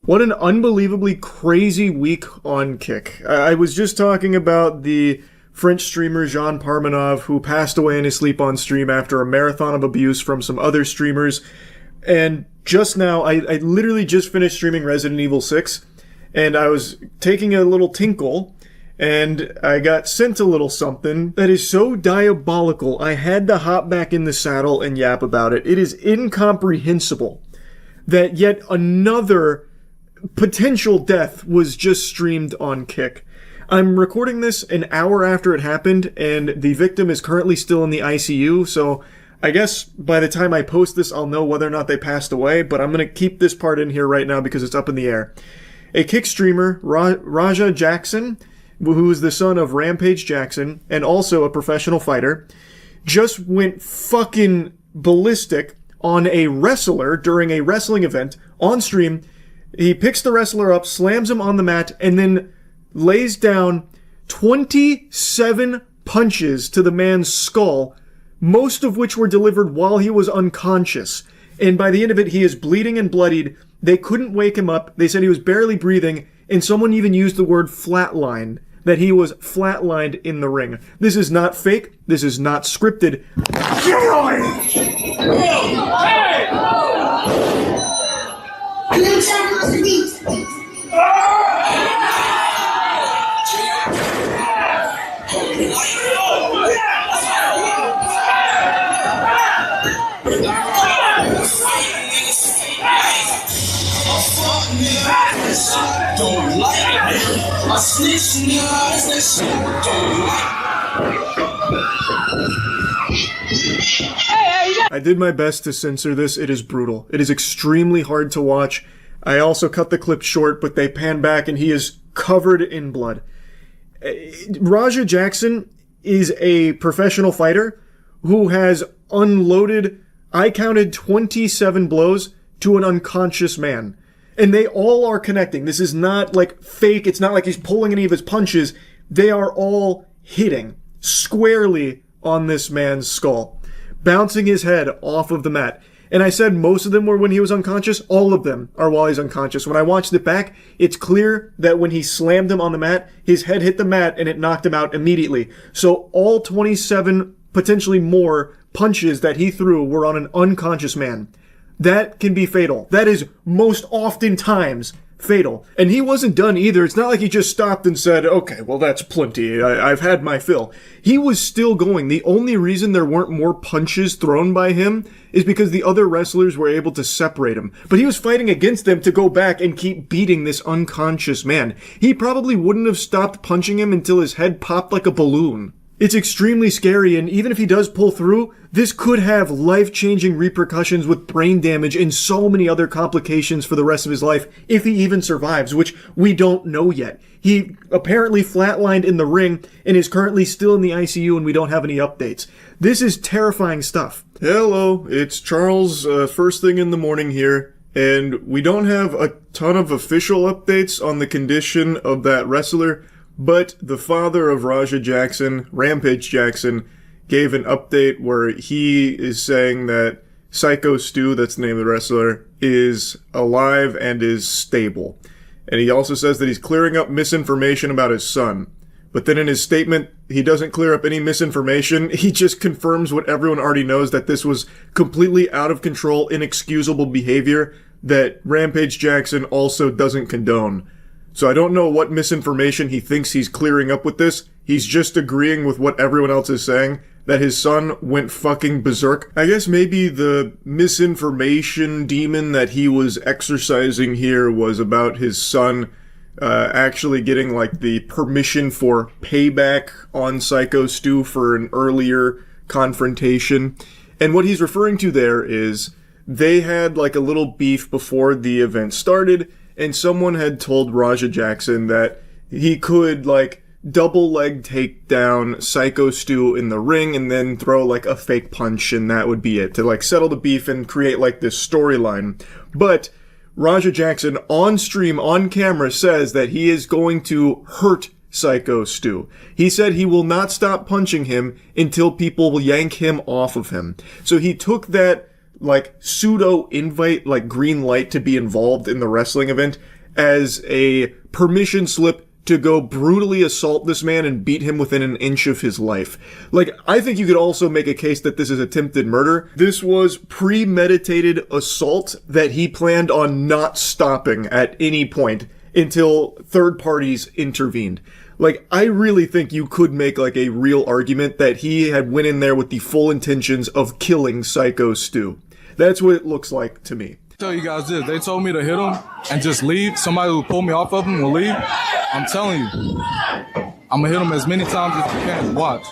What an unbelievably crazy week on Kick. I was just talking about the French streamer Jean Parmenov, who passed away in his sleep on stream after a marathon of abuse from some other streamers. And just now, I literally just finished streaming Resident Evil 6, and I was taking a little tinkle, and I got sent a little something that is so diabolical, I had to hop back in the saddle and yap about it. It is incomprehensible that yet another potential death was just streamed on Kick. I'm recording this an hour after it happened, and the victim is currently still in the ICU, so I guess by the time I post this, I'll know whether or not they passed away, but I'm going to keep this part in here right now because it's up in the air. A Kick streamer, Raja Jackson, who is the son of Rampage Jackson, and also a professional fighter, just went fucking ballistic on a wrestler during a wrestling event on stream. He picks the wrestler up, slams him on the mat, and then lays down 27 punches to the man's skull, most of which were delivered while he was unconscious. And by the end of it, he is bleeding and bloodied. They couldn't wake him up. They said he was barely breathing, and someone even used the word flatline, that he was flatlined in the ring. This is not fake. This is not scripted. I did my best to censor this. It is brutal. It is extremely hard to watch. I also cut the clip short, but they pan back and he is covered in blood. Raja Jackson is a professional fighter who has unloaded, I counted 27 blows to an unconscious man. And they all are connecting. This is not like fake. It's not like he's pulling any of his punches. They are all hitting squarely on this man's skull, bouncing his head off of the mat. And I said most of them were when he was unconscious. All of them are while he's unconscious. When I watched it back, it's clear that when he slammed him on the mat, his head hit the mat and it knocked him out immediately. So all 27, potentially more, punches that he threw were on an unconscious man. That can be fatal. That is most oftentimes fatal. And he wasn't done either. It's not like he just stopped and said, okay, well, that's plenty. I've had my fill. He was still going. The only reason there weren't more punches thrown by him is because the other wrestlers were able to separate him. But he was fighting against them to go back and keep beating this unconscious man. He probably wouldn't have stopped punching him until his head popped like a balloon. It's extremely scary, and even if he does pull through, this could have life-changing repercussions with brain damage and so many other complications for the rest of his life, if he even survives, which we don't know yet. He apparently flatlined in the ring and is currently still in the ICU, and we don't have any updates. This is terrifying stuff. Hello, it's Charles, first thing in the morning here, and we don't have a ton of official updates on the condition of that wrestler, but the father of Raja Jackson, Rampage Jackson, gave an update where he is saying that Psycho Stu, that's the name of the wrestler, is alive and is stable. And he also says that he's clearing up misinformation about his son. But then in his statement, he doesn't clear up any misinformation. He just confirms what everyone already knows, that this was completely out of control, inexcusable behavior that Rampage Jackson also doesn't condone. So I don't know what misinformation he thinks he's clearing up with this. He's just agreeing with what everyone else is saying, that his son went fucking berserk. I guess maybe the misinformation demon that he was exercising here was about his son actually getting like the permission for payback on Psycho Stu for an earlier confrontation. And what he's referring to there is they had like a little beef before the event started, and someone had told Raja Jackson that he could, like, double leg take down Psycho Stu in the ring and then throw, like, a fake punch, and that would be it, to, like, settle the beef and create, like, this storyline. But Raja Jackson, on stream, on camera, says that he is going to hurt Psycho Stu. He said he will not stop punching him until people will yank him off of him. So he took that like, pseudo-invite, like, green light to be involved in the wrestling event as a permission slip to go brutally assault this man and beat him within an inch of his life. Like, I think you could also make a case that this is attempted murder. This was premeditated assault that he planned on not stopping at any point until third parties intervened. Like, I really think you could make, like, a real argument that he had went in there with the full intentions of killing Psycho Stu. That's what it looks like to me. Tell you guys this, they told me to hit him and just leave. Somebody who pull me off of him will leave. I'm telling you, I'm gonna hit him as many times as you can. Watch.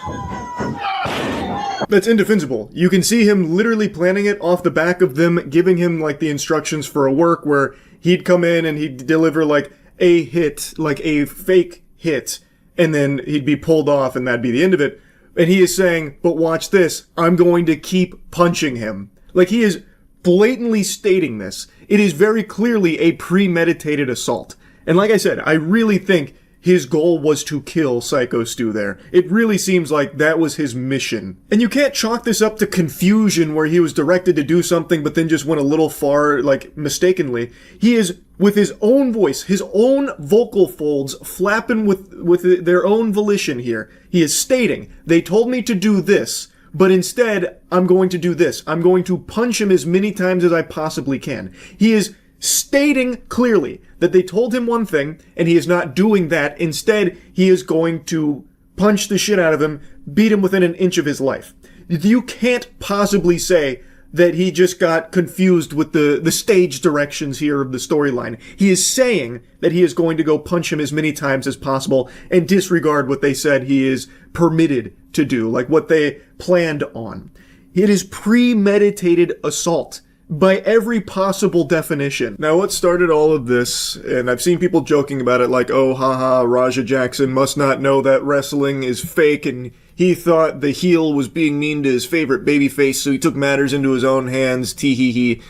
That's indefensible. You can see him literally planning it off the back of them giving him, like, the instructions for a work where he'd come in and he'd deliver, like, a hit, like a fake hit, and then he'd be pulled off and that'd be the end of it. And he is saying, but watch this, I'm going to keep punching him. Like, he is blatantly stating this. It is very clearly a premeditated assault. And like I said, I really think his goal was to kill Psycho Stu there. It really seems like that was his mission. And you can't chalk this up to confusion where he was directed to do something but then just went a little far, like, mistakenly. He is, with his own voice, his own vocal folds flapping with their own volition here. He is stating, they told me to do this, but instead, I'm going to do this. I'm going to punch him as many times as I possibly can. He is stating clearly that they told him one thing, and he is not doing that. Instead, he is going to punch the shit out of him, beat him within an inch of his life. You can't possibly say that he just got confused with the stage directions here of the storyline. He is saying that he is going to go punch him as many times as possible and disregard what they said he is permitted to do, like what they planned on. It is premeditated assault by every possible definition. Now, what started all of this, and I've seen people joking about it like, oh, haha, Raja Jackson must not know that wrestling is fake, and he thought the heel was being mean to his favorite babyface, so he took matters into his own hands, tee-hee-hee.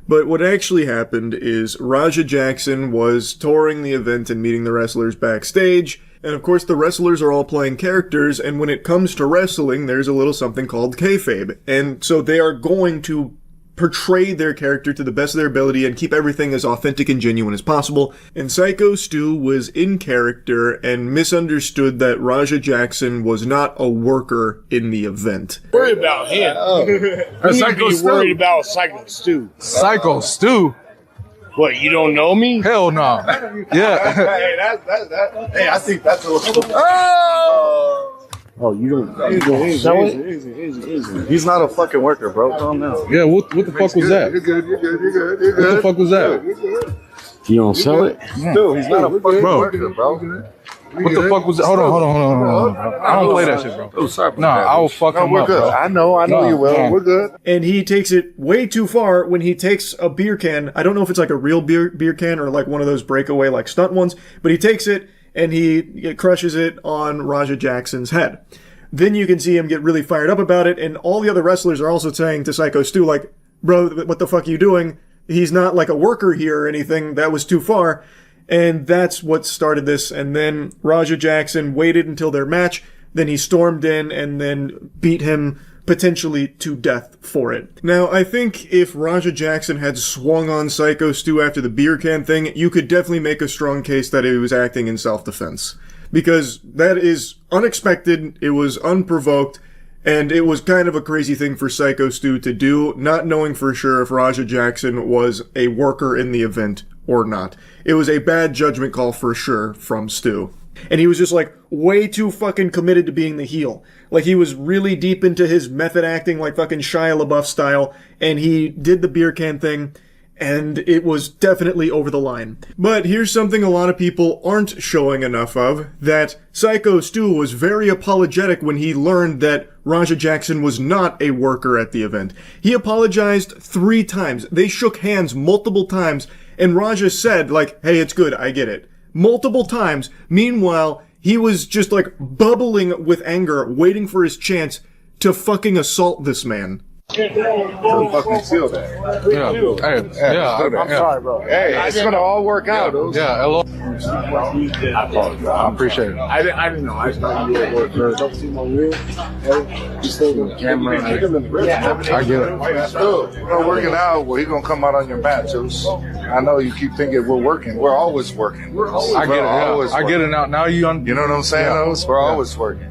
But what actually happened is Raja Jackson was touring the event and meeting the wrestlers backstage, and of course the wrestlers are all playing characters, and when it comes to wrestling, there's a little something called kayfabe. And so they are going to portray their character to the best of their ability and keep everything as authentic and genuine as possible. And Psycho Stu was in character and misunderstood that Raja Jackson was not a worker in the event. Worry about him. Psycho Be Stu. worried about Psycho Stu. Psycho Stu? What, you don't know me? Hell no. Yeah. Hey, hey, I think that's a little. Oh, you don't sell it? Easy. He's not a fucking worker, bro. Calm down. Yeah, what the fuck was that? You're good. What the fuck was that? You don't sell it? Dude, he's not a fucking Bro. worker, bro. What the fuck was that? Hold on. I don't play that shit, bro. Oh, sorry. Nah, I will fuck him we're up, good. bro. I know you will. No. We're good. And he takes it way too far when he takes a beer can. I don't know if it's like a real beer can or like one of those breakaway like stunt ones, but he takes it and he crushes it on Raja Jackson's head. Then you can see him get really fired up about it, and all the other wrestlers are also saying to Psycho Stu, like, bro, what the fuck are you doing? He's not like a worker here or anything. That was too far. And that's what started this. And then Raja Jackson waited until their match. Then he stormed in and then beat him potentially to death for it. Now, I think if Raja Jackson had swung on Psycho Stu after the beer can thing, you could definitely make a strong case that he was acting in self-defense. Because that is unexpected, it was unprovoked, and it was kind of a crazy thing for Psycho Stu to do, not knowing for sure if Raja Jackson was a worker in the event or not. It was a bad judgment call for sure from Stu. And he was just like way too fucking committed to being the heel. Like he was really deep into his method acting like fucking Shia LaBeouf style, and he did the beer can thing, and it was definitely over the line. But here's something a lot of people aren't showing enough of, that Psycho Stu was very apologetic when he learned that Raja Jackson was not a worker at the event. He apologized 3 times. They shook hands multiple times, and Raja said, like, hey, it's good, I get it. Multiple times. Meanwhile, he was just like bubbling with anger, waiting for his chance to fucking assault this man. Don't fucking feel that. Yeah. Hey, yeah. I'm sorry, bro. Hey, it's gonna all work out. Yeah, hello. I apologize. I appreciate it. I didn't know. I thought you were at work. Don't see my wheel. You still got the camera. I get it. We're working out. Well, he's gonna come out on your mat, Juice. I know you keep thinking we're working. We're always working. I get it. Yeah. I get it now. Now you You know what I'm saying? Yeah. We're always working.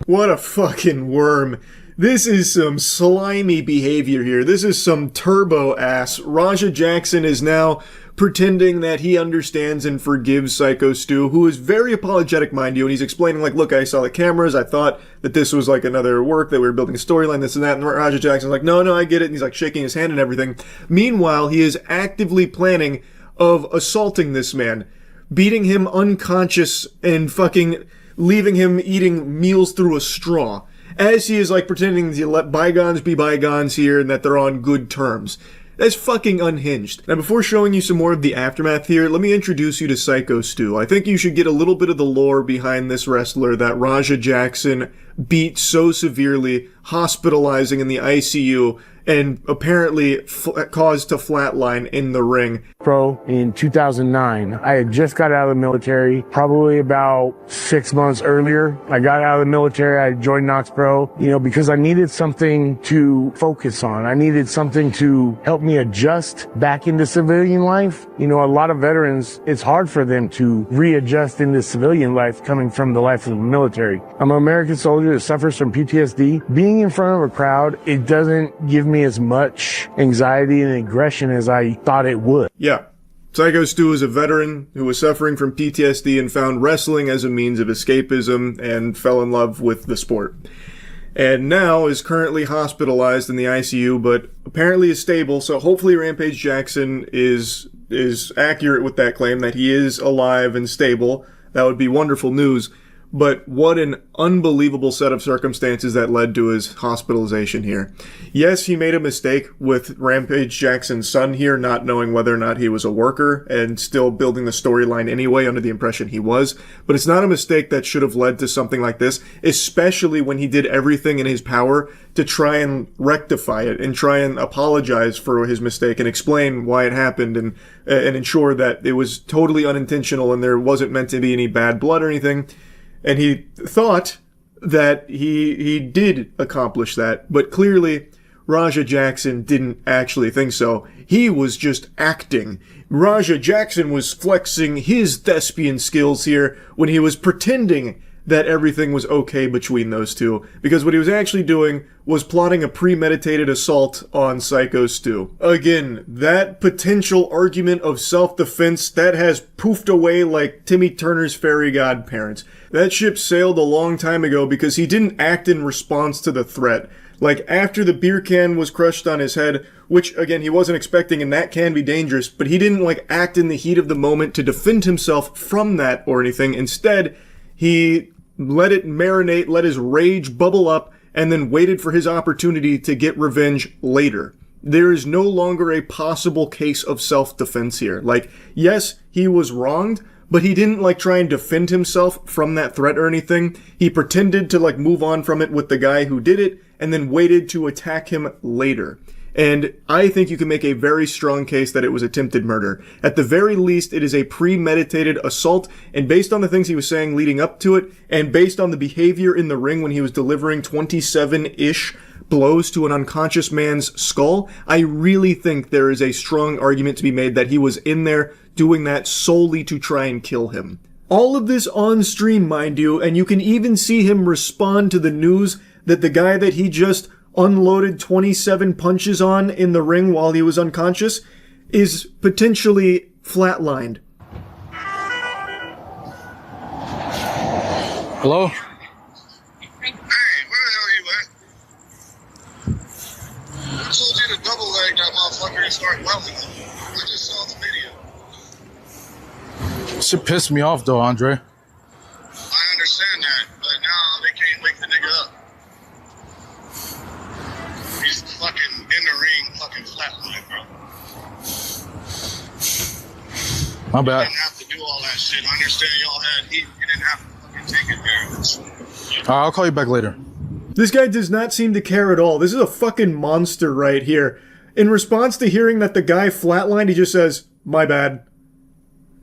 What a fucking worm. This is some slimy behavior here. This is some turbo ass. Raja Jackson is now pretending that he understands and forgives Psycho Stu, who is very apologetic, mind you, and he's explaining, like, look, I saw the cameras, I thought that this was like another work, that we were building a storyline, this and that, and Raja Jackson's like, no, I get it, and he's like shaking his hand and everything. Meanwhile, he is actively planning of assaulting this man, beating him unconscious and fucking leaving him eating meals through a straw, as he is like pretending to let bygones be bygones here and that they're on good terms. That's fucking unhinged. Now, before showing you some more of the aftermath here, let me introduce you to Psycho Stu. I think you should get a little bit of the lore behind this wrestler that Raja Jackson beat so severely, hospitalizing in the ICU, and apparently caused to flatline in the ring. Pro in 2009. I had just got out of the military, probably about 6 months earlier. I got out of the military, I joined Knox Pro, because I needed something to focus on. I needed something to help me adjust back into civilian life. A lot of veterans, it's hard for them to readjust into civilian life coming from the life of the military. I'm an American soldier that suffers from PTSD. Being in front of a crowd, it doesn't give me as much anxiety and aggression as I thought it would. Yeah. Psycho Stu is a veteran who was suffering from PTSD and found wrestling as a means of escapism and fell in love with the sport. And now is currently hospitalized in the ICU, but apparently is stable, so hopefully Rampage Jackson is accurate with that claim that he is alive and stable. That would be wonderful news. But what an unbelievable set of circumstances that led to his hospitalization here. Yes, he made a mistake with Rampage Jackson's son here, not knowing whether or not he was a worker and still building the storyline anyway under the impression he was. But it's not a mistake that should have led to something like this, especially when he did everything in his power to try and rectify it and try and apologize for his mistake and explain why it happened and ensure that it was totally unintentional and there wasn't meant to be any bad blood or anything. And he thought that he did accomplish that, but clearly Raja Jackson didn't actually think so. He was just acting. Raja Jackson was flexing his thespian skills here when he was pretending that everything was okay between those two, because what he was actually doing was plotting a premeditated assault on Psycho Stu. Again, that potential argument of self-defense, that has poofed away like Timmy Turner's fairy godparents. That ship sailed a long time ago because he didn't act in response to the threat. Like, after the beer can was crushed on his head, which, again, he wasn't expecting, and that can be dangerous, but he didn't, act in the heat of the moment to defend himself from that or anything. Instead, he let it marinate, let his rage bubble up, and then waited for his opportunity to get revenge later. There is no longer a possible case of self-defense here. Yes, he was wronged, but he didn't, try and defend himself from that threat or anything. He pretended to, move on from it with the guy who did it, and then waited to attack him later. And I think you can make a very strong case that it was attempted murder. At the very least, it is a premeditated assault, and based on the things he was saying leading up to it, and based on the behavior in the ring when he was delivering 27-ish blows to an unconscious man's skull, I really think there is a strong argument to be made that he was in there doing that solely to try and kill him. All of this on stream, mind you, and you can even see him respond to the news that the guy that he just unloaded 27 punches on in the ring while he was unconscious is potentially flatlined. Hello? Hey, where the hell are you at? I told you to double leg that motherfucker and start welding. I just saw the video. Shit pissed me off though, Andre. I understand that, but now they can't wake the nigga up. He's fucking in the ring, fucking flatline, bro. My You bad. didn't have to do all that shit. I understand y'all had heat. You didn't have to fucking take it there. I'll call you back later. This guy does not seem to care at all. This is a fucking monster right here. In response to hearing that the guy flatlined, he just says, "My bad."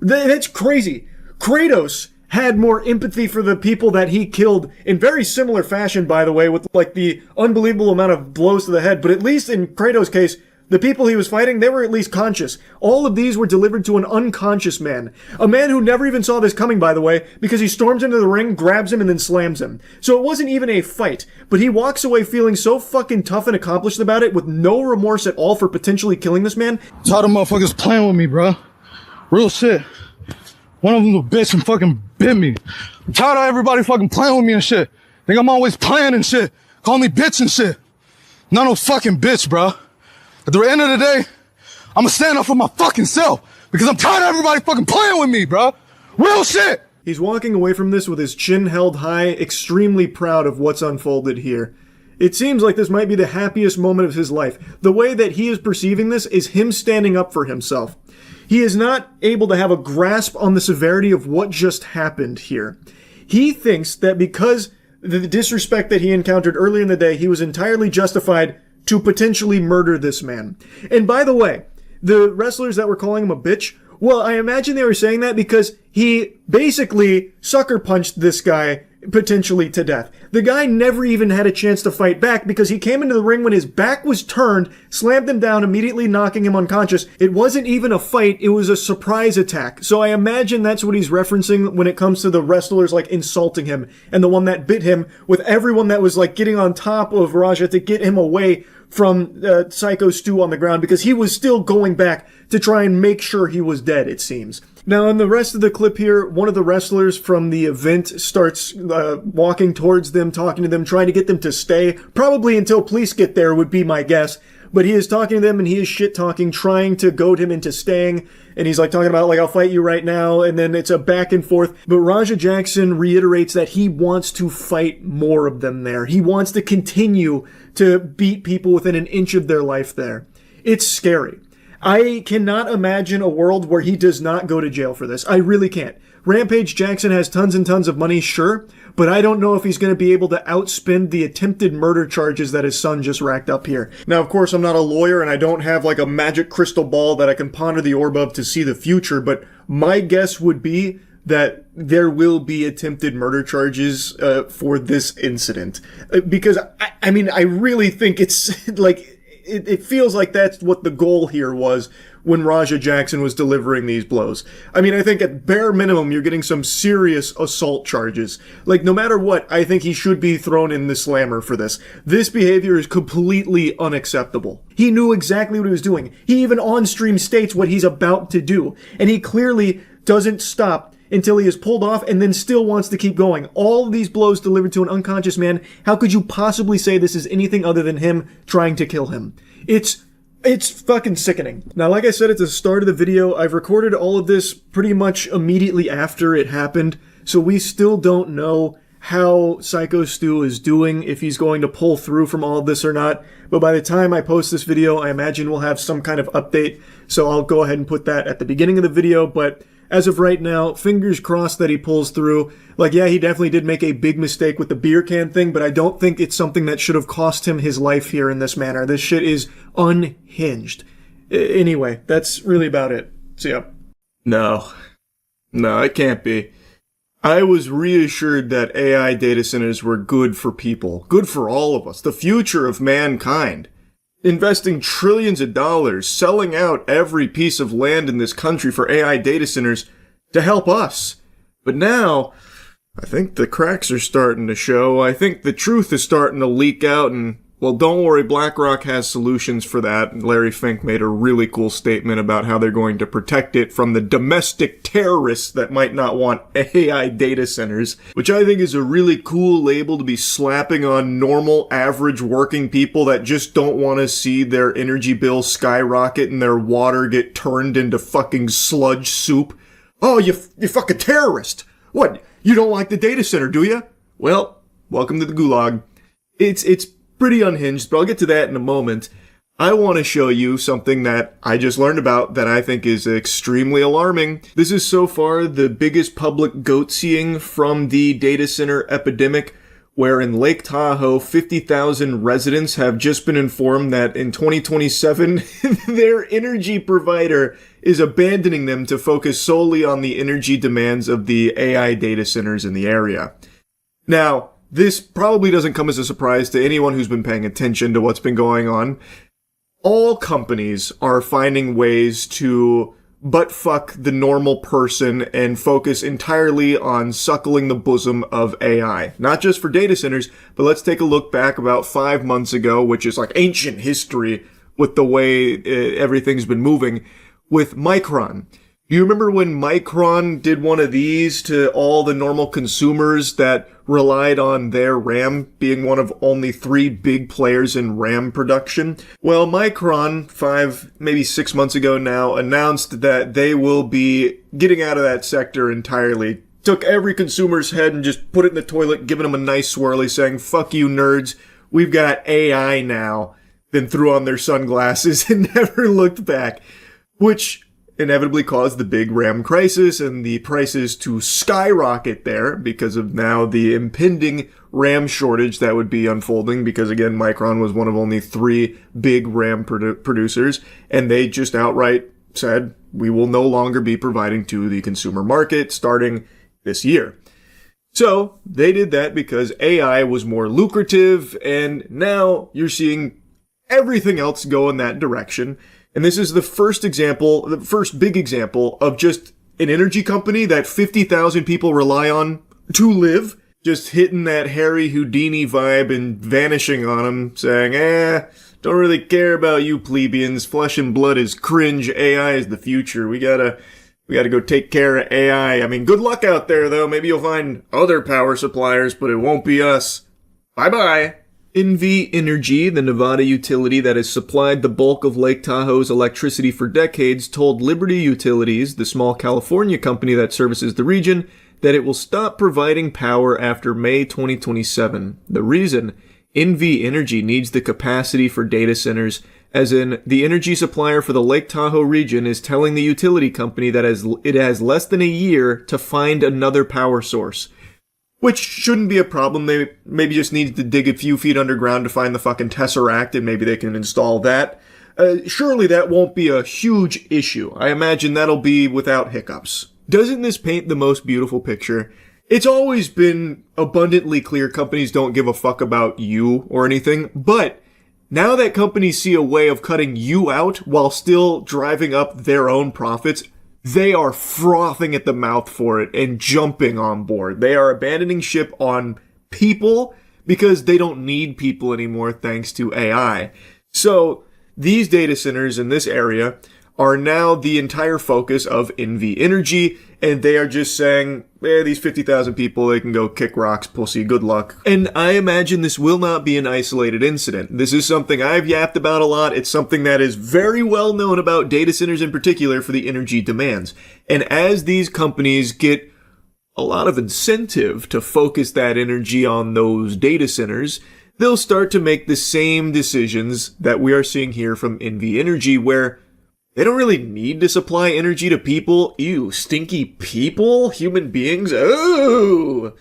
That's crazy. Kratos had more empathy for the people that he killed in very similar fashion, by the way, with like the unbelievable amount of blows to the head. But at least in Kratos' case, the people he was fighting, they were at least conscious. All of these were delivered to an unconscious man. A man who never even saw this coming, by the way, because he storms into the ring, grabs him, and then slams him. So it wasn't even a fight, but he walks away feeling so fucking tough and accomplished about it with no remorse at all for potentially killing this man. Tired of motherfuckers playing with me, bro. Real shit. One of them a bitch and fucking bit me. I'm tired of everybody fucking playing with me and shit. Think I'm always playing and shit. Call me bitch and shit. Not no fucking bitch, bro. At the end of the day, I'ma stand up for my fucking self because I'm tired of everybody fucking playing with me, bro. Real shit. He's walking away from this with his chin held high, extremely proud of what's unfolded here. It seems like this might be the happiest moment of his life. The way that he is perceiving this is him standing up for himself. He is not able to have a grasp on the severity of what just happened here. He thinks that because the disrespect that he encountered earlier in the day, he was entirely justified to potentially murder this man. And by the way, the wrestlers that were calling him a bitch, well, I imagine they were saying that because he basically sucker punched this guy potentially to death. The guy never even had a chance to fight back because he came into the ring when his back was turned, slammed him down, immediately knocking him unconscious. It wasn't even a fight, it was a surprise attack. So I imagine that's what he's referencing when it comes to the wrestlers like insulting him and the one that bit him, with everyone that was like getting on top of Raja to get him away from Psycho Stu on the ground because he was still going back to try and make sure he was dead, it seems. Now, in the rest of the clip here, one of the wrestlers from the event starts walking towards them, talking to them, trying to get them to stay. Probably until police get there would be my guess. But he is talking to them and he is shit-talking, trying to goad him into staying. And he's like talking about like, I'll fight you right now. And then it's a back and forth. But Raja Jackson reiterates that he wants to fight more of them there. He wants to continue to beat people within an inch of their life there. It's scary. I cannot imagine a world where he does not go to jail for this. I really can't. Rampage Jackson has tons and tons of money, sure, but I don't know if he's going to be able to outspend the attempted murder charges that his son just racked up here. Now, of course, I'm not a lawyer and I don't have like a magic crystal ball that I can ponder the orb of to see the future, but my guess would be that there will be attempted murder charges for this incident. Because, I mean, I really think it's like... It feels like that's what the goal here was when Raja Jackson was delivering these blows. I mean, I think at bare minimum, you're getting some serious assault charges. Like, no matter what, I think he should be thrown in the slammer for this. This behavior is completely unacceptable. He knew exactly what he was doing. He even on-stream states what he's about to do. And he clearly doesn't stop until he is pulled off and then still wants to keep going. All of these blows delivered to an unconscious man. How could you possibly say this is anything other than him trying to kill him? It's fucking sickening. Now, like I said at the start of the video, I've recorded all of this pretty much immediately after it happened, so we still don't know how Psycho Stu is doing, if he's going to pull through from all of this or not. But by the time I post this video, I imagine we'll have some kind of update, so I'll go ahead and put that at the beginning of the video, but as of right now, fingers crossed that he pulls through. Like, yeah, he definitely did make a big mistake with the beer can thing, but I don't think it's something that should have cost him his life here in this manner. This shit is unhinged. Anyway, that's really about it. See ya. No, it can't be. I was reassured that AI data centers were good for people. Good for all of us. The future of mankind. Investing trillions of dollars, selling out every piece of land in this country for AI data centers to help us. But now, I think the cracks are starting to show. I think the truth is starting to leak out and, well, don't worry, BlackRock has solutions for that. Larry Fink made a really cool statement about how they're going to protect it from the domestic terrorists that might not want AI data centers, which I think is a really cool label to be slapping on normal, average working people that just don't want to see their energy bill skyrocket and their water get turned into fucking sludge soup. Oh, you fucking terrorist! What, you don't like the data center, do you? Well, welcome to the gulag. It's pretty unhinged, but I'll get to that in a moment. I want to show you something that I just learned about that I think is extremely alarming. This is so far the biggest public goat-seeing from the data center epidemic, where in Lake Tahoe, 50,000 residents have just been informed that in 2027, their energy provider is abandoning them to focus solely on the energy demands of the AI data centers in the area. Now, this probably doesn't come as a surprise to anyone who's been paying attention to what's been going on. All companies are finding ways to butt fuck the normal person and focus entirely on suckling the bosom of AI. Not just for data centers, but let's take a look back about 5 months ago, which is like ancient history with the way everything's been moving, with Micron. Do you remember when Micron did one of these to all the normal consumers that relied on their RAM being one of only 3 big players in RAM production? Well, Micron, 5, maybe 6 months ago now, announced that they will be getting out of that sector entirely. Took every consumer's head and just put it in the toilet, giving them a nice swirly, saying, fuck you nerds, we've got AI now. Then threw on their sunglasses and never looked back. Which inevitably caused the big RAM crisis and the prices to skyrocket there because of now the impending RAM shortage that would be unfolding because, again, Micron was one of only 3 big RAM producers, and they just outright said, we will no longer be providing to the consumer market starting this year. So they did that because AI was more lucrative, and now you're seeing everything else go in that direction. And this is the first big example of just an energy company that 50,000 people rely on to live, just hitting that Harry Houdini vibe and vanishing on them, saying, don't really care about you plebeians, flesh and blood is cringe, AI is the future, we gotta go take care of AI. I mean, good luck out there though, maybe you'll find other power suppliers, but it won't be us. Bye-bye. NV Energy, the Nevada utility that has supplied the bulk of Lake Tahoe's electricity for decades, told Liberty Utilities, the small California company that services the region, that it will stop providing power after May 2027. The reason? NV Energy needs the capacity for data centers, as in, the energy supplier for the Lake Tahoe region is telling the utility company that it has less than a year to find another power source. Which shouldn't be a problem. They maybe just need to dig a few feet underground to find the fucking Tesseract, and maybe they can install that. Surely that won't be a huge issue. I imagine that'll be without hiccups. Doesn't this paint the most beautiful picture? It's always been abundantly clear companies don't give a fuck about you or anything, but now that companies see a way of cutting you out while still driving up their own profits, they are frothing at the mouth for it and jumping on board. They are abandoning ship on people because they don't need people anymore thanks to AI. So these data centers in this area are now the entire focus of NV Energy, and they are just saying, these 50,000 people, they can go kick rocks, pussy, good luck. And I imagine this will not be an isolated incident. This is something I've yapped about a lot. It's something that is very well known about data centers in particular for the energy demands. And as these companies get a lot of incentive to focus that energy on those data centers, they'll start to make the same decisions that we are seeing here from NV Energy, where they don't really need to supply energy to people. Ew, stinky people? Human beings? Oh!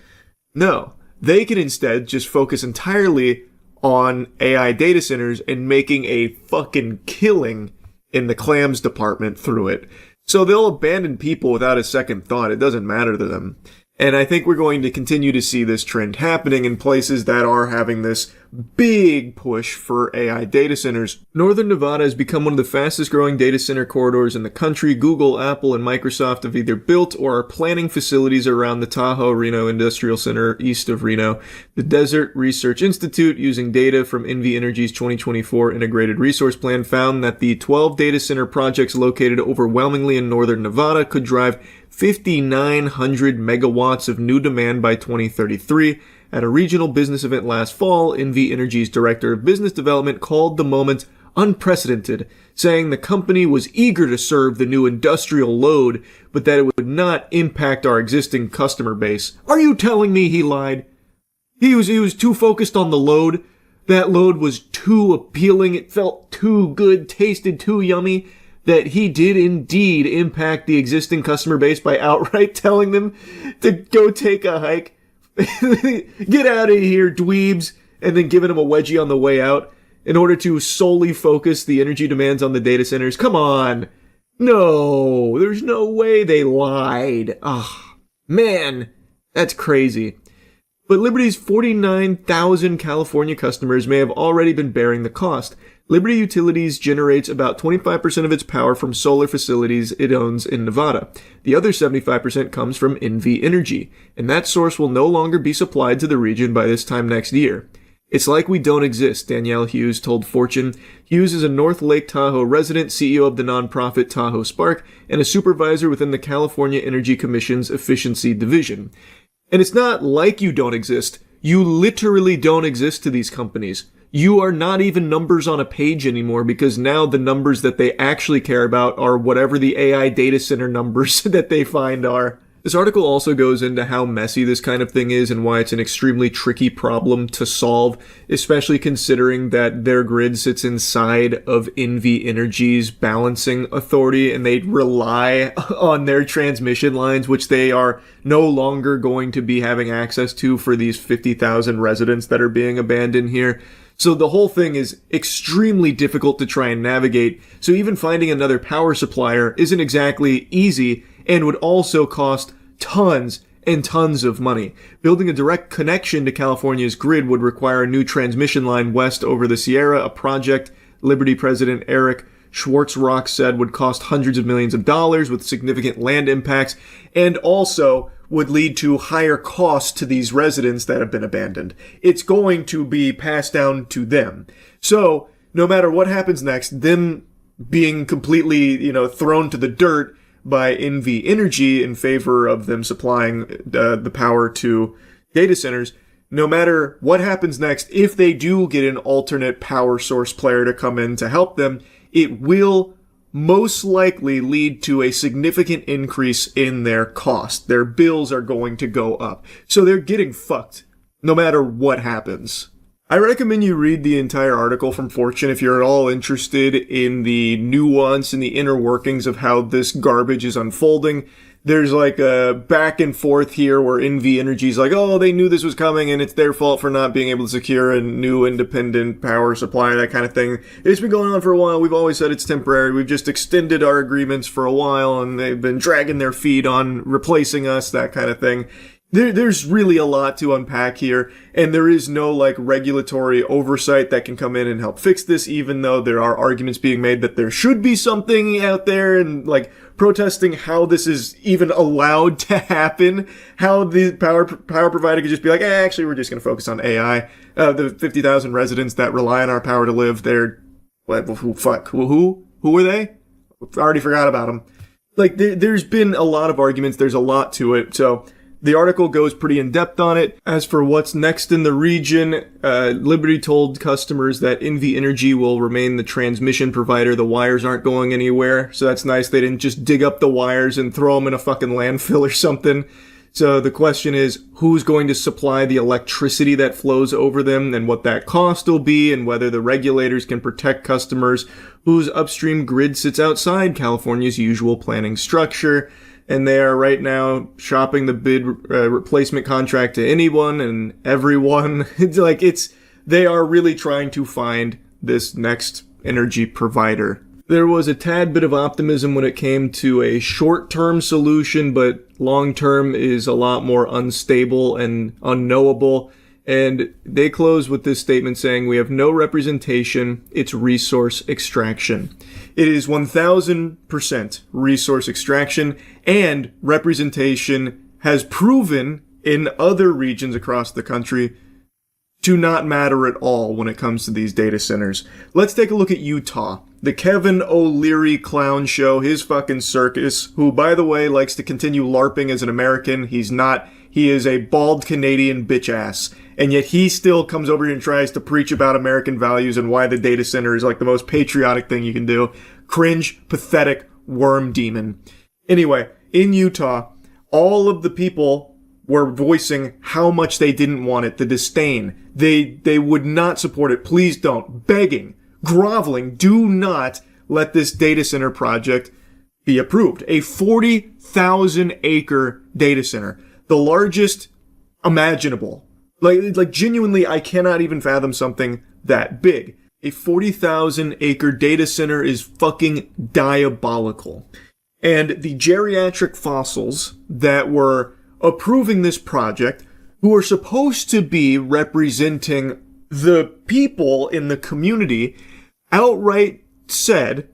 No. They can instead just focus entirely on AI data centers and making a fucking killing in the clams department through it. So they'll abandon people without a second thought. It doesn't matter to them. And I think we're going to continue to see this trend happening in places that are having this big push for AI data centers. Northern Nevada has become one of the fastest growing data center corridors in the country. Google, Apple, and Microsoft have either built or are planning facilities around the Tahoe-Reno Industrial Center east of Reno. The Desert Research Institute, using data from NV Energy's 2024 Integrated Resource Plan, found that the 12 data center projects located overwhelmingly in northern Nevada could drive 5,900 megawatts of new demand by 2033. At a regional business event last fall, NV Energy's director of business development called the moment unprecedented, saying the company was eager to serve the new industrial load, but that it would not impact our existing customer base. Are you telling me he lied? He was too focused on the load. That load was too appealing. It felt too good, tasted too yummy, that he did indeed impact the existing customer base by outright telling them to go take a hike Get out of here, dweebs, and then giving them a wedgie on the way out in order to solely focus the energy demands on the data centers. Come on. No, there's no way they lied. Ah, man, that's crazy. But Liberty's 49,000 California customers may have already been bearing the cost. Liberty Utilities generates about 25% of its power from solar facilities it owns in Nevada. The other 75% comes from NV Energy, and that source will no longer be supplied to the region by this time next year. It's like we don't exist, Danielle Hughes told Fortune. Hughes is a North Lake Tahoe resident, CEO of the nonprofit Tahoe Spark, and a supervisor within the California Energy Commission's Efficiency Division. And it's not like you don't exist. You literally don't exist to these companies. You are not even numbers on a page anymore, because now the numbers that they actually care about are whatever the AI data center numbers that they find are. This article also goes into how messy this kind of thing is and why it's an extremely tricky problem to solve, especially considering that their grid sits inside of NV Energy's balancing authority and they rely on their transmission lines, which they are no longer going to be having access to for these 50,000 residents that are being abandoned here. So the whole thing is extremely difficult to try and navigate, so even finding another power supplier isn't exactly easy and would also cost tons and tons of money. Building a direct connection to California's grid would require a new transmission line west over the Sierra, a project Liberty President Eric Schwartzrock said would cost hundreds of millions of dollars with significant land impacts, and also would lead to higher costs to these residents that have been abandoned. It's going to be passed down to them. So, no matter what happens next, them being completely, thrown to the dirt by NV Energy in favor of them supplying the power to data centers, no matter what happens next, if they do get an alternate power source player to come in to help them, it will most likely lead to a significant increase in their cost. Their bills are going to go up. So they're getting fucked, no matter what happens. I recommend you read the entire article from Fortune if you're at all interested in the nuance and the inner workings of how this garbage is unfolding. There's like a back and forth here where NV Energy's like, oh, they knew this was coming and it's their fault for not being able to secure a new independent power supply, that kind of thing. It's been going on for a while. We've always said it's temporary. We've just extended our agreements for a while and they've been dragging their feet on replacing us, that kind of thing. There's really a lot to unpack here, and there is no, regulatory oversight that can come in and help fix this, even though there are arguments being made that there should be something out there, and, protesting how this is even allowed to happen, how the power provider could just be like, actually, we're just gonna focus on AI. The 50,000 residents that rely on our power to live, they're, who are they? I already forgot about them. There's been a lot of arguments, there's a lot to it, so the article goes pretty in-depth on it. As for what's next in the region, Liberty told customers that NV Energy will remain the transmission provider. The wires aren't going anywhere, so that's nice. They didn't just dig up the wires and throw them in a fucking landfill or something. So the question is, who's going to supply the electricity that flows over them and what that cost will be and whether the regulators can protect customers whose upstream grid sits outside California's usual planning structure. And they are right now shopping the bid replacement contract to anyone and everyone. They are really trying to find this next energy provider. There was a tad bit of optimism when it came to a short-term solution, but long-term is a lot more unstable and unknowable. And they close with this statement saying, we have no representation, it's resource extraction. It is 1000% resource extraction, and representation has proven in other regions across the country to not matter at all when it comes to these data centers. Let's take a look at Utah. The Kevin O'Leary clown show, his fucking circus, who, by the way, likes to continue LARPing as an American. He's not. He is a bald Canadian bitch ass. And yet he still comes over here and tries to preach about American values and why the data center is the most patriotic thing you can do. Cringe, pathetic, worm demon. Anyway, in Utah, all of the people were voicing how much they didn't want it, the disdain. They would not support it. Please don't. Begging, groveling, do not let this data center project be approved. A 40,000 acre data center. The largest imaginable. Like genuinely, I cannot even fathom something that big. A 40,000 acre data center is fucking diabolical. And the geriatric fossils that were approving this project, who are supposed to be representing the people in the community, outright said,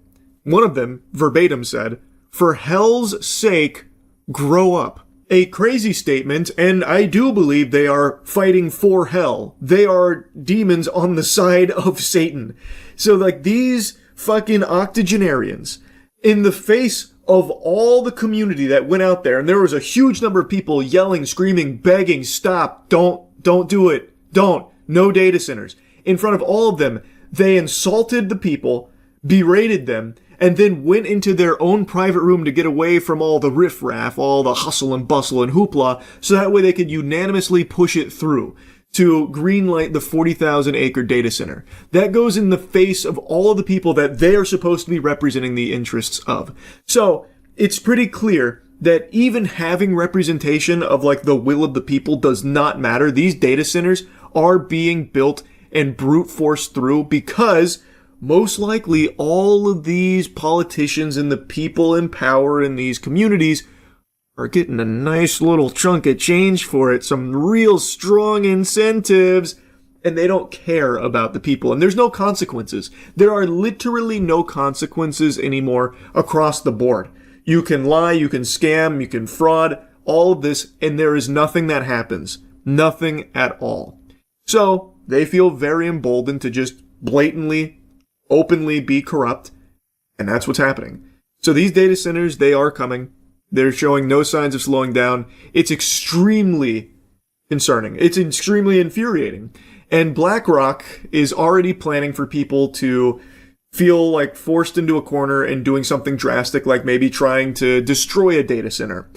one of them verbatim said, "For hell's sake, grow up." A crazy statement, and I do believe they are fighting for hell. They are demons on the side of Satan. So like these fucking octogenarians, in the face of all the community that went out there, and there was a huge number of people yelling, screaming, begging, stop, don't do it, don't, no data centers. In front of all of them, they insulted the people, berated them, and then went into their own private room to get away from all the riffraff, all the hustle and bustle and hoopla, so that way they could unanimously push it through to greenlight the 40,000 acre data center. That goes in the face of all of the people that they are supposed to be representing the interests of. So, it's pretty clear that even having representation of like the will of the people does not matter. These data centers are being built and brute forced through because most likely all of these politicians and the people in power in these communities are getting a nice little chunk of change for it, some real strong incentives, and they don't care about the people. And there's no consequences. There are literally no consequences anymore across the board. You can lie, you can scam, you can fraud, all of this, and there is nothing that happens. Nothing at all. So, they feel very emboldened to just blatantly, openly be corrupt, and that's what's happening. So these data centers, they are coming. They're showing no signs of slowing down. It's extremely concerning. It's extremely infuriating. And BlackRock is already planning for people to feel like forced into a corner and doing something drastic, like maybe trying to destroy a data center.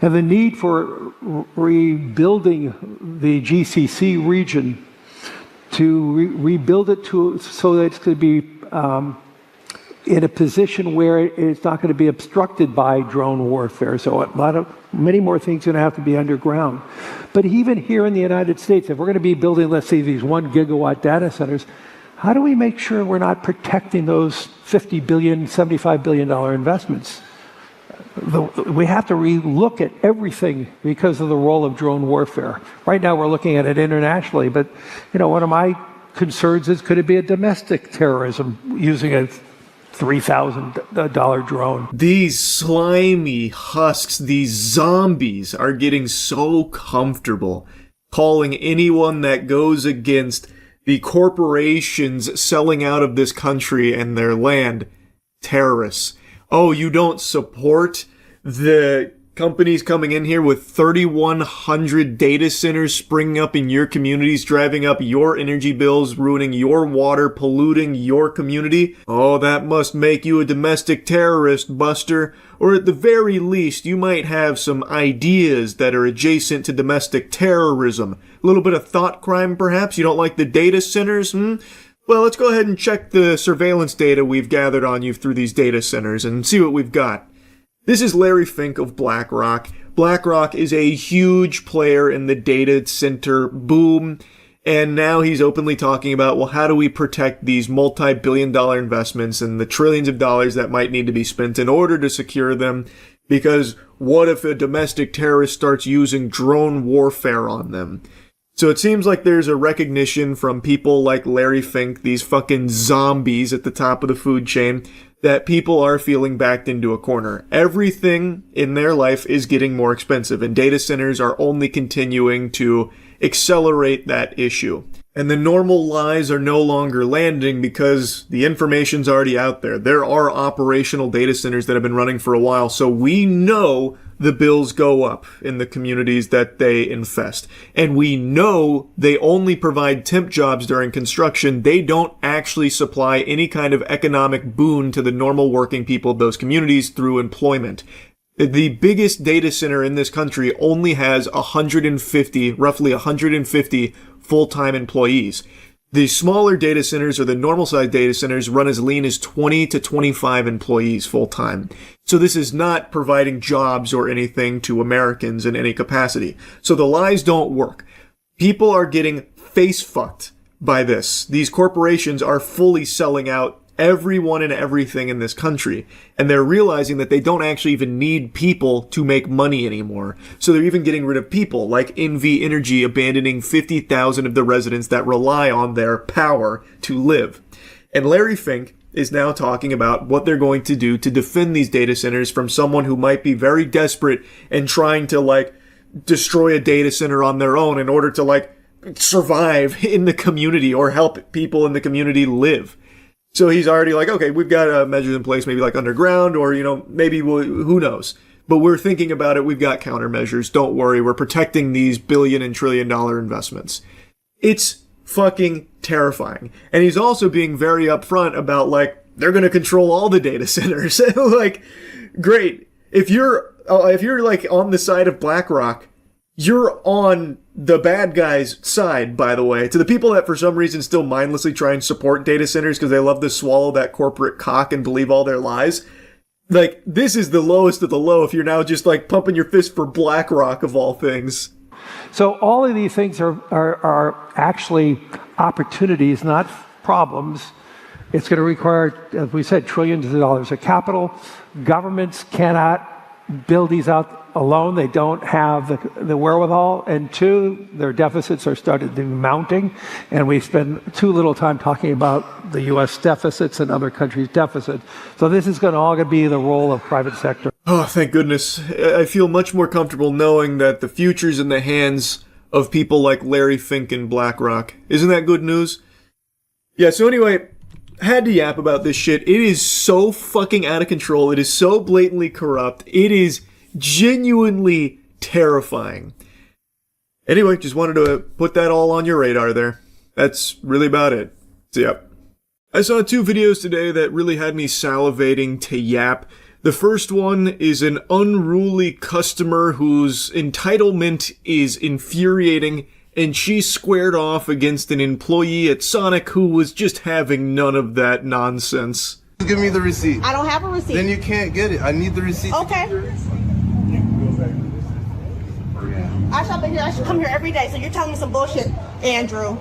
And the need for rebuilding the GCC region, to rebuild it so that it's going to be in a position where it's not going to be obstructed by drone warfare. So many more things are going to have to be underground. But even here in the United States, if we're going to be building, let's say, these 1 gigawatt data centers, how do we make sure we're not protecting those $50 billion, $75 billion investments? We have to re-look at everything because of the role of drone warfare. Right now we're looking at it internationally, but one of my concerns is, could it be a domestic terrorism using a $3,000 drone? These slimy husks, these zombies are getting so comfortable calling anyone that goes against the corporations selling out of this country and their land terrorists. Oh, you don't support the companies coming in here with 3,100 data centers springing up in your communities, driving up your energy bills, ruining your water, polluting your community? Oh, that must make you a domestic terrorist, Buster. Or at the very least, you might have some ideas that are adjacent to domestic terrorism. A little bit of thought crime, perhaps? You don't like the data centers, Well, let's go ahead and check the surveillance data we've gathered on you through these data centers and see what we've got. This is Larry Fink of BlackRock. BlackRock is a huge player in the data center boom, and now he's openly talking about, well, how do we protect these multi-billion-dollar investments and the trillions of dollars that might need to be spent in order to secure them? Because what if a domestic terrorist starts using drone warfare on them? So it seems like there's a recognition from people like Larry Fink, these fucking zombies at the top of the food chain, that people are feeling backed into a corner. Everything in their life is getting more expensive, and data centers are only continuing to accelerate that issue. And the normal lies are no longer landing because the information's already out there. There are operational data centers that have been running for a while, so we know the bills go up in the communities that they infest. And we know they only provide temp jobs during construction. They don't actually supply any kind of economic boon to the normal working people of those communities through employment. The biggest data center in this country only has roughly 150 full-time employees. The smaller data centers, or the normal size data centers, run as lean as 20 to 25 employees full time. So this is not providing jobs or anything to Americans in any capacity. So the lies don't work. People are getting face fucked by this. These corporations are fully selling out everyone and everything in this country. And they're realizing that they don't actually even need people to make money anymore. So they're even getting rid of people, like NV Energy abandoning 50,000 of the residents that rely on their power to live. And Larry Fink is now talking about what they're going to do to defend these data centers from someone who might be very desperate and trying to, like, destroy a data center on their own in order to, like, survive in the community or help people in the community live. So he's already like, okay, we've got measures in place, maybe like underground, or, you know, maybe who knows. But we're thinking about it. We've got countermeasures. Don't worry. We're protecting these billion and trillion dollar investments. It's fucking terrifying. And he's also being very upfront about, like, they're going to control all the data centers. Like, great. If you're like on the side of BlackRock, you're on the bad guy's side, by the way. To the people that for some reason still mindlessly try and support data centers because they love to swallow that corporate cock and believe all their lies, like, this is the lowest of the low if you're now just, like, pumping your fist for BlackRock of all things. So all of these things are actually opportunities, not problems. It's going to require, as we said, trillions of dollars of capital. Governments cannot build these out alone. They don't have the wherewithal. And two, their deficits are started mounting. And we spend too little time talking about the U.S. deficits and other countries' deficits. So this is all going to be the role of private sector. Oh, thank goodness. I feel much more comfortable knowing that the future's in the hands of people like Larry Fink and BlackRock. Isn't that good news? Yeah, so anyway, had to yap about this shit. It is so fucking out of control. It is so blatantly corrupt. It is genuinely terrifying. Anyway, just wanted to put that all on your radar there. That's really about it. So, yep. I saw 2 videos today that really had me salivating to yap. The first one is an unruly customer whose entitlement is infuriating, and she squared off against an employee at Sonic who was just having none of that nonsense. Give me the receipt. I don't have a receipt. Then you can't get it. I need the receipt. Okay. I shop in here. I should come here every day. So you're telling me some bullshit, Andrew.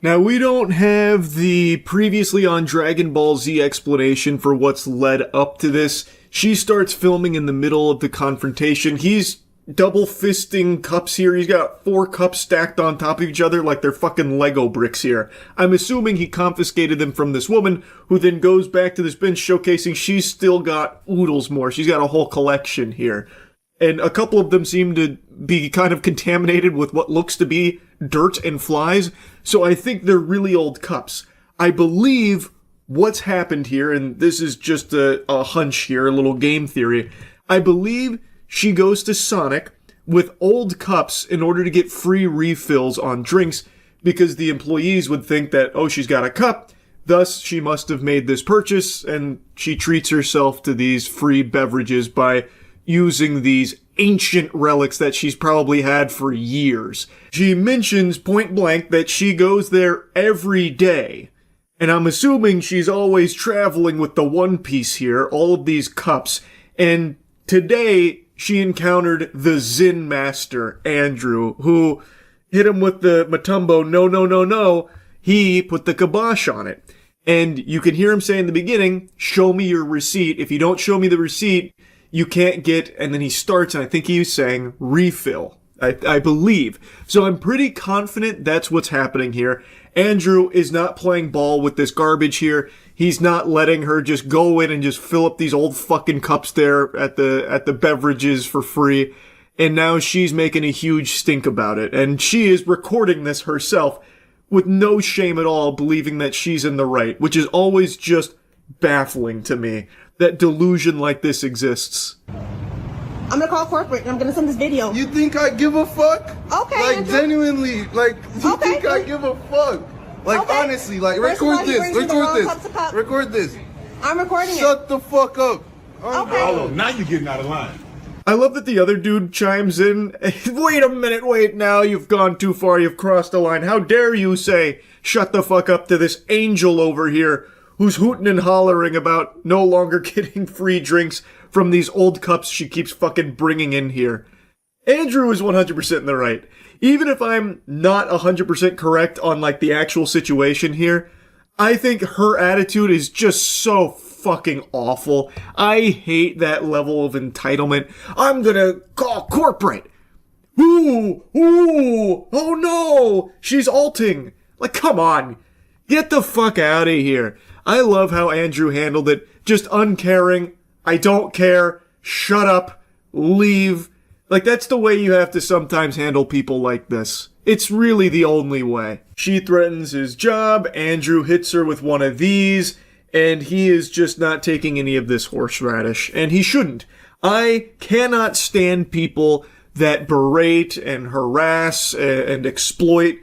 Now, we don't have the previously on Dragon Ball Z explanation for what's led up to this. She starts filming in the middle of the confrontation. He's double fisting cups here. He's got 4 cups stacked on top of each other like they're fucking Lego bricks here. I'm assuming he confiscated them from this woman, who then goes back to this bench showcasing she's still got oodles more. She's got a whole collection here. And a couple of them seem to be kind of contaminated with what looks to be dirt and flies. So I think they're really old cups. I believe what's happened here, and this is just a hunch here, a little game theory. I believe she goes to Sonic with old cups in order to get free refills on drinks because the employees would think that, oh, she's got a cup, thus she must have made this purchase, and she treats herself to these free beverages by using these ancient relics that she's probably had for years. She mentions point blank that she goes there every day. And I'm assuming she's always traveling with the One Piece here, all of these cups. And today she encountered the Zen Master, Andrew, who hit him with the Matumbo, no, no, no, no. He put the kibosh on it. And you can hear him say in the beginning, show me your receipt. If you don't show me the receipt, you can't get, and then he starts, and I think he was saying refill, I believe. So I'm pretty confident that's what's happening here. Andrew is not playing ball with this garbage here. He's not letting her just go in and just fill up these old fucking cups there at the beverages for free. And now she's making a huge stink about it. And she is recording this herself with no shame at all, believing that she's in the right, which is always just baffling to me that delusion like this exists. I'm gonna call corporate and I'm gonna send this video. You think I give a fuck? Okay. Like, Andrew. genuinely, like, you think I give a fuck? Like, Okay. honestly, like, First of all, record he this, brings you the record wrong this, cups of cup. record this. I'm recording it. Shut the fuck up. Okay. Now you're getting out of line. I love that the other dude chimes in. Wait a minute, wait now, you've gone too far, you've crossed the line. How dare you say, shut the fuck up to this angel over here who's hooting and hollering about no longer getting free drinks from these old cups she keeps fucking bringing in here. Andrew is 100% in the right. Even if I'm not 100% correct on, like, the actual situation here, I think her attitude is just so fucking awful. I hate that level of entitlement. I'm gonna call corporate. Ooh, oh no, she's alting. Like, come on, get the fuck out of here. I love how Andrew handled it. Just uncaring. I don't care. Shut up. Leave. Like, that's the way you have to sometimes handle people like this. It's really the only way. She threatens his job, Andrew hits her with one of these, and he is just not taking any of this horseradish. And he shouldn't. I cannot stand people that berate and harass and exploit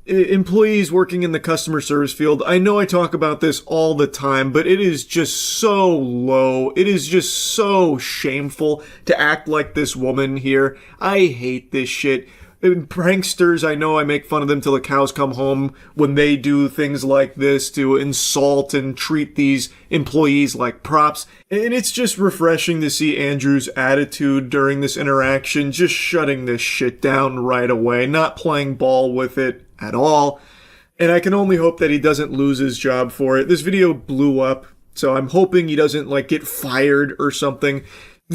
employees working in the customer service field. I know I talk about this all the time, but it is just so low. It is just so shameful to act like this woman here. I hate this shit. And pranksters, I know I make fun of them till the cows come home when they do things like this to insult and treat these employees like props. And it's just refreshing to see Andrew's attitude during this interaction, just shutting this shit down right away, not playing ball with it at all. And I can only hope that he doesn't lose his job for it. This video blew up, so I'm hoping he doesn't, like, get fired or something.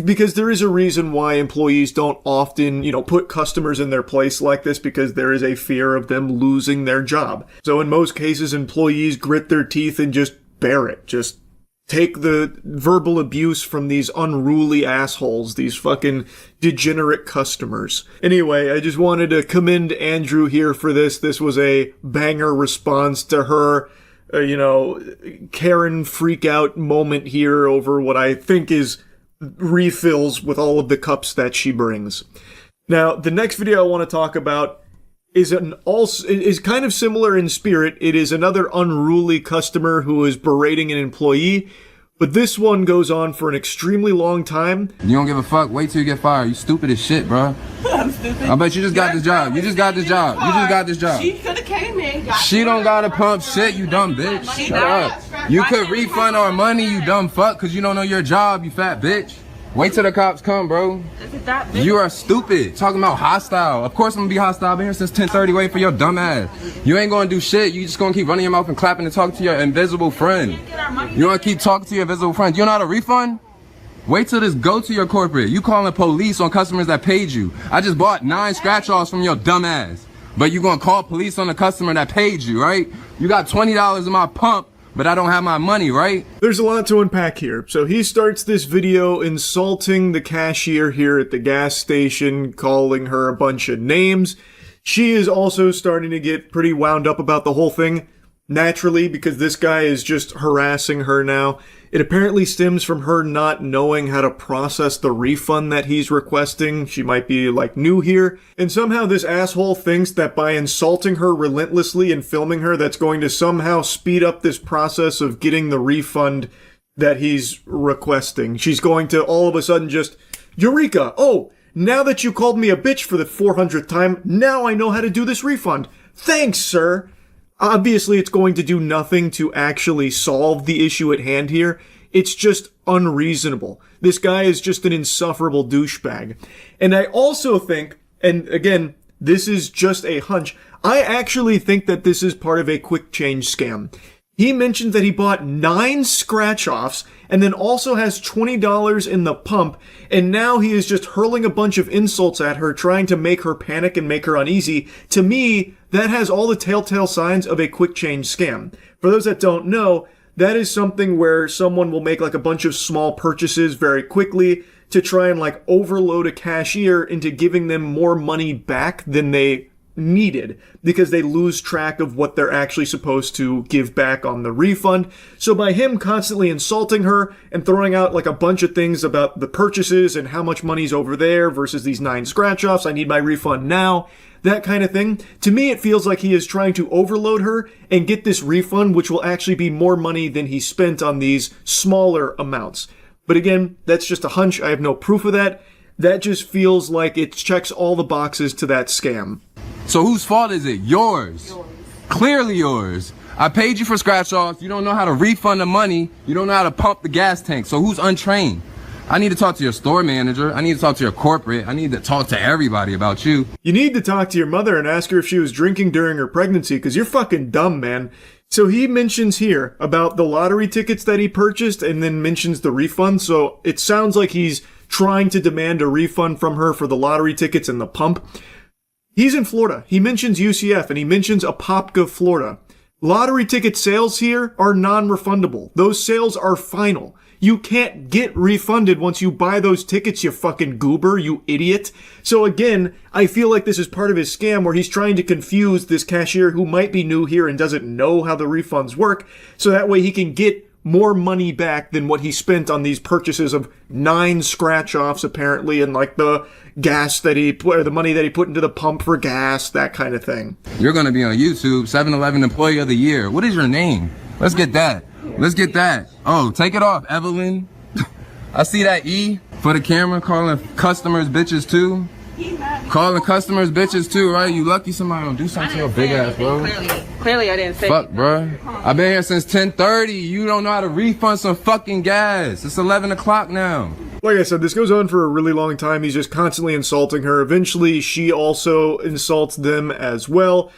Because there is a reason why employees don't often, put customers in their place like this, because there is a fear of them losing their job. So in most cases, employees grit their teeth and just bear it. Just take the verbal abuse from these unruly assholes, these fucking degenerate customers. Anyway, I just wanted to commend Andrew here for this. This was a banger response to her, Karen freak out moment here over what I think is refills with all of the cups that she brings. Now, the next video I want to talk about is kind of similar in spirit. It is another unruly customer who is berating an employee, but this one goes on for an extremely long time. You don't give a fuck. Wait till you get fired. You stupid as shit, bro. I'm stupid. I bet you just got this job. You just got this job. You just got this job. She could have came in. She don't gotta pump shit, you dumb bitch. Shut up. You could refund our money, you dumb fuck, because you don't know your job, you fat bitch. Wait till the cops come, bro. You are stupid. Talking about hostile. Of course I'm gonna be hostile. I've been here since 10:30 waiting for your dumb ass. You ain't gonna do shit. You just gonna keep running your mouth and clapping and talking to your invisible friend. You wanna keep talking to your invisible friend. You don't know how to refund? Wait till this go to your corporate. You calling police on customers that paid you. I just bought 9 scratch-offs from your dumb ass. But you gonna call police on the customer that paid you, right? You got $20 in my pump, but I don't have my money, right? There's a lot to unpack here. So he starts this video insulting the cashier here at the gas station, calling her a bunch of names. She is also starting to get pretty wound up about the whole thing, naturally, because this guy is just harassing her now. It apparently stems from her not knowing how to process the refund that he's requesting. She might be, like, new here. And somehow this asshole thinks that by insulting her relentlessly and filming her, that's going to somehow speed up this process of getting the refund that he's requesting. She's going to all of a sudden just, Eureka! Oh, now that you called me a bitch for the 400th time, now I know how to do this refund. Thanks, sir! Obviously, it's going to do nothing to actually solve the issue at hand here. It's just unreasonable. This guy is just an insufferable douchebag. And I also think, and again, this is just a hunch, I actually think that this is part of a quick change scam. He mentioned that he bought 9 scratch-offs and then also has $20 in the pump, and now he is just hurling a bunch of insults at her, trying to make her panic and make her uneasy. To me, that has all the telltale signs of a quick change scam. For those that don't know, that is something where someone will make like a bunch of small purchases very quickly to try and like overload a cashier into giving them more money back than they needed, because they lose track of what they're actually supposed to give back on the refund. So by him constantly insulting her and throwing out like a bunch of things about the purchases and how much money's over there versus these 9 scratch-offs, I need my refund now, that kind of thing, to me it feels like he is trying to overload her and get this refund, which will actually be more money than he spent on these smaller amounts. But again, that's just a hunch. I have no proof of that. that just feels like it checks all the boxes to that scam. So whose fault is it? Yours. Clearly yours. I paid you for scratch offs. You don't know how to refund the money. You don't know how to pump the gas tank. So who's untrained? I need to talk to your store manager. I need to talk to your corporate. I need to talk to everybody about you. You need to talk to your mother and ask her if she was drinking during her pregnancy, because you're fucking dumb, man. So he mentions here about the lottery tickets that he purchased and then mentions the refund. So it sounds like he's trying to demand a refund from her for the lottery tickets and the pump. He's in Florida. He mentions UCF and he mentions Apopka, Florida. Lottery ticket sales here are non-refundable. Those sales are final. You can't get refunded once you buy those tickets, you fucking goober, you idiot. So again, I feel like this is part of his scam where he's trying to confuse this cashier who might be new here and doesn't know how the refunds work, so that way he can get more money back than what he spent on these purchases of 9 scratch-offs apparently, and like the gas that he put, or the money that he put into the pump for gas, that kind of thing. You're gonna be on YouTube, 7-Eleven Employee of the Year. What is your name? Let's get that. Let's get that. Oh, take it off, Evelyn. I see that E for the camera, calling customers bitches too. Calling customers bitches too, right? You lucky somebody don't do something to your big ass, bro. Clearly I didn't say Fuck, bro. I've been here since 10:30. You don't know how to refund some fucking gas. It's 11 o'clock now. Like I said, this goes on for a really long time. He's just constantly insulting her. Eventually, she also insults them as well,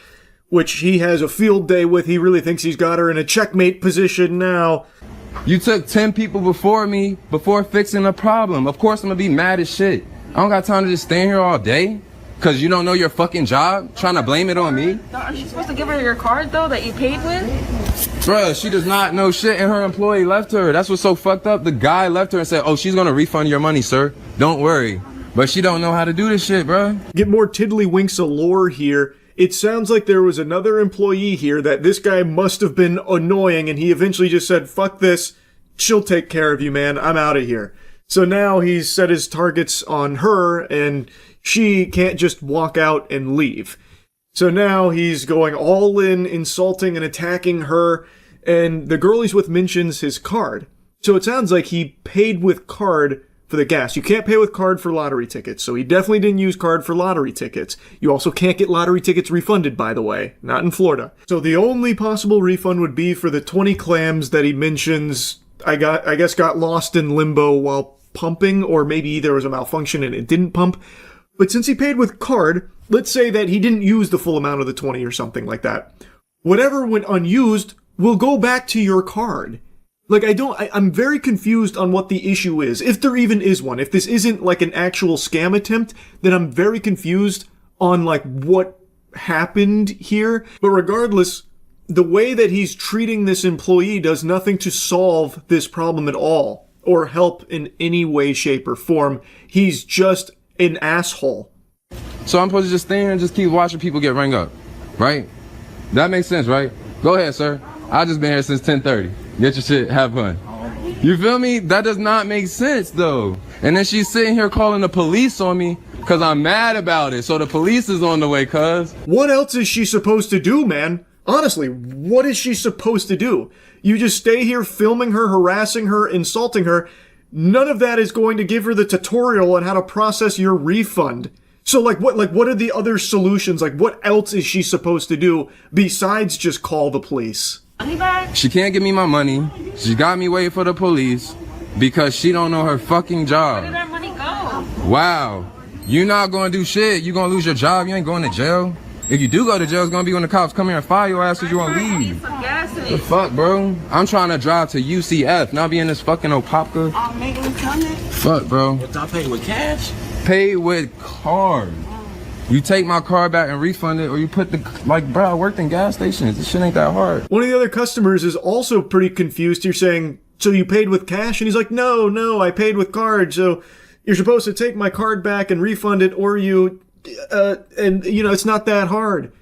which he has a field day with. He really thinks he's got her in a checkmate position now. You took 10 people before me before fixing a problem. Of course I'm gonna be mad as shit. I don't got time to just stand here all day because you don't know your fucking job, trying to blame it on me. Aren't you supposed to give her your card though that you paid with? Bruh, she does not know shit and her employee left her. That's what's so fucked up. The guy left her and said, oh, she's gonna refund your money, sir. Don't worry. But she don't know how to do this shit, bruh. Get more tiddlywinks of lore here. It sounds like there was another employee here that this guy must have been annoying, and he eventually just said, fuck this, she'll take care of you, man, I'm out of here. So now he's set his targets on her, and she can't just walk out and leave. So now he's going all in, insulting and attacking her, and the girl he's with mentions his card. So it sounds like he paid with card for the gas. You can't pay with card for lottery tickets, so he definitely didn't use card for lottery tickets. You also can't get lottery tickets refunded, by the way. Not in Florida. So the only possible refund would be for the 20 clams that he mentions I guess got lost in limbo while pumping, or maybe there was a malfunction and it didn't pump. But since he paid with card, let's say that he didn't use the full amount of the 20 or something like that. Whatever went unused will go back to your card. Like, I'm very confused on what the issue is, if there even is one. If this isn't like an actual scam attempt, then I'm very confused on like what happened here. But regardless, the way that he's treating this employee does nothing to solve this problem at all, or help in any way, shape, or form. He's just an asshole. So I'm supposed to just stand here and just keep watching people get rang up, right? That makes sense, right? Go ahead, sir. I've just been here since 10:30. Get your shit, have fun. You feel me? That does not make sense, though. And then she's sitting here calling the police on me because I'm mad about it. So the police is on the way, cuz. What else is she supposed to do, man? Honestly, what is she supposed to do? You just stay here filming her, harassing her, insulting her. None of that is going to give her the tutorial on how to process your refund. So what are the other solutions? Like, what else is she supposed to do besides just call the police? She can't give me my money. She got me waiting for the police because she don't know her fucking job. Where did our money go? Wow. You not gonna do shit. You gonna lose your job. You ain't going to jail. If you do go to jail, it's gonna be when the cops come here and fire your ass because you won't leave. The fuck, bro? I'm trying to drive to UCF, not be in this fucking Opopka. Fuck, bro. What, I pay with cash? Pay with card. You take my car back and refund it, or you put the, like, bro, I worked in gas stations. This shit ain't that hard. One of the other customers is also pretty confused. You're saying, so you paid with cash? And he's like, no, I paid with card. So you're supposed to take my card back and refund it, or you, and you know, it's not that hard.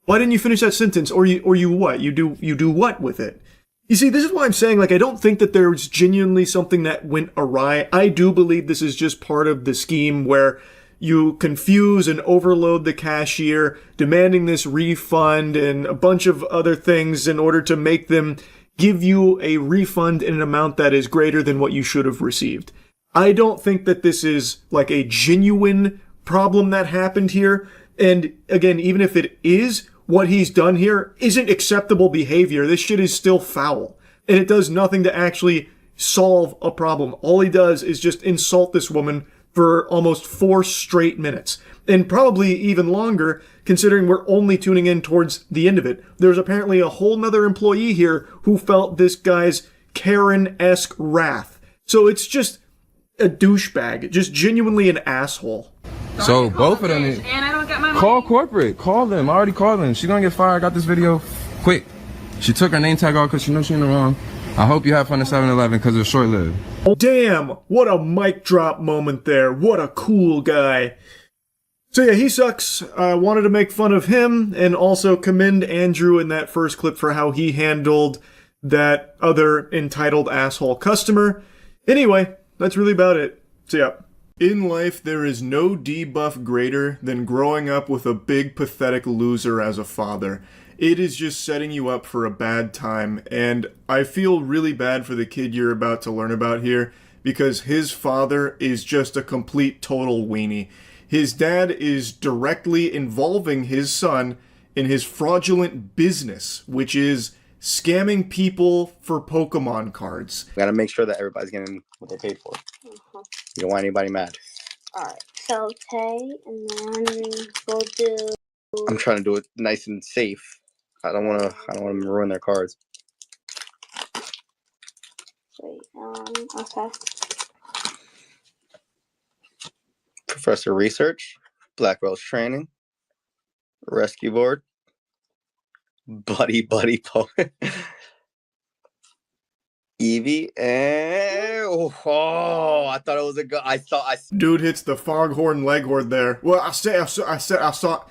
Why didn't you finish that sentence? Or you what? You do what with it? You see, this is why I'm saying, like, I don't think that there's genuinely something that went awry. I do believe this is just part of the scheme where you confuse and overload the cashier, demanding this refund and a bunch of other things in order to make them give you a refund in an amount that is greater than what you should have received. I don't think that this is like a genuine problem that happened here. And again, even if it is, what he's done here isn't acceptable behavior. This shit is still foul. And it does nothing to actually solve a problem. All he does is just insult this woman for almost 4 straight minutes. And probably even longer, considering we're only tuning in towards the end of it. There's apparently a whole nother employee here who felt this guy's Karen-esque wrath. So it's just a douchebag, just genuinely an asshole. So both of them, And I don't get my money. call corporate, call them. I already called them. She's gonna get fired. I got this video quick. She took her name tag off because she knows she's in the wrong. I hope you have fun at 7-Eleven because it's short-lived. Damn, what a mic drop moment there. What a cool guy. So yeah, he sucks. I wanted to make fun of him and also commend Andrew in that first clip for how he handled that other entitled asshole customer. Anyway, that's really about it. So yeah. In life, there is no debuff greater than growing up with a big pathetic loser as a father. It is just setting you up for a bad time, and I feel really bad for the kid you're about to learn about here, because his father is just a complete total weenie. His dad is directly involving his son in his fraudulent business, which is scamming people for Pokemon cards. We gotta make sure that everybody's getting what they paid for. You don't want anybody mad. Alright, so Tay, and then we'll do... I'm trying to do it nice and safe. I don't want them to ruin their cards. Wait, okay. Professor Research, Black Rose Training, Rescue Board, Buddy Poet, Eevee, and I thought it was a good. Dude hits the foghorn leghorn there. Well, I saw.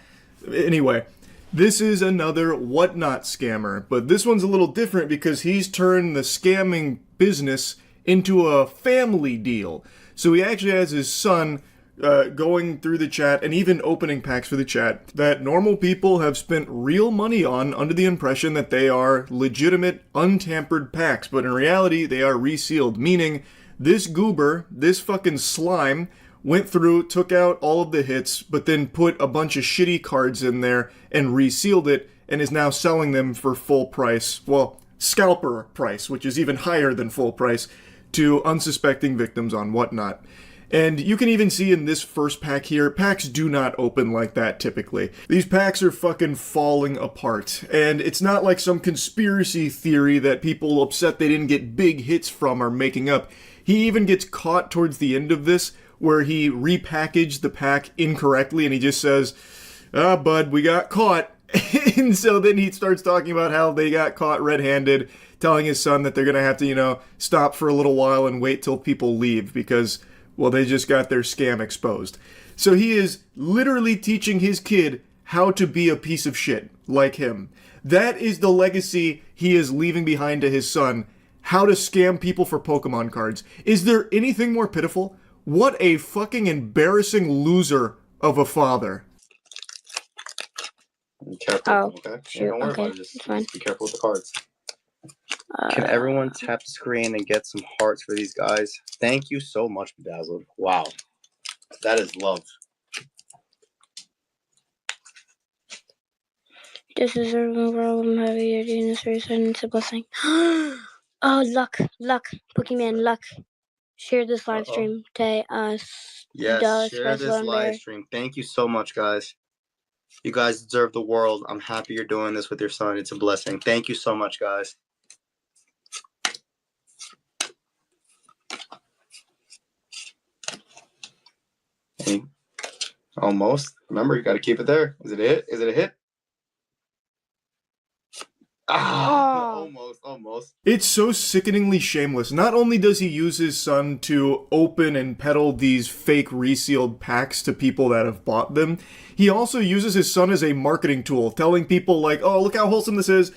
Anyway, this is another whatnot scammer, but this one's a little different because he's turned the scamming business into a family deal. So he actually has his son going through the chat and even opening packs for the chat that normal people have spent real money on under the impression that they are legitimate, untampered packs, but in reality they are resealed, meaning this goober, this fucking slime, went through, took out all of the hits, but then put a bunch of shitty cards in there and resealed it, and is now selling them for full price, well, scalper price, which is even higher than full price, to unsuspecting victims on Whatnot. And you can even see in this first pack here, packs do not open like that typically. These packs are fucking falling apart. And it's not like some conspiracy theory that people upset they didn't get big hits from are making up. He even gets caught towards the end of this, where he repackaged the pack incorrectly and he just says, "Ah, bud, we got caught." And so then he starts talking about how they got caught red-handed, telling his son that they're gonna have to, stop for a little while and wait till people leave because, well, they just got their scam exposed. So he is literally teaching his kid how to be a piece of shit, like him. That is the legacy he is leaving behind to his son, how to scam people for Pokemon cards. Is there anything more pitiful? What a fucking embarrassing loser of a father. Be careful, okay? Shoot, Don't worry about it, just be careful with the cards. Can everyone tap the screen and get some hearts for these guys? Thank you so much, Bedazzled. Wow. That is love. This is a problem heavy. You're doing this very sudden. It's a blessing. Oh, luck. Pokemon, luck. Share this live stream. Tay, Yes, share this live stream. Thank you so much, guys. You guys deserve the world. I'm happy you're doing this with your son. It's a blessing. Thank you so much, guys. Almost. Remember, you got to keep it there. Is it a hit? Is it a hit? Almost. It's so sickeningly shameless. Not only does he use his son to open and peddle these fake resealed packs to people that have bought them, he also uses his son as a marketing tool, telling people like, "Oh, look how wholesome this is.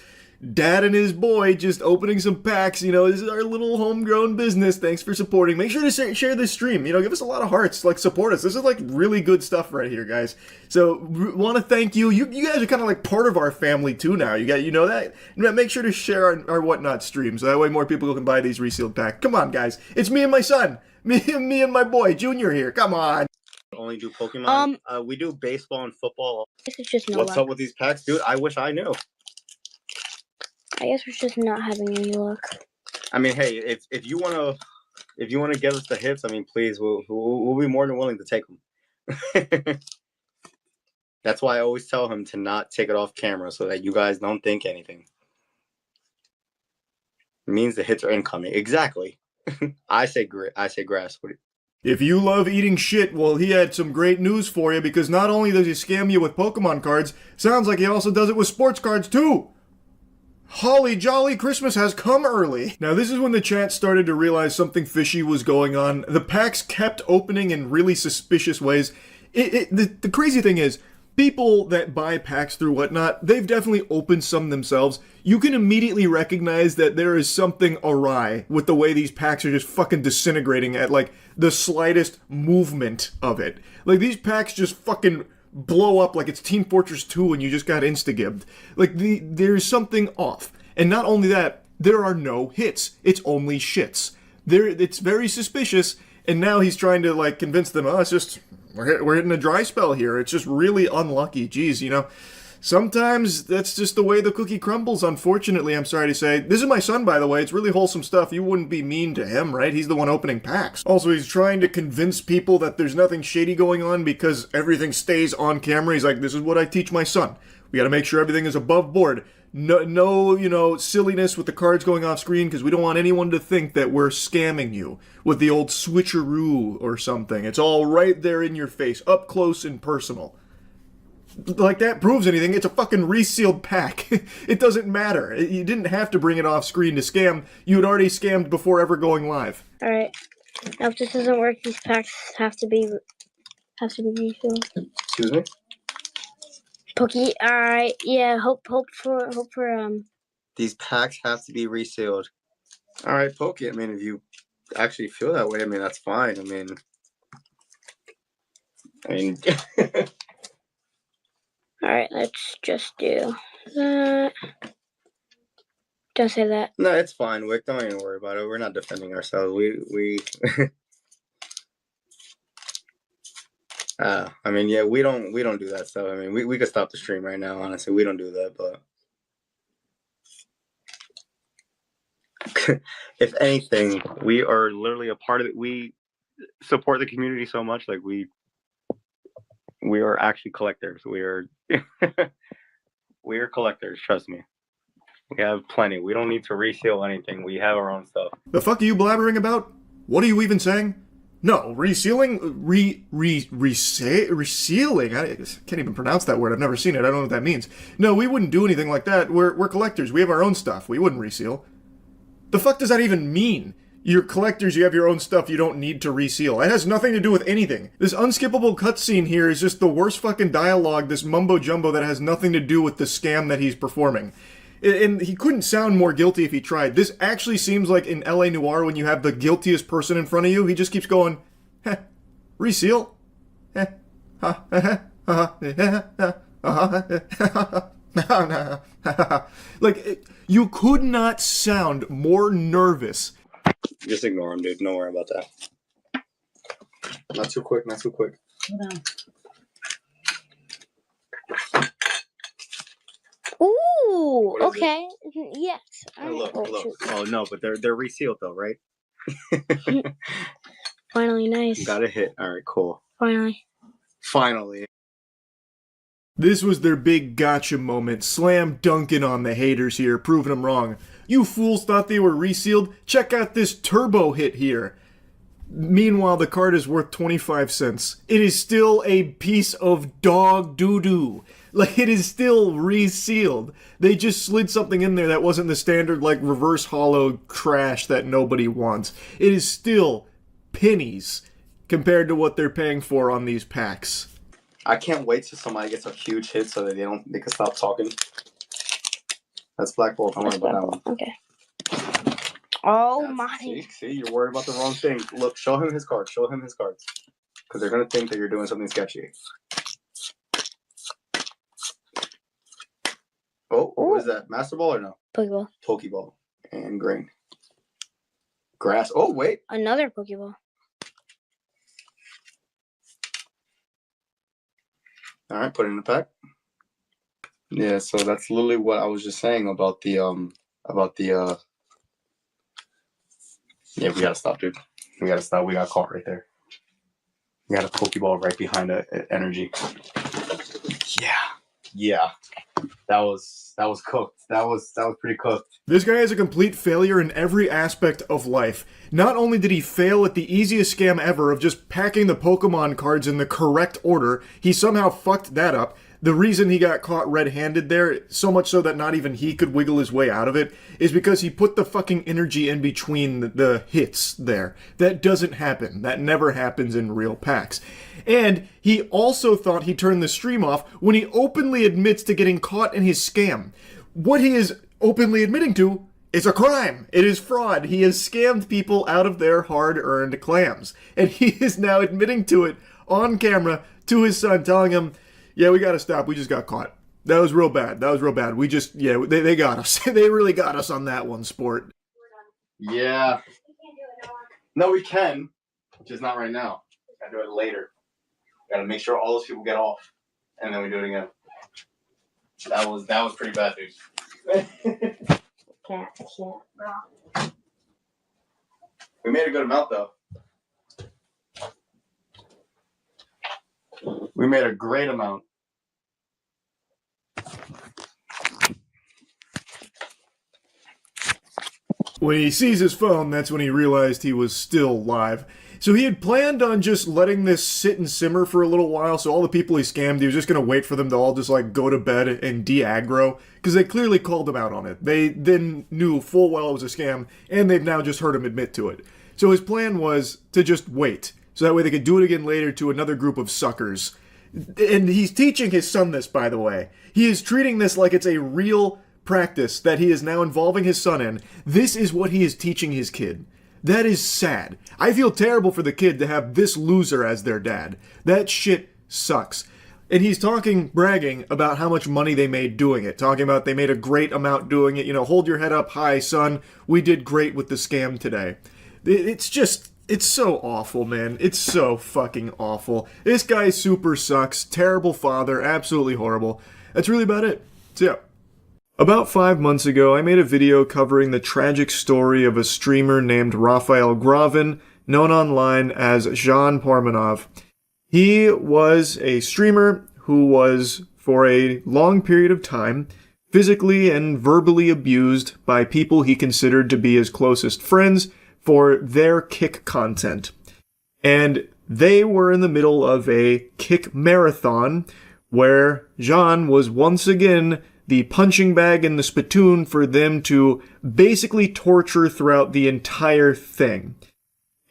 Dad and his boy just opening some packs, this is our little homegrown business. Thanks for supporting. Make sure to share this stream. Give us a lot of hearts. Support us. This is really good stuff right here, guys. So want to thank you. You guys are kind of part of our family too now. You know that. Make sure to share our Whatnot stream so that way more people can buy these resealed packs. Come on, guys. It's me and my son. Me and my boy Junior here. Come on. Only do Pokemon. We do baseball and football. I guess it's just no What's luck. up with these packs, dude? I wish I knew. I guess we're just not having any luck. I mean, hey, if you wanna give us the hits, I mean, please, we'll be more than willing to take them. That's why I always tell him to not take it off camera so that you guys don't think anything. It means the hits are incoming. Exactly. I say grass. If you love eating shit, well, he had some great news for you, because not only does he scam you with Pokemon cards, sounds like he also does it with sports cards too. Holly jolly, Christmas has come early. Now this is when the chat started to realize something fishy was going on. The packs kept opening in really suspicious ways. The crazy thing is, people that buy packs through whatnot, they've definitely opened some themselves. You can immediately recognize that there is something awry with the way these packs are just fucking disintegrating at, like, the slightest movement of it. Like, these packs just fucking blow up like it's Team Fortress 2 and you just got insta-gibbed. Like, there's something off. And not only that, there are no hits. It's only shits. It's very suspicious, and now he's trying to, like, convince them, oh, it's just... We're hitting a dry spell here. It's just really unlucky. Jeez, you know, sometimes that's just the way the cookie crumbles, unfortunately, I'm sorry to say. This is my son, by the way. It's really wholesome stuff. You wouldn't be mean to him, right? He's the one opening packs. Also, he's trying to convince people that there's nothing shady going on because everything stays on camera. He's like, this is what I teach my son. We gotta make sure everything is above board. No, you know, silliness with the cards going off screen, because we don't want anyone to think that we're scamming you with the old switcheroo or something. It's all right there in your face, up close and personal. Like that proves anything. It's a fucking resealed pack. It doesn't matter. You didn't have to bring it off screen to scam. You had already scammed before ever going live. Alright. Now if this doesn't work, these packs have to be refilled. Excuse me? Pokey, alright, yeah, hope for These packs have to be resealed. Alright, Pokey, I mean, if you actually feel that way, I mean, that's fine. I mean Alright, let's just do that. Don't say that. No, it's fine, Wick. Don't even worry about it. We're not defending ourselves. We I mean, yeah, we don't do that stuff. I mean, we could stop the stream right now, honestly. We don't do that, but if anything, we are literally a part of it. We support the community so much, like we are actually collectors. We are we are collectors, trust me. We have plenty. We don't need to reseal anything. We have our own stuff. The fuck are you blabbering about? What are you even saying? No, resealing? Resealing? I can't even pronounce that word. I've never seen it. I don't know what that means. No, we wouldn't do anything like that. We're collectors. We have our own stuff. We wouldn't reseal. The fuck does that even mean? You're collectors, you have your own stuff, you don't need to reseal. It has nothing to do with anything. This unskippable cutscene here is just the worst fucking dialogue, this mumbo-jumbo that has nothing to do with the scam that he's performing. And he couldn't sound more guilty if he tried. This actually seems like in LA Noire when you have the guiltiest person in front of you. He just keeps going, heh, reseal? Heh, ha, like, you could not sound more nervous. Just ignore him, dude. Don't worry about that. Not too quick, not too quick. Hold on. Ooh, okay. Yes. Oh, look. Oh, no, but they're resealed, though, right? Finally, nice. Got a hit. All right, cool. Finally. This was their big gotcha moment, slam dunking on the haters here, proving them wrong. You fools thought they were resealed? Check out this turbo hit here. Meanwhile, the card is worth 25 cents. It is still a piece of dog doo-doo. Like, it is still resealed. They just slid something in there that wasn't the standard, like, reverse hollow trash that nobody wants. It is still pennies compared to what they're paying for on these packs. I can't wait till somebody gets a huge hit so that they can stop talking. That's Black Bolt. Don't worry about that one. Okay. Oh my. See, you're worried about the wrong thing. Look, show him his cards. Show him his cards. Because they're going to think that you're doing something sketchy. Oh, what is that? Master Ball or no? Pokeball. Pokeball. And green. Grass. Oh, wait. Another Pokeball. All right, put it in the pack. Yeah, so that's literally what I was just saying about the yeah, we gotta stop, dude. We gotta stop. We got caught right there. We got a Pokeball right behind the energy. Yeah. That was cooked. That was pretty cooked. This guy is a complete failure in every aspect of life. Not only did he fail at the easiest scam ever of just packing the Pokemon cards in the correct order, he somehow fucked that up. The reason he got caught red-handed there, so much so that not even he could wiggle his way out of it, is because he put the fucking energy in between the hits there. That doesn't happen. That never happens in real packs. And he also thought he turned the stream off when he openly admits to getting caught in his scam. What he is openly admitting to is a crime. It is fraud. He has scammed people out of their hard-earned clams. And he is now admitting to it on camera to his son, telling him, yeah, we gotta stop. We just got caught. That was real bad. We just, yeah, they got us. They really got us on that one, sport. Yeah. No, we can. Just not right now. Gotta do it later. Gotta make sure all those people get off. And then we do it again. That was pretty bad, dude. Can't, bro. We made a good amount, though. We made a great amount. When he sees his phone, that's when he realized he was still live. So he had planned on just letting this sit and simmer for a little while, so all the people he scammed, he was just going to wait for them to all just, like, go to bed and de-aggro, because they clearly called him out on it. They then knew full well it was a scam, and they've now just heard him admit to it. So his plan was to just wait, so that way they could do it again later to another group of suckers. And he's teaching his son this, by the way. He is treating this like it's a real practice that he is now involving his son in. This is what he is teaching his kid. That is sad. I feel terrible for the kid to have this loser as their dad. That shit sucks. And he's bragging about how much money they made doing it. Talking about they made a great amount doing it. You know, hold your head up high, son. We did great with the scam today. It's so awful, man. It's so fucking awful. This guy super sucks. Terrible father. Absolutely horrible. That's really about it. So yeah. About 5 months ago, I made a video covering the tragic story of a streamer named Raphael Gravin, known online as Jean Parmenov. He was a streamer who was, for a long period of time, physically and verbally abused by people he considered to be his closest friends for their kick content. And they were in the middle of a kick marathon where Jean was once again the punching bag and the spittoon for them to basically torture throughout the entire thing.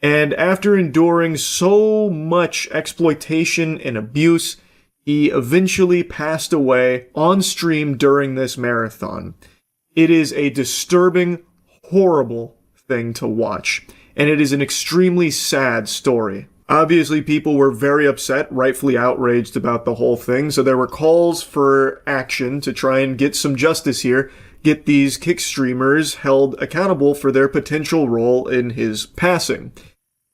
And after enduring so much exploitation and abuse, he eventually passed away on stream during this marathon. It is a disturbing, horrible thing to watch, and it is an extremely sad story. Obviously, people were very upset, rightfully outraged about the whole thing, so there were calls for action to try and get some justice here, get these kick streamers held accountable for their potential role in his passing.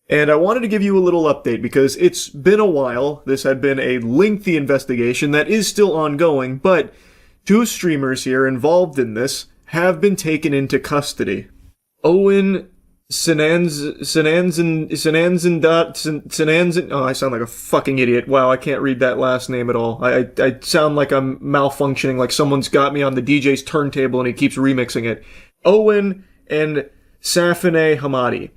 And I wanted to give you a little update because it's been a while. This had been a lengthy investigation that is still ongoing, but 2 streamers here involved in this have been taken into custody. Owen Sinanzin, oh, I sound like a fucking idiot. Wow, I can't read that last name at all. I sound like I'm malfunctioning, like someone's got me on the DJ's turntable and he keeps remixing it. Owen and Safine Hamadi.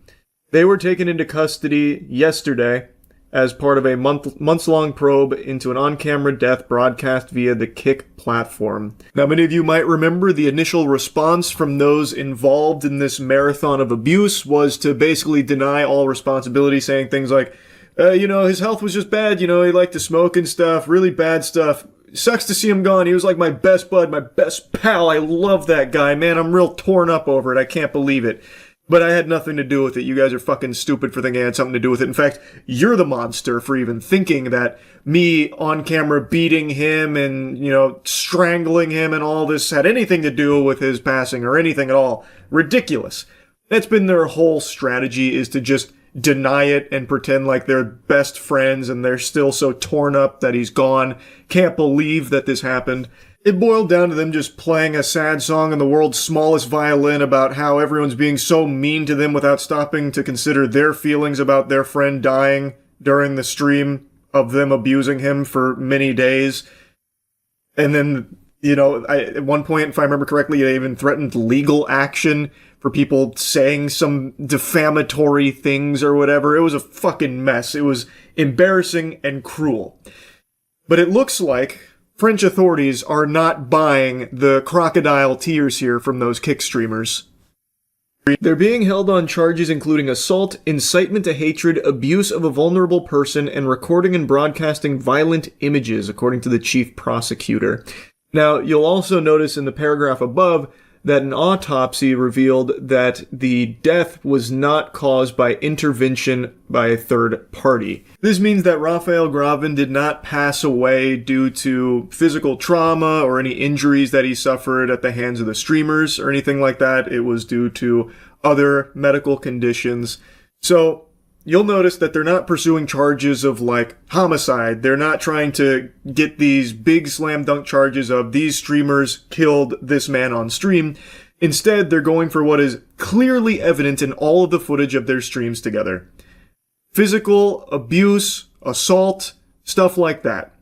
They were taken into custody yesterday as part of a months-long probe into an on-camera death broadcast via the Kick platform. Now, many of you might remember the initial response from those involved in this marathon of abuse was to basically deny all responsibility, saying things like, his health was just bad, he liked to smoke and stuff, really bad stuff. Sucks to see him gone. He was like my best bud, my best pal. I love that guy, man. I'm real torn up over it. I can't believe it. But I had nothing to do with it. You guys are fucking stupid for thinking I had something to do with it. In fact, you're the monster for even thinking that me on camera beating him and, strangling him and all this had anything to do with his passing or anything at all. Ridiculous. That's been their whole strategy, is to just deny it and pretend like they're best friends and they're still so torn up that he's gone. Can't believe that this happened. It boiled down to them just playing a sad song on the world's smallest violin about how everyone's being so mean to them without stopping to consider their feelings about their friend dying during the stream of them abusing him for many days. And then, you know, at one point, if I remember correctly, they even threatened legal action for people saying some defamatory things or whatever. It was a fucking mess. It was embarrassing and cruel. But it looks like French authorities are not buying the crocodile tears here from those kick streamers. They're being held on charges including assault, incitement to hatred, abuse of a vulnerable person, and recording and broadcasting violent images, according to the chief prosecutor. Now, you'll also notice in the paragraph above that an autopsy revealed that the death was not caused by intervention by a third party. This means that Raphael Gravin did not pass away due to physical trauma or any injuries that he suffered at the hands of the streamers or anything like that. It was due to other medical conditions. So you'll notice that they're not pursuing charges of like homicide. They're not trying to get these big slam dunk charges of these streamers killed this man on stream. Instead, they're going for what is clearly evident in all of the footage of their streams together. Physical abuse, assault, stuff like that.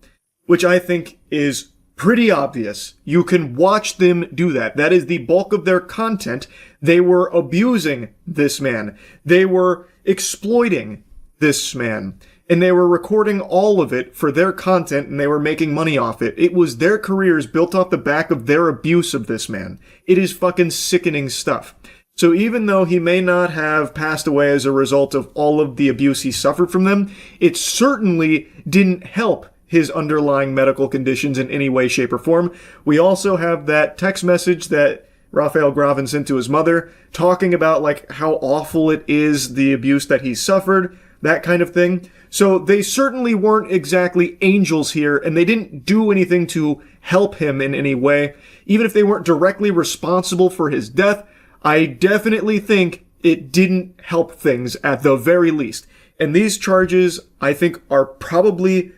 Which I think is pretty obvious. You can watch them do that. That is the bulk of their content. They were abusing this man. They were exploiting this man. And they were recording all of it for their content and they were making money off it. It was their careers built off the back of their abuse of this man. It is fucking sickening stuff. So even though he may not have passed away as a result of all of the abuse he suffered from them, it certainly didn't help his underlying medical conditions in any way, shape, or form. We also have that text message that Raphael Gravin sent to his mother, talking about like how awful it is, the abuse that he suffered, that kind of thing. So they certainly weren't exactly angels here, and they didn't do anything to help him in any way. Even if they weren't directly responsible for his death, I definitely think it didn't help things at the very least. And these charges, I think, are probably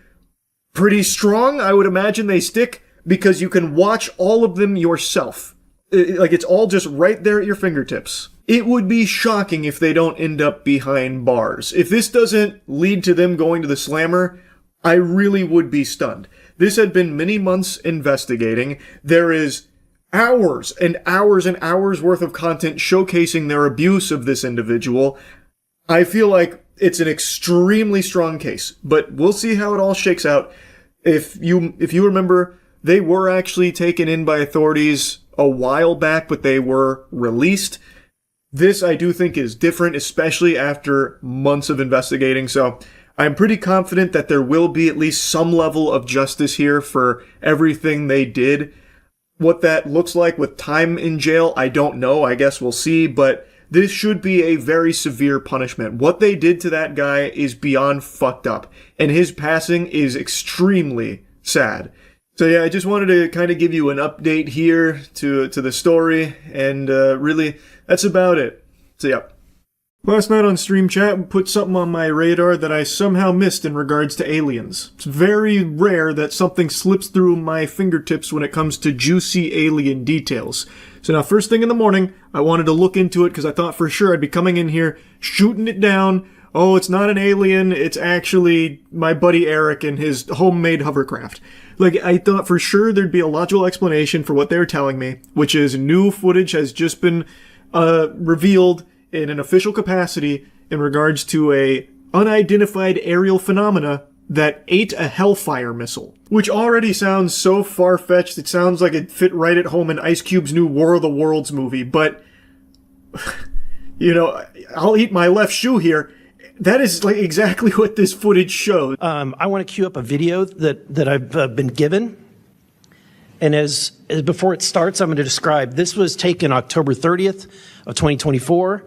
pretty strong. I would imagine they stick because you can watch all of them yourself. Like, it's all just right there at your fingertips. It would be shocking if they don't end up behind bars. If this doesn't lead to them going to the slammer, I really would be stunned. This had been many months investigating. There is hours and hours and hours worth of content showcasing their abuse of this individual. I feel like it's an extremely strong case, but we'll see how it all shakes out. If you remember, they were actually taken in by authorities a while back, but they were released. This, I do think, is different, especially after months of investigating, so I'm pretty confident that there will be at least some level of justice here for everything they did. What that looks like with time in jail, I don't know. I guess we'll see, but this should be a very severe punishment. What they did to that guy is beyond fucked up, and his passing is extremely sad. So yeah, I just wanted to kind of give you an update here to the story, and really, that's about it. So yeah. Last night on Stream Chat, put something on my radar that I somehow missed in regards to aliens. It's very rare that something slips through my fingertips when it comes to juicy alien details. So now, first thing in the morning, I wanted to look into it because I thought for sure I'd be coming in here, shooting it down. Oh, it's not an alien, it's actually my buddy Eric and his homemade hovercraft. Like, I thought for sure there'd be a logical explanation for what they were telling me, which is new footage has just been revealed in an official capacity in regards to a unidentified aerial phenomena that ate a Hellfire missile. Which already sounds so far-fetched, it sounds like it'd fit right at home in Ice Cube's new War of the Worlds movie, but, you know, I'll eat my left shoe here. That is like exactly what this footage shows. I want to cue up a video that I've been given. And as before it starts, I'm going to describe, this was taken October 30th of 2024.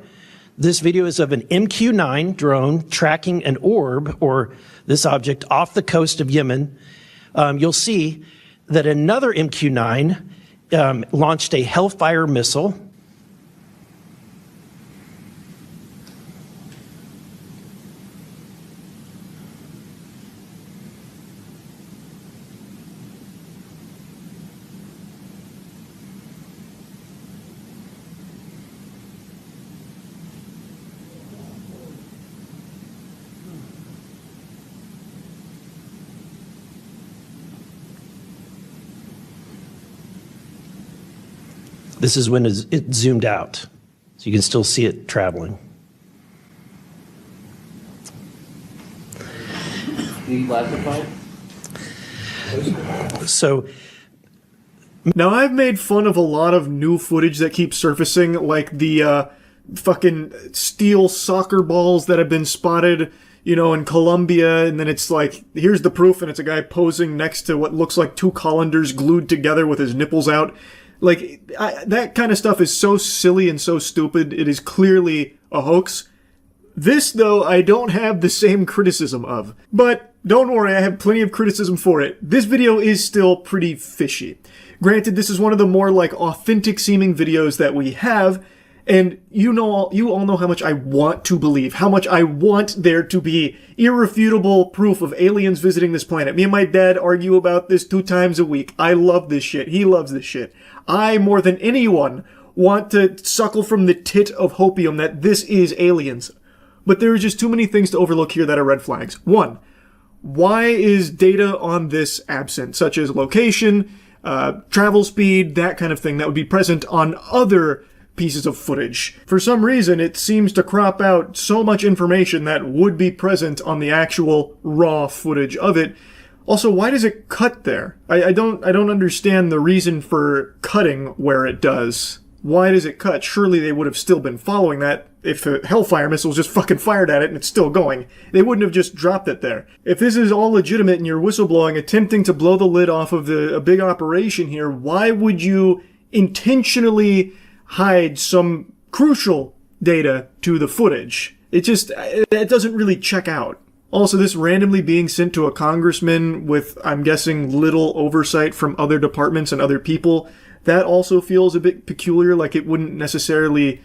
This video is of an MQ-9 drone tracking an orb, or this object, off the coast of Yemen. You'll see that another MQ-9 launched a Hellfire missile. This is when it zoomed out. So you can still see it traveling. Declassified? So now I've made fun of a lot of new footage that keeps surfacing, like the fucking steel soccer balls that have been spotted, you know, in Colombia, and then it's like, here's the proof, and it's a guy posing next to what looks like two colanders glued together with his nipples out. Like, that kind of stuff is so silly and so stupid, it is clearly a hoax. This, though, I don't have the same criticism of. But don't worry, I have plenty of criticism for it. This video is still pretty fishy. Granted, this is one of the more, like, authentic-seeming videos that we have, and you all know how much I want to believe, how much I want there to be irrefutable proof of aliens visiting this planet. Me and my dad argue about this 2 times a week. I love this shit. He loves this shit. I, more than anyone, want to suckle from the tit of hopium that this is aliens. But there are just too many things to overlook here that are red flags. 1, why is data on this absent, such as location, travel speed, that kind of thing that would be present on other pieces of footage? For some reason, it seems to crop out so much information that would be present on the actual raw footage of it. Also, why does it cut there? I don't understand the reason for cutting where it does. Why does it cut? Surely they would have still been following that if a Hellfire missile was just fucking fired at it and it's still going. They wouldn't have just dropped it there. If this is all legitimate and you're whistleblowing, attempting to blow the lid off of a big operation here, why would you intentionally hide some crucial data to the footage? It doesn't really check out. Also, this randomly being sent to a congressman with, I'm guessing, little oversight from other departments and other people, that also feels a bit peculiar, like it wouldn't necessarily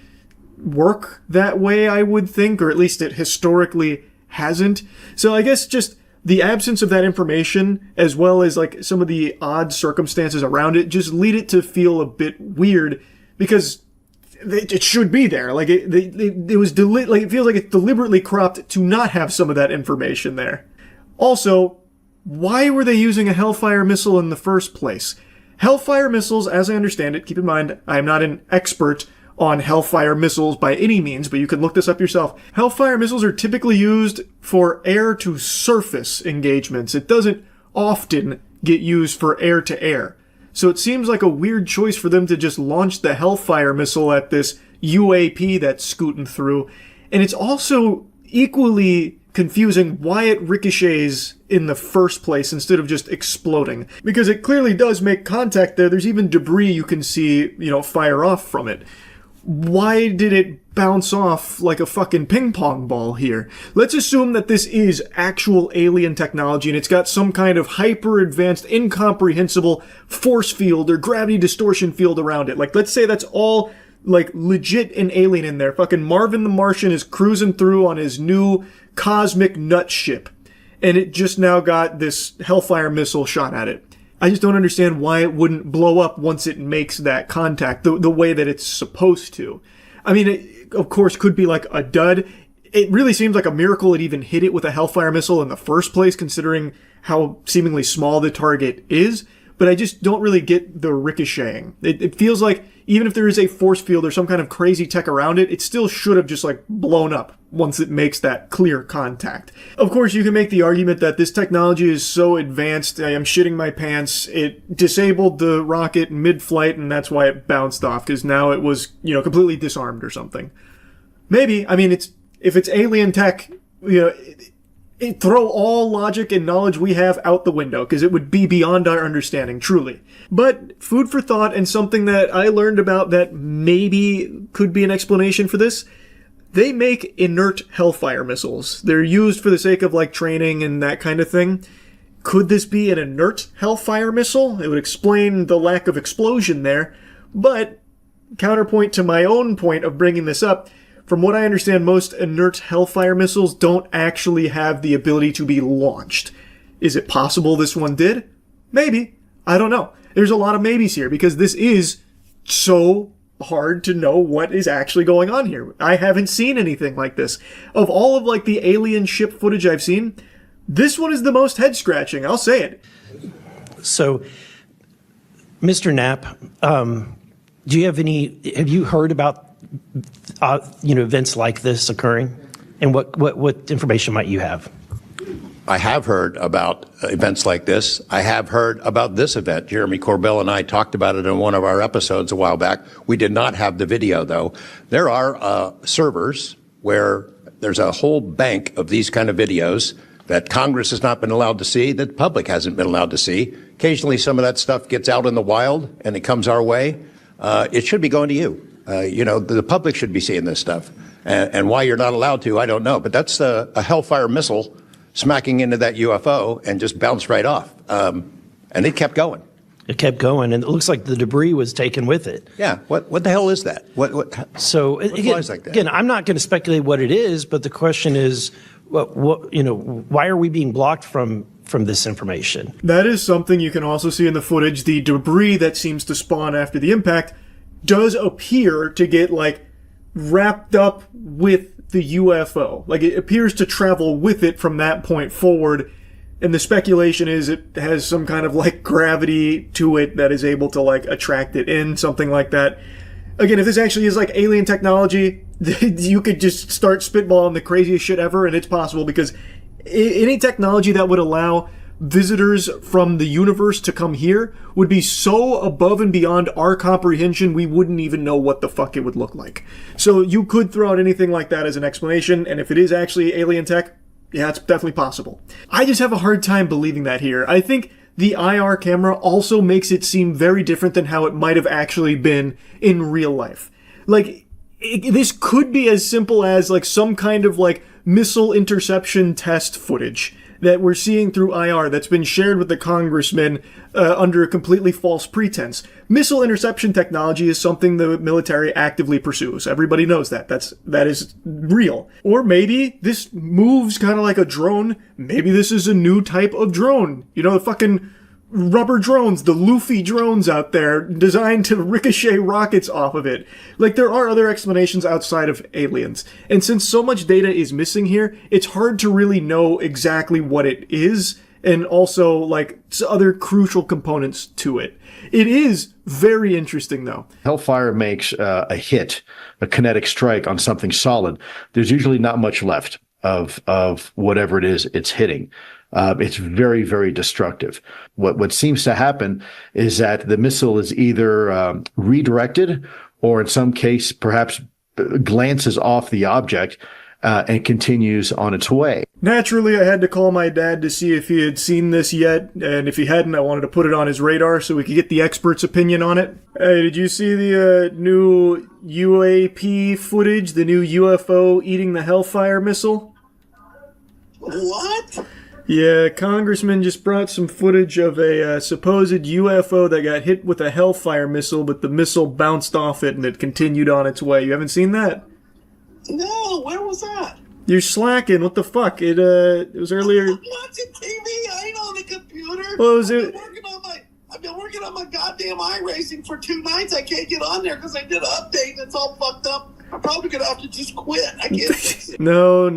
work that way, I would think, or at least it historically hasn't. So I guess just the absence of that information, as well as like some of the odd circumstances around it, just lead it to feel a bit weird, because it should be there. Like it feels like it's deliberately cropped to not have some of that information there. Also, why were they using a Hellfire missile in the first place? Hellfire missiles, as I understand it, keep in mind, I am not an expert on Hellfire missiles by any means, but you can look this up yourself. Hellfire missiles are typically used for air-to-surface engagements. It doesn't often get used for air-to-air. So it seems like a weird choice for them to just launch the Hellfire missile at this UAP that's scooting through. And it's also equally confusing why it ricochets in the first place instead of just exploding. Because it clearly does make contact there. There's even debris you can see, fire off from it. Why did it bounce off like a fucking ping pong ball here? Let's assume that this is actual alien technology and it's got some kind of hyper advanced, incomprehensible force field or gravity distortion field around it. Like, let's say that's all like legit and alien in there. Fucking Marvin the Martian is cruising through on his new cosmic nut ship, and it just now got this Hellfire missile shot at it. I just don't understand why it wouldn't blow up once it makes that contact the way that it's supposed to. I mean, it, of course, could be like a dud. It really seems like a miracle it even hit it with a Hellfire missile in the first place, considering how seemingly small the target is. But I just don't really get the ricocheting. It feels like even if there is a force field or some kind of crazy tech around it, it still should have just like blown up once it makes that clear contact. Of course, you can make the argument that this technology is so advanced, I am shitting my pants, it disabled the rocket mid-flight and that's why it bounced off, because now it was, completely disarmed or something. Maybe. I mean, if it's alien tech, throw all logic and knowledge we have out the window, because it would be beyond our understanding, truly. But food for thought, and something that I learned about that maybe could be an explanation for this. They make inert Hellfire missiles. They're used for the sake of like training and that kind of thing. Could this be an inert Hellfire missile? It would explain the lack of explosion there. But counterpoint to my own point of bringing this up, from what I understand, most inert Hellfire missiles don't actually have the ability to be launched. Is it possible this one did? Maybe. I don't know. There's a lot of maybes here because this is so hard to know what is actually going on here. I haven't seen anything like this. Of all of like the alien ship footage I've seen, this one is the most head scratching. I'll say it. So, Mr. Knapp, Do you have you heard about, events like this occurring? And what information might you have? I have heard about events like this. I have heard about this event. Jeremy Corbell and I talked about it in one of our episodes a while back. We did not have the video, though. There are servers where there's a whole bank of these kind of videos that Congress has not been allowed to see, that the public hasn't been allowed to see. Occasionally, some of that stuff gets out in the wild, and it comes our way. It should be going to you. The public should be seeing this stuff. And why you're not allowed to, I don't know. But that's a Hellfire missile smacking into that UFO and just bounced right off. And it kept going. It kept going, and it looks like the debris was taken with it. Yeah. What the hell is that? So flies like that? Again, I'm not going to speculate what it is, but the question is, why are we being blocked from this information? That is something you can also see in the footage. The debris that seems to spawn after the impact does appear to get wrapped up with the UFO. It appears to travel with it from that point forward. And the speculation is it has some kind of gravity to it that is able to attract it in, something like that. Again, if this actually is alien technology, you could just start spitballing the craziest shit ever, and it's possible because any technology that would allow visitors from the universe to come here would be so above and beyond our comprehension, we wouldn't even know what the fuck it would look like. So you could throw out anything like that as an explanation, and if it is actually alien tech, yeah, it's definitely possible. I just have a hard time believing that here. I think the IR camera also makes it seem very different than how it might have actually been in real life. This could be as simple as some kind of missile interception test footage that we're seeing through IR that's been shared with the congressman under a completely false pretense. Missile interception technology is something the military actively pursues. Everybody knows that. That is real. Or maybe this moves kind of like a drone. Maybe this is a new type of drone. The fucking rubber drones, the Luffy drones out there, designed to ricochet rockets off of it. There are other explanations outside of aliens. And since so much data is missing here, it's hard to really know exactly what it is, and also, other crucial components to it. It is very interesting, though. Hellfire makes a hit, a kinetic strike on something solid. There's usually not much left of whatever it is it's hitting. It's very, very destructive. What seems to happen is that the missile is either redirected or in some case perhaps glances off the object and continues on its way. Naturally, I had to call my dad to see if he had seen this yet, and if he hadn't, I wanted to put it on his radar so we could get the expert's opinion on it. Hey, did you see the new UAP footage, the new UFO eating the Hellfire missile? What? Yeah, Congressman just brought some footage of a supposed UFO that got hit with a Hellfire missile, but the missile bounced off it and it continued on its way. You haven't seen that? No, where was that? You're slacking. What the fuck? It was earlier. I'm watching TV. I ain't on the computer. Well, was it? I've been working on my goddamn iRacing for 2 nights. I can't get on there because I did an update and it's all fucked up. I'm probably going to have to just quit. I can't fix it. No.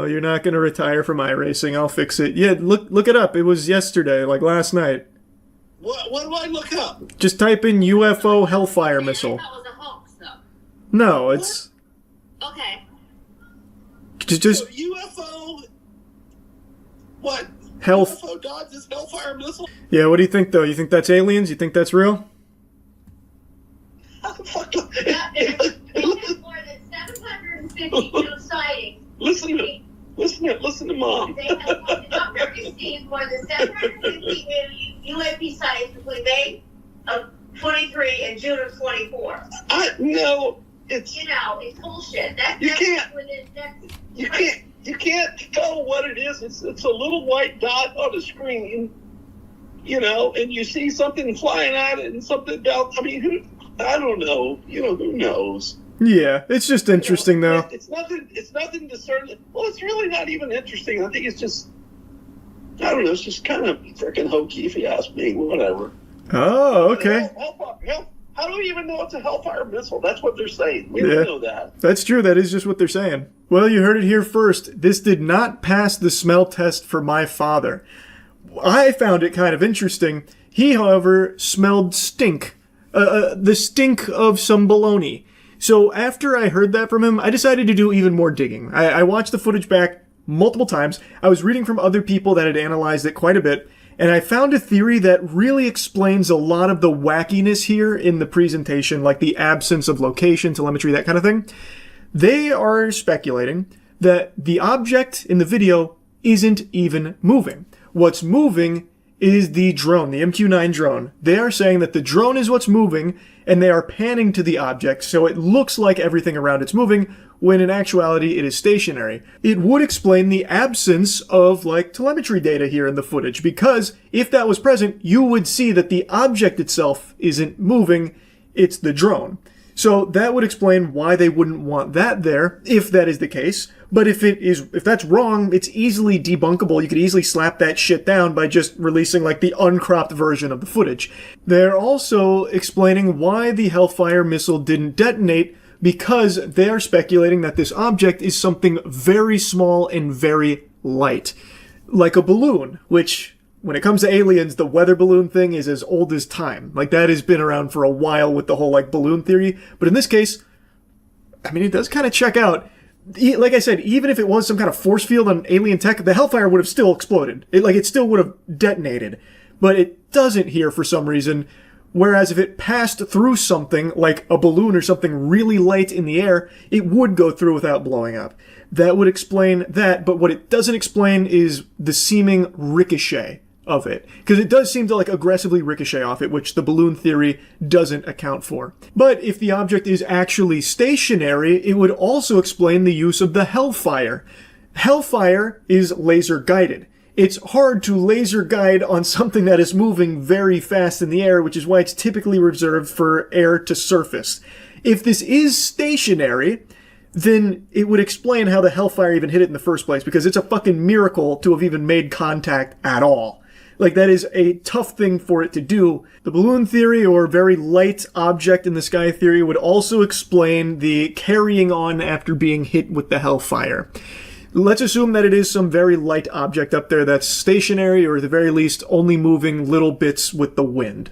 You're not going to retire from iRacing. I'll fix it. Yeah, look it up. It was yesterday, last night. What do I look up? Just type in UFO Hellfire missile. That was a hoax, though. No, it's... Okay. Just UFO... What? UFO dodges Hellfire missile? Yeah, what do you think, though? You think that's aliens? You think that's real? Listen to Mom. They have received more than 750 UAP sightings between May of 23 and June of 24. No, it's... it's bullshit. You can't tell what it is. It's a little white dot on a screen, and you see something flying at it and something down. I mean, I don't know. Who knows? Yeah, it's just interesting, though. It's nothing discernible. Well, it's really not even interesting. I think it's just, I don't know, it's just kind of freaking hokey, if you ask me. Whatever. Oh, okay. How do we even know it's a Hellfire missile? That's what they're saying. We don't know that. That's true. That is just what they're saying. Well, you heard it here first. This did not pass the smell test for my father. I found it kind of interesting. He, however, smelled stink the stink of some baloney. So after I heard that from him, I decided to do even more digging. I watched the footage back multiple times. I was reading from other people that had analyzed it quite a bit, and I found a theory that really explains a lot of the wackiness here in the presentation, like the absence of location, telemetry, that kind of thing. They are speculating that the object in the video isn't even moving. What's moving is the drone, the MQ-9 drone. They are saying that the drone is what's moving, and they are panning to the object, so it looks like everything around it's moving, when in actuality it is stationary. It would explain the absence of, like, telemetry data here in the footage, because if that was present, you would see that the object itself isn't moving, it's the drone. So that would explain why they wouldn't want that there, if that is the case. But if that's wrong, it's easily debunkable. You could easily slap that shit down by just releasing, like, the uncropped version of the footage. They're also explaining why the Hellfire missile didn't detonate, because they are speculating that this object is something very small and very light. Like a balloon, which, when it comes to aliens, the weather balloon thing is as old as time. Like, that has been around for a while with the whole, like, balloon theory. But in this case, I mean, it does kind of check out. Like I said, even if it was some kind of force field on alien tech, the Hellfire would have still exploded. It still would have detonated. But it doesn't here for some reason. Whereas if it passed through something, like a balloon or something really light in the air, it would go through without blowing up. That would explain that, but what it doesn't explain is the seeming ricochet of it. Because it does seem to, like, aggressively ricochet off it, which the balloon theory doesn't account for. But if the object is actually stationary, it would also explain the use of the Hellfire. Hellfire is laser guided. It's hard to laser guide on something that is moving very fast in the air, which is why it's typically reserved for air to surface. If this is stationary, then it would explain how the Hellfire even hit it in the first place, because it's a fucking miracle to have even made contact at all. Like, that is a tough thing for it to do. The balloon theory, or very light object in the sky theory, would also explain the carrying on after being hit with the Hellfire. Let's assume that it is some very light object up there that's stationary, or at the very least only moving little bits with the wind.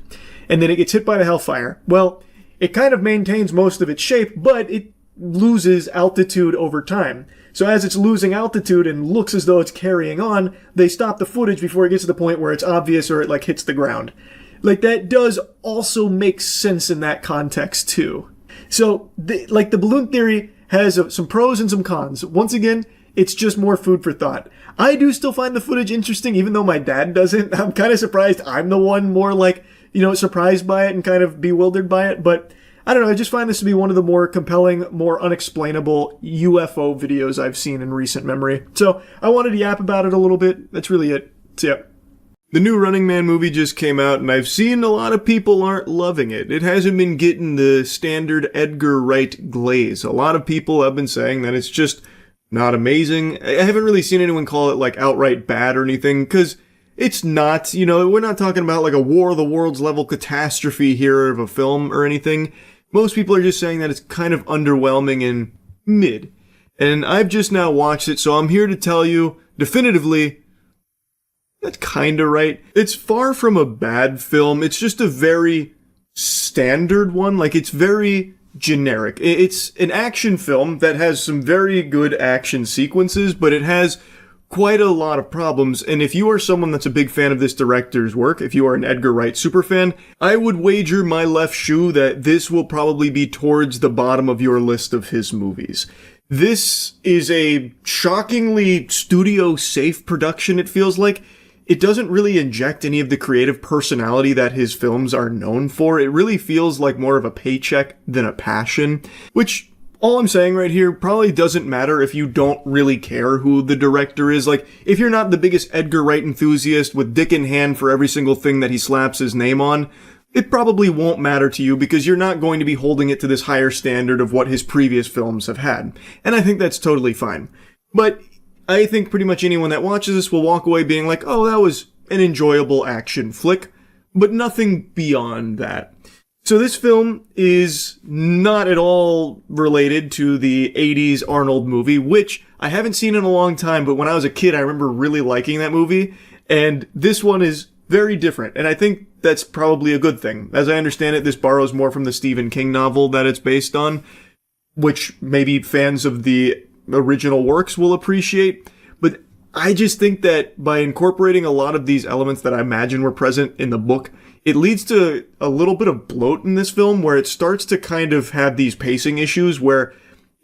And then it gets hit by the Hellfire. Well, it kind of maintains most of its shape, but it loses altitude over time. So as it's losing altitude and looks as though it's carrying on, they stop the footage before it gets to the point where it's obvious or it, like, hits the ground. Like, that does also make sense in that context too. So, the balloon theory has some pros and some cons. Once again, it's just more food for thought. I do still find the footage interesting, even though my dad doesn't. I'm kind of surprised I'm the one more, like, surprised by it and kind of bewildered by it. But I don't know, I just find this to be one of the more compelling, more unexplainable UFO videos I've seen in recent memory. So I wanted to yap about it a little bit. That's really it. So yeah. The new Running Man movie just came out, and I've seen a lot of people aren't loving it. It hasn't been getting the standard Edgar Wright glaze. A lot of people have been saying that it's just not amazing. I haven't really seen anyone call it, like, outright bad or anything, because it's not. We're not talking about, like, a War of the Worlds level catastrophe here of a film or anything. Most people are just saying that it's kind of underwhelming and mid. And I've just now watched it, so I'm here to tell you definitively that's kinda right. It's far from a bad film. It's just a very standard one. Like, it's very generic. It's an action film that has some very good action sequences, but it has quite a lot of problems. And if you are someone that's a big fan of this director's work, if you are an Edgar Wright superfan, I would wager my left shoe that this will probably be towards the bottom of your list of his movies. This is a shockingly studio-safe production, it feels like. It doesn't really inject any of the creative personality that his films are known for. It really feels like more of a paycheck than a passion, which, all I'm saying right here, probably doesn't matter if you don't really care who the director is. Like, if you're not the biggest Edgar Wright enthusiast with dick in hand for every single thing that he slaps his name on, it probably won't matter to you because you're not going to be holding it to this higher standard of what his previous films have had. And I think that's totally fine. But I think pretty much anyone that watches this will walk away being like, oh, that was an enjoyable action flick, but nothing beyond that. So this film is not at all related to the 80s Arnold movie, which I haven't seen in a long time, but when I was a kid, I remember really liking that movie. And this one is very different. And I think that's probably a good thing. As I understand it, this borrows more from the Stephen King novel that it's based on, which maybe fans of the original works will appreciate. But I just think that by incorporating a lot of these elements that I imagine were present in the book, it leads to a little bit of bloat in this film where it starts to kind of have these pacing issues where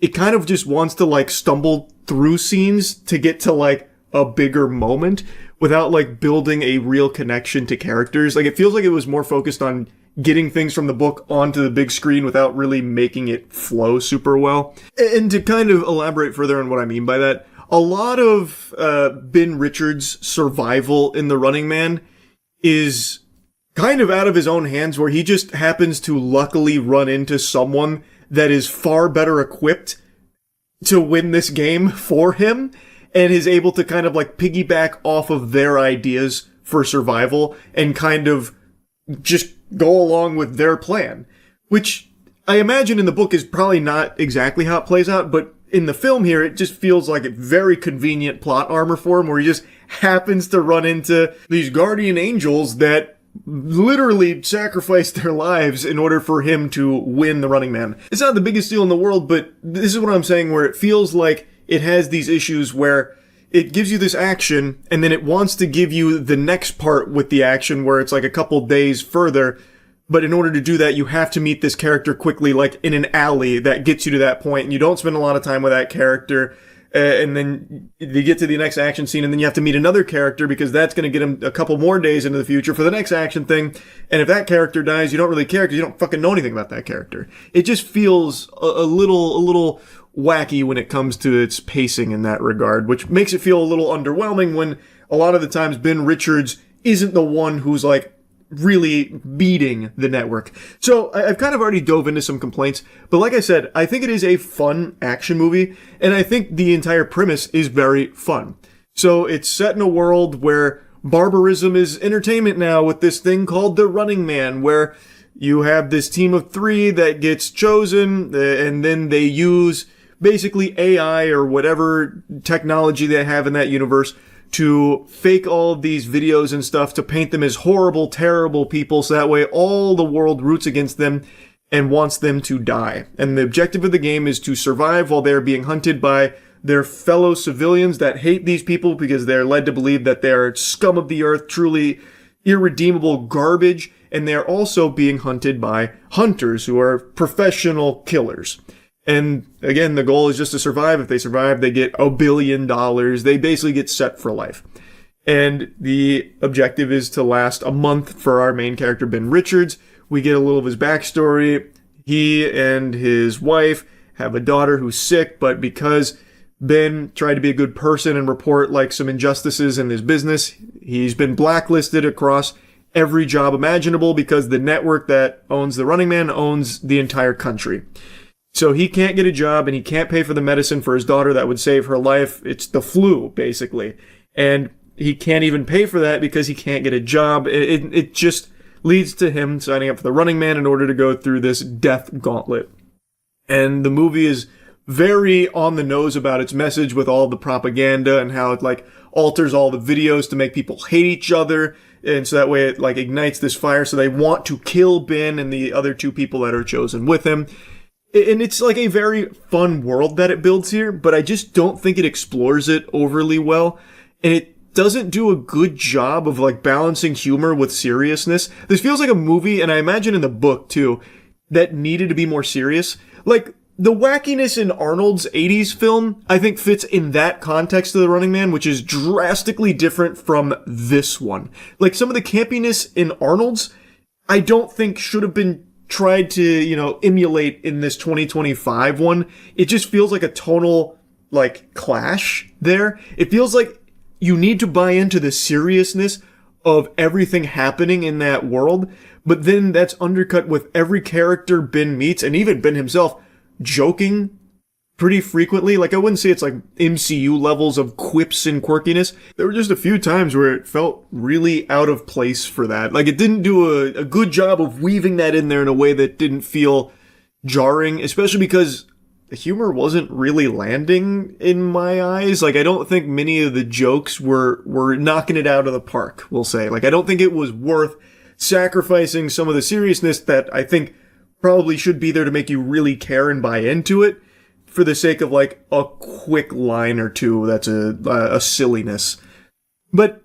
it kind of just wants to like stumble through scenes to get to like a bigger moment without like building a real connection to characters. Like it feels like it was more focused on getting things from the book onto the big screen without really making it flow super well. And to kind of elaborate further on what I mean by that, a lot of Ben Richards' survival in The Running Man is kind of out of his own hands, where he just happens to luckily run into someone that is far better equipped to win this game for him and is able to kind of like piggyback off of their ideas for survival and kind of just go along with their plan, which I imagine in the book is probably not exactly how it plays out, but in the film here, it just feels like a very convenient plot armor for him where he just happens to run into these guardian angels that literally sacrificed their lives in order for him to win the Running Man. It's not the biggest deal in the world, but this is what I'm saying, where it feels like it has these issues where it gives you this action and then it wants to give you the next part with the action where it's like a couple days further. But in order to do that, you have to meet this character quickly, like in an alley that gets you to that point, and you don't spend a lot of time with that character. And then you get to the next action scene, and then you have to meet another character because that's going to get him a couple more days into the future for the next action thing. And if that character dies, you don't really care because you don't fucking know anything about that character. It just feels a little wacky when it comes to its pacing in that regard, which makes it feel a little underwhelming when a lot of the times Ben Richards isn't the one who's like really beating the network. So I've kind of already dove into some complaints, but like I said, I think it is a fun action movie, and I think the entire premise is very fun. So it's set in a world where barbarism is entertainment now with this thing called the Running Man, where you have this team of 3 that gets chosen, and then they use basically AI or whatever technology they have in that universe to fake all of these videos and stuff to paint them as horrible, terrible people, so that way all the world roots against them and wants them to die. And the objective of the game is to survive while they're being hunted by their fellow civilians that hate these people because they're led to believe that they're scum of the earth, truly irredeemable garbage, and they're also being hunted by hunters who are professional killers. And again, the goal is just to survive. If they survive, they get $1 billion. They basically get set for life. And the objective is to last a month for our main character, Ben Richards. We get a little of his backstory. He and his wife have a daughter who's sick, but because Ben tried to be a good person and report like some injustices in his business, he's been blacklisted across every job imaginable because the network that owns the Running Man owns the entire country. So he can't get a job and he can't pay for the medicine for his daughter that would save her life. It's the flu, basically. And he can't even pay for that because he can't get a job. It just leads to him signing up for the Running Man in order to go through this death gauntlet. And the movie is very on the nose about its message with all the propaganda and how it like alters all the videos to make people hate each other. And so that way it like ignites this fire. So they want to kill Ben and the other 2 people that are chosen with him. And it's like a very fun world that it builds here, but I just don't think it explores it overly well. And it doesn't do a good job of like balancing humor with seriousness. This feels like a movie, and I imagine in the book too, that needed to be more serious. Like the wackiness in Arnold's 80s film, I think fits in that context of The Running Man, which is drastically different from this one. Like some of the campiness in Arnold's, I don't think should have been tried to, emulate in this 2025 one. It just feels like a tonal, like, clash there. It feels like you need to buy into the seriousness of everything happening in that world, but then that's undercut with every character Ben meets, and even Ben himself, joking pretty frequently. Like, I wouldn't say it's like MCU levels of quips and quirkiness. There were just a few times where it felt really out of place for that. Like, it didn't do a good job of weaving that in there in a way that didn't feel jarring, especially because the humor wasn't really landing in my eyes. Like, I don't think many of the jokes were knocking it out of the park, we'll say. Like, I don't think it was worth sacrificing some of the seriousness that I think probably should be there to make you really care and buy into it for the sake of, like, a quick line or two that's a silliness. But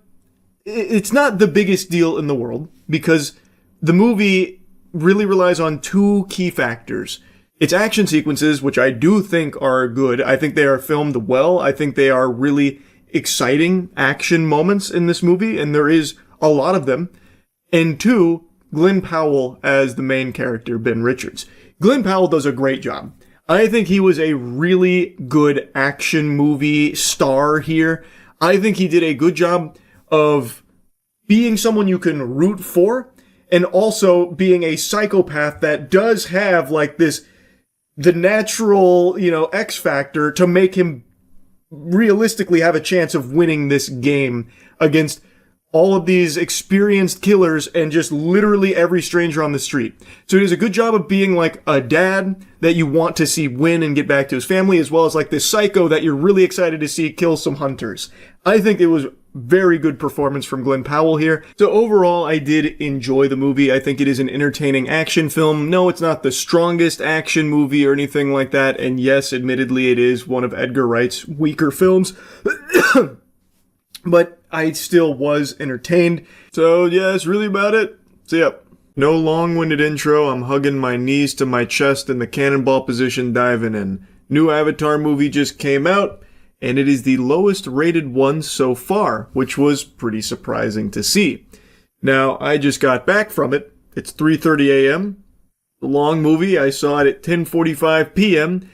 it's not the biggest deal in the world, because the movie really relies on two key factors. Its action sequences, which I do think are good. I think they are filmed well. I think they are really exciting action moments in this movie, and there is a lot of them. And two, Glenn Powell as the main character, Ben Richards. Glenn Powell does a great job. I think he was a really good action movie star here. I think he did a good job of being someone you can root for, and also being a psychopath that does have, like, the natural, X factor to make him realistically have a chance of winning this game against all of these experienced killers and just literally every stranger on the street. So he does a good job of being like a dad that you want to see win and get back to his family, as well as like this psycho that you're really excited to see kill some hunters. I think it was very good performance from Glenn Powell here. So overall, I did enjoy the movie. I think it is an entertaining action film. No, it's not the strongest action movie or anything like that. And yes, admittedly, it is one of Edgar Wright's weaker films. But I still was entertained. So yeah, that's really about it. So yep. No long-winded intro. I'm hugging my knees to my chest in the cannonball position, diving in. New Avatar movie just came out, and it is the lowest rated one so far, which was pretty surprising to see. Now, I just got back from it. It's 3:30 a.m. The long movie. I saw it at 10:45 p.m.,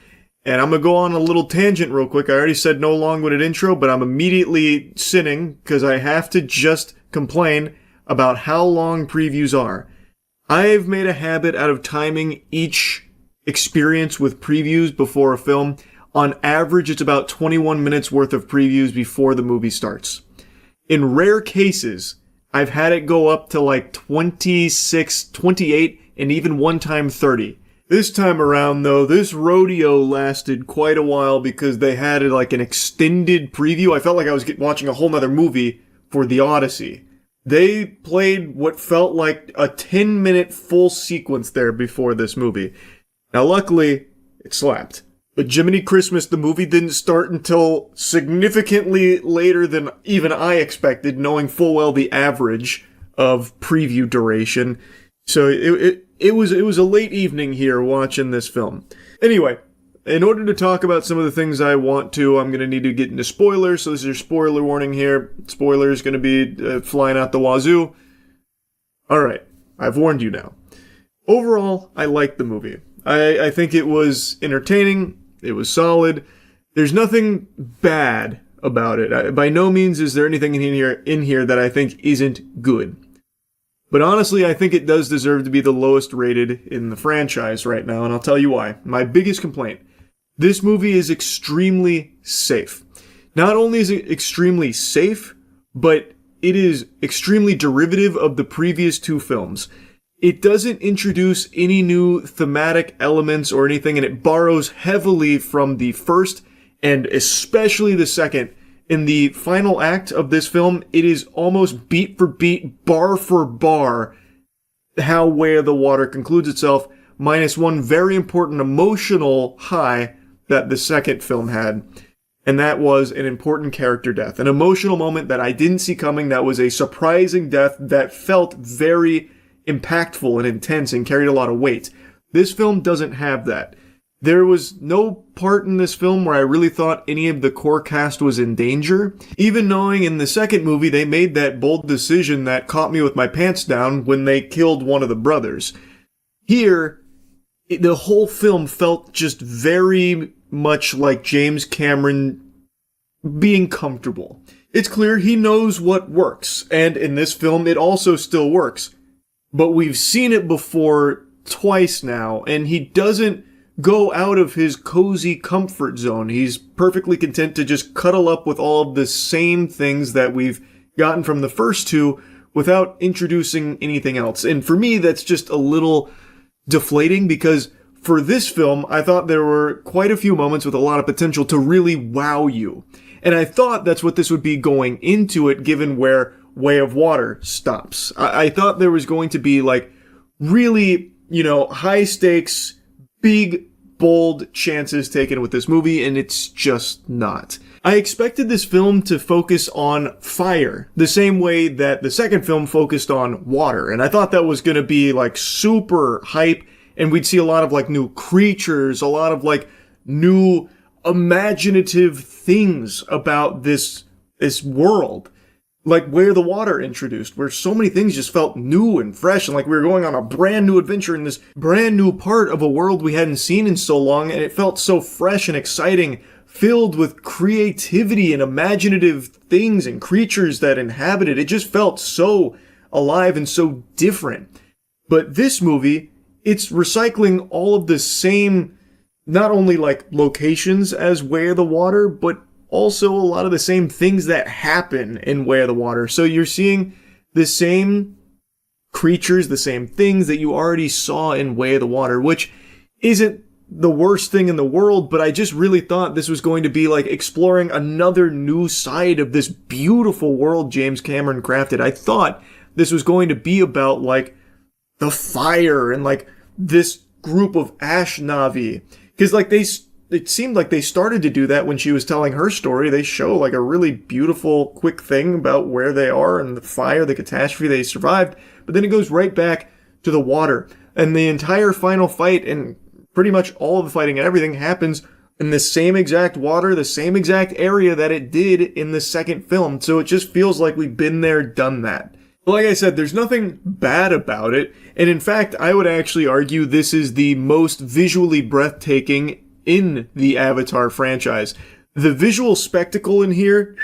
and I'm going to go on a little tangent real quick. I already said no long-winded intro, but I'm immediately sinning because I have to just complain about how long previews are. I've made a habit out of timing each experience with previews before a film. On average, it's about 21 minutes worth of previews before the movie starts. In rare cases, I've had it go up to like 26, 28, and even one time 30. This time around, though, this rodeo lasted quite a while because they had like an extended preview. I felt like I was watching a whole nother movie for The Odyssey. They played what felt like a 10-minute full sequence there before this movie. Now, luckily, it slapped. But Jiminy Christmas, the movie didn't start until significantly later than even I expected, knowing full well the average of preview duration. So it was a late evening here watching this film. Anyway, in order to talk about some of the things I want to, I'm going to need to get into spoilers. So this is your spoiler warning here. Spoilers going to be flying out the wazoo. Alright, I've warned you now. Overall, I liked the movie. I think it was entertaining. It was solid. There's nothing bad about it. By no means is there anything in here that I think isn't good. But honestly, I think it does deserve to be the lowest rated in the franchise right now, and I'll tell you why. My biggest complaint. This movie is extremely safe. Not only is it extremely safe, but it is extremely derivative of the previous two films. It doesn't introduce any new thematic elements or anything, and it borrows heavily from the first and especially the second. In the final act of this film, it is almost beat for beat, bar for bar, how Way of the Water concludes itself, minus one very important emotional high that the second film had. And that was an important character death. An emotional moment that I didn't see coming, that was a surprising death that felt very impactful and intense and carried a lot of weight. This film doesn't have that. There was no part in this film where I really thought any of the core cast was in danger, even knowing in the second movie they made that bold decision that caught me with my pants down when they killed one of the brothers. Here, the whole film felt just very much like James Cameron being comfortable. It's clear he knows what works, and in this film it also still works. But we've seen it before twice now, and he doesn't go out of his cozy comfort zone. He's perfectly content to just cuddle up with all of the same things that we've gotten from the first two without introducing anything else. And for me, that's just a little deflating because for this film, I thought there were quite a few moments with a lot of potential to really wow you. And I thought that's what this would be going into it, given where Way of Water stops. I thought there was going to be like really, high stakes, big, bold chances taken with this movie, and it's just not. I expected this film to focus on fire, the same way that the second film focused on water, and I thought that was going to be like super hype, and we'd see a lot of like new creatures, a lot of like new imaginative things about this world. Like Where the Water introduced, where so many things just felt new and fresh, and like we were going on a brand new adventure in this brand new part of a world we hadn't seen in so long, and it felt so fresh and exciting, filled with creativity and imaginative things and creatures that inhabit it. It just felt so alive and so different. But this movie, it's recycling all of the same, not only like locations as Way of the Water, but also a lot of the same things that happen in Way of the Water. So you're seeing the same creatures, the same things that you already saw in Way of the Water, which isn't the worst thing in the world, but I just really thought this was going to be like exploring another new side of this beautiful world James Cameron crafted. I thought this was going to be about like the fire and like this group of Ash Navi. Because like it seemed like they started to do that when she was telling her story. They show like a really beautiful, quick thing about where they are and the fire, the catastrophe they survived. But then it goes right back to the water. And the entire final fight and pretty much all of the fighting and everything happens in the same exact water, the same exact area that it did in the second film. So it just feels like we've been there, done that. Like I said, there's nothing bad about it. And in fact, I would actually argue this is the most visually breathtaking in the Avatar franchise. The visual spectacle in here,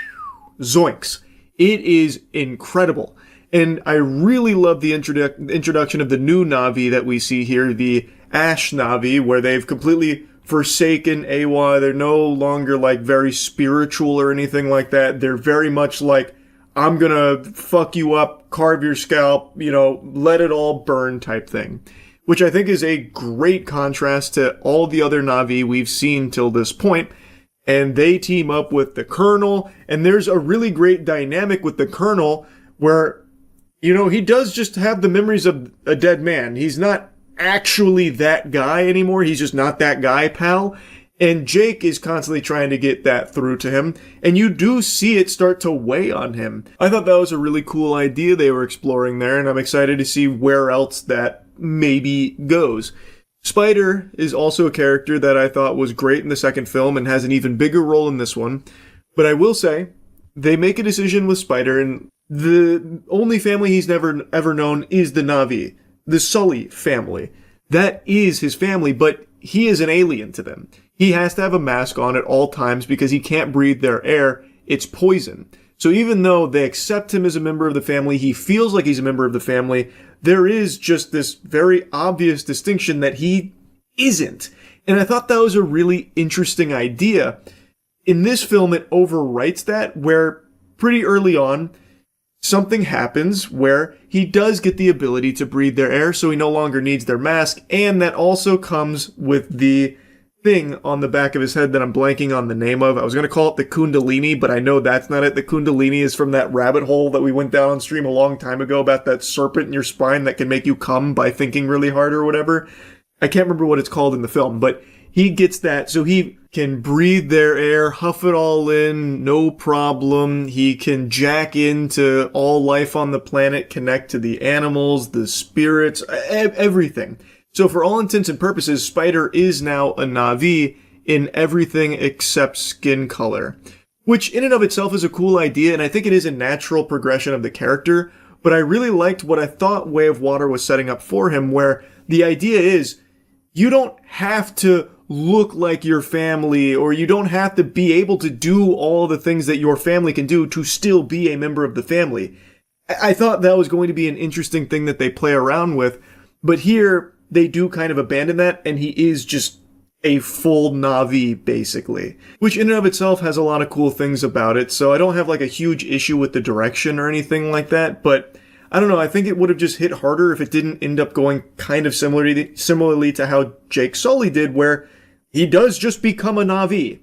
zoinks. It is incredible. And I really love the introduction of the new Na'vi that we see here, the Ash Na'vi, where they've completely forsaken Awa. They're no longer like very spiritual or anything like that. They're very much like, I'm gonna fuck you up, carve your scalp, let it all burn type thing. Which I think is a great contrast to all the other Na'vi we've seen till this point. And they team up with the Colonel, and there's a really great dynamic with the Colonel where, he does just have the memories of a dead man. He's not actually that guy anymore. He's just not that guy, pal. And Jake is constantly trying to get that through to him, and you do see it start to weigh on him. I thought that was a really cool idea they were exploring there, and I'm excited to see where else that maybe goes. Spider is also a character that I thought was great in the second film and has an even bigger role in this one. But I will say, they make a decision with Spider, and the only family he's never ever known is the Na'vi, the Sully family. That is his family, but he is an alien to them. He has to have a mask on at all times because he can't breathe their air. It's poison. So even though they accept him as a member of the family, he feels like he's a member of the family, there is just this very obvious distinction that he isn't. And I thought that was a really interesting idea. In this film, it overwrites that, where pretty early on, something happens where he does get the ability to breathe their air, so he no longer needs their mask, and that also comes with the thing on the back of his head that I'm blanking on the name of. I was going to call it the Kundalini, but I know that's not it. The Kundalini is from that rabbit hole that we went down on stream a long time ago about that serpent in your spine that can make you come by thinking really hard or whatever. I can't remember what it's called in the film, but he gets that so he can breathe their air, huff it all in, no problem. He can jack into all life on the planet, connect to the animals, the spirits, everything. So for all intents and purposes, Spider is now a Na'vi in everything except skin color. Which in and of itself is a cool idea, and I think it is a natural progression of the character, but I really liked what I thought Way of Water was setting up for him, where the idea is, you don't have to look like your family, or you don't have to be able to do all the things that your family can do to still be a member of the family. I thought that was going to be an interesting thing that they play around with, but here they do kind of abandon that, and he is just a full Na'vi, basically. Which in and of itself has a lot of cool things about it, so I don't have like a huge issue with the direction or anything like that, but I don't know, I think it would have just hit harder if it didn't end up going kind of similarly to how Jake Sully did, where he does just become a Na'vi.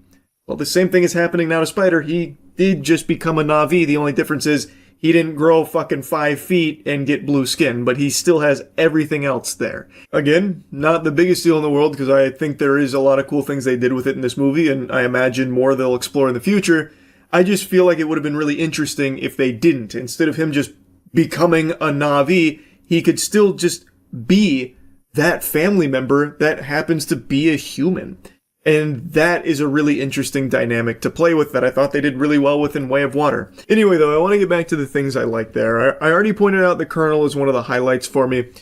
Well, the same thing is happening now to Spider. He did just become a Na'vi. The only difference is he didn't grow fucking 5 feet and get blue skin, but he still has everything else there. Again, not the biggest deal in the world, because I think there is a lot of cool things they did with it in this movie, and I imagine more they'll explore in the future. I just feel like it would have been really interesting if they didn't. Instead of him just becoming a Na'vi, he could still just be that family member that happens to be a human. And that is a really interesting dynamic to play with that I thought they did really well with in Way of Water. Anyway, though, I want to get back to the things I like there. I already pointed out the Colonel is one of the highlights for me,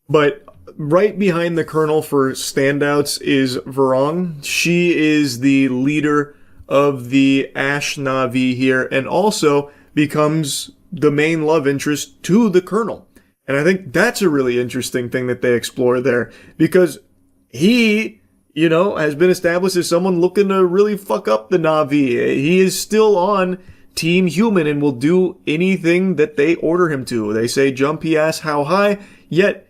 but right behind the Colonel for standouts is Varong. She is the leader of the Ash Na'vi here, and also becomes the main love interest to the Colonel. And I think that's a really interesting thing that they explore there, because he, you know, has been established as someone looking to really fuck up the Na'vi. He is still on Team Human and will do anything that they order him to. They say jump, he asks how high, yet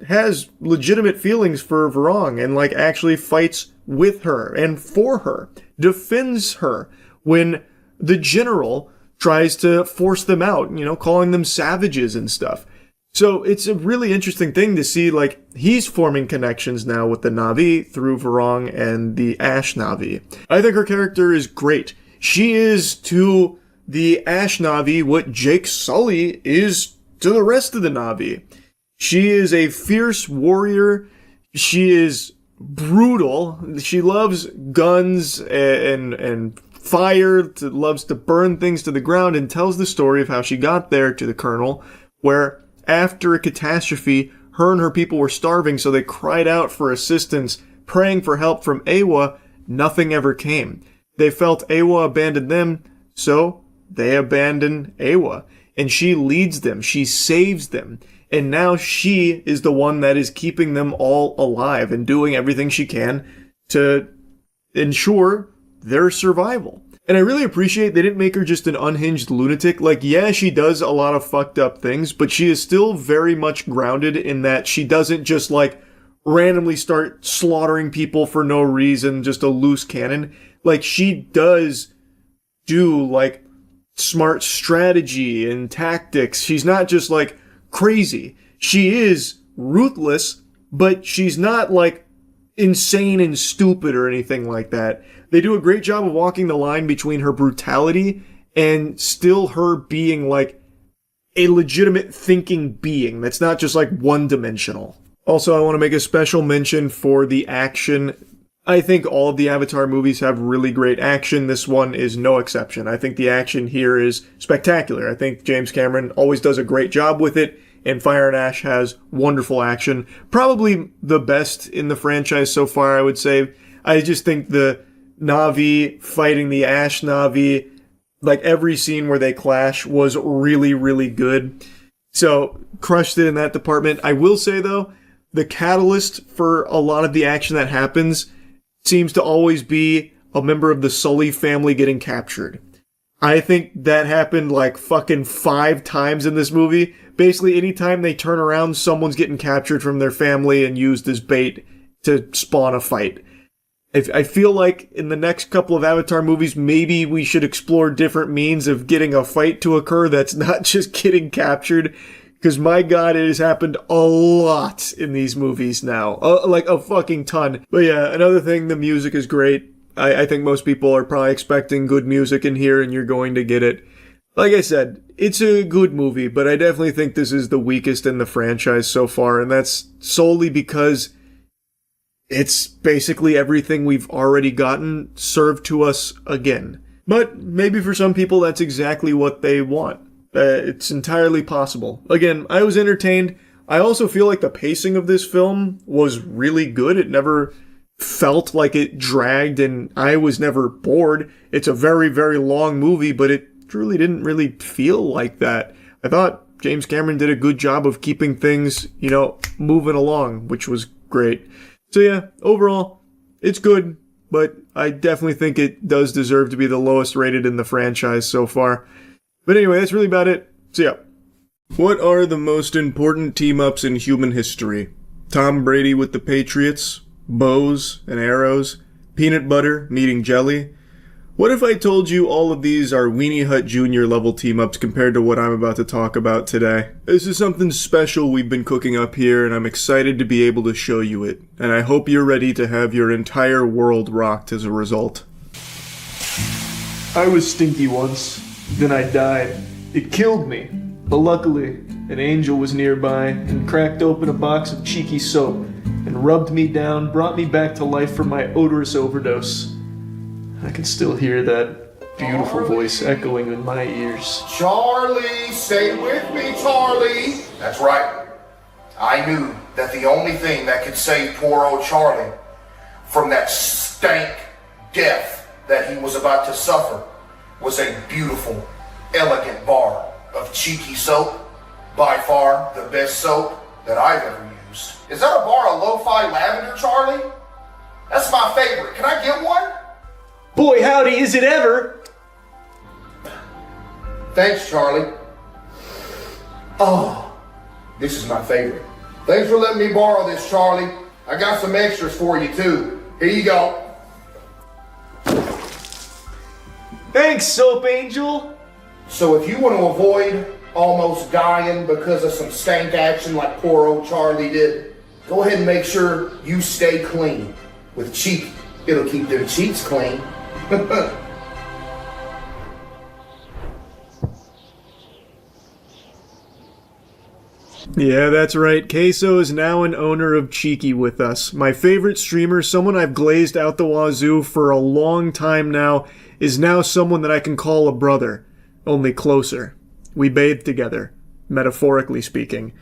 has legitimate feelings for Varong and like actually fights with her and for her, defends her when the general tries to force them out, you know, calling them savages and stuff. So it's a really interesting thing to see, like, he's forming connections now with the Na'vi through Varong and the Ash Na'vi. I think her character is great. She is to the Ash Na'vi what Jake Sully is to the rest of the Na'vi. She is a fierce warrior. She is brutal. She loves guns and fire, loves to burn things to the ground, and tells the story of how she got there to the Colonel, where after a catastrophe, her and her people were starving, so they cried out for assistance, praying for help from Awa. Nothing ever came. They felt Awa abandoned them, so they abandoned Awa. And she leads them. She saves them. And now she is the one that is keeping them all alive and doing everything she can to ensure their survival. And I really appreciate they didn't make her just an unhinged lunatic. Like, yeah, she does a lot of fucked up things, but she is still very much grounded in that she doesn't just, like, randomly start slaughtering people for no reason, just a loose cannon. Like, she does do, like, smart strategy and tactics. She's not just, like, crazy. She is ruthless, but she's not, like, insane and stupid or anything like that. They do a great job of walking the line between her brutality and still her being like a legitimate thinking being that's not just like one-dimensional. Also, I want to make a special mention for the action. I think all of the Avatar movies have really great action. This one is no exception. I think the action here is spectacular. I think James Cameron always does a great job with it, and Fire and Ash has wonderful action. Probably the best in the franchise so far, I would say. I just think the Na'vi fighting the Ash Na'vi, like every scene where they clash was really, really good. So, crushed it in that department. I will say, though, the catalyst for a lot of the action that happens seems to always be a member of the Sully family getting captured. I think that happened like fucking 5 times in this movie. Basically, anytime they turn around, someone's getting captured from their family and used as bait to spawn a fight. I feel like in the next couple of Avatar movies, maybe we should explore different means of getting a fight to occur that's not just getting captured. Because my god, it has happened a lot in these movies now. Like a fucking ton. But yeah, another thing, the music is great. I think most people are probably expecting good music in here, and you're going to get it. Like I said, it's a good movie, but I definitely think this is the weakest in the franchise so far, and that's solely because it's basically everything we've already gotten served to us again. But maybe for some people that's exactly what they want. It's entirely possible. Again, I was entertained. I also feel like the pacing of this film was really good. It never felt like it dragged, and I was never bored. It's a very, very long movie, but it truly didn't really feel like that. I thought James Cameron did a good job of keeping things, you know, moving along, which was great. So yeah, overall, it's good, but I definitely think it does deserve to be the lowest rated in the franchise so far. But anyway, that's really about it. See ya. What are the most important team-ups in human history? Tom Brady with the Patriots, bows and arrows, peanut butter meeting jelly. What if I told you all of these are Weenie Hut Jr. level team-ups compared to what I'm about to talk about today? This is something special we've been cooking up here, and I'm excited to be able to show you it. And I hope you're ready to have your entire world rocked as a result. I was stinky once, then I died. It killed me. But luckily, an angel was nearby and cracked open a box of cheeky soap and rubbed me down, brought me back to life from my odorous overdose. I can still hear that beautiful voice echoing in my ears. Charlie, stay with me, Charlie. That's right. I knew that the only thing that could save poor old Charlie from that stank death that he was about to suffer was a beautiful, elegant bar of cheeky soap. By far the best soap that I've ever used. Is that a bar of lo-fi lavender, Charlie? That's my favorite. Can I get one? Boy, howdy, is it ever? Thanks, Charlie. Oh, this is my favorite. Thanks for letting me borrow this, Charlie. I got some extras for you, too. Here you go. Thanks, Soap Angel. So if you want to avoid almost dying because of some stank action like poor old Charlie did, go ahead and make sure you stay clean with Cheeky. It'll keep them cheeks clean. Yeah, that's right. Queso is now an owner of Cheeky with us. My favorite streamer, someone I've glazed out the wazoo for a long time now, is now someone that I can call a brother, only closer. We bathe together, metaphorically speaking.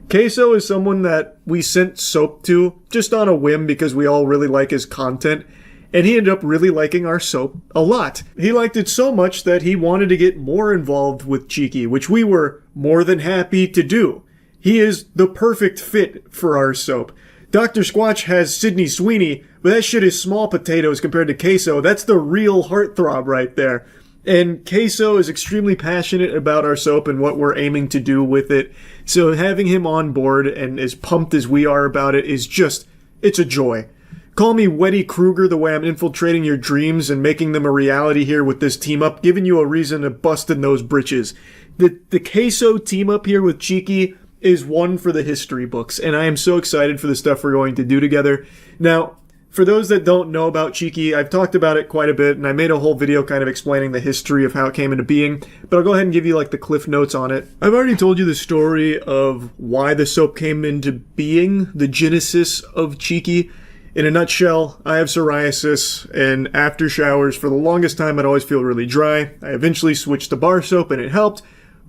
Queso is someone that we sent soap to just on a whim because we all really like his content, and he ended up really liking our soap a lot. He liked it so much that he wanted to get more involved with Cheeky, which we were more than happy to do. He is the perfect fit for our soap. Dr. Squatch has Sydney Sweeney, but that shit is small potatoes compared to Queso. That's the real heartthrob right there. And Queso is extremely passionate about our soap and what we're aiming to do with it. So having him on board and as pumped as we are about it is just, it's a joy. Call me Weddy Krueger the way I'm infiltrating your dreams and making them a reality here with this team up, giving you a reason to bust in those britches. The Queso team up here with Cheeky is one for the history books, and I am so excited for the stuff we're going to do together. Now, for those that don't know about Cheeky, I've talked about it quite a bit, and I made a whole video kind of explaining the history of how it came into being, but I'll go ahead and give you like the cliff notes on it. I've already told you the story of why the soap came into being, the genesis of Cheeky. In a nutshell, I have psoriasis, and after showers, for the longest time, I'd always feel really dry. I eventually switched to bar soap, and it helped.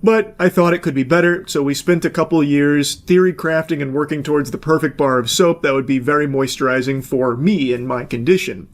But I thought it could be better, so we spent a couple years theory crafting and working towards the perfect bar of soap that would be very moisturizing for me and my condition.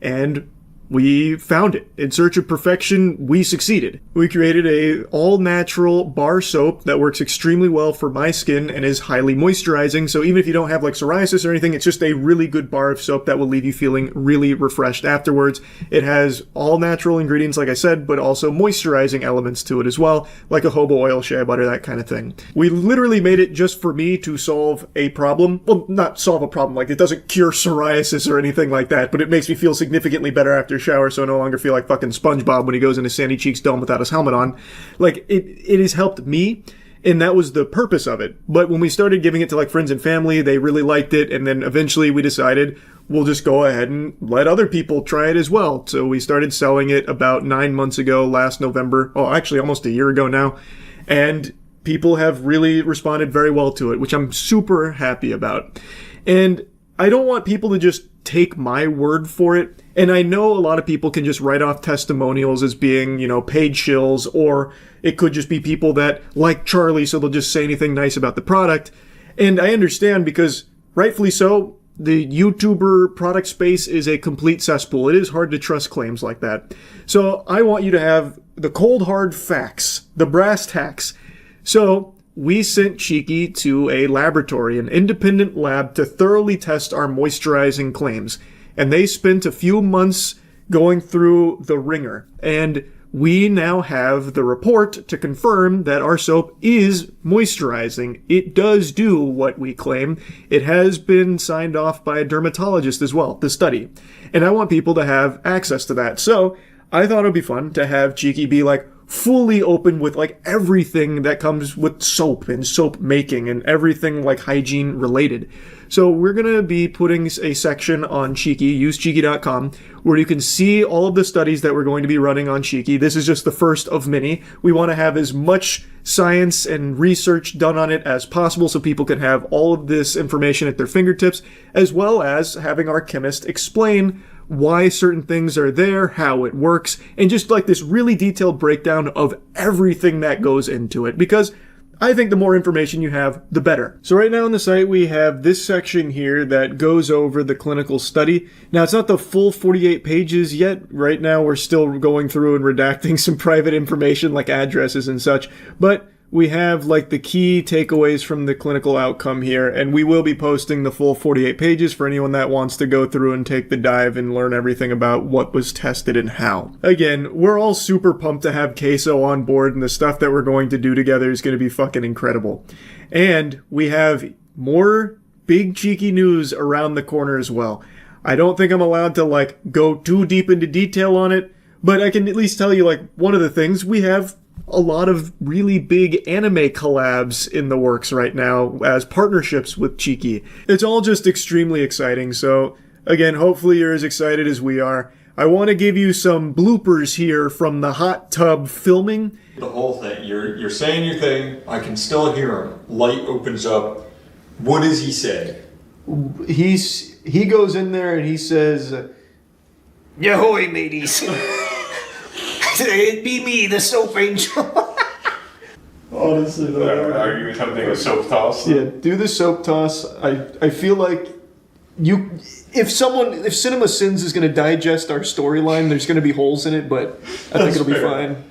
And we found it. In search of perfection, we succeeded. We created a all-natural bar soap that works extremely well for my skin and is highly moisturizing, so even if you don't have like psoriasis or anything, it's just a really good bar of soap that will leave you feeling really refreshed afterwards. It has all natural ingredients, like I said, but also moisturizing elements to it as well, like a jojoba oil, shea butter, that kind of thing. We literally made it just for me to solve a problem. Well, not solve a problem, like it doesn't cure psoriasis or anything like that, but it makes me feel significantly better after shower, so I no longer feel like fucking SpongeBob when he goes into Sandy Cheeks Dome without his helmet on. Like, it has helped me, and that was the purpose of it. But when we started giving it to like friends and family, they really liked it, and then eventually we decided we'll just go ahead and let other people try it as well. So we started selling it about 9 months ago, last November. Oh, actually almost a year ago now. And people have really responded very well to it, which I'm super happy about. And I don't want people to just take my word for it. And I know a lot of people can just write off testimonials as being, you know, paid shills, or it could just be people that like Charlie, so they'll just say anything nice about the product. And I understand, because rightfully so, the YouTuber product space is a complete cesspool. It is hard to trust claims like that. So I want you to have the cold hard facts, the brass tacks. So we sent Cheeky to a laboratory, an independent lab, to thoroughly test our moisturizing claims. And they spent a few months going through the ringer. And we now have the report to confirm that our soap is moisturizing. It does do what we claim. It has been signed off by a dermatologist as well, the study. And I want people to have access to that. So I thought it would be fun to have Cheeky be like fully open with like everything that comes with soap and soap making and everything like hygiene related. So we're going to be putting a section on Cheeky, usecheeky.com, where you can see all of the studies that we're going to be running on Cheeky. This is just the first of many. We want to have as much science and research done on it as possible so people can have all of this information at their fingertips, as well as having our chemist explain why certain things are there, how it works, and just like this really detailed breakdown of everything that goes into it. Because I think the more information you have, the better. So right now on the site, we have this section here that goes over the clinical study. Now, it's not the full 48 pages yet. Right now, we're still going through and redacting some private information like addresses and such. But we have like the key takeaways from the clinical outcome here, and we will be posting the full 48 pages for anyone that wants to go through and take the dive and learn everything about what was tested and how. Again, we're all super pumped to have Queso on board, and the stuff that we're going to do together is going to be fucking incredible. And we have more big cheeky news around the corner as well. I don't think I'm allowed to like go too deep into detail on it, but I can at least tell you like one of the things we have a lot of really big anime collabs in the works right now as partnerships with Cheeky. It's all just extremely exciting, so again, hopefully you're as excited as we are. I want to give you some bloopers here from the hot tub filming. The whole thing, you're saying your thing, I can still hear him. Light opens up. What does he say? He goes in there and he says, "Yahoy, mateys." It'd be me, the soap angel. Honestly, though. Are you attempting a soap toss? Yeah, do the soap toss. I feel like if Cinema Sins is going to digest our storyline, there's going to be holes in it, but I think it'll be fine.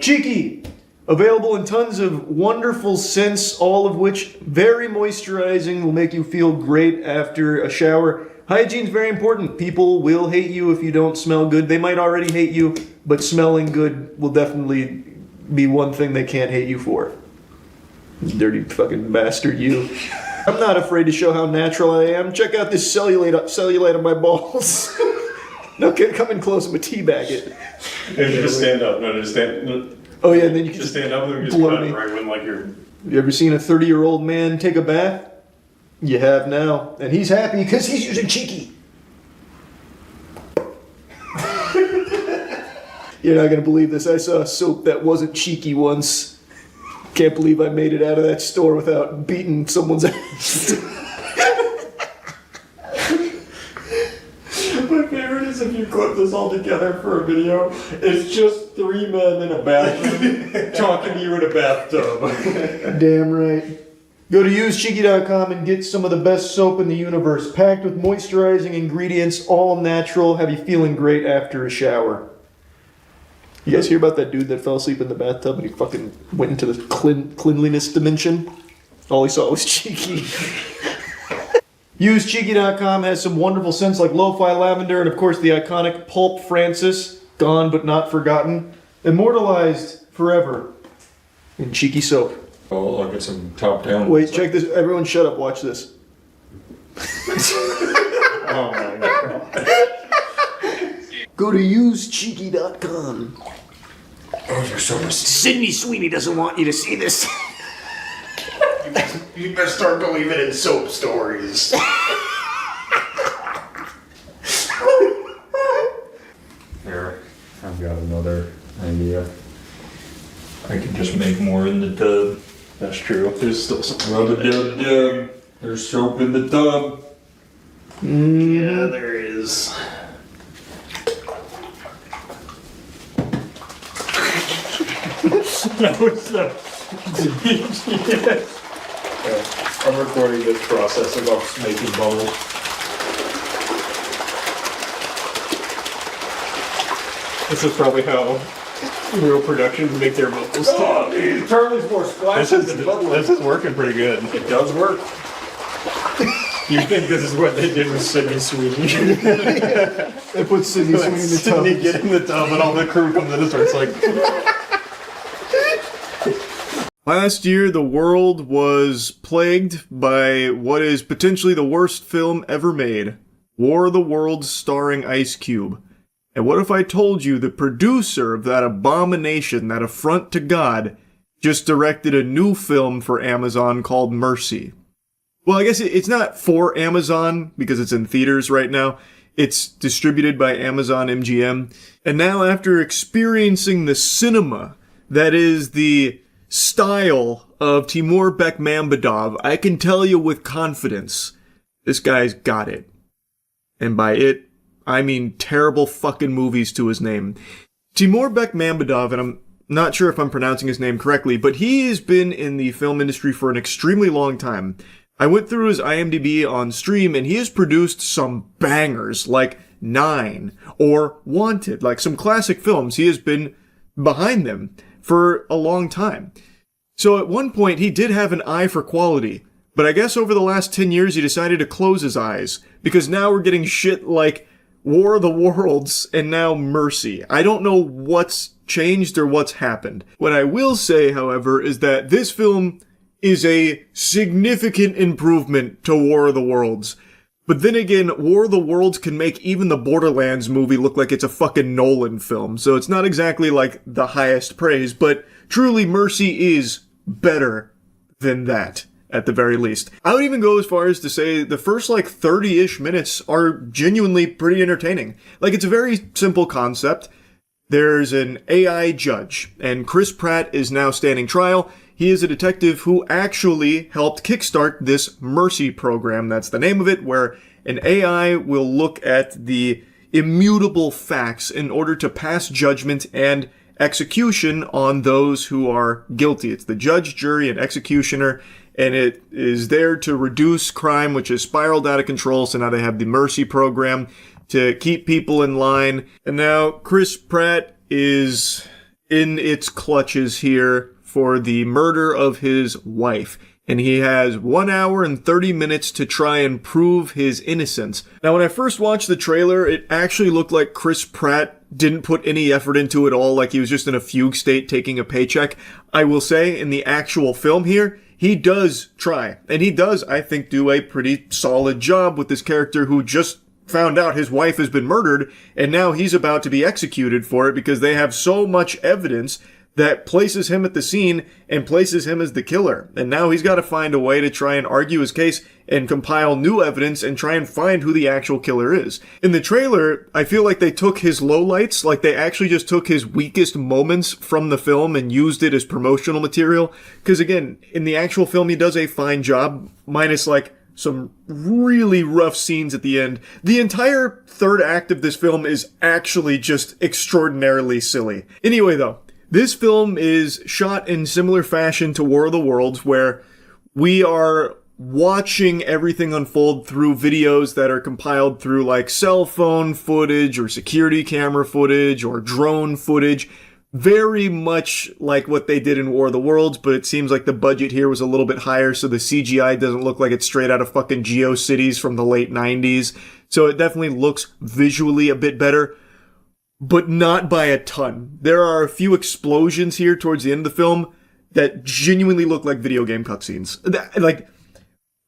Cheeky, available in tons of wonderful scents, all of which very moisturizing, will make you feel great after a shower. Hygiene's very important. People will hate you if you don't smell good. They might already hate you, but smelling good will definitely be one thing they can't hate you for. Dirty fucking bastard, you. I'm not afraid to show how natural I am. Check out this cellulite on my balls. No, come in close, I'm a teabag it. And you just stand up. No, just stand. Oh yeah, and then you can just stand up and just blow cut me. right when like you're. You ever seen a 30-year-old man take a bath? You have now. And he's happy because he's using Cheeky. You're not going to believe this. I saw a soap that wasn't Cheeky once. Can't believe I made it out of that store without beating someone's ass. My favorite is if you clip this all together for a video, it's just 3 men in a bathroom talking to you in a bathtub. Damn right. Go to usecheeky.com and get some of the best soap in the universe, packed with moisturizing ingredients, all natural, have you feeling great after a shower. You guys hear about that dude that fell asleep in the bathtub and he fucking went into the cleanliness dimension? All he saw was Cheeky. Usecheeky.com has some wonderful scents like lo-fi lavender and of course the iconic Pulp Francis, gone but not forgotten, immortalized forever in Cheeky soap. Oh, I'll get some top down. Wait, check this. Everyone shut up. Watch this. Oh my god. Go to usecheeky.com. Oh, you're so Sydney Sweeney doesn't want you to see this. You better start believing in soap stories. Here, I've got another idea. I can just make more in the tub. That's true. There's still some. Rub-a-dub-dub. There's soap in the tub. Yeah, there is. That was the. I'm recording this process of us making bubbles. This is probably how real productions make their bubbles. Oh, dude, Charlie's more splashes than bubbles. This is working pretty good. It does work. You think this is what they did with Sydney Sweeney? They put Sydney Sweeney in the tub. Sydney get in the tub and all the crew comes in and starts like... Last year, the world was plagued by what is potentially the worst film ever made, War of the Worlds starring Ice Cube. And what if I told you the producer of that abomination, that affront to God, just directed a new film for Amazon called Mercy? Well, I guess it's not for Amazon because it's in theaters right now. It's distributed by Amazon MGM. And now after experiencing the cinema that is the style of Timur Bekmambetov, I can tell you with confidence, this guy's got it. And by it, I mean terrible fucking movies to his name. Timur Bekmambetov, and I'm not sure if I'm pronouncing his name correctly, but he has been in the film industry for an extremely long time. I went through his IMDb on stream, and he has produced some bangers, like 9, or Wanted, like some classic films. He has been behind them for a long time. So at one point, he did have an eye for quality, but I guess over the last 10 years, he decided to close his eyes, because now we're getting shit like War of the Worlds and now Mercy. I don't know what's changed or what's happened. What I will say, however, is that this film is a significant improvement to War of the Worlds. But then again, War of the Worlds can make even the Borderlands movie look like it's a fucking Nolan film, so it's not exactly like the highest praise, but truly Mercy is better than that, at the very least. I would even go as far as to say the first 30-ish minutes are genuinely pretty entertaining. It's a very simple concept. There's an AI judge, and Chris Pratt is now standing trial. He is a detective who actually helped kickstart this Mercy program, that's the name of it, where an AI will look at the immutable facts in order to pass judgment and execution on those who are guilty. It's the judge, jury, and executioner, and it is there to reduce crime, which has spiraled out of control, so now they have the Mercy program to keep people in line. And now Chris Pratt is in its clutches here for the murder of his wife. And he has 1 hour and 30 minutes to try and prove his innocence. Now, when I first watched the trailer, it actually looked like Chris Pratt didn't put any effort into it at all, like he was just in a fugue state taking a paycheck. I will say, in the actual film here, he does try. And he does, I think, do a pretty solid job with this character who just found out his wife has been murdered, and now he's about to be executed for it because they have so much evidence that places him at the scene and places him as the killer. And now he's got to find a way to try and argue his case and compile new evidence and try and find who the actual killer is. In the trailer, I feel like they took his lowlights, like they actually just took his weakest moments from the film and used it as promotional material. Because again, in the actual film, he does a fine job, minus some really rough scenes at the end. The entire third act of this film is actually just extraordinarily silly. Anyway, though, this film is shot in similar fashion to War of the Worlds, where we are watching everything unfold through videos that are compiled through cell phone footage or security camera footage or drone footage. Very much like what they did in War of the Worlds, but it seems like the budget here was a little bit higher, so the CGI doesn't look like it's straight out of fucking GeoCities from the late 90s. So it definitely looks visually a bit better, but not by a ton. There are a few explosions here towards the end of the film that genuinely look like video game cutscenes.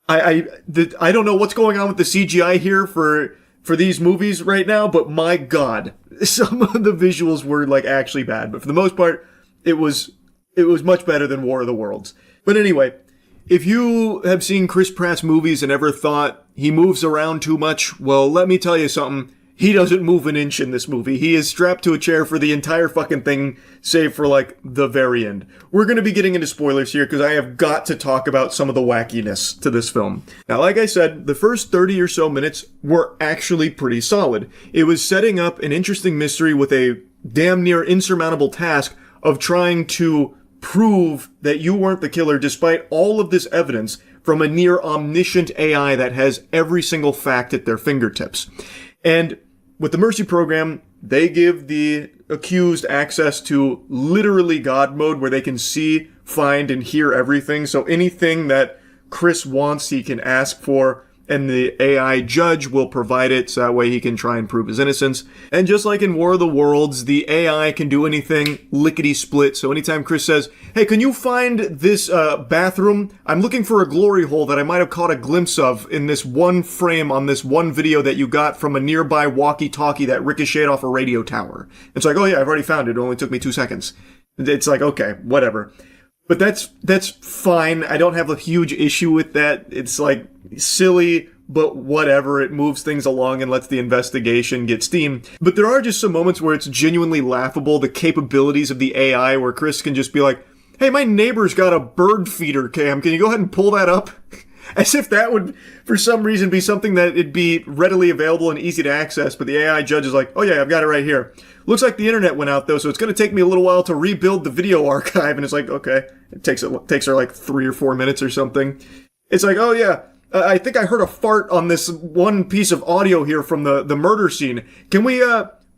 I don't know what's going on with the CGI here for these movies right now, but my god, some of the visuals were actually bad. But for the most part, it was much better than War of the Worlds. But anyway, if you have seen Chris Pratt's movies and ever thought he moves around too much, well, let me tell you something. He doesn't move an inch in this movie. He is strapped to a chair for the entire fucking thing, save for the very end. We're going to be getting into spoilers here because I have got to talk about some of the wackiness to this film. Now, like I said, the first 30 or so minutes were actually pretty solid. It was setting up an interesting mystery with a damn near insurmountable task of trying to prove that you weren't the killer despite all of this evidence from a near omniscient AI that has every single fact at their fingertips. And with the Mercy program, they give the accused access to literally God mode where they can see, find, and hear everything. So anything that Chris wants, he can ask for, and the AI judge will provide it so that way he can try and prove his innocence. And just like in War of the Worlds, the AI can do anything lickety-split. So anytime Chris says, hey, can you find this bathroom? I'm looking for a glory hole that I might have caught a glimpse of in this one frame on this one video that you got from a nearby walkie-talkie that ricocheted off a radio tower. It's like, oh yeah, I've already found it. It only took me 2 seconds. It's like, okay, whatever. But that's fine. I don't have a huge issue with that. It's like silly, but whatever. It moves things along and lets the investigation get steam. But there are just some moments where it's genuinely laughable, the capabilities of the AI, where Chris can just be like, hey, my neighbor's got a bird feeder cam. Can you go ahead and pull that up? As if that would, for some reason, be something that it'd be readily available and easy to access. But the AI judge is like, oh yeah, I've got it right here. Looks like the internet went out though, so it's going to take me a little while to rebuild the video archive. And it's like, okay, it takes her like 3 or 4 minutes or something. It's like, oh yeah, I think I heard a fart on this one piece of audio here from the murder scene. Can we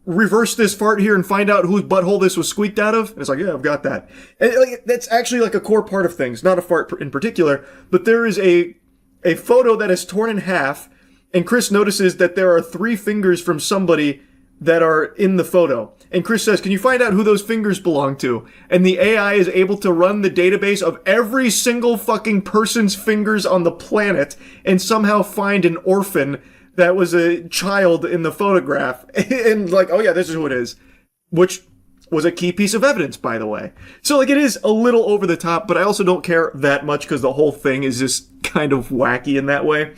reverse this fart here and find out whose butthole this was squeaked out of? And it's like, yeah, I've got that. And like, that's actually like a core part of things, not a fart in particular, but there is a photo that is torn in half, and Chris notices that there are 3 fingers from somebody that are in the photo. And Chris says, can you find out who those fingers belong to? And the AI is able to run the database of every single fucking person's fingers on the planet and somehow find an orphan that was a child in the photograph. And like, oh yeah, this is who it is. Which was a key piece of evidence, by the way. So like, it is a little over the top, but I also don't care that much because the whole thing is just kind of wacky in that way.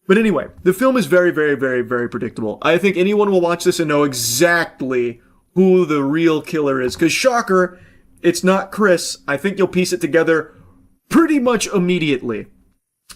But anyway, the film is very, very, very, very predictable. I think anyone will watch this and know exactly who the real killer is. Because shocker, it's not Chris. I think you'll piece it together pretty much immediately.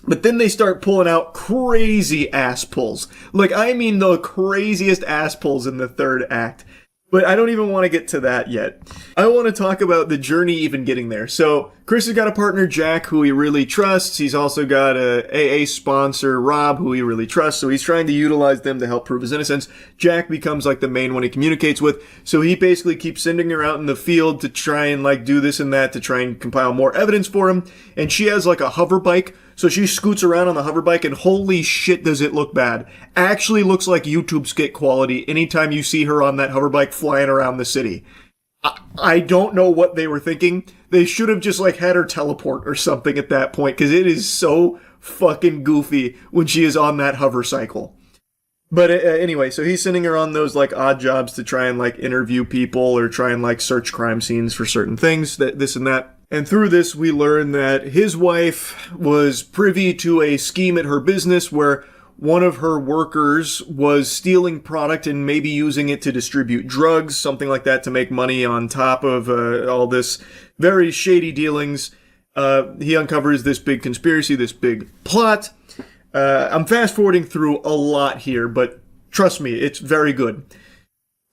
But then they start pulling out crazy ass pulls. Like, I mean the craziest ass pulls in the third act. But I don't even want to get to that yet. I want to talk about the journey even getting there. So, Chris has got a partner, Jack, who he really trusts. He's also got a AA sponsor, Rob, who he really trusts. So he's trying to utilize them to help prove his innocence. Jack becomes like the main one he communicates with. So he basically keeps sending her out in the field to try and like do this and that to try and compile more evidence for him. And she has like a hover bike. So she scoots around on the hover bike and holy shit does it look bad. Actually looks like YouTube skit quality anytime you see her on that hover bike flying around the city. I don't know what they were thinking. They should have just like had her teleport or something at that point because it is so fucking goofy when she is on that hover cycle. But anyway, so he's sending her on those like odd jobs to try and like interview people or try and like search crime scenes for certain things, this and that. And through this, we learn that his wife was privy to a scheme at her business where one of her workers was stealing product and maybe using it to distribute drugs, something like that, to make money on top of all this very shady dealings. He uncovers this big conspiracy, this big plot. I'm fast forwarding through a lot here, but trust me, it's very good.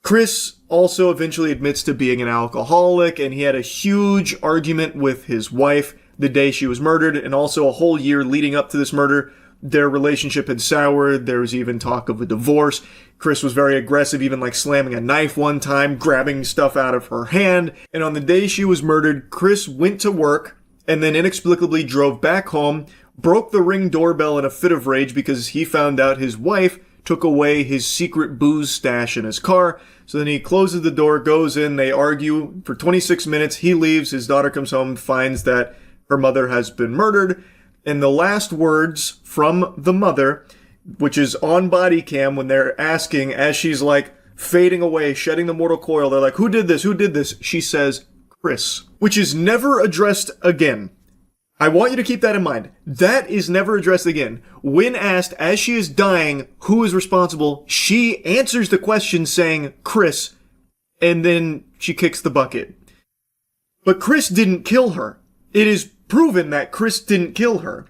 Chris also eventually admits to being an alcoholic, and he had a huge argument with his wife the day she was murdered, and also a whole year leading up to this murder. Their relationship had soured. There was even talk of a divorce. Chris was very aggressive, even like slamming a knife one time, grabbing stuff out of her hand. And on the day she was murdered, Chris went to work and then inexplicably drove back home, broke the Ring doorbell in a fit of rage because he found out his wife took away his secret booze stash in his car. So then he closes the door, goes in, they argue for 26 minutes. He leaves, his daughter comes home, finds that her mother has been murdered. And the last words from the mother, which is on body cam when they're asking, as she's like fading away, shedding the mortal coil, they're like, who did this? Who did this? She says, Chris, which is never addressed again. I want you to keep that in mind. That is never addressed again. When asked, as she is dying, who is responsible, she answers the question saying, Chris, and then she kicks the bucket. But Chris didn't kill her. It is proven that Chris didn't kill her.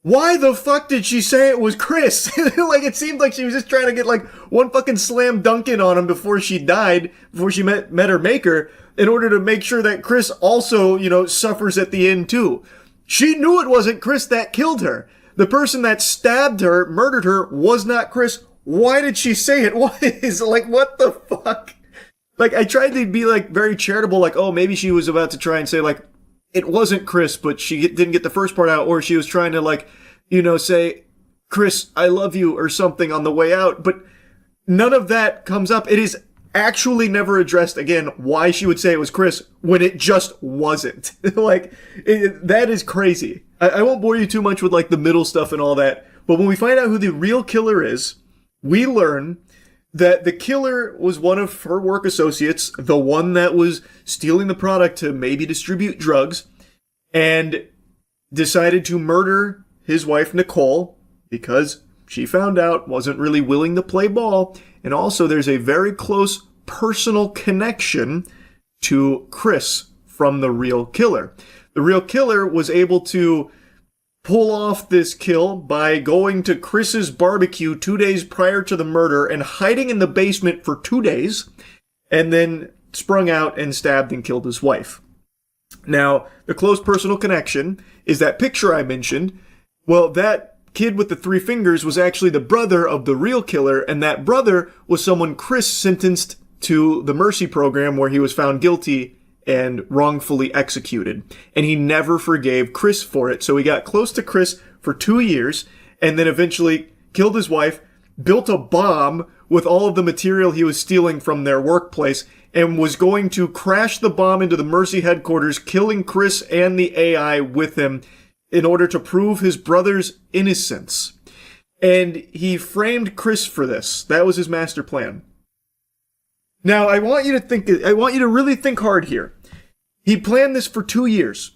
Why the fuck did she say it was Chris? Like, it seemed like she was just trying to get like one fucking slam dunk in on him before she died, before she met her maker, in order to make sure that Chris also, suffers at the end too. She knew it wasn't Chris that killed her. The person that stabbed her, murdered her, was not Chris. Why did she say it was? Like, what the fuck? Like, I tried to be like very charitable, like, oh, maybe she was about to try and say like, it wasn't Chris, but she didn't get the first part out, or she was trying to like, say, Chris, I love you or something on the way out, but none of that comes up. It is actually never addressed again why she would say it was Chris when it just wasn't. That is crazy. I won't bore you too much with like the middle stuff and all that, but when we find out who the real killer is, we learn that the killer was one of her work associates, the one that was stealing the product to maybe distribute drugs, and decided to murder his wife, Nicole, because she found out, wasn't really willing to play ball, and also there's a very close personal connection to Chris from the real killer. The real killer was able to pull off this kill by going to Chris's barbecue 2 days prior to the murder and hiding in the basement for 2 days, and then sprung out and stabbed and killed his wife. Now, the close personal connection is that picture I mentioned. Well, that kid with the 3 fingers was actually the brother of the real killer, and that brother was someone Chris sentenced to the Mercy program where he was found guilty and wrongfully executed. And he never forgave Chris for it, so he got close to Chris for 2 years, and then eventually killed his wife, built a bomb with all of the material he was stealing from their workplace, and was going to crash the bomb into the Mercy headquarters, killing Chris and the AI with him, in order to prove his brother's innocence. And he framed Chris for this. That was his master plan. Now, I want you to really think hard here. He planned this for 2 years.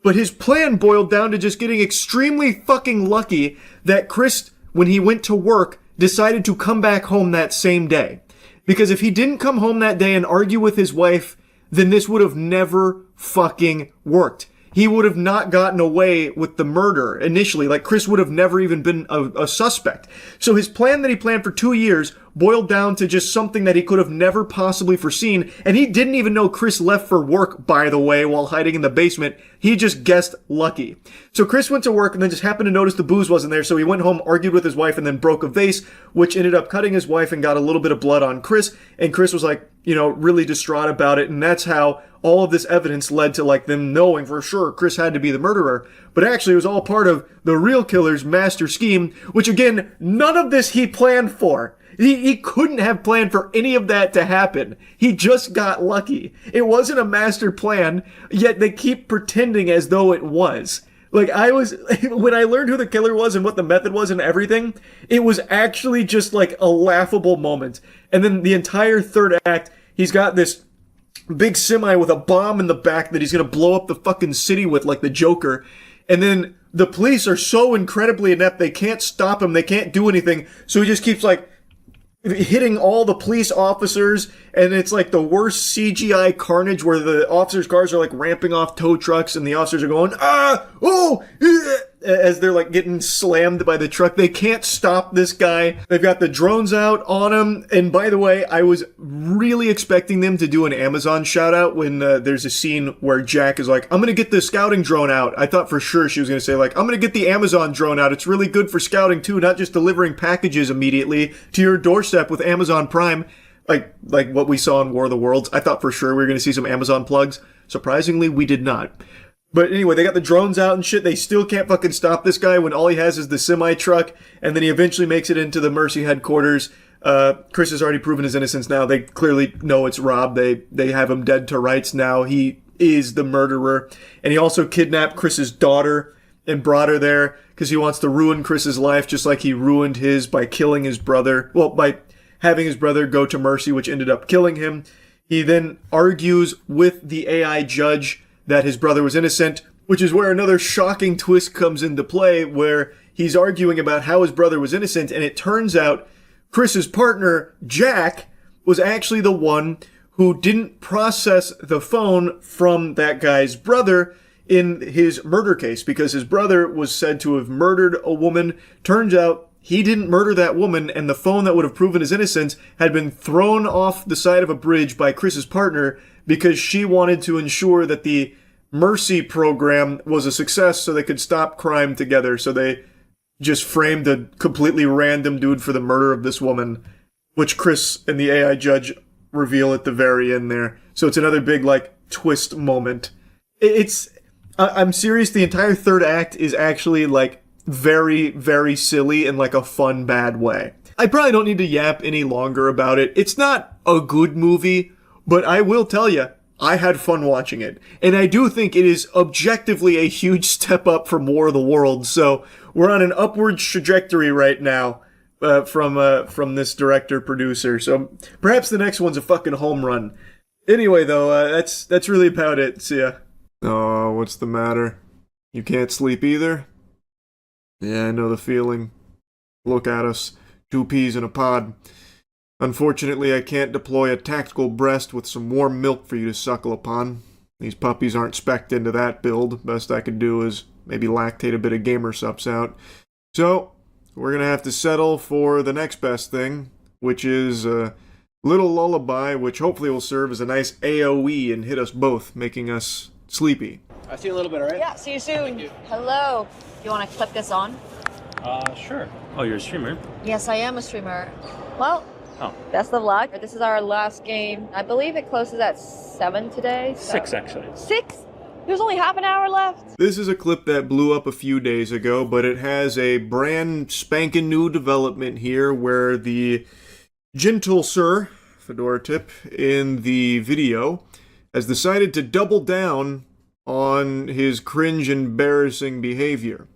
But his plan boiled down to just getting extremely fucking lucky that Chris, when he went to work, decided to come back home that same day. Because if he didn't come home that day and argue with his wife, then this would have never fucking worked. He would have not gotten away with the murder initially. Like, Chris would have never even been a suspect. So his plan that he planned for 2 years boiled down to just something that he could have never possibly foreseen. And he didn't even know Chris left for work, by the way, while hiding in the basement. He just guessed lucky. So Chris went to work and then just happened to notice the booze wasn't there. So he went home, argued with his wife, and then broke a vase, which ended up cutting his wife and got a little bit of blood on Chris. And Chris was like, really distraught about it. And that's how all of this evidence led to like them knowing for sure Chris had to be the murderer. But actually it was all part of the real killer's master scheme, which again, none of this he planned for. He couldn't have planned for any of that to happen. He just got lucky. It wasn't a master plan, yet they keep pretending as though it was. Like, when I learned who the killer was and what the method was and everything, it was actually just like a laughable moment. And then the entire third act, he's got this big semi with a bomb in the back that he's gonna blow up the fucking city with like the Joker. And then the police are so incredibly inept, they can't stop him, they can't do anything. So he just keeps like hitting all the police officers, and it's like the worst CGI carnage where the officers' cars are like ramping off tow trucks and the officers are going, as they're like getting slammed by the truck. They can't stop this guy. They've got the drones out on him. And by the way, I was really expecting them to do an Amazon shout out when there's a scene where Jack is like, I'm going to get the scouting drone out. I thought for sure she was going to say like, I'm going to get the Amazon drone out. It's really good for scouting too, not just delivering packages immediately to your doorstep with Amazon Prime. Like what we saw in War of the Worlds. I thought for sure we were going to see some Amazon plugs. Surprisingly, we did not. But anyway, they got the drones out and shit. They still can't fucking stop this guy when all he has is the semi-truck. And then he eventually makes it into the Mercy headquarters. Chris has already proven his innocence now. They clearly know it's Rob. They have him dead to rights now. He is the murderer. And he also kidnapped Chris's daughter and brought her there because he wants to ruin Chris's life just like he ruined his by killing his brother. Well, by having his brother go to Mercy, which ended up killing him. He then argues with the AI judge that his brother was innocent, which is where another shocking twist comes into play, where he's arguing about how his brother was innocent, and it turns out Chris's partner, Jack, was actually the one who didn't process the phone from that guy's brother in his murder case, because his brother was said to have murdered a woman. Turns out he didn't murder that woman, and the phone that would have proven his innocence had been thrown off the side of a bridge by Chris's partner because she wanted to ensure that the Mercy program was a success so they could stop crime together. So they just framed a completely random dude for the murder of this woman, which Chris and the AI judge reveal at the very end there. So it's another big, like, twist moment. I'm serious, the entire third act is actually, like, very, very silly in like a fun, bad way. I probably don't need to yap any longer about it. It's not a good movie, but I will tell you, I had fun watching it. And I do think it is objectively a huge step up from War of the Worlds. So we're on an upward trajectory right now from this director-producer. So perhaps the next one's a fucking home run. Anyway, though, that's really about it. See ya. Oh, what's the matter? You can't sleep either? Yeah, I know the feeling. Look at us. 2 peas in a pod. Unfortunately, I can't deploy a tactical breast with some warm milk for you to suckle upon. These puppies aren't spec'd into that build. Best I could do is maybe lactate a bit of gamer subs out. So, we're gonna have to settle for the next best thing, which is a little lullaby, which hopefully will serve as a nice AoE and hit us both, making us sleepy. I'll see you a little bit, alright? Yeah, see you soon. Hello. You want to clip this on? Sure. Oh, you're a streamer? Yes, I am a streamer. Well, best of luck. This is our last game. I believe it closes at 7 today. So. 6, actually. 6? There's only half an hour left. This is a clip that blew up a few days ago, but it has a brand spanking new development here where the gentle sir, fedora tip, in the video has decided to double down on his cringe embarrassing behavior.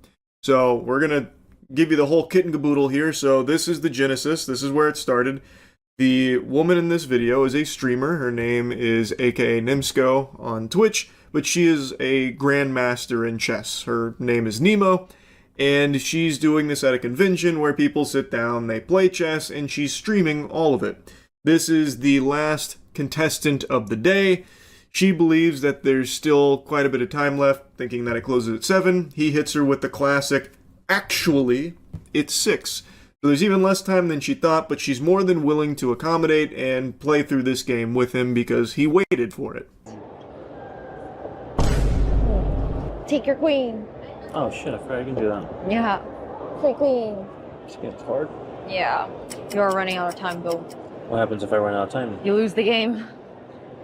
So we're gonna give you the whole kit and caboodle here. So this is the genesis. This is where it started. The woman in this video is a streamer. Her name is aka Nimsco on Twitch, but she is a grandmaster in chess. Her name is Nemo, and she's doing this at a convention where people sit down, they play chess, and she's streaming all of it. This is the last contestant of the day. She believes that there's still quite a bit of time left, thinking that it closes at 7. He hits her with the classic, actually, it's 6. So there's even less time than she thought, but she's more than willing to accommodate and play through this game with him because he waited for it. Take your queen. Oh shit, I forgot I can do that. Yeah. Take queen. Just gets hard. Yeah. You're running out of time, Bill. What happens if I run out of time? You lose the game.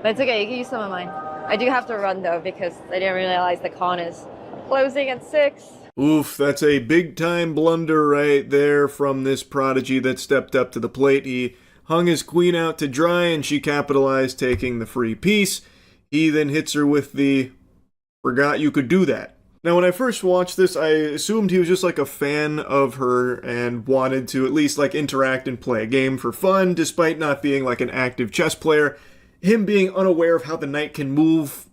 But it's okay, you can use some of mine. I do have to run though because I didn't realize the con is closing at 6. Oof, that's a big-time blunder right there from this prodigy that stepped up to the plate. He hung his queen out to dry, and she capitalized, taking the free piece. He then hits her with the, forgot you could do that. Now, when I first watched this, I assumed he was just like a fan of her and wanted to at least like interact and play a game for fun, despite not being like an active chess player. Him being unaware of how the knight can move,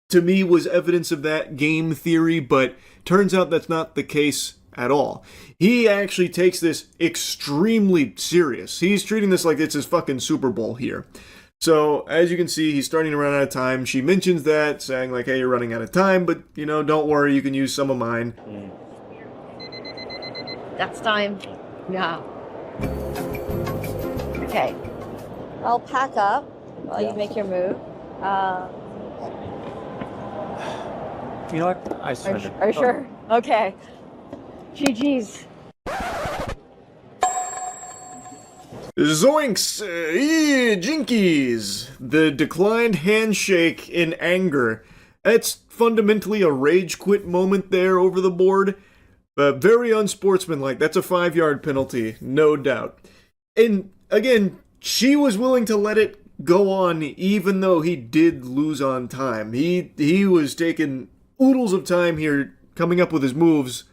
to me, was evidence of that game theory, but turns out that's not the case at all. He actually takes this extremely serious. He's treating this like it's his fucking Super Bowl here. So, as you can see, he's starting to run out of time. She mentions that, saying like, hey, you're running out of time, but, you know, don't worry, you can use some of mine. That's time. Yeah. Okay. I'll pack up while you make your move. You know what? I surrender. Are you sure? Okay. GG's. Zoinks! Jinkies! The declined handshake in anger. That's fundamentally a rage quit moment there over the board. Very unsportsmanlike. That's a 5-yard penalty, no doubt. And again, she was willing to let it go on even though he did lose on time. He was taking oodles of time here coming up with his moves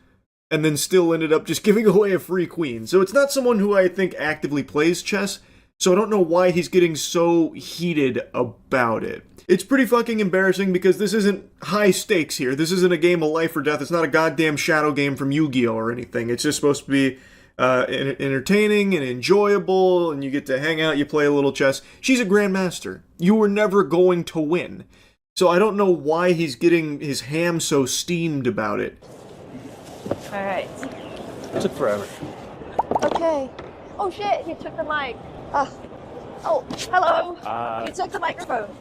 and then still ended up just giving away a free queen. So it's not someone who I think actively plays chess, so I don't know why he's getting so heated about it. It's pretty fucking embarrassing because this isn't high stakes here. This isn't a game of life or death. It's not a goddamn shadow game from Yu-Gi-Oh! Or anything. It's just supposed to be entertaining and enjoyable, and you get to hang out, you play a little chess. She's a grandmaster. You were never going to win. So I don't know why he's getting his ham so steamed about it. Alright. It took forever. Okay. Oh shit, he took the mic. Oh, hello. He took the microphone.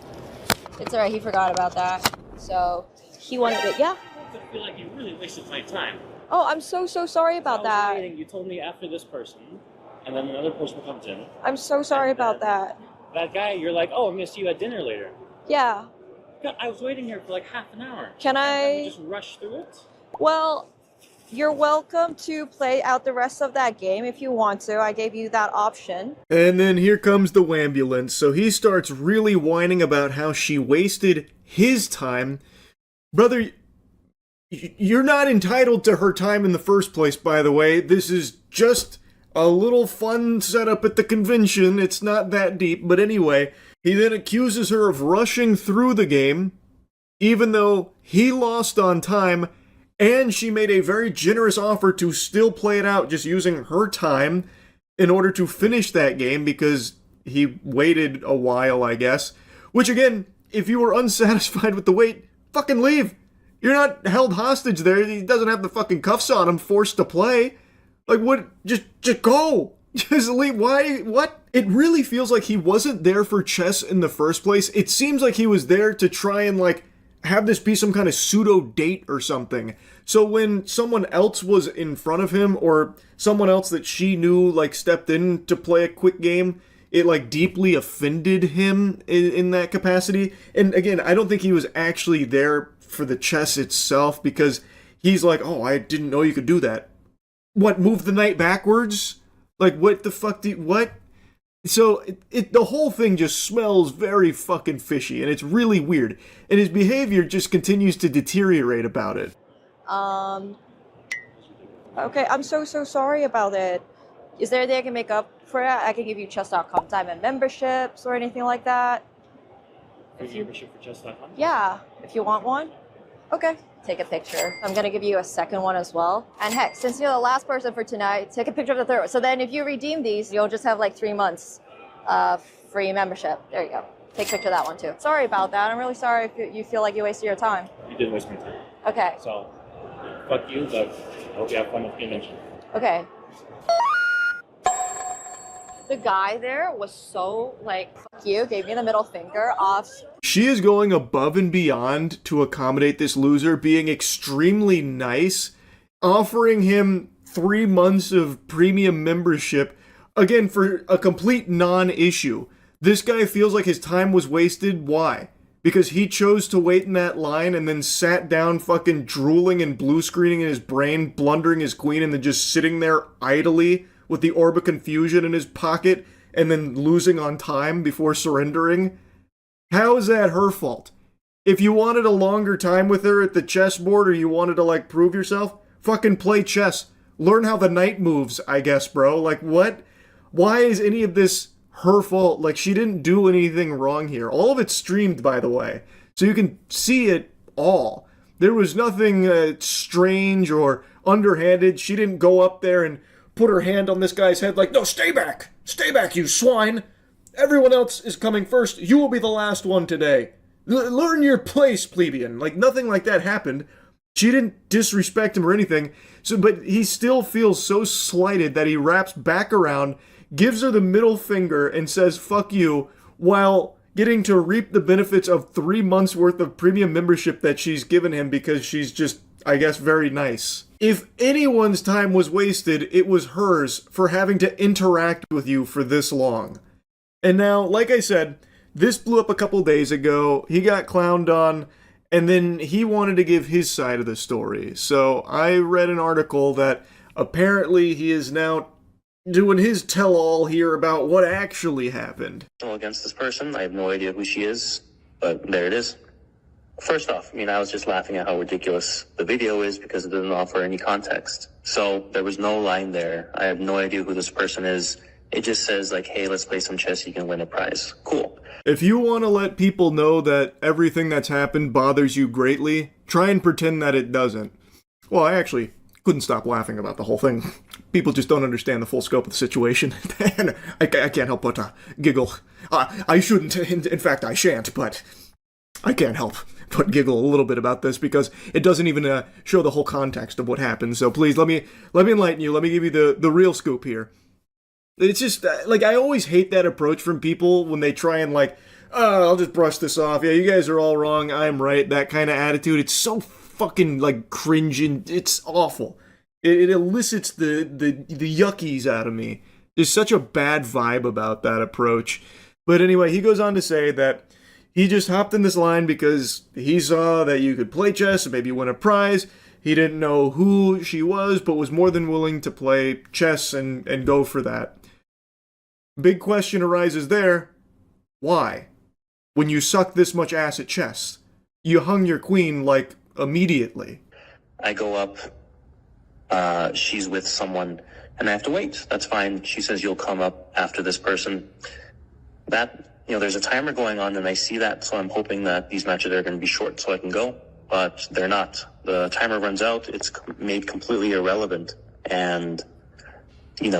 It's alright, he forgot about that. So, he wanted it, yeah? I feel like you really wasted my time. Oh, I'm so sorry about that. Waiting. You told me after this person, and then another person comes in. I'm so sorry about that. That guy, you're like, oh, I'm gonna see you at dinner later. Yeah. God, I was waiting here for like half an hour. Can I just rush through it? Well, You're welcome to play out the rest of that game if you want to. I gave you that option. And then here comes the wambulance. So he starts really whining about how she wasted his time. Brother, you're not entitled to her time in the first place, by the way. This is just a little fun setup at the convention. It's not that deep. But anyway, he then accuses her of rushing through the game, even though he lost on time. And she made a very generous offer to still play it out just using her time in order to finish that game because he waited a while, I guess. Which again, if you were unsatisfied with the wait, fucking leave. You're not held hostage there. He doesn't have the fucking cuffs on him, forced to play. Like what? Just go. Just leave. Why? What? It really feels like he wasn't there for chess in the first place. It seems like he was there to try and like have this be some kind of pseudo date or something. So when someone else was in front of him or someone else that she knew like stepped in to play a quick game, it like deeply offended him in that capacity. And again, I don't think he was actually there for the chess itself because he's like, oh, I didn't know you could do that. What, move the knight backwards? Like what the fuck what? So the whole thing just smells very fucking fishy, and it's really weird. And his behavior just continues to deteriorate about it. Okay, I'm so sorry about it. Is there anything I can make up for that? I can give you chess.com diamond memberships or anything like that. Free membership for chess.com? Yeah, if you want one. Okay, take a picture. I'm gonna give you a second one as well. And heck, since you're the last person for tonight, take a picture of the third one. So then if you redeem these, you'll just have like 3 months free membership. There you go. Take a picture of that one too. Sorry about that. I'm really sorry if you feel like you wasted your time. You did waste my time. Okay. So, fuck you, but I hope you have fun with the convention. Okay. The guy there was so like, fuck you, gave me the middle finger off. She is going above and beyond to accommodate this loser, being extremely nice, offering him 3 months of premium membership, again, for a complete non-issue. This guy feels like his time was wasted. Why? Because he chose to wait in that line and then sat down fucking drooling and blue screening in his brain, blundering his queen, and then just sitting there idly with the Orb of Confusion in his pocket and then losing on time before surrendering. How is that her fault? If you wanted a longer time with her at the chessboard or you wanted to, like, prove yourself, fucking play chess. Learn how the knight moves, I guess, bro. Like, what? Why is any of this her fault? Like, she didn't do anything wrong here. All of it's streamed, by the way, so you can see it all. There was nothing strange or underhanded. She didn't go up there and put her hand on this guy's head like, no, stay back, you swine. Everyone else is coming first. You will be the last one today. Learn your place, plebeian. Like, nothing like that happened. She didn't disrespect him or anything. So, but he still feels so slighted that he wraps back around, gives her the middle finger, and says, fuck you, while getting to reap the benefits of 3 months worth of premium membership that she's given him because she's just, I guess, very nice. If anyone's time was wasted, it was hers for having to interact with you for this long. And now, like I said, this blew up a couple days ago. He got clowned on, and then he wanted to give his side of the story. So I read an article that apparently he is now doing his tell-all here about what actually happened. Against this person, I have no idea who she is, but there it is. First off, I was just laughing at how ridiculous the video is because it doesn't offer any context. So there was no line there. I have no idea who this person is. It just says like, hey, let's play some chess, you can win a prize. Cool. If you want to let people know that everything that's happened bothers you greatly, try and pretend that it doesn't. Well, I actually couldn't stop laughing about the whole thing. People just don't understand the full scope of the situation. And I can't help but giggle. I shouldn't, in fact I shan't, but I can't help but giggle a little bit about this because it doesn't even show the whole context of what happened. So please, let me enlighten you. Let me give you the real scoop here. It's just, like, I always hate that approach from people when they try and, like, oh, I'll just brush this off. Yeah, you guys are all wrong. I'm right. That kind of attitude. It's so fucking, like, cringing. It's awful. It elicits the yuckies out of me. There's such a bad vibe about that approach. But anyway, he goes on to say that he just hopped in this line because he saw that you could play chess and maybe win a prize. He didn't know who she was, but was more than willing to play chess and go for that. Big question arises there. Why? When you suck this much ass at chess, you hung your queen, like, immediately. I go up, she's with someone, and I have to wait. That's fine. She says you'll come up after this person. That, there's a timer going on, and I see that, so I'm hoping that these matches are going to be short so I can go, but they're not. The timer runs out, it's made completely irrelevant, and,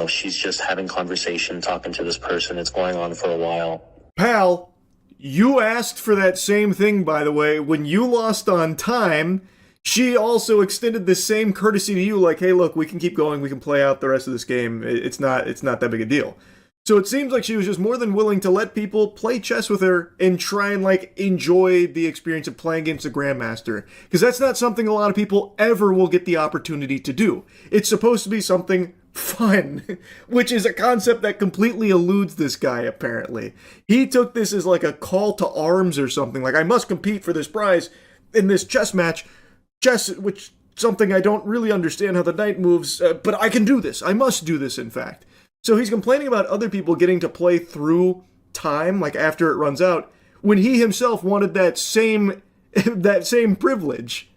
she's just having conversation, talking to this person. It's going on for a while. Pal, you asked for that same thing, by the way. When you lost on time, she also extended the same courtesy to you, like, hey, look, we can keep going, we can play out the rest of this game. It's not that big a deal. So it seems like she was just more than willing to let people play chess with her and try and, like, enjoy the experience of playing against a grandmaster. Because that's not something a lot of people ever will get the opportunity to do. It's supposed to be something fun, which is a concept that completely eludes this guy, apparently. He took this as, like, a call to arms or something. Like, I must compete for this prize in this chess match. Chess, which something I don't really understand how the knight moves, but I can do this. I must do this, in fact. So he's complaining about other people getting to play through time, like after it runs out, when he himself wanted that same privilege.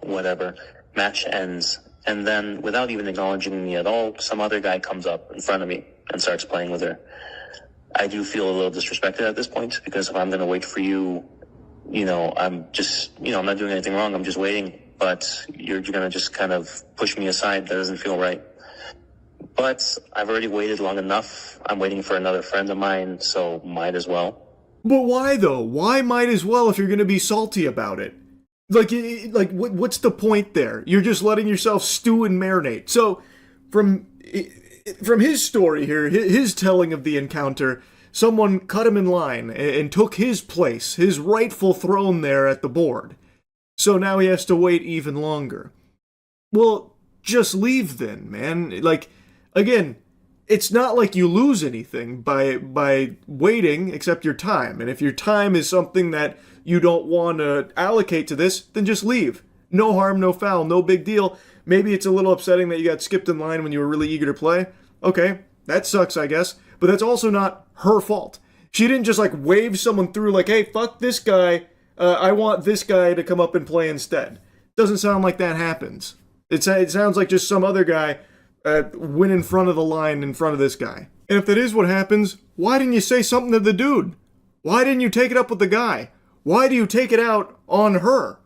Whatever. Match ends. And then, without even acknowledging me at all, some other guy comes up in front of me and starts playing with her. I do feel a little disrespected at this point, because if I'm going to wait for you, I'm just, I'm not doing anything wrong, I'm just waiting. But you're going to just kind of push me aside. That doesn't feel right. But I've already waited long enough. I'm waiting for another friend of mine, so might as well. But why, though? Why might as well if you're going to be salty about it? What's the point there? You're just letting yourself stew and marinate. So, from his story here, his telling of the encounter, someone cut him in line and took his place, his rightful throne there at the board. So now he has to wait even longer. Well, just leave then, man. Like, again, it's not like you lose anything by waiting except your time. And if your time is something that you don't want to allocate to this, then just leave. No harm, no foul, no big deal. Maybe it's a little upsetting that you got skipped in line when you were really eager to play. Okay, that sucks, I guess. But that's also not her fault. She didn't just, like, wave someone through like, hey, fuck this guy. I want this guy to come up and play instead. Doesn't sound like that happens. It sounds like just some other guy went in front of the line in front of this guy. And if that is what happens, why didn't you say something to the dude? Why didn't you take it up with the guy? Why do you take it out on her?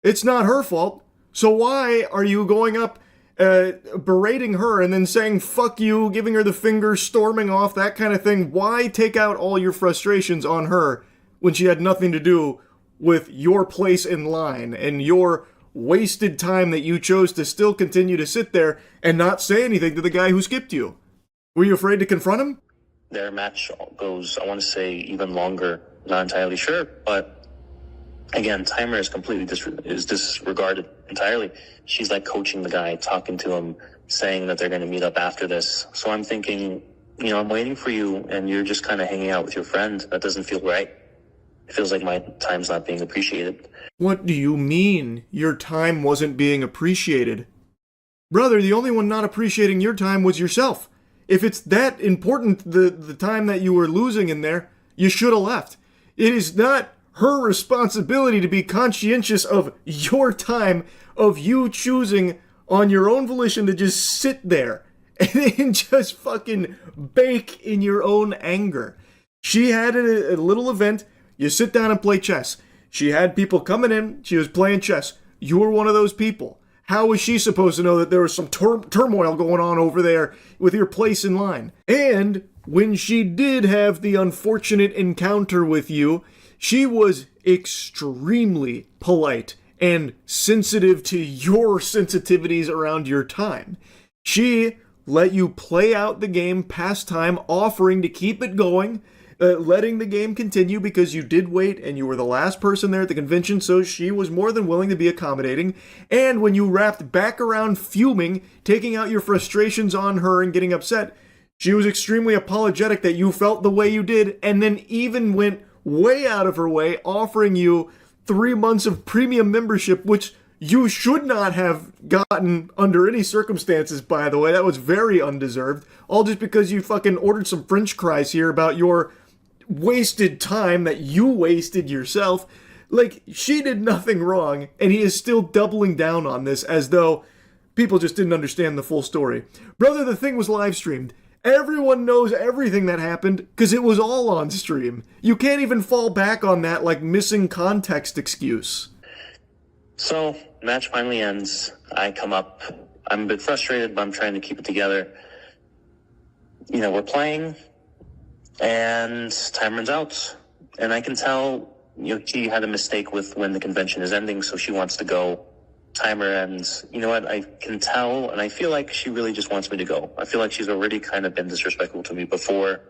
It's not her fault. So why are you going up berating her and then saying fuck you, giving her the finger, storming off, that kind of thing? Why take out all your frustrations on her when she had nothing to do with your place in line and your wasted time that you chose to still continue to sit there and not say anything to the guy who skipped you? Were you afraid to confront him? Their match goes, I want to say, even longer. Not entirely sure, but again, timer is completely disregarded entirely. She's like coaching the guy, talking to him, saying that they're going to meet up after this. So I'm thinking, I'm waiting for you and you're just kind of hanging out with your friend. That doesn't feel right. It feels like my time's not being appreciated. What do you mean your time wasn't being appreciated? Brother, the only one not appreciating your time was yourself. If it's that important, the time that you were losing in there, you should have left. It is not her responsibility to be conscientious of your time, of you choosing on your own volition to just sit there and just fucking bake in your own anger. She had a little event. You sit down and play chess. She had people coming in. She was playing chess. You were one of those people. How was she supposed to know that there was some turmoil going on over there with your place in line? And when she did have the unfortunate encounter with you, she was extremely polite and sensitive to your sensitivities around your time. She let you play out the game past time, offering to keep it going, letting the game continue because you did wait and you were the last person there at the convention, so she was more than willing to be accommodating. And when you wrapped back around fuming, taking out your frustrations on her and getting upset, she was extremely apologetic that you felt the way you did, and then even went way out of her way offering you 3 months of premium membership, which you should not have gotten under any circumstances, by the way. That was very undeserved. All just because you fucking ordered some french fries here about your wasted time that you wasted yourself. Like, she did nothing wrong, and he is still doubling down on this as though people just didn't understand the full story. Brother, the thing was live streamed. Everyone knows everything that happened because it was all on stream. You can't even fall back on that like missing context excuse. So, match finally ends. I come up. I'm a bit frustrated, but I'm trying to keep it together. You know, we're playing, and time runs out. And I can tell, you know, she had a mistake with when the convention is ending, so she wants to go. Timer ends. You know what? I can tell, and I feel like she really just wants me to go. I feel like she's already kind of been disrespectful to me before.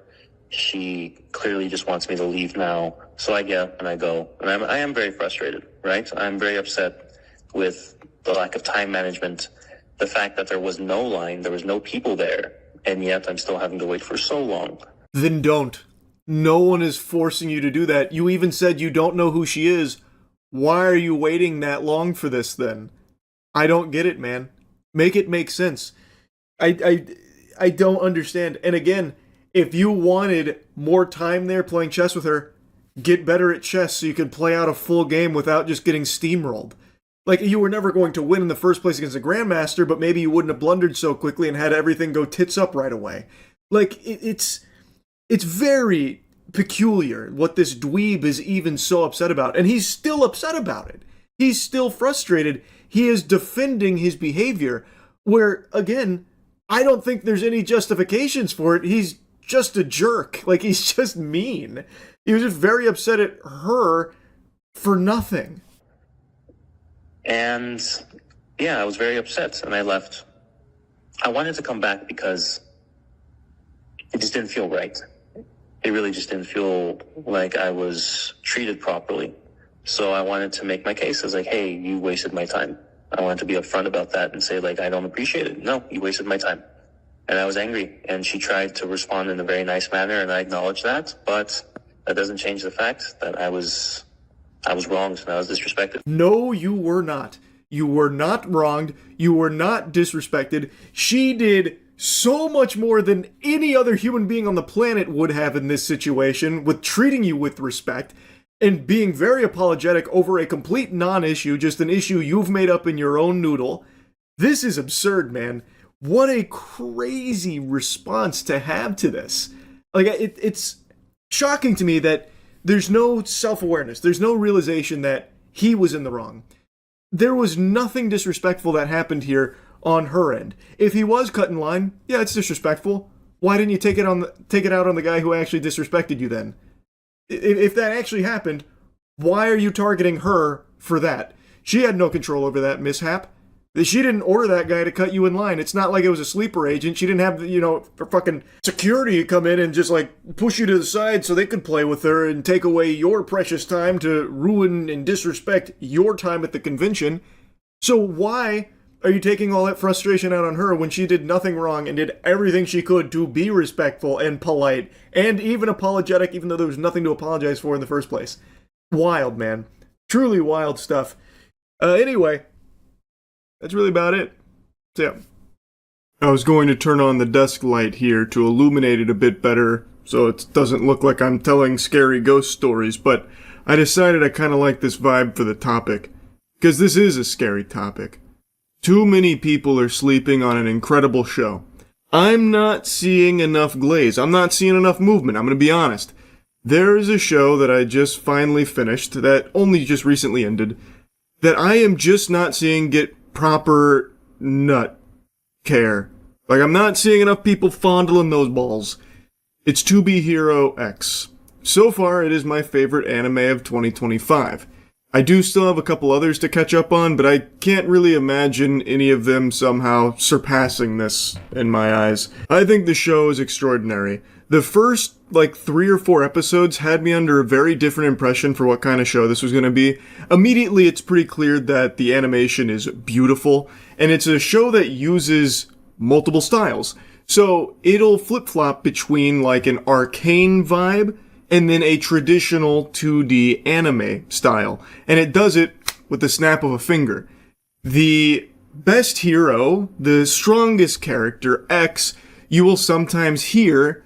She clearly just wants me to leave now. So I get and I go. And I am very frustrated, right? I'm very upset with the lack of time management, the fact that there was no line, there was no people there, and yet I'm still having to wait for so long. Then don't. No one is forcing you to do that. You even said you don't know who she is. Why are you waiting that long for this then? I don't get it, man. Make it make sense. I don't understand. And again, if you wanted more time there playing chess with her, get better at chess so you could play out a full game without just getting steamrolled. Like, you were never going to win in the first place against a grandmaster, but maybe you wouldn't have blundered so quickly and had everything go tits up right away. Like, it's very peculiar what this dweeb is even so upset about. And he's still upset about it. He's still frustrated. He is defending his behavior, where, again, I don't think there's any justifications for it. He's just a jerk. Like, he's just mean. He was just very upset at her for nothing. And yeah, I was very upset, and I left. I wanted to come back because it just didn't feel right. It really just didn't feel like I was treated properly. So I wanted to make my case as like, hey, you wasted my time. I wanted to be upfront about that and say, like, I don't appreciate it. No, you wasted my time. And I was angry. And she tried to respond in a very nice manner, and I acknowledged that. But that doesn't change the fact that I was wronged and I was disrespected. No, you were not. You were not wronged. You were not disrespected. She did so much more than any other human being on the planet would have in this situation, with treating you with respect and being very apologetic over a complete non-issue, just an issue you've made up in your own noodle. This is absurd, man. What a crazy response to have to this. Like, it's shocking to me that there's no self-awareness. There's no realization that he was in the wrong. There was nothing disrespectful that happened here on her end. If he was cut in line, yeah, it's disrespectful. Why didn't you take it out on the guy who actually disrespected you then? If that actually happened, why are you targeting her for that? She had no control over that mishap. She didn't order that guy to cut you in line. It's not like it was a sleeper agent. She didn't have, fucking security come in and just, push you to the side so they could play with her and take away your precious time to ruin and disrespect your time at the convention. So why are you taking all that frustration out on her when she did nothing wrong and did everything she could to be respectful and polite and even apologetic, even though there was nothing to apologize for in the first place? Wild, man. Truly wild stuff. Anyway, that's really about it. So, yeah. I was going to turn on the desk light here to illuminate it a bit better so it doesn't look like I'm telling scary ghost stories, but I decided I kind of like this vibe for the topic, because this is a scary topic. Too many people are sleeping on an incredible show. I'm not seeing enough glaze. I'm not seeing enough movement. I'm going to be honest. There is a show that I just finally finished, that only just recently ended, that I am just not seeing get proper nut care. Like, I'm not seeing enough people fondling those balls. It's To Be Hero X. So far, it is my favorite anime of 2025. I do still have a couple others to catch up on, but I can't really imagine any of them somehow surpassing this in my eyes. I think the show is extraordinary. The first, 3 or 4 episodes had me under a very different impression for what kind of show this was going to be. Immediately, it's pretty clear that the animation is beautiful, and it's a show that uses multiple styles. So it'll flip-flop between, an arcane vibe and then a traditional 2D anime style. And it does it with the snap of a finger. The best hero, the strongest character, X, you will sometimes hear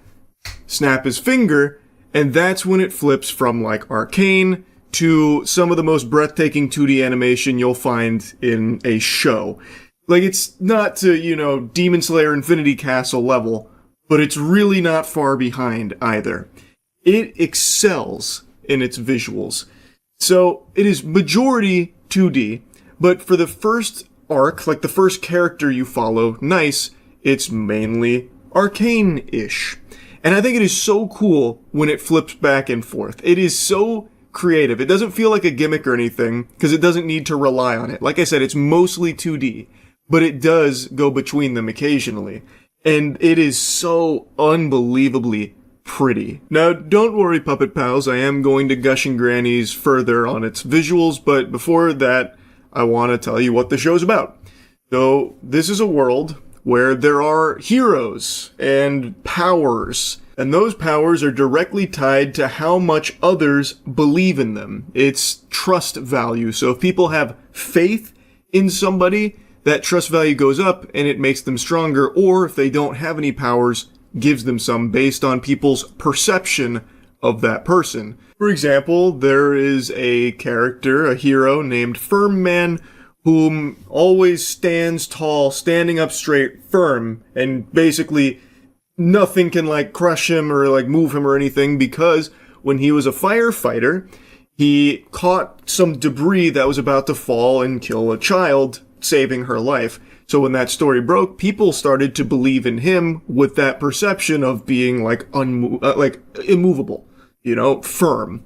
snap his finger, and that's when it flips from like Arcane to some of the most breathtaking 2D animation you'll find in a show. Like, it's not to, you know, Demon Slayer Infinity Castle level, but it's really not far behind either. It excels in its visuals. So, it is majority 2D, but for the first arc, like the first character you follow, Nice, it's mainly Arcane-ish. And I think it is so cool when it flips back and forth. It is so creative. It doesn't feel like a gimmick or anything, because it doesn't need to rely on it. Like I said, it's mostly 2D, but it does go between them occasionally. And it is so unbelievably pretty. Now, don't worry, Puppet Pals, I am going to gush and grannies further on its visuals, but before that, I want to tell you what the show's about. So, this is a world where there are heroes and powers, and those powers are directly tied to how much others believe in them. It's trust value. So if people have faith in somebody, that trust value goes up and it makes them stronger, or if they don't have any powers, gives them some based on people's perception of that person. For example, there is a character, a hero named Firm Man, whom always stands tall, standing up straight, firm, and basically nothing can like crush him or like move him or anything, because when he was a firefighter, he caught some debris that was about to fall and kill a child, saving her life. So when that story broke, people started to believe in him with that perception of being like immovable, you know, firm.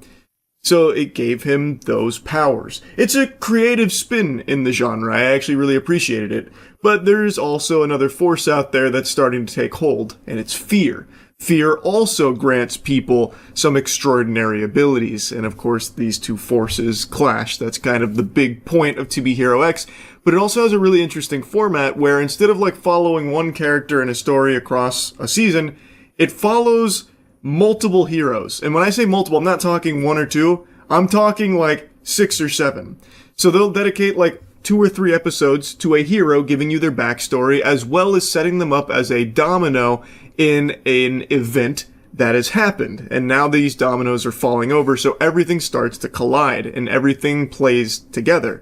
So it gave him those powers. It's a creative spin in the genre. I actually really appreciated it. But there's also another force out there that's starting to take hold, and it's fear. Fear also grants people some extraordinary abilities, and of course these two forces clash. That's kind of the big point of To Be Hero X, but it also has a really interesting format where instead of like following one character in a story across a season, it follows multiple heroes. And when I say multiple, I'm not talking one or two, I'm talking like 6 or 7. So they'll dedicate like 2 or 3 episodes to a hero giving you their backstory, as well as setting them up as a domino in an event that has happened. And now these dominoes are falling over, so everything starts to collide and everything plays together.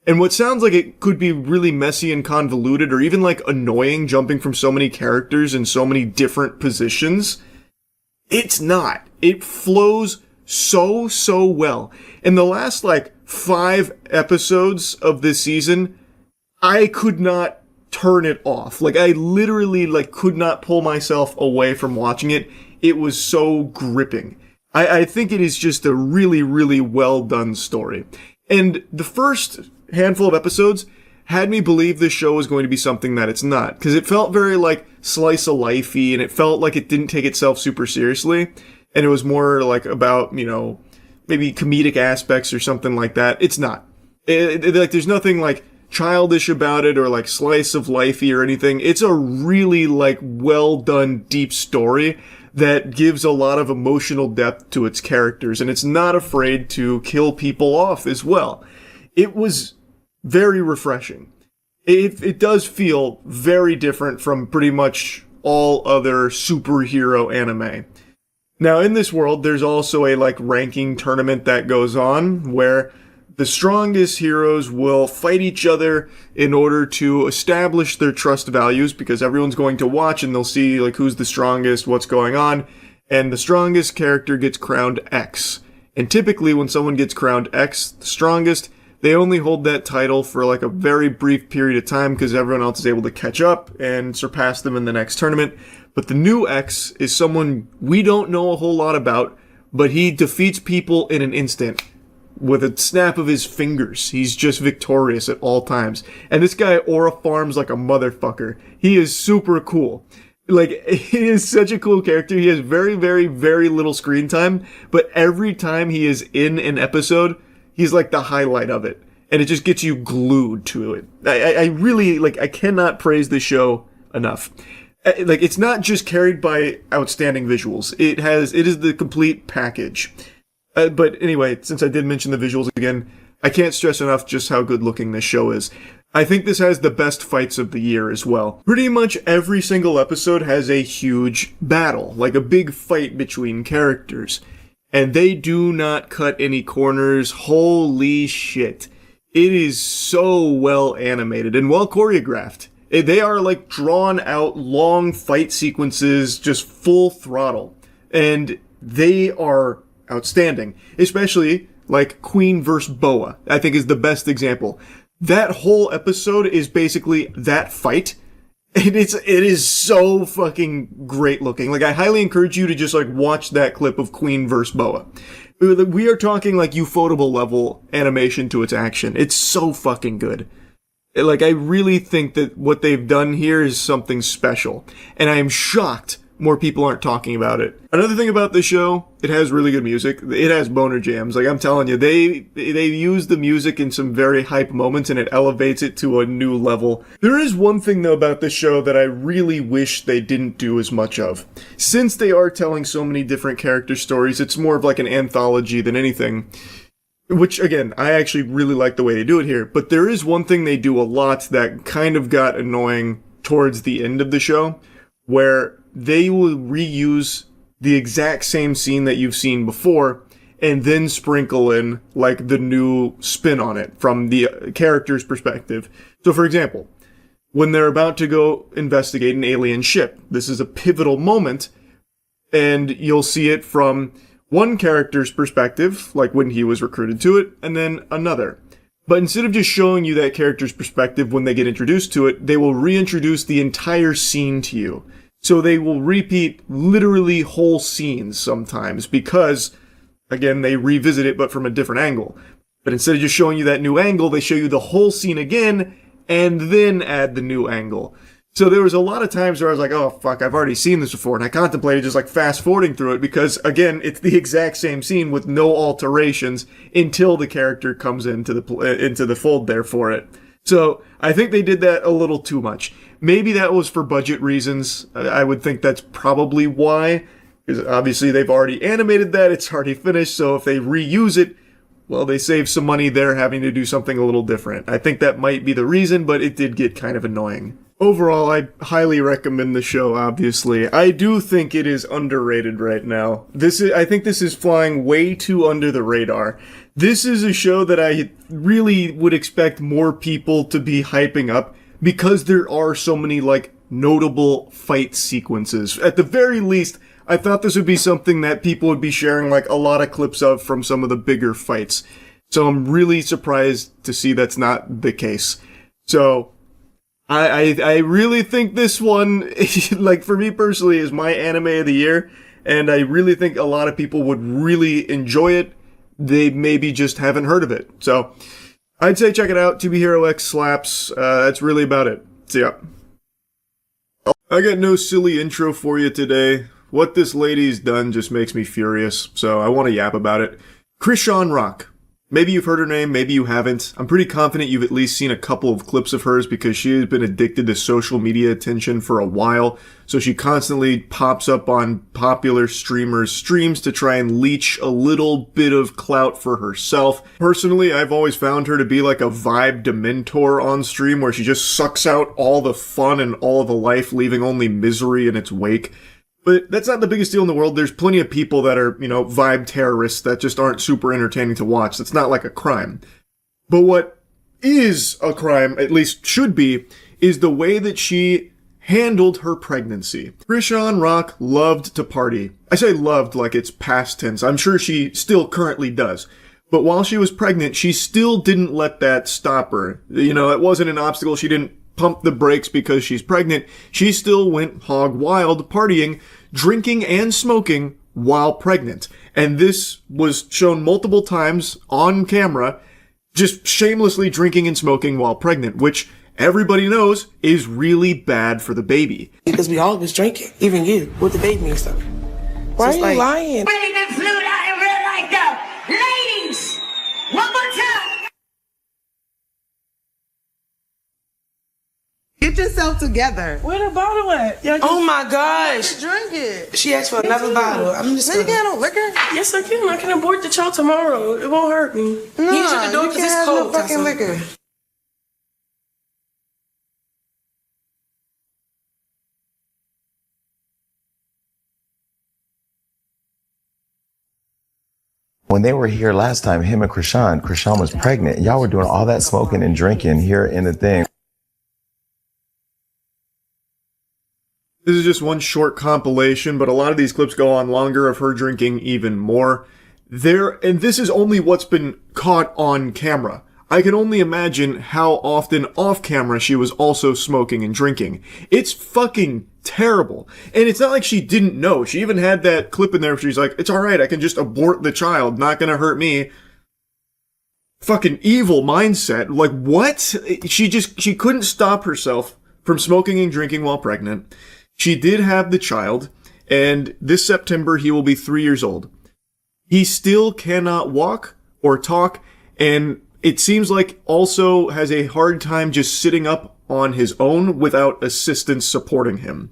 And what sounds like it could be really messy and convoluted or even like annoying, jumping from so many characters in so many different positions, it's not. It flows so well. In the last like 5 episodes of this season, I could not turn it off. Like I literally like could not pull myself away from watching it. It was so gripping. I think it is just a really, really well done story. And the first handful of episodes had me believe this show was going to be something that it's not. Because it felt very like slice of lifey, and it felt like it didn't take itself super seriously. And it was more like about, you know, maybe comedic aspects or something like that. It's not. Like there's nothing like childish about it or like slice of lifey or anything. It's a really like well done deep story that gives a lot of emotional depth to its characters, and it's not afraid to kill people off as well. It was very refreshing. It does feel very different from pretty much all other superhero anime. Now, in this world, there's also a like ranking tournament that goes on where the strongest heroes will fight each other in order to establish their trust values, because everyone's going to watch and they'll see like who's the strongest, what's going on, and the strongest character gets crowned X. And typically when someone gets crowned X, the strongest, they only hold that title for like a very brief period of time because everyone else is able to catch up and surpass them in the next tournament. But the new X is someone we don't know a whole lot about, but he defeats people in an instant with a snap of his fingers. He's just victorious at all times. And this guy aura farms like a motherfucker. He is super cool. Like, he is such a cool character. He has very, very, very little screen time, but every time he is in an episode, he's like the highlight of it. And it just gets you glued to it. I really, like, I cannot praise this show enough. Like, it's not just carried by outstanding visuals. It is the complete package. But anyway, since I did mention the visuals again, I can't stress enough just how good looking this show is. I think this has the best fights of the year as well. Pretty much every single episode has a huge battle, like a big fight between characters. And they do not cut any corners. Holy shit. It is so well animated and well choreographed. They are like drawn out long fight sequences, just full throttle. And they are outstanding. Especially like Queen vs. Boa, I think is the best example. That whole episode is basically that fight. And it is so fucking great looking. Like, I highly encourage you to just like watch that clip of Queen vs. Boa. We are talking like Ufotable level animation to its action. It's so fucking good. Like, I really think that what they've done here is something special. And I am shocked more people aren't talking about it. Another thing about this show, it has really good music. It has boner jams. Like, I'm telling you, they use the music in some very hype moments and it elevates it to a new level. There is one thing though about this show that I really wish they didn't do as much of. Since they are telling so many different character stories, it's more of like an anthology than anything. Which, again, I actually really like the way they do it here. But there is one thing they do a lot that kind of got annoying towards the end of the show, where they will reuse the exact same scene that you've seen before and then sprinkle in like the new spin on it from the character's perspective. So for example, when they're about to go investigate an alien ship, this is a pivotal moment and you'll see it from one character's perspective, like when he was recruited to it, and then another. But instead of just showing you that character's perspective when they get introduced to it, they will reintroduce the entire scene to you. So they will repeat literally whole scenes sometimes because, again, they revisit it but from a different angle. But instead of just showing you that new angle, they show you the whole scene again and then add the new angle. So there was a lot of times where I was like, oh fuck, I've already seen this before, and I contemplated just like fast forwarding through it because, again, it's the exact same scene with no alterations until the character comes into the fold there for it. So I think they did that a little too much. Maybe that was for budget reasons. I would think that's probably why, because obviously they've already animated that, it's already finished, so if they reuse it, well, they save some money there having to do something a little different. I think that might be the reason, but it did get kind of annoying. Overall, I highly recommend the show, obviously. I do think it is underrated right now. I think this is flying way too under the radar. This is a show that I really would expect more people to be hyping up because there are so many, like, notable fight sequences. At the very least, I thought this would be something that people would be sharing, like, a lot of clips of from some of the bigger fights. So I'm really surprised to see that's not the case. So I really think this one, like, for me personally, is my anime of the year, and I really think a lot of people would really enjoy it. They maybe just haven't heard of it. So I'd say check it out. To Be Hero X slaps. That's really about it. See ya. I got no silly intro for you today. What this lady's done just makes me furious, so I want to yap about it. Krishan Rock. Maybe you've heard her name, maybe you haven't. I'm pretty confident you've at least seen a couple of clips of hers because she has been addicted to social media attention for a while. So she constantly pops up on popular streamers' streams to try and leech a little bit of clout for herself. Personally, I've always found her to be like a vibe dementor on stream where she just sucks out all the fun and all the life, leaving only misery in its wake. But that's not the biggest deal in the world. There's plenty of people that are, vibe terrorists that just aren't super entertaining to watch. That's not like a crime. But what is a crime, at least should be, is the way that she handled her pregnancy. Krishan Rock loved to party. I say loved like it's past tense. I'm sure she still currently does. But while she was pregnant, she still didn't let that stop her. It wasn't an obstacle. She didn't pump the brakes because she's pregnant. She still went hog wild partying, drinking and smoking while pregnant. And this was shown multiple times on camera, just shamelessly drinking and smoking while pregnant, which everybody knows is really bad for the baby. Because we all was drinking, even you, with the baby and stuff. Why are you lying? Ready to flute out in real life though. Ladies, one more time. Get yourself together. Where the bottle at? Oh my gosh. Drink it. She asked for another bottle. I'm just You can't have no liquor? Yes, I can. I can abort the child tomorrow. It won't hurt me. No, you shut the door you because can't it's have cold. no fucking Tessa. liquor. When they were here last time, him and Krishan was pregnant. Y'all were doing all that smoking and drinking here in the thing. This is just one short compilation, but a lot of these clips go on longer of her drinking even more. And this is only what's been caught on camera. I can only imagine how often off camera she was also smoking and drinking. It's fucking terrible. And it's not like she didn't know. She even had that clip in there where she's like, it's alright, I can just abort the child, not gonna hurt me. Fucking evil mindset. Like, what? She couldn't stop herself from smoking and drinking while pregnant. She did have the child, and this September he will be 3 years old. He still cannot walk or talk, and it seems like also has a hard time just sitting up on his own without assistance supporting him.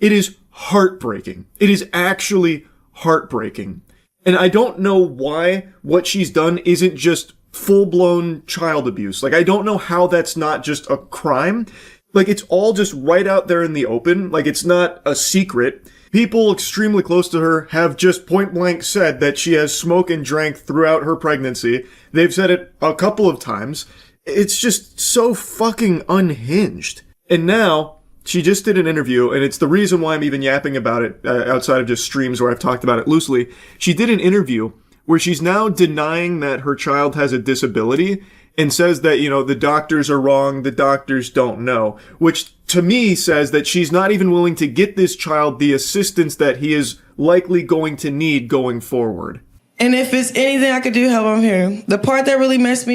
It is heartbreaking. It is actually heartbreaking. And I don't know why what she's done isn't just full-blown child abuse. Like, I don't know how that's not just a crime. Like, it's all just right out there in the open. Like, it's not a secret. People extremely close to her have just point blank said that she has smoked and drank throughout her pregnancy. They've said it a couple of times. It's just so fucking unhinged. And now, she just did an interview, and it's the reason why I'm even yapping about it outside of just streams where I've talked about it loosely. She did an interview where she's now denying that her child has a disability and says that, you know, the doctors are wrong, the doctors don't know, which to me says that she's not even willing to get this child the assistance that he is likely going to need going forward. And if it's anything I could do, help, I'm here. The part that really messed with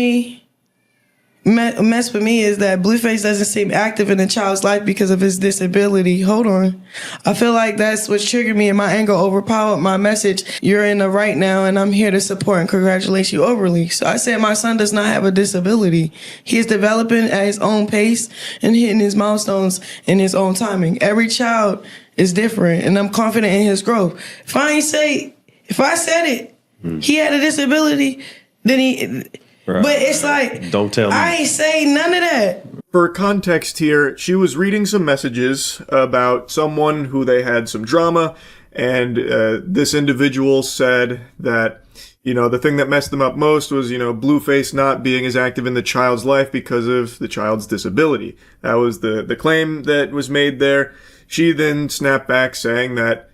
me is that Blueface doesn't seem active in the child's life because of his disability. Hold on. I feel like that's what triggered me, and my anger overpowered my message. You're in the right now, and I'm here to support and congratulate you overly. So I said my son does not have a disability. He is developing at his own pace and hitting his milestones in his own timing. Every child is different, and I'm confident in his growth. If I said it, he had a disability, then he... Right. But it's like, don't tell me. I ain't say none of that. For context here, she was reading some messages about someone who they had some drama, and this individual said that, you know, the thing that messed them up most was, you know, Blueface not being as active in the child's life because of the child's disability. That was the claim that was made there. She then snapped back saying that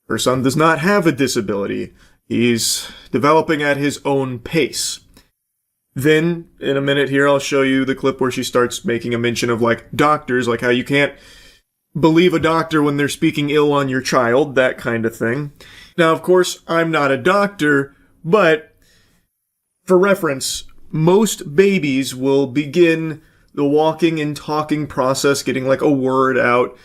her son does not have a disability. He's developing at his own pace. Then, in a minute here, I'll show you the clip where she starts making a mention of, like, doctors, like how you can't believe a doctor when they're speaking ill on your child, that kind of thing. Now, of course, I'm not a doctor, but for reference, most babies will begin the walking and talking process, getting, like, a word out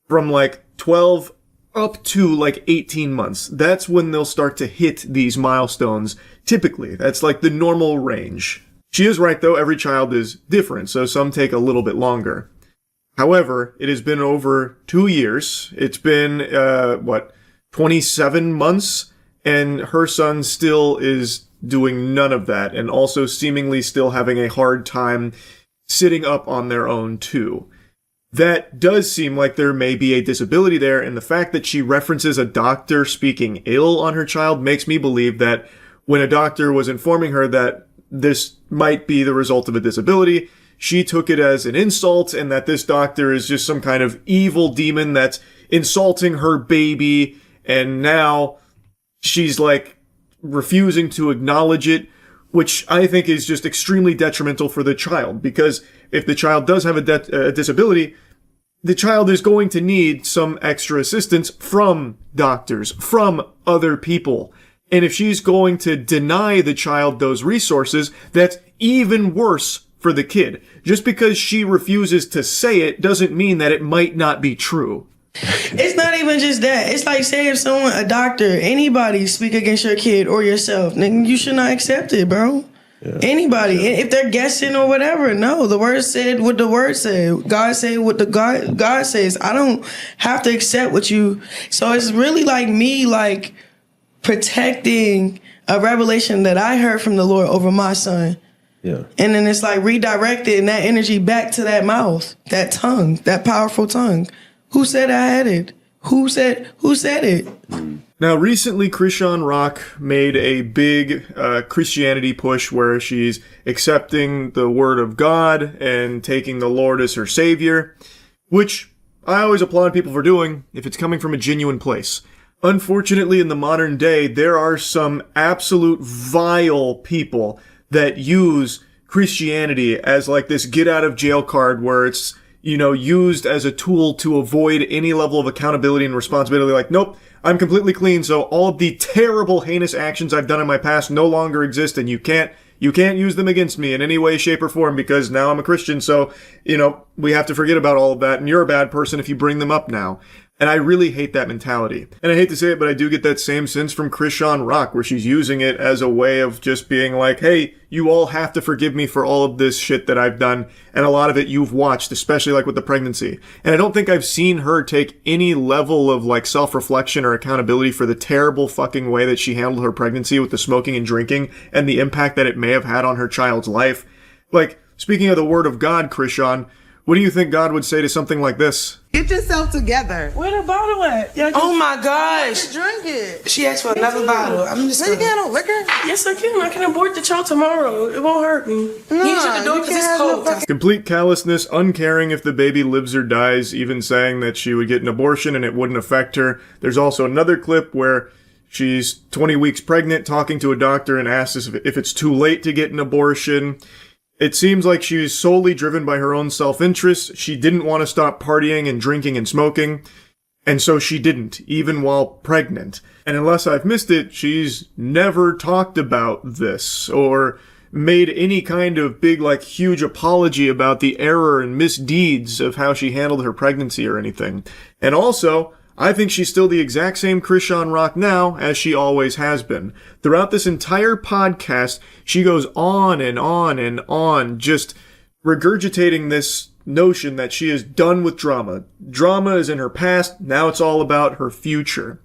from, like, 12 up to, like, 18 months. That's when they'll start to hit these milestones. Typically, that's like the normal range. She is right though, every child is different, so some take a little bit longer. However, it has been over 2 years. It's been, 27 months, and her son still is doing none of that, and also seemingly still having a hard time sitting up on their own too. That does seem like there may be a disability there, and the fact that she references a doctor speaking ill on her child makes me believe that when a doctor was informing her that this might be the result of a disability, she took it as an insult, and that this doctor is just some kind of evil demon that's insulting her baby, and now she's like refusing to acknowledge it, which I think is just extremely detrimental for the child, because if the child does have a disability, the child is going to need some extra assistance from doctors, from other people. And if she's going to deny the child those resources, that's even worse for the kid. Just because she refuses to say it doesn't mean that it might not be true. It's not even just that. It's like, say if someone, a doctor, anybody speak against your kid or yourself, then you should not accept it, bro. Yeah. Anybody. Yeah. If they're guessing or whatever, no. The word said what the word said. God said what the God says. I don't have to accept what you... So it's really like me, like, protecting a revelation that I heard from the Lord over my son. Yeah. And then it's like redirecting that energy back to that mouth, that tongue, that powerful tongue. Who said I had it? Who said it? Now, recently, Krishan Rock made a big Christianity push where she's accepting the word of God and taking the Lord as her savior, which I always applaud people for doing if it's coming from a genuine place. Unfortunately, in the modern day, there are some absolute vile people that use Christianity as like this get out of jail card where it's, used as a tool to avoid any level of accountability and responsibility. Like, nope, I'm completely clean, so all of the terrible, heinous actions I've done in my past no longer exist, and you can't use them against me in any way, shape, or form because now I'm a Christian, so, we have to forget about all of that, and you're a bad person if you bring them up now. And I really hate that mentality. And I hate to say it, but I do get that same sense from Krishan Rock, where she's using it as a way of just being like, hey, you all have to forgive me for all of this shit that I've done. And a lot of it you've watched, especially like with the pregnancy. And I don't think I've seen her take any level of like self-reflection or accountability for the terrible fucking way that she handled her pregnancy with the smoking and drinking and the impact that it may have had on her child's life. Like, speaking of the word of God, Krishan, what do you think God would say to something like this? Get yourself together. Where the bottle at? Oh my gosh. Drink it. She asked for another bottle. I'm just You can't liquor? Yes, I can. I can abort the child tomorrow. It won't hurt me. No, you shut the door because it's cold. Complete callousness, uncaring if the baby lives or dies, even saying that she would get an abortion and it wouldn't affect her. There's also another clip where she's 20 weeks pregnant, talking to a doctor and asks if it's too late to get an abortion. It seems like she's solely driven by her own self-interest. She didn't want to stop partying and drinking and smoking, and so she didn't, even while pregnant. And unless I've missed it, she's never talked about this, or made any kind of big, like, huge apology about the error and misdeeds of how she handled her pregnancy or anything. And also, I think she's still the exact same Krishan Rock now as she always has been. Throughout this entire podcast, she goes on and on and on, just regurgitating this notion that she is done with drama. Drama is in her past, now it's all about her future.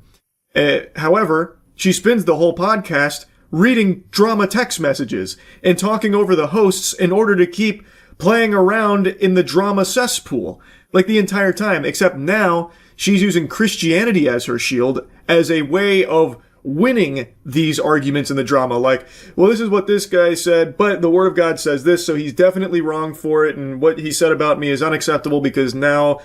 However, she spends the whole podcast reading drama text messages and talking over the hosts in order to keep playing around in the drama cesspool, like the entire time, except now she's using Christianity as her shield as a way of winning these arguments in the drama. Like, well, this is what this guy said, but the Word of God says this, so he's definitely wrong for it, and what he said about me is unacceptable because now,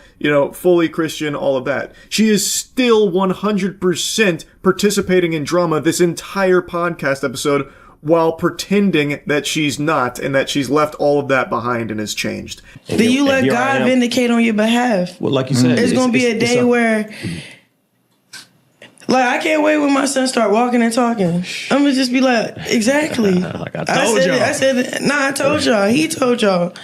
fully Christian, all of that. She is still 100% participating in drama this entire podcast episode while pretending that she's not and that she's left all of that behind and has changed. Do you let God vindicate on your behalf? Well, like you said, it's going to be a day where, like, I can't wait when my son start walking and talking. I'm going to just be like, exactly. Like I told y'all. I said, I told y'all. He told y'all.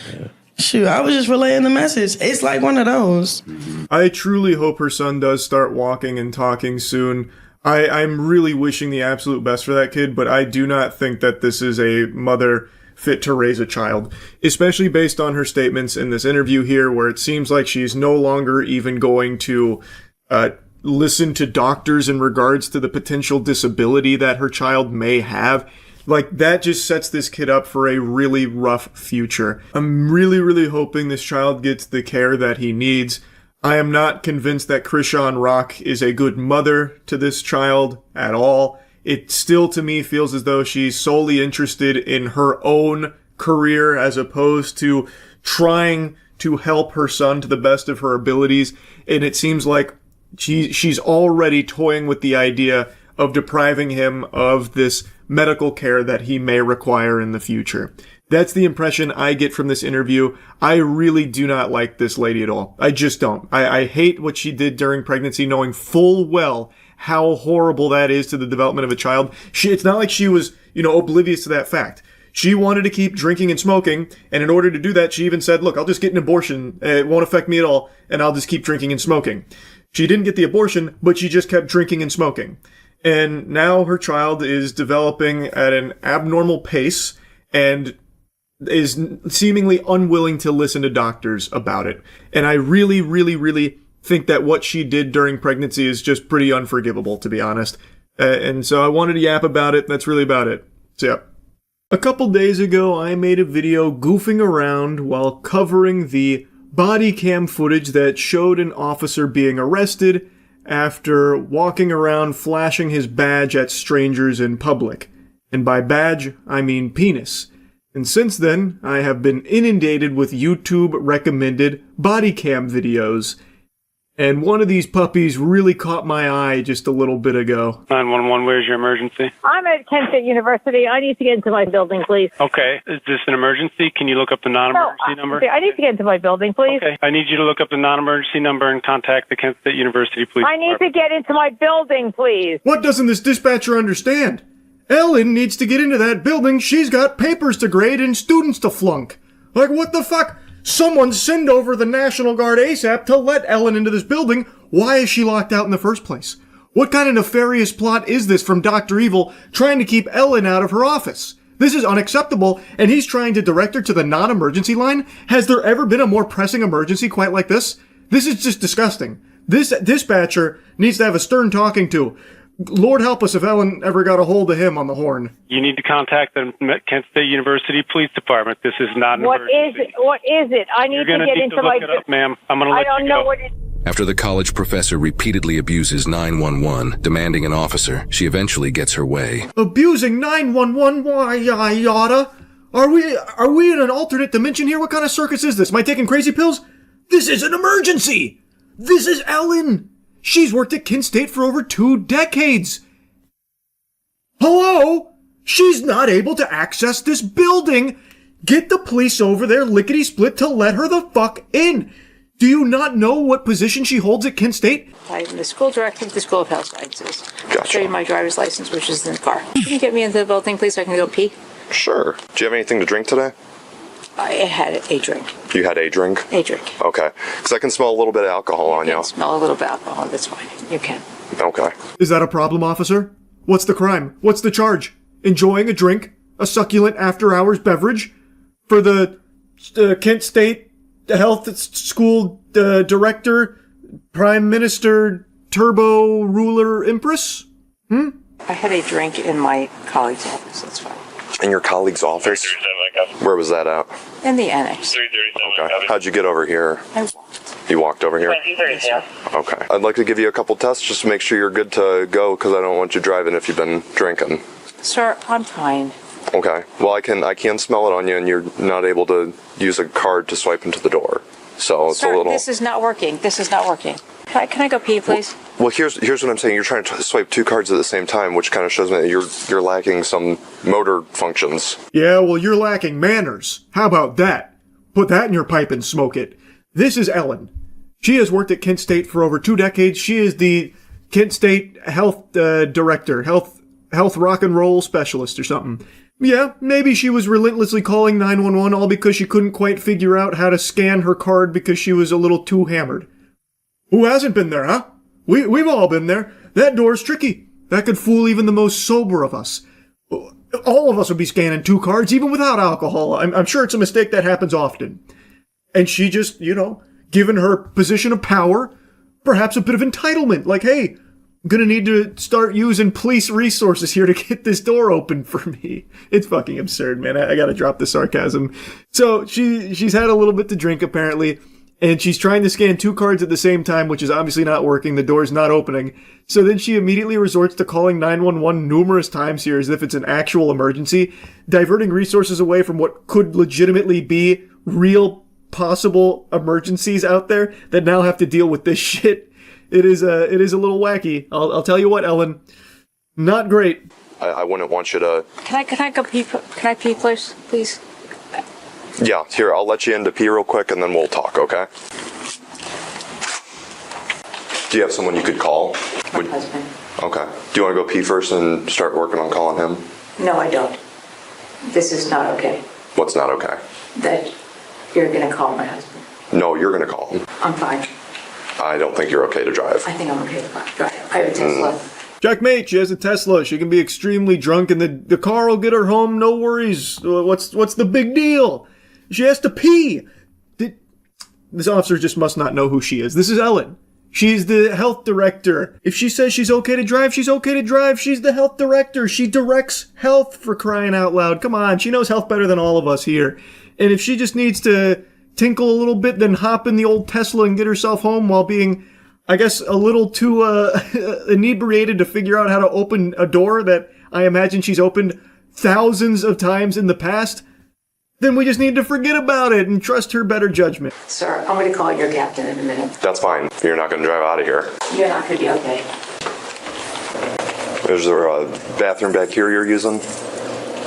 Shoot, I was just relaying the message. It's like one of those. I truly hope her son does start walking and talking soon. I'm really wishing the absolute best for that kid, but I do not think that this is a mother fit to raise a child, especially based on her statements in this interview here, where it seems like she's no longer even going to listen to doctors in regards to the potential disability that her child may have. Like, that just sets this kid up for a really rough future. I'm really, really hoping this child gets the care that he needs. I am not convinced that Krishan Rock is a good mother to this child at all. It still, to me, feels as though she's solely interested in her own career as opposed to trying to help her son to the best of her abilities. And it seems like she's already toying with the idea of depriving him of this medical care that he may require in the future. That's the impression I get from this interview. I really do not like this lady at all. I just don't. I hate what she did during pregnancy, knowing full well how horrible that is to the development of a child. It's not like she was, oblivious to that fact. She wanted to keep drinking and smoking, and in order to do that, she even said, look, I'll just get an abortion. It won't affect me at all, and I'll just keep drinking and smoking. She didn't get the abortion, but she just kept drinking and smoking. And now her child is developing at an abnormal pace and is seemingly unwilling to listen to doctors about it. And I really, really, really think that what she did during pregnancy is just pretty unforgivable, to be honest. And so I wanted to yap about it. That's really about it. So yeah. A couple days ago, I made a video goofing around while covering the body cam footage that showed an officer being arrested after walking around flashing his badge at strangers in public. And by badge, I mean penis. And since then, I have been inundated with YouTube-recommended body cam videos. And one of these puppies really caught my eye just a little bit ago. 911, where's your emergency? I'm at Kent State University. I need to get into my building, please. Okay, is this an emergency? Can you look up the non-emergency number? I need to get into my building, please. Okay, I need you to look up the non-emergency number and contact the Kent State University Police I need to get into my building, please. What doesn't this dispatcher understand? Ellen needs to get into that building. She's got papers to grade and students to flunk. Like, what the fuck? Someone send over the National Guard ASAP to let Ellen into this building. Why is she locked out in the first place? What kind of nefarious plot is this from Dr. Evil trying to keep Ellen out of her office? This is unacceptable, and he's trying to direct her to the non-emergency line? Has there ever been a more pressing emergency quite like this? This is just disgusting. This dispatcher needs to have a stern talking to. Lord help us if Ellen ever got a hold of him on the horn. You need to contact the Kent State University Police Department. This is not an emergency. What is it? I need to get into my... You're going to need to look it up, ma'am. I'm going to let you go. I don't know what it is. After the college professor repeatedly abuses 911, demanding an officer, she eventually gets her way. Abusing 911? Why, yada? Are we in an alternate dimension here? What kind of circus is this? Am I taking crazy pills? This is an emergency! This is Ellen! She's worked at Kent State for over 2 decades. Hello? She's not able to access this building. Get the police over there lickety-split to let her the fuck in. Do you not know what position she holds at Kent State? I'm the school director of the School of Health Sciences. Gotcha. I'll show you my driver's license, which is in the car. Can you get me into the building, please, so I can go pee? Sure. Do you have anything to drink today? I had a drink. You had a drink? A drink. Okay. Because I can smell a little bit of alcohol on you. I can smell a little bit of alcohol. That's fine. You can. Okay. Is that a problem, officer? What's the crime? What's the charge? Enjoying a drink? A succulent after-hours beverage? For the Kent State Health School Director, Prime Minister, Turbo Ruler Empress? I had a drink in my colleague's office. That's fine. In your colleague's office? Where was that at? In the annex. Okay. How'd you get over here? I walked. You walked over here? Okay. I'd like to give you a couple tests just to make sure you're good to go because I don't want you driving if you've been drinking. Sir, I'm fine. Okay. Well, I can smell it on you and you're not able to use a card to swipe into the door. So it's Sir, a little... this is not working. This is not working. Can I go pee, please? Well, here's what I'm saying. You're trying to swipe 2 cards at the same time, which kind of shows me that you're lacking some motor functions. Yeah, well, you're lacking manners. How about that? Put that in your pipe and smoke it. This is Ellen. She has worked at Kent State for over 2 decades. She is the Kent State Health Director, Health Rock and Roll Specialist or something. Yeah, maybe she was relentlessly calling 911 all because she couldn't quite figure out how to scan her card because she was a little too hammered. Who hasn't been there, huh? We've all been there. That door's tricky. That could fool even the most sober of us. All of us would be scanning 2 cards even without alcohol. I'm sure it's a mistake that happens often. And she just, given her position of power, perhaps a bit of entitlement. Like, hey, I'm gonna need to start using police resources here to get this door open for me. It's fucking absurd, man. I gotta drop the sarcasm. So she's had a little bit to drink apparently. And she's trying to scan 2 cards at the same time, which is obviously not working. The door's not opening. So then she immediately resorts to calling 911 numerous times here as if it's an actual emergency, diverting resources away from what could legitimately be real possible emergencies out there that now have to deal with this shit. It is a little wacky. I'll tell you what, Ellen. Not great. I wouldn't want you to... Can I go pee? Can I pee, please? Yeah, here, I'll let you in to pee real quick and then we'll talk, okay? Do you have someone you could call? My husband. Okay. Do you want to go pee first and start working on calling him? No, I don't. This is not okay. What's not okay? That you're going to call my husband. No, you're going to call him. I'm fine. I don't think you're okay to drive. I think I'm okay to drive. I have a Tesla. Checkmate, she has a Tesla. She can be extremely drunk and the car will get her home, no worries. What's the big deal? She has to pee. This officer just must not know who she is. This is Ellen. She's the health director. If she says she's okay to drive, she's okay to drive. She's the health director. She directs health, for crying out loud. Come on, she knows health better than all of us here. And if she just needs to tinkle a little bit, then hop in the old Tesla and get herself home while being I guess, a little too inebriated to figure out how to open a door that I imagine she's opened thousands of times in the past, then we just need to forget about it and trust her better judgment. Sir, I'm going to call your captain in a minute. That's fine. You're not going to drive out of here. You're not going to be okay. Is there a bathroom back here you're using?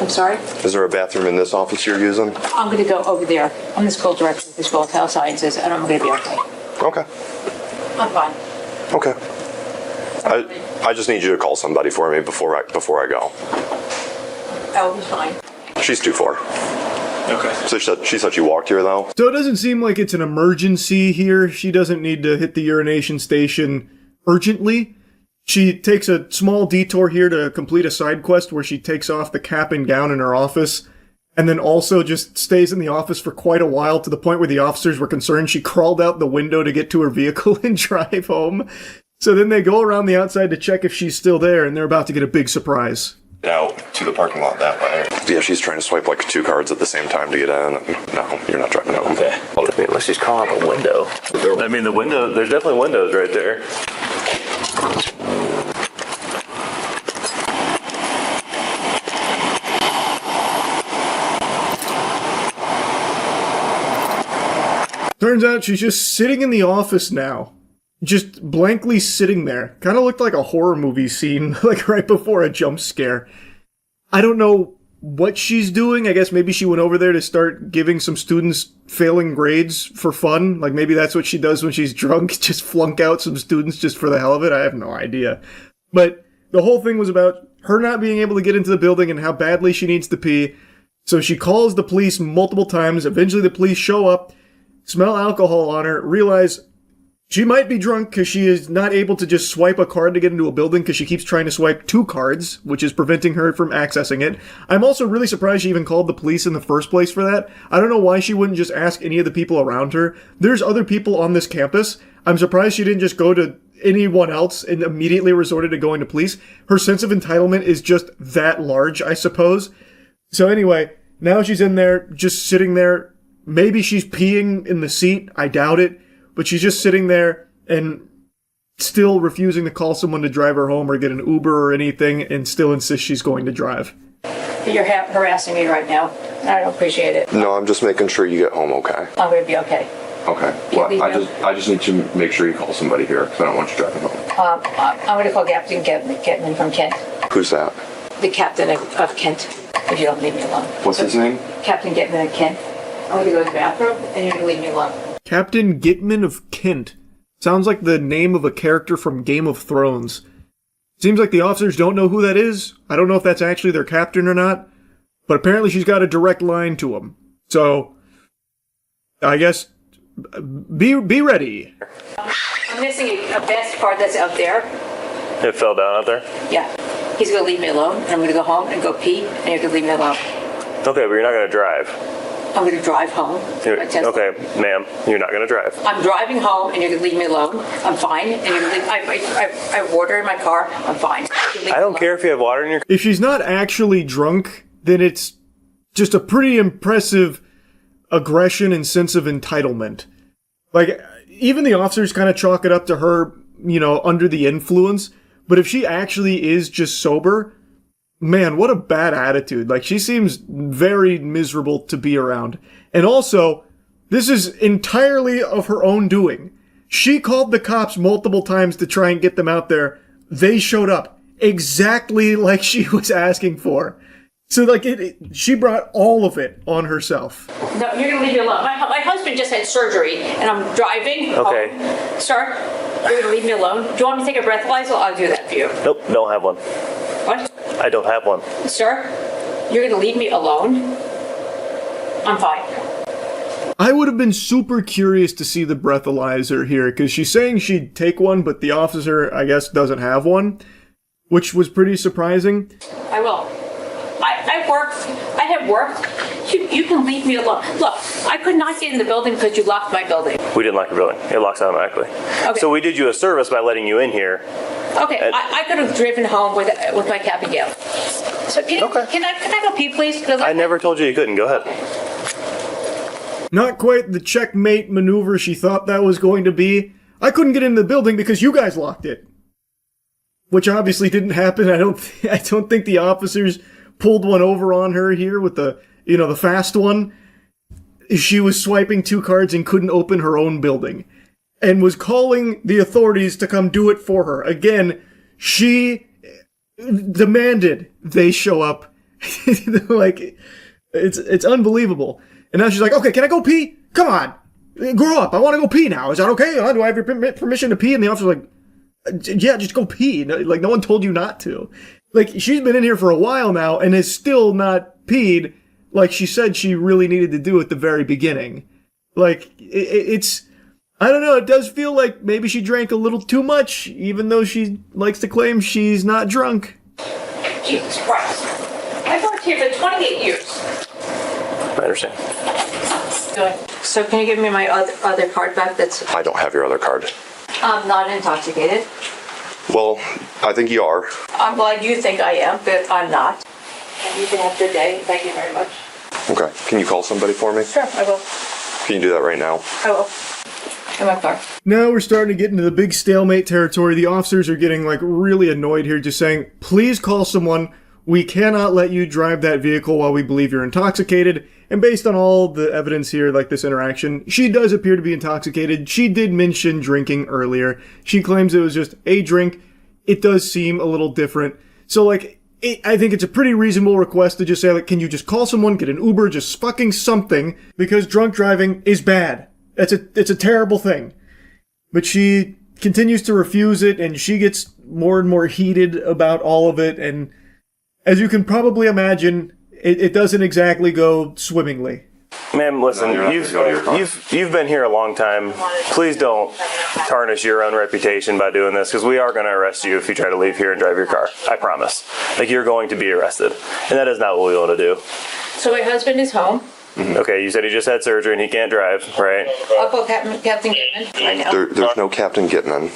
I'm sorry? Is there a bathroom in this office you're using? I'm going to go over there. I'm the school director of the School of Health Sciences, and I'm going to be okay. Okay. I'm fine. Okay. I just need you to call somebody for me before I go. I'll be fine. She's too far. Okay. So she said she walked here, though? So it doesn't seem like it's an emergency here. She doesn't need to hit the urination station urgently. She takes a small detour here to complete a side quest where she takes off the cap and gown in her office, and then also just stays in the office for quite a while, to the point where the officers were concerned she crawled out the window to get to her vehicle and drive home. So then they go around the outside to check if she's still there, and they're about to get a big surprise. Out to the parking lot that way. Yeah, she's trying to swipe like 2 cards at the same time to get in. No, you're not driving out. Okay. I mean, unless she's calling out the window. I mean, the window, there's definitely windows right there. Turns out she's just sitting in the office now. Just blankly sitting there. Kind of looked like a horror movie scene, like right before a jump scare. I don't know what she's doing. I guess maybe she went over there to start giving some students failing grades for fun. Like maybe that's what she does when she's drunk, just flunk out some students just for the hell of it. I have no idea. But the whole thing was about her not being able to get into the building and how badly she needs to pee. So she calls the police multiple times. Eventually the police show up, smell alcohol on her, realize she might be drunk because she is not able to just swipe a card to get into a building because she keeps trying to swipe 2 cards, which is preventing her from accessing it. I'm also really surprised she even called the police in the first place for that. I don't know why she wouldn't just ask any of the people around her. There's other people on this campus. I'm surprised she didn't just go to anyone else and immediately resorted to going to police. Her sense of entitlement is just that large, I suppose. So anyway, now she's in there, just sitting there. Maybe she's peeing in the seat. I doubt it. But she's just sitting there and still refusing to call someone to drive her home or get an Uber or anything, and still insists she's going to drive. You're harassing me right now. I don't appreciate it. No, I'm just making sure you get home okay. I'm going to be okay. Okay. Well, I just need to make sure you call somebody here because I don't want you driving home. I'm going to call Captain Getman from Kent. Who's that? The captain of Kent, if you don't leave me alone. What's his name? Captain Getman of Kent. I'm going to go to the bathroom, and you're going to leave me alone. Captain Gitman of Kent. Sounds like the name of a character from Game of Thrones. Seems like the officers don't know who that is. I don't know if that's actually their captain or not. But apparently she's got a direct line to him. So, I guess, be ready. I'm missing a best part that's out there. It fell down out there? Yeah. He's going to leave me alone, and I'm going to go home and go pee, and you're going to leave me alone. Okay, but you're not going to drive. I'm going to drive home. Okay, ma'am, you're not going to drive. I'm driving home, and you're going to leave me alone. I'm fine. And you're going to leave. I have water in my car. I'm fine. I don't care if you have water in your car. If she's not actually drunk, then it's just a pretty impressive aggression and sense of entitlement. Like, even the officers kind of chalk it up to her, under the influence. But if she actually is just sober, man, what a bad attitude. Like, she seems very miserable to be around. And also, this is entirely of her own doing. She called the cops multiple times to try and get them out there. They showed up exactly like she was asking for. So, like, she brought all of it on herself. No, you're going to leave me alone. My husband just had surgery, and I'm driving. Okay. Home. Sir, you're going to leave me alone? Do you want me to take a breathalyzer? I'll do that for you. Nope, don't have one. What? I don't have one. Sir, you're going to leave me alone? I'm fine. I would have been super curious to see the breathalyzer here, because she's saying she'd take one, but the officer, I guess, doesn't have one, which was pretty surprising. I will. I work. I have work. You can leave me alone. Look, I could not get in the building because you locked my building. We didn't lock your building. It locks automatically. Okay. So we did you a service by letting you in here. Okay, I could have driven home with my cap and gown. So can I go pee, please? I never told you you couldn't. Go ahead. Not quite the checkmate maneuver she thought that was going to be. I couldn't get into the building because you guys locked it. Which obviously didn't happen. I don't think the officers pulled one over on her here with the fast one. She was swiping 2 cards and couldn't open her own building. And was calling the authorities to come do it for her. Again, she demanded they show up. Like, it's unbelievable. And now she's like, okay, can I go pee? Come on. Grow up. I want to go pee now. Is that okay? Do I have your permission to pee? And the officer's like, yeah, just go pee. Like, no one told you not to. Like, she's been in here for a while now and has still not peed like she said she really needed to do at the very beginning. Like, it's... I don't know, it does feel like maybe she drank a little too much, even though she likes to claim she's not drunk. Jesus Christ. I've worked here for 28 years. I understand. So can you give me my other card back? I don't have your other card. I'm not intoxicated. Well, I think you are. I'm glad you think I am, but I'm not. And you can have your day. Thank you very much. Okay. Can you call somebody for me? Sure, I will. Can you do that right now? I will. In my car. Now we're starting to get into the big stalemate territory. The officers are getting like really annoyed here, just saying, please call someone. We cannot let you drive that vehicle while we believe you're intoxicated. And based on all the evidence here, like this interaction, she does appear to be intoxicated. She did mention drinking earlier. She claims it was just a drink. It does seem a little different. So like, I think it's a pretty reasonable request to just say, like, can you just call someone, get an Uber, just fucking something, because drunk driving is bad. It's a terrible thing. But she continues to refuse it, and she gets more and more heated about all of it, and as you can probably imagine, it doesn't exactly go swimmingly. Ma'am, listen, you've been here a long time. Please don't tarnish your own reputation by doing this, because we are going to arrest you if you try to leave here and drive your car. I promise. Like, you're going to be arrested, and that is not what we want to do. So my husband is home. Mm-hmm. Okay, you said he just had surgery and he can't drive, right? I'll call Captain Gitman right now. There's no Captain Gitman.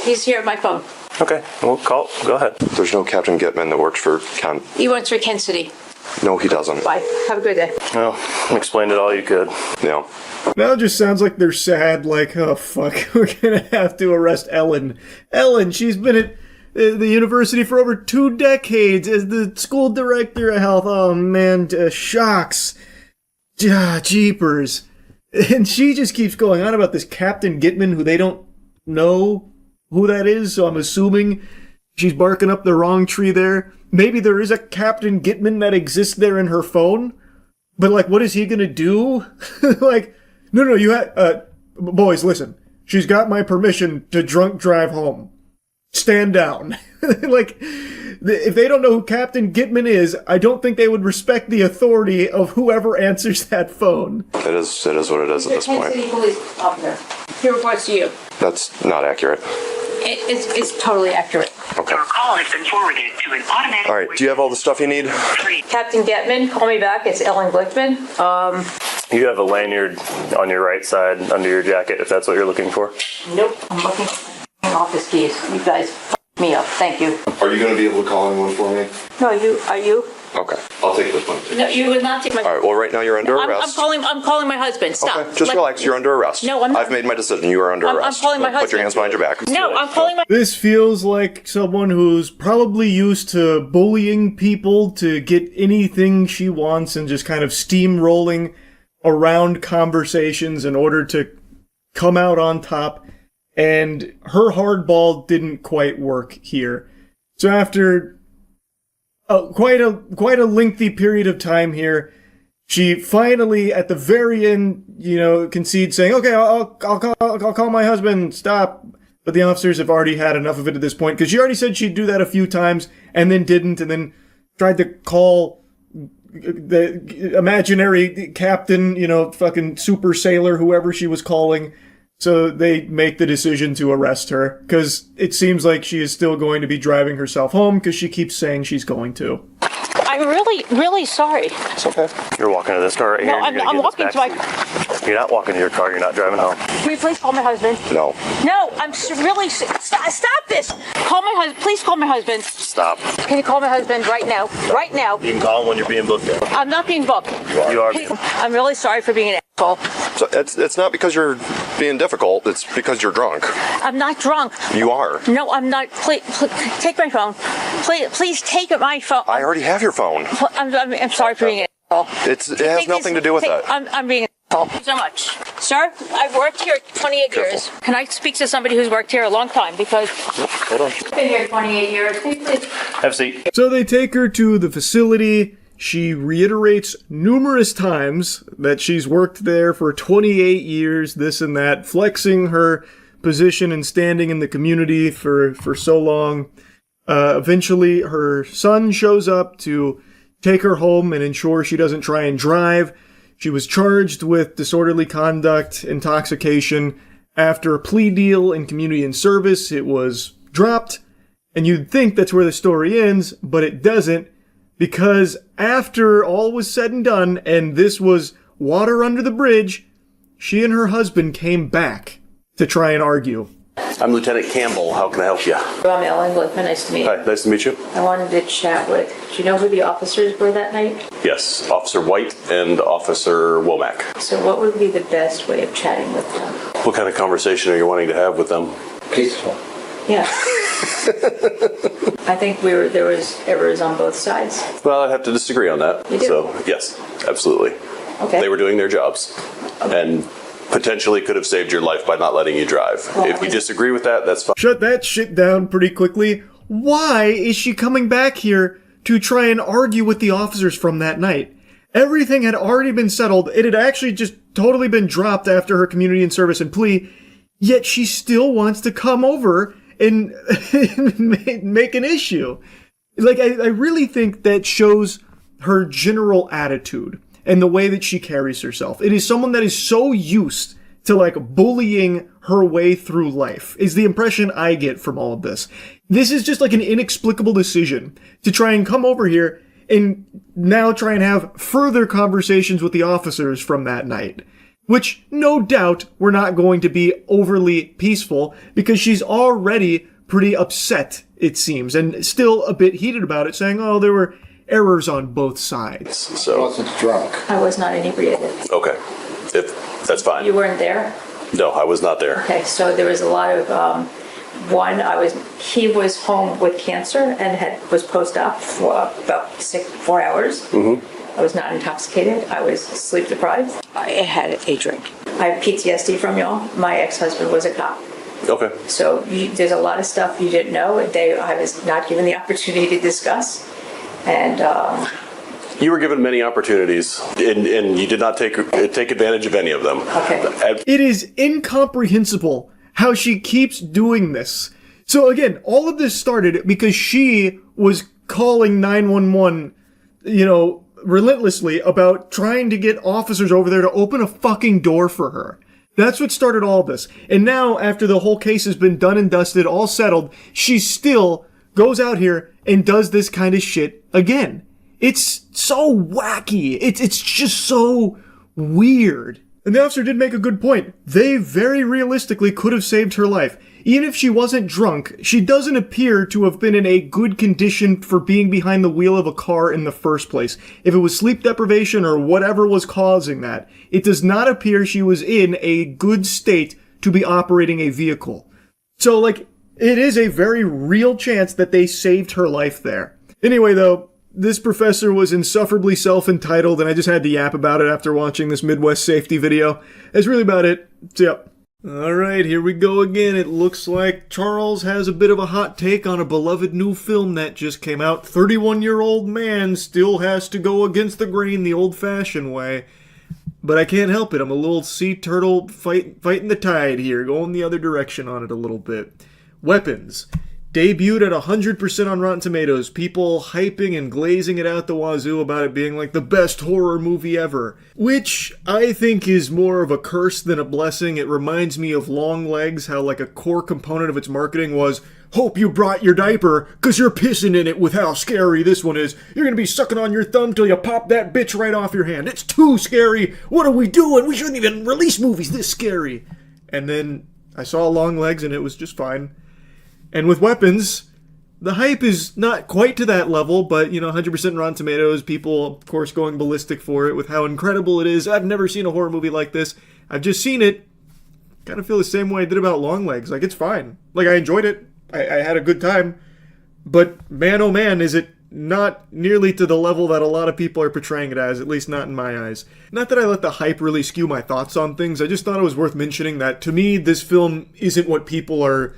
He's here at my phone. Okay, well, go ahead. There's no Captain Gitman that works for Kent. He works for Kent City. No, he doesn't. Bye. Have a good day. Well, explained it all you could. Yeah. Now it just sounds like they're sad, like, oh fuck, we're gonna have to arrest Ellen. Ellen, she's been at the university for over 2 decades as the school director of health. Oh man, shocks. Jeepers. And she just keeps going on about this Captain Gitman, who they don't know who that is, so I'm assuming she's barking up the wrong tree there. Maybe there is a Captain Gitman that exists there in her phone, but like, what is he gonna do? Like, no, you boys, listen. She's got my permission to drunk drive home. Stand down. Like, if they don't know who Captain Gitman is, I don't think they would respect the authority of whoever answers that phone. It is what it is at this point. City Police officer. He reports to you. That's not accurate. It's totally accurate. Okay. Your call has been forwarded to an automatic. All right. Do you have all the stuff you need? Captain Gitman, call me back. It's Ellen Glickman. You have a lanyard on your right side under your jacket, if that's what you're looking for. Nope. I'm looking for office keys. You guys f***ed me up. Thank you. Are you going to be able to call anyone for me? No, are you? Okay. I'll take this one. No, you would not take my... All right. Well, right now you're under arrest. I'm calling my husband. Stop. Okay. Just relax. You're under arrest. No, I'm not. I've made my decision. You are under arrest. I'm calling my husband. Put your hands behind your back. No, I'm calling my... This feels like someone who's probably used to bullying people to get anything she wants and just kind of steamrolling around conversations in order to come out on top. And her hardball didn't quite work here. So after quite a lengthy period of time here, she finally, at the very end, concedes, saying, "Okay, I'll call my husband. Stop." But the officers have already had enough of it at this point, because she already said she'd do that a few times and then didn't, and then tried to call the imaginary captain, fucking super sailor, whoever she was calling. So they make the decision to arrest her, because it seems like she is still going to be driving herself home, because she keeps saying she's going to. I'm really, really sorry. It's okay. You're walking to this car right here. No, I'm walking to my... You're not walking to your car. You're not driving home. Can you please call my husband? No. No, I'm really... Stop this! Call my husband. Please call my husband. Stop. Can you call my husband right now? Right now. You can call him when you're being booked in. I'm not being booked. You are. I'm really sorry for being an asshole. So it's not because you're being difficult. It's because you're drunk. I'm not drunk. You are. No, I'm not. Please, take my phone. Please take my phone. I already have your phone. I'm sorry for being an asshole. It has nothing to do with that. I'm being an asshole. Thank you so much. Sir, I've worked here 28 years. Can I speak to somebody who's worked here a long time? Because hold on. I've been here 28 years. Please. Have a seat. So they take her to the facility. She reiterates numerous times that she's worked there for 28 years, this and that, flexing her position and standing in the community for so long. Eventually, her son shows up to take her home and ensure she doesn't try and drive. She was charged with disorderly conduct, intoxication. After a plea deal in community and service, it was dropped. And you'd think that's where the story ends, but it doesn't, because after all was said and done, and this was water under the bridge, she and her husband came back to try and argue. I'm Lieutenant Campbell. How can I help you? I'm Ellen Glickman. Nice to meet you. Hi, nice to meet you. I wanted to chat with. Do you know who the officers were that night? Yes, Officer White and Officer Womack. So what would be the best way of chatting with them? What kind of conversation are you wanting to have with them? Peaceful. Yeah. I think there was errors on both sides. Well, I'd have to disagree on that. You do? So, yes, absolutely. Okay. They were doing their jobs. Okay. And potentially could have saved your life by not letting you drive. Well, if you disagree with that, that's fine. Shut that shit down pretty quickly. Why is she coming back here to try and argue with the officers from that night? Everything had already been settled. It had actually just totally been dropped after her community and service and plea, yet she still wants to come over and make an issue. Like, I really think that shows her general attitude and the way that she carries herself. It is someone that is so used to, like, bullying her way through life, is the impression I get from all of this. This is just like an inexplicable decision to try and come over here and now try and have further conversations with the officers from that night. Which, no doubt, were not going to be overly peaceful, because she's already pretty upset, it seems, and still a bit heated about it, saying, oh, there were errors on both sides. So, I wasn't drunk. I was not inebriated. Okay, if that's fine. You weren't there? No, I was not there. Okay, so there was a lot of, he was home with cancer and was post-op for about 4 hours. Mm-hmm. I was not intoxicated. I was sleep deprived. I had a drink. I have PTSD from y'all. My ex-husband was a cop. Okay. So there's a lot of stuff you didn't know. I was not given the opportunity to discuss. And you were given many opportunities, and you did not take advantage of any of them. Okay. It is incomprehensible how she keeps doing this. So again, all of this started because she was calling 911, relentlessly about trying to get officers over there to open a fucking door for her. That's what started all this. And now, after the whole case has been done and dusted, all settled, she still goes out here and does this kind of shit again. It's so wacky. It's just so weird. And the officer did make a good point. They very realistically could have saved her life. Even if she wasn't drunk, she doesn't appear to have been in a good condition for being behind the wheel of a car in the first place. If it was sleep deprivation or whatever was causing that, it does not appear she was in a good state to be operating a vehicle. So, it is a very real chance that they saved her life there. Anyway, though, this professor was insufferably self-entitled, and I just had to yap about it after watching this Midwest safety video. That's really about it. So, yep. Alright, here we go again. It looks like Charles has a bit of a hot take on a beloved new film that just came out. 31-year-old man still has to go against the grain the old-fashioned way. But I can't help it. I'm a little sea turtle fighting the tide here, going the other direction on it a little bit. Weapons. Debuted at 100% on Rotten Tomatoes. People hyping and glazing it out the wazoo about it being like the best horror movie ever. Which I think is more of a curse than a blessing. It reminds me of Long Legs, how a core component of its marketing was, hope you brought your diaper, cause you're pissing in it with how scary this one is. You're gonna be sucking on your thumb till you pop that bitch right off your hand. It's too scary. What are we doing? We shouldn't even release movies this scary. And then I saw Long Legs and it was just fine. And with Weapons, the hype is not quite to that level, but, 100% Rotten Tomatoes, people, of course, going ballistic for it with how incredible it is. I've never seen a horror movie like this. I've just seen it. kind of feel the same way I did about Longlegs. Like, it's fine. Like, I enjoyed it. I had a good time. But man, oh man, is it not nearly to the level that a lot of people are portraying it as, at least not in my eyes. Not that I let the hype really skew my thoughts on things, I just thought it was worth mentioning that to me, this film isn't what people are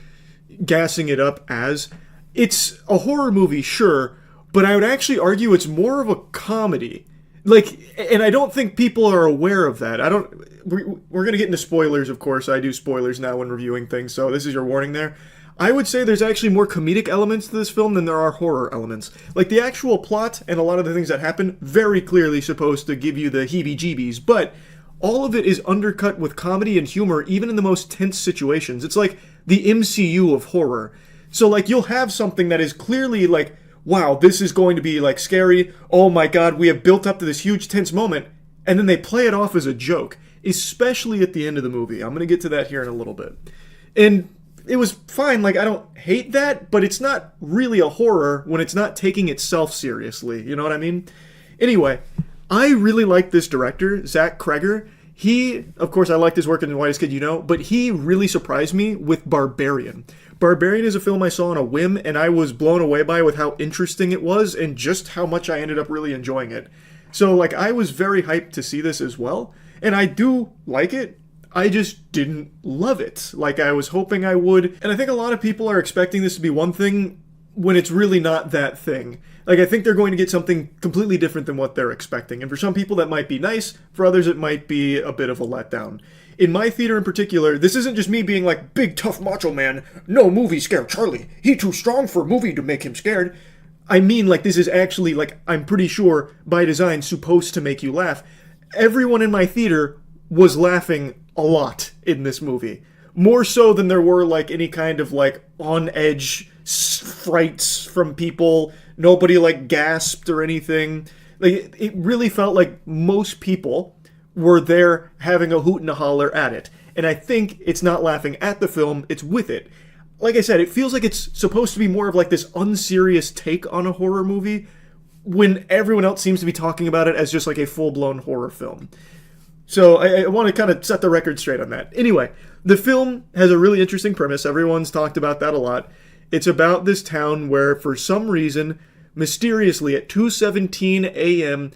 gassing it up as. It's a horror movie, sure, but I would actually argue it's more of a comedy. Like, and I don't think people are aware of that. We're going to get into spoilers, of course. I do spoilers now when reviewing things, so this is your warning there. I would say there's actually more comedic elements to this film than there are horror elements. Like, the actual plot and a lot of the things that happen, very clearly supposed to give you the heebie-jeebies, but all of it is undercut with comedy and humor, even in the most tense situations. It's like the MCU of horror. So, like, you'll have something that is clearly like, wow, this is going to be, like, scary. Oh my god, we have built up to this huge tense moment. And then they play it off as a joke, especially at the end of the movie. I'm going to get to that here in a little bit. And it was fine, like, I don't hate that, but it's not really a horror when it's not taking itself seriously, you know what I mean? Anyway, I really like this director, Zach Kreger. He, of course, I liked his work in The Whitest Kid You Know, but he really surprised me with Barbarian. Barbarian is a film I saw on a whim, and I was blown away by with how interesting it was, and just how much I ended up really enjoying it. So, like, I was very hyped to see this as well, and I do like it. I just didn't love it like I was hoping I would. And I think a lot of people are expecting this to be one thing when it's really not that thing. Like, I think they're going to get something completely different than what they're expecting. And for some people that might be nice, for others it might be a bit of a letdown. In my theater in particular, this isn't just me being like, big tough macho man, no movie scare Charlie, he too strong for a movie to make him scared. I mean, like, this is actually, like, I'm pretty sure by design supposed to make you laugh. Everyone in my theater was laughing a lot in this movie. More so than there were, like, any kind of, like, on-edge frights from people. Nobody, like, gasped or anything. Like, it really felt like most people were there having a hoot and a holler at it. And I think it's not laughing at the film, it's with it. Like I said, it feels like it's supposed to be more of, like, this unserious take on a horror movie, when everyone else seems to be talking about it as just, like, a full-blown horror film. So I want to kind of set the record straight on that. Anyway, the film has a really interesting premise. Everyone's talked about that a lot. It's about this town where, for some reason, mysteriously at 2:17 a.m.,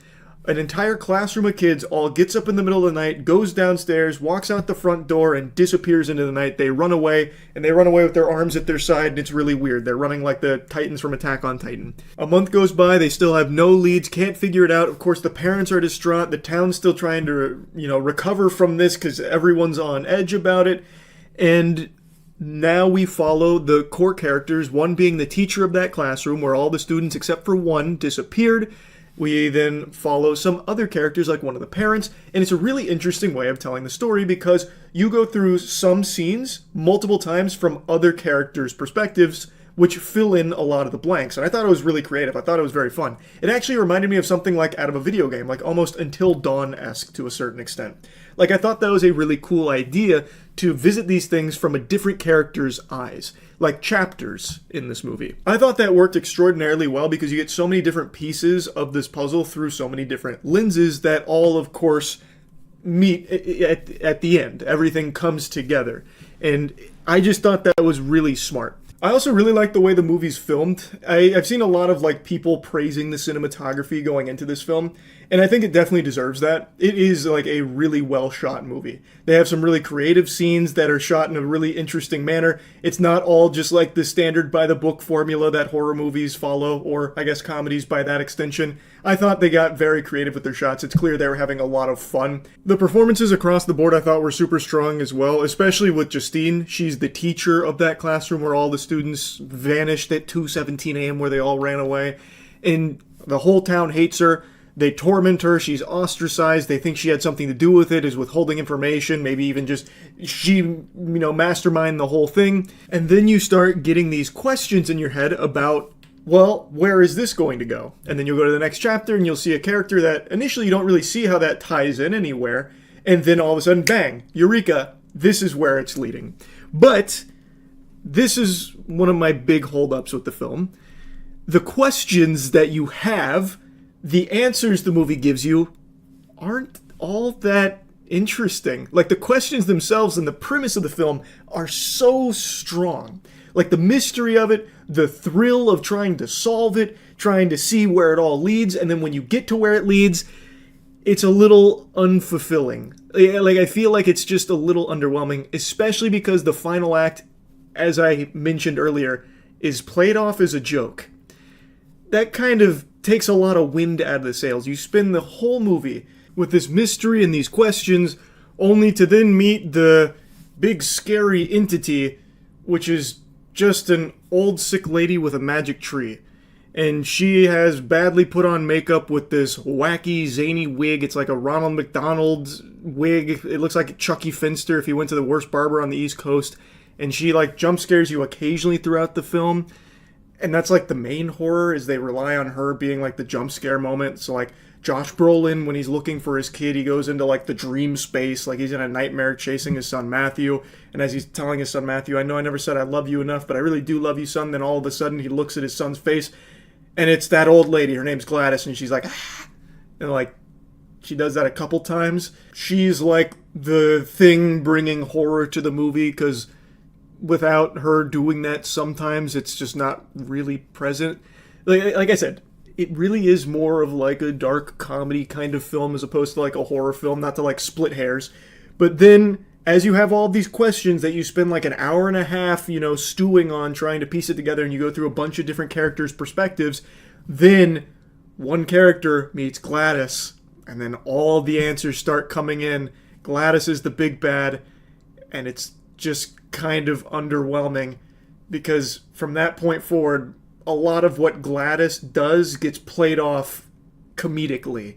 an entire classroom of kids all gets up in the middle of the night, goes downstairs, walks out the front door, and disappears into the night. They run away, and they run away with their arms at their side, and it's really weird. They're running like the Titans from Attack on Titan. A month goes by, they still have no leads, can't figure it out. Of course, the parents are distraught. The town's still trying to, recover from this because everyone's on edge about it. And now we follow the core characters, one being the teacher of that classroom where all the students except for one disappeared. We then follow some other characters like one of the parents, and it's a really interesting way of telling the story because you go through some scenes multiple times from other characters' perspectives, which fill in a lot of the blanks. And I thought it was really creative. I thought it was very fun. It actually reminded me of something like out of a video game, like almost Until Dawn-esque to a certain extent. Like, I thought that was a really cool idea to visit these things from a different character's eyes, like chapters in this movie. I thought that worked extraordinarily well because you get so many different pieces of this puzzle through so many different lenses that all, of course, meet at the end. Everything comes together. And I just thought that was really smart. I also really like the way the movie's filmed. I've seen a lot of people praising the cinematography going into this film, and I think it definitely deserves that. It is like a really well shot movie. They have some really creative scenes that are shot in a really interesting manner. It's not all just like the standard by the book formula that horror movies follow, or I guess comedies by that extension. I thought they got very creative with their shots. It's clear they were having a lot of fun. The performances across the board I thought were super strong as well, especially with Justine. She's the teacher of that classroom where all the students vanished at 2:17 a.m. where they all ran away. And the whole town hates her. They torment her. She's ostracized. They think she had something to do with it, is withholding information, maybe even just she, masterminded the whole thing. And then you start getting these questions in your head about, well, where is this going to go? And then you'll go to the next chapter and you'll see a character that initially you don't really see how that ties in anywhere. And then all of a sudden, bang, eureka, this is where it's leading. But this is one of my big holdups with the film. The questions that you have, the answers the movie gives you, aren't all that interesting. Like, the questions themselves and the premise of the film are so strong. Like, the mystery of it, the thrill of trying to solve it, trying to see where it all leads, and then when you get to where it leads, it's a little unfulfilling. Like, I feel like it's just a little underwhelming, especially because the final act, as I mentioned earlier, is played off as a joke. That kind of takes a lot of wind out of the sails. You spend the whole movie with this mystery and these questions, only to then meet the big scary entity, which is just an old sick lady with a magic tree. And she has badly put on makeup with this wacky, zany wig. It's like a Ronald McDonald wig. It looks like Chucky Finster if he went to the worst barber on the East Coast. And she, like, jump scares you occasionally throughout the film. And that's, like, the main horror, is they rely on her being, like, the jump scare moment. So, like, Josh Brolin, when he's looking for his kid, he goes into, like, the dream space. Like, he's in a nightmare chasing his son Matthew. And as he's telling his son Matthew, I know I never said I love you enough, but I really do love you, son. Then all of a sudden he looks at his son's face, and it's that old lady. Her name's Gladys, and she's like, ah! And, like, she does that a couple times. She's, like, the thing bringing horror to the movie, because without her doing that, sometimes it's just not really present. Like I said, it really is more of like a dark comedy kind of film as opposed to like a horror film, not to like split hairs. But then, as you have all these questions that you spend like an hour and a half, stewing on, trying to piece it together, and you go through a bunch of different characters' perspectives, then one character meets Gladys, and then all the answers start coming in. Gladys is the big bad, and it's just kind of underwhelming, because from that point forward, a lot of what Gladys does gets played off comedically,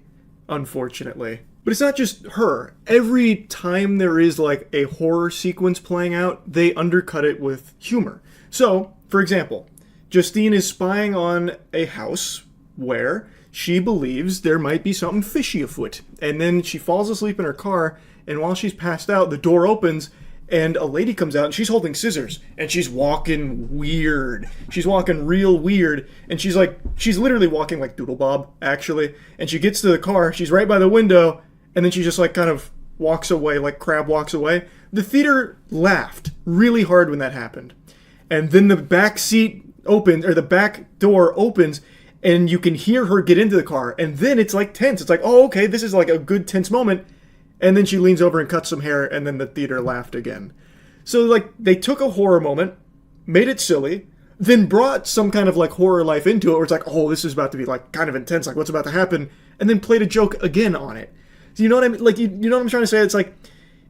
unfortunately. But it's not just her. Every time there is like a horror sequence playing out, they undercut it with humor. So, for example, Justine is spying on a house where she believes there might be something fishy afoot. And then she falls asleep in her car, and while she's passed out, the door opens, and a lady comes out, and she's holding scissors, and she's walking weird. She's walking real weird, and she's literally walking like Doodle Bob, actually. And she gets to the car, she's right by the window, and then she just like kind of walks away, like Crab walks away. The theater laughed really hard when that happened. And then the back seat opens, or the back door opens, and you can hear her get into the car, and then it's like tense. It's like, oh, okay, this is like a good tense moment. And then she leans over and cuts some hair, and then the theater laughed again. So, like, they took a horror moment, made it silly, then brought some kind of, like, horror life into it, where it's like, oh, this is about to be, like, kind of intense, like, what's about to happen? And then played a joke again on it. So you know what I mean? Like, you know what I'm trying to say? It's like,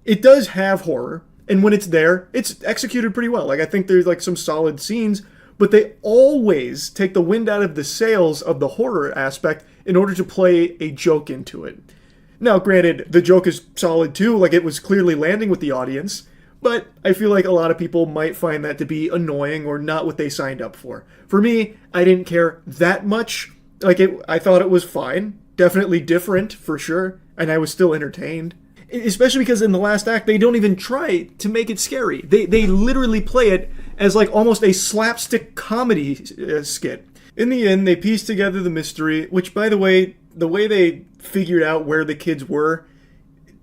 it does have horror, and when it's there, it's executed pretty well. Like, I think there's, like, some solid scenes, but they always take the wind out of the sails of the horror aspect in order to play a joke into it. Now, granted, the joke is solid too, like it was clearly landing with the audience, but I feel like a lot of people might find that to be annoying or not what they signed up for. For me, I didn't care that much. I thought it was fine, definitely different for sure, and I was still entertained. Especially because in the last act, they don't even try to make it scary. They literally play it as like almost a slapstick comedy skit. In the end, they piece together the mystery, which, by the way they figured out where the kids were,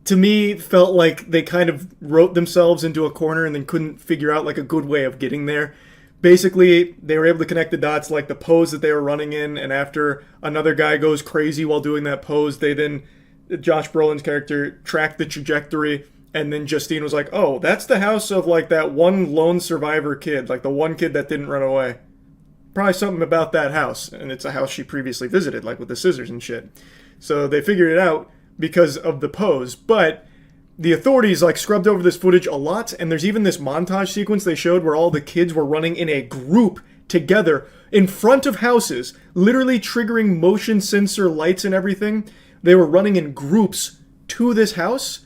to me, felt like they kind of wrote themselves into a corner and then couldn't figure out like a good way of getting there. Basically, they were able to connect the dots, like the pose that they were running in, and after another guy goes crazy while doing that pose, they then, Josh Brolin's character, tracked the trajectory, and then Justine was like, oh, that's the house of like that one lone survivor kid, like the one kid that didn't run away. Probably something about that house, and it's a house she previously visited, like with the scissors and shit. So they figured it out because of the pose, but the authorities like scrubbed over this footage a lot, and there's even this montage sequence they showed where all the kids were running in a group together in front of houses, literally triggering motion sensor lights and everything. They were running in groups to this house.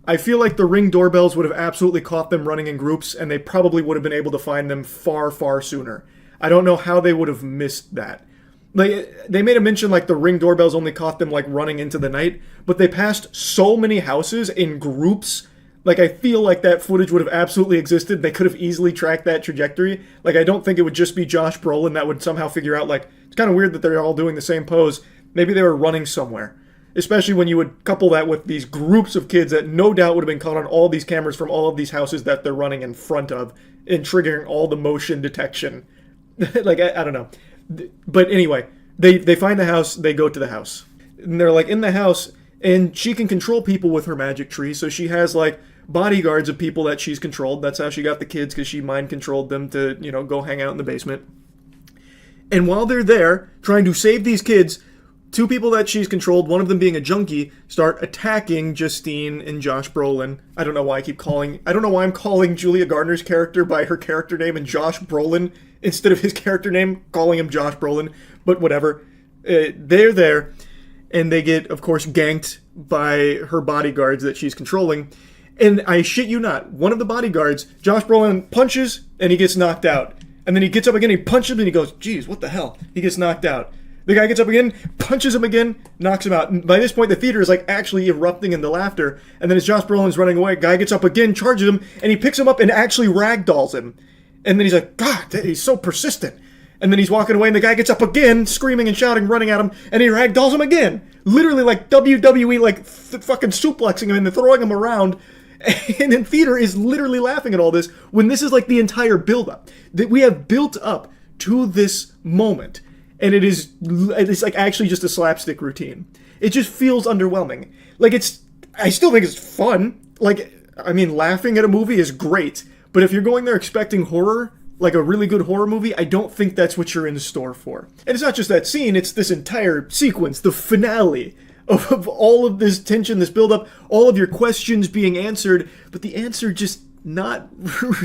I feel like the Ring doorbells would have absolutely caught them running in groups, and they probably would have been able to find them far, far sooner. I don't know how they would have missed that. Like, they made a mention like the Ring doorbells only caught them like running into the night, but they passed so many houses in groups. Like, I feel like that footage would have absolutely existed. They could have easily tracked that trajectory. Like, I don't think it would just be Josh Brolin that would somehow figure out, like, it's kind of weird that they're all doing the same pose. Maybe they were running somewhere. especially when you would couple that with these groups of kids that no doubt would have been caught on all these cameras from all of these houses that they're running in front of and triggering all the motion detection. Like, I don't know. But anyway, they find the house, they go to the house. And they're like in the house, and she can control people with her magic tree, so she has like bodyguards of people that she's controlled. That's how she got the kids, because she mind controlled them to, you know, go hang out in the basement. And while they're there trying to save these kids, two people that she's controlled, one of them being a junkie, start attacking Justine and Josh Brolin. I don't know why I'm calling Julia Gardner's character by her character name and Josh Brolin instead of his character name, calling him Josh Brolin, but whatever. They're there, and they get, of course, ganked by her bodyguards that she's controlling. And I shit you not, one of the bodyguards, Josh Brolin punches, and he gets knocked out. And then he gets up again, he punches him, and he goes, geez, what the hell? He gets knocked out. The guy gets up again, punches him again, knocks him out. And by this point, the theater is like actually erupting into laughter. And then as Josh Brolin's running away, guy gets up again, charges him, and he picks him up and actually ragdolls him. And then he's like, God, he's so persistent. And then he's walking away, and the guy gets up again, screaming and shouting, running at him, and he ragdolls him again. Literally like WWE, like fucking suplexing him and then throwing him around. And in theater is literally laughing at all this when this is like the entire build-up. That we have built up to this moment. And it's like actually just a slapstick routine. It just feels underwhelming. Like I still think it's fun. Like, I mean, laughing at a movie is great. But if you're going there expecting horror, like a really good horror movie, I don't think that's what you're in store for. And it's not just that scene, it's this entire sequence, the finale of all of this tension, this build-up, all of your questions being answered, but the answer just not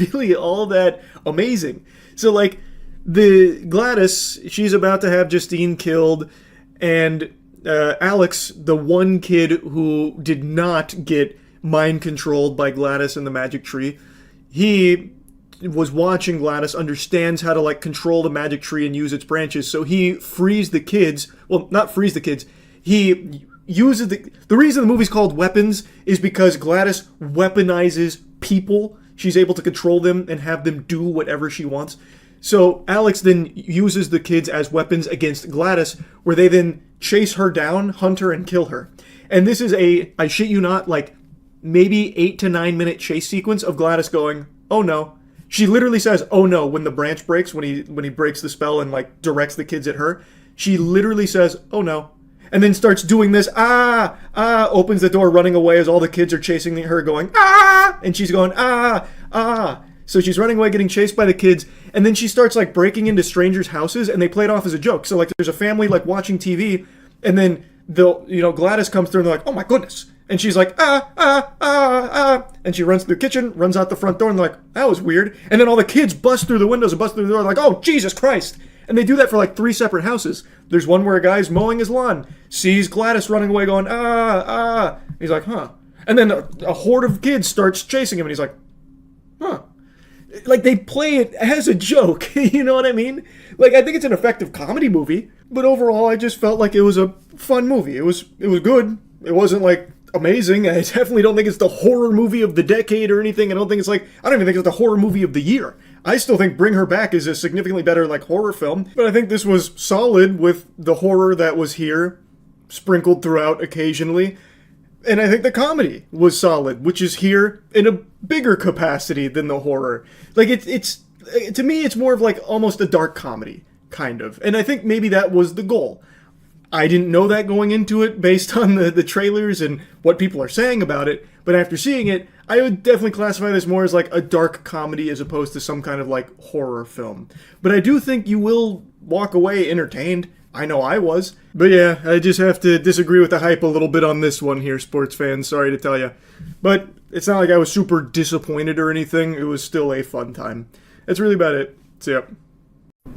really all that amazing. So, like, the Gladys, she's about to have Justine killed, and Alex, the one kid who did not get mind-controlled by Gladys and the magic tree, he was watching Gladys, understands how to, like, control the magic tree and use its branches, so he frees the kids, well, not frees the kids, he uses the reason the movie's called Weapons is because Gladys weaponizes people. She's able to control them and have them do whatever she wants. So Alex then uses the kids as weapons against Gladys, where they then chase her down, hunt her, and kill her. And this is I shit you not, like maybe 8 to 9 minute chase sequence of Gladys going, oh no. She literally says, oh no, when the branch breaks, when he breaks the spell and like directs the kids at her. She literally says, oh no. And then starts doing this, opens the door, running away as all the kids are chasing her, going, and she's going, So she's running away, getting chased by the kids, and then she starts, like, breaking into strangers' houses, and they play it off as a joke. So, like, there's a family, like, watching TV, and then, Gladys comes through, and they're like, oh my goodness. And she's like, and she runs to the kitchen, runs out the front door, and they're like, that was weird. And then all the kids bust through the windows and bust through the door, like, oh, Jesus Christ. And they do that for like 3 separate houses. There's one where a guy's mowing his lawn, sees Gladys running away going, He's like, huh. And then a horde of kids starts chasing him, and he's like, huh. Like, they play it as a joke, you know what I mean? Like, I think it's an effective comedy movie, but overall I just felt like it was a fun movie. It was good. It wasn't like amazing. I definitely don't think it's the horror movie of the decade or anything. I don't even think it's the horror movie of the year. I still think Bring Her Back is a significantly better, like, horror film, but I think this was solid with the horror that was here, sprinkled throughout occasionally, and I think the comedy was solid, which is here in a bigger capacity than the horror. Like, it's to me, it's more of, like, almost a dark comedy, kind of, and I think maybe that was the goal. I didn't know that going into it based on the trailers and what people are saying about it, but after seeing it, I would definitely classify this more as like a dark comedy as opposed to some kind of like horror film. But I do think you will walk away entertained. I know I was. But yeah, I just have to disagree with the hype a little bit on this one here, sports fans. Sorry to tell you. But it's not like I was super disappointed or anything. It was still a fun time. That's really about it. So yeah.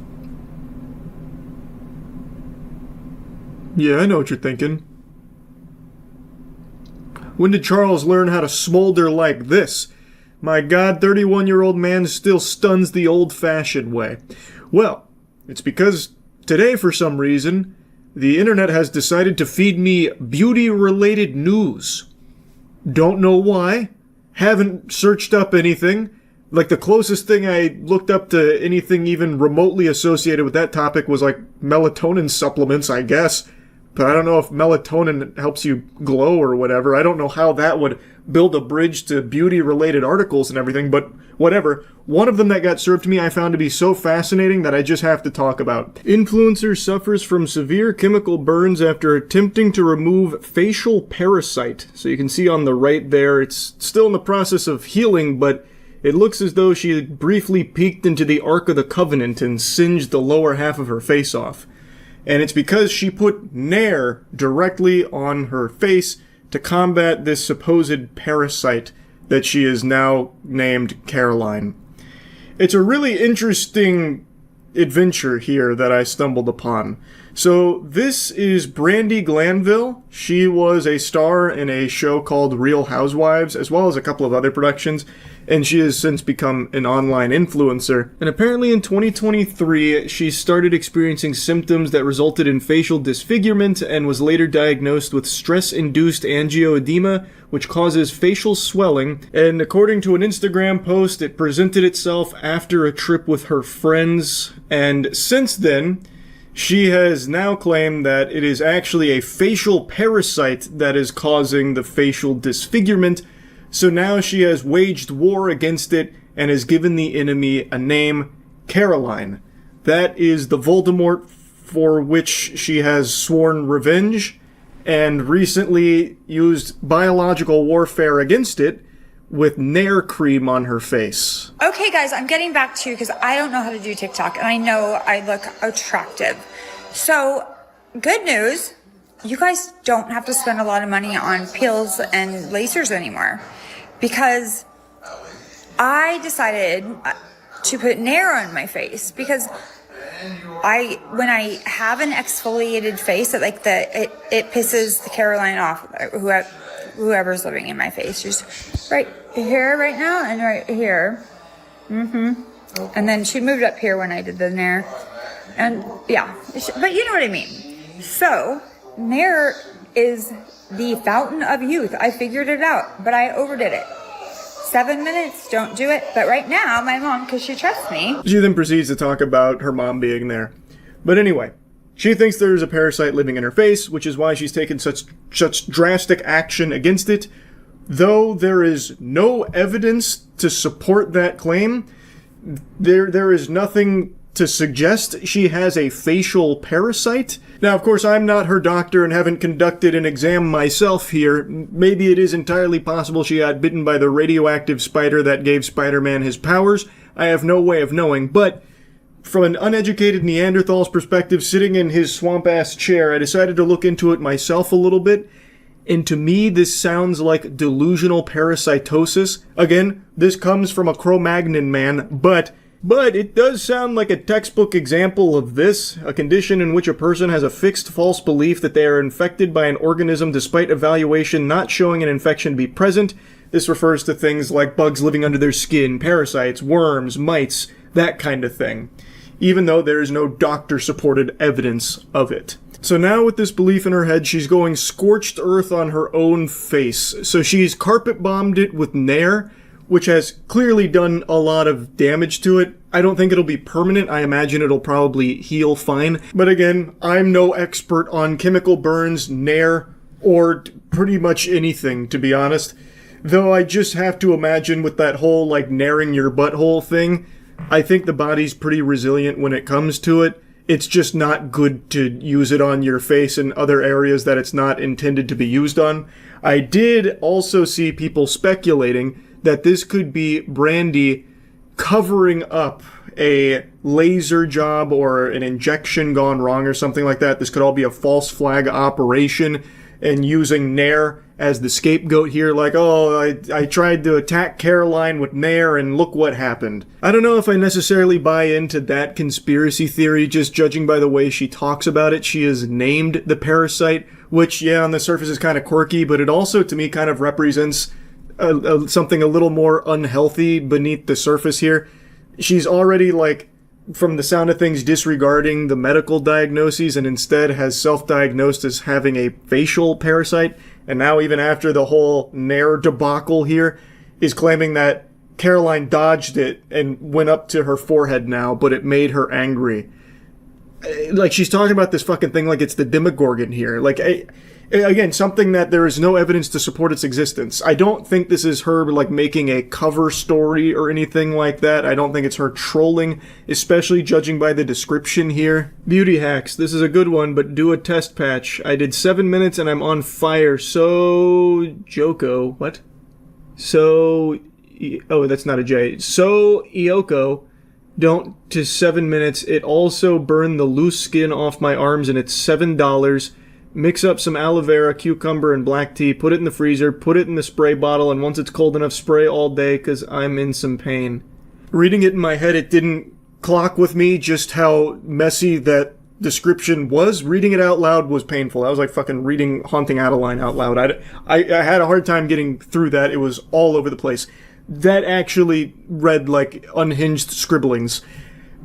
Yeah, I know what you're thinking. When did Charles learn how to smolder like this? My God, 31-year-old man still stuns the old-fashioned way. Well, it's because today, for some reason, the internet has decided to feed me beauty-related news. Don't know why. Haven't searched up anything. Like, the closest thing I looked up to anything even remotely associated with that topic was, like, melatonin supplements, I guess. But I don't know if melatonin helps you glow or whatever. I don't know how that would build a bridge to beauty-related articles and everything, but whatever. One of them that got served to me I found to be so fascinating that I just have to talk about. Influencer suffers from severe chemical burns after attempting to remove facial parasite. So you can see on the right there, it's still in the process of healing, but it looks as though she had briefly peeked into the Ark of the Covenant and singed the lower half of her face off. And it's because she put Nair directly on her face to combat this supposed parasite that she is now named Caroline. It's a really interesting adventure here that I stumbled upon. So this is Brandi Glanville. She was a star in a show called Real Housewives, as well as a couple of other productions, and she has since become an online influencer. And apparently in 2023, she started experiencing symptoms that resulted in facial disfigurement and was later diagnosed with stress-induced angioedema, which causes facial swelling. And according to an Instagram post, it presented itself after a trip with her friends. And since then, she has now claimed that it is actually a facial parasite that is causing the facial disfigurement. So now she has waged war against it and has given the enemy a name, Caroline. That is the Voldemort for which she has sworn revenge and recently used biological warfare against it with Nair cream on her face. Okay, guys, I'm getting back to you because I don't know how to do TikTok, and I know I look attractive. So, good news, you guys don't have to spend a lot of money on peels and lasers anymore, because I decided to put Nair on my face because when I have an exfoliated face, it pisses the Caroline off, whoever's living in my face. Just right here right now and right here. And then she moved up here when I did the Nair. And yeah, but you know what I mean. So Nair is the fountain of youth. I figured it out, but I overdid it. 7 minutes, don't do it. But right now, my mom, because she trusts me. She then proceeds to talk about her mom being there. But anyway, she thinks there's a parasite living in her face, which is why she's taken such drastic action against it. Though there is no evidence to support that claim, there is nothing to suggest she has a facial parasite. Now, of course, I'm not her doctor and haven't conducted an exam myself here. Maybe it is entirely possible she got bitten by the radioactive spider that gave Spider-Man his powers. I have no way of knowing, but from an uneducated Neanderthal's perspective, sitting in his swamp-ass chair, I decided to look into it myself a little bit. And to me, this sounds like delusional parasitosis. Again, this comes from a Cro-Magnon man, but it does sound like a textbook example of this, a condition in which a person has a fixed false belief that they are infected by an organism despite evaluation not showing an infection be present. This refers to things like bugs living under their skin, parasites, worms, mites, that kind of thing, even though there is no doctor-supported evidence of it. So now with this belief in her head, she's going scorched earth on her own face. So she's carpet bombed it with Nair, which has clearly done a lot of damage to it. I don't think it'll be permanent. I imagine it'll probably heal fine. But again, I'm no expert on chemical burns, Nair, or pretty much anything, to be honest. Though I just have to imagine with that whole, Nairing your butthole thing, I think the body's pretty resilient when it comes to it. It's just not good to use it on your face and other areas that it's not intended to be used on. I did also see people speculating that this could be Brandi covering up a laser job or an injection gone wrong or something like that. This could all be a false flag operation and using Nair as the scapegoat here, I tried to attack Caroline with Nair and look what happened. I don't know if I necessarily buy into that conspiracy theory, just judging by the way she talks about it. She is named the parasite, which, yeah, on the surface is kind of quirky, but it also, to me, kind of represents something a little more unhealthy beneath the surface here. She's already, from the sound of things, disregarding the medical diagnoses and instead has self-diagnosed as having a facial parasite. And now, even after the whole Nair debacle here, is claiming that Caroline dodged it and went up to her forehead now, but it made her angry. like, she's talking about this fucking thing like it's the Demogorgon here. Like, again, something that there is no evidence to support its existence. I don't think this is her, like, making a cover story or anything like that. I don't think it's her trolling, especially judging by the description here. Beauty hacks. This is a good one, but do a test patch. I did 7 minutes and I'm on fire. So, Joko. What? So, oh, that's not a J. So, Ioko. Don't to 7 minutes. It also burned the loose skin off my arms and it's $7. Mix up some aloe vera, cucumber, and black tea, put it in the freezer, put it in the spray bottle, and once it's cold enough, spray all day, because I'm in some pain. Reading it in my head, it didn't clock with me just how messy that description was. Reading it out loud was painful. I was like fucking reading Haunting Adeline out loud. I had a hard time getting through that. It was all over the place. That actually read like unhinged scribblings.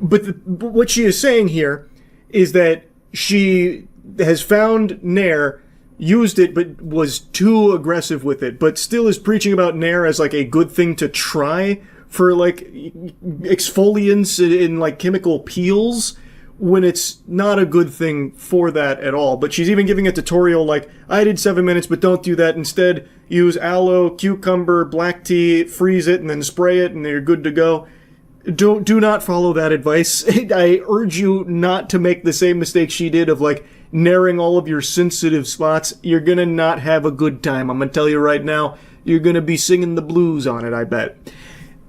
But what she is saying here is that she has found Nair, used it, but was too aggressive with it, but still is preaching about Nair as like a good thing to try for like exfoliants in like chemical peels, when it's not a good thing for that at all. But she's even giving a tutorial like, I did 7 minutes, but don't do that. Instead, use aloe, cucumber, black tea, freeze it, and then spray it, and you're good to go. Do not follow that advice. I urge you not to make the same mistake she did of like narrowing all of your sensitive spots. You're gonna not have a good time. I'm gonna tell you right now, you're gonna be singing the blues on it, I bet.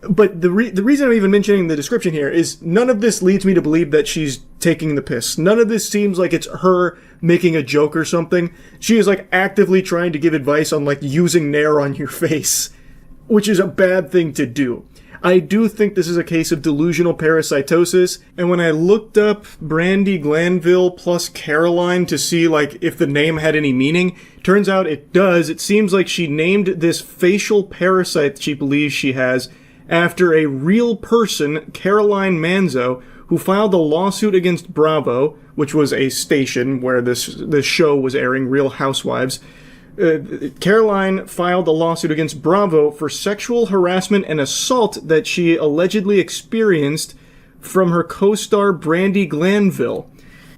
But the reason I'm even mentioning the description here is none of this leads me to believe that she's taking the piss. None of this seems like it's her making a joke or something. She is like actively trying to give advice on like using Nair on your face, which is a bad thing to do. I do think this is a case of delusional parasitosis, and when I looked up Brandy Glanville plus Caroline to see like if the name had any meaning, turns out it does. It seems like she named this facial parasite she believes she has after a real person, Caroline Manzo, who filed a lawsuit against Bravo, which was a station where this show was airing, Real Housewives. Caroline filed a lawsuit against Bravo for sexual harassment and assault that she allegedly experienced from her co-star Brandy Glanville.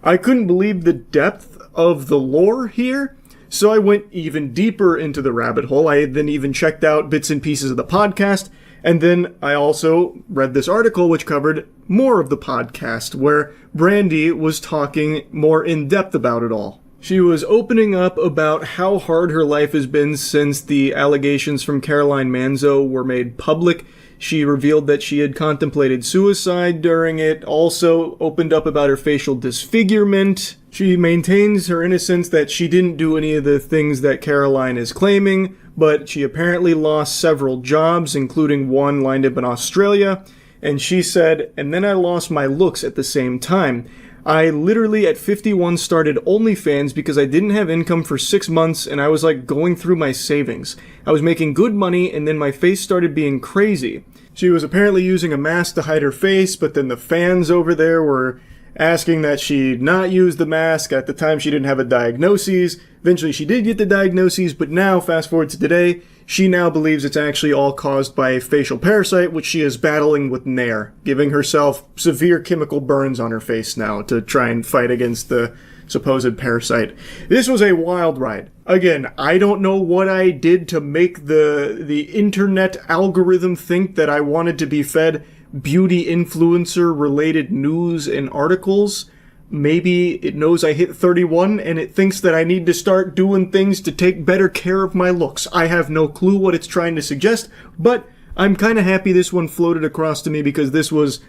I couldn't believe the depth of the lore here, so I went even deeper into the rabbit hole. I then even checked out bits and pieces of the podcast, and then I also read this article which covered more of the podcast, where Brandy was talking more in depth about it all. She was opening up about how hard her life has been since the allegations from Caroline Manzo were made public. She revealed that she had contemplated suicide during it, also opened up about her facial disfigurement. She maintains her innocence, that she didn't do any of the things that Caroline is claiming, but she apparently lost several jobs, including one lined up in Australia. And she said, and then I lost my looks at the same time. I literally at 51 started OnlyFans because I didn't have income for 6 months and I was like going through my savings. I was making good money and then my face started being crazy. She was apparently using a mask to hide her face, but then the fans over there were asking that she not use the mask. At the time she didn't have a diagnosis. Eventually she did get the diagnosis, but now, fast forward to today, she now believes it's actually all caused by a facial parasite, which she is battling with Nair, giving herself severe chemical burns on her face now to try and fight against the supposed parasite. This was a wild ride. Again, I don't know what I did to make the internet algorithm think that I wanted to be fed beauty influencer related news and articles. Maybe it knows I hit 31 and it thinks that I need to start doing things to take better care of my looks. I have no clue what it's trying to suggest, but I'm kind of happy this one floated across to me because this was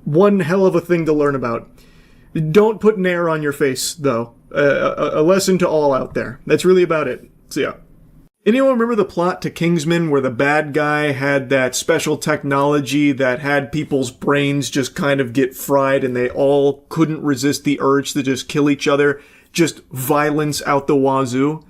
one hell of a thing to learn about. Don't put Nair on your face, though. A lesson to all out there. That's really about it. So yeah. Anyone remember the plot to Kingsman where the bad guy had that special technology that had people's brains just kind of get fried and they all couldn't resist the urge to just kill each other? Just violence out the wazoo?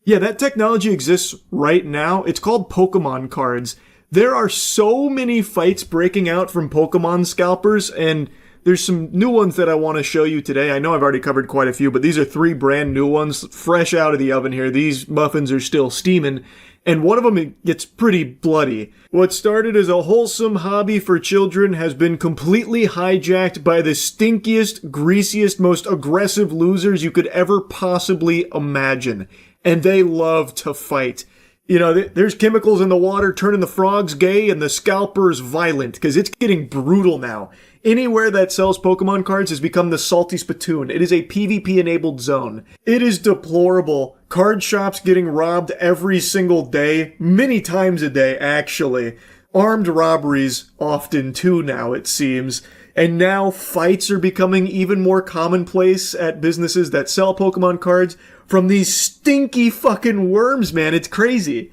Yeah, that technology exists right now. It's called Pokemon cards. There are so many fights breaking out from Pokemon scalpers, and there's some new ones that I want to show you today. I know I've already covered quite a few, but these are 3 brand new ones, fresh out of the oven here. These muffins are still steaming, and one of them gets pretty bloody. What started as a wholesome hobby for children has been completely hijacked by the stinkiest, greasiest, most aggressive losers you could ever possibly imagine. And they love to fight. You know, there's chemicals in the water turning the frogs gay and the scalpers violent, because it's getting brutal now. Anywhere that sells Pokemon cards has become the salty spittoon. It is a PvP-enabled zone. It is deplorable. Card shops getting robbed every single day, many times a day, actually. Armed robberies often too now, it seems. And now fights are becoming even more commonplace at businesses that sell Pokemon cards from these stinky fucking worms, man. It's crazy.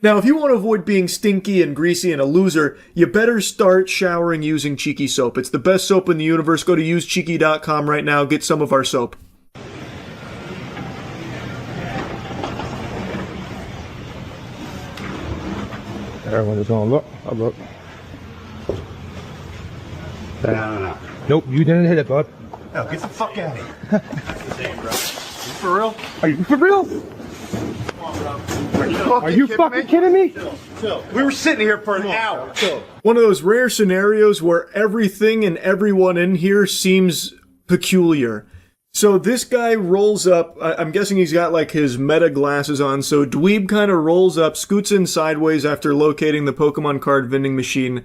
Now, if you want to avoid being stinky and greasy and a loser, you better start showering using Cheeky soap. It's the best soap in the universe. Go to usecheeky.com right now. Get some of our soap. Everyone just gonna look. I'll look. No. Nope, you didn't hit it, bud. No, get the fuck out of here. You for real? Are you for real? Are you fucking kidding me? Chill. We were sitting here for an hour. Chill. One of those rare scenarios where everything and everyone in here seems peculiar. So this guy rolls up, I'm guessing he's got like his meta glasses on, so Dweeb kind of rolls up, scoots in sideways after locating the Pokemon card vending machine,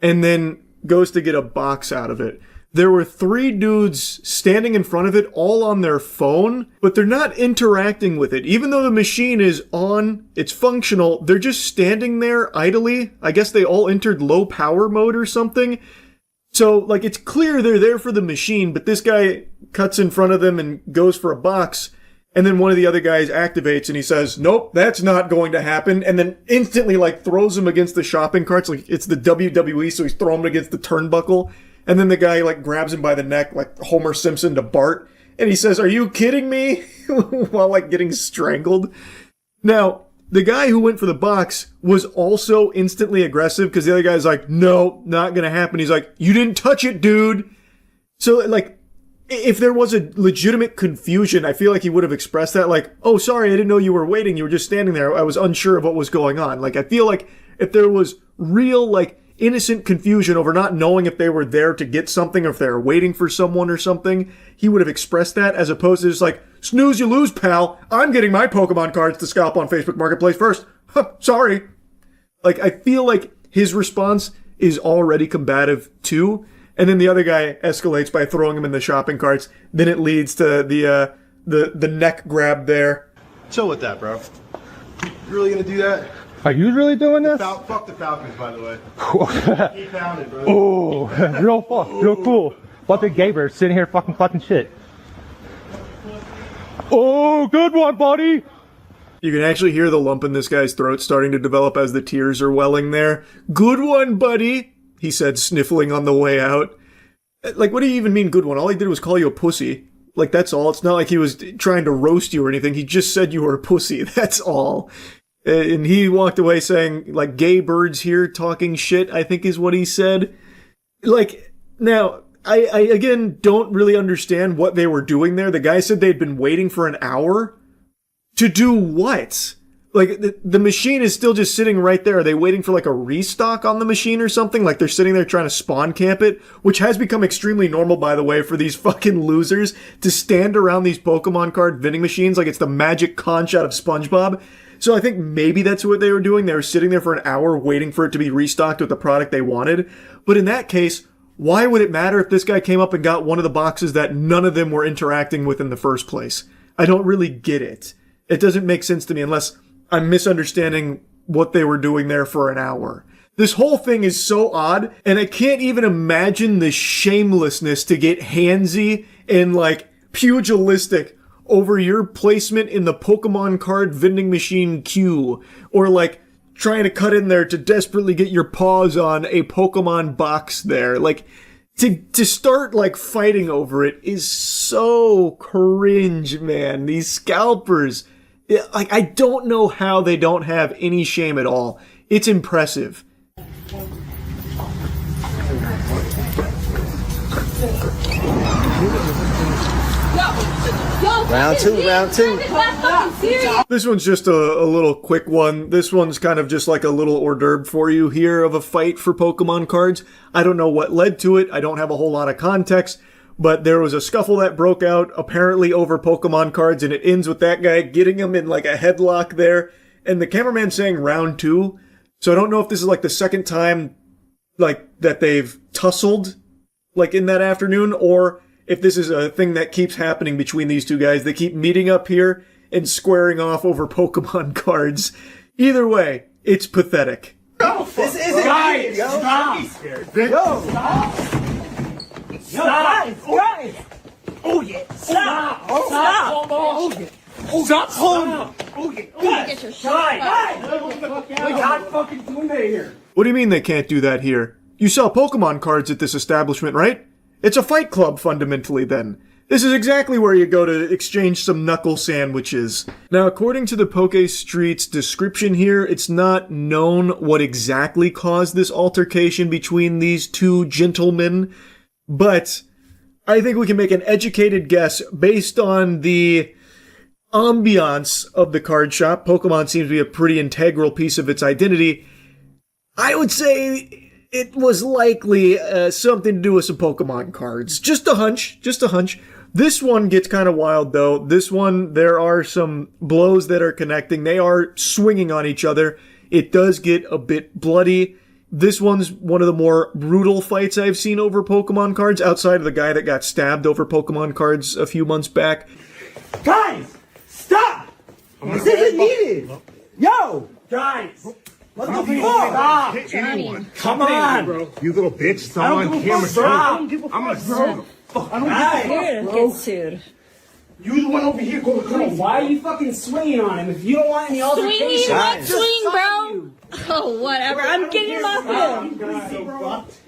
and then goes to get a box out of it. There were 3 dudes standing in front of it, all on their phone, but they're not interacting with it. Even though the machine is on, it's functional, they're just standing there idly. I guess they all entered low power mode or something. So, like, it's clear they're there for the machine, but this guy cuts in front of them and goes for a box, and then one of the other guys activates and he says, nope, that's not going to happen, and then instantly, like, throws him against the shopping carts, like it's the WWE, so he's throwing him against the turnbuckle. And then the guy, like, grabs him by the neck, like Homer Simpson to Bart. And he says, are you kidding me? While, like, getting strangled. Now, the guy who went for the box was also instantly aggressive because the other guy's like, no, not gonna happen. He's like, you didn't touch it, dude. So, like, if there was a legitimate confusion, I feel like he would have expressed that. Like, oh, sorry, I didn't know you were waiting. You were just standing there. I was unsure of what was going on. Like, I feel like if there was real, like, innocent confusion over not knowing if they were there to get something or if they were waiting for someone or something, he would have expressed that, as opposed to just like, snooze you lose, pal. I'm getting my Pokemon cards to scalp on Facebook Marketplace first. Sorry. Like, I feel like his response is already combative too, and then the other guy escalates by throwing him in the shopping carts. Then it leads to the neck grab there. Chill with that, bro. You really gonna do that? Are you really doing this? Fuck the Falcons, by the way. Keep pounding, bro. Oh, real cool. What the Gaber sitting here fucking shit. Oh, good one, buddy. You can actually hear the lump in this guy's throat starting to develop as the tears are welling there. Good one, buddy, he said, sniffling on the way out. Like, what do you even mean, good one? All he did was call you a pussy. Like, that's all. It's not like he was trying to roast you or anything. He just said you were a pussy. That's all. And he walked away saying, like, gay birds here talking shit, I think is what he said. Like, now, I again don't really understand what they were doing there. The guy said they'd been waiting for an hour. To do what? Like, the machine is still just sitting right there. Are they waiting for, like, a restock on the machine or something? Like, they're sitting there trying to spawn camp it, which has become extremely normal, by the way, for these fucking losers to stand around these Pokemon card vending machines like it's the magic conch out of SpongeBob. So I think maybe that's what they were doing. They were sitting there for an hour waiting for it to be restocked with the product they wanted. But in that case, why would it matter if this guy came up and got one of the boxes that none of them were interacting with in the first place? I don't really get it. It doesn't make sense to me unless I'm misunderstanding what they were doing there for an hour. This whole thing is so odd, and I can't even imagine the shamelessness to get handsy and, like, pugilistic over your placement in the Pokemon card vending machine queue, or like trying to cut in there to desperately get your paws on a Pokemon box there. Like, to start like fighting over it is so cringe, man. These scalpers, like, I don't know how they don't have any shame at all. It's impressive. Round two. This one's just a little quick one. This one's kind of just like a little hors d'oeuvre for you here of a fight for Pokemon cards. I don't know what led to it. I don't have a whole lot of context. But there was a scuffle that broke out, apparently over Pokemon cards, and it ends with that guy getting him in like a headlock there. And the cameraman saying round two. So I don't know if this is like the second time like that they've tussled like in that afternoon, or if this is a thing that keeps happening between these two guys. They keep meeting up here and squaring off over Pokemon cards. Either way, it's pathetic. This isn't guys, stop. Yo, stop. Stop. Guys. Oh yeah. Stop. Stop. Oh yeah. Stop pulling. Oh yeah. Get your shot. We can't fucking do that here. What do you mean they can't do that here? You sell Pokemon cards at this establishment, right? It's a fight club, fundamentally, then. This is exactly where you go to exchange some knuckle sandwiches. Now, according to the Poke Street's description here, it's not known what exactly caused this altercation between these two gentlemen, but I think we can make an educated guess based on the ambiance of the card shop. Pokemon seems to be a pretty integral piece of its identity. I would say it was likely something to do with some Pokemon cards. Just a hunch. This one gets kind of wild, though. This one, there are some blows that are connecting. They are swinging on each other. It does get a bit bloody. This one's one of the more brutal fights I've seen over Pokemon cards, outside of the guy that got stabbed over Pokemon cards a few months back. Guys, stop! This isn't needed. Yo, guys. What the fuck? Anyone. Come on, bro. You little bitch. Stop on camera. Stop. I'm gonna sue the fuck. I don't give get sued. You the one over here going crazy. Why are you fucking swinging on him if you don't want any altercation? Swing, bro. Oh, whatever. I'm getting him off him.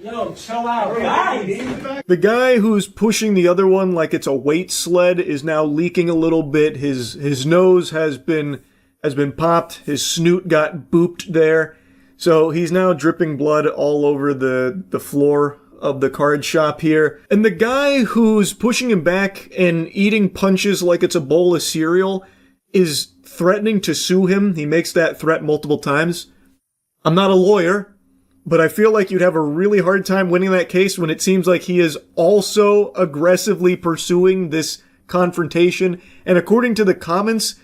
Yo, chill out. Guys. The guy who's pushing the other one like it's a weight sled is now leaking a little bit. His nose has been popped. His snoot got booped there. So he's now dripping blood all over the floor of the card shop here. And the guy who's pushing him back and eating punches like it's a bowl of cereal is threatening to sue him. He makes that threat multiple times. I'm not a lawyer, but I feel like you'd have a really hard time winning that case when it seems like he is also aggressively pursuing this confrontation. And according to the comments,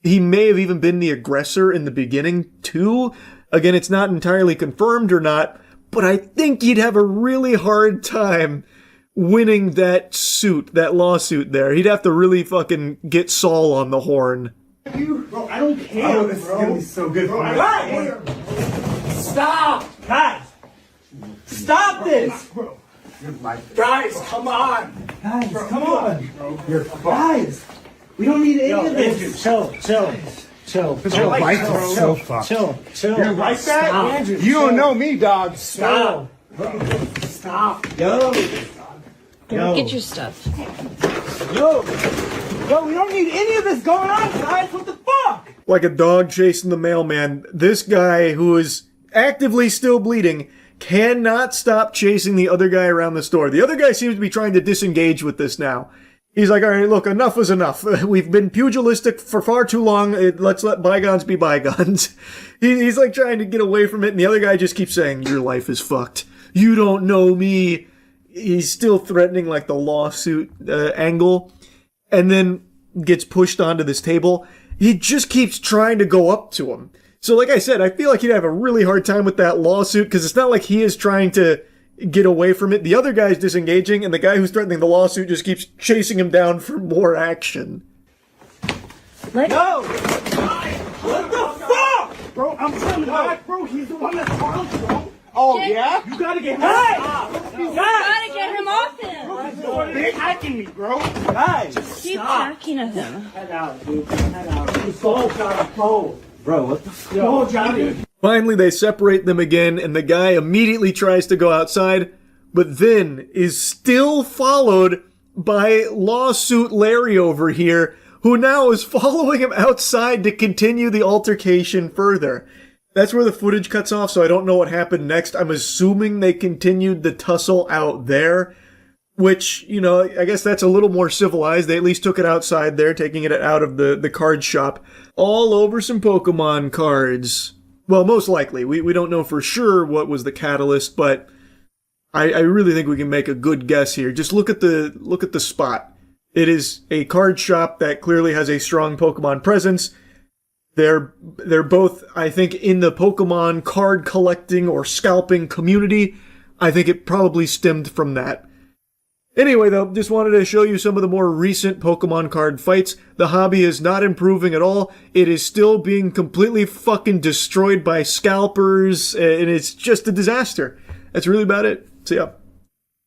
he may have even been the aggressor in the beginning, too. Again, it's not entirely confirmed or not, but I think you'd have a really hard time winning that lawsuit there. He'd have to really fucking get Saul on the horn. Bro, I don't care, Oh, this is gonna be so good for me. Guys! Stop! Guys! Stop this! Bro. Guys, come on! Guys, come on! Guys! We don't need any of this. Chill. Your life is so fucked. Chill. You're like that? Stop. Andrew, you don't know me, dog. Stop. Yo. Get your stuff. Yo, we don't need any of this going on, guys. What the fuck? Like a dog chasing the mailman, this guy who is actively still bleeding cannot stop chasing the other guy around the store. The other guy seems to be trying to disengage with this now. He's like, all right, look, enough is enough. We've been pugilistic for far too long. Let's let bygones be bygones. He's like trying to get away from it, and the other guy just keeps saying, your life is fucked. You don't know me. He's still threatening like the lawsuit angle, and then gets pushed onto this table. He just keeps trying to go up to him. So like I said, I feel like he'd have a really hard time with that lawsuit, because it's not like he is trying to get away from it. The other guy's disengaging, and the guy who's threatening the lawsuit just keeps chasing him down for more action. No! What the fuck? Bro, I'm coming back, bro. He's the one that's wrong, bro. Oh, yeah? You gotta get him off. You gotta get him off him. Bro, he's attacking me, bro. Guys, keep attacking him. Head out, dude. Head out. He's so trying to pull. Bro, what the fuck? Yo, Johnny. Finally, they separate them again, and the guy immediately tries to go outside, but then is still followed by Lawsuit Larry over here, who now is following him outside to continue the altercation further. That's where the footage cuts off, so I don't know what happened next. I'm assuming they continued the tussle out there, which, you know, I guess that's a little more civilized. They at least took it outside there, taking it out of the card shop. All over some Pokemon cards. Well, most likely. We don't know for sure what was the catalyst, but I really think we can make a good guess here. Just look at the spot. It is a card shop that clearly has a strong Pokemon presence. They're both, I think, in the Pokemon card collecting or scalping community. I think it probably stemmed from that. Anyway, though, just wanted to show you some of the more recent Pokemon card fights. The hobby is not improving at all. It is still being completely fucking destroyed by scalpers, and it's just a disaster. That's really about it. So,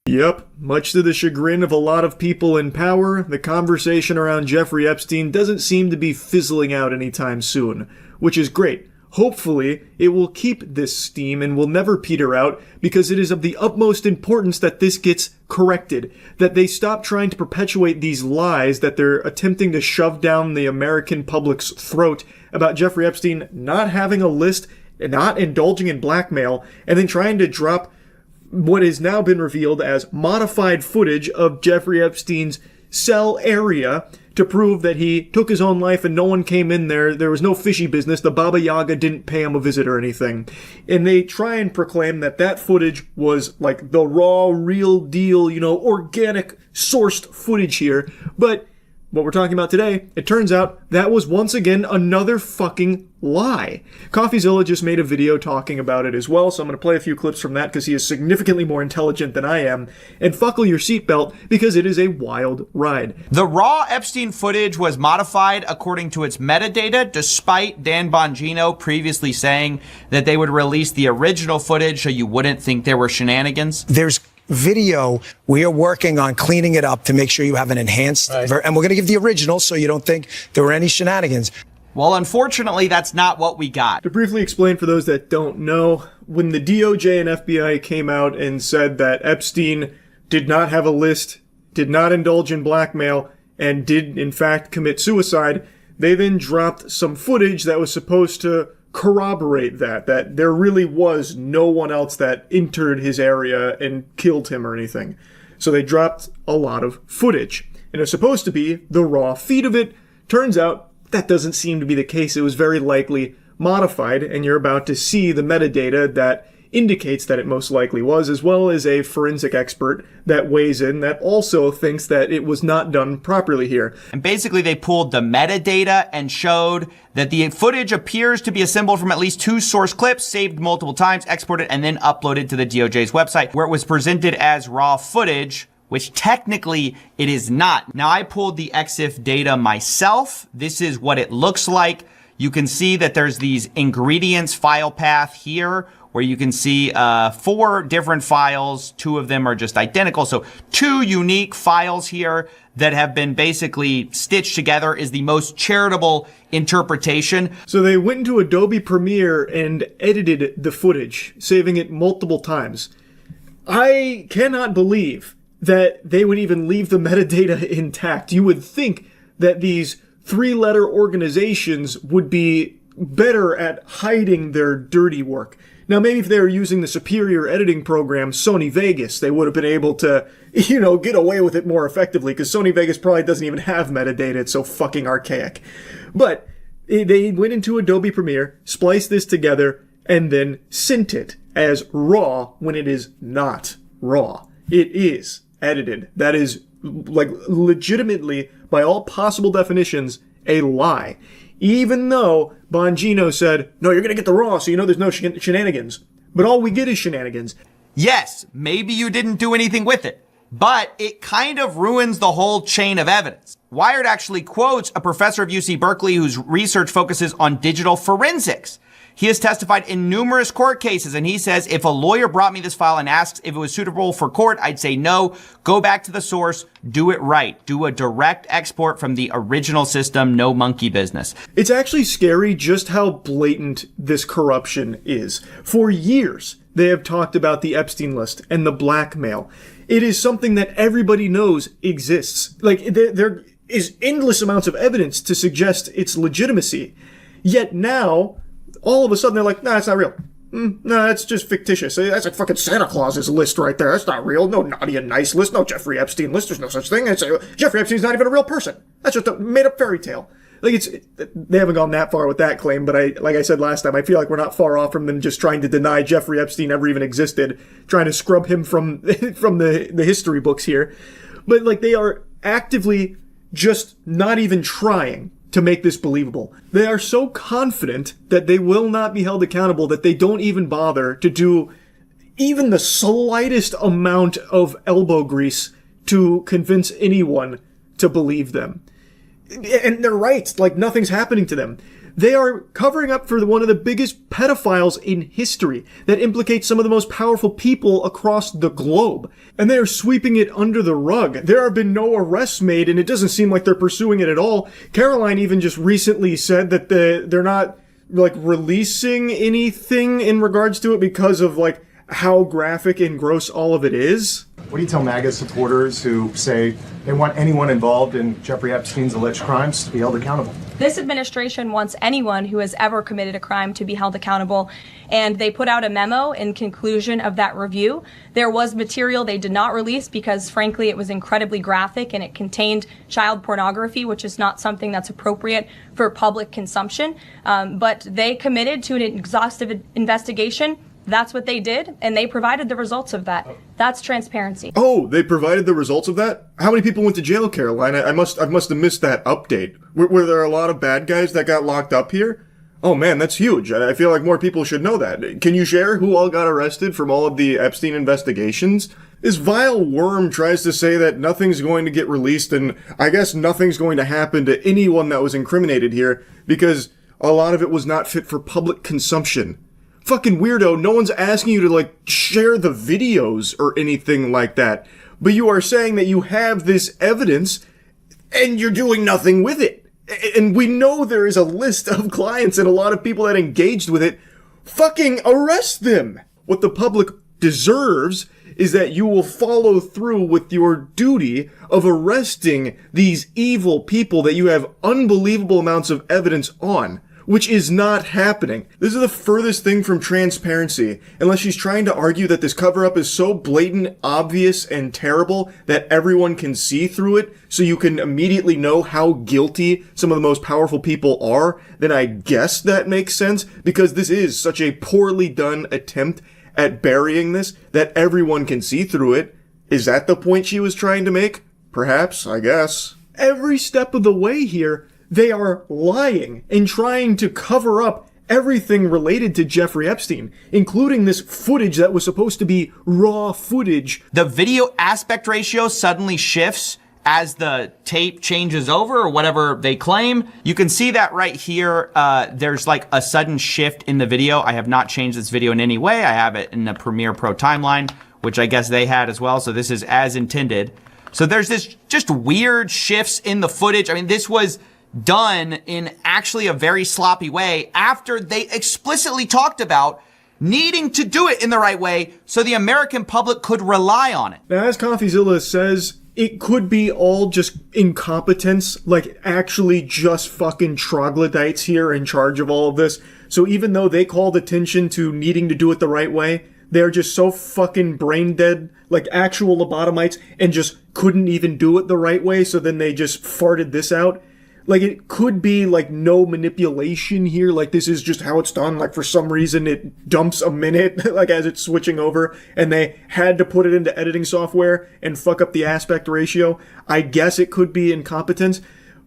Yep, much to the chagrin of a lot of people in power, the conversation around Jeffrey Epstein doesn't seem to be fizzling out anytime soon, which is great. Hopefully, it will keep this steam and will never peter out, because it is of the utmost importance that this gets corrected, that they stop trying to perpetuate these lies that they're attempting to shove down the American public's throat about Jeffrey Epstein not having a list, not indulging in blackmail, and then trying to drop what has now been revealed as modified footage of Jeffrey Epstein's cell area to prove that he took his own life and no one came in there. There was no fishy business. The Baba Yaga didn't pay him a visit or anything. And they try and proclaim that that footage was like the raw, real deal, you know, organic, sourced footage here. But what we're talking about today, it turns out that was once again another fucking lie. CoffeeZilla just made a video talking about it as well, so I'm going to play a few clips from that because he is significantly more intelligent than I am. And buckle your seatbelt because it is a wild ride. The raw Epstein footage was modified according to its metadata, despite Dan Bongino previously saying that they would release the original footage so you wouldn't think there were shenanigans. There's video. We are working on cleaning it up to make sure you have an enhanced, and we're going to give the original so you don't think there were any shenanigans. Well, unfortunately, that's not what we got. To briefly explain for those that don't know, when the DOJ and FBI came out and said that Epstein did not have a list, did not indulge in blackmail, and did in fact commit suicide, they then dropped some footage that was supposed to corroborate that there really was no one else that entered his area and killed him or anything. So they dropped a lot of footage. And it was supposed to be the raw feed of it. Turns out that doesn't seem to be the case. It was very likely modified, and you're about to see the metadata that indicates that it most likely was, as well as a forensic expert that weighs in that also thinks that it was not done properly here. And basically they pulled the metadata and showed that the footage appears to be assembled from at least 2 source clips, saved multiple times, exported, and then uploaded to the DOJ's website, where it was presented as raw footage, which technically it is not. Now, I pulled the EXIF data myself. This is what it looks like. You can see that there's these ingredients file path here, where you can see 4 different files. 2 of them are just identical. So 2 unique files here that have been basically stitched together is the most charitable interpretation. So they went into Adobe Premiere and edited the footage, saving it multiple times. I cannot believe that they would even leave the metadata intact. You would think that these 3-letter organizations would be better at hiding their dirty work. Now, maybe if they were using the superior editing program, Sony Vegas, they would have been able to, you know, get away with it more effectively, because Sony Vegas probably doesn't even have metadata. It's so fucking archaic. But they went into Adobe Premiere, spliced this together, and then sent it as raw when it is not raw. It is edited. That is, like, legitimately, by all possible definitions, a lie. Even though Bongino said, no, you're going to get the raw, so you know there's no shenanigans. But all we get is shenanigans. Yes, maybe you didn't do anything with it, but it kind of ruins the whole chain of evidence. Wired actually quotes a professor of UC Berkeley whose research focuses on digital forensics. He has testified in numerous court cases, and he says, if a lawyer brought me this file and asks if it was suitable for court, I'd say no. Go back to the source. Do it right. Do a direct export from the original system. No monkey business. It's actually scary just how blatant this corruption is. For years, they have talked about the Epstein list and the blackmail. It is something that everybody knows exists. Like, there is endless amounts of evidence to suggest its legitimacy. Yet now, all of a sudden they're like, nah, it's not real. no, that's just fictitious. That's like fucking Santa Claus's list right there. That's not real. No naughty and nice list. No Jeffrey Epstein list. There's no such thing. Jeffrey Epstein's not even a real person. That's just a made-up fairy tale. Like, they haven't gone that far with that claim, but like I said last time, I feel like we're not far off from them just trying to deny Jeffrey Epstein ever even existed, trying to scrub him from the history books here. But, like, they are actively just not even trying to make this believable. They are so confident that they will not be held accountable that they don't even bother to do even the slightest amount of elbow grease to convince anyone to believe them. And they're right, like nothing's happening to them. They are covering up for one of the biggest pedophiles in history that implicates some of the most powerful people across the globe. And they are sweeping it under the rug. There have been no arrests made, and it doesn't seem like they're pursuing it at all. Caroline even just recently said that they're not, like, releasing anything in regards to it because of, like, how graphic and gross all of it is. What do you tell MAGA supporters who say they want anyone involved in Jeffrey Epstein's alleged crimes to be held accountable? This administration wants anyone who has ever committed a crime to be held accountable, and they put out a memo in conclusion of that review. There was material they did not release because, frankly, it was incredibly graphic and it contained child pornography, which is not something that's appropriate for public consumption. But they committed to an exhaustive investigation. That's what they did, and they provided the results of that. That's transparency. Oh, they provided the results of that? How many people went to jail, Caroline? I must have missed that update. Were there a lot of bad guys that got locked up here? Oh man, that's huge. I feel like more people should know that. Can you share who all got arrested from all of the Epstein investigations? This vile worm tries to say that nothing's going to get released, and I guess nothing's going to happen to anyone that was incriminated here, because a lot of it was not fit for public consumption. Fucking weirdo, no one's asking you to, like, share the videos or anything like that. But you are saying that you have this evidence, and you're doing nothing with it. And we know there is a list of clients and a lot of people that engaged with it. Fucking arrest them! What the public deserves is that you will follow through with your duty of arresting these evil people that you have unbelievable amounts of evidence on. Which is not happening. This is the furthest thing from transparency, unless she's trying to argue that this cover-up is so blatant, obvious, and terrible that everyone can see through it, so you can immediately know how guilty some of the most powerful people are. Then I guess that makes sense, because this is such a poorly done attempt at burying this that everyone can see through it. Is that the point she was trying to make? Perhaps, I guess. Every step of the way here, they are lying and trying to cover up everything related to Jeffrey Epstein, including this footage that was supposed to be raw footage. The video aspect ratio suddenly shifts as the tape changes over, or whatever they claim. You can see that right here. There's like a sudden shift in the video. I have not changed this video in any way. I have it in the Premiere Pro timeline, which I guess they had as well. So this is as intended. So there's this just weird shifts in the footage. I mean, this was done in actually a very sloppy way after they explicitly talked about needing to do it in the right way so the American public could rely on it. Now, as CoffeeZilla says, it could be all just incompetence, like actually just fucking troglodytes here in charge of all of this. So even though they called attention to needing to do it the right way, they're just so fucking brain dead, like actual lobotomites, and just couldn't even do it the right way, so then they just farted this out. Like, it could be, like, no manipulation here. Like, this is just how it's done. Like, for some reason, it dumps a minute, like, as it's switching over. And they had to put it into editing software and fuck up the aspect ratio. I guess it could be incompetence.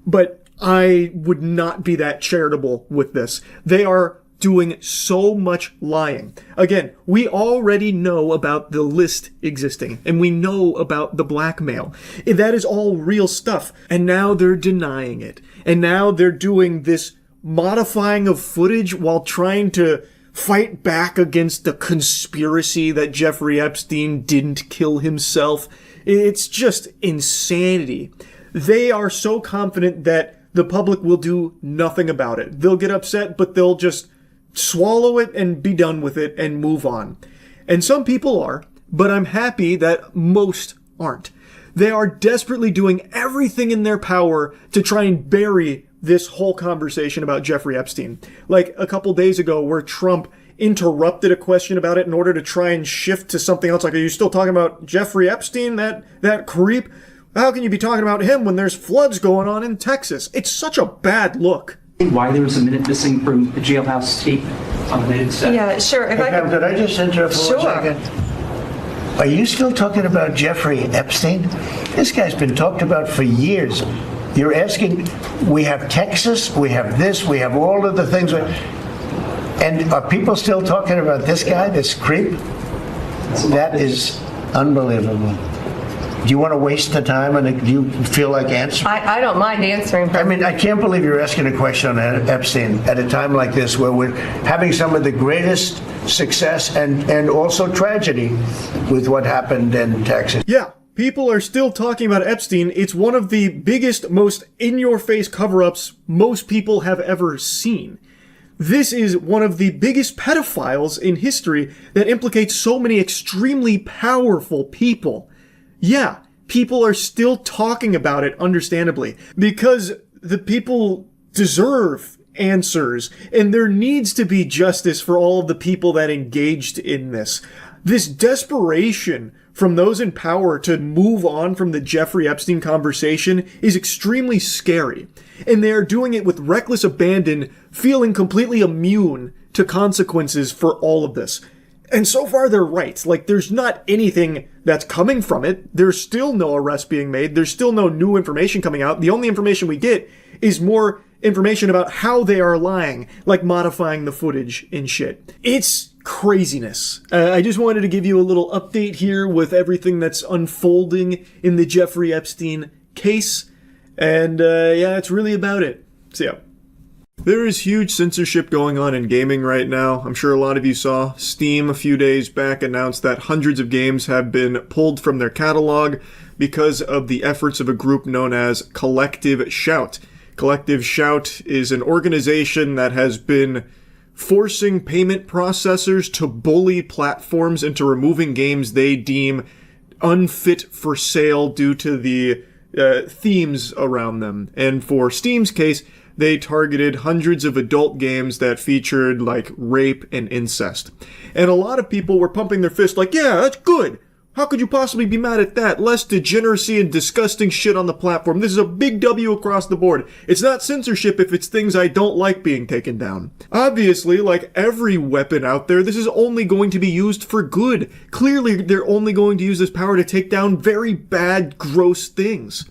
But I would not be that charitable with this. They are doing so much lying. Again, we already know about the list existing, and we know about the blackmail. That is all real stuff. And now they're denying it. And now they're doing this modifying of footage while trying to fight back against the conspiracy that Jeffrey Epstein didn't kill himself. It's just insanity. They are so confident that the public will do nothing about it. They'll get upset, but they'll just swallow it and be done with it and move on. And some people are, but I'm happy that most aren't. They are desperately doing everything in their power to try and bury this whole conversation about Jeffrey Epstein. Like a couple days ago where Trump interrupted a question about it in order to try and shift to something else. Like, are you still talking about Jeffrey Epstein, that creep? How can you be talking about him when there's floods going on in Texas? It's such a bad look. Why there was a minute missing from the jailhouse tape on the native set? Yeah, sure. If Hey, Pam, could I just interrupt for 1 second? Are you still talking about Jeffrey Epstein? This guy's been talked about for years. You're asking, we have Texas, we have this, we have all of the things. And are people still talking about this guy, this creep? That is unbelievable. Do you want to waste the time, and do you feel like answering? I don't mind answering. I mean, I can't believe you're asking a question on Epstein at a time like this, where we're having some of the greatest success and also tragedy with what happened in Texas. Yeah, people are still talking about Epstein. It's one of the biggest, most in-your-face cover-ups most people have ever seen. This is one of the biggest pedophiles in history that implicates so many extremely powerful people. Yeah, people are still talking about it, understandably, because the people deserve answers, and there needs to be justice for all of the people that engaged in this. This desperation from those in power to move on from the Jeffrey Epstein conversation is extremely scary, and they are doing it with reckless abandon, feeling completely immune to consequences for all of this. And so far, they're right. Like, there's not anything that's coming from it. There's still no arrest being made. There's still no new information coming out. The only information we get is more information about how they are lying, like modifying the footage and shit. It's craziness. I just wanted to give you a little update here with everything that's unfolding in the Jeffrey Epstein case. And, yeah, that's really about it. So, yeah. There is huge censorship going on in gaming right now. I'm sure a lot of you saw Steam a few days back announced that hundreds of games have been pulled from their catalog because of the efforts of a group known as Collective Shout. Collective Shout is an organization that has been forcing payment processors to bully platforms into removing games they deem unfit for sale due to the themes around them. And for Steam's case, they targeted hundreds of adult games that featured, like, rape and incest. And a lot of people were pumping their fist like, yeah, that's good. How could you possibly be mad at that? Less degeneracy and disgusting shit on the platform. This is a big W across the board. It's not censorship if it's things I don't like being taken down. Obviously, like every weapon out there, this is only going to be used for good. Clearly, they're only going to use this power to take down very bad, gross things,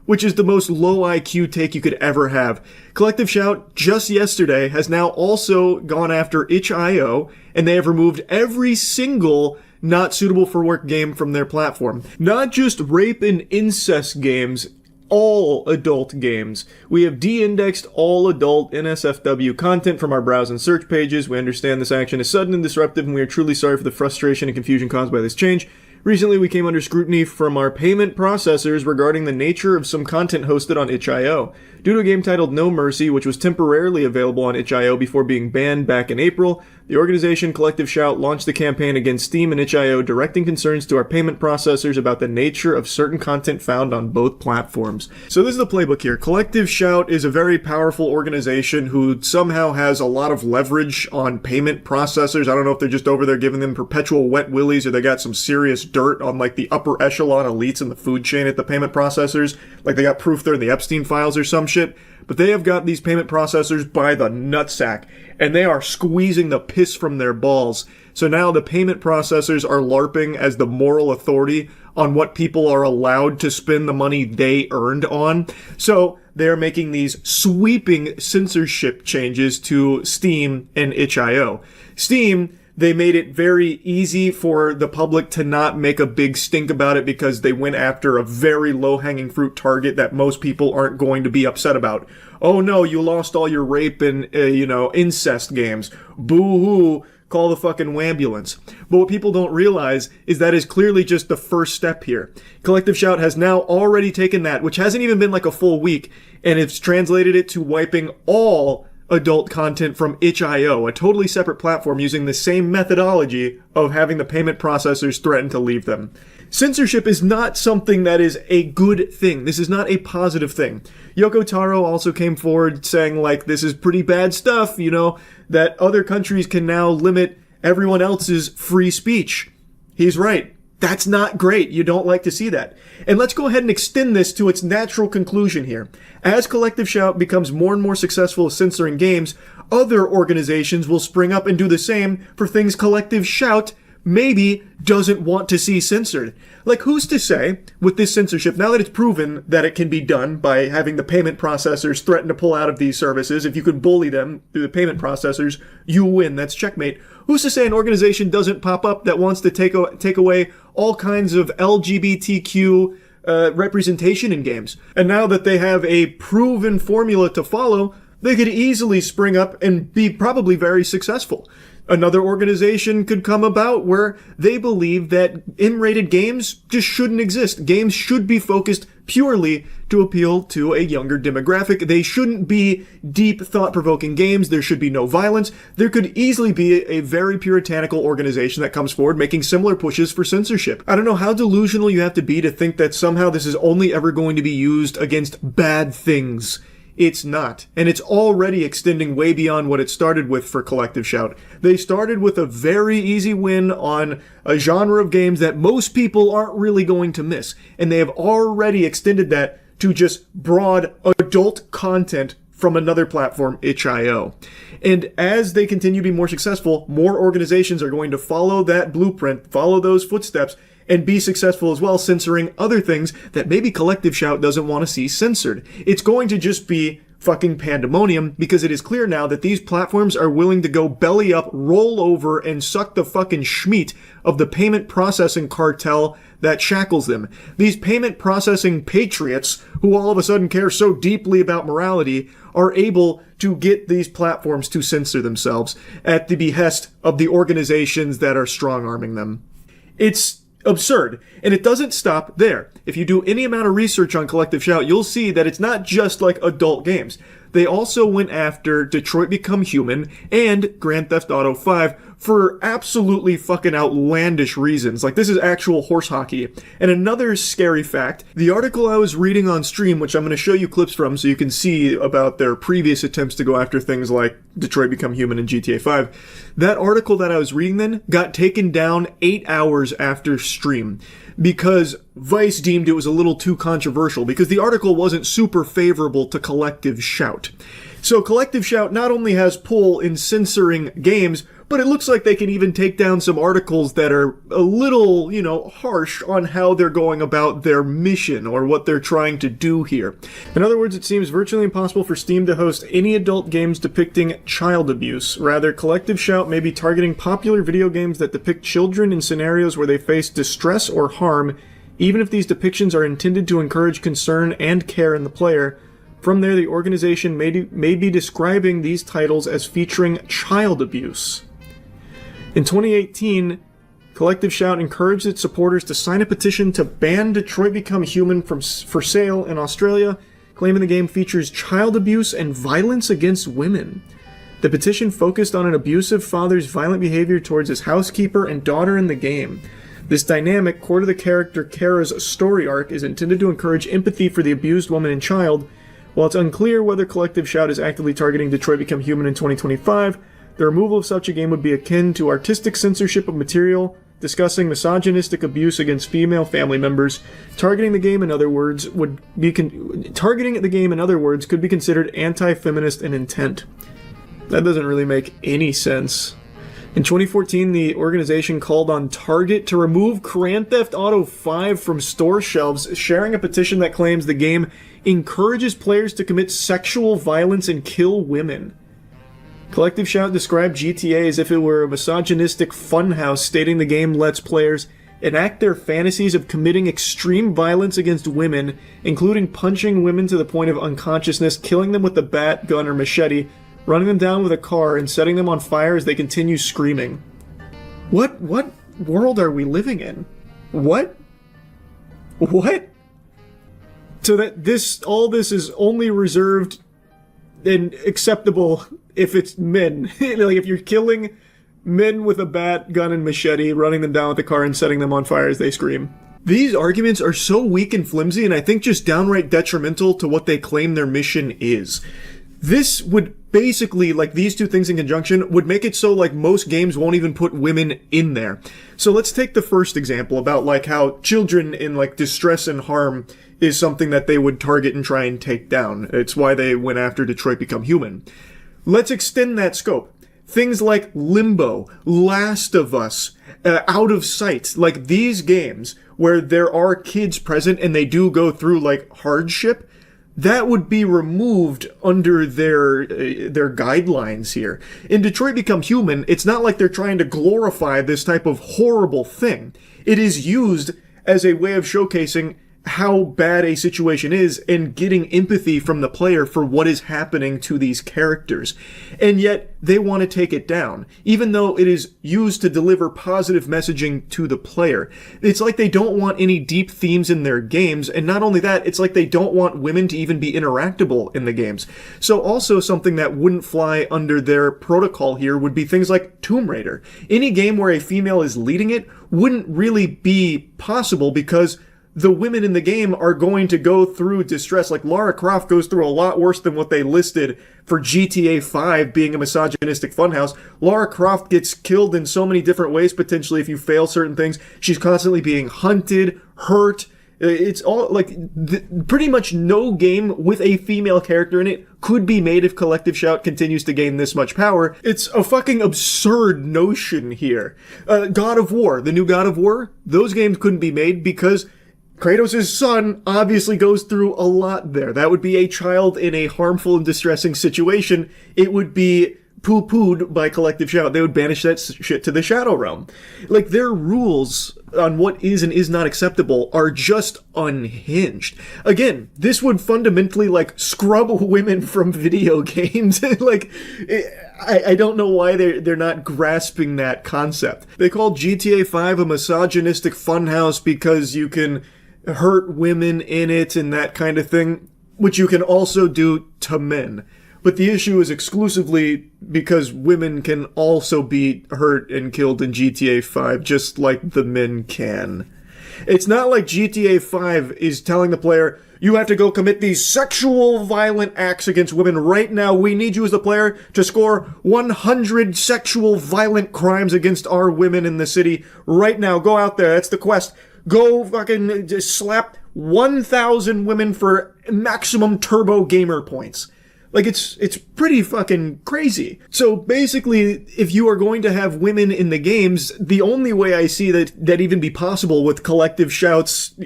which is the most low IQ take you could ever have. Collective Shout, just yesterday, has now also gone after itch.io, and they have removed every single not suitable for work game from their platform. Not just rape and incest games, all adult games. We have de-indexed all adult NSFW content from our browse and search pages. We understand this action is sudden and disruptive, and we are truly sorry for the frustration and confusion caused by this change. Recently, we came under scrutiny from our payment processors regarding the nature of some content hosted on itch.io. Due to a game titled No Mercy, which was temporarily available on itch.io before being banned back in April, the organization Collective Shout launched a campaign against Steam and itch.io directing concerns to our payment processors about the nature of certain content found on both platforms. So this is the playbook here. Collective Shout is a very powerful organization who somehow has a lot of leverage on payment processors. I don't know if they're just over there giving them perpetual wet willies or they got some serious dirt on like the upper echelon elites in the food chain at the payment processors. Like they got proof they're in the Epstein files or some shit. But they have got these payment processors by the nutsack, and they are squeezing the piss from their balls. So now the payment processors are LARPing as the moral authority on what people are allowed to spend the money they earned on. So they're making these sweeping censorship changes to Steam and itch.io. Steam, they made it very easy for the public to not make a big stink about it because they went after a very low-hanging fruit target that most people aren't going to be upset about. Oh no, you lost all your rape and, incest games. Boo-hoo, call the fucking ambulance. But what people don't realize is that is clearly just the first step here. Collective Shout has now already taken that, which hasn't even been like a full week, and it's translated it to wiping all adult content from itch.io, a totally separate platform using the same methodology of having the payment processors threaten to leave them. Censorship is not something that is a good thing. This is not a positive thing. Yoko Taro also came forward saying, like, this is pretty bad stuff, you know, that other countries can now limit everyone else's free speech. He's right. That's not great. You don't like to see that. And let's go ahead and extend this to its natural conclusion here. As Collective Shout becomes more and more successful at censoring games, other organizations will spring up and do the same for things Collective Shout maybe doesn't want to see censored. Like, who's to say, with this censorship, now that it's proven that it can be done by having the payment processors threaten to pull out of these services, if you could bully them through the payment processors, you win. That's checkmate. Who's to say an organization doesn't pop up that wants to take away all kinds of LGBTQ representation in games? And now that they have a proven formula to follow, they could easily spring up and be probably very successful. Another organization could come about where they believe that M-rated games just shouldn't exist. Games should be focused purely to appeal to a younger demographic. They shouldn't be deep, thought-provoking games. There should be no violence. There could easily be a very puritanical organization that comes forward making similar pushes for censorship. I don't know how delusional you have to be to think that somehow this is only ever going to be used against bad things. It's not. And it's already extending way beyond what it started with for Collective Shout. They started with a very easy win on a genre of games that most people aren't really going to miss. And they have already extended that to just broad adult content from another platform, itch.io. And as they continue to be more successful, more organizations are going to follow that blueprint, follow those footsteps, and be successful as well, censoring other things that maybe Collective Shout doesn't want to see censored. It's going to just be fucking pandemonium, because it is clear now that these platforms are willing to go belly up, roll over, and suck the fucking schmeat of the payment processing cartel that shackles them. These payment processing patriots, who all of a sudden care so deeply about morality, are able to get these platforms to censor themselves at the behest of the organizations that are strong-arming them. It's absurd. And it doesn't stop there. If you do any amount of research on Collective Shout, you'll see that it's not just like adult games. They also went after Detroit Become Human and Grand Theft Auto 5 for absolutely fucking outlandish reasons. Like, this is actual horse hockey. And another scary fact, the article I was reading on stream, which I'm going to show you clips from so you can see about their previous attempts to go after things like Detroit Become Human and GTA 5, that article that I was reading then got taken down 8 hours after stream because Vice deemed it was a little too controversial, because the article wasn't super favorable to Collective Shout. So Collective Shout not only has pull in censoring games, but it looks like they can even take down some articles that are a little, harsh on how they're going about their mission or what they're trying to do here. In other words, it seems virtually impossible for Steam to host any adult games depicting child abuse. Rather, Collective Shout may be targeting popular video games that depict children in scenarios where they face distress or harm, even if these depictions are intended to encourage concern and care in the player. From there, the organization may be describing these titles as featuring child abuse. In 2018, Collective Shout encouraged its supporters to sign a petition to ban Detroit Become Human for sale in Australia, claiming the game features child abuse and violence against women. The petition focused on an abusive father's violent behavior towards his housekeeper and daughter in the game. This dynamic, core to the character Kara's story arc, is intended to encourage empathy for the abused woman and child. While it's unclear whether Collective Shout is actively targeting Detroit Become Human in 2025, the removal of such a game would be akin to artistic censorship of material discussing misogynistic abuse against female family members. Targeting the game, in other words, could be considered anti-feminist in intent. That doesn't really make any sense. In 2014, the organization called on Target to remove Grand Theft Auto 5 from store shelves, sharing a petition that claims the game encourages players to commit sexual violence and kill women. Collective Shout described GTA as if it were a misogynistic funhouse, stating the game lets players enact their fantasies of committing extreme violence against women, including punching women to the point of unconsciousness, killing them with a bat, gun, or machete, running them down with a car, and setting them on fire as they continue screaming. What world are we living in? What? So that all this is only reserved and acceptable if it's men. Like, if you're killing men with a bat, gun, and machete, running them down with a car and setting them on fire as they scream. These arguments are so weak and flimsy, and I think just downright detrimental to what they claim their mission is. This would basically, like these two things in conjunction, would make it so like most games won't even put women in there. So let's take the first example about like how children in like distress and harm is something that they would target and try and take down. It's why they went after Detroit Become Human. Let's extend that scope. Things like Limbo, Last of Us, Out of Sight, like these games where there are kids present and they do go through like hardship, that would be removed under their guidelines here. In Detroit Become Human, it's not like they're trying to glorify this type of horrible thing. It is used as a way of showcasing how bad a situation is and getting empathy from the player for what is happening to these characters. And yet, they want to take it down, even though it is used to deliver positive messaging to the player. It's like they don't want any deep themes in their games, and not only that, it's like they don't want women to even be interactable in the games. So also something that wouldn't fly under their protocol here would be things like Tomb Raider. Any game where a female is leading it wouldn't really be possible because the women in the game are going to go through distress. Like Lara Croft goes through a lot worse than what they listed for GTA 5 being a misogynistic funhouse. Lara Croft gets killed in so many different ways, potentially if you fail certain things. She's constantly being hunted, hurt. It's all like pretty much no game with a female character in it could be made if Collective Shout continues to gain this much power. It's a fucking absurd notion here. God of War, the new God of War, those games couldn't be made because Kratos' son obviously goes through a lot there. That would be a child in a harmful and distressing situation. It would be poo-pooed by Collective Shout. They would banish that shit to the Shadow Realm. Like, their rules on what is and is not acceptable are just unhinged. Again, this would fundamentally, like, scrub women from video games. Like, I don't know why they're not grasping that concept. They call GTA 5 a misogynistic funhouse because you can hurt women in it and that kind of thing, which you can also do to men. But the issue is exclusively because women can also be hurt and killed in GTA 5 just like the men can. It's not like GTA 5 is telling the player, you have to go commit these sexual violent acts against women right now. We need you as the player to score 100 sexual violent crimes against our women in the city right now. Go out there. That's the quest. Go fucking just slap 1,000 women for maximum turbo gamer points. Like, it's pretty fucking crazy. So basically, if you are going to have women in the games, the only way I see that even be possible with Collective Shout's,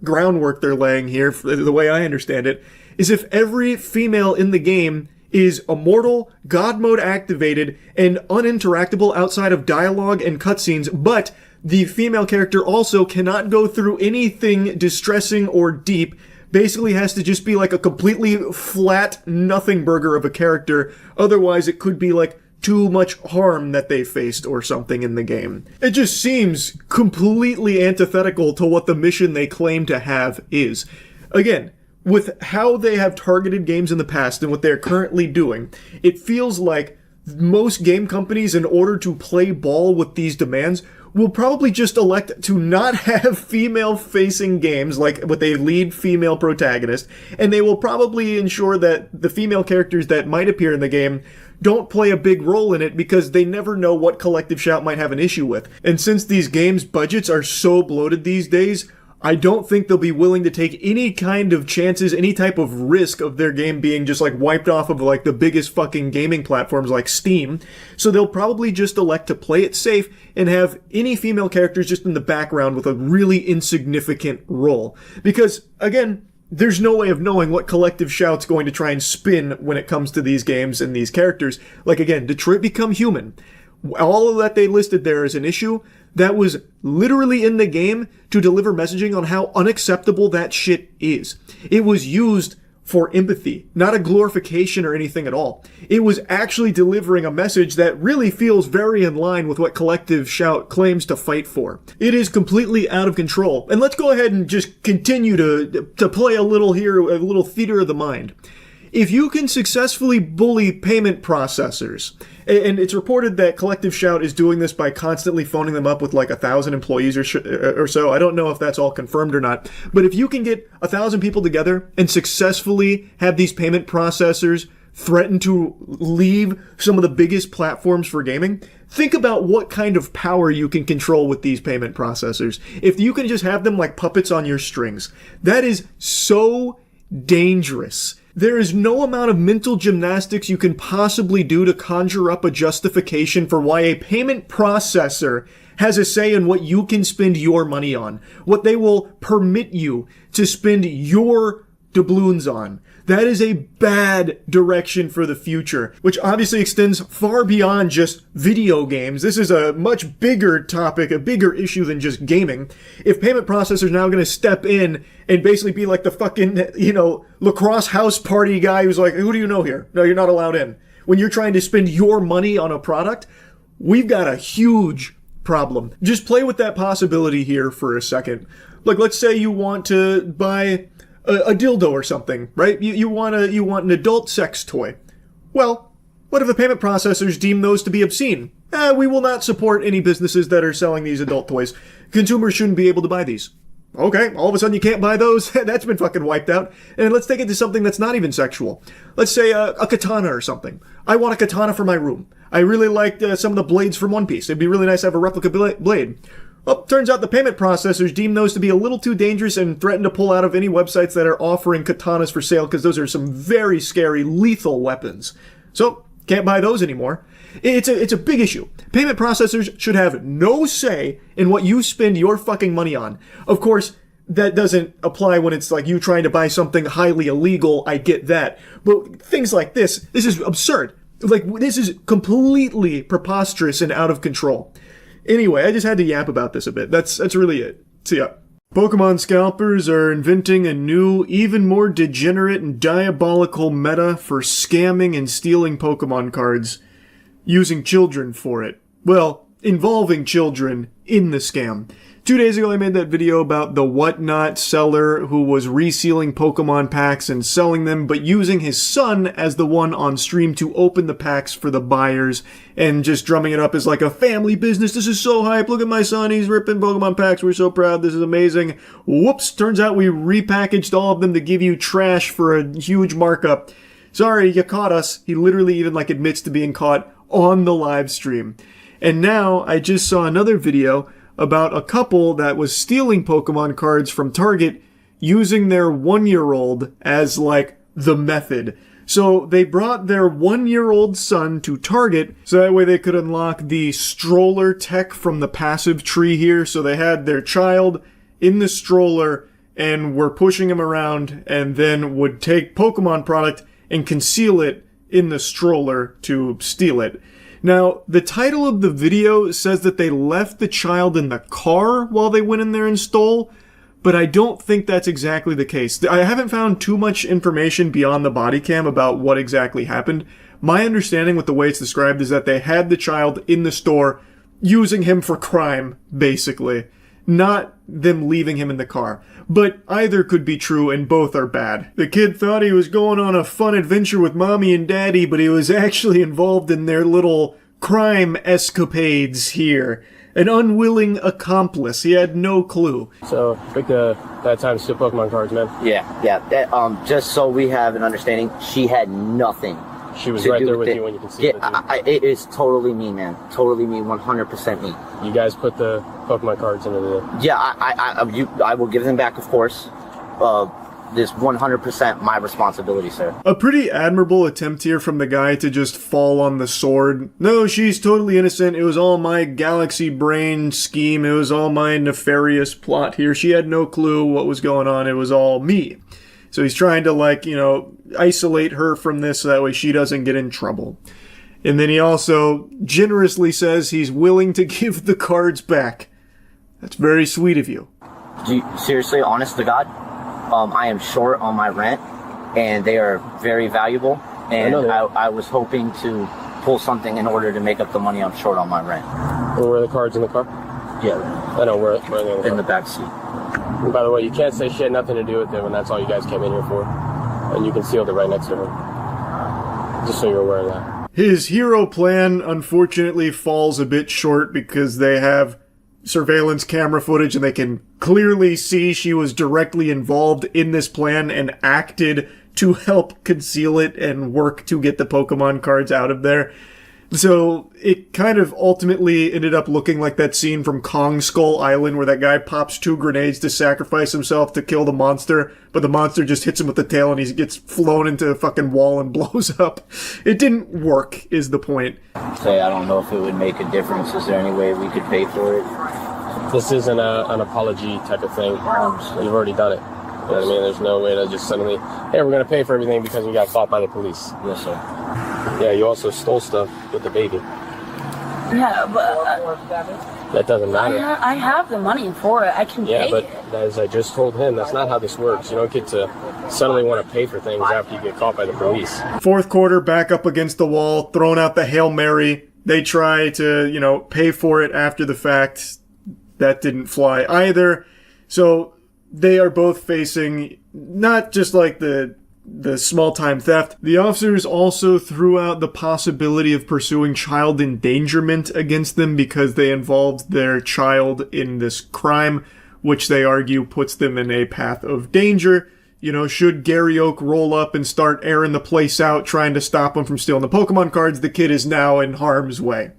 groundwork they're laying here, the way I understand it, is if every female in the game is immortal, God mode activated, and uninteractable outside of dialogue and cutscenes, but the female character also cannot go through anything distressing or deep, basically has to just be like a completely flat nothing burger of a character, otherwise it could be like too much harm that they faced or something in the game. It just seems completely antithetical to what the mission they claim to have is. Again, with how they have targeted games in the past and what they're currently doing, it feels like most game companies, in order to play ball with these demands, will probably just elect to not have female-facing games, like with a lead female protagonist, and they will probably ensure that the female characters that might appear in the game don't play a big role in it because they never know what Collective Shout might have an issue with. And since these games' budgets are so bloated these days, I don't think they'll be willing to take any kind of chances, any type of risk of their game being just like wiped off of like the biggest fucking gaming platforms like Steam. So they'll probably just elect to play it safe and have any female characters just in the background with a really insignificant role. Because, again, there's no way of knowing what Collective Shout's going to try and spin when it comes to these games and these characters. Like, again, Detroit Become Human. All of that they listed there as an issue that was literally in the game to deliver messaging on how unacceptable that shit is. It was used for empathy, not a glorification or anything at all. It was actually delivering a message that really feels very in line with what Collective Shout claims to fight for. It is completely out of control. And let's go ahead and just continue to play a little here, a little theater of the mind. If you can successfully bully payment processors, and it's reported that Collective Shout is doing this by constantly phoning them up with like 1,000 employees or so. I don't know if that's all confirmed or not. But if you can get 1,000 people together and successfully have these payment processors threaten to leave some of the biggest platforms for gaming, think about what kind of power you can control with these payment processors. If you can just have them like puppets on your strings, that is so dangerous. There is no amount of mental gymnastics you can possibly do to conjure up a justification for why a payment processor has a say in what you can spend your money on, what they will permit you to spend your doubloons on. That is a bad direction for the future, which obviously extends far beyond just video games. This is a much bigger topic, a bigger issue than just gaming. If payment processors are now going to step in and basically be like the fucking, lacrosse house party guy who's like, who do you know here? No, you're not allowed in. When you're trying to spend your money on a product, we've got a huge problem. Just play with that possibility here for a second. Like, let's say you want to buy a dildo or something, right? You want an adult sex toy. Well, what if the payment processors deem those to be obscene? We will not support any businesses that are selling these adult toys. Consumers shouldn't be able to buy these. Okay, all of a sudden you can't buy those? That's been fucking wiped out. And let's take it to something that's not even sexual. Let's say a katana or something. I want a katana for my room. I really like some of the blades from One Piece. It'd be really nice to have a replica blade. Well, turns out the payment processors deem those to be a little too dangerous and threaten to pull out of any websites that are offering katanas for sale because those are some very scary, lethal weapons. So, can't buy those anymore. It's a big issue. Payment processors should have no say in what you spend your fucking money on. Of course, that doesn't apply when it's like you trying to buy something highly illegal. I get that. But things like this is absurd. Like, this is completely preposterous and out of control. Anyway, I just had to yap about this a bit. That's really it. See ya. Pokemon scalpers are inventing a new, even more degenerate and diabolical meta for scamming and stealing Pokemon cards, using children for it. Well, involving children in the scam. 2 days ago I made that video about the whatnot seller who was resealing Pokemon packs and selling them, but using his son as the one on stream to open the packs for the buyers and just drumming it up as like a family business. This is so hype. Look at my son. He's ripping Pokemon packs. We're so proud. This is amazing. Whoops. Turns out we repackaged all of them to give you trash for a huge markup. Sorry, you caught us. He literally even admits to being caught on the live stream. And now I just saw another video about a couple that was stealing Pokemon cards from Target using their 1-year-old as the method. So they brought their 1-year-old son to Target so that way they could unlock the stroller tech from the passive tree here. So they had their child in the stroller and were pushing him around and then would take Pokemon product and conceal it in the stroller to steal it. Now, the title of the video says that they left the child in the car while they went in there and stole, but I don't think that's exactly the case. I haven't found too much information beyond the body cam about what exactly happened. My understanding with the way it's described is that they had the child in the store using him for crime, basically, not them leaving him in the car. But either could be true and both are bad. The kid thought he was going on a fun adventure with mommy and daddy, but he was actually involved in their little crime escapades here. An unwilling accomplice. He had no clue. So, picked a bad time to steal Pokemon cards, man. Yeah. Just so we have an understanding, she had nothing. She was right there with you when you conceived it. It is totally me, man. Totally me, 100% me. You guys put the Pokemon cards into the... Yeah, I will give them back, of course. This 100% my responsibility, sir. A pretty admirable attempt here from the guy to just fall on the sword. No, she's totally innocent. It was all my galaxy brain scheme. It was all my nefarious plot here. She had no clue what was going on. It was all me. So he's trying to, isolate her from this so that way she doesn't get in trouble. And then he also generously says he's willing to give the cards back. That's very sweet of you. Seriously, honest to God, I am short on my rent, and they are very valuable. And I was hoping to pull something in order to make up the money I'm short on my rent. Were the cards in the car? Yeah. I know, where are they in the back seat. And by the way, you can't say she had nothing to do with them, and that's all you guys came in here for. And you concealed it right next to him. Just so you're aware of that. His hero plan, unfortunately, falls a bit short because they have surveillance camera footage and they can clearly see she was directly involved in this plan and acted to help conceal it and work to get the Pokemon cards out of there. So it kind of ultimately ended up looking like that scene from Kong Skull Island where that guy pops 2 grenades to sacrifice himself to kill the monster, but the monster just hits him with the tail and he gets flown into a fucking wall and blows up. It didn't work, is the point. Say, I don't know if it would make a difference. Is there any way we could pay for it? This isn't an apology type of thing. You've already done it. You know what I mean? There's no way to just suddenly, hey, we're going to pay for everything because we got caught by the police. Yes, sir. Yeah, you also stole stuff with the baby. Yeah, but That doesn't matter. I have the money for it. I can pay. Yeah, but as I just told him, that's not how this works. You don't get to suddenly want to pay for things after you get caught by the police. Fourth quarter, back up against the wall, throwing out the Hail Mary. They try to, pay for it after the fact. That didn't fly either. So they are both facing not just like the small-time theft. The officers also threw out the possibility of pursuing child endangerment against them because they involved their child in this crime, which they argue puts them in a path of danger. Should Gary Oak roll up and start airing the place out, trying to stop him from stealing the Pokemon cards, the kid is now in harm's way.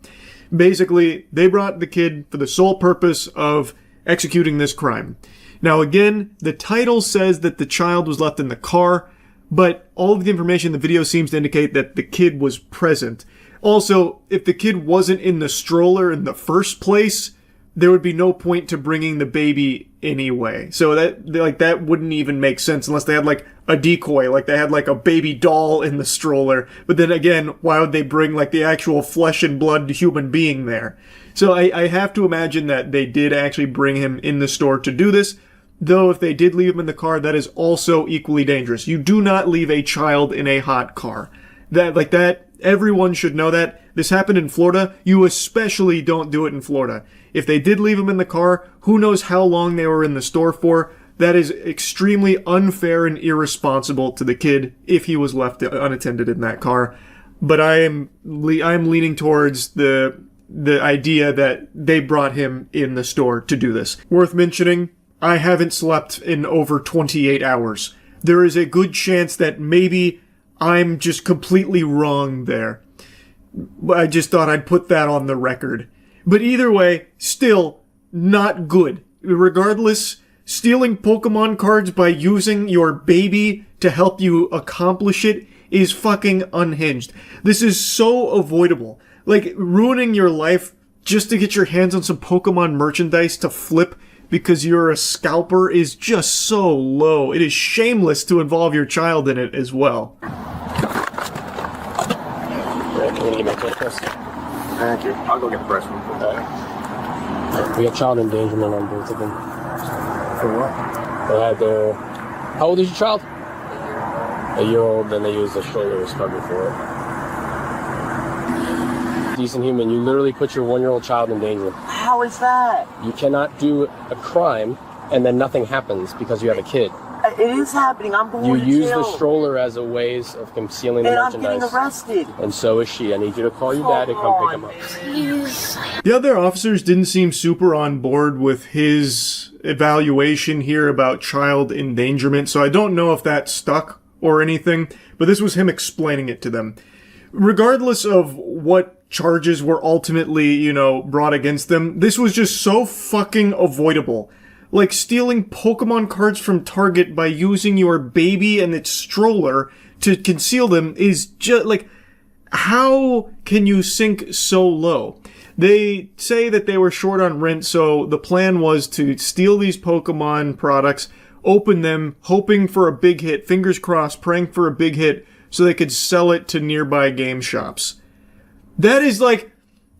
Basically, they brought the kid for the sole purpose of executing this crime. Now again, the title says that the child was left in the car, but all of the information in the video seems to indicate that the kid was present. Also, if the kid wasn't in the stroller in the first place, there would be no point to bringing the baby anyway. So that wouldn't even make sense unless they had like a decoy, like they had like a baby doll in the stroller. But then again, why would they bring like the actual flesh and blood human being there? So I have to imagine that they did actually bring him in the store to do this. Though if they did leave him in the car, that is also equally dangerous. You do not leave a child in a hot car. That, everyone should know that. This happened in Florida. You especially don't do it in Florida. If they did leave him in the car, who knows how long they were in the store for. That is extremely unfair and irresponsible to the kid if he was left unattended in that car. But I am leaning towards the idea that they brought him in the store to do this. Worth mentioning, I haven't slept in over 28 hours. There is a good chance that maybe I'm just completely wrong there. I just thought I'd put that on the record. But either way, still not good. Regardless, stealing Pokemon cards by using your baby to help you accomplish it is fucking unhinged. This is so avoidable. Like, ruining your life just to get your hands on some Pokemon merchandise to flip because you're a scalper is just so low. It is shameless to involve your child in it as well. Thank you. I'll go get the press one. We have child endangerment on both of them. For what? They had their... How old is your child? A year old, then they used the stroller as cover for it. Decent human, you literally put your 1-year-old child in danger. How is that? You cannot do a crime and then nothing happens because you have a kid. It is happening. I'm going to jail. You use the stroller as a ways of concealing the merchandise. And I'm getting arrested. And so is she. I need you to call your dad to come pick him up. Please. The other officers didn't seem super on board with his evaluation here about child endangerment, so I don't know if that stuck or anything, but this was him explaining it to them. Regardless of what charges were ultimately, brought against them, this was just so fucking avoidable. Like stealing Pokemon cards from Target by using your baby and its stroller to conceal them is just like, how can you sink so low? They say that they were short on rent, so the plan was to steal these Pokemon products, open them, hoping for a big hit, fingers crossed, praying for a big hit, so they could sell it to nearby game shops. That is like,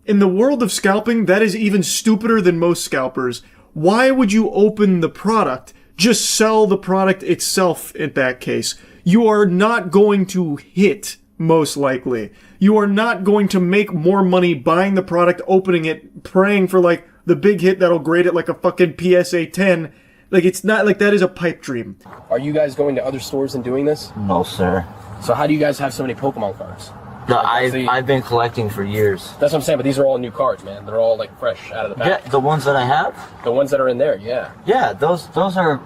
in the world of scalping, that is even stupider than most scalpers. Why would you open the product? Just sell the product itself in that case. You are not going to hit, most likely. You are not going to make more money buying the product, opening it, praying for like the big hit that'll grade it like a fucking PSA 10 Like, it's not like that is a pipe dream. Are you guys going to other stores and doing this? No, sir. So how do you guys have so many Pokemon cards? No, I've been collecting for years. That's what I'm saying, but these are all new cards, man. They're all like fresh out of the pack. Yeah, the ones that I have? The ones that are in there, yeah. Yeah, those are,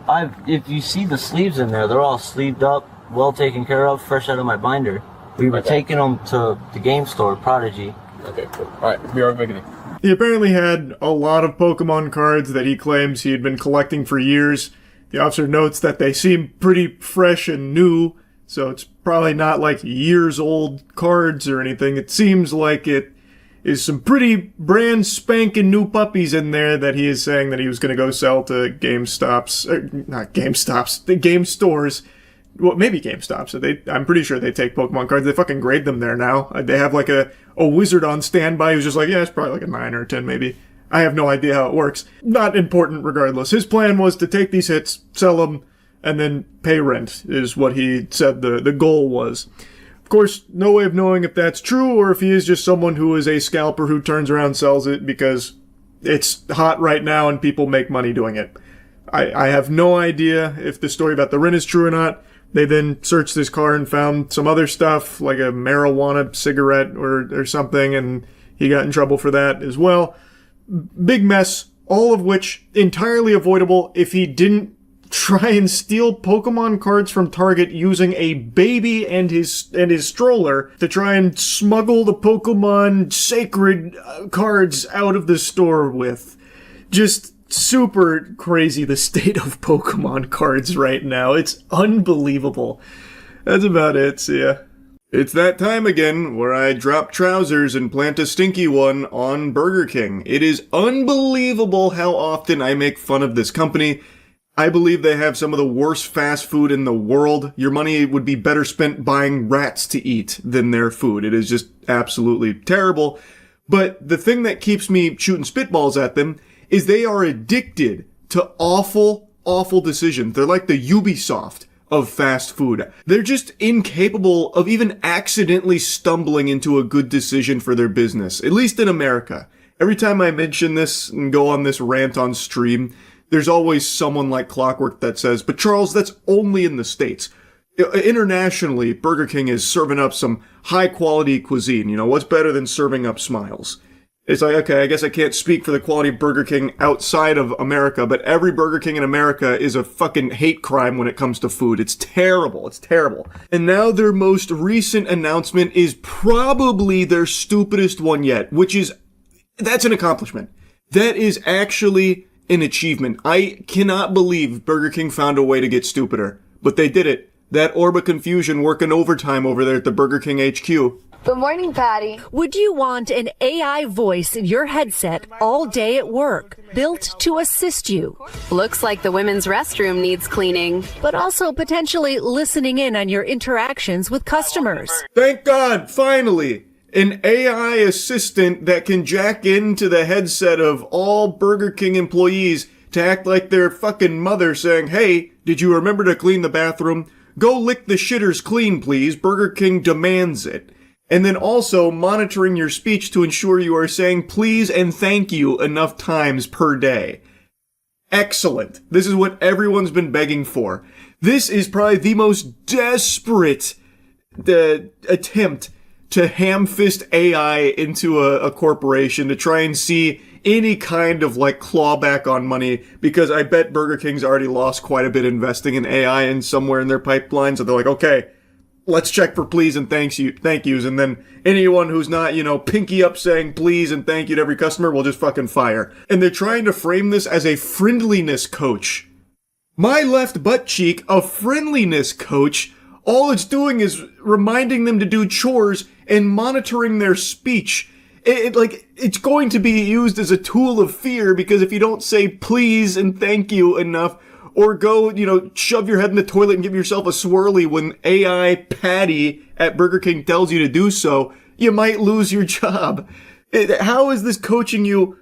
if you see the sleeves in there, they're all sleeved up, well taken care of, fresh out of my binder. We were taking them to the game store, Prodigy. Okay, cool. Alright, be right back. He apparently had a lot of Pokemon cards that he claims he had been collecting for years. The officer notes that they seem pretty fresh and new, so it's probably not like years old cards or anything. It seems like it is some pretty brand spanking new puppies in there that he is saying that he was going to go sell to not GameStops, the game stores. Well, maybe GameStops. I'm pretty sure they take Pokemon cards. They fucking grade them there now. They have like a wizard on standby who's just like, yeah, it's probably like a 9 or a 10 maybe. I have no idea how it works. Not important regardless. His plan was to take these hits, sell them, and then pay rent, is what he said the goal was. Of course, no way of knowing if that's true or if he is just someone who is a scalper who turns around and sells it because it's hot right now and people make money doing it. I have no idea if the story about the rent is true or not. They then searched his car and found some other stuff, like a marijuana cigarette or something, and he got in trouble for that as well. Big mess, all of which entirely avoidable if he didn't try and steal Pokemon cards from Target using a baby and his stroller to try and smuggle the Pokemon sacred cards out of the store with. Just super crazy, the state of Pokemon cards right now. It's unbelievable. That's about it, see ya. It's that time again where I drop trousers and plant a stinky one on Burger King. It is unbelievable how often I make fun of this company. I believe they have some of the worst fast food in the world. Your money would be better spent buying rats to eat than their food. It is just absolutely terrible. But the thing that keeps me shooting spitballs at them is they are addicted to awful, awful decisions. They're like the Ubisoft of fast food. They're just incapable of even accidentally stumbling into a good decision for their business, at least in America. Every time I mention this and go on this rant on stream, there's always someone like Clockwork that says, but Charles, that's only in the States. Internationally, Burger King is serving up some high quality cuisine. You know, what's better than serving up smiles? It's like, okay, I guess I can't speak for the quality of Burger King outside of America, but every Burger King in America is a fucking hate crime when it comes to food. It's terrible. It's terrible. And now their most recent announcement is probably their stupidest one yet, that's an accomplishment. That is actually an achievement. I cannot believe Burger King found a way to get stupider, but they did it. That orb of confusion working overtime over there at the Burger King HQ. Good morning, Patty. Would you want an AI voice in your headset all day at work, built to assist you? Looks like the women's restroom needs cleaning. But also potentially listening in on your interactions with customers. Thank God, finally! An AI assistant that can jack into the headset of all Burger King employees to act like their fucking mother saying, hey, did you remember to clean the bathroom? Go lick the shitters clean, please. Burger King demands it. And then also monitoring your speech to ensure you are saying please and thank you enough times per day. Excellent. This is what everyone's been begging for. This is probably the most desperate attempt to ham-fist AI into a corporation to try and see any kind of like clawback on money, because I bet Burger King's already lost quite a bit investing in AI and somewhere in their pipeline. So they're like, okay, let's check for please and thank yous, and then anyone who's not, pinky up saying please and thank you to every customer will just fucking fire. And they're trying to frame this as a friendliness coach. My left butt cheek, a friendliness coach. All it's doing is reminding them to do chores and monitoring their speech. It's going to be used as a tool of fear, because if you don't say please and thank you enough, or go, shove your head in the toilet and give yourself a swirly when AI Patty at Burger King tells you to do so, you might lose your job. How is this coaching you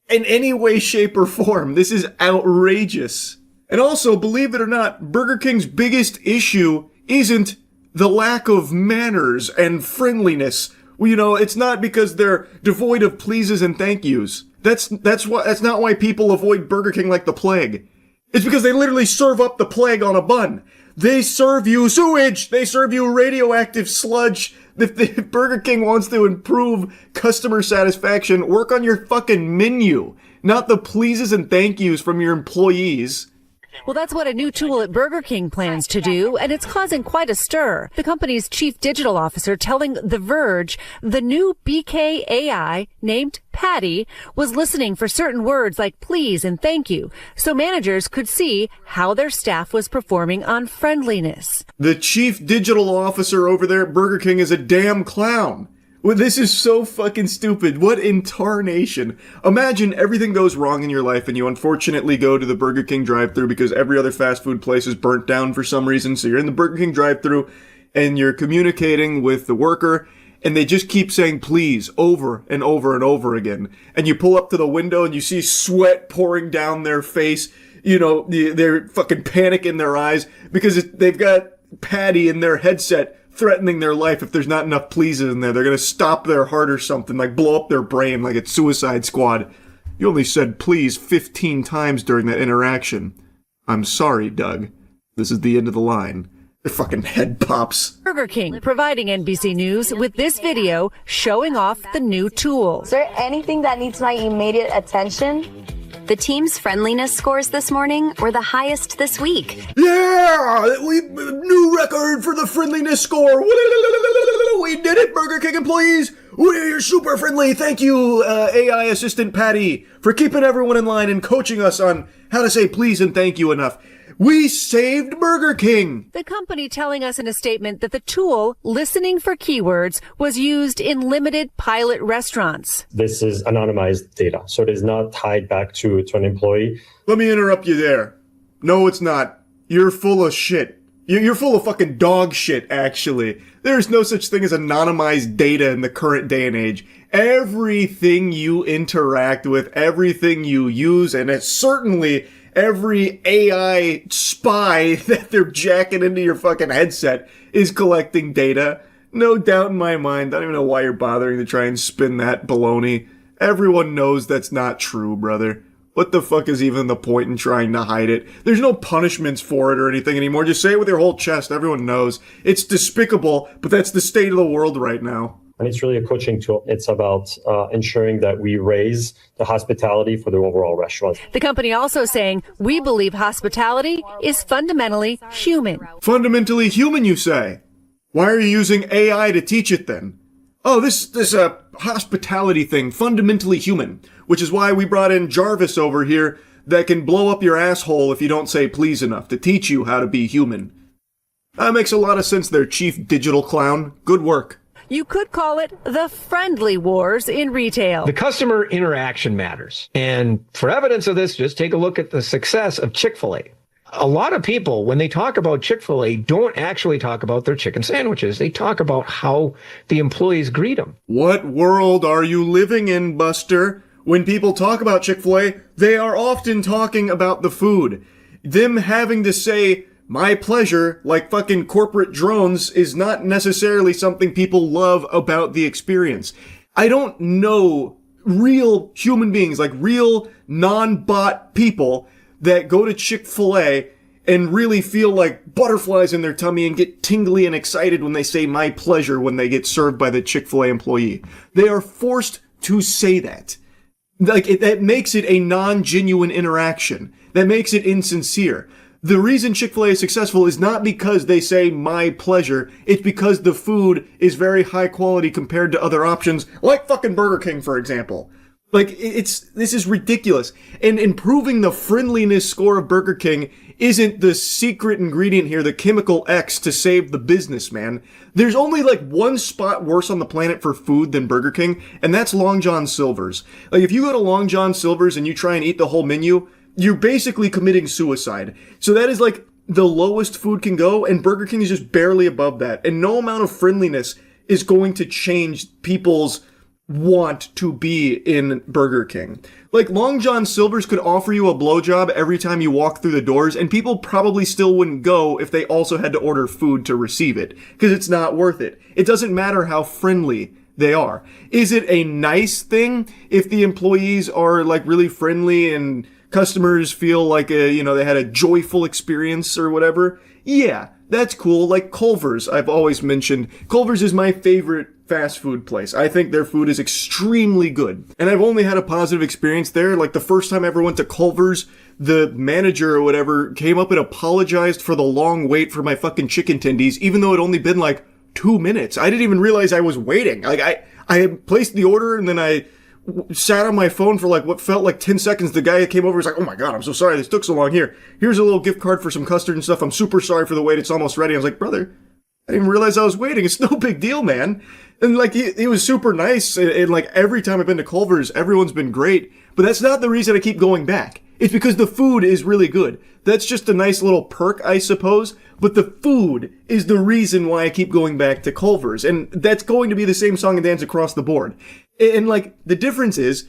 in any way, shape, or form? This is outrageous. And also, believe it or not, Burger King's biggest issue isn't the lack of manners and friendliness. It's not because they're devoid of pleases and thank yous. That's not why people avoid Burger King like the plague. It's because they literally serve up the plague on a bun. They serve you sewage. They serve you radioactive sludge. If Burger King wants to improve customer satisfaction, work on your fucking menu, not the pleases and thank yous from your employees. Well, that's what a new tool at Burger King plans to do, and it's causing quite a stir. The company's chief digital officer telling The Verge the new BK AI, named Patty, was listening for certain words like please and thank you, so managers could see how their staff was performing on friendliness. The chief digital officer over there at Burger King is a damn clown. Well, this is so fucking stupid. What in tarnation? Imagine everything goes wrong in your life and you unfortunately go to the Burger King drive-thru because every other fast food place is burnt down for some reason. So you're in the Burger King drive-thru and you're communicating with the worker and they just keep saying please over and over and over again. And you pull up to the window and you see sweat pouring down their face. You know, they're fucking panic in their eyes because they've got Patty in their headset threatening their life. If there's not enough pleases in there, they're gonna stop their heart or something, like blow up their brain like it's Suicide Squad. You only said please 15 times during that interaction. I'm sorry, Doug. This is the end of the line. Their fucking head pops. Burger King providing NBC News with this video showing off the new tool. Is there anything that needs my immediate attention? The team's friendliness scores this morning were the highest this week. Yeah! New record for the friendliness score. We did it, Burger King employees. We're super friendly. Thank you, AI assistant Patty, for keeping everyone in line and coaching us on how to say please and thank you enough. We saved Burger King! The company telling us in a statement that the tool, listening for keywords, was used in limited pilot restaurants. This is anonymized data, so it is not tied back to an employee. Let me interrupt you there. No, it's not. You're full of shit. You're full of fucking dog shit, actually. There's no such thing as anonymized data in the current day and age. Everything you interact with, everything you use, and it's certainly every AI spy that they're jacking into your fucking headset is collecting data. No doubt in my mind. I don't even know why you're bothering to try and spin that baloney. Everyone knows that's not true, brother. What the fuck is even the point in trying to hide it? There's no punishments for it or anything anymore. Just say it with your whole chest. Everyone knows. It's despicable, but that's the state of the world right now. And it's really a coaching tool. It's about ensuring that we raise the hospitality for the overall restaurant. The company also saying, we believe hospitality is fundamentally human. Fundamentally human, you say? Why are you using AI to teach it then? Oh, this hospitality thing, fundamentally human, which is why we brought in Jarvis over here that can blow up your asshole if you don't say please enough to teach you how to be human. That makes a lot of sense there, Chief Digital Clown. Good work. You could call it the friendly wars in retail. The customer interaction matters. And for evidence of this, just take a look at the success of Chick-fil-A. A lot of people, when they talk about Chick-fil-A, don't actually talk about their chicken sandwiches. They talk about how the employees greet them. What world are you living in, Buster? When people talk about Chick-fil-A, they are often talking about the food. Them having to say, my pleasure, like fucking corporate drones, is not necessarily something people love about the experience. I don't know real human beings, like real non-bot people that go to Chick-fil-A and really feel like butterflies in their tummy and get tingly and excited when they say my pleasure when they get served by the Chick-fil-A employee. They are forced to say that. Like, that makes it a non-genuine interaction. That makes it insincere. The reason Chick-fil-A is successful is not because they say my pleasure, it's because the food is very high quality compared to other options, like fucking Burger King, for example. Like, this is ridiculous. And improving the friendliness score of Burger King isn't the secret ingredient here, the chemical X to save the business, man. There's only like one spot worse on the planet for food than Burger King, and that's Long John Silver's. Like, if you go to Long John Silver's and you try and eat the whole menu, you're basically committing suicide. So that is like the lowest food can go, and Burger King is just barely above that. And no amount of friendliness is going to change people's want to be in Burger King. Like, Long John Silver's could offer you a blowjob every time you walk through the doors, and people probably still wouldn't go if they also had to order food to receive it, because it's not worth it. It doesn't matter how friendly they are. Is it a nice thing if the employees are like really friendly and customers feel like they had a joyful experience or whatever. Yeah, that's cool. Like Culver's, I've always mentioned. Culver's is my favorite fast food place. I think their food is extremely good. And I've only had a positive experience there. Like the first time I ever went to Culver's, the manager or whatever came up and apologized for the long wait for my fucking chicken tendies, even though it only been like 2 minutes. I didn't even realize I was waiting. Like I had placed the order and then I sat on my phone for like what felt like 10 seconds. The guy came over, was like, "Oh my God, I'm so sorry this took so long. Here's a little gift card for some custard and stuff. I'm super sorry for the wait. It's almost ready." I was like, "Brother, I didn't even realize I was waiting. It's no big deal, man." And like, he was super nice. And like every time I've been to Culver's, everyone's been great. But that's not the reason I keep going back. It's because the food is really good. That's just a nice little perk, I suppose. But the food is the reason why I keep going back to Culver's. And that's going to be the same song and dance across the board. And like, the difference is,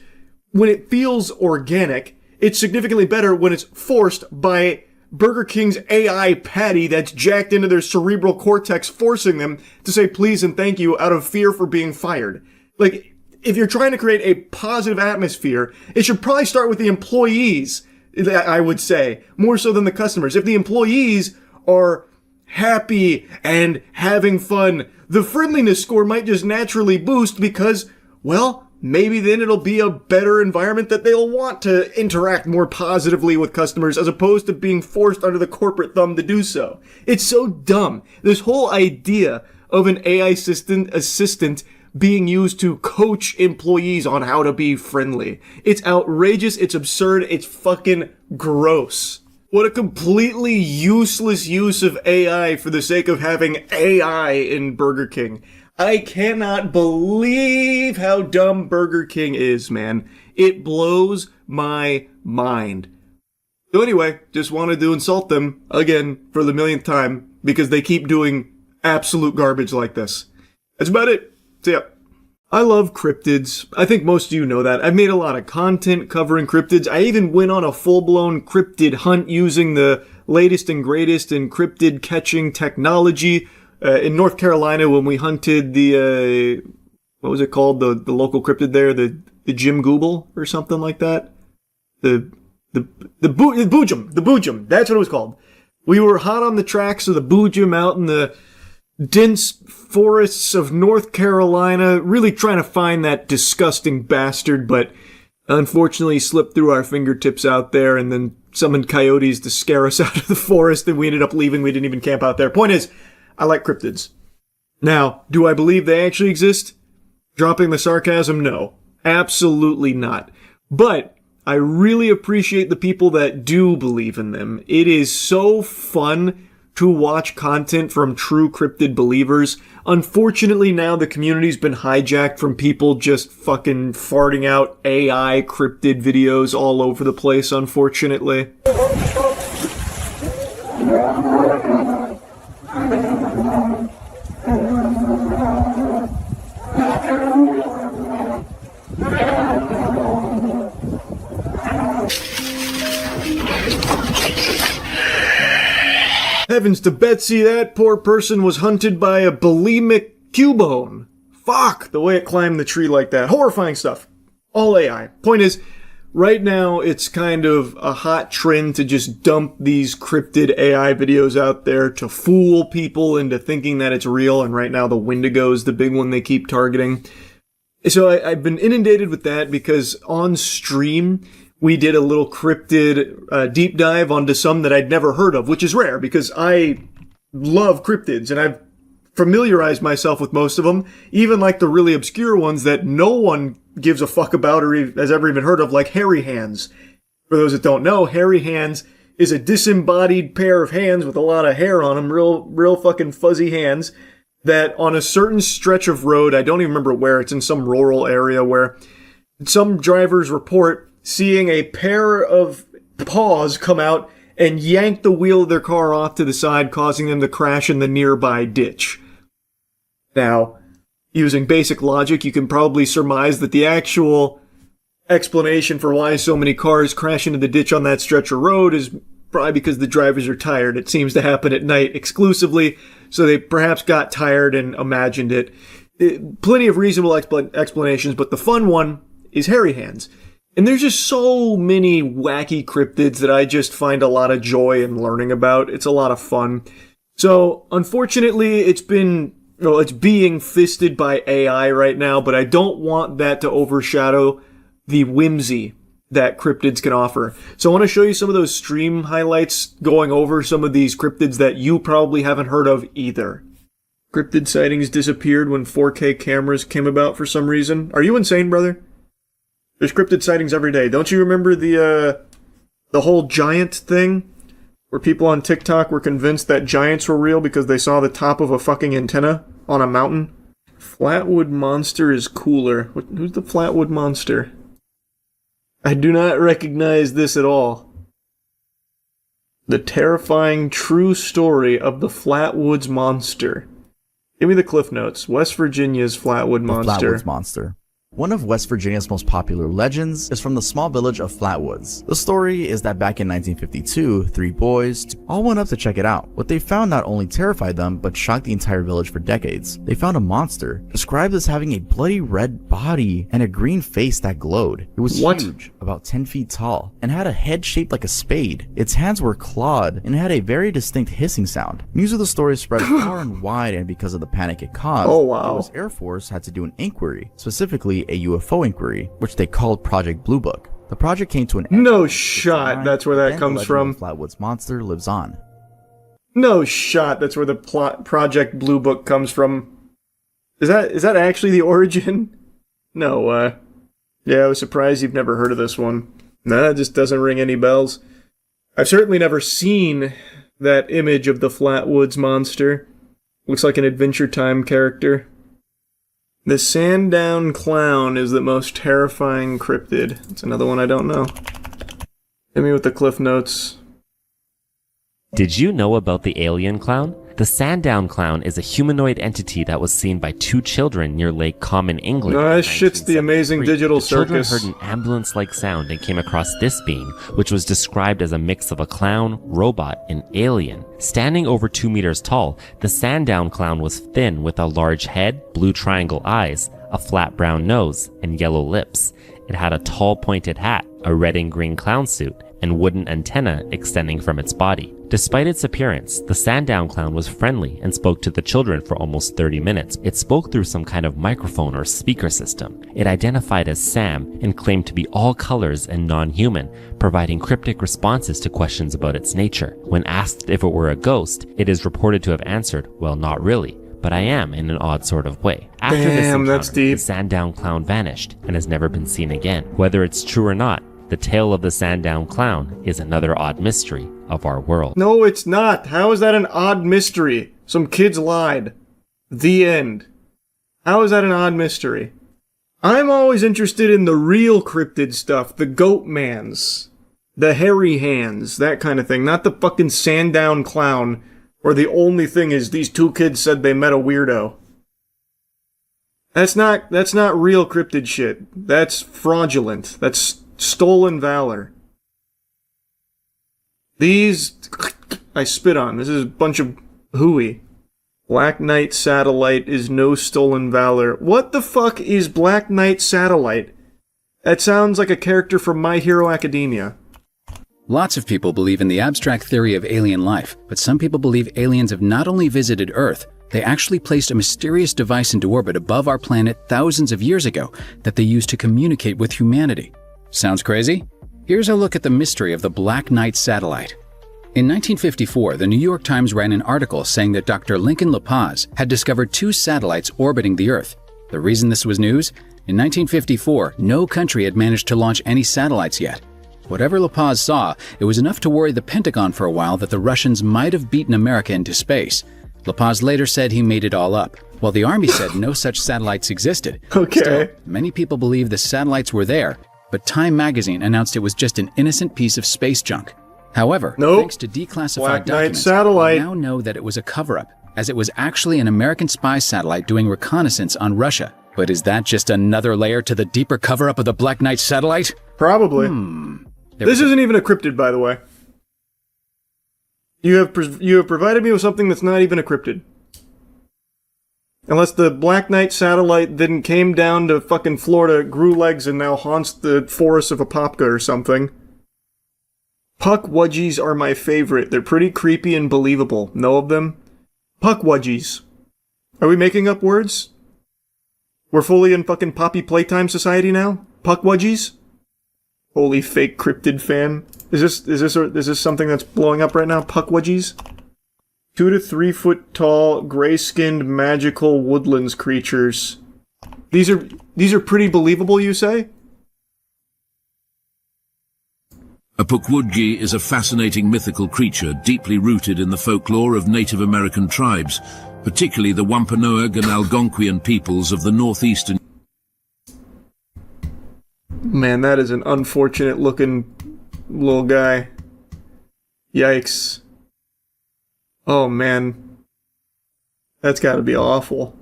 when it feels organic, it's significantly better when it's forced by Burger King's AI patty that's jacked into their cerebral cortex, forcing them to say please and thank you out of fear for being fired. Like, if you're trying to create a positive atmosphere, it should probably start with the employees, I would say, more so than the customers. If the employees are happy and having fun, the friendliness score might just naturally boost because, well, maybe then it'll be a better environment that they'll want to interact more positively with customers as opposed to being forced under the corporate thumb to do so. It's so dumb. This whole idea of an AI assistant being used to coach employees on how to be friendly. It's outrageous, it's absurd, it's fucking gross. What a completely useless use of AI for the sake of having AI in Burger King. I cannot believe how dumb Burger King is, man. It blows my mind. So anyway, just wanted to insult them again for the millionth time because they keep doing absolute garbage like this. That's about it. See ya. I love cryptids. I think most of you know that. I've made a lot of content covering cryptids. I even went on a full-blown cryptid hunt using the latest and greatest in cryptid catching technology. In North Carolina, when we hunted the, what was it called? The local cryptid there, the Jim Google or something like that. The Boojum. That's what it was called. We were hot on the tracks of the Boojum out in the dense forests of North Carolina, really trying to find that disgusting bastard, but unfortunately slipped through our fingertips out there and then summoned coyotes to scare us out of the forest and we ended up leaving. We didn't even camp out there. Point is, I like cryptids. Now, do I believe they actually exist? Dropping the sarcasm, no. Absolutely not. But I really appreciate the people that do believe in them. It is so fun to watch content from true cryptid believers. Unfortunately, now the community's been hijacked from people just fucking farting out AI cryptid videos all over the place, unfortunately. Heavens to Betsy, that poor person was hunted by a bulimic cubone. Fuck, the way it climbed the tree like that. Horrifying stuff. All AI. Point is, right now it's kind of a hot trend to just dump these cryptid AI videos out there to fool people into thinking that it's real, and right now the Wendigo is the big one they keep targeting. So I've been inundated with that because on stream, we did a little cryptid deep dive onto some that I'd never heard of, which is rare because I love cryptids and I've familiarized myself with most of them, even like the really obscure ones that no one gives a fuck about or has ever even heard of, like hairy hands. For those that don't know, hairy hands is a disembodied pair of hands with a lot of hair on them, real fucking fuzzy hands that on a certain stretch of road, I don't even remember where, it's in some rural area where some drivers report seeing a pair of paws come out and yank the wheel of their car off to the side, causing them to crash in the nearby ditch. Now, using basic logic, you can probably surmise that the actual explanation for why so many cars crash into the ditch on that stretch of road is probably because the drivers are tired. It seems to happen at night exclusively, so they perhaps got tired and imagined it. Plenty of reasonable explanations, but the fun one is hairy hands. And there's just so many wacky cryptids that I just find a lot of joy in learning about. It's a lot of fun. So, unfortunately, it's being fisted by AI right now, but I don't want that to overshadow the whimsy that cryptids can offer. So I want to show you some of those stream highlights going over some of these cryptids that you probably haven't heard of either. Cryptid sightings disappeared when 4K cameras came about for some reason. Are you insane, brother? There's cryptid sightings every day. Don't you remember the whole giant thing? Where people on TikTok were convinced that giants were real because they saw the top of a fucking antenna on a mountain? Flatwood Monster is cooler. Who's the Flatwood Monster? I do not recognize this at all. The terrifying true story of the Flatwoods Monster. Give me the cliff notes. West Virginia's Flatwood Monster. The Flatwoods Monster. One of West Virginia's most popular legends is from the small village of Flatwoods. The story is that back in 1952, 3 boys all went up to check it out. What they found not only terrified them, but shocked the entire village for decades. They found a monster, described as having a bloody red body and a green face that glowed. It was huge, about 10 feet tall, and had a head shaped like a spade. Its hands were clawed and had a very distinct hissing sound. News of the story spread far and wide, and because of the panic it caused, the US Air Force had to do an inquiry, specifically a UFO inquiry, which they called Project Blue Book. The project came to an end. No shot. That's where that comes from. The Flatwoods Monster lives on. No shot. That's where the Project Blue Book comes from. Is that actually the origin? No. Yeah, I was surprised you've never heard of this one. Nah, it just doesn't ring any bells. I've certainly never seen that image of the Flatwoods Monster. Looks like an Adventure Time character. The Sandown Clown is the most terrifying cryptid. It's another one I don't know. Hit me with the cliff notes. Did you know about the alien clown? The Sandown Clown is a humanoid entity that was seen by 2 children near Lake Common, England. No, that shit's the amazing digital circus. circus. Children heard an ambulance-like sound and came across this being, which was described as a mix of a clown, robot, and alien. Standing over 2 meters tall, the Sandown Clown was thin with a large head, blue triangle eyes, a flat brown nose, and yellow lips. It had a tall pointed hat, a red and green clown suit, and wooden antenna extending from its body. Despite its appearance, the Sandown Clown was friendly and spoke to the children for almost 30 minutes. It spoke through some kind of microphone or speaker system. It identified as Sam and claimed to be all colors and non-human, providing cryptic responses to questions about its nature. When asked if it were a ghost, it is reported to have answered, "Well, not really, but I am in an odd sort of way." After this encounter, that's deep. The Sandown Clown vanished and has never been seen again. Whether it's true or not, the tale of the Sandown Clown is another odd mystery of our world. No, it's not. How is that an odd mystery? Some kids lied. The end. How is that an odd mystery? I'm always interested in the real cryptid stuff. The goat mans. The hairy hands. That kind of thing. Not the fucking Sandown Clown where the only thing is these 2 kids said they met a weirdo. That's not real cryptid shit. That's fraudulent. That's stolen valor. These I spit on. This is a bunch of hooey. Black Knight Satellite is no stolen valor. What the fuck is Black Knight Satellite? That sounds like a character from My Hero Academia. Lots of people believe in the abstract theory of alien life, but some people believe aliens have not only visited Earth, they actually placed a mysterious device into orbit above our planet thousands of years ago that they used to communicate with humanity. Sounds crazy? Here's a look at the mystery of the Black Knight satellite. In 1954, the New York Times ran an article saying that Dr. Lincoln La Paz had discovered 2 satellites orbiting the Earth. The reason this was news? In 1954, no country had managed to launch any satellites yet. Whatever La Paz saw, it was enough to worry the Pentagon for a while that the Russians might have beaten America into space. La Paz later said he made it all up, while the Army said no such satellites existed. Okay. Still, many people believe the satellites were there, but Time magazine announced it was just an innocent piece of space junk. However, thanks to declassified documents, we now know that it was a cover-up, as it was actually an American spy satellite doing reconnaissance on Russia. But is that just another layer to the deeper cover-up of the Black Knight satellite? Probably. This isn't even a cryptid, by the way. You have provided me with something that's not even a cryptid. Unless the Black Knight satellite then came down to fucking Florida, grew legs, and now haunts the forests of Apopka or something. Puckwudgies are my favorite. They're pretty creepy and believable. Know of them? Puckwudgies. Are we making up words? We're fully in fucking Poppy Playtime Society now? Puckwudgies? Holy fake cryptid fan. Is this something that's blowing up right now? Puckwudgies? 2 to 3 foot tall, gray-skinned, magical woodlands creatures. These are pretty believable, you say? A pukwudgie is a fascinating mythical creature deeply rooted in the folklore of Native American tribes, particularly the Wampanoag and Algonquian peoples of the northeastern. Man, that is an unfortunate looking little guy. Yikes. Oh man. That's gotta be awful.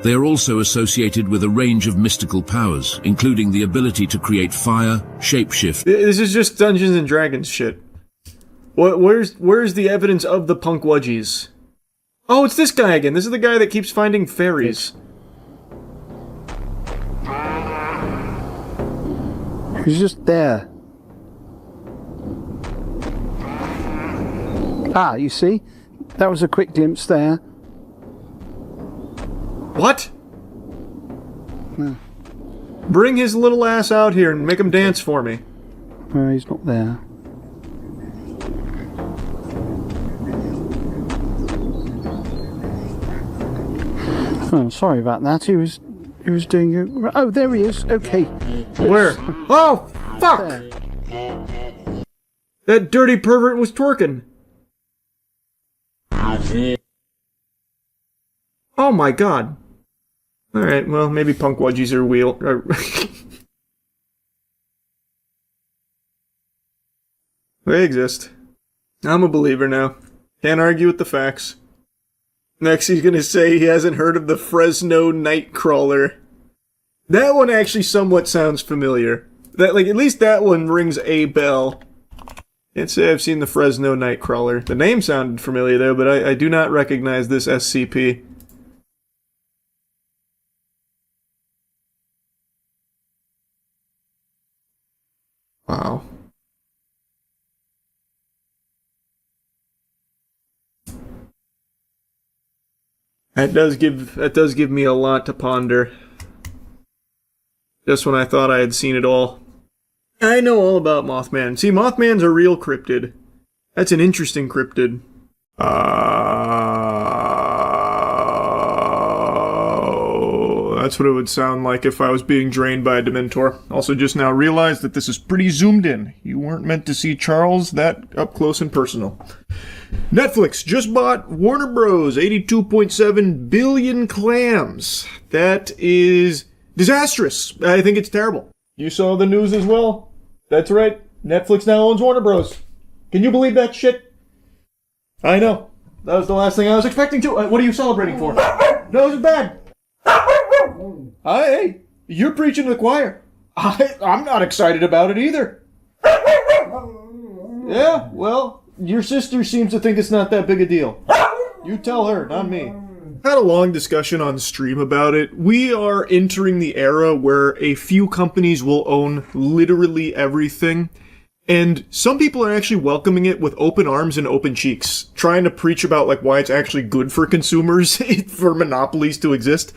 They are also associated with a range of mystical powers, including the ability to create fire, shapeshift. This is just Dungeons and Dragons shit. Where's the evidence of the Punkwudgies? Oh, it's this guy again. This is the guy that keeps finding fairies. He's just there. Ah, you see? That was a quick glimpse there. What? No. Bring his little ass out here and make him dance for me. No, he's not there. Oh, sorry about that. He was doing. Oh, there he is. Okay. Where? Oh, fuck! There. That dirty pervert was twerking. Oh my god. Alright, well, maybe Punkwudgies are real. They exist. I'm a believer now. Can't argue with the facts. Next he's gonna say he hasn't heard of the Fresno Nightcrawler. That one actually somewhat sounds familiar. At least that one rings a bell. Can't say I've seen the Fresno Nightcrawler. The name sounded familiar though, but I do not recognize this SCP. Wow. That does give me a lot to ponder. Just when I thought I had seen it all. I know all about Mothman. See, Mothman's a real cryptid. That's an interesting cryptid. That's what it would sound like if I was being drained by a Dementor. Also just now realized that this is pretty zoomed in. You weren't meant to see Charles that up close and personal. Netflix just bought Warner Bros. 82.7 billion clams. That is disastrous. I think it's terrible. You saw the news as well? That's right. Netflix now owns Warner Bros. Can you believe that shit? I know. That was the last thing I was expecting to. What are you celebrating for? No, this is bad. Hey, you're preaching to the choir. I'm not excited about it either. Yeah, well, your sister seems to think it's not that big a deal. You tell her, not me. Had a long discussion on stream about it. We are entering the era where a few companies will own literally everything. And some people are actually welcoming it with open arms and open cheeks, trying to preach about why it's actually good for consumers for monopolies to exist.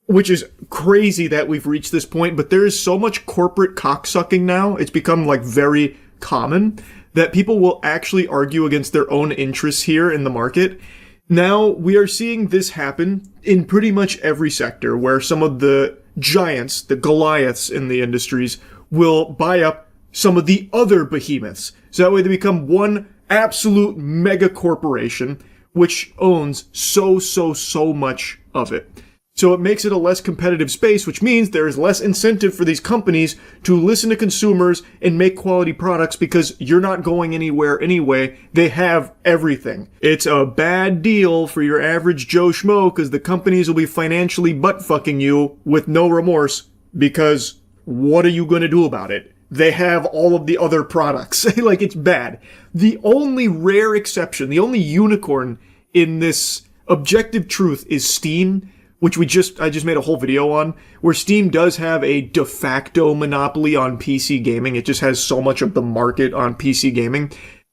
Which is crazy that we've reached this point, but there is so much corporate cocksucking now, it's become very common, that people will actually argue against their own interests here in the market. Now, we are seeing this happen in pretty much every sector, where some of the giants, the Goliaths in the industries, will buy up some of the other behemoths. So that way they become one absolute mega corporation, which owns so much of it. So it makes it a less competitive space, which means there is less incentive for these companies to listen to consumers and make quality products because you're not going anywhere anyway. They have everything. It's a bad deal for your average Joe Schmo because the companies will be financially butt-fucking you with no remorse because what are you going to do about it? They have all of the other products. It's bad. The only rare exception, the only unicorn in this objective truth is Steam, which I just made a whole video on, where Steam does have a de facto monopoly on PC gaming. It just has so much of the market on PC gaming.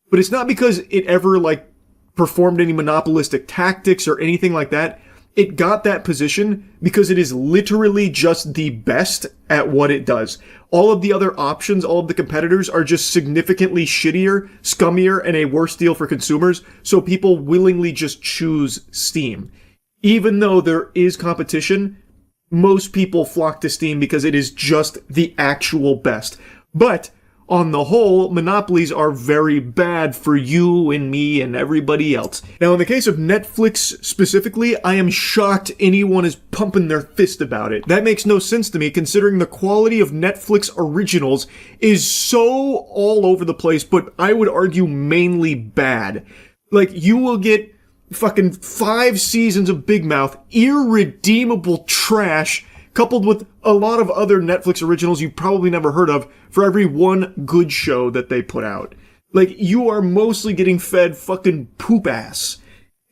But it's not because it ever, like, performed any monopolistic tactics or anything like that. It got that position because it is literally just the best at what it does. All of the other options, all of the competitors are just significantly shittier, scummier, and a worse deal for consumers, so people willingly just choose Steam. Even though there is competition, most people flock to Steam because it is just the actual best. But on the whole, monopolies are very bad for you and me and everybody else. Now, in the case of Netflix specifically, I am shocked anyone is pumping their fist about it. That makes no sense to me, considering the quality of Netflix originals is so all over the place, but I would argue mainly bad. Like, you will get fucking 5 seasons of Big Mouth, irredeemable trash, coupled with a lot of other Netflix originals you've probably never heard of, for every one good show that they put out. Like, you are mostly getting fed fucking poop ass.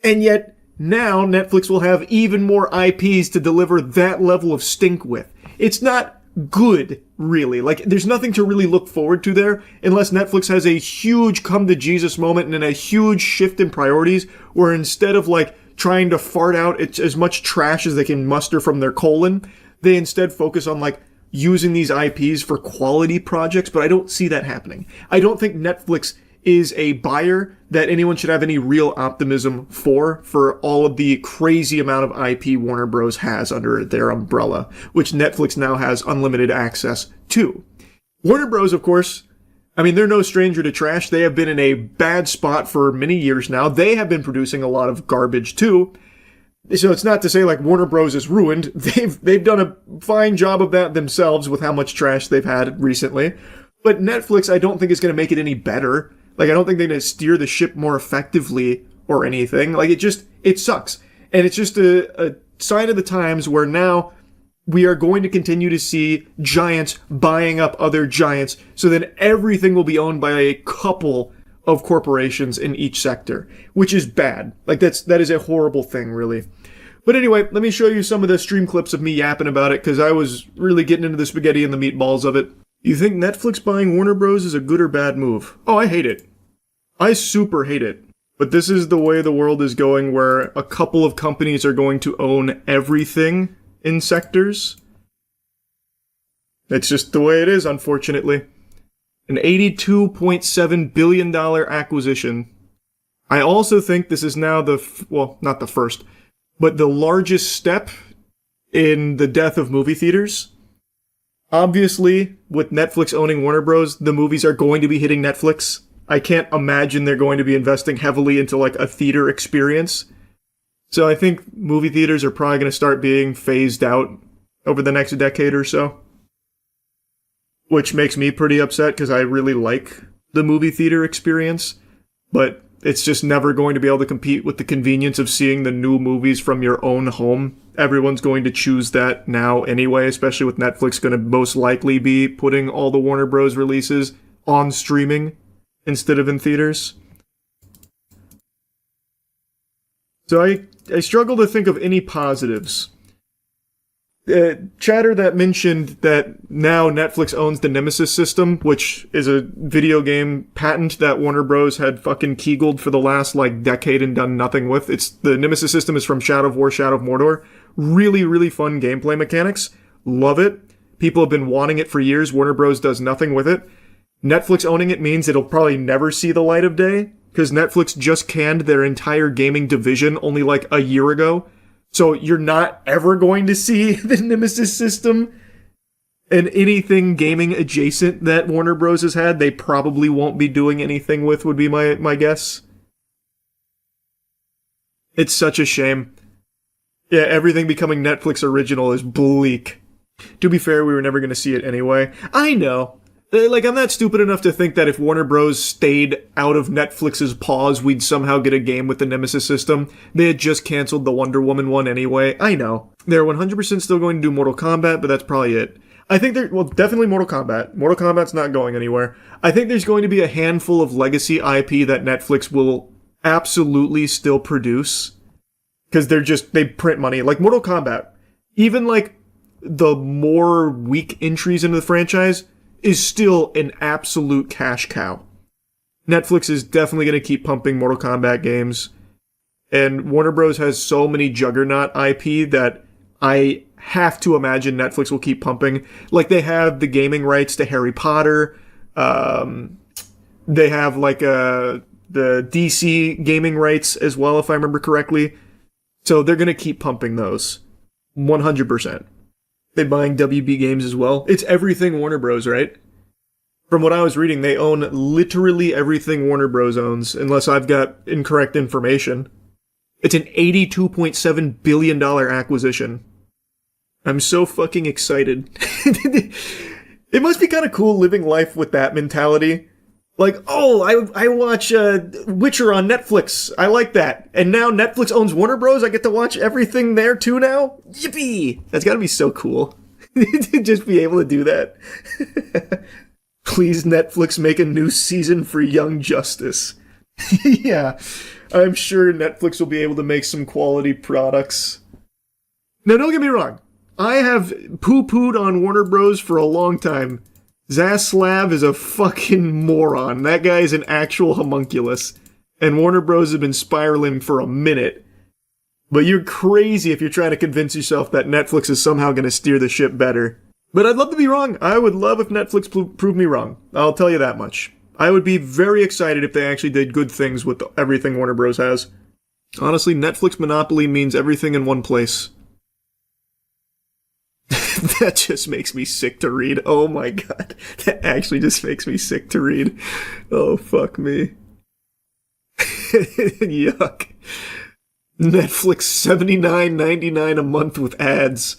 And yet, now Netflix will have even more IPs to deliver that level of stink with. It's not good, really. Like, there's nothing to really look forward to there, unless Netflix has a huge come-to-Jesus moment and a huge shift in priorities, where instead of, like, trying to fart out as much trash as they can muster from their colon, they instead focus on, like, using these IPs for quality projects, but I don't see that happening. I don't think Netflix is a buyer that anyone should have any real optimism for all of the crazy amount of IP Warner Bros. Has under their umbrella, which Netflix now has unlimited access to. Warner Bros., of course, I mean, they're no stranger to trash. They have been in a bad spot for many years now. They have been producing a lot of garbage, too. So it's not to say, like, Warner Bros. Is ruined. They've done a fine job of that themselves with how much trash they've had recently. But Netflix, I don't think is going to make it any better. Like, I don't think they're going to steer the ship more effectively or anything. Like, it sucks. And it's just a sign of the times where now we are going to continue to see giants buying up other giants, so then everything will be owned by a couple of corporations in each sector, which is bad. Like, that is a horrible thing, really. But anyway, let me show you some of the stream clips of me yapping about it, because I was really getting into the spaghetti and the meatballs of it. You think Netflix buying Warner Bros. Is a good or bad move? Oh, I hate it. I super hate it. But this is the way the world is going, where a couple of companies are going to own everything in sectors. It's just the way it is, unfortunately. An $82.7 billion acquisition. I also think this is now not the first, but the largest step in the death of movie theaters. Obviously, with Netflix owning Warner Bros., the movies are going to be hitting Netflix. I can't imagine they're going to be investing heavily into, like, a theater experience. So I think movie theaters are probably going to start being phased out over the next decade or so. Which makes me pretty upset, because I really like the movie theater experience. But it's just never going to be able to compete with the convenience of seeing the new movies from your own home. Everyone's going to choose that now anyway, especially with Netflix going to most likely be putting all the Warner Bros. Releases on streaming instead of in theaters. So I struggle to think of any positives. Chatter that mentioned that now Netflix owns the Nemesis system, which is a video game patent that Warner Bros. Had fucking kegeled for the last, like, decade and done nothing with. The Nemesis system is from Shadow of War, Shadow of Mordor. Really, really fun gameplay mechanics. Love it. People have been wanting it for years. Warner Bros. Does nothing with it. Netflix owning it means it'll probably never see the light of day, because Netflix just canned their entire gaming division only like a year ago. So you're not ever going to see the Nemesis system and anything gaming adjacent that Warner Bros. Has had. They probably won't be doing anything with, would be my guess. It's such a shame. Yeah, everything becoming Netflix original is bleak. To be fair, we were never going to see it anyway. I know. Like, I'm not stupid enough to think that if Warner Bros. Stayed out of Netflix's paws, we'd somehow get a game with the Nemesis system. They had just canceled the Wonder Woman one anyway. I know. They're 100% still going to do Mortal Kombat, but that's probably it. I think definitely Mortal Kombat. Mortal Kombat's not going anywhere. I think there's going to be a handful of legacy IP that Netflix will absolutely still produce. Because they print money. Like Mortal Kombat, even like the more weak entries into the franchise is still an absolute cash cow. Netflix is definitely going to keep pumping Mortal Kombat games. And Warner Bros. Has so many Juggernaut IP that I have to imagine Netflix will keep pumping. Like they have the gaming rights to Harry Potter. They have like the DC gaming rights as well, if I remember correctly. So they're going to keep pumping those. 100%. They're buying WB Games as well. It's everything Warner Bros., right? From what I was reading, they own literally everything Warner Bros. Owns, unless I've got incorrect information. It's an $82.7 billion acquisition. I'm so fucking excited. It must be kind of cool living life with that mentality. Like, oh, I watch Witcher on Netflix. I like that. And now Netflix owns Warner Bros. I get to watch everything there too now? Yippee! That's gotta be so cool. To just be able to do that. Please, Netflix, make a new season for Young Justice. Yeah, I'm sure Netflix will be able to make some quality products. Now, don't get me wrong. I have poo-pooed on Warner Bros. For a long time. Zaslav is a fucking moron. That guy is an actual homunculus. And Warner Bros. Have been spiraling for a minute. But you're crazy if you're trying to convince yourself that Netflix is somehow going to steer the ship better. But I'd love to be wrong. I would love if Netflix proved me wrong. I'll tell you that much. I would be very excited if they actually did good things with everything Warner Bros. Has. Honestly, Netflix monopoly means everything in one place. That just makes me sick to read. Oh my god. That actually just makes me sick to read. Oh, fuck me. Yuck. Netflix $79.99 a month with ads.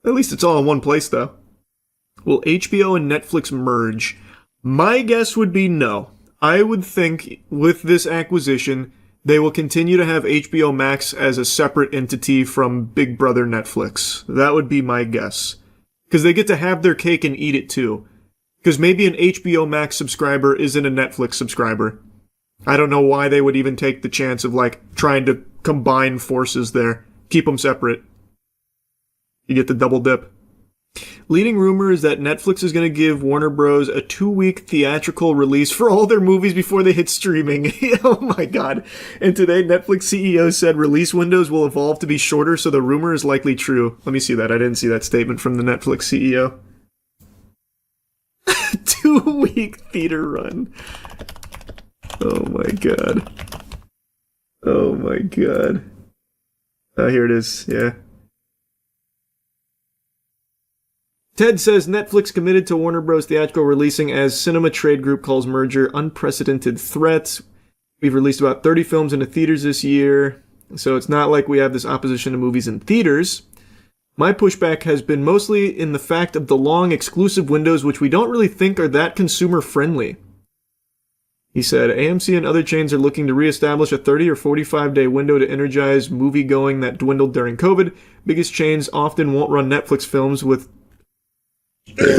At least it's all in one place, though. Will HBO and Netflix merge? My guess would be no. I would think with this acquisition, they will continue to have HBO Max as a separate entity from Big Brother Netflix. That would be my guess. Because they get to have their cake and eat it too. Because maybe an HBO Max subscriber isn't a Netflix subscriber. I don't know why they would even take the chance of, like, trying to combine forces there. Keep them separate. You get the double dip. Leading rumor is that Netflix is going to give Warner Bros. A 2-week theatrical release for all their movies before they hit streaming. Oh my god. And today, Netflix CEO said release windows will evolve to be shorter, so the rumor is likely true. Let me see that. I didn't see that statement from the Netflix CEO. 2-week theater run. Oh my god. Oh my god. Here it is. Yeah. Ted says Netflix committed to Warner Bros. Theatrical releasing as Cinema Trade Group calls merger unprecedented threat. We've released about 30 films into theaters this year, so it's not like we have this opposition to movies in theaters. My pushback has been mostly in the fact of the long exclusive windows, which we don't really think are that consumer friendly. He said, AMC and other chains are looking to reestablish a 30 or 45-day window to energize movie-going that dwindled during COVID. Biggest chains often won't run Netflix films with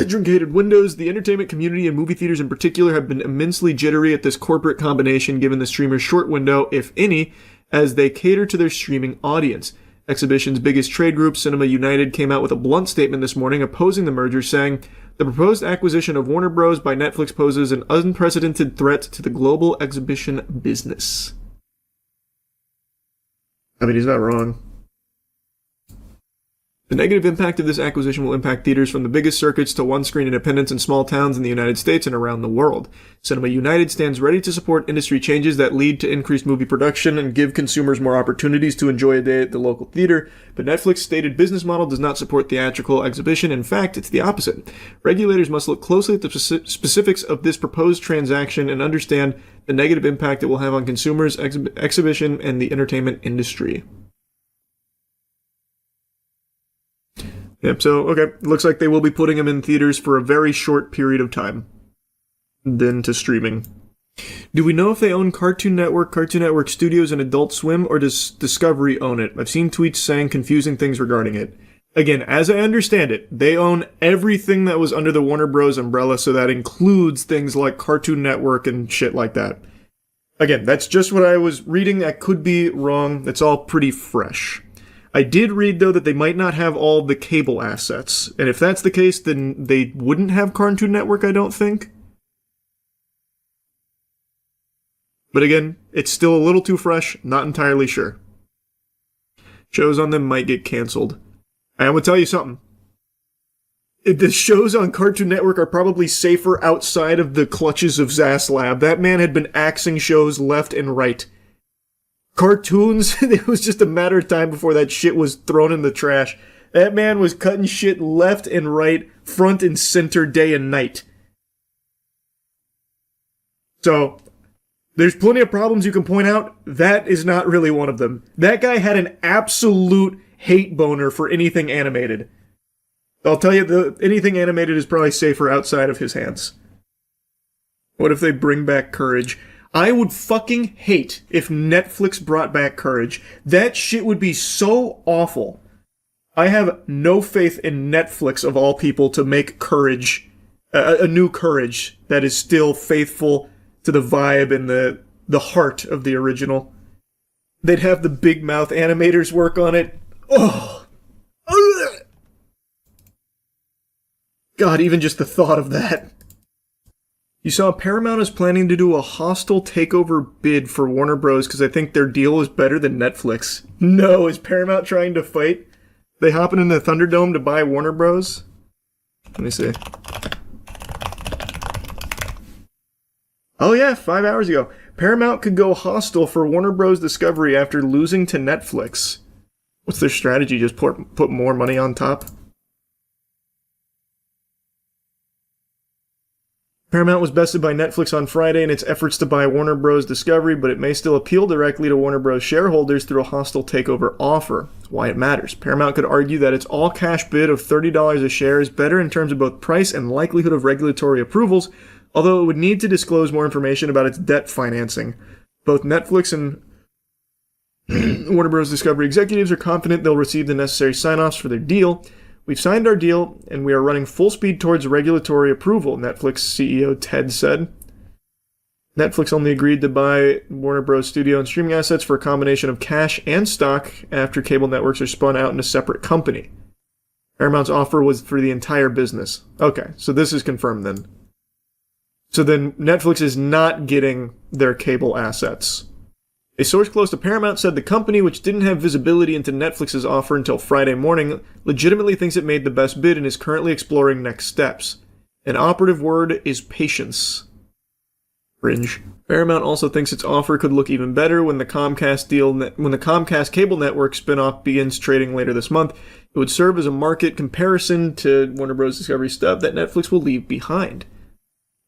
truncated windows. The entertainment community and movie theaters in particular have been immensely jittery at this corporate combination given the streamer's short window, if any, as they cater to their streaming audience. Exhibition's biggest trade group, Cinema United, came out with a blunt statement this morning opposing the merger, saying, the proposed acquisition of Warner Bros. By Netflix poses an unprecedented threat to the global exhibition business. I mean, he's not wrong. The negative impact of this acquisition will impact theaters from the biggest circuits to one-screen independents in small towns in the United States and around the world. Cinema United stands ready to support industry changes that lead to increased movie production and give consumers more opportunities to enjoy a day at the local theater, but Netflix's stated business model does not support theatrical exhibition. In fact, it's the opposite. Regulators must look closely at the specifics of this proposed transaction and understand the negative impact it will have on consumers, exhibition, and the entertainment industry. Yep, so, okay, looks like they will be putting them in theaters for a very short period of time. Then to streaming. Do we know if they own Cartoon Network Studios, and Adult Swim, or does Discovery own it? I've seen tweets saying confusing things regarding it. Again, as I understand it, they own everything that was under the Warner Bros. Umbrella, so that includes things like Cartoon Network and shit like that. Again, that's just what I was reading. I could be wrong. That's all pretty fresh. I did read, though, that they might not have all the cable assets. And if that's the case, then they wouldn't have Cartoon Network, I don't think. But again, it's still a little too fresh. Not entirely sure. Shows on them might get canceled. And I'm going to tell you something. The shows on Cartoon Network are probably safer outside of the clutches of Zaslav. That man had been axing shows left and right. Cartoons, it was just a matter of time before that shit was thrown in the trash. That man was cutting shit left and right, front and center, day and night. So, there's plenty of problems you can point out. That is not really one of them. That guy had an absolute hate boner for anything animated. I'll tell you, anything animated is probably safer outside of his hands. What if they bring back Courage? I would fucking hate if Netflix brought back Courage. That shit would be so awful. I have no faith in Netflix, of all people, to make Courage, a new Courage that is still faithful to the vibe and the heart of the original. They'd have the big mouth animators work on it. Oh! God, even just the thought of that. You saw Paramount is planning to do a hostile takeover bid for Warner Bros. Because I think their deal is better than Netflix. No, is Paramount trying to fight? They hopping in the Thunderdome to buy Warner Bros? Let me see. Oh yeah, 5 hours ago. Paramount could go hostile for Warner Bros. Discovery after losing to Netflix. What's their strategy? Just put more money on top? Paramount was bested by Netflix on Friday in its efforts to buy Warner Bros. Discovery, but it may still appeal directly to Warner Bros. Shareholders through a hostile takeover offer. That's why it matters. Paramount could argue that its all-cash bid of $30 a share is better in terms of both price and likelihood of regulatory approvals, although it would need to disclose more information about its debt financing. Both Netflix and Warner Bros. Discovery executives are confident they'll receive the necessary sign-offs for their deal. We've signed our deal, and we are running full speed towards regulatory approval, Netflix CEO Ted said. Netflix only agreed to buy Warner Bros. Studio and streaming assets for a combination of cash and stock after cable networks are spun out in a separate company. Paramount's offer was for the entire business. Okay, so this is confirmed then. So then Netflix is not getting their cable assets. A source close to Paramount said the company, which didn't have visibility into Netflix's offer until Friday morning, legitimately thinks it made the best bid and is currently exploring next steps. An operative word is patience. Cringe. Paramount also thinks its offer could look even better when the Comcast cable network spinoff begins trading later this month. It would serve as a market comparison to Warner Bros. Discovery stuff that Netflix will leave behind.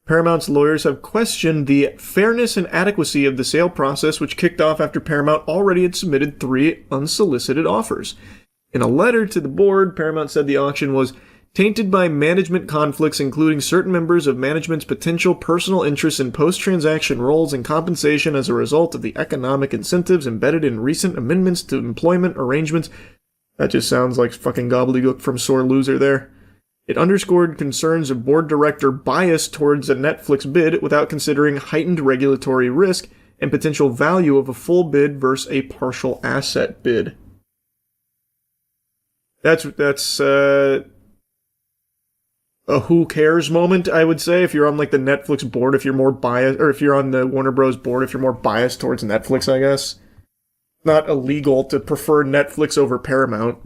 Paramount's lawyers have questioned the fairness and adequacy of the sale process, which kicked off after Paramount already had submitted 3 unsolicited offers. In a letter to the board, Paramount said the auction was tainted by management conflicts, including certain members of management's potential personal interests in post-transaction roles and compensation as a result of the economic incentives embedded in recent amendments to employment arrangements. That just sounds like fucking gobbledygook from Sore Loser there. It underscored concerns of board director bias towards a Netflix bid without considering heightened regulatory risk and potential value of a full bid versus a partial asset bid. That's a who cares moment, I would say, if you're on like the Netflix board, if you're more biased, or if you're on the Warner Bros. Board, if you're more biased towards Netflix, I guess. Not illegal to prefer Netflix over Paramount.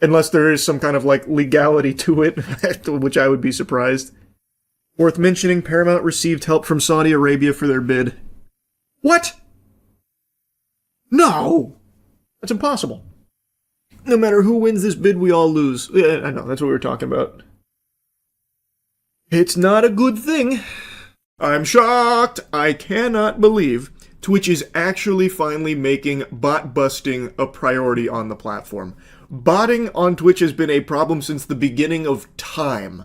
Unless there is some kind of, like, legality to it, which I would be surprised. Worth mentioning, Paramount received help from Saudi Arabia for their bid. What? No! That's impossible. No matter who wins this bid, we all lose. Yeah, I know, that's what we were talking about. It's not a good thing. I'm shocked. I cannot believe Twitch is actually finally making bot busting a priority on the platform. Botting on Twitch has been a problem since the beginning of time,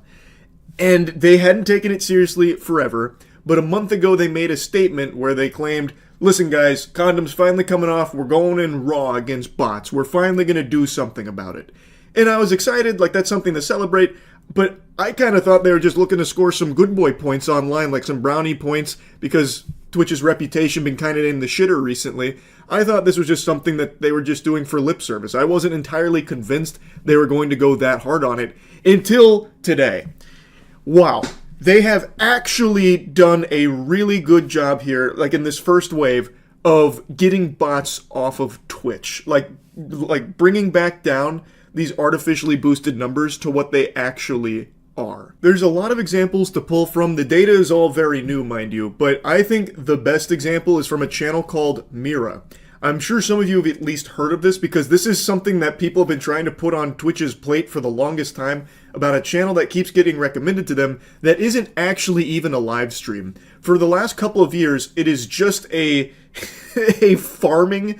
and they hadn't taken it seriously forever, but a month ago they made a statement where they claimed, listen guys, condoms finally coming off, we're going in raw against bots, we're finally going to do something about it. And I was excited, like that's something to celebrate, but I kind of thought they were just looking to score some good boy points online, like some brownie points, because Twitch's reputation been kind of in the shitter recently, I thought this was just something that they were just doing for lip service. I wasn't entirely convinced they were going to go that hard on it until today. Wow. They have actually done a really good job here, like in this first wave, of getting bots off of Twitch. Like bringing back down these artificially boosted numbers to what they actually are. There's a lot of examples to pull from. The data is all very new, mind you, but I think the best example is from a channel called Mira. I'm sure some of you have at least heard of this because this is something that people have been trying to put on Twitch's plate for the longest time about a channel that keeps getting recommended to them that isn't actually even a live stream. For the last couple of years, it is just a farming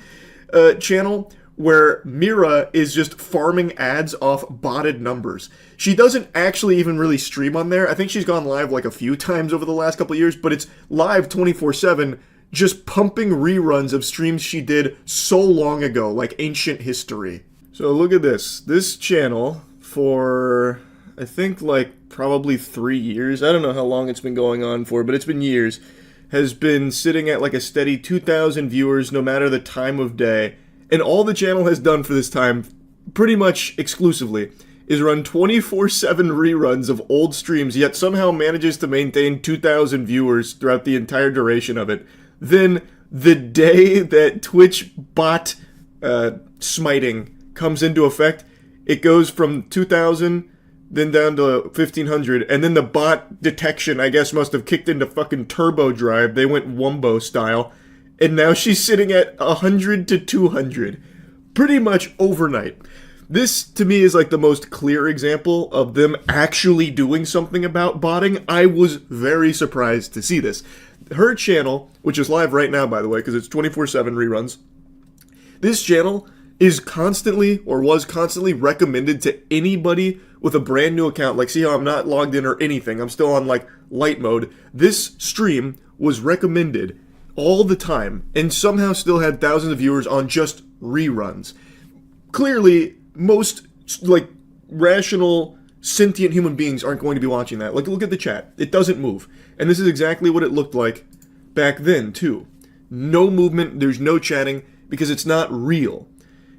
channel where Mira is just farming ads off botted numbers. She doesn't actually even really stream on there. I think she's gone live like a few times over the last couple of years, but it's live 24/7, just pumping reruns of streams she did so long ago, like ancient history. So look at this. This channel, for I think like probably 3 years, I don't know how long it's been going on for, but it's been years, has been sitting at like a steady 2,000 viewers no matter the time of day. And all the channel has done for this time, pretty much exclusively, is run 24/7 reruns of old streams, yet somehow manages to maintain 2,000 viewers throughout the entire duration of it. Then, the day that Twitch bot smiting comes into effect, it goes from 2,000, then down to 1,500, and then the bot detection, I guess, must have kicked into fucking turbo drive. They went Wumbo style. And now she's sitting at 100 to 200, pretty much overnight. This, to me, is like the most clear example of them actually doing something about botting. I was very surprised to see this. Her channel, which is live right now, by the way, because it's 24/7 reruns, this channel is constantly, or was constantly, recommended to anybody with a brand new account. Like, see how I'm not logged in or anything. I'm still on, like, light mode. This stream was recommended all the time, and somehow still had thousands of viewers on just reruns. Clearly, most, like, rational, sentient human beings aren't going to be watching that. Like, look at the chat. It doesn't move. And this is exactly what it looked like back then, too. No movement, there's no chatting, because it's not real.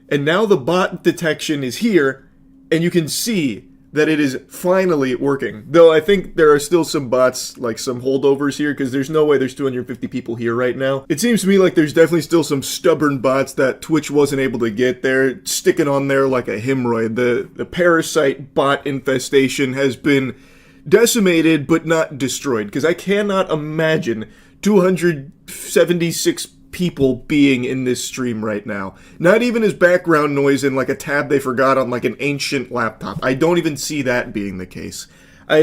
And now the bot detection is here, and you can see that it is finally working. Though I think there are still some bots, like some holdovers here, because there's no way there's 250 people here right now. It seems to me like there's definitely still some stubborn bots that Twitch wasn't able to get there, sticking on there like a hemorrhoid. The parasite bot infestation has been decimated, but not destroyed, because I cannot imagine 276 people being in this stream right now. Not even as background noise in like a tab they forgot on like an ancient laptop. I don't even see that being the case. I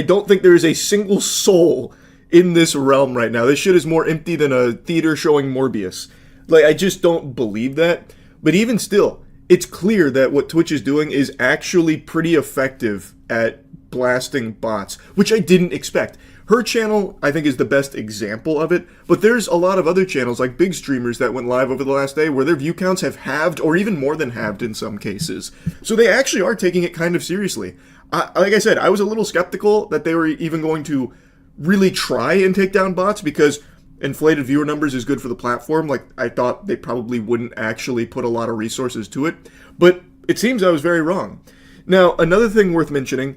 don't think there is a single soul in this realm right now. This shit is more empty than a theater showing Morbius. Like, I just don't believe that. But even still, it's clear that what Twitch is doing is actually pretty effective at blasting bots, which I didn't expect. Her channel, I think, is the best example of it, but there's a lot of other channels, like big streamers that went live over the last day, where their view counts have halved, or even more than halved in some cases. So they actually are taking it kind of seriously. Like I said, I was a little skeptical that they were even going to really try and take down bots, because inflated viewer numbers is good for the platform. Like, I thought they probably wouldn't actually put a lot of resources to it, but it seems I was very wrong. Now, another thing worth mentioning,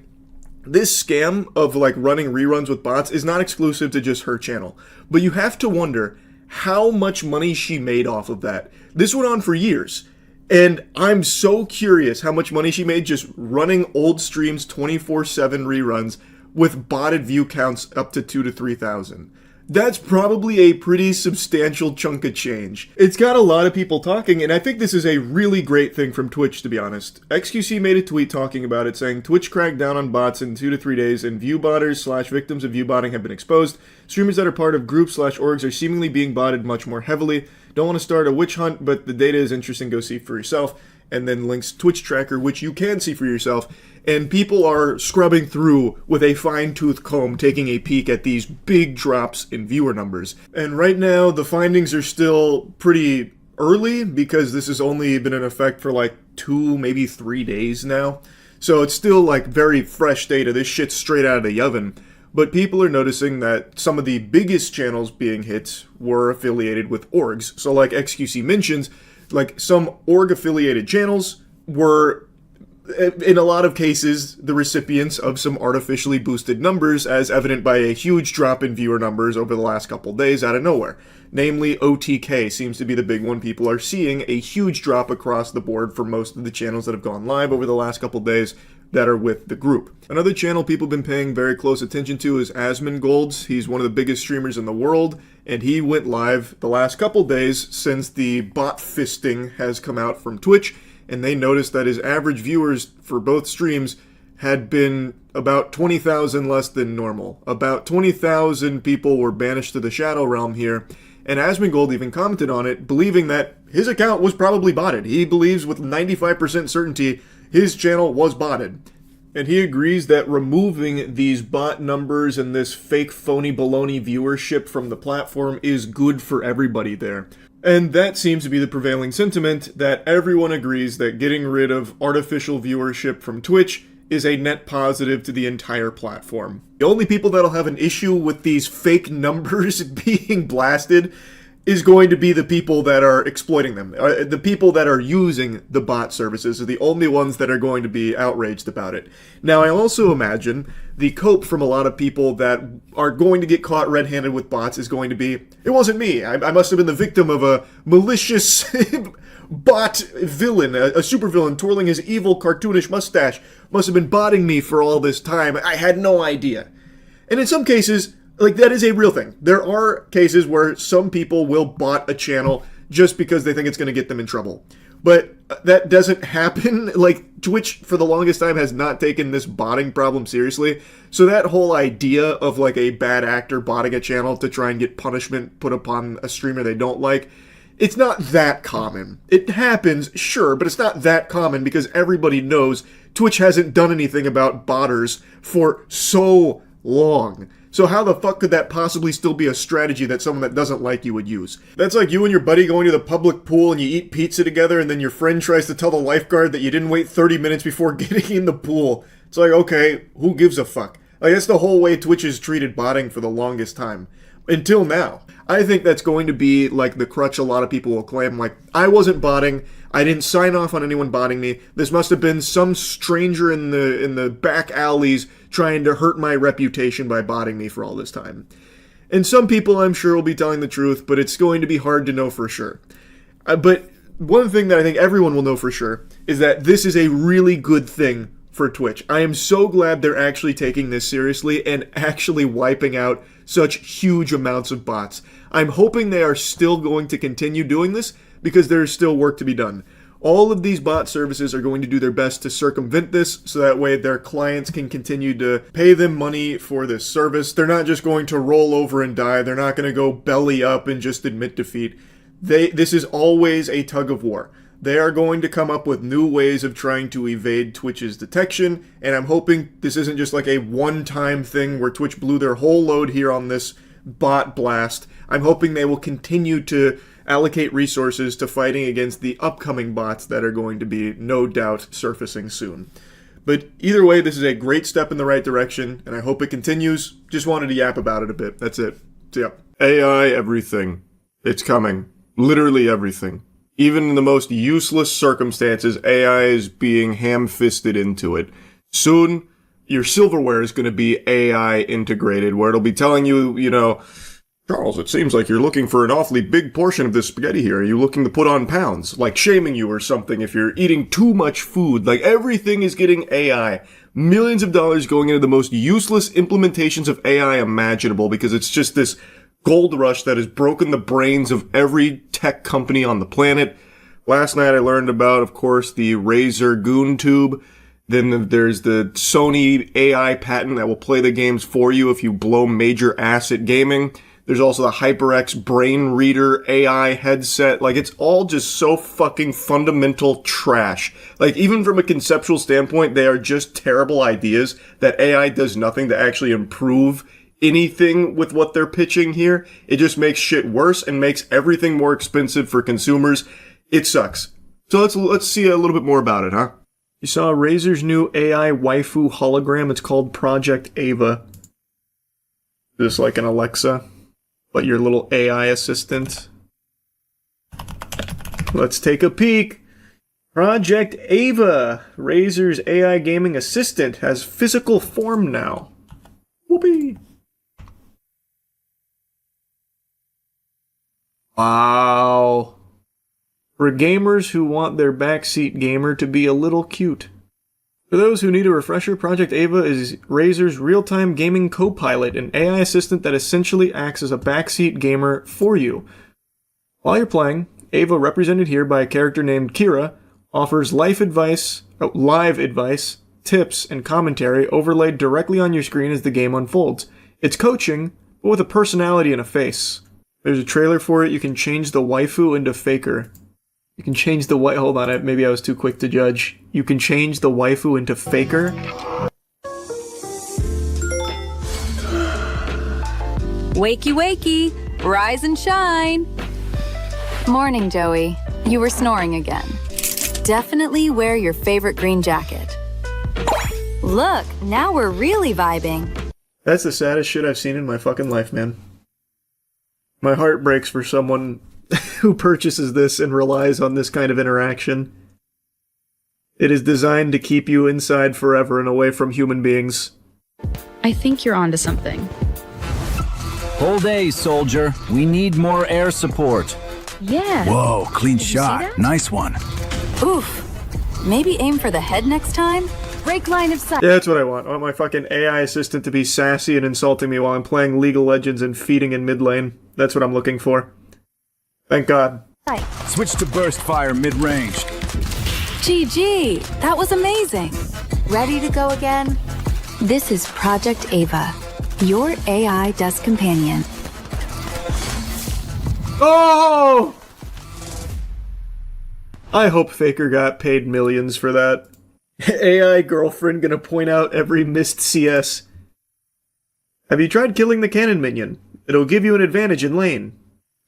this scam of like running reruns with bots is not exclusive to just her channel, but you have to wonder how much money she made off of that. This went on for years, and I'm so curious how much money she made just running old streams 24/7 reruns with botted view counts up to 2,000 to 3,000. That's probably a pretty substantial chunk of change. It's got a lot of people talking, and I think this is a really great thing from Twitch, to be honest. XQC made a tweet talking about it, saying, Twitch cracked down on bots in 2 to 3 days, and viewbotters / victims of viewbotting have been exposed. Streamers that are part of groups / orgs are seemingly being botted much more heavily. Don't want to start a witch hunt, but the data is interesting. Go see for yourself. And then links Twitch tracker, which you can see for yourself. And people are scrubbing through with a fine-tooth comb, taking a peek at these big drops in viewer numbers. And right now, the findings are still pretty early, because this has only been in effect for like 2, maybe 3 days now. So it's still like very fresh data. This shit's straight out of the oven. but people are noticing that some of the biggest channels being hit were affiliated with orgs. So like XQC mentions, like some org-affiliated channels were, in a lot of cases, the recipients of some artificially boosted numbers, as evident by a huge drop in viewer numbers over the last couple days out of nowhere. Namely, OTK seems to be the big one. People are seeing a huge drop across the board for most of the channels that have gone live over the last couple days that are with the group. Another channel people have been paying very close attention to is Asmongold. He's one of the biggest streamers in the world, and he went live the last couple days since the bot fisting has come out from Twitch, and they noticed that his average viewers for both streams had been about 20,000 less than normal. About 20,000 people were banished to the Shadow Realm here, and Asmongold even commented on it, believing that his account was probably botted. He believes with 95% certainty his channel was botted. And he agrees that removing these bot numbers and this fake phony baloney viewership from the platform is good for everybody there. And that seems to be the prevailing sentiment, that everyone agrees that getting rid of artificial viewership from Twitch is a net positive to the entire platform. The only people that'll have an issue with these fake numbers being blasted is going to be the people that are exploiting them. The people that are using the bot services are the only ones that are going to be outraged about it. Now, I also imagine the cope from a lot of people that are going to get caught red-handed with bots is going to be, it wasn't me. I must have been the victim of a malicious bot villain, a supervillain twirling his evil cartoonish mustache. Must have been botting me for all this time. I had no idea. And in some cases, like, that is a real thing. There are cases where some people will bot a channel just because they think it's going to get them in trouble. But that doesn't happen. Like, Twitch, for the longest time, has not taken this botting problem seriously. So that whole idea of, like, a bad actor botting a channel to try and get punishment put upon a streamer they don't like, it's not that common. It happens, sure, but it's not that common because everybody knows Twitch hasn't done anything about botters for so long. So how the fuck could that possibly still be a strategy that someone that doesn't like you would use? That's like you and your buddy going to the public pool and you eat pizza together and then your friend tries to tell the lifeguard that you didn't wait 30 minutes before getting in the pool. It's like, okay, who gives a fuck? Like, that's the whole way Twitch has treated botting for the longest time. Until now. I think that's going to be like the crutch a lot of people will claim, like, I wasn't botting, I didn't sign off on anyone botting me, this must have been some stranger in the back alleys trying to hurt my reputation by botting me for all this time. And some people, I'm sure, will be telling the truth, but it's going to be hard to know for sure. But one thing that I think everyone will know for sure is that this is a really good thing for Twitch. I am so glad they're actually taking this seriously and actually wiping out such huge amounts of bots. I'm hoping they are still going to continue doing this because there is still work to be done. All of these bot services are going to do their best to circumvent this so that way their clients can continue to pay them money for this service. They're not just going to roll over and die. They're not going to go belly up and just admit defeat. This is always a tug of war. They are going to come up with new ways of trying to evade Twitch's detection, and I'm hoping this isn't just like a one-time thing where Twitch blew their whole load here on this bot blast. I'm hoping they will continue to allocate resources to fighting against the upcoming bots that are going to be, no doubt, surfacing soon. But either way, this is a great step in the right direction, and I hope it continues. Just wanted to yap about it a bit. That's it. So, yeah. AI everything. It's coming. Literally everything. Even in the most useless circumstances, AI is being ham-fisted into it. Soon, your silverware is going to be AI integrated, where it'll be telling you, you know, Charles, it seems like you're looking for an awfully big portion of this spaghetti here. Are you looking to put on pounds? Like shaming you or something if you're eating too much food. Like, everything is getting AI. Millions of dollars going into the most useless implementations of AI imaginable because it's just this gold rush that has broken the brains of every tech company on the planet. Last night I learned about, of course, the Razer Goon Tube. Then there's the Sony AI patent that will play the games for you if you blow major ass at gaming. There's also the HyperX Brain Reader AI headset. Like, it's all just so fucking fundamental trash. Like, even from a conceptual standpoint, they are just terrible ideas that AI does nothing to actually improve anything with what they're pitching here. It just makes shit worse and makes everything more expensive for consumers. It sucks. So let's see a little bit more about it, huh? You saw Razer's new AI waifu hologram. It's called Project Ava. Just like an Alexa, but your little AI assistant. Let's take a peek. Project Ava, Razer's AI gaming assistant, has physical form now. Whoopee! Wow. For gamers who want their backseat gamer to be a little cute. For those who need a refresher, Project Ava is Razer's real-time gaming co-pilot, an AI assistant that essentially acts as a backseat gamer for you. While you're playing, Ava, represented here by a character named Kira, offers live advice, tips, and commentary overlaid directly on your screen as the game unfolds. It's coaching, but with a personality and a face. There's a trailer for it. You can change the waifu into Faker. You can change the hold on, maybe I was too quick to judge. You can change the waifu into Faker. Wakey, wakey, rise and shine. Morning, Joey. You were snoring again. Definitely wear your favorite green jacket. Look, now we're really vibing. That's the saddest shit I've seen in my fucking life, man. My heart breaks for someone who purchases this and relies on this kind of interaction. It is designed to keep you inside forever and away from human beings. I think you're onto something. Whole day, soldier. We need more air support. Yeah. Whoa, clean shot. Nice one. Oof. Maybe aim for the head next time? Break line of sight. Yeah, that's what I want. I want my fucking AI assistant to be sassy and insulting me while I'm playing League of Legends and feeding in mid lane. That's what I'm looking for. Thank God. Switch to burst fire mid-range. GG, that was amazing. Ready to go again? This is Project Ava, your AI desk companion. Oh! I hope Faker got paid millions for that. AI girlfriend gonna point out every missed CS. Have you tried killing the cannon minion? It'll give you an advantage in lane.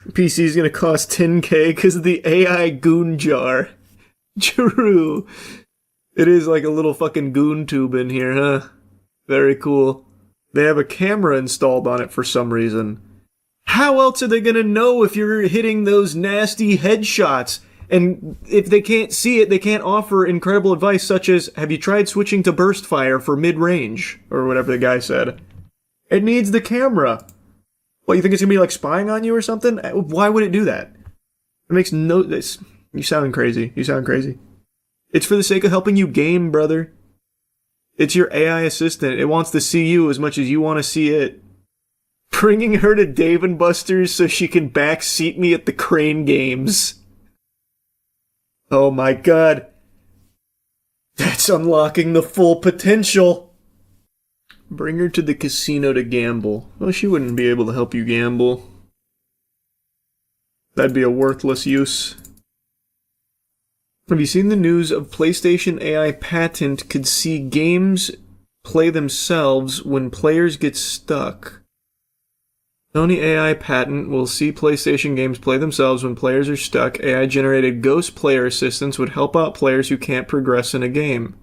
PC's gonna cost 10k because of the AI goon jar. True. It is like a little fucking goon tube in here, huh? Very cool. They have a camera installed on it for some reason. How else are they gonna know if you're hitting those nasty headshots? And if they can't see it, they can't offer incredible advice such as, have you tried switching to burst fire for mid-range? Or whatever the guy said. It needs the camera. What, you think it's gonna be like spying on you or something? Why would it do that? It makes no... You sound crazy. You sound crazy. It's for the sake of helping you game, brother. It's your AI assistant. It wants to see you as much as you want to see it. Bringing her to Dave & Buster's so she can backseat me at the Crane Games. Oh my god. That's unlocking the full potential. Bring her to the casino to gamble. Well, she wouldn't be able to help you gamble. That'd be a worthless use. Have you seen the news of PlayStation AI patent could see games play themselves when players get stuck? Sony AI patent will see PlayStation games play themselves when players are stuck. AI-generated ghost player assistants would help out players who can't progress in a game.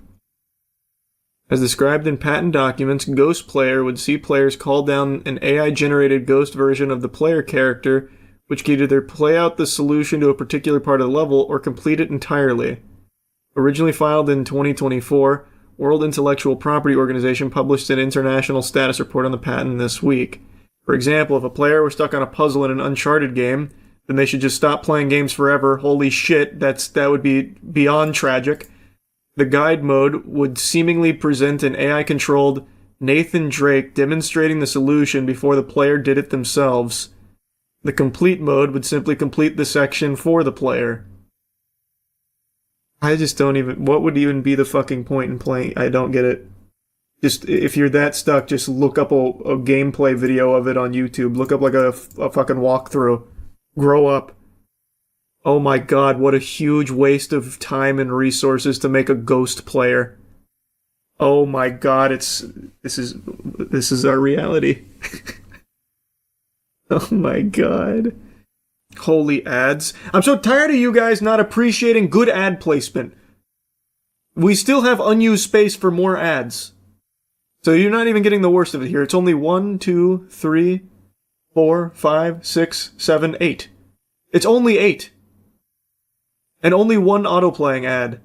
As described in patent documents, Ghost Player would see players call down an AI-generated ghost version of the player character, which could either play out the solution to a particular part of the level or complete it entirely. Originally filed in 2024, World Intellectual Property Organization published an international status report on the patent this week. For example, if a player was stuck on a puzzle in an Uncharted game, then they should just stop playing games forever. Holy shit, that would be beyond tragic. The guide mode would seemingly present an AI-controlled Nathan Drake demonstrating the solution before the player did it themselves. The complete mode would simply complete the section for the player. I just don't even... What would even be the fucking point in playing? I don't get it. Just, if you're that stuck, just look up a gameplay video of it on YouTube. Look up like a fucking walkthrough. Grow up. Oh my god, what a huge waste of time and resources to make a ghost player. Oh my god, this is our reality. Oh my god. Holy ads. I'm so tired of you guys not appreciating good ad placement. We still have unused space for more ads. So you're not even getting the worst of it here. It's only 1, 2, 3, 4, 5, 6, 7, 8. It's only 8. And only one auto-playing ad.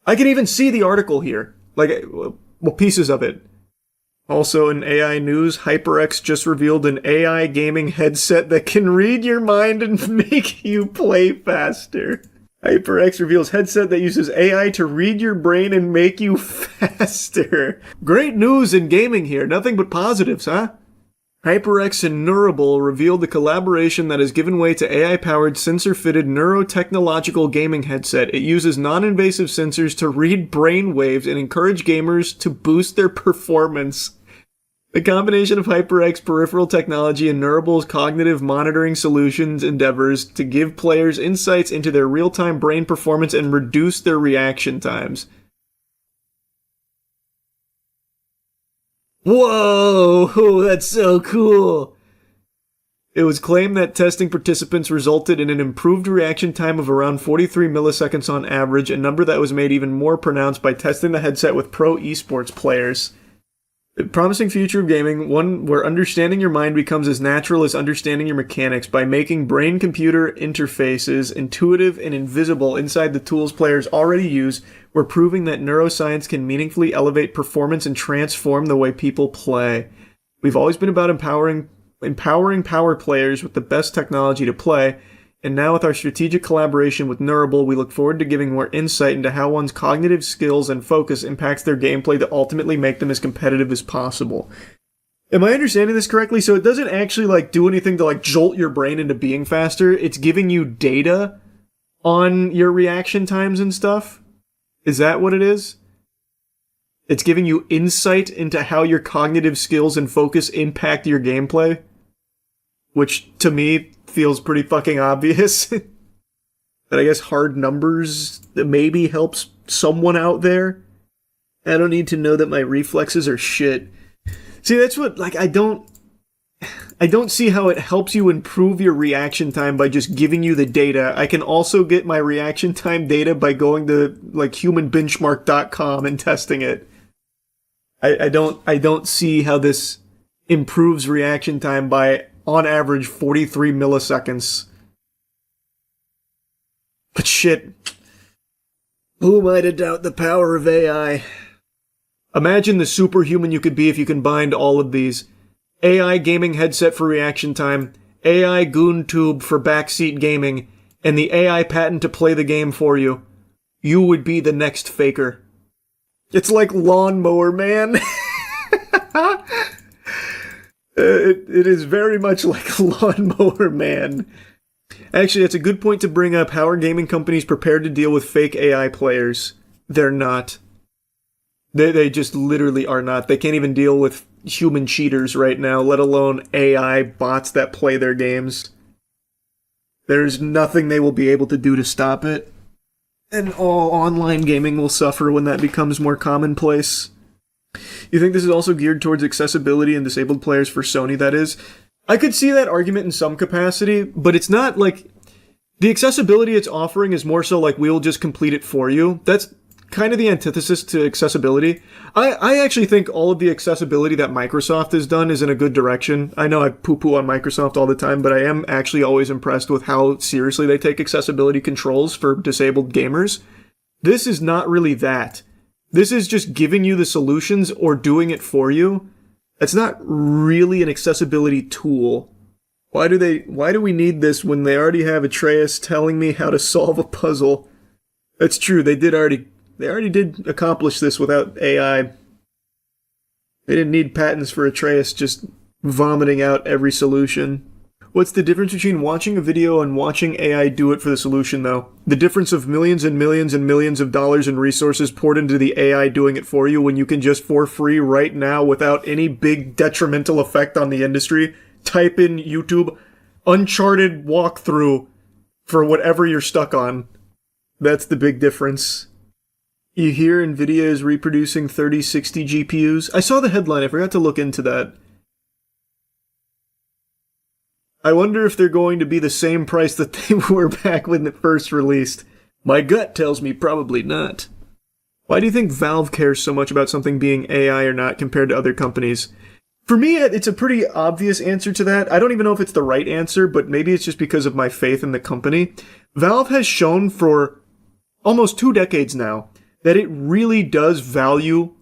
I can even see the article here. Like, well, pieces of it. Also in AI news, HyperX just revealed an AI gaming headset that can read your mind and make you play faster. HyperX reveals headset that uses AI to read your brain and make you faster. Great news in gaming here. Nothing but positives, huh? HyperX and Neurable revealed the collaboration that has given way to AI-powered sensor-fitted neurotechnological gaming headset. It uses non-invasive sensors to read brain waves and encourage gamers to boost their performance. The combination of HyperX peripheral technology and Neurable's cognitive monitoring solutions endeavors to give players insights into their real-time brain performance and reduce their reaction times. Whoa, that's so cool. It was claimed that testing participants resulted in an improved reaction time of around 43 milliseconds on average, a number that was made even more pronounced by testing the headset with pro esports players. A promising future of gaming, one where understanding your mind becomes as natural as understanding your mechanics by making brain-computer interfaces intuitive and invisible inside the tools players already use. We're proving that neuroscience can meaningfully elevate performance and transform the way people play. We've always been about empowering power players with the best technology to play, and now with our strategic collaboration with Neurable, we look forward to giving more insight into how one's cognitive skills and focus impacts their gameplay to ultimately make them as competitive as possible. Am I understanding this correctly? So it doesn't actually like do anything to like jolt your brain into being faster. It's giving you data on your reaction times and stuff. Is that what it is? It's giving you insight into how your cognitive skills and focus impact your gameplay, which to me feels pretty fucking obvious. But I guess hard numbers maybe helps someone out there. I don't need to know that my reflexes are shit. See, that's what, like, I don't see how it helps you improve your reaction time by just giving you the data. I can also get my reaction time data by going to, like, humanbenchmark.com and testing it. I don't see how this improves reaction time by, on average, 43 milliseconds. But shit, who am I to doubt the power of AI? Imagine the superhuman you could be if you combined all of these. AI gaming headset for reaction time, AI goon tube for backseat gaming, and the AI patent to play the game for you. You would be the next Faker. It's like Lawnmower Man. It is very much like Lawnmower Man. Actually, that's a good point to bring up. How are gaming companies prepared to deal with fake AI players? They're not. They just literally are not. They can't even deal with human cheaters right now, let alone AI bots that play their games. There's nothing they will be able to do to stop it. And all online gaming will suffer when that becomes more commonplace. You think this is also geared towards accessibility and disabled players for Sony, that is? I could see that argument in some capacity, but it's not like... The accessibility it's offering is more so like, we'll just complete it for you. That's kind of the antithesis to accessibility. I actually think all of the accessibility that Microsoft has done is in a good direction. I know I poo-poo on Microsoft all the time, but I am actually always impressed with how seriously they take accessibility controls for disabled gamers. This is not really that. This is just giving you the solutions or doing it for you. It's not really an accessibility tool. Why do we need this when they already have Atreus telling me how to solve a puzzle? That's true, they already did accomplish this without AI. They didn't need patents for Atreus just vomiting out every solution. What's the difference between watching a video and watching AI do it for the solution, though? The difference of millions and millions and millions of dollars in resources poured into the AI doing it for you when you can just for free right now without any big detrimental effect on the industry, type in YouTube Uncharted walkthrough for whatever you're stuck on. That's the big difference. You hear NVIDIA is reproducing 3060 GPUs? I saw the headline, I forgot to look into that. I wonder if they're going to be the same price that they were back when it first released. My gut tells me probably not. Why do you think Valve cares so much about something being AI or not compared to other companies? For me, it's a pretty obvious answer to that. I don't even know if it's the right answer, but maybe it's just because of my faith in the company. Valve has shown for almost 2 decades now that it really does value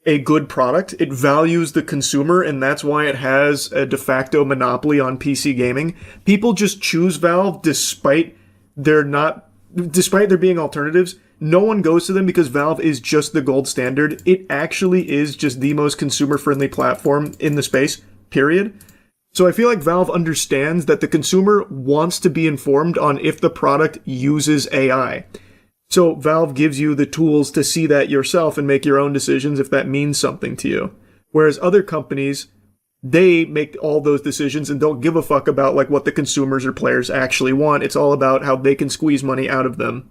a good product. It values the consumer, and that's why it has a de facto monopoly on PC gaming. People just choose Valve despite there being alternatives. No one goes to them because Valve is just the gold standard. It actually is just the most consumer-friendly platform in the space, period. So I feel like Valve understands that the consumer wants to be informed on if the product uses AI. So Valve gives you the tools to see that yourself and make your own decisions if that means something to you. Whereas other companies, they make all those decisions and don't give a fuck about like what the consumers or players actually want. It's all about how they can squeeze money out of them.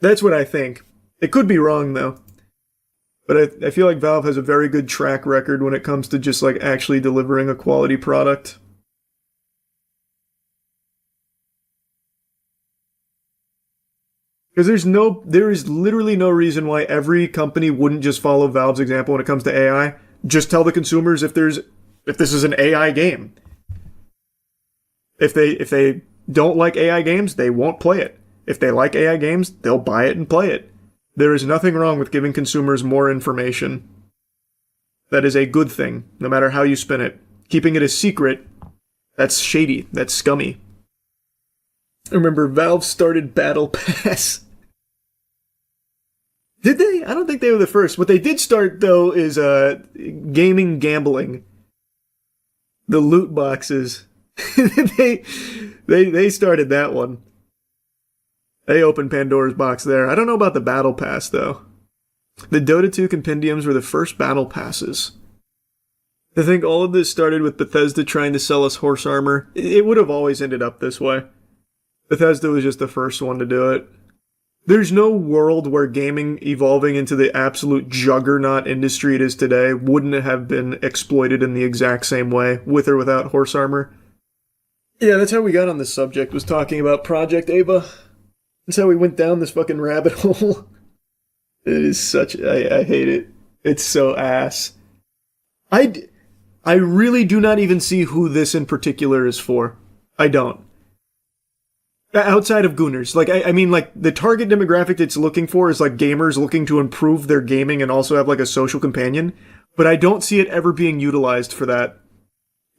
That's what I think. It could be wrong though. But I feel like Valve has a very good track record when it comes to just like actually delivering a quality product. Because there is literally no reason why every company wouldn't just follow Valve's example when it comes to AI. Just tell the consumers if this is an AI game. If they don't like AI games, they won't play it. If they like AI games, they'll buy it and play it. There is nothing wrong with giving consumers more information. That is a good thing, no matter how you spin it. Keeping it a secret, that's shady, that's scummy. Remember, Valve started Battle Pass. Did they? I don't think they were the first. What they did start, though, is gaming gambling. The loot boxes. they started that one. They opened Pandora's box there. I don't know about the Battle Pass, though. The Dota 2 compendiums were the first Battle Passes. I think all of this started with Bethesda trying to sell us horse armor. It would have always ended up this way. Bethesda was just the first one to do it. There's no world where gaming evolving into the absolute juggernaut industry it is today wouldn't have been exploited in the exact same way, with or without horse armor. Yeah, that's how we got on this subject, was talking about Project Ava. That's how we went down this fucking rabbit hole. It is such... I hate it. It's so ass. I really do not even see who this in particular is for. I don't. Outside of Gooners. Like, I mean, like, the target demographic it's looking for is, like, gamers looking to improve their gaming and also have, like, a social companion. But I don't see it ever being utilized for that.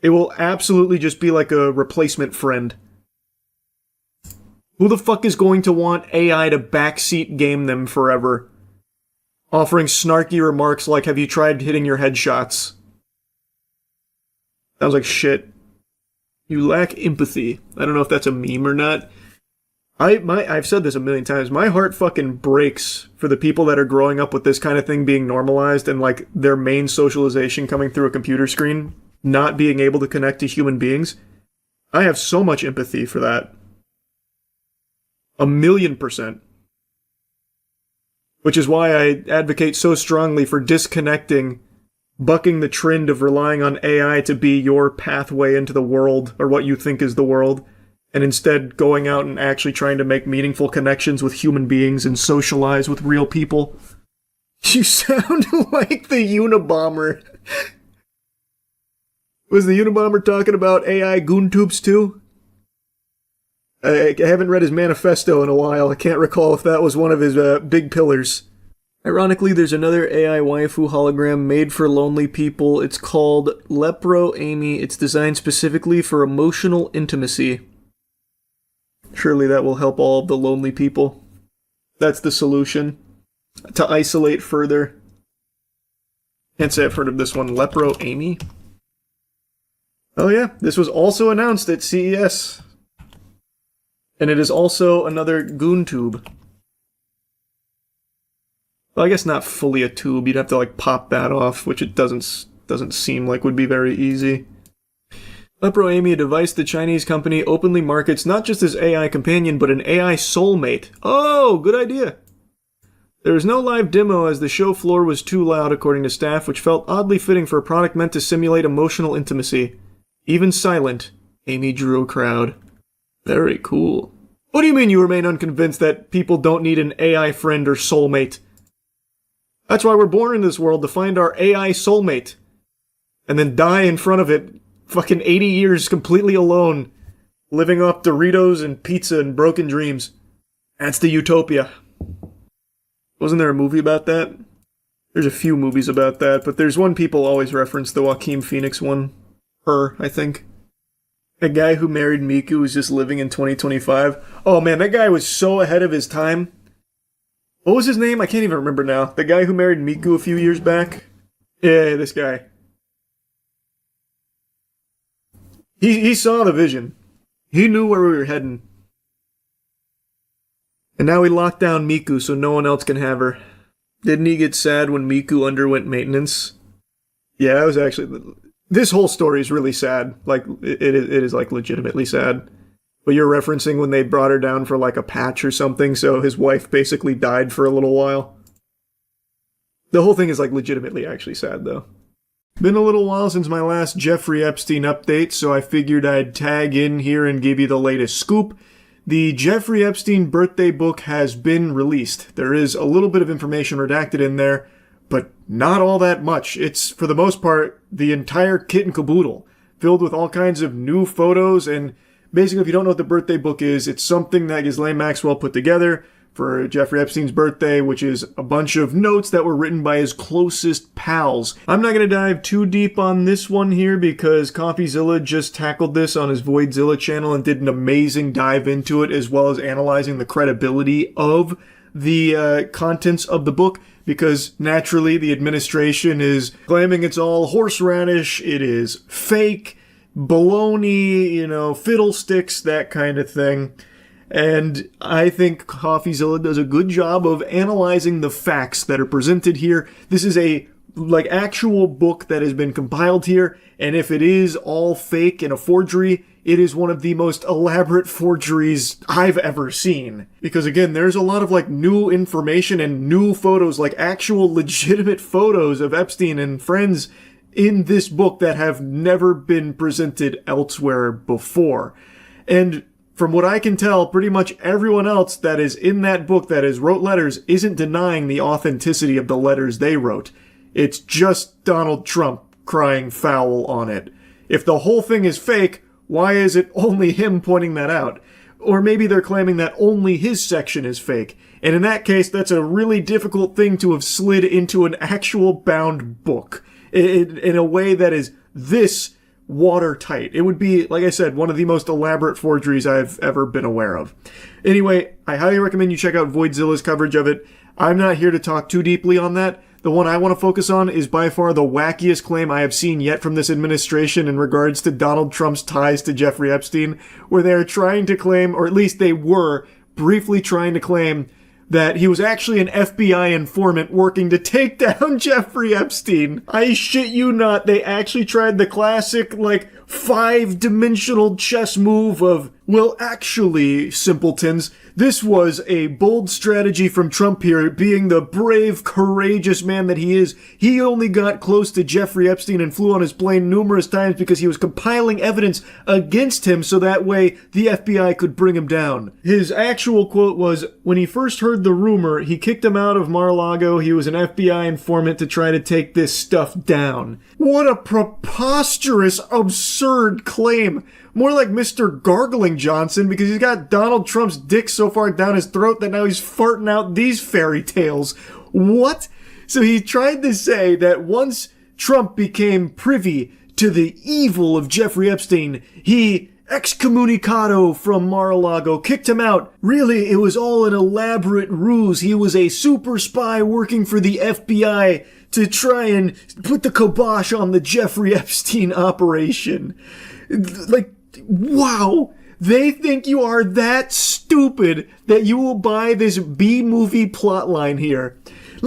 It will absolutely just be, like, a replacement friend. Who the fuck is going to want AI to backseat game them forever? Offering snarky remarks like, have you tried hitting your headshots? Sounds like shit. You lack empathy. I don't know if that's a meme or not. I've said this a million times. My heart fucking breaks for the people that are growing up with this kind of thing being normalized and like their main socialization coming through a computer screen, not being able to connect to human beings. I have so much empathy for that. 1,000,000%. Which is why I advocate so strongly for disconnecting, bucking the trend of relying on AI to be your pathway into the world, or what you think is the world, and instead going out and actually trying to make meaningful connections with human beings and socialize with real people. You sound like the Unabomber. Was the Unabomber talking about AI GoonTubes too? I haven't read his manifesto in a while. I can't recall if that was one of his big pillars. Ironically, there's another AI waifu hologram made for lonely people. It's called Lepro Amy. It's designed specifically for emotional intimacy. Surely that will help all of the lonely people. That's the solution. To isolate further. Can't say I've heard of this one. Lepro Amy? Oh yeah, this was also announced at CES. And it is also another GoonTube. Well, I guess not fully a tube. You'd have to like pop that off, which it doesn't seem like would be very easy. Lepro Amy, a device the Chinese company openly markets not just as AI companion, but an AI soulmate. Oh, good idea. There was no live demo as the show floor was too loud, according to staff, which felt oddly fitting for a product meant to simulate emotional intimacy. Even silent, Amy drew a crowd. Very cool. What do you mean you remain unconvinced that people don't need an AI friend or soulmate? That's why we're born in this world, to find our AI soulmate. And then die in front of it, fucking 80 years completely alone, living off Doritos and pizza and broken dreams. That's the utopia. Wasn't there a movie about that? There's a few movies about that, but there's one people always reference, the Joaquin Phoenix one. Her, I think. A guy who married Miku was just living in 2025. Oh man, that guy was so ahead of his time. What was his name? I can't even remember now. The guy who married Miku a few years back? Yeah, this guy. He saw the vision. He knew where we were heading. And now he locked down Miku so no one else can have her. Didn't he get sad when Miku underwent maintenance? Yeah, that was actually... This whole story is really sad. Like, it is like legitimately sad. But you're referencing when they brought her down for like a patch or something, so his wife basically died for a little while. The whole thing is like legitimately actually sad though. Been a little while since my last Jeffrey Epstein update, so I figured I'd tag in here and give you the latest scoop. The Jeffrey Epstein birthday book has been released. There is a little bit of information redacted in there, but not all that much. It's, for the most part, the entire kit and caboodle, filled with all kinds of new photos, and basically, if you don't know what the birthday book is, it's something that Ghislaine Maxwell put together for Jeffrey Epstein's birthday, which is a bunch of notes that were written by his closest pals. I'm not going to dive too deep on this one here because Compilation just tackled this on his Voidzilla channel and did an amazing dive into it, as well as analyzing the credibility of the contents of the book, because naturally the administration is claiming it's all horseradish, it is fake, baloney, fiddlesticks, that kind of thing. And I think CoffeeZilla does a good job of analyzing the facts that are presented here. This is a actual book that has been compiled here, and if it is all fake and a forgery, it is one of the most elaborate forgeries I've ever seen. Because again, there's a lot of new information and new photos, actual legitimate photos of Epstein and friends in this book that have never been presented elsewhere before. And from what I can tell, pretty much everyone else that is in that book that has wrote letters isn't denying the authenticity of the letters they wrote. It's just Donald Trump crying foul on it. If the whole thing is fake, why is it only him pointing that out? Or maybe they're claiming that only his section is fake. And in that case, that's a really difficult thing to have slid into an actual bound book in a way that is this watertight. It would be, like I said, one of the most elaborate forgeries I've ever been aware of. Anyway, I highly recommend you check out Voidzilla's coverage of it. I'm not here to talk too deeply on that. The one I want to focus on is by far the wackiest claim I have seen yet from this administration in regards to Donald Trump's ties to Jeffrey Epstein, where they are trying to claim, or at least they were briefly trying to claim, that he was actually an FBI informant working to take down Jeffrey Epstein. I shit you not, they actually tried the classic, 5-dimensional chess move of, well, actually, simpletons, this was a bold strategy from Trump here, being the brave, courageous man that he is. He only got close to Jeffrey Epstein and flew on his plane numerous times because he was compiling evidence against him so that way the FBI could bring him down. His actual quote was, when he first heard the rumor, he kicked him out of Mar-a-Lago. He was an FBI informant to try to take this stuff down. What a preposterous, absurd claim. More like Mr. Gargling Johnson, because he's got Donald Trump's dick so far down his throat that now he's farting out these fairy tales. What? So he tried to say that once Trump became privy to the evil of Jeffrey Epstein, he excommunicado from Mar-a-Lago, kicked him out. Really, it was all an elaborate ruse. He was a super spy working for the FBI to try and put the kibosh on the Jeffrey Epstein operation. Wow, they think you are that stupid that you will buy this B-movie plotline here.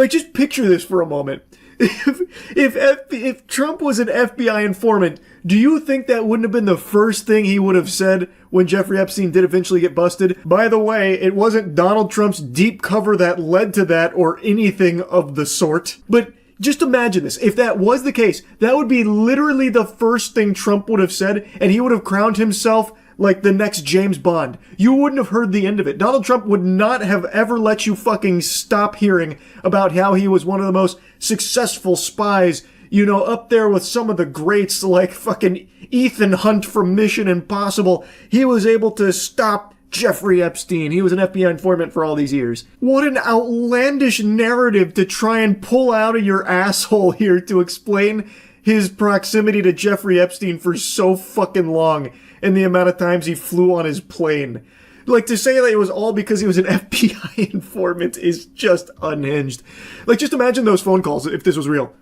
Just picture this for a moment. If Trump was an FBI informant, do you think that wouldn't have been the first thing he would have said when Jeffrey Epstein did eventually get busted? By the way, it wasn't Donald Trump's deep cover that led to that or anything of the sort. But just imagine this. If that was the case, that would be literally the first thing Trump would have said, and he would have crowned himself like the next James Bond. You wouldn't have heard the end of it. Donald Trump would not have ever let you fucking stop hearing about how he was one of the most successful spies, you know, up there with some of the greats like fucking Ethan Hunt from Mission Impossible. He was able to stop Jeffrey Epstein. He was an FBI informant for all these years. What an outlandish narrative to try and pull out of your asshole here to explain his proximity to Jeffrey Epstein for so fucking long and the amount of times he flew on his plane. Like, to say that it was all because he was an FBI informant is just unhinged. Like, just imagine those phone calls if this was real.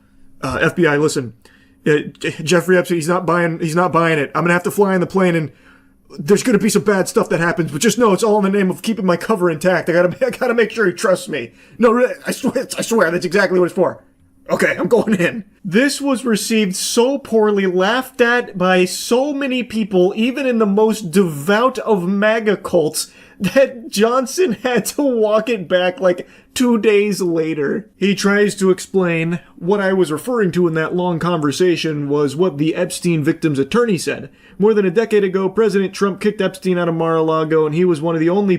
FBI, listen, Jeffrey Epstein, he's not buying it. I'm gonna have to fly in the plane and there's gonna be some bad stuff that happens, but just know it's all in the name of keeping my cover intact. I gotta make sure he trusts me. No, really, I swear, that's exactly what it's for. Okay, I'm going in. This was received so poorly, laughed at by so many people, even in the most devout of MAGA cults, that Johnson had to walk it back like 2 days later. He tries to explain what I was referring to in that long conversation was what the Epstein victim's attorney said. More than a decade ago, President Trump kicked Epstein out of Mar-a-Lago, and he was one of the only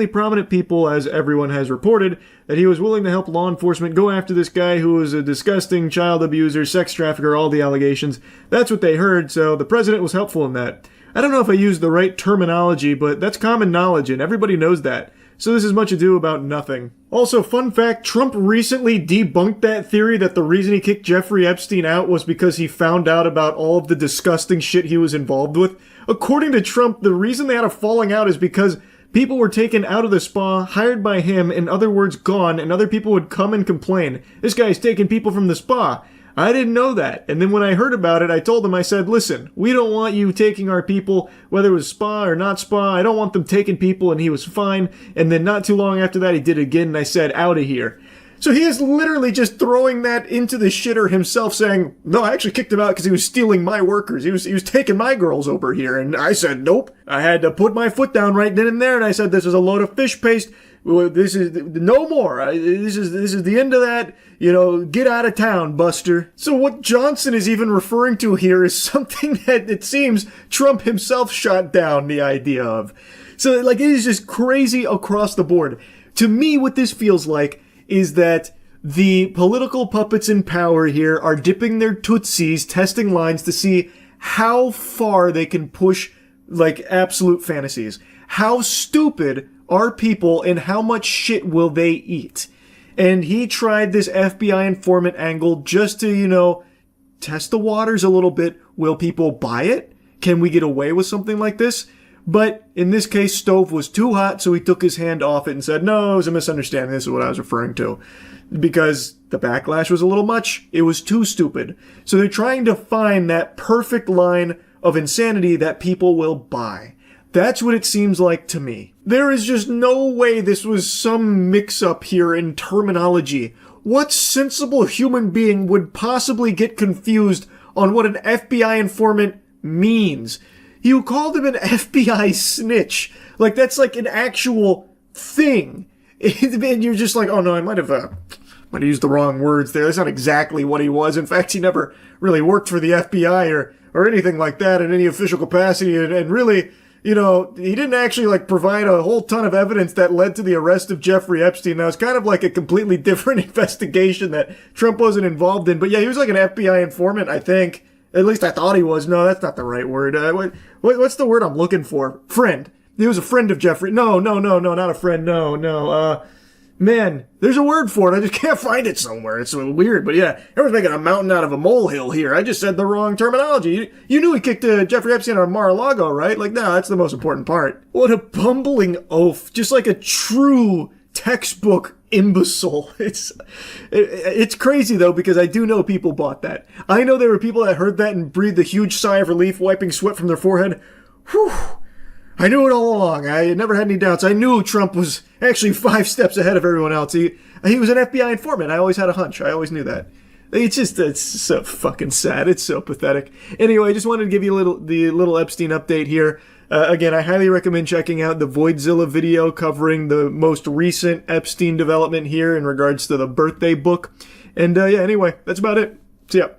prominent people, as everyone has reported, that he was willing to help law enforcement go after this guy who was a disgusting child abuser, sex trafficker, all the allegations. That's what they heard, so the president was helpful in that. I don't know if I used the right terminology, but that's common knowledge, and everybody knows that. So this is much ado about nothing. Also, fun fact, Trump recently debunked that theory that the reason he kicked Jeffrey Epstein out was because he found out about all of the disgusting shit he was involved with. According to Trump, the reason they had a falling out is because people were taken out of the spa, hired by him, in other words, gone, and other people would come and complain. This guy's taking people from the spa. I didn't know that. And then when I heard about it, I told them, I said, listen, we don't want you taking our people, whether it was spa or not spa. I don't want them taking people, and he was fine. And then not too long after that, he did it again, and I said, out of here. So he is literally just throwing that into the shitter himself, saying, no, I actually kicked him out because he was stealing my workers. He was taking my girls over here. And I said, nope. I had to put my foot down right then and there, and I said, this is a load of fish paste. This is no more. This is the end of that. You know, get out of town, Buster. So what Johnson is even referring to here is something that it seems Trump himself shot down the idea of. So, like, it is just crazy across the board. To me, what this feels like is that the political puppets in power here are dipping their tootsies, testing lines to see how far they can push, like, absolute fantasies. How stupid are people and how much shit will they eat? And he tried this FBI informant angle just to, you know, test the waters a little bit. Will people buy it? Can we get away with something like this? But in this case, stove was too hot, so he took his hand off it and said, no, it was a misunderstanding. This is what I was referring to. Because the backlash was a little much. It was too stupid. So they're trying to find that perfect line of insanity that people will buy. That's what it seems like to me. There is just no way this was some mix-up here in terminology. What sensible human being would possibly get confused on what an FBI informant means? You called him an FBI snitch. Like, that's like an actual thing. And you're just like, oh no, I might have used the wrong words there. That's not exactly what he was. In fact, he never really worked for the FBI or anything like that in any official capacity. And really, you know, he didn't actually, like, provide a whole ton of evidence that led to the arrest of Jeffrey Epstein. That was kind of like a completely different investigation that Trump wasn't involved in. But yeah, he was like an FBI informant, I think. At least I thought he was. No, that's not the right word. What's the word I'm looking for? Friend. He was a friend of Jeffrey. No, not a friend. No. Man, there's a word for it. I just can't find it somewhere. It's weird, but yeah, everyone's making a mountain out of a molehill here. I just said the wrong terminology. You knew he kicked Jeffrey Epstein out of Mar-a-Lago, right? Like, no, that's the most important part. What a bumbling oaf. Just like a true textbook imbecile. It's crazy, though, because I do know people bought that. I know there were people that heard that and breathed a huge sigh of relief, wiping sweat from their forehead. Whew. I knew it all along. I never had any doubts. I knew Trump was actually 5 steps ahead of everyone else. He was an FBI informant. I always had a hunch. I always knew that. It's so fucking sad. It's so pathetic. Anyway, I just wanted to give you the little Epstein update here. Again, I highly recommend checking out the Voidzilla video covering the most recent Epstein development here in regards to the birthday book. And yeah, anyway, that's about it. See ya.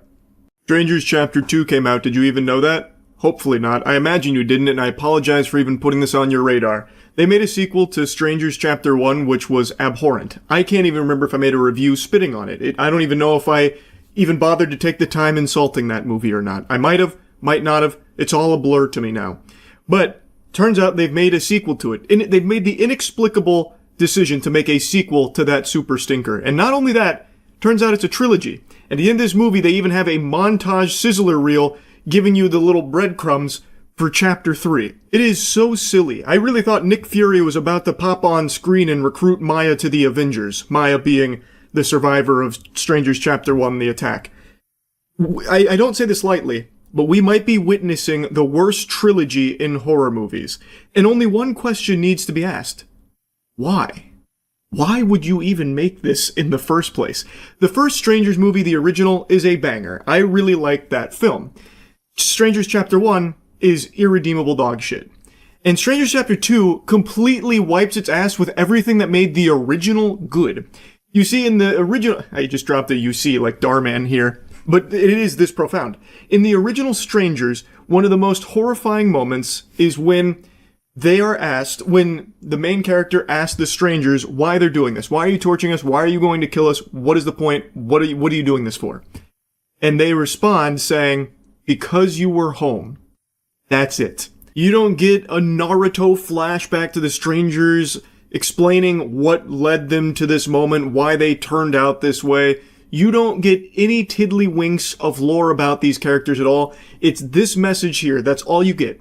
Strangers Chapter 2 came out. Did you even know that? Hopefully not. I imagine you didn't, and I apologize for even putting this on your radar. They made a sequel to Strangers Chapter 1, which was abhorrent. I can't even remember if I made a review spitting on it. I don't even know if I even bothered to take the time insulting that movie or not. I might have, might not have. It's all a blur to me now. But turns out they've made a sequel to it. And they've made the inexplicable decision to make a sequel to that super stinker. And not only that, turns out it's a trilogy. At the end of this movie, they even have a montage sizzler reel giving you the little breadcrumbs for Chapter 3. It is so silly. I really thought Nick Fury was about to pop on screen and recruit Maya to the Avengers. Maya being the survivor of Strangers Chapter 1, The Attack. I don't say this lightly, but we might be witnessing the worst trilogy in horror movies. And only one question needs to be asked. Why? Why would you even make this in the first place? The first Strangers movie, the original, is a banger. I really liked that film. Strangers Chapter 1 is irredeemable dog shit. And Strangers Chapter 2 completely wipes its ass with everything that made the original good. You see, in the original... I just dropped a you see like Darman here. But it is this profound. In the original Strangers, one of the most horrifying moments is when they are asked, when the main character asks the strangers why they're doing this. Why are you torturing us? Why are you going to kill us? What is the point? What are you doing this for? And they respond saying, because you were home. That's it. You don't get a Naruto flashback to the strangers explaining what led them to this moment, why they turned out this way. You don't get any tiddlywinks of lore about these characters at all. It's this message here. That's all you get.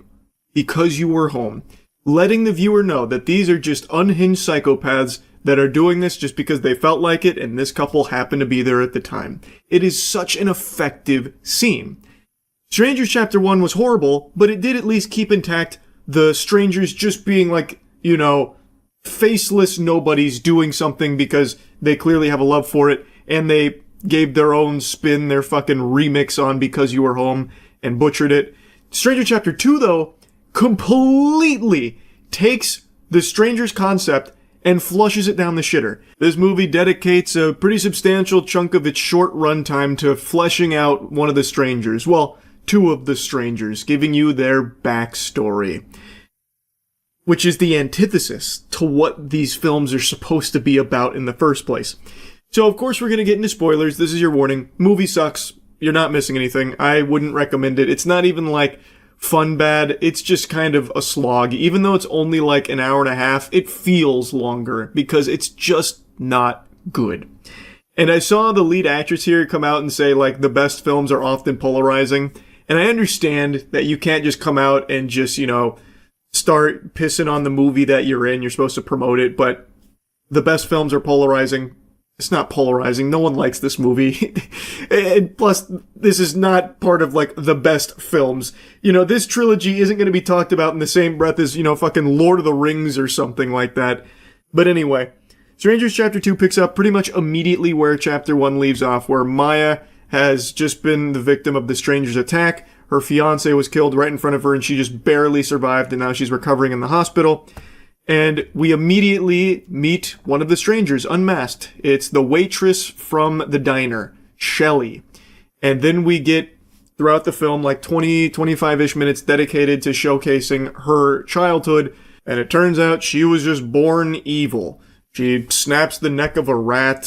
Because you were home. Letting the viewer know that these are just unhinged psychopaths that are doing this just because they felt like it and this couple happened to be there at the time. It is such an effective scene. Strangers Chapter 1 was horrible, but it did at least keep intact the strangers just being like, you know, faceless nobodies doing something because they clearly have a love for it, and they gave their own spin, their fucking remix on Because You Were Home, and butchered it. Stranger Chapter 2, though, completely takes the Strangers concept and flushes it down the shitter. This movie dedicates a pretty substantial chunk of its short runtime to fleshing out one of the strangers. Well, two of the strangers, giving you their backstory. Which is the antithesis to what these films are supposed to be about in the first place. So, of course, we're going to get into spoilers. This is your warning. Movie sucks. You're not missing anything. I wouldn't recommend it. It's not even like fun bad. It's just kind of a slog. Even though it's only like an hour and a half, it feels longer because it's just not good. And I saw the lead actress here come out and say, like, the best films are often polarizing. And I understand that you can't just come out and just, you know, start pissing on the movie that you're in. You're supposed to promote it, but the best films are polarizing. It's not polarizing. No one likes this movie. And plus, this is not part of, like, the best films. You know, this trilogy isn't going to be talked about in the same breath as, you know, fucking Lord of the Rings or something like that. But anyway, Strangers Chapter 2 picks up pretty much immediately where Chapter 1 leaves off, where Maya has just been the victim of the Strangers' attack. Her fiancé was killed right in front of her, and she just barely survived, and now she's recovering in the hospital. And we immediately meet one of the strangers, unmasked. It's the waitress from the diner, Shelley. And then we get, throughout the film, like 20, 25-ish minutes dedicated to showcasing her childhood. And it turns out she was just born evil. She snaps the neck of a rat.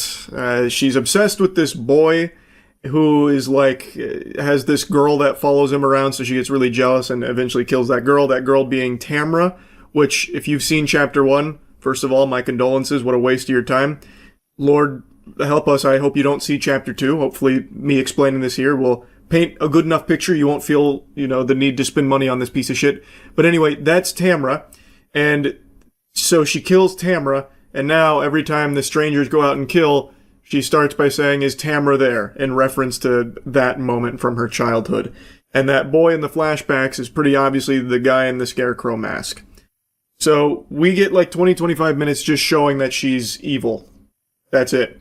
She's obsessed with this boy who is like, has this girl that follows him around, so she gets really jealous and eventually kills that girl being Tamra. Which, if you've seen Chapter 1, first of all, my condolences, what a waste of your time. Lord, help us, I hope you don't see Chapter 2. Hopefully, me explaining this here will paint a good enough picture you won't feel, you know, the need to spend money on this piece of shit. But anyway, that's Tamra, and so she kills Tamra, and now every time the strangers go out and kill, she starts by saying, is Tamra there? In reference to that moment from her childhood. And that boy in the flashbacks is pretty obviously the guy in the scarecrow mask. So we get like 20-25 minutes just showing that she's evil. That's it.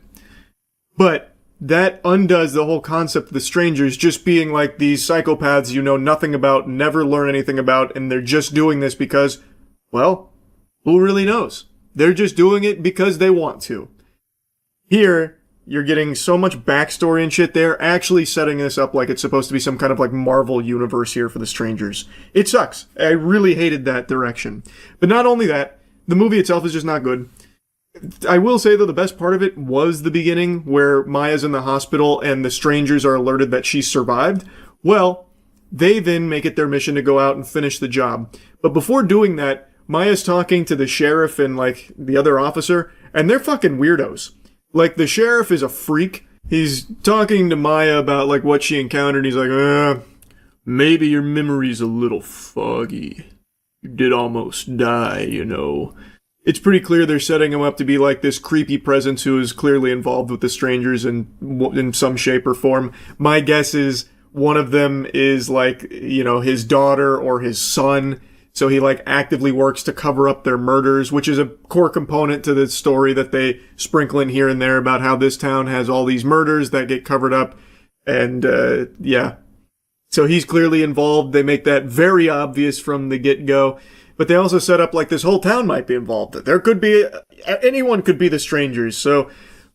But that undoes the whole concept of the strangers just being like these psychopaths you know nothing about, never learn anything about, and they're just doing this because, well, who really knows? They're just doing it because they want to. Here, You're getting so much backstory and shit. They're actually setting this up like it's supposed to be some kind of like Marvel universe here for the Strangers. It sucks. I really hated that direction. But not only that, the movie itself is just not good. I will say, though, the best part of it was the beginning where Maya's in the hospital and the Strangers are alerted that she survived. Well, they then make it their mission to go out and finish the job. But before doing that, Maya's talking to the sheriff and, like, the other officer, and they're fucking weirdos. Like, the sheriff is a freak. He's talking to Maya about, like, what she encountered. He's like, maybe your memory's a little foggy. You did almost die, you know. It's pretty clear they're setting him up to be, like, this creepy presence who is clearly involved with the Strangers in some shape or form. My guess is one of them is, like, you know, his daughter or his son. So he, like, actively works to cover up their murders, which is a core component to the story that they sprinkle in here and there about how this town has all these murders that get covered up. And, yeah. So he's clearly involved. They make that very obvious from the get-go. But they also set up, like, this whole town might be involved. There could be, anyone could be the Strangers. So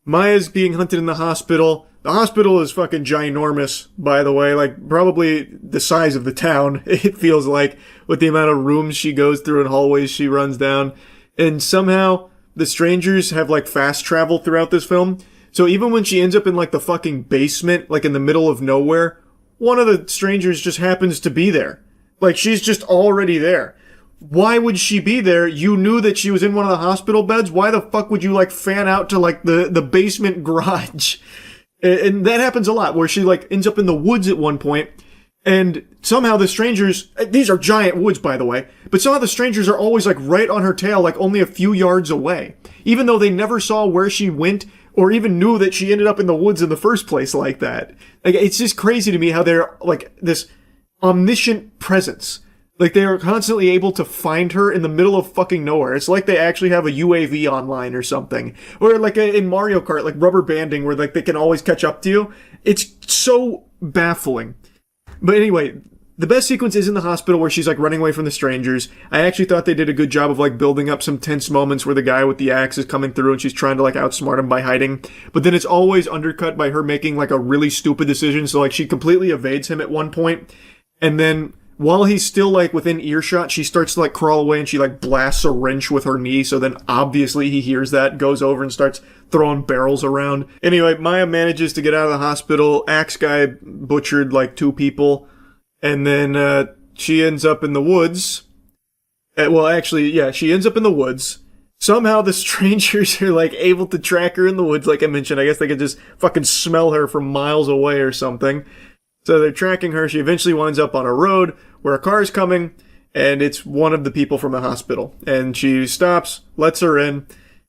Maya's being hunted in the hospital. The hospital is fucking ginormous, by the way, like probably the size of the town, it feels like, with the amount of rooms she goes through and hallways she runs down. And somehow the Strangers have like fast travel throughout this film. So even when she ends up in like the fucking basement, like in the middle of nowhere, one of the Strangers just happens to be there. Like she's just already there. Why would she be there? You knew that she was in one of the hospital beds. Why the fuck would you like fan out to like the basement garage? And that happens a lot, where she, like, ends up in the woods at one point, and somehow the Strangers, these are giant woods, by the way, but somehow the Strangers are always, like, right on her tail, like, only a few yards away. Even though they never saw where she went, or even knew that she ended up in the woods in the first place like that. Like, it's just crazy to me how they're, like, this omniscient presence. Like, they are constantly able to find her in the middle of fucking nowhere. It's like they actually have a UAV online or something. Or like in Mario Kart, like rubber banding, where like they can always catch up to you. It's so baffling. But anyway, the best sequence is in the hospital where she's like running away from the Strangers. I actually thought they did a good job of like building up some tense moments where the guy with the axe is coming through and she's trying to like outsmart him by hiding. But then it's always undercut by her making like a really stupid decision. So like she completely evades him at one point, and then while he's still, like, within earshot, she starts to, like, crawl away and she, like, blasts a wrench with her knee. So then, obviously, he hears that, goes over and starts throwing barrels around. Anyway, Maya manages to get out of the hospital. Axe guy butchered, like, 2 people. And then, she ends up in the woods. Well, actually, yeah, she ends up in the woods. Somehow the Strangers are, like, able to track her in the woods, like I mentioned. I guess they could just fucking smell her from miles away or something. So they're tracking her. She eventually winds up on a road where a car is coming, and it's one of the people from the hospital. And she stops, lets her in,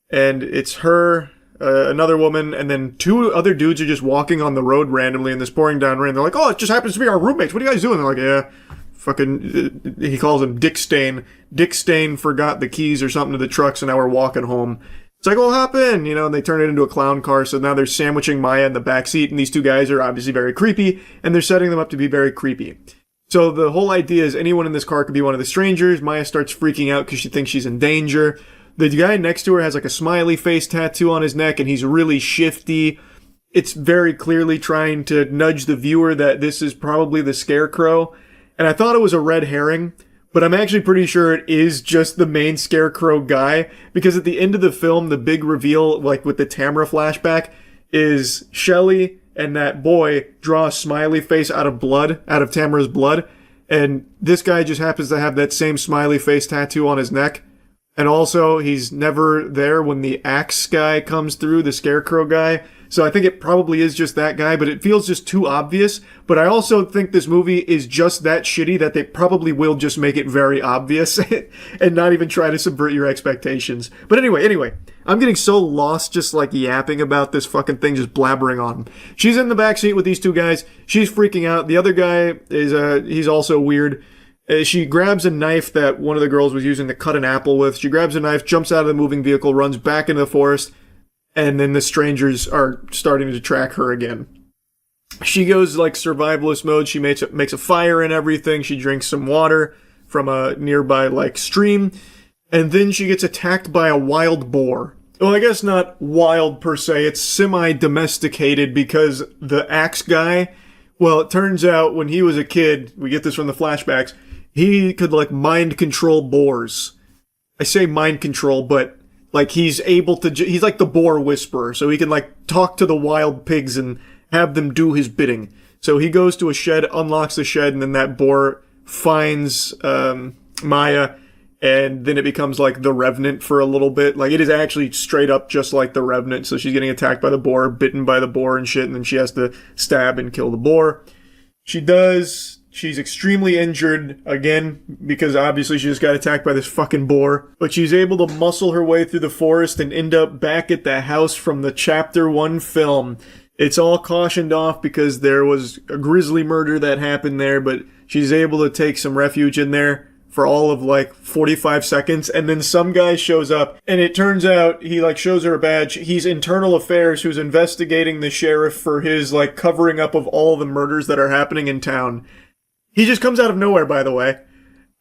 and it's her, another woman, and then 2 other dudes are just walking on the road randomly in this pouring down rain. They're like, oh, it just happens to be our roommates. What are you guys doing? They're like, yeah, fucking, he calls him Dick Stain. Dick Stain forgot the keys or something to the truck, so now we're walking home. It's like, well, hop in, you know, and they turn it into a clown car, so now they're sandwiching Maya in the backseat, and these 2 guys are obviously very creepy, and they're setting them up to be very creepy. So the whole idea is anyone in this car could be one of the Strangers. Maya starts freaking out because she thinks she's in danger. The guy next to her has like a smiley face tattoo on his neck, and he's really shifty. It's very clearly trying to nudge the viewer that this is probably the Scarecrow. And I thought it was a red herring, but I'm actually pretty sure it is just the main Scarecrow guy, because at the end of the film, the big reveal, like with the Tamara flashback, is Shelley and that boy draw a smiley face out of blood, out of Tamara's blood, and this guy just happens to have that same smiley face tattoo on his neck. And also, he's never there when the axe guy comes through, the Scarecrow guy. So I think it probably is just that guy, but it feels just too obvious. But I also think this movie is just that shitty that they probably will just make it very obvious and not even try to subvert your expectations. But anyway, I'm getting so lost just like yapping about this fucking thing, just blabbering on. She's in the backseat with these 2 guys. She's freaking out. The other guy is, he's also weird. She grabs a knife that one of the girls was using to cut an apple with. She grabs a knife, jumps out of the moving vehicle, runs back into the forest, and then the Strangers are starting to track her again. She goes like survivalist mode. She makes a fire and everything. She drinks some water from a nearby like stream, and then she gets attacked by a wild boar. Well, I guess not wild per se. It's semi-domesticated because the axe guy, well, it turns out when he was a kid, we get this from the flashbacks, he could, like, mind control boars. I say mind control, but, like, he's able to, he's like the boar whisperer, so he can, like, talk to the wild pigs and have them do his bidding. So he goes to a shed, unlocks the shed, and then that boar finds Maya, and then it becomes like the Revenant for a little bit. Like, it is actually straight up just like the Revenant. So she's getting attacked by the boar, bitten by the boar and shit, and then she has to stab and kill the boar. She does. She's extremely injured, again, because obviously she just got attacked by this fucking boar. But she's able to muscle her way through the forest and end up back at the house from the Chapter 1 film. It's all cautioned off because there was a grisly murder that happened there, but she's able to take some refuge in there for all of like 45 seconds, and then some guy shows up, and it turns out he like shows her a badge. He's Internal Affairs, who's investigating the sheriff for his like covering up of all the murders that are happening in town. He just comes out of nowhere, by the way.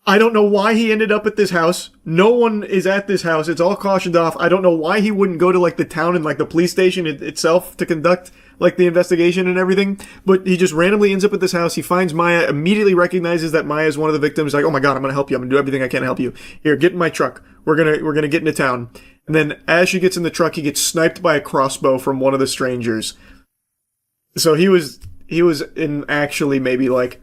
I don't know why he ended up at this house. No one is at this house. It's all cautioned off. I don't know why he wouldn't go to like the town and like the police station itself to conduct like the investigation and everything. But he just randomly ends up at this house. He finds Maya, immediately recognizes that Maya is one of the victims. Like, oh my god, I'm gonna help you. I'm gonna do everything I can to help you. Here, get in my truck. We're gonna get into town. And then as she gets in the truck, he gets sniped by a crossbow from one of the strangers. So he was in actually maybe like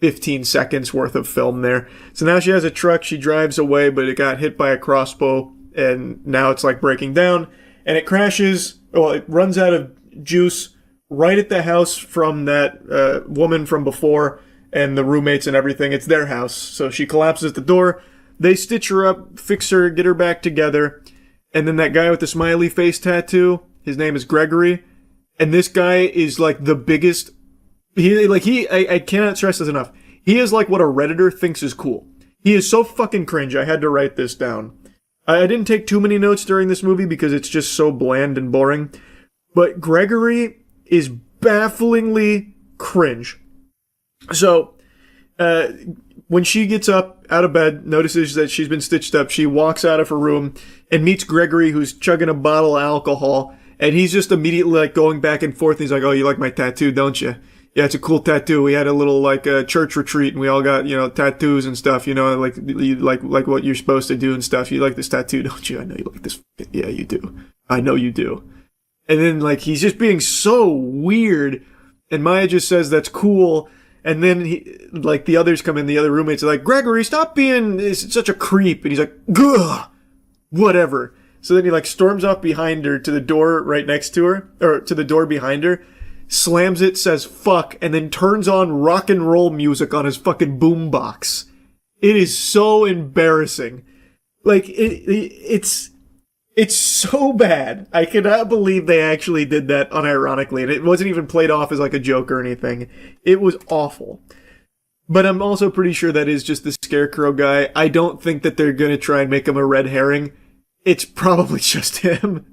15 seconds worth of film there. So now she has a truck, she drives away, but it got hit by a crossbow, and now it's like breaking down, and it crashes, well, it runs out of juice right at the house from that woman from before, and the roommates and everything. It's their house. So she collapses at the door, they stitch her up, fix her, get her back together, and then that guy with the smiley face tattoo, his name is Gregory, and this guy is like the biggest. I cannot stress this enough. He is like what a Redditor thinks is cool. He is so fucking cringe. I had to write this down. I didn't take too many notes during this movie because it's just so bland and boring. But Gregory is bafflingly cringe. So, when she gets up out of bed, notices that she's been stitched up, she walks out of her room and meets Gregory, who's chugging a bottle of alcohol. And he's just immediately like going back and forth. He's like, oh, you like my tattoo, don't you? Yeah, it's a cool tattoo. We had a little like church retreat, and we all got, you know, tattoos and stuff. You know, like what you're supposed to do and stuff. You like this tattoo, don't you? I know you like this. Yeah, you do. I know you do. And then like he's just being so weird, and Maya just says that's cool. And then like the others come in, the other roommates are like, Gregory, stop being such a creep. And he's like, gah, whatever. So then he like storms off behind her to the door right next to her, or to the door behind her. Slams it, says fuck, and then turns on rock and roll music on his fucking boombox. It is so embarrassing. Like, it's so bad. I cannot believe they actually did that unironically, and it wasn't even played off as like a joke or anything. It was awful. But I'm also pretty sure that is just the Scarecrow guy. I don't think that they're gonna try and make him a red herring. It's probably just him.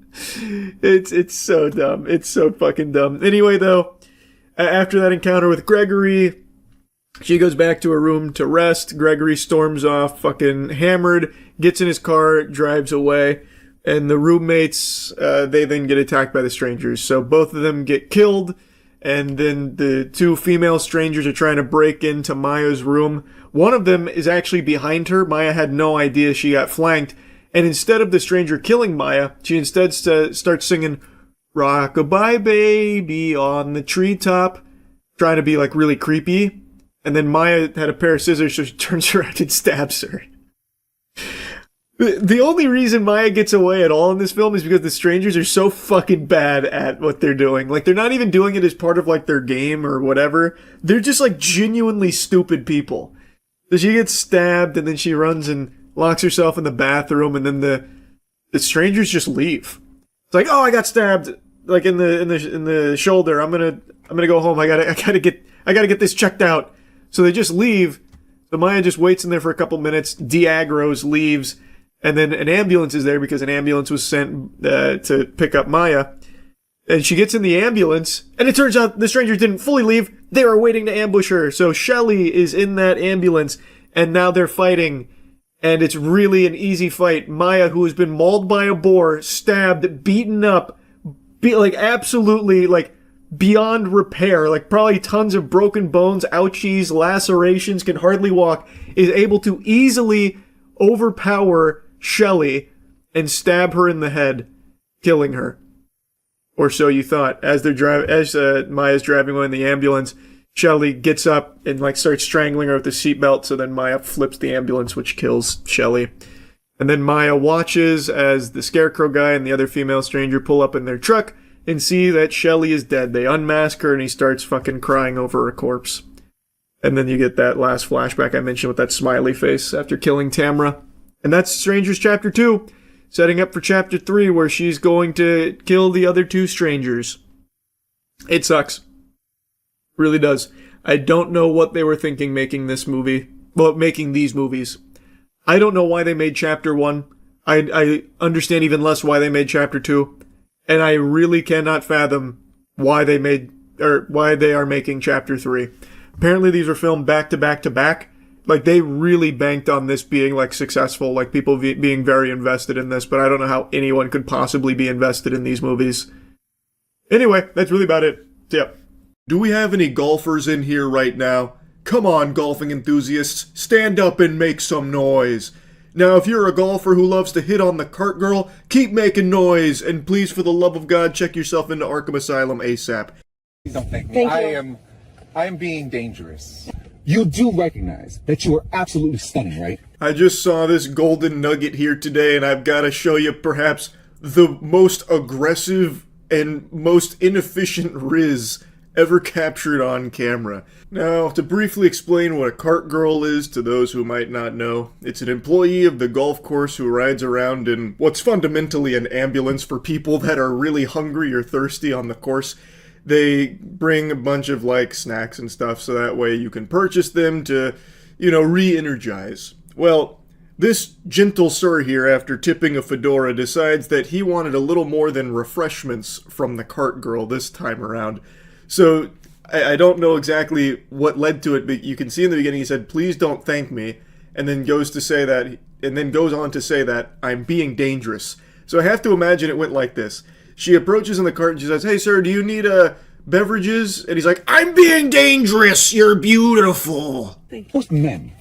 It's so dumb. It's so fucking dumb. Anyway, though, after that encounter with Gregory, she goes back to her room to rest. Gregory storms off, fucking hammered, gets in his car, drives away, and the roommates, they then get attacked by the strangers. So both of them get killed, and then the two female strangers are trying to break into Maya's room. One of them is actually behind her. Maya had no idea she got flanked. And instead of the stranger killing Maya, she instead starts singing "Rock-a-bye baby on the treetop," trying to be like really creepy. And then Maya had a pair of scissors, so she turns around and stabs her. The only reason Maya gets away at all in this film is because the strangers are so fucking bad at what they're doing. Like, they're not even doing it as part of like their game or whatever. They're just like genuinely stupid people. So she gets stabbed, and then she runs and locks herself in the bathroom, and then the strangers just leave. It's like, oh, I got stabbed like in the shoulder. I'm gonna go home. I gotta get this checked out. So they just leave. So Maya just waits in there for a couple minutes. Diagros leaves, and then an ambulance is there because an ambulance was sent to pick up Maya. And she gets in the ambulance, and it turns out the strangers didn't fully leave. They were waiting to ambush her. So Shelley is in that ambulance, and now they're fighting. And it's really an easy fight. Maya, who has been mauled by a boar, stabbed, beaten up, absolutely, beyond repair, probably tons of broken bones, ouchies, lacerations, can hardly walk, is able to easily overpower Shelley and stab her in the head, killing her. Or so you thought. As Maya's driving away in the ambulance, Shelley gets up and starts strangling her with the seatbelt, so then Maya flips the ambulance, which kills Shelley. And then Maya watches as the Scarecrow guy and the other female stranger pull up in their truck and see that Shelley is dead. They unmask her and he starts fucking crying over her corpse. And then you get that last flashback I mentioned with that smiley face after killing Tamra. And that's Strangers Chapter 2, setting up for Chapter 3 where she's going to kill the other two strangers. It sucks. Really does. I don't know what they were thinking making this movie. Well, making these movies. I don't know why they made Chapter 1. I understand even less why they made Chapter 2. And I really cannot fathom why they are making Chapter 3. Apparently these were filmed back to back to back. They really banked on this being, successful, people being very invested in this, but I don't know how anyone could possibly be invested in these movies. Anyway, that's really about it. Yep. Do we have any golfers in here right now? Come on, golfing enthusiasts, stand up and make some noise. Now, if you're a golfer who loves to hit on the cart girl, keep making noise, and please, for the love of God, check yourself into Arkham Asylum ASAP. Don't thank me. I am being dangerous. You do recognize that you are absolutely stunning, right? I just saw this golden nugget here today, and I've got to show you perhaps the most aggressive and most inefficient Riz ever captured on camera. Now, to briefly explain what a cart girl is to those who might not know, it's an employee of the golf course who rides around in what's fundamentally an ambulance for people that are really hungry or thirsty on the course. They bring a bunch of, snacks and stuff so that way you can purchase them to, re-energize. Well, this gentle sir here, after tipping a fedora, decides that he wanted a little more than refreshments from the cart girl this time around. So, I don't know exactly what led to it, but you can see in the beginning he said, "Please don't thank me," and then goes on to say that I'm being dangerous. So I have to imagine it went like this. She approaches in the cart and she says, "Hey sir, do you need beverages?" And he's like, "I'm being dangerous, you're beautiful." Most men,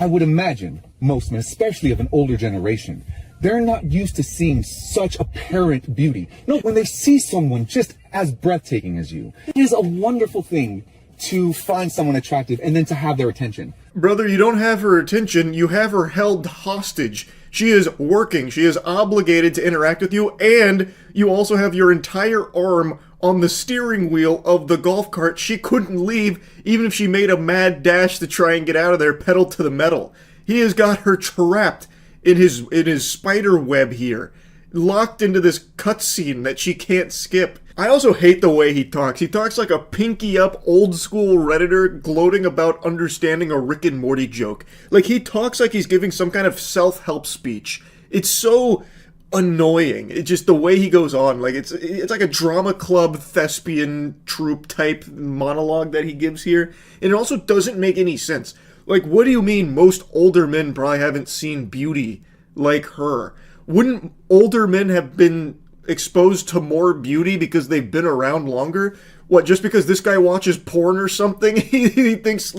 I would imagine, most men, especially of an older generation, they're not used to seeing such apparent beauty. No, when they see someone just as breathtaking as you, it is a wonderful thing to find someone attractive and then to have their attention. Brother, you don't have her attention, you have her held hostage. She is working, she is obligated to interact with you, and you also have your entire arm on the steering wheel of the golf cart. She couldn't leave, even if she made a mad dash to try and get out of there, pedal to the metal. He has got her trapped in his spider web here, locked into this cutscene that she can't skip. I also hate the way he talks. He talks like a pinky-up, old-school Redditor gloating about understanding a Rick and Morty joke. He talks like he's giving some kind of self-help speech. It's so annoying. It's just the way he goes on. It's like a drama club thespian troupe type monologue that he gives here. And it also doesn't make any sense. What do you mean most older men probably haven't seen beauty like her? Wouldn't older men have been exposed to more beauty because they've been around longer? What, just because this guy watches porn or something? He thinks,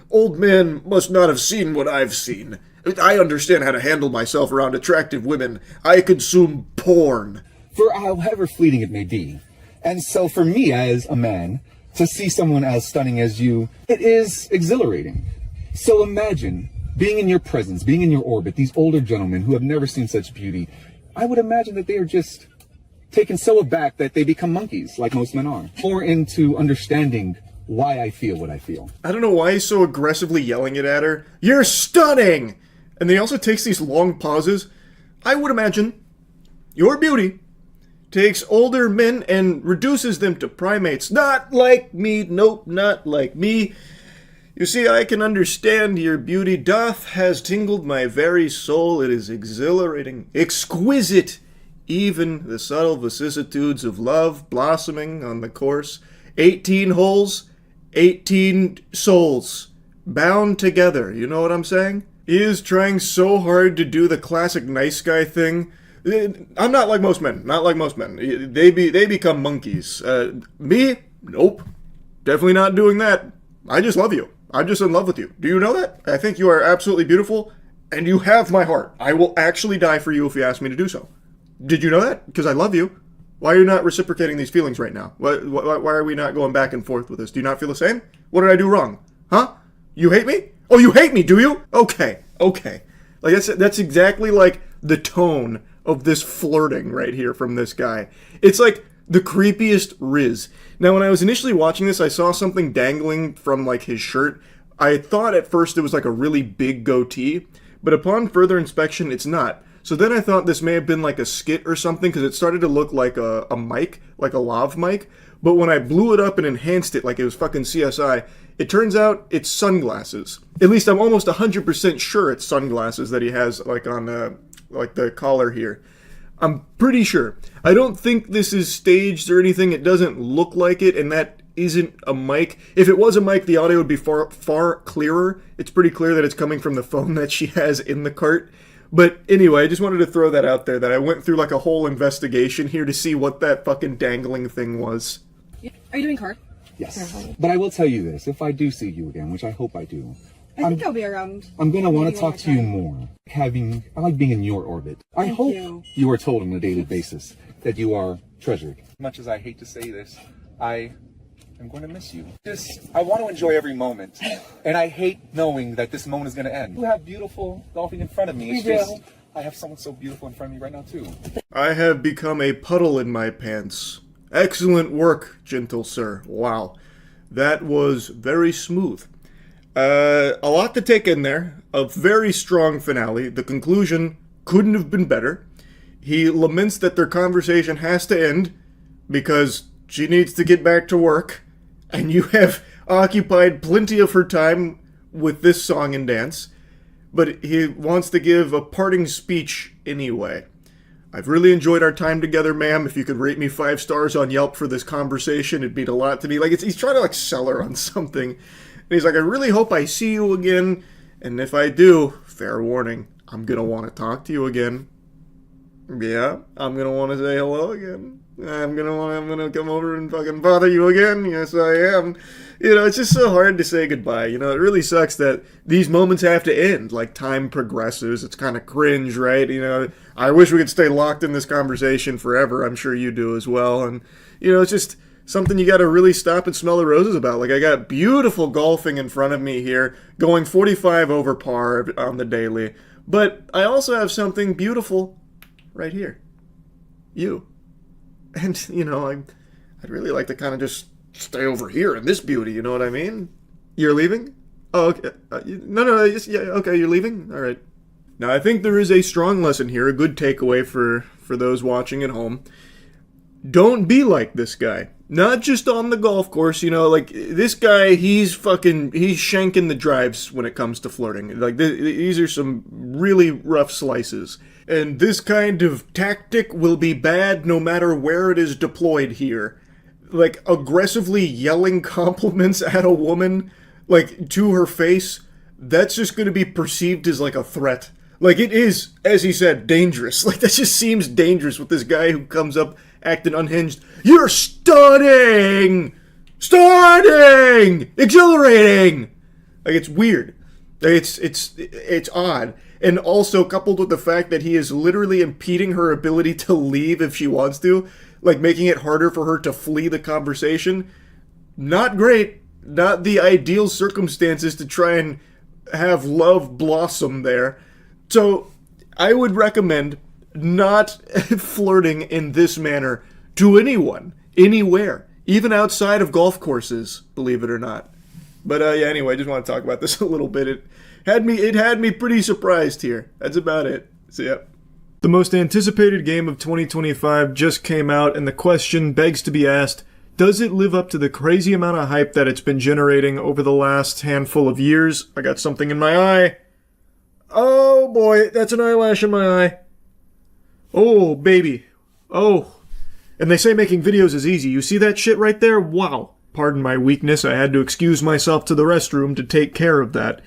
old men must not have seen what I've seen. I understand how to handle myself around attractive women. I consume porn. For however fleeting it may be. And so for me as a man, to see someone as stunning as you, it is exhilarating. So imagine being in your presence, being in your orbit, these older gentlemen who have never seen such beauty. I would imagine that they are just taken so aback that they become monkeys, like most men are. More into understanding why I feel what I feel. I don't know why he's so aggressively yelling it at her. You're stunning! And then he also takes these long pauses. I would imagine your beauty takes older men and reduces them to primates. Not like me, nope, not like me. You see, I can understand your beauty doth has tingled my very soul. It is exhilarating, exquisite, even the subtle vicissitudes of love blossoming on the course. 18 holes, 18 souls, bound together. You know what I'm saying? He is trying so hard to do the classic nice guy thing. I'm not like most men. Not like most men. They become monkeys. Me? Nope. Definitely not doing that. I just love you. I'm just in love with you. Do you know that? I think you are absolutely beautiful, and you have my heart. I will actually die for you if you ask me to do so. Did you know that? Because I love you. Why are you not reciprocating these feelings right now? Why are we not going back and forth with this? Do you not feel the same? What did I do wrong? Huh? You hate me? Oh, you hate me, do you? Okay. Like, that's exactly like the tone of this flirting right here from this guy. It's like the creepiest riz. Now, when I was initially watching this, I saw something dangling from, like, his shirt. I thought at first it was like a really big goatee, but upon further inspection, it's not. So then I thought this may have been like a skit or something, because it started to look like a mic, like a lav mic. But when I blew it up and enhanced it like it was fucking CSI, it turns out it's sunglasses. At least I'm almost 100% sure it's sunglasses that he has, like, on like the collar here. I'm pretty sure. I don't think this is staged or anything. It doesn't look like it, and that isn't a mic. If it was a mic, the audio would be far clearer. It's pretty clear that it's coming from the phone that she has in the cart. But anyway, I just wanted to throw that out there, that I went through like a whole investigation here to see what that fucking dangling thing was. Are you doing car? Yes. But I will tell you this, if I do see you again, which I hope I do, I think I'll be around. I'm going to want to talk to you more. I like being in your orbit. I hope you are told on a daily basis that you are treasured. As much as I hate to say this, I am going to miss you. I want to enjoy every moment. And I hate knowing that this moment is going to end. You have beautiful golfing in front of me. I have someone so beautiful in front of me right now, too. I have become a puddle in my pants. Excellent work, gentle sir. Wow. That was very smooth. A lot to take in there. A very strong finale. The conclusion couldn't have been better. He laments that their conversation has to end because she needs to get back to work, and you have occupied plenty of her time with this song and dance, but he wants to give a parting speech anyway. I've really enjoyed our time together, ma'am. If you could rate me 5 stars on Yelp for this conversation, it'd mean a lot to me. Like, he's trying to, like, sell her on something. And he's like, I really hope I see you again, and if I do, fair warning, I'm gonna want to talk to you again. Yeah, I'm gonna want to say hello again. I'm gonna come over and fucking bother you again. Yes, I am. You know, it's just so hard to say goodbye. You know, it really sucks that these moments have to end. Like, time progresses. It's kind of cringe, right? You know, I wish we could stay locked in this conversation forever. I'm sure you do as well. And, you know, it's just something you got to really stop and smell the roses about. Like, I got beautiful golfing in front of me here, going 45 over par on the daily. But I also have something beautiful right here. You. And, you know, I'd really like to kind of just stay over here in this beauty, you know what I mean? You're leaving? Oh, okay. No, yeah, okay, you're leaving? All right. Now, I think there is a strong lesson here, a good takeaway for those watching at home. Don't be like this guy. Not just on the golf course, you know, like, this guy, he's shanking the drives when it comes to flirting. Like, these are some really rough slices. And this kind of tactic will be bad no matter where it is deployed here. Like, aggressively yelling compliments at a woman, like, to her face, that's just going to be perceived as, like, a threat. Like, it is, as he said, dangerous. Like, that just seems dangerous with this guy who comes up acting unhinged. You're stunning! Stunning! Exhilarating! Like, it's weird. It's odd. And also coupled with the fact that he is literally impeding her ability to leave if she wants to, like making it harder for her to flee the conversation. Not great. Not the ideal circumstances to try and have love blossom there. So I would recommend not flirting in this manner to anyone, anywhere, even outside of golf courses, believe it or not. But yeah, anyway, I just want to talk about this a little bit. It had me pretty surprised here. That's about it. So yeah. The most anticipated game of 2025 just came out, and the question begs to be asked, does it live up to the crazy amount of hype that it's been generating over the last handful of years? I got something in my eye. Oh boy, that's an eyelash in my eye. Oh, baby. Oh. And they say making videos is easy. You see that shit right there? Wow. Pardon my weakness, I had to excuse myself to the restroom to take care of that.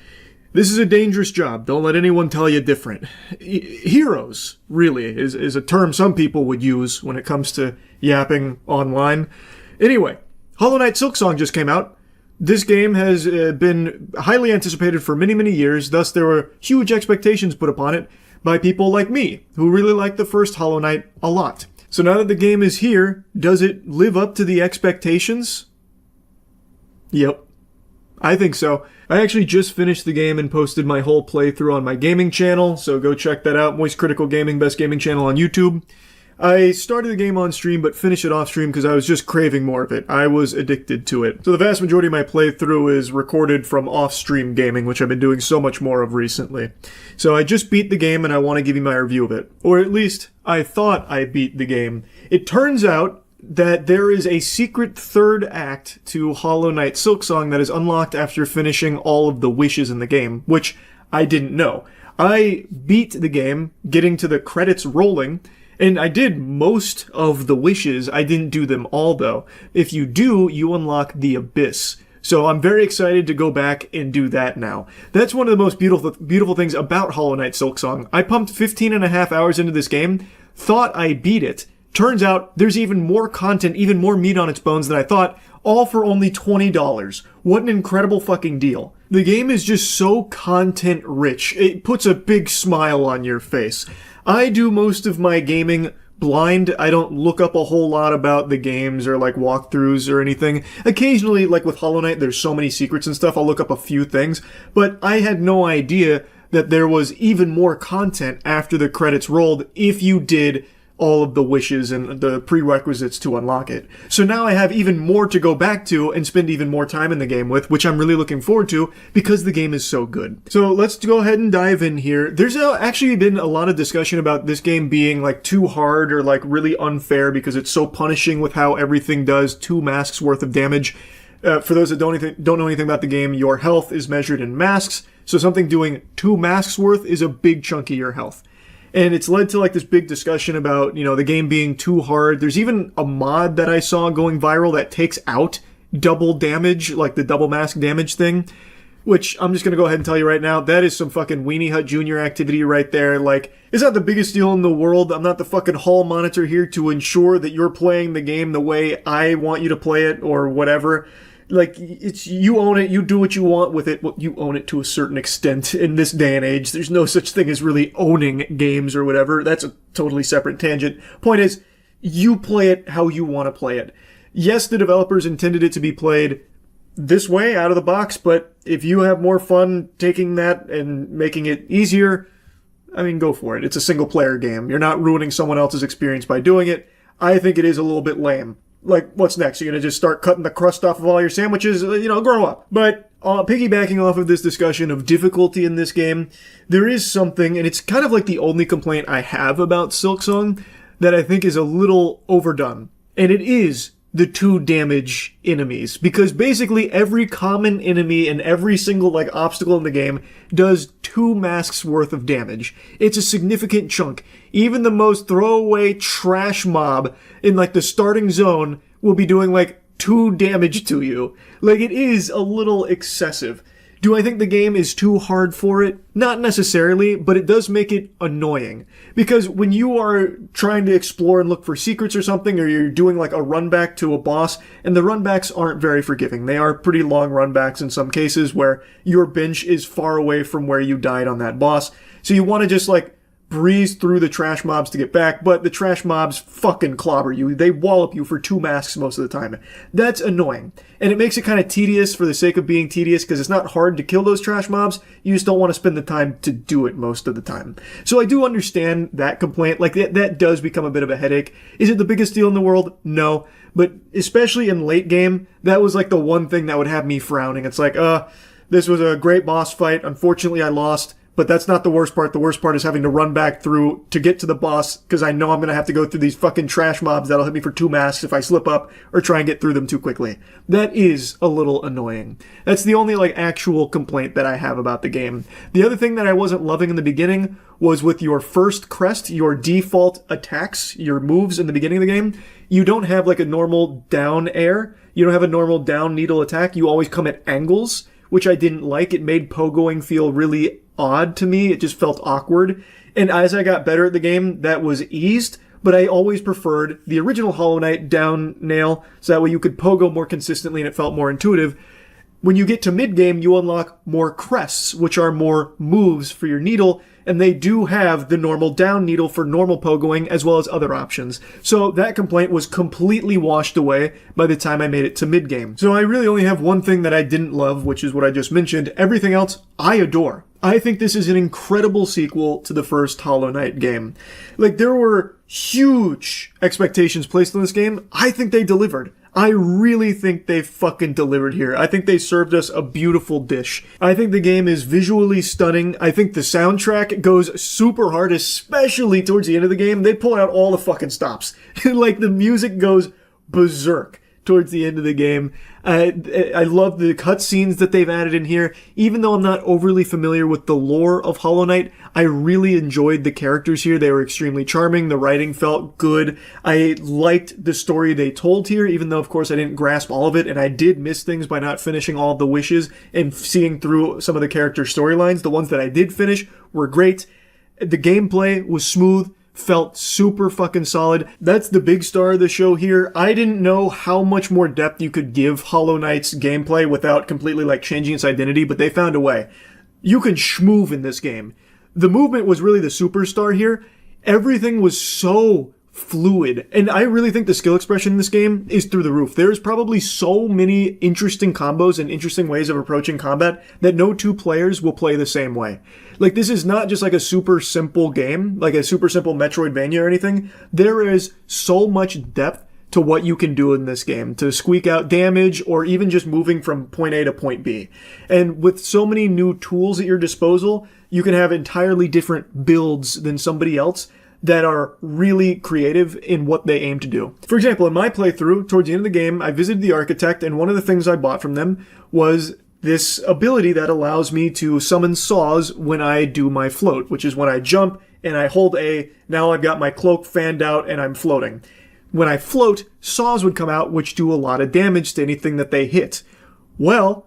This is a dangerous job. Don't let anyone tell you different. Heroes, really, is a term some people would use when it comes to yapping online. Anyway, Hollow Knight Silksong just came out. This game has been highly anticipated for many, many years, thus there were huge expectations put upon it by people like me, who really liked the first Hollow Knight a lot. So now that the game is here, does it live up to the expectations? Yep. I think so. I actually just finished the game and posted my whole playthrough on my gaming channel, so go check that out. Moist Critical Gaming, best gaming channel on YouTube. I started the game on stream, but finished it off stream because I was just craving more of it. I was addicted to it. So the vast majority of my playthrough is recorded from off-stream gaming, which I've been doing so much more of recently. So I just beat the game and I want to give you my review of it. Or at least, I thought I beat the game. It turns out that there is a secret third act to Hollow Knight Silksong that is unlocked after finishing all of the wishes in the game, which I didn't know. I beat the game, getting to the credits rolling, and I did most of the wishes. I didn't do them all, though. If you do, you unlock the Abyss. So I'm very excited to go back and do that now. That's one of the most beautiful things about Hollow Knight Silksong. I pumped 15.5 hours into this game, thought I beat it. Turns out there's even more content, even more meat on its bones than I thought, all for only $20. What an incredible fucking deal. The game is just so content rich. It puts a big smile on your face. I do most of my gaming blind. I don't look up a whole lot about the games or like walkthroughs or anything. Occasionally, like with Hollow Knight, there's so many secrets and stuff, I'll look up a few things, but I had no idea that there was even more content after the credits rolled if you did all of the wishes and the prerequisites to unlock it. So now I have even more to go back to and spend even more time in the game with, which I'm really looking forward to because the game is so good. So let's go ahead and dive in here. There's actually been a lot of discussion about this game being like too hard or like really unfair because it's so punishing with how everything does 2 masks worth of damage. For those that don't know anything about the game, your health is measured in masks. So something doing 2 masks worth is a big chunk of your health. And it's led to like this big discussion about, you know, the game being too hard. There's even a mod that I saw going viral that takes out double damage, like the double mask damage thing, which I'm just going to go ahead and tell you right now, that is some fucking Weenie Hut Jr. activity right there. Like, it's not the biggest deal in the world. I'm not the fucking hall monitor here to ensure that you're playing the game the way I want you to play it or whatever. Like, it's, you own it, you do what you want with it, well, you own it to a certain extent in this day and age. There's no such thing as really owning games or whatever. That's a totally separate tangent. Point is, you play it how you want to play it. Yes, the developers intended it to be played this way, out of the box, but if you have more fun taking that and making it easier, I mean, go for it. It's a single-player game. You're not ruining someone else's experience by doing it. I think it is a little bit lame. Like, what's next? You're gonna just start cutting the crust off of all your sandwiches? You know, grow up. But piggybacking off of this discussion of difficulty in this game, there is something, and it's kind of like the only complaint I have about Silksong, that I think is a little overdone. And it is the 2 damage enemies. Because basically every common enemy and every single, like, obstacle in the game does 2 masks worth of damage. It's a significant chunk. Even the most throwaway trash mob in, like, the starting zone will be doing, like, 2 damage to you. Like, it is a little excessive. Do I think the game is too hard for it? Not necessarily, but it does make it annoying. Because when you are trying to explore and look for secrets or something, or you're doing like a run back to a boss, and the run backs aren't very forgiving. They are pretty long run backs in some cases where your bench is far away from where you died on that boss. So you want to just like breeze through the trash mobs to get back, but the trash mobs fucking clobber you. They wallop you for 2 masks most of the time. That's annoying. And it makes it kind of tedious for the sake of being tedious, because it's not hard to kill those trash mobs. You just don't want to spend the time to do it most of the time. So I do understand that complaint. Like, that does become a bit of a headache. Is it the biggest deal in the world? No. But especially in late game, that was like the one thing that would have me frowning. It's like, this was a great boss fight. Unfortunately, I lost. But that's not the worst part. The worst part is having to run back through to get to the boss, because I know I'm going to have to go through these fucking trash mobs that'll hit me for 2 masks if I slip up or try and get through them too quickly. That is a little annoying. That's the only like actual complaint that I have about the game. The other thing that I wasn't loving in the beginning was with your first crest, your default attacks, your moves in the beginning of the game, you don't have like a normal down air. You don't have a normal down needle attack. You always come at angles, which I didn't like. It made pogoing feel really odd to me. It just felt awkward. And as I got better at the game, that was eased. But I always preferred the original Hollow Knight down nail, so that way you could pogo more consistently and it felt more intuitive. When you get to mid-game, you unlock more crests, which are more moves for your needle, and they do have the normal down needle for normal pogoing, as well as other options. So that complaint was completely washed away by the time I made it to mid-game. So I really only have one thing that I didn't love, which is what I just mentioned. Everything else, I adore. I think this is an incredible sequel to the first Hollow Knight game. Like, there were huge expectations placed on this game. I think they delivered. I really think they fucking delivered here. I think they served us a beautiful dish. I think the game is visually stunning. I think the soundtrack goes super hard, especially towards the end of the game. They pull out all the fucking stops. Like, the music goes berserk towards the end of the game. I love the cutscenes that they've added in here. Even though I'm not overly familiar with the lore of Hollow Knight, I really enjoyed the characters here. They were extremely charming. The writing felt good. I liked the story they told here, even though, of course, I didn't grasp all of it, and I did miss things by not finishing all of the wishes and seeing through some of the character storylines. The ones that I did finish were great. The gameplay was smooth. Felt super fucking solid. That's the big star of the show here. I didn't know how much more depth you could give Hollow Knight's gameplay without completely like changing its identity, but they found a way. You can schmoove in this game. The movement was really the superstar here. Everything was so fluid, and I really think the skill expression in this game is through the roof. There's probably so many interesting combos and interesting ways of approaching combat that no two players will play the same way. Like, this is not just like a super simple game, like a super simple Metroidvania or anything. There is so much depth to what you can do in this game to squeak out damage or even just moving from point A to point B. And with so many new tools at your disposal, you can have entirely different builds than somebody else that are really creative in what they aim to do. For example, in my playthrough, towards the end of the game, I visited the Architect, and one of the things I bought from them was this ability that allows me to summon saws when I do my float, which is when I jump and I hold A, now I've got my cloak fanned out and I'm floating. When I float, saws would come out, which do a lot of damage to anything that they hit. Well,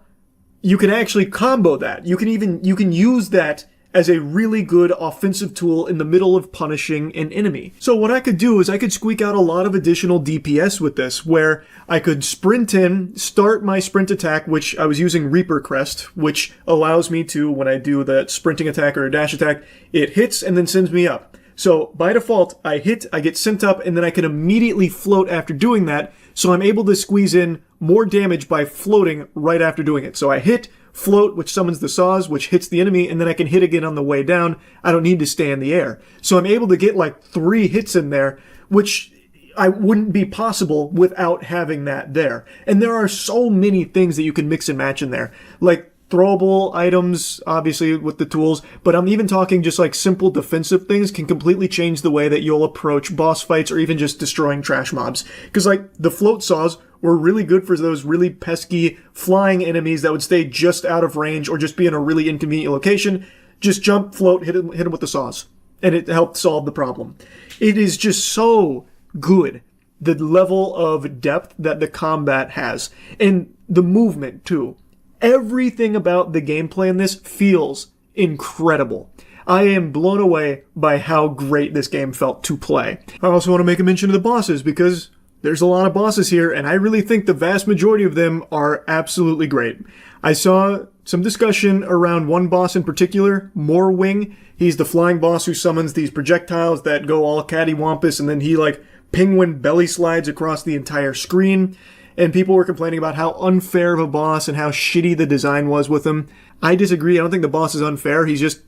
you can actually combo that. You can use that as a really good offensive tool in the middle of punishing an enemy. So what I could do is I could squeak out a lot of additional DPS with this, where I could sprint in, start my sprint attack, which I was using Reaper Crest, which allows me to, when I do that sprinting attack or a dash attack, it hits and then sends me up. So by default, I hit, I get sent up, and then I can immediately float after doing that, so I'm able to squeeze in more damage by floating right after doing it. So I hit, float, which summons the saws, which hits the enemy, and then I can hit again on the way down. I don't need to stay in the air. So I'm able to get like 3 hits in there, which I wouldn't be possible without having that there. And there are so many things that you can mix and match in there. Like throwable items, obviously, with the tools, but I'm even talking just like simple defensive things can completely change the way that you'll approach boss fights or even just destroying trash mobs. Because like the float saws were really good for those really pesky flying enemies that would stay just out of range or just be in a really inconvenient location. Just jump, float, hit them with the saws. And it helped solve the problem. It is just so good, the level of depth that the combat has. And the movement, too. Everything about the gameplay in this feels incredible. I am blown away by how great this game felt to play. I also want to make a mention of the bosses, because there's a lot of bosses here, and I really think the vast majority of them are absolutely great. I saw some discussion around one boss in particular, Morwing. He's the flying boss who summons these projectiles that go all cattywampus, and then he like penguin belly slides across the entire screen. And people were complaining about how unfair of a boss and how shitty the design was with him. I disagree. I don't think the boss is unfair. He's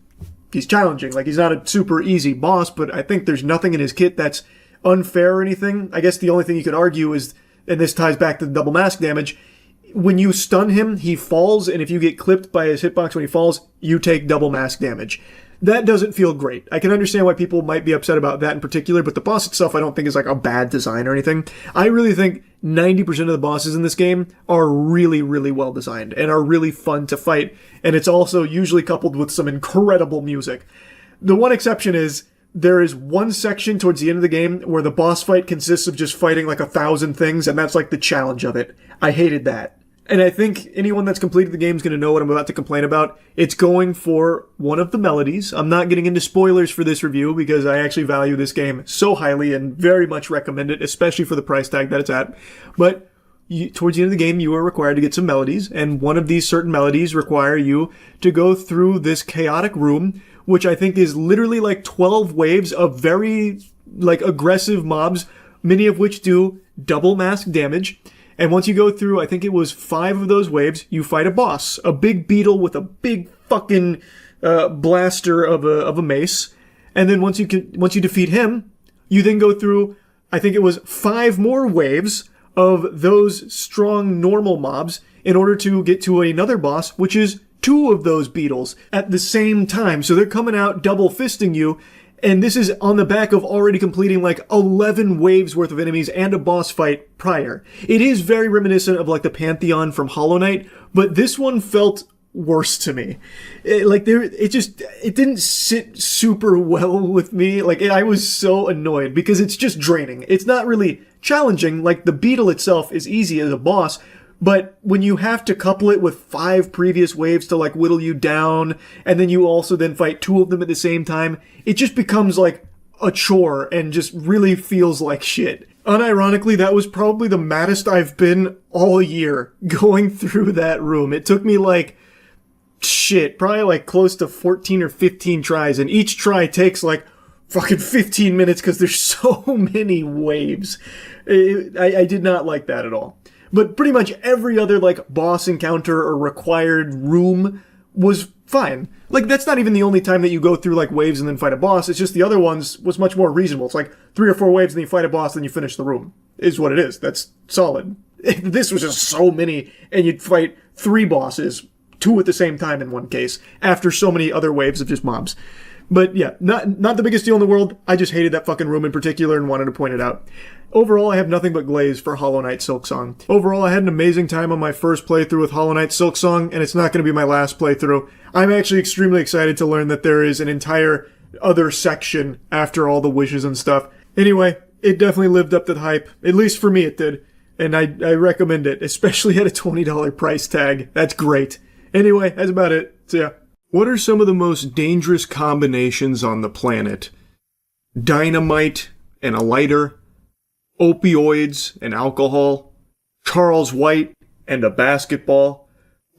challenging. Like, he's not a super easy boss, but I think there's nothing in his kit that's unfair or anything. I guess the only thing you could argue is, and this ties back to the double mask damage, when you stun him, he falls, and if you get clipped by his hitbox when he falls, you take double mask damage. That doesn't feel great. I can understand why people might be upset about that in particular, but the boss itself I don't think is like a bad design or anything. I really think 90% of the bosses in this game are really, really well designed and are really fun to fight, and it's also usually coupled with some incredible music. The one exception is there is one section towards the end of the game where the boss fight consists of just fighting like 1,000 things, and that's like the challenge of it. I hated that. And I think anyone that's completed the game is going to know what I'm about to complain about. It's going for one of the melodies. I'm not getting into spoilers for this review because I actually value this game so highly and very much recommend it, especially for the price tag that it's at. But towards the end of the game, you are required to get some melodies, and one of these certain melodies require you to go through this chaotic room, which I think is literally like 12 waves of very like aggressive mobs, many of which do double mask damage. And once you go through, I think it was 5 of those waves, you fight a boss, a big beetle with a big fucking blaster of a mace. And then once you defeat him, you then go through, I think it was 5 more waves of those strong normal mobs in order to get to another boss, which is 2 of those beetles at the same time. So they're coming out double fisting you. And this is on the back of already completing like 11 waves worth of enemies and a boss fight prior. It is very reminiscent of like the Pantheon from Hollow Knight, but this one felt worse to me. It didn't sit super well with me. Like I was so annoyed because it's just draining. It's not really challenging. Like the beetle itself is easy as a boss, but when you have to couple it with 5 previous waves to like whittle you down, and then you also then fight 2 of them at the same time, it just becomes like a chore and just really feels like shit. Unironically, that was probably the maddest I've been all year going through that room. It took me like, probably like close to 14 or 15 tries, and each try takes like fucking 15 minutes because there's so many waves. I did not like that at all. But pretty much every other, like, boss encounter or required room was fine. Like, that's not even the only time that you go through, like, waves and then fight a boss. It's just the other ones was much more reasonable. It's like 3 or 4 waves and then you fight a boss, then you finish the room. Is what it is. That's solid. This was just so many, and you'd fight 3 bosses, 2 at the same time in one case, after so many other waves of just mobs. But yeah, not the biggest deal in the world. I just hated that fucking room in particular and wanted to point it out. Overall, I have nothing but glaze for Hollow Knight Silksong. Overall, I had an amazing time on my first playthrough with Hollow Knight Silksong, and it's not going to be my last playthrough. I'm actually extremely excited to learn that there is an entire other section after all the wishes and stuff. Anyway, it definitely lived up to the hype. At least for me it did. And I recommend it, especially at a $20 price tag. That's great. Anyway, that's about it. So yeah. What are some of the most dangerous combinations on the planet? Dynamite and a lighter, opioids and alcohol, Charles White and a basketball.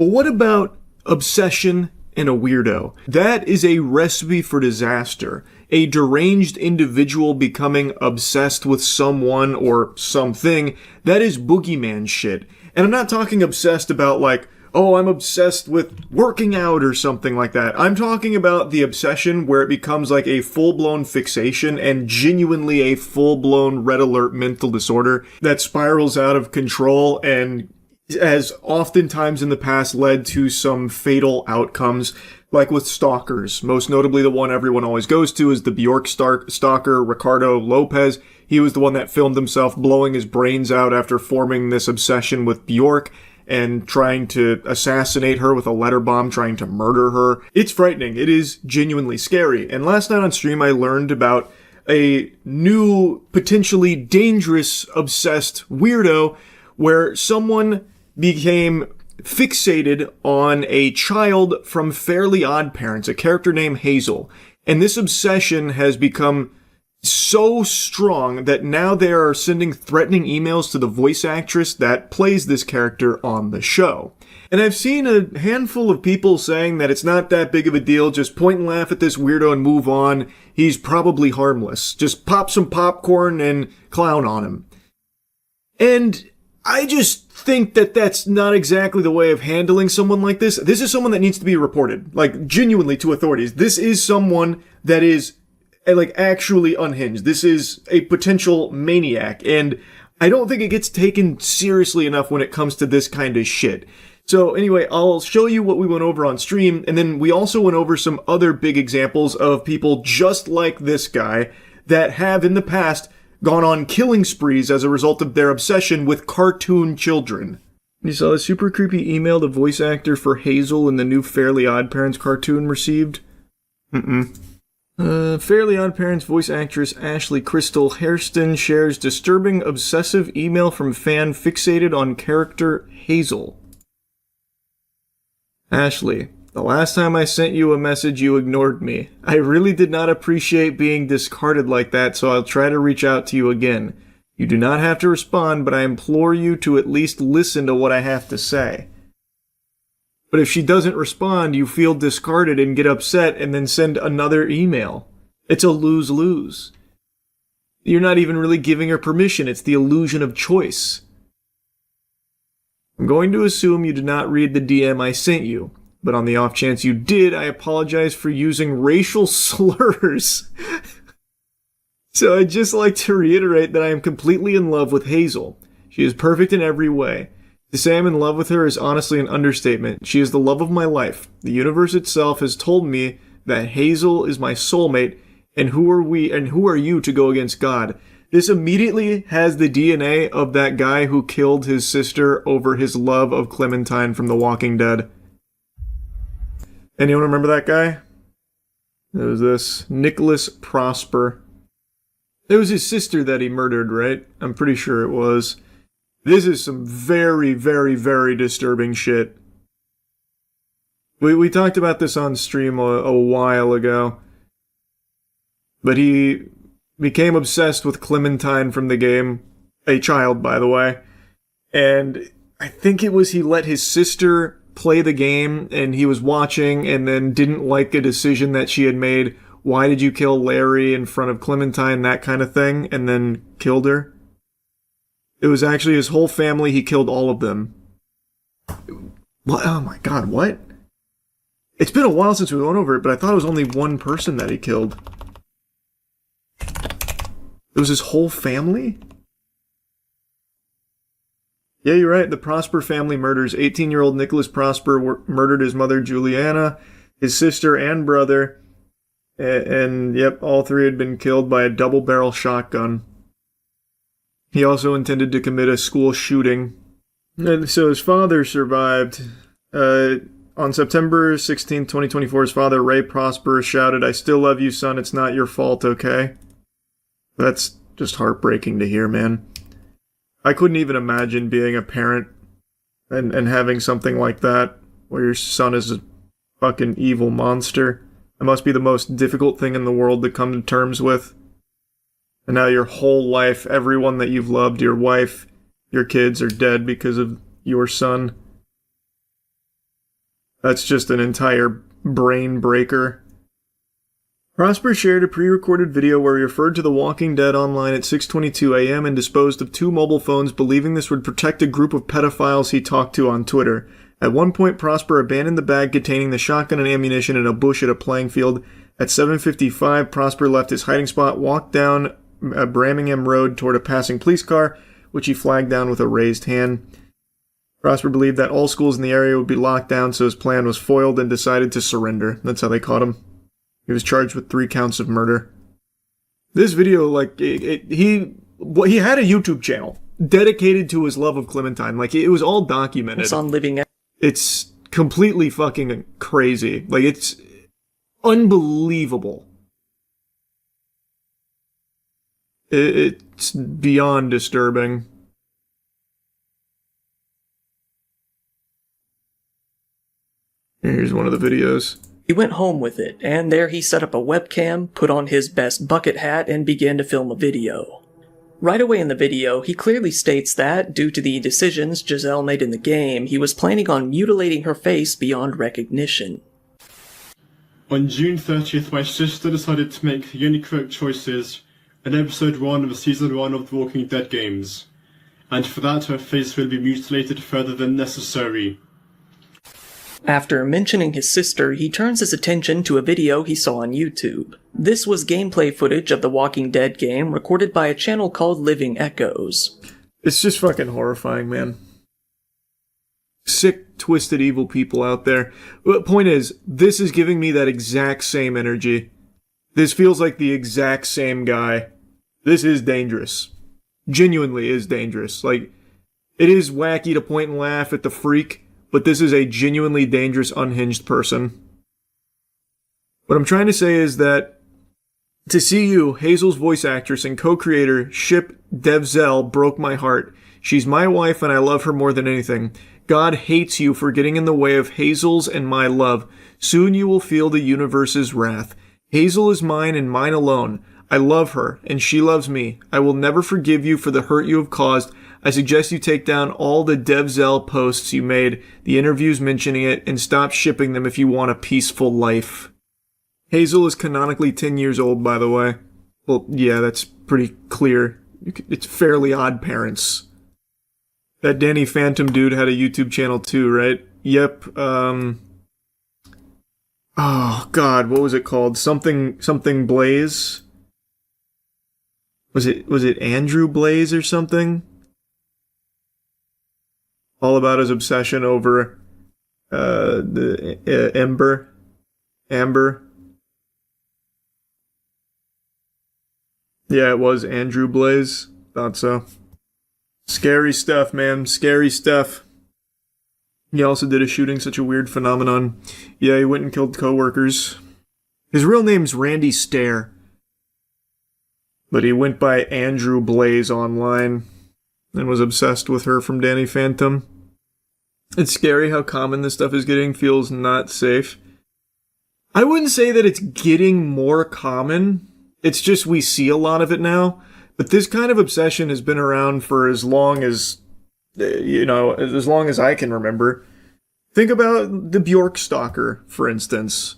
But what about obsession and a weirdo? That is a recipe for disaster. A deranged individual becoming obsessed with someone or something, that is boogeyman shit. And I'm not talking obsessed about like, oh, I'm obsessed with working out or something like that. I'm talking about the obsession where it becomes like a full-blown fixation and genuinely a full-blown red alert mental disorder that spirals out of control and has oftentimes in the past led to some fatal outcomes, like with stalkers. Most notably, the one everyone always goes to is the Bjork stalker, Ricardo Lopez. He was the one that filmed himself blowing his brains out after forming this obsession with Bjork and trying to assassinate her with a letter bomb, trying to murder her. It's frightening. It is genuinely scary. And last night on stream, I learned about a new, potentially dangerous, obsessed weirdo where someone became fixated on a child from Fairly Odd Parents, a character named Hazel. And this obsession has become so strong that now they are sending threatening emails to the voice actress that plays this character on the show. And I've seen a handful of people saying that it's not that big of a deal, just point and laugh at this weirdo and move on. He's probably harmless. Just pop some popcorn and clown on him. And I just think that that's not exactly the way of handling someone like this. This is someone that needs to be reported, like genuinely to authorities. This is someone that is like actually unhinged. This is a potential maniac, and I don't think it gets taken seriously enough when it comes to this kind of shit. So anyway, I'll show you what we went over on stream, and then we also went over some other big examples of people just like this guy that have in the past gone on killing sprees as a result of their obsession with cartoon children. You saw a super creepy email the voice actor for Hazel in the new Fairly Odd Parents cartoon received? Fairly Odd Parents voice actress Ashley Crystal Hairston shares disturbing obsessive email from fan fixated on character Hazel. Ashley, the last time I sent you a message, you ignored me. I really did not appreciate being discarded like that, so I'll try to reach out to you again. You do not have to respond, but I implore you to at least listen to what I have to say. But if she doesn't respond, you feel discarded and get upset and then send another email. It's a lose-lose. You're not even really giving her permission. It's the illusion of choice. I'm going to assume you did not read the DM I sent you, but on the off chance you did, I apologize for using racial slurs. So I'd just like to reiterate that I am completely in love with Hazel. She is perfect in every way. To say I'm in love with her is honestly an understatement. She is the love of my life. The universe itself has told me that Hazel is my soulmate, and who are you to go against God? This immediately has the DNA of that guy who killed his sister over his love of Clementine from The Walking Dead. Anyone remember that guy? It was this Nicholas Prosper. It was his sister that he murdered, right? I'm pretty sure it was. This is some very, very, very disturbing shit. We talked about this on stream a while ago. But he became obsessed with Clementine from the game. A child, by the way. And I think it was he let his sister play the game, and he was watching and then didn't like a decision that she had made. Why did you kill Larry in front of Clementine? That kind of thing. And then killed her. It was actually his whole family. He killed all of them. What? Oh my god, what? It's been a while since we went over it, but I thought it was only one person that he killed. It was his whole family? Yeah, you're right. The Prosper family murders. 18-year-old Nicholas Prosper murdered his mother, Juliana, his sister, and brother. And yep, all three had been killed by a double-barrel shotgun. He also intended to commit a school shooting. And so his father survived. On September 16, 2024, his father, Ray Prosper, shouted, "I still love you, son. It's not your fault, okay?" That's just heartbreaking to hear, man. I couldn't even imagine being a parent and having something like that, where your son is a fucking evil monster. It must be the most difficult thing in the world to come to terms with. And now your whole life, everyone that you've loved, your wife, your kids are dead because of your son. That's just an entire brain breaker. Prosper shared a pre-recorded video where he referred to The Walking Dead online at 6:22 a.m. and disposed of 2 mobile phones, believing this would protect a group of pedophiles he talked to on Twitter. At one point, Prosper abandoned the bag containing the shotgun and ammunition in a bush at a playing field. At 7:55, Prosper left his hiding spot, walked down Birmingham Road toward a passing police car, which he flagged down with a raised hand. Prosper believed that all schools in the area would be locked down, so his plan was foiled and decided to surrender. That's how they caught him. He was charged with 3 counts of murder. This video, like, he had a YouTube channel dedicated to his love of Clementine. Like, it was all documented. It's on Living. It's completely fucking crazy. Like, it's unbelievable. It's beyond disturbing. Here's one of the videos. He went home with it, and there he set up a webcam, put on his best bucket hat, and began to film a video. Right away in the video, he clearly states that, due to the decisions Giselle made in the game, he was planning on mutilating her face beyond recognition. On June 30th, my sister decided to make the only correct choices in episode 1 of season 1 of The Walking Dead games, and for that her face will be mutilated further than necessary. After mentioning his sister, he turns his attention to a video he saw on YouTube. This was gameplay footage of the Walking Dead game recorded by a channel called Living Echoes. It's just fucking horrifying, man. Sick, twisted, evil people out there. But point is, this is giving me that exact same energy. This feels like the exact same guy. This is dangerous. Genuinely is dangerous. Like, it is wacky to point and laugh at the freak, but this is a genuinely dangerous, unhinged person. What I'm trying to say is that to see you, Hazel's voice actress and co-creator, ship Devzel broke my heart. She's my wife and I love her more than anything. God hates you for getting in the way of Hazel's and my love. Soon you will feel the universe's wrath. Hazel is mine and mine alone. I love her, and she loves me. I will never forgive you for the hurt you have caused. I suggest you take down all the DevZell posts you made, the interviews mentioning it, and stop shipping them if you want a peaceful life. Hazel is canonically 10 years old, by the way. Well, yeah, that's pretty clear. It's Fairly Odd Parents. That Danny Phantom dude had a YouTube channel too, right? Yep, oh god, what was it called? Something Blaze? Was it Andrew Blaze or something? All about his obsession over the Amber. Yeah, it was Andrew Blaze. Thought so. Scary stuff, man. Scary stuff. He also did a shooting, such a weird phenomenon. Yeah, he went and killed coworkers. His real name's Randy Stair. But he went by Andrew Blaze online and was obsessed with her from Danny Phantom. It's scary how common this stuff is getting. Feels not safe. I wouldn't say that it's getting more common. It's just we see a lot of it now. But this kind of obsession has been around for as long as, as long as I can remember. Think about the Bjork stalker, for instance.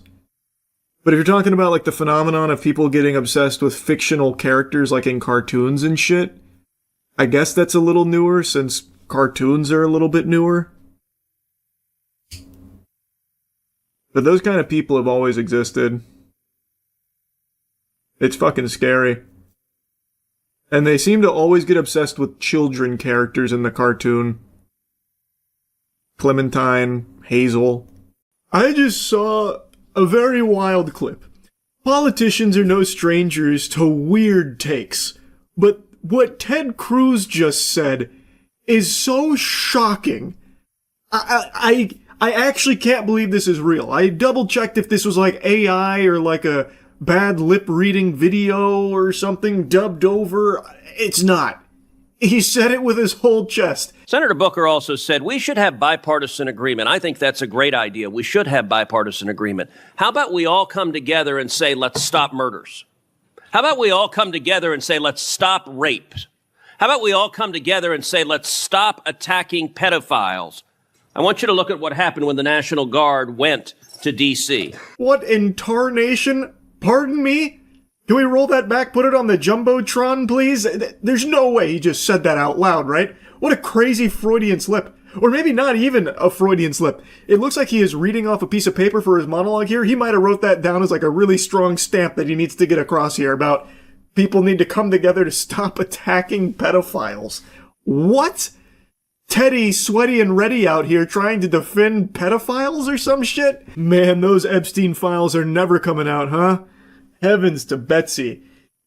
But if you're talking about like the phenomenon of people getting obsessed with fictional characters like in cartoons and shit, I guess that's a little newer since cartoons are a little bit newer. But those kind of people have always existed. It's fucking scary. And they seem to always get obsessed with children characters in the cartoon. Clementine, Hazel. I just saw a very wild clip. Politicians are no strangers to weird takes, but what Ted Cruz just said is so shocking. I actually can't believe this is real. I double-checked if this was like AI or like a bad lip-reading video or something dubbed over. It's not. He said it with his whole chest. Senator Booker also said we should have bipartisan agreement. I think that's a great idea. We should have bipartisan agreement. How about we all come together and say, let's stop murders? How about we all come together and say, let's stop rape? How about we all come together and say, let's stop attacking pedophiles? I want you to look at what happened when the National Guard went to D.C. What in tarnation? Pardon me? Can we roll that back, put it on the Jumbotron, please? There's no way he just said that out loud, right? What a crazy Freudian slip. Or maybe not even a Freudian slip. It looks like he is reading off a piece of paper for his monologue here. He might have wrote that down as like a really strong stamp that he needs to get across here about people need to come together to stop attacking pedophiles. What? Teddy, sweaty and ready out here trying to defend pedophiles or some shit? Man, those Epstein files are never coming out, huh? Heavens to Betsy.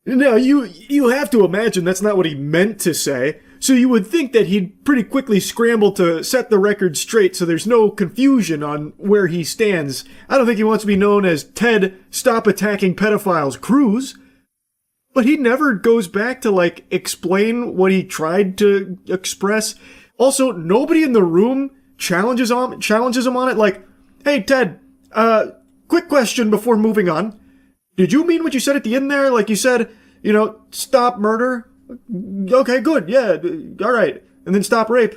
Now, you have to imagine that's not what he meant to say, so you would think that he'd pretty quickly scramble to set the record straight so there's no confusion on where he stands. I don't think he wants to be known as Ted Stop Attacking Pedophiles Cruz. But he never goes back to, like, explain what he tried to express. Also, nobody in the room challenges him on it, like, hey, Ted, quick question before moving on. Did you mean what you said at the end there? Like you said, stop murder? Okay, good, yeah, all right. And then stop rape.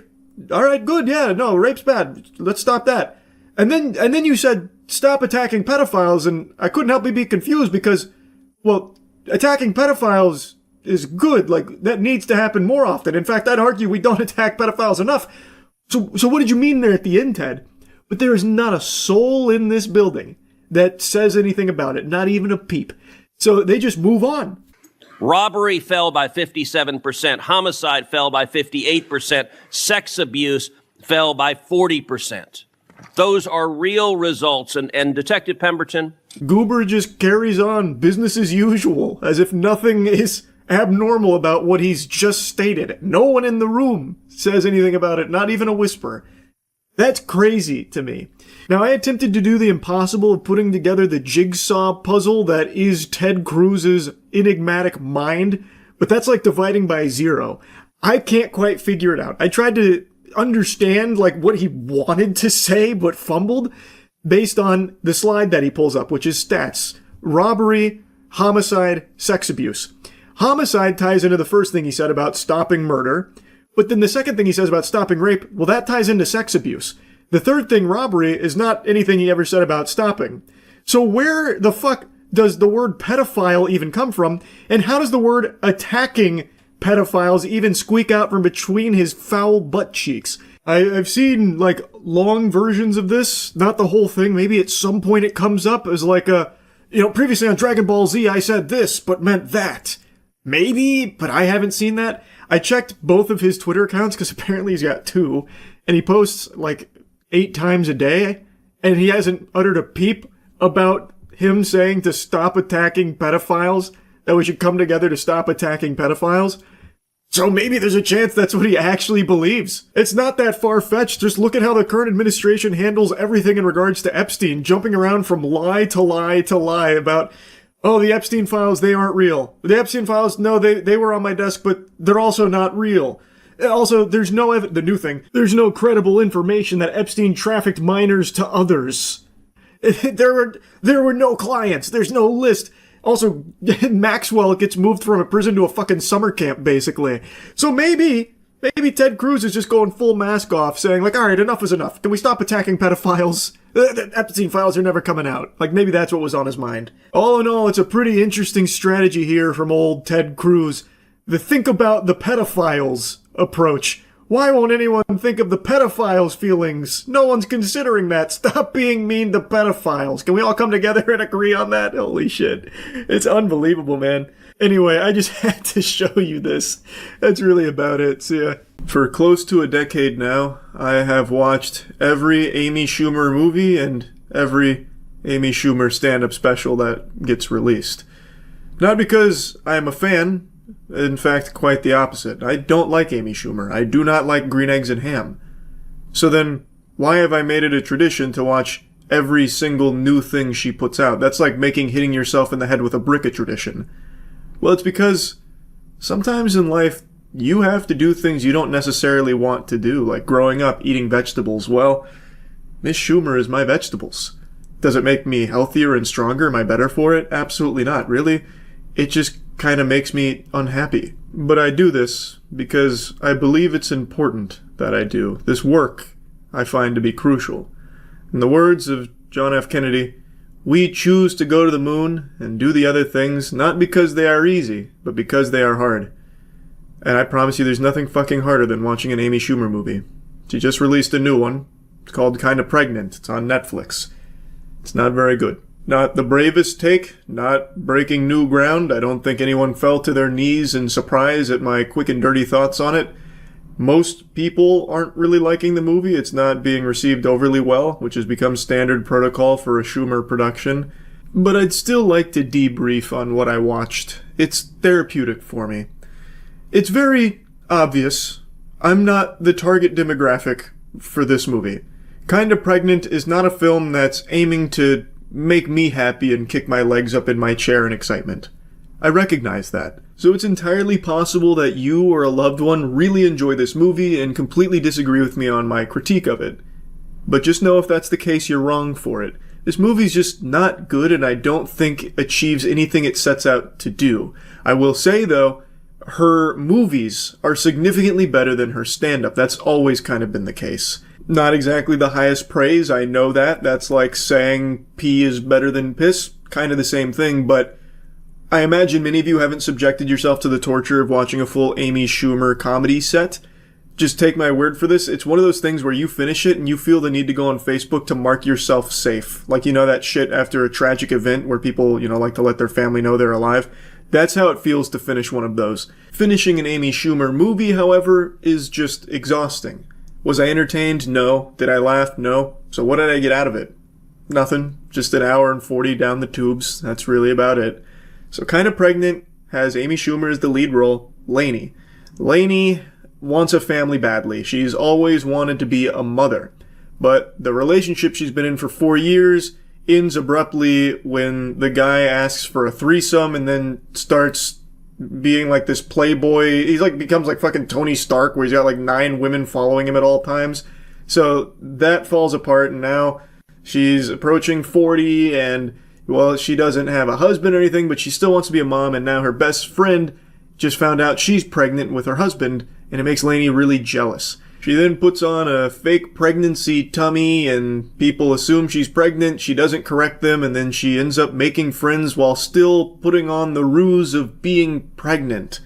All right, good, yeah, no, rape's bad. Let's stop that. And then you said stop attacking pedophiles, and I couldn't help but be confused because, well, attacking pedophiles is good. Like, that needs to happen more often. In fact, I'd argue we don't attack pedophiles enough. So what did you mean there at the end, Ted? But there is not a soul in this building that says anything about it, not even a peep. So they just move on. Robbery fell by 57%. Homicide fell by 58%. Sex abuse fell by 40%. Those are real results. And Detective Pemberton? Goober just carries on business as usual, as if nothing is abnormal about what he's just stated. No one in the room says anything about it, not even a whisper. That's crazy to me. Now, I attempted to do the impossible of putting together the jigsaw puzzle that is Ted Cruz's enigmatic mind, but that's like dividing by zero. I can't quite figure it out. I tried to understand like what he wanted to say but fumbled based on the slide that he pulls up, which is stats. Robbery, homicide, sex abuse. Homicide ties into the first thing he said about stopping murder, but then the second thing he says about stopping rape, well, that ties into sex abuse. The third thing, robbery, is not anything he ever said about stopping. So where the fuck does the word pedophile even come from, and how does the word attacking pedophiles even squeak out from between his foul butt cheeks? I've seen, like, long versions of this, not the whole thing. Maybe at some point it comes up as like previously on Dragon Ball Z I said this, but meant that. Maybe, but I haven't seen that. I checked both of his Twitter accounts, because apparently he's got two, and he posts, like, 8 times a day, and he hasn't uttered a peep about him saying to stop attacking pedophiles, that we should come together to stop attacking pedophiles. So maybe there's a chance that's what he actually believes. It's not that far-fetched. Just look at how the current administration handles everything in regards to Epstein, jumping around from lie to lie to lie about, oh, the Epstein files, they aren't real. The Epstein files, no, they were on my desk, but they're also not real. Also, there's no the new thing, there's no credible information that Epstein trafficked minors to others. There were no clients, there's no list. Also, Maxwell gets moved from a prison to a fucking summer camp, basically. So maybe Ted Cruz is just going full mask off, saying, like, alright, enough is enough. Can we stop attacking pedophiles? The Epstein files are never coming out. Like, maybe that's what was on his mind. All in all, it's a pretty interesting strategy here from old Ted Cruz. The think about the pedophiles approach. Why won't anyone think of the pedophiles' feelings? No one's considering that. Stop being mean to pedophiles. Can we all come together and agree on that? Holy shit. It's unbelievable, man. Anyway, I just had to show you this. That's really about it. See ya. For close to a decade now, I have watched every Amy Schumer movie and every Amy Schumer stand-up special that gets released. Not because I am a fan. In fact, quite the opposite. I don't like Amy Schumer. I do not like green eggs and ham. So then, why have I made it a tradition to watch every single new thing she puts out? That's like making hitting yourself in the head with a brick a tradition. Well, it's because sometimes in life, you have to do things you don't necessarily want to do, like growing up eating vegetables. Well, Miss Schumer is my vegetables. Does it make me healthier and stronger? Am I better for it? Absolutely not. Really? It just kind of makes me unhappy. But I do this because I believe it's important that I do. This work I find to be crucial. In the words of John F. Kennedy, we choose to go to the moon and do the other things not because they are easy, but because they are hard. And I promise you there's nothing fucking harder than watching an Amy Schumer movie. She just released a new one. It's called Kinda Pregnant. It's on Netflix. It's not very good. Not the bravest take, not breaking new ground. I don't think anyone fell to their knees in surprise at my quick and dirty thoughts on it. Most people aren't really liking the movie. It's not being received overly well, which has become standard protocol for a Schumer production. But I'd still like to debrief on what I watched. It's therapeutic for me. It's very obvious. I'm not the target demographic for this movie. Kinda Pregnant is not a film that's aiming to make me happy and kick my legs up in my chair in excitement. I recognize that. So it's entirely possible that you or a loved one really enjoy this movie and completely disagree with me on my critique of it. But just know if that's the case, you're wrong for it. This movie's just not good and I don't think achieves anything it sets out to do. I will say though, her movies are significantly better than her stand-up. That's always kind of been the case. Not exactly the highest praise, I know that. That's like saying pee is better than piss. Kind of the same thing, but I imagine many of you haven't subjected yourself to the torture of watching a full Amy Schumer comedy set. Just take my word for this. It's one of those things where you finish it and you feel the need to go on Facebook to mark yourself safe. Like, that shit after a tragic event where people, like to let their family know they're alive. That's how it feels to finish one of those. Finishing an Amy Schumer movie, however, is just exhausting. Was I entertained? No. Did I laugh? No. So what did I get out of it? Nothing. Just an hour and 40 down the tubes. That's really about it. So Kinda Pregnant has Amy Schumer as the lead role, Lainey. Lainey wants a family badly. She's always wanted to be a mother. But the relationship she's been in for 4 years ends abruptly when the guy asks for a threesome and then starts being like this playboy. He's like becomes like fucking Tony Stark, where he's got like 9 women following him at all times. So that falls apart, and now she's approaching 40, and well, she doesn't have a husband or anything, but she still wants to be a mom, and now her best friend just found out she's pregnant with her husband, and it makes Lainey really jealous. She then puts on a fake pregnancy tummy, and people assume she's pregnant. She doesn't correct them, and then she ends up making friends while still putting on the ruse of being pregnant.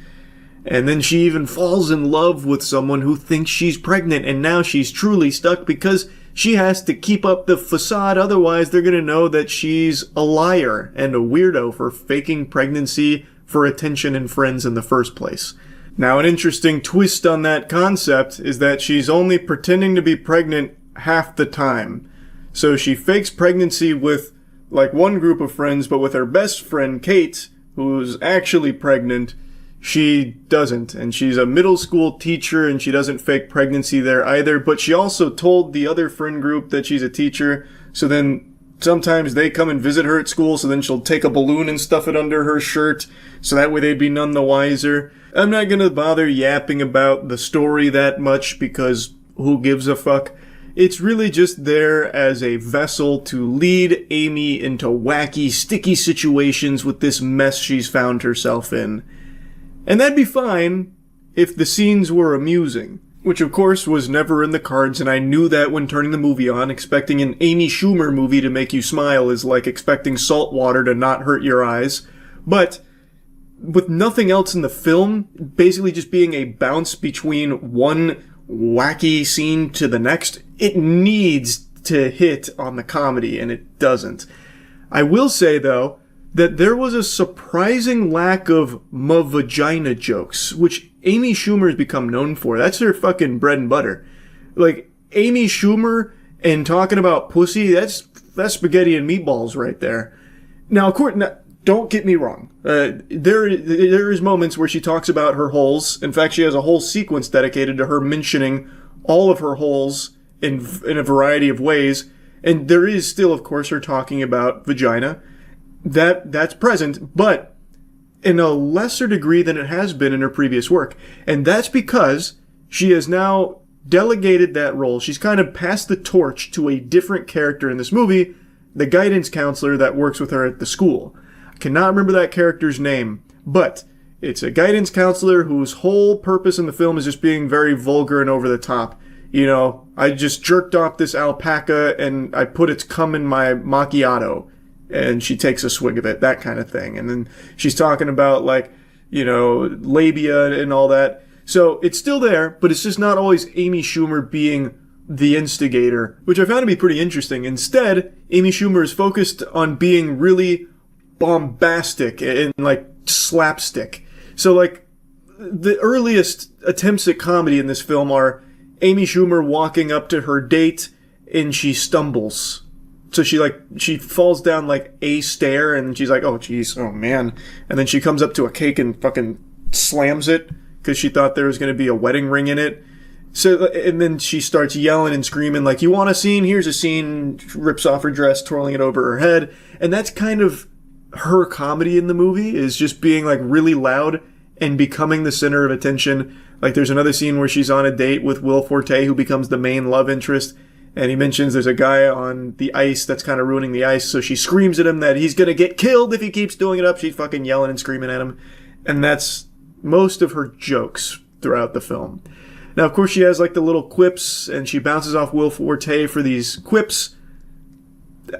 And then she even falls in love with someone who thinks she's pregnant, and now she's truly stuck because she has to keep up the facade, otherwise they're gonna know that she's a liar and a weirdo for faking pregnancy for attention and friends in the first place. Now, an interesting twist on that concept is that she's only pretending to be pregnant half the time. So she fakes pregnancy with, like, one group of friends, but with her best friend, Kate, who's actually pregnant, she doesn't. And she's a middle school teacher, and she doesn't fake pregnancy there either. But she also told the other friend group that she's a teacher, so then sometimes they come and visit her at school, so then she'll take a balloon and stuff it under her shirt, so that way they'd be none the wiser. I'm not gonna bother yapping about the story that much, because who gives a fuck? It's really just there as a vessel to lead Amy into wacky, sticky situations with this mess she's found herself in. And that'd be fine if the scenes were amusing. Which, of course, was never in the cards, and I knew that when turning the movie on. Expecting an Amy Schumer movie to make you smile is like expecting salt water to not hurt your eyes. But with nothing else in the film, basically just being a bounce between one wacky scene to the next, it needs to hit on the comedy, and it doesn't. I will say, though, that there was a surprising lack of vagina jokes, which Amy Schumer has become known for. That's her fucking bread and butter. Like, Amy Schumer and talking about pussy, that's spaghetti and meatballs right there. Now, of course, don't get me wrong. There is moments where she talks about her holes. In fact, she has a whole sequence dedicated to her mentioning all of her holes in a variety of ways. And there is still, of course, her talking about vagina. That's present, but in a lesser degree than it has been in her previous work. And that's because she has now delegated that role. She's kind of passed the torch to a different character in this movie, the guidance counselor that works with her at the school. I cannot remember that character's name, but it's a guidance counselor whose whole purpose in the film is just being very vulgar and over the top. You know, I just jerked off this alpaca and I put its cum in my macchiato. And she takes a swig of it, that kind of thing. And then she's talking about, like, you know, labia and all that. So it's still there, but it's just not always Amy Schumer being the instigator, which I found to be pretty interesting. Instead, Amy Schumer is focused on being really bombastic and, like, slapstick. So, like, the earliest attempts at comedy in this film are Amy Schumer walking up to her date and she stumbles. So she falls down like a stair and she's like, oh geez, oh man. And then she comes up to a cake and fucking slams it because she thought there was going to be a wedding ring in it. So, and then she starts yelling and screaming like, you want a scene? Here's a scene. Rips off her dress, twirling it over her head. And that's kind of her comedy in the movie, is just being like really loud and becoming the center of attention. Like there's another scene where she's on a date with Will Forte, who becomes the main love interest. And he mentions there's a guy on the ice that's kind of ruining the ice. So she screams at him that he's going to get killed if he keeps doing it up. She's fucking yelling and screaming at him. And that's most of her jokes throughout the film. Now, of course, she has like the little quips and she bounces off Will Forte for these quips.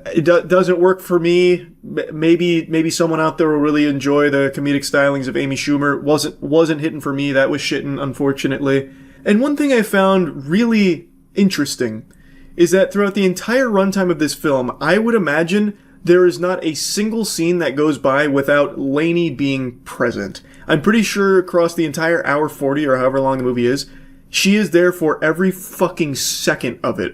It doesn't work for me. Maybe someone out there will really enjoy the comedic stylings of Amy Schumer. Wasn't hitting for me. That was shitting, unfortunately. And one thing I found really interesting is that throughout the entire runtime of this film, I would imagine there is not a single scene that goes by without Lainey being present. I'm pretty sure across the entire hour 40 or however long the movie is, she is there for every fucking second of it.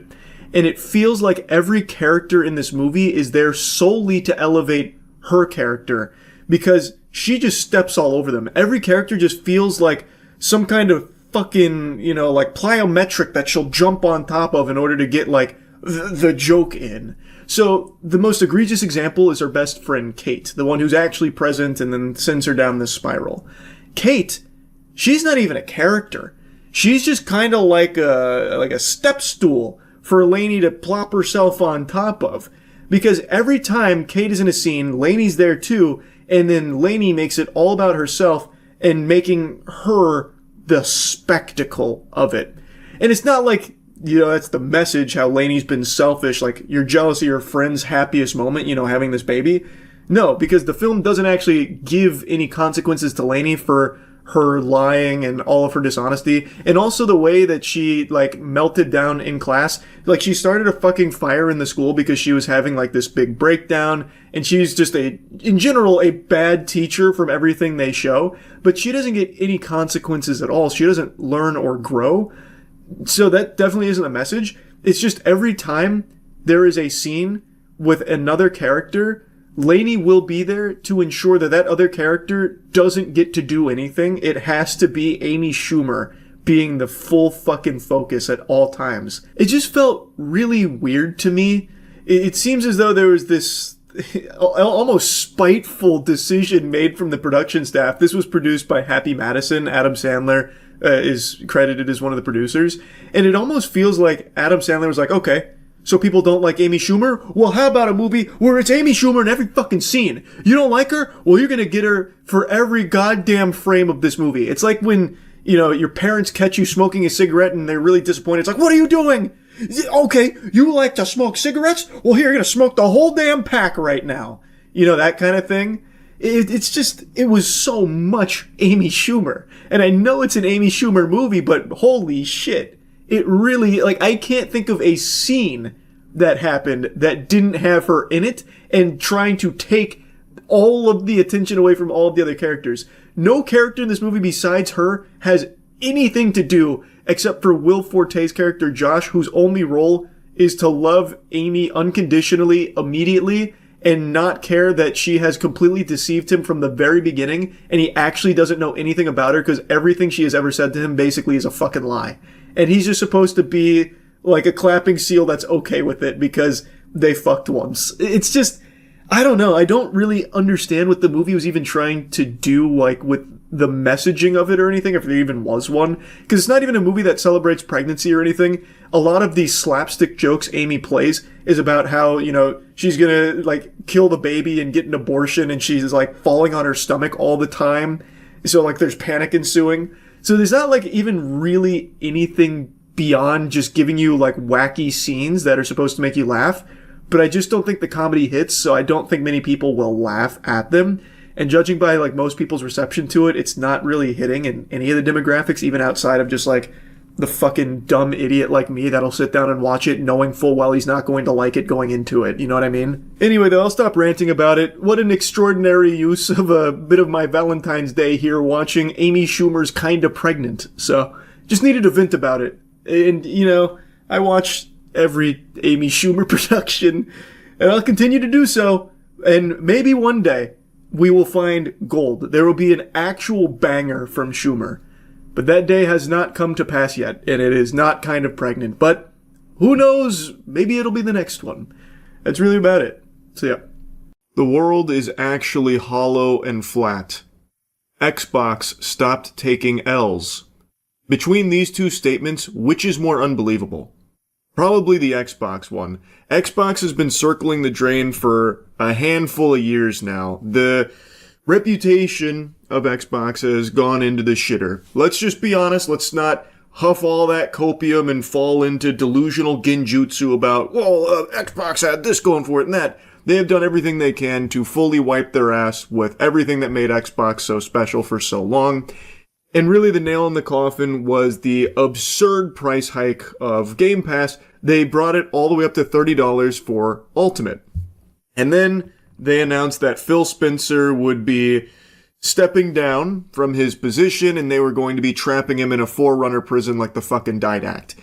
And it feels like every character in this movie is there solely to elevate her character, because she just steps all over them. Every character just feels like some kind of fucking, like plyometric that she'll jump on top of in order to get like the joke in. So the most egregious example is her best friend Kate, the one who's actually present and then sends her down this spiral. Kate, she's not even a character. She's just kind of like a step stool for Lainey to plop herself on top of. Because every time Kate is in a scene, Lainey's there too, and then Lainey makes it all about herself and making her the spectacle of it. And it's not like, that's the message, how Lainey's been selfish, like you're jealous of your friend's happiest moment, having this baby. No, because the film doesn't actually give any consequences to Lainey for her lying and all of her dishonesty. And also the way that she, melted down in class. She started a fucking fire in the school because she was having, this big breakdown. And she's just in general, a bad teacher from everything they show. But she doesn't get any consequences at all. She doesn't learn or grow. So that definitely isn't a message. It's just every time there is a scene with another character, Lainey will be there to ensure that that other character doesn't get to do anything. It has to be Amy Schumer being the full fucking focus at all times. It just felt really weird to me. It seems as though there was this almost spiteful decision made from the production staff. This was produced by Happy Madison. Adam Sandler is credited as one of the producers. And it almost feels like Adam Sandler was like, okay, so people don't like Amy Schumer? Well, how about a movie where it's Amy Schumer in every fucking scene? You don't like her? Well, you're gonna get her for every goddamn frame of this movie. It's like when, your parents catch you smoking a cigarette and they're really disappointed. It's like, what are you doing? Okay, you like to smoke cigarettes? Well, here, you're gonna smoke the whole damn pack right now. That kind of thing. It was so much Amy Schumer. And I know it's an Amy Schumer movie, but holy shit. It really, I can't think of a scene that happened that didn't have her in it and trying to take all of the attention away from all of the other characters. No character in this movie besides her has anything to do except for Will Forte's character Josh, whose only role is to love Amy unconditionally, immediately, and not care that she has completely deceived him from the very beginning, and he actually doesn't know anything about her because everything she has ever said to him basically is a fucking lie. And he's just supposed to be like a clapping seal that's okay with it because they fucked once. It's just, I don't know. I don't really understand what the movie was even trying to do, with the messaging of it or anything, if there even was one. Because it's not even a movie that celebrates pregnancy or anything. A lot of these slapstick jokes Amy plays is about how, she's gonna, kill the baby and get an abortion, and she's, falling on her stomach all the time. So, there's panic ensuing. So there's not, even really anything beyond just giving you, wacky scenes that are supposed to make you laugh. But I just don't think the comedy hits, so I don't think many people will laugh at them. And judging by, most people's reception to it, it's not really hitting in any of the demographics, even outside of just, the fucking dumb idiot like me that'll sit down and watch it knowing full well he's not going to like it going into it. You know what I mean? Anyway, though, I'll stop ranting about it. What an extraordinary use of a bit of my Valentine's Day here watching Amy Schumer's Kinda Pregnant. So, just needed to vent about it. And, I watch every Amy Schumer production, and I'll continue to do so. And maybe one day we will find gold. There will be an actual banger from Schumer. But that day has not come to pass yet, and it is not Kind of Pregnant. But who knows? Maybe it'll be the next one. That's really about it. So yeah. The world is actually hollow and flat. Xbox stopped taking L's. Between these two statements, which is more unbelievable? Probably the Xbox one. Xbox has been circling the drain for a handful of years now. The reputation of Xbox has gone into the shitter. Let's just be honest. Let's not huff all that copium and fall into delusional genjutsu about, Xbox had this going for it and that. They have done everything they can to fully wipe their ass with everything that made Xbox so special for so long. And really the nail in the coffin was the absurd price hike of Game Pass. They brought it all the way up to $30 for Ultimate. And then they announced that Phil Spencer would be stepping down from his position and they were going to be trapping him in a Forerunner prison like the fucking Didact.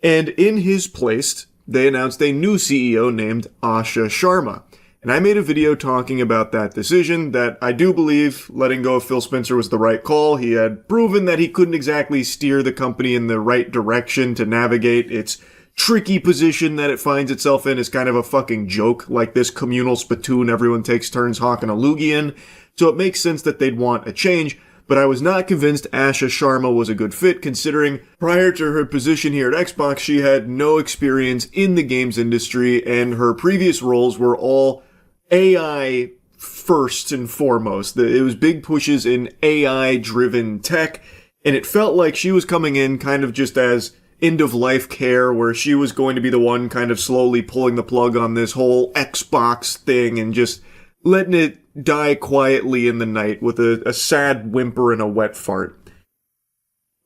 And in his place, they announced a new CEO named Asha Sharma. And I made a video talking about that decision, that I do believe letting go of Phil Spencer was the right call. He had proven that he couldn't exactly steer the company in the right direction to navigate its tricky position that it finds itself in is kind of a fucking joke, like this communal spittoon everyone takes turns hawking a loogie in, so it makes sense that they'd want a change, but I was not convinced Asha Sharma was a good fit, considering prior to her position here at Xbox, she had no experience in the games industry, and her previous roles were all AI first and foremost. It was big pushes in AI-driven tech, and it felt like she was coming in kind of just as end-of-life care, where she was going to be the one kind of slowly pulling the plug on this whole Xbox thing and just letting it die quietly in the night with a sad whimper and a wet fart.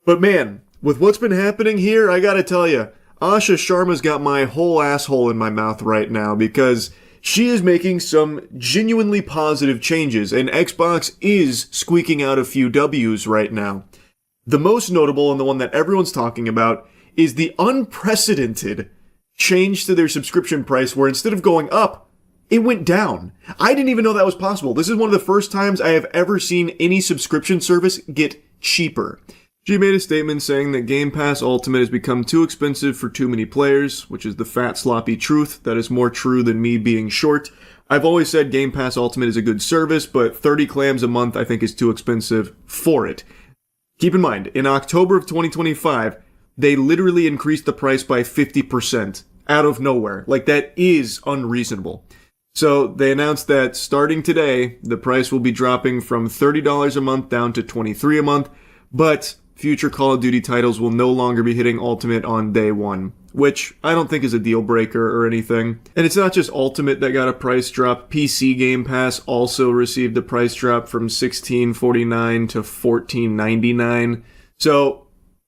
But man, with what's been happening here, I gotta tell you, Asha Sharma's got my whole asshole in my mouth right now, because she is making some genuinely positive changes, and Xbox is squeaking out a few W's right now. The most notable, and the one that everyone's talking about, is the unprecedented change to their subscription price, where instead of going up, it went down. I didn't even know that was possible. This is one of the first times I have ever seen any subscription service get cheaper. She made a statement saying that Game Pass Ultimate has become too expensive for too many players, which is the fat, sloppy truth that is more true than me being short. I've always said Game Pass Ultimate is a good service, but 30 clams a month I think is too expensive for it. Keep in mind, in October of 2025, they literally increased the price by 50% out of nowhere. Like, that is unreasonable. So they announced that starting today, the price will be dropping from $30 a month down to $23 a month, but future Call of Duty titles will no longer be hitting Ultimate on day one, which I don't think is a deal breaker or anything. And it's not just Ultimate that got a price drop. PC Game Pass also received a price drop from $16.49 to $14.99. So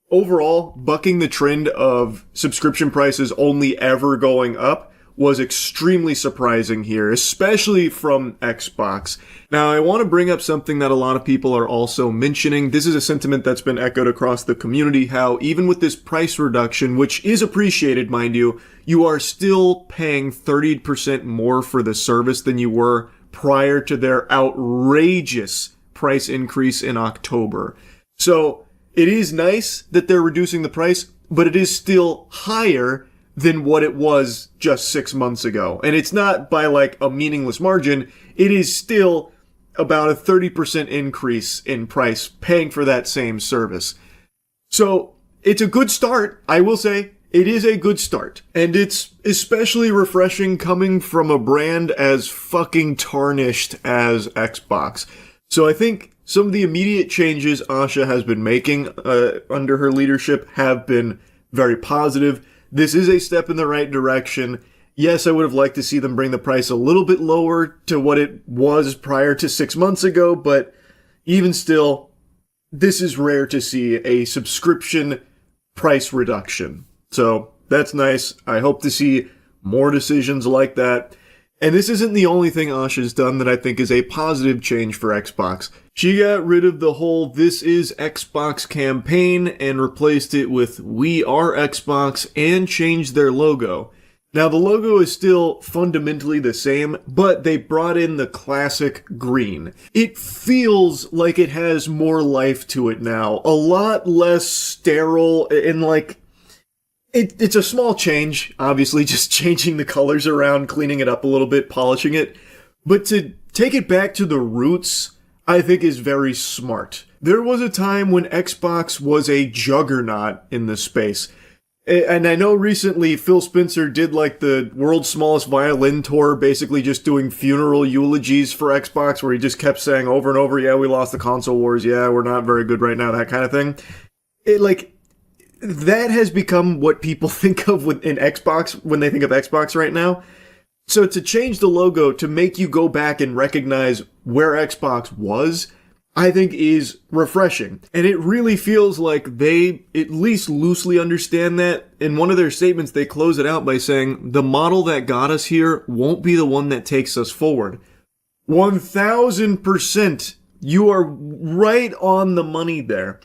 overall, bucking the trend of subscription prices only ever going up was extremely surprising here, especially from Xbox. Now, I want to bring up something that a lot of people are also mentioning. This is a sentiment that's been echoed across the community, how even with this price reduction, which is appreciated, mind you, you are still paying 30% more for the service than you were prior to their outrageous price increase in October. So, it is nice that they're reducing the price, but it is still higher than what it was just 6 months ago. And it's not by like a meaningless margin. It is still about a 30% increase in price paying for that same service. So it's a good start. I will say it is a good start. And it's especially refreshing coming from a brand as fucking tarnished as Xbox. So I think some of the immediate changes Asha has been making under her leadership have been very positive. This is a step in the right direction. Yes, I would have liked to see them bring the price a little bit lower to what it was prior to 6 months ago, but even still, this is rare to see a subscription price reduction. So that's nice. I hope to see more decisions like that. And this isn't the only thing Asha's done that I think is a positive change for Xbox. She got rid of the whole "This is Xbox" campaign and replaced it with "We are Xbox" and changed their logo. Now, the logo is still fundamentally the same, but they brought in the classic green. It feels like it has more life to it now. A lot less sterile and like... It's a small change, obviously, just changing the colors around, cleaning it up a little bit, polishing it. But to take it back to the roots, I think is very smart. There was a time when Xbox was a juggernaut in this space. And I know recently Phil Spencer did like the world's smallest violin tour, basically just doing funeral eulogies for Xbox, where he just kept saying over and over, yeah, we lost the console wars, yeah, we're not very good right now, that kind of thing. That has become what people think of in Xbox when they think of Xbox right now. So to change the logo to make you go back and recognize where Xbox was, I think is refreshing. And it really feels like they at least loosely understand that. In one of their statements, they close it out by saying, the model that got us here won't be the one that takes us forward. 1000%. You are right on the money there.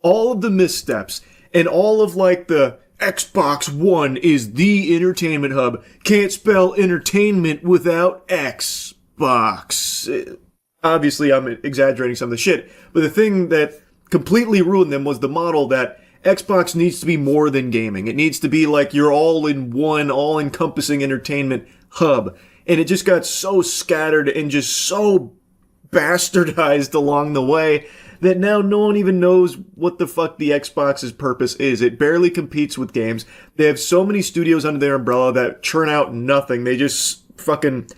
All of the missteps and all of like the Xbox One is the entertainment hub. Can't spell entertainment without Xbox. Obviously, I'm exaggerating some of the shit, but the thing that completely ruined them was the model that Xbox needs to be more than gaming. It needs to be like your all-in-one, all-encompassing entertainment hub. And it just got so scattered and just so bastardized along the way that now no one even knows what the fuck the Xbox's purpose is. It barely competes with games. They have so many studios under their umbrella that churn out nothing. They just fucking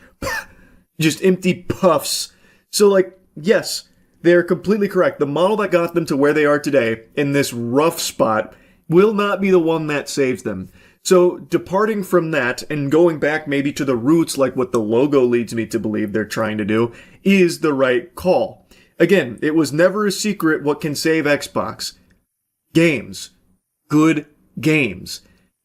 just empty puffs. So like, yes, they're completely correct. The model that got them to where they are today in this rough spot will not be the one that saves them. So departing from that and going back maybe to the roots, like what the logo leads me to believe they're trying to do, is the right call. Again, it was never a secret what can save Xbox. Games. Good games.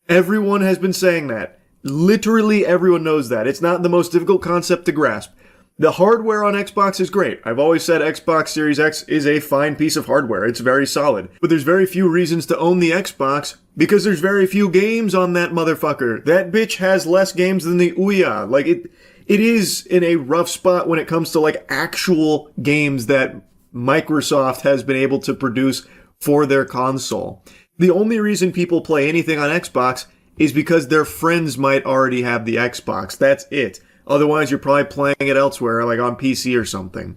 Everyone has been saying that. Literally everyone knows that. It's not the most difficult concept to grasp. The hardware on Xbox is great. I've always said Xbox Series X is a fine piece of hardware. It's very solid. But there's very few reasons to own the Xbox because there's very few games on that motherfucker. That bitch has less games than the Ouya. Like, it is in a rough spot when it comes to, like, actual games that Microsoft has been able to produce for their console. The only reason people play anything on Xbox is because their friends might already have the Xbox. That's it. Otherwise, you're probably playing it elsewhere, like on PC or something.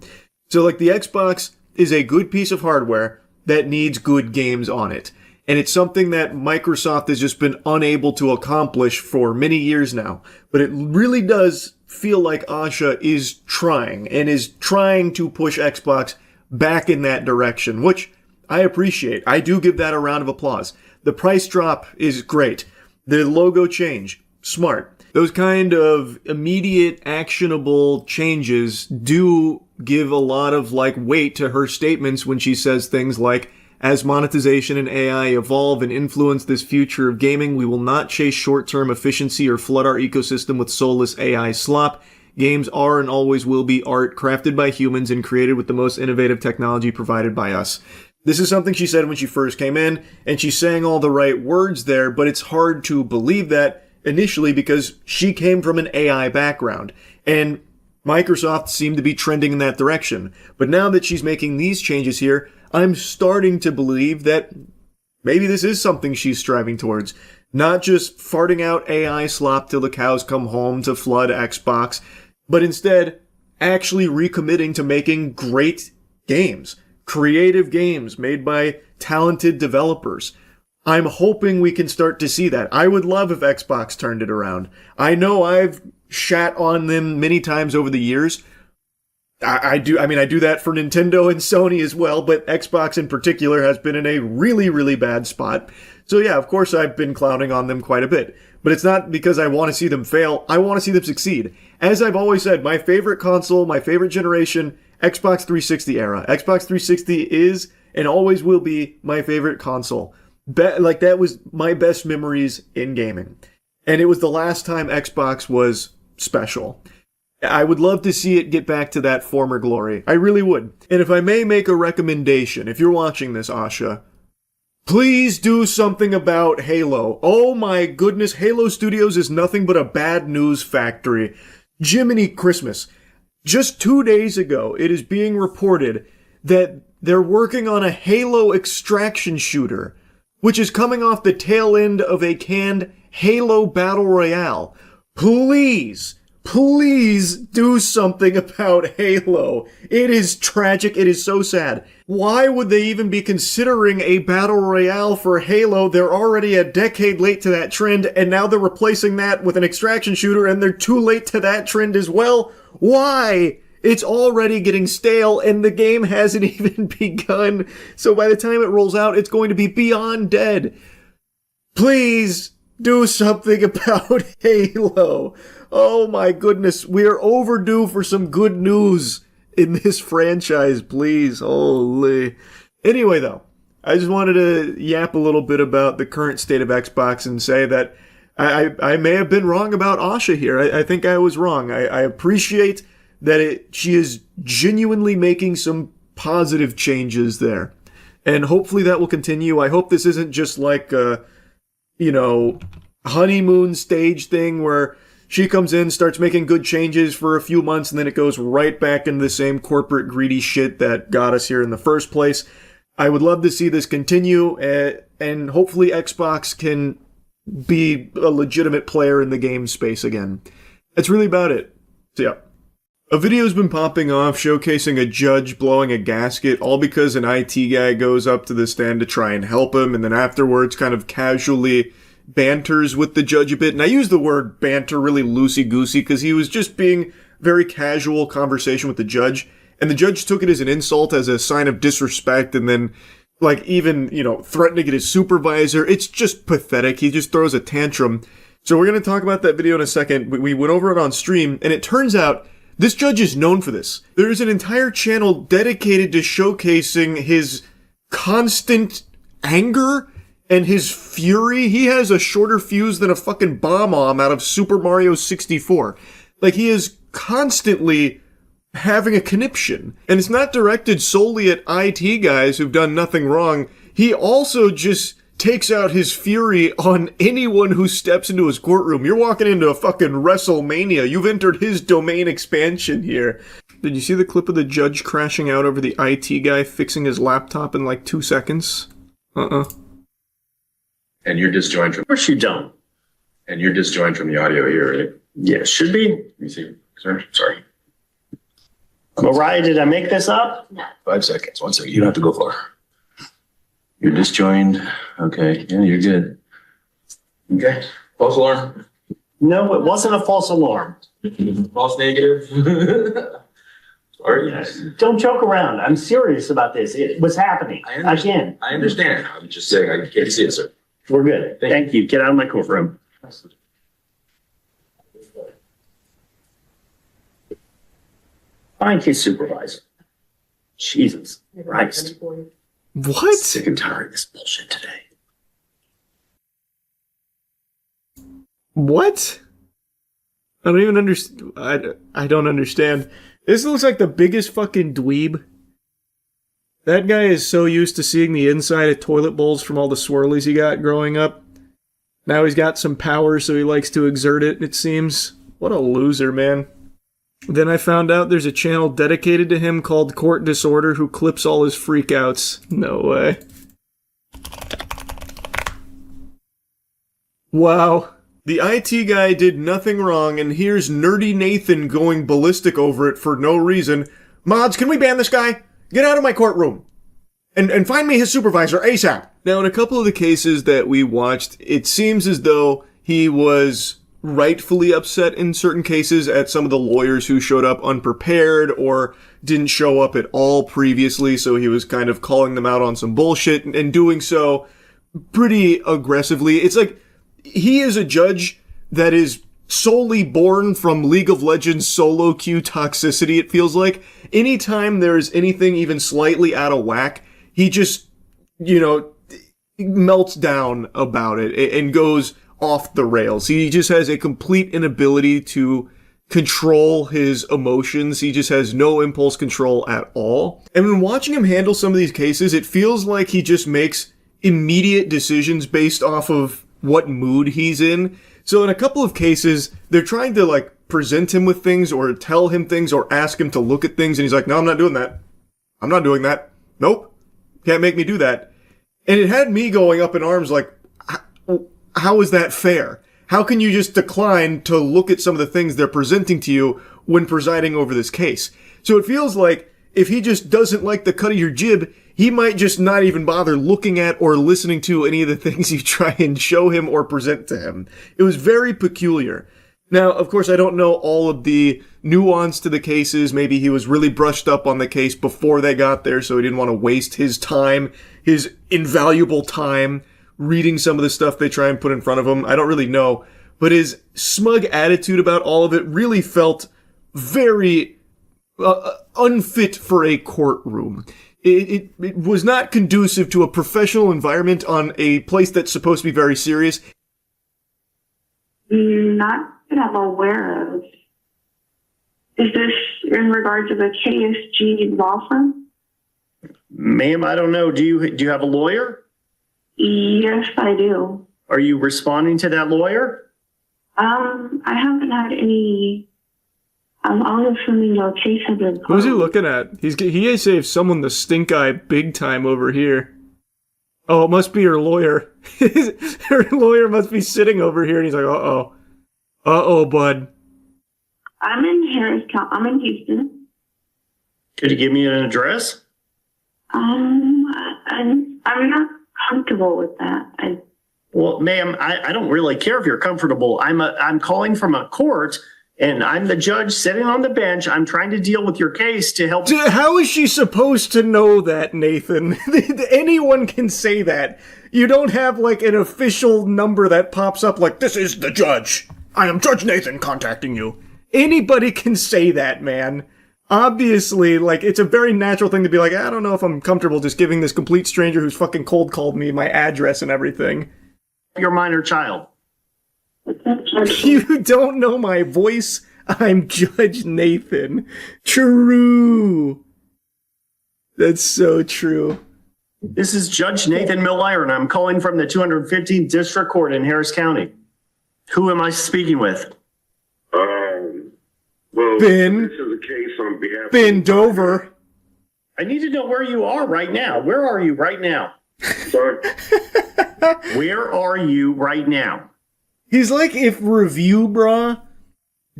So, like, the Xbox is a good piece of hardware that needs good games on it. And it's something that Microsoft has just been unable to accomplish for many years now. But it really does feel like Asha is trying, and is trying to push Xbox back in that direction, which I appreciate. I do give that a round of applause. The price drop is great. The logo change, smart. Those kind of immediate, actionable changes do give a lot of, like, weight to her statements when she says things like, as monetization and AI evolve and influence this future of gaming, we will not chase short-term efficiency or flood our ecosystem with soulless AI slop. Games are and always will be art crafted by humans and created with the most innovative technology provided by us. This is something she said when she first came in, and she's saying all the right words there, but it's hard to believe that initially because she came from an AI background, and Microsoft seemed to be trending in that direction. But now that she's making these changes here, I'm starting to believe that maybe this is something she's striving towards. Not just farting out AI slop till the cows come home to flood Xbox, but instead actually recommitting to making great games. Creative games made by talented developers. I'm hoping we can start to see that. I would love if Xbox turned it around. I know I've shat on them many times over the years. I do that for Nintendo and Sony as well, but Xbox in particular has been in a really, really bad spot. So yeah, of course I've been clowning on them quite a bit. But it's not because I want to see them fail. I want to see them succeed. As I've always said, my favorite console, my favorite generation, Xbox 360 era. Xbox 360 is and always will be my favorite console. Like, that was my best memories in gaming. And it was the last time Xbox was special. I would love to see it get back to that former glory. I really would. And if I may make a recommendation, if you're watching this, Asha, please do something about Halo. Oh my goodness, Halo Studios is nothing but a bad news factory. Jiminy Christmas. Just 2 days ago, it is being reported that they're working on a Halo extraction shooter, which is coming off the tail end of a canned Halo Battle Royale. Please do something about Halo. It is tragic. It is so sad. Why would they even be considering a Battle Royale for Halo? They're already a decade late to that trend, and now they're replacing that with an extraction shooter, and they're too late to that trend as well. Why? It's already getting stale, and the game hasn't even begun. So by the time it rolls out, it's going to be beyond dead. Please do something about Halo. Oh my goodness, we are overdue for some good news in this franchise, please. Holy. Anyway, though, I just wanted to yap a little bit about the current state of Xbox and say that I may have been wrong about Asha here. I think I was wrong. I appreciate that she is genuinely making some positive changes there. And hopefully that will continue. I hope this isn't just like a, honeymoon stage thing where she comes in, starts making good changes for a few months, and then it goes right back into the same corporate greedy shit that got us here in the first place. I would love to see this continue. and hopefully Xbox can be a legitimate player in the game space again. That's really about it. So yeah. A video's been popping off showcasing a judge blowing a gasket, all because an IT guy goes up to the stand to try and help him, and then afterwards kind of casually banters with the judge a bit. And I use the word banter really loosey-goosey because he was just being very casual conversation with the judge, and the judge took it as an insult, as a sign of disrespect, and then even, threatening his supervisor. It's just pathetic. He just throws a tantrum. So we're going to talk about that video in a second. We went over it on stream, and it turns out this judge is known for this. There's an entire channel dedicated to showcasing his constant anger and his fury. He has a shorter fuse than a fucking bomb-omb out of Super Mario 64. He is constantly having a conniption. And it's not directed solely at IT guys who've done nothing wrong. He also just takes out his fury on anyone who steps into his courtroom. You're walking into a fucking WrestleMania. You've entered his domain expansion here. Did you see the clip of the judge crashing out over the IT guy fixing his laptop in 2 seconds? And you're disjoined from... Of course you don't. And you're disjoined from the audio here, right? Yeah, should be. Let me see. Sorry. Mariah, did I make this up? No. 5 seconds. 1 second. You don't have to go far. You're disjoined. Okay. Yeah, you're good. Okay. False alarm. No, it wasn't a false alarm. False negative. Sorry. Don't joke around. I'm serious about this. It was happening. Again. I understand. I'm just saying I can't see it, sir. We're good. Thank you. Get out of my courtroom. Find his supervisor. Jesus Christ. What? Sick and tired of this bullshit today. What? I don't even understand. I don't understand. This looks like the biggest fucking dweeb. That guy is so used to seeing the inside of toilet bowls from all the swirlies he got growing up. Now he's got some power, so he likes to exert it, it seems. What a loser, man. Then I found out there's a channel dedicated to him called Court Disorder who clips all his freakouts. No way. Wow. The IT guy did nothing wrong, and here's Nerdy Nathan going ballistic over it for no reason. Mods, can we ban this guy? Get out of my courtroom. And find me his supervisor ASAP. Now, in a couple of the cases that we watched, it seems as though he was rightfully upset in certain cases at some of the lawyers who showed up unprepared or didn't show up at all previously, so he was kind of calling them out on some bullshit and doing so pretty aggressively. It's like he is a judge that is solely born from League of Legends solo queue toxicity, it feels like. Anytime there's anything even slightly out of whack, he just, melts down about it and goes off the rails. He just has a complete inability to control his emotions. He just has no impulse control at all. And when watching him handle some of these cases, it feels like he just makes immediate decisions based off of what mood he's in. So in a couple of cases, they're trying to present him with things or tell him things or ask him to look at things, and he's like, no, I'm not doing that. I'm not doing that. Nope. Can't make me do that. And it had me going up in arms like, how is that fair? How can you just decline to look at some of the things they're presenting to you when presiding over this case? So it feels like if he just doesn't like the cut of your jib, he might just not even bother looking at or listening to any of the things you try and show him or present to him. It was very peculiar. Now, of course, I don't know all of the nuance to the cases. Maybe he was really brushed up on the case before they got there, so he didn't want to waste his time, his invaluable time, reading some of the stuff they try and put in front of him. I don't really know. But his smug attitude about all of it really felt very unfit for a courtroom. It was not conducive to a professional environment on a place that's supposed to be very serious. Not that I'm aware of. Is this in regard to the KSG law firm? Ma'am, I don't know. Do you have a lawyer? Yes, I do. Are you responding to that lawyer? I haven't had any. I'm assuming your case has been closed. Who's he looking at? He saved someone the stink eye big time over here. Oh, it must be her lawyer. Her lawyer must be sitting over here, and he's like, uh-oh. Uh-oh, bud. I'm in I'm in Houston. Could you give me an address? I'm not comfortable with that. Well, ma'am, I don't really care if you're comfortable. I'm calling from a court, and I'm the judge sitting on the bench. I'm trying to deal with your case to help. How is she supposed to know that, Nathan? Anyone can say that. You don't have, like, an official number that pops up like, this is the judge. I am Judge Nathan contacting you. Anybody can say that, man. Obviously, like, it's a very natural thing to be like, I don't know if I'm comfortable just giving this complete stranger who's fucking cold called me my address and everything. Your minor child. You don't know my voice? I'm Judge Nathan. True. That's so true. This is Judge Nathan Miller, and I'm calling from the 215th District Court in Harris County. Who am I speaking with? Well, Ben. this is a case on behalf Ben Dover. I need to know where you are right now. Where are you right now? Sorry. Where are you right now? He's like if Review Brah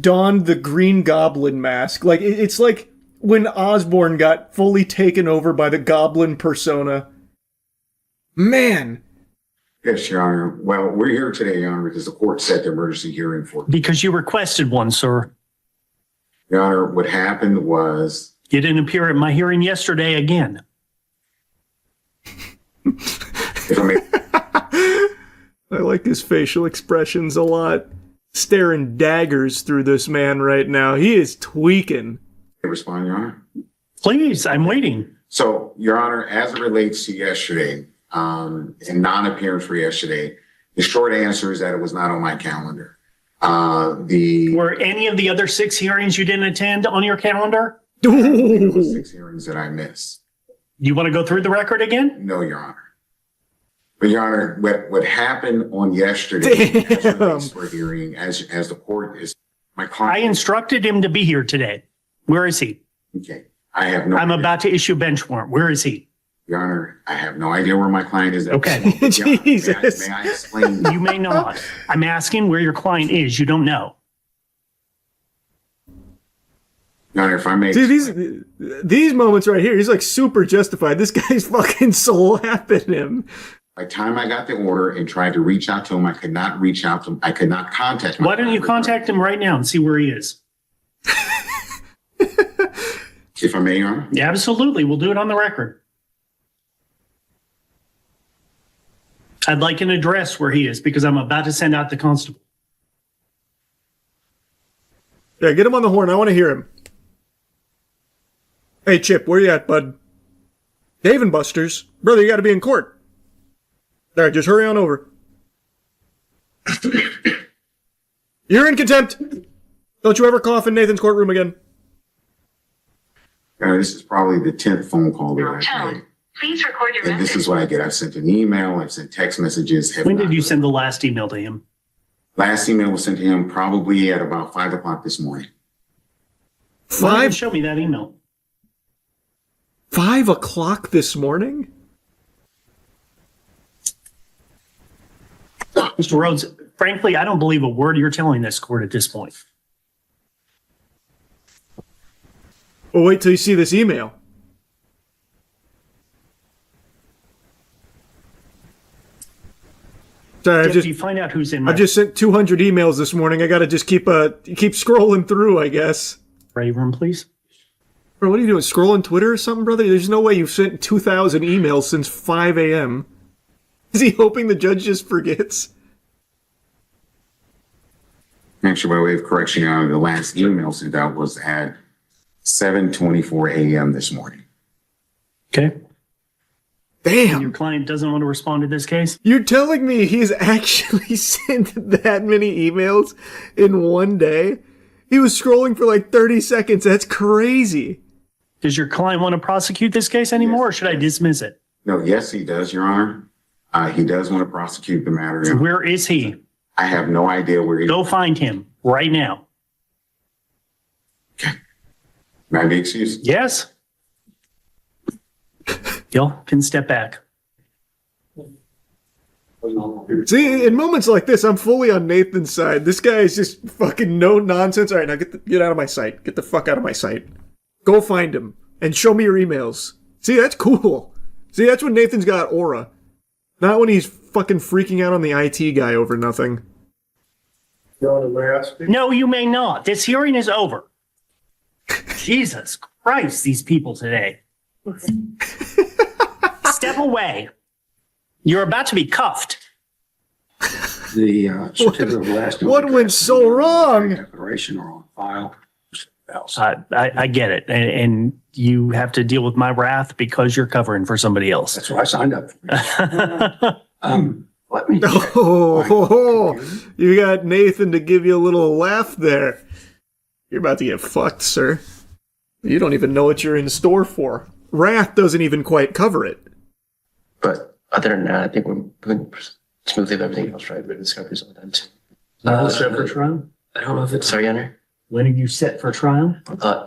donned the Green Goblin mask. Like, it's like when Osborn got fully taken over by the Goblin persona. Man. Yes, Your Honor. Well, we're here today, Your Honor, because the court set the emergency hearing for. Because you requested one, sir. Your Honor, what happened was... You didn't appear at my hearing yesterday again. If I may... I like his facial expressions a lot. Staring daggers through this man right now. He is tweaking. Respond, Your Honor. Please, I'm waiting. So, Your Honor, as it relates to yesterday, and non-appearance for yesterday, the short answer is that it was not on my calendar. Were any of the other 6 hearings you didn't attend on your calendar? It was 6 hearings that I missed. You want to go through the record again? No, Your Honor. But Your Honor, what happened on yesterday for hearing, as the court is, my client. I instructed him to be here today. Where is he? Okay, I have no. I'm about to issue a bench warrant. Where is he? Your Honor, I have no idea where my client is. Okay. Jesus. May I explain? You may not. I'm asking where your client is. You don't know. Your Honor, if I may. See, these moments right here, he's like super justified. This guy's fucking slapping him. By the time I got the order and tried to reach out to him, I could not reach out to him. I could not contact him. Why don't you contact him right now and see where he is? If I may, Your Honor? Yeah, absolutely. We'll do it on the record. I'd like an address where he is because I'm about to send out the constable. Yeah, get him on the horn. I want to hear him. Hey, Chip, where you at, bud? Dave and Buster's. Brother, you got to be in court. All right, just hurry on over. You're in contempt. Don't you ever cough in Nathan's courtroom again. This is probably the 10th phone call that I've made. Please record your And this is what I get. I've sent an email. I've sent text messages. When did you send the last email to him? Last email was sent to him probably at about 5 o'clock this morning. Why don't you show me that email? 5 o'clock this morning? Mr. Rhodes, frankly, I don't believe a word you're telling this court at this point. Well, wait till you see this email. Sorry, Jeff, you find out who's in. I've just sent 200 emails this morning. I got to just keep scrolling through, I guess. Ready room, please. Bro, what are you doing? Scrolling Twitter or something, brother? There's no way you've sent 2,000 emails since 5 a.m. Is he hoping the judge just forgets? Actually, by way of correction, Your Honor, the last email sent out was at 7:24 a.m. this morning. Okay. Damn. And your client doesn't want to respond to this case? You're telling me he's actually sent that many emails in one day? He was scrolling for like 30 seconds. That's crazy. Does your client want to prosecute this case anymore, or should I dismiss it? No, yes, he does, Your Honor. He does want to prosecute the matter. So where is he? I have no idea where he is. Go find him right now. May I be excused? Yes. Y'all can step back. See, in moments like this, I'm fully on Nathan's side. This guy is just fucking no nonsense. All right, now get out of my sight. Get the fuck out of my sight. Go find him and show me your emails. See, that's cool. See, that's when Nathan's got aura. Not when he's fucking freaking out on the IT guy over nothing. No, you may not. This hearing is over. Jesus Christ, these people today. Step away. You're about to be cuffed. The certificate of last What went so wrong? declaration are on file. I get it. And you have to deal with my wrath because you're covering for somebody else. That's what I signed up for. Let me check. You got Nathan to give you a little laugh there. You're about to get fucked, sir. You don't even know what you're in store for. Wrath doesn't even quite cover it. But other than that, I think we're moving smoothly with everything else, right? The discovery's all done too. Set for trial? I don't know if it's... Sorry, Henry? When are you set for trial?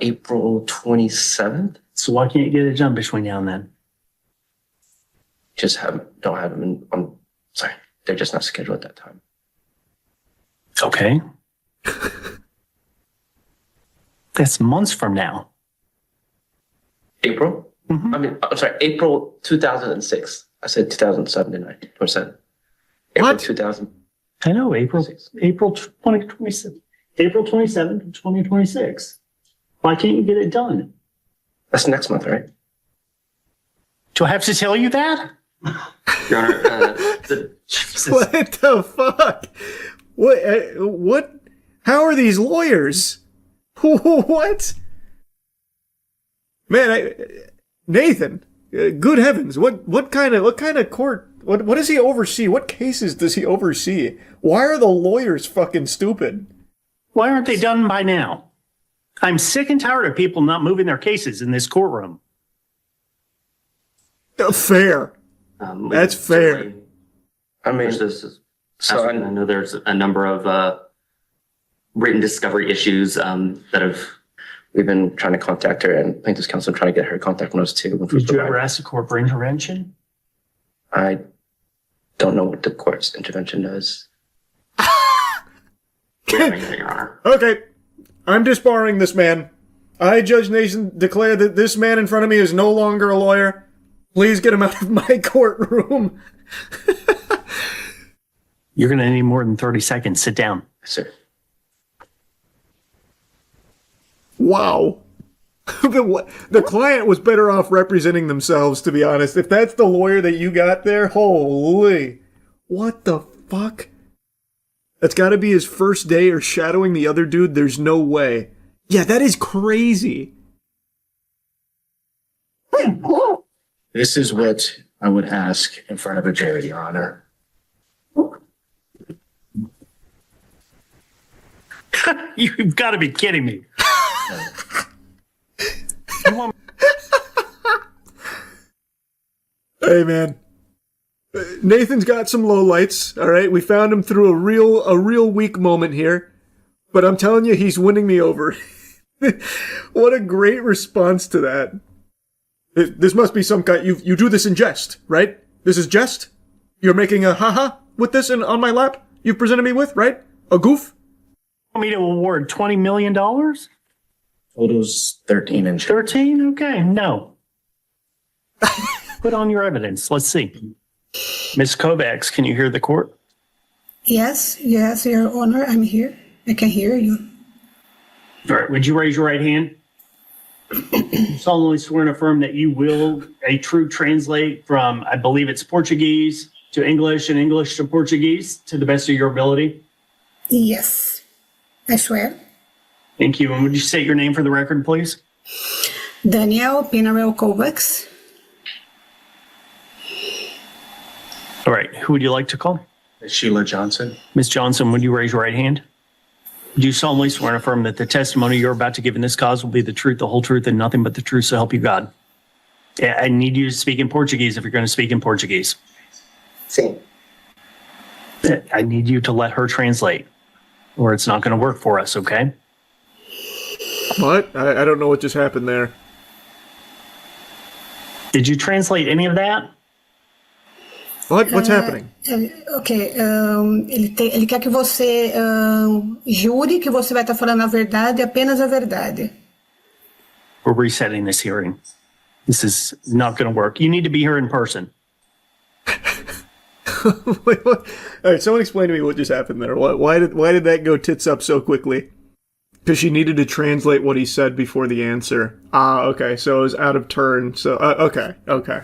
April 27th. So why can't you get it done between now and then? Just don't have them on... Sorry, they're just not scheduled at that time. Okay. That's months from now. April? Mm-hmm. I'm sorry, April 2006. I said 2007, didn't I? 27. April 2000. I know, April 2027. April 27th, 2026. Why can't you get it done? That's next month, right? Do I have to tell you that? Your Honor, What the fuck? What? How are these lawyers? What? Man, Nathan, good heavens, what kind of court, what does he oversee? What cases does he oversee? Why are the lawyers fucking stupid? Why aren't they done by now? I'm sick and tired of people not moving their cases in this courtroom. Fair. That's fair. I mean, I know there's a number of written discovery issues that we've been trying to contact her, and plaintiff's counsel trying to get her contact notes too. Did you ever ask the court for intervention? I don't know what the court's intervention does. Okay, I'm disbarring this man. I, Judge Nathan, declare that this man in front of me is no longer a lawyer. Please get him out of my courtroom. You're going to need more than 30 seconds. Sit down. Sir. Wow. The client was better off representing themselves, to be honest. If that's the lawyer that you got there, holy. What the fuck? That's gotta be his first day or shadowing the other dude. There's no way. Yeah, that is crazy. This is what I would ask in front of a jury, Your Honor. You've got to be kidding me. Hey, man. Nathan's got some lowlights, all right? We found him through a real weak moment here. But I'm telling you, he's winning me over. What a great response to that. This must be some kind... You do this in jest, right? This is jest? You're making a haha with this on my lap? You've presented me with, right? A goof? Want me to award $20 million? Total's 13 inches. 13? Okay, no. Put on your evidence. Let's see. Ms. Kovacs, can you hear the court? Yes, Your Honor, I'm here. I can hear you. All right, would you raise your right hand? Solemnly swear and affirm that you will a true translate from, I believe it's Portuguese to English and English to Portuguese to the best of your ability? Yes, I swear. Thank you. And would you state your name for the record, please? Danielle Pinarel Kovacs. All right, who would you like to call? Sheila Johnson. Ms. Johnson, would you raise your right hand? Do you solemnly swear and affirm that the testimony you're about to give in this cause will be the truth, the whole truth, and nothing but the truth, so help you God? I need you to speak in Portuguese if you're going to speak in Portuguese. Sim. I need you to let her translate, or it's not going to work for us, okay? What? I don't know what just happened there. Did you translate any of that? What's happening? Ok, ele quer que você jure que você vai estar falando a verdade, apenas a verdade. We're resetting this hearing. This is not going to work. You need to be here in person. Wait, what? All right, someone explain to me what just happened there. Why did that go tits up so quickly? Because she needed to translate what he said before the answer. Ah, okay, so it was out of turn. So, okay,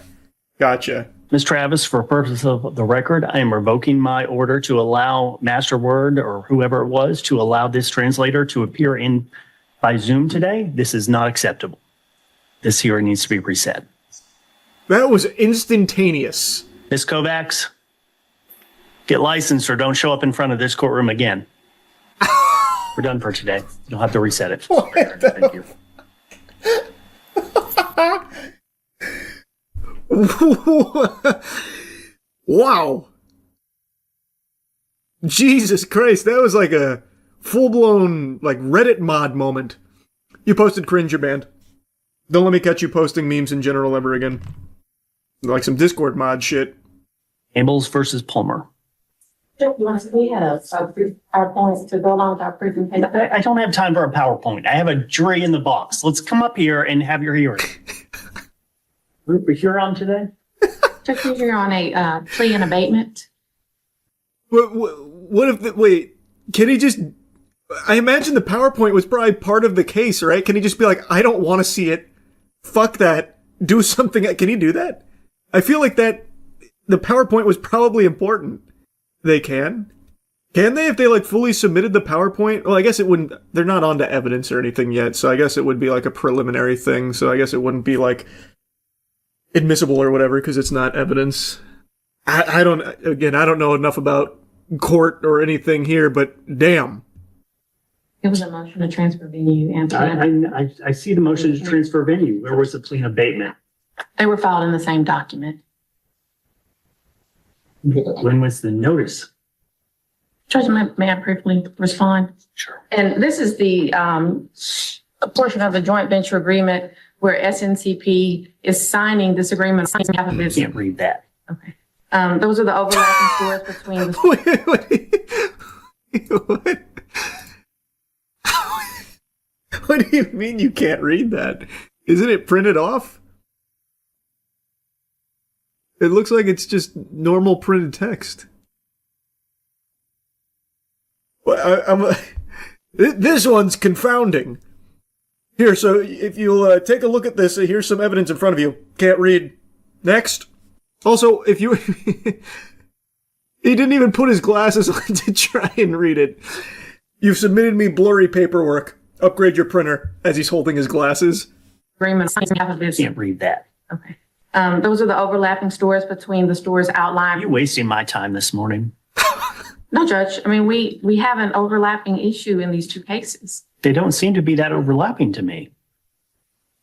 gotcha. Ms. Travis, for purpose of the record, I am revoking my order to allow Master Word or whoever it was to allow this translator to appear in by Zoom today. This is not acceptable. This hearing needs to be reset. That was instantaneous. Ms. Kovacs, get licensed or don't show up in front of this courtroom again. We're done for today. You'll have to reset it. Thank you. Wow. Jesus Christ, that was like a full-blown like Reddit mod moment. You posted cringe, you're banned. Don't let me catch you posting memes in general ever again. Like some Discord mod shit. Ambles versus Palmer. We had a PowerPoint to go along with our presentation. I don't have time for a PowerPoint. I have a jury in the box. Let's come up here and have your hearing. We're here on today? Just you're on a plea and abatement. What if wait, can he just... I imagine the PowerPoint was probably part of the case, right? Can he just be like, I don't want to see it. Fuck that. Do something. Can he do that? I feel like that the PowerPoint was probably important. They can? Can they if they like fully submitted the PowerPoint? Well, I guess it wouldn't... They're not onto evidence or anything yet, so I guess it would be like a preliminary thing, so I guess it wouldn't be like admissible or whatever because it's not evidence. I don't know enough about court or anything here, but damn. It was a motion to transfer venue. And I see the motion to transfer venue. Where was the plea and abatement? they were filed in the same document. When was the notice? Judge, may I briefly respond? Sure. And this is the a portion of the joint venture agreement where SNCP is signing this agreement on behalf of its. I can't read that. Okay. Those are the overlapping stores between the. What? What do you mean you can't read that? Isn't it printed off? It looks like it's just normal printed text. Well, this one's confounding. Here, so if you'll take a look at this, here's some evidence in front of you. Can't read. Next. Also, if you... He didn't even put his glasses on to try and read it. You've submitted me blurry paperwork. Upgrade your printer, as he's holding his glasses. Agreement on behalf of its. Can't read that. Okay. Those are the overlapping stores between the stores outlined. You're wasting my time this morning. No, Judge. I mean, we have an overlapping issue in these two cases. They don't seem to be that overlapping to me.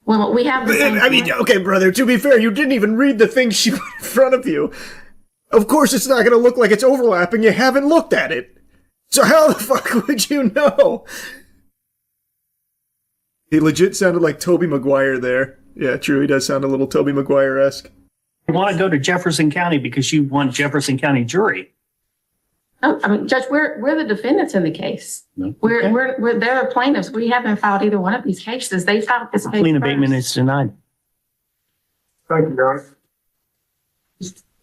Well, we have the same. I mean, okay, brother, to be fair, you didn't even read the thing she put in front of you. Of course it's not going to look like it's overlapping. You haven't looked at it. So how the fuck would you know? He legit sounded like Tobey Maguire there. Yeah, true, he does sound a little Tobey Maguire-esque. You want to go to Jefferson County because you want Jefferson County jury. Oh, I mean, Judge, we're the defendants in the case. No. We're they're the plaintiffs. We haven't filed either one of these cases. They filed this case. Plea and abatement is denied. Thank you, Your Honor.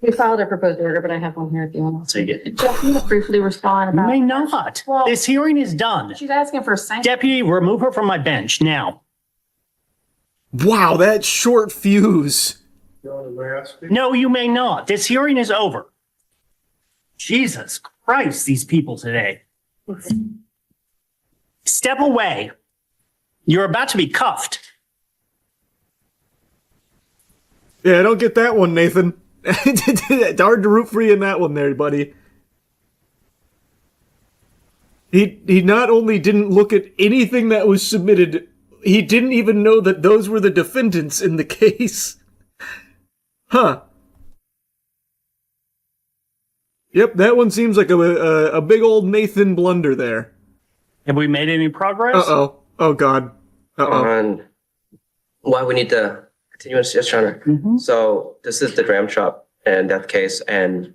We filed a proposed order, but I have one here if you want. I'll take it. Judge, can you briefly respond You about? may not. Well, this hearing is done. She's asking for a sanction. Deputy, remove her from my bench now. Wow, that short fuse. Your Honor, may I speak? No, you may not. This hearing is over. Jesus Christ, these people today. Step away. You're about to be cuffed. Yeah, I don't get that one, Nathan. It's hard to root for you in that one there, buddy. He not only didn't look at anything that was submitted, he didn't even know that those were the defendants in the case. Huh. Yep, that one seems like a big old Nathan blunder there. Have we made any progress? Uh-oh. Oh, God. Uh-oh. On why we need the continuance, yes, Your Honor. So this is the dram shop, in that case. And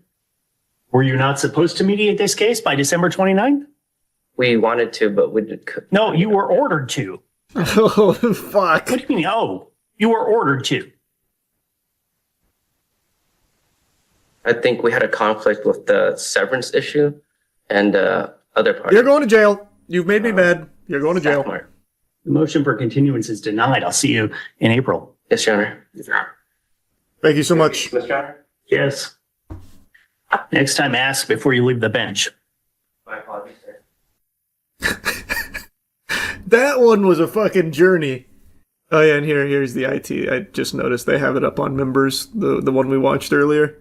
were you not supposed to mediate this case by December 29th? We wanted to, but we did. No, you were ordered to. Oh, fuck. What do you mean, oh? You were ordered to. I think we had a conflict with the severance issue and other parties. You're going to jail. You've made me mad. You're going to jail. The motion for continuance is denied. I'll see you in April. Yes, Your Honor. Thank you so much. Mr. Honor? Yes. Next time, ask before you leave the bench. My apologies, sir. That one was a fucking journey. Oh yeah, and here's the IT. I just noticed they have it up on members, the one we watched earlier.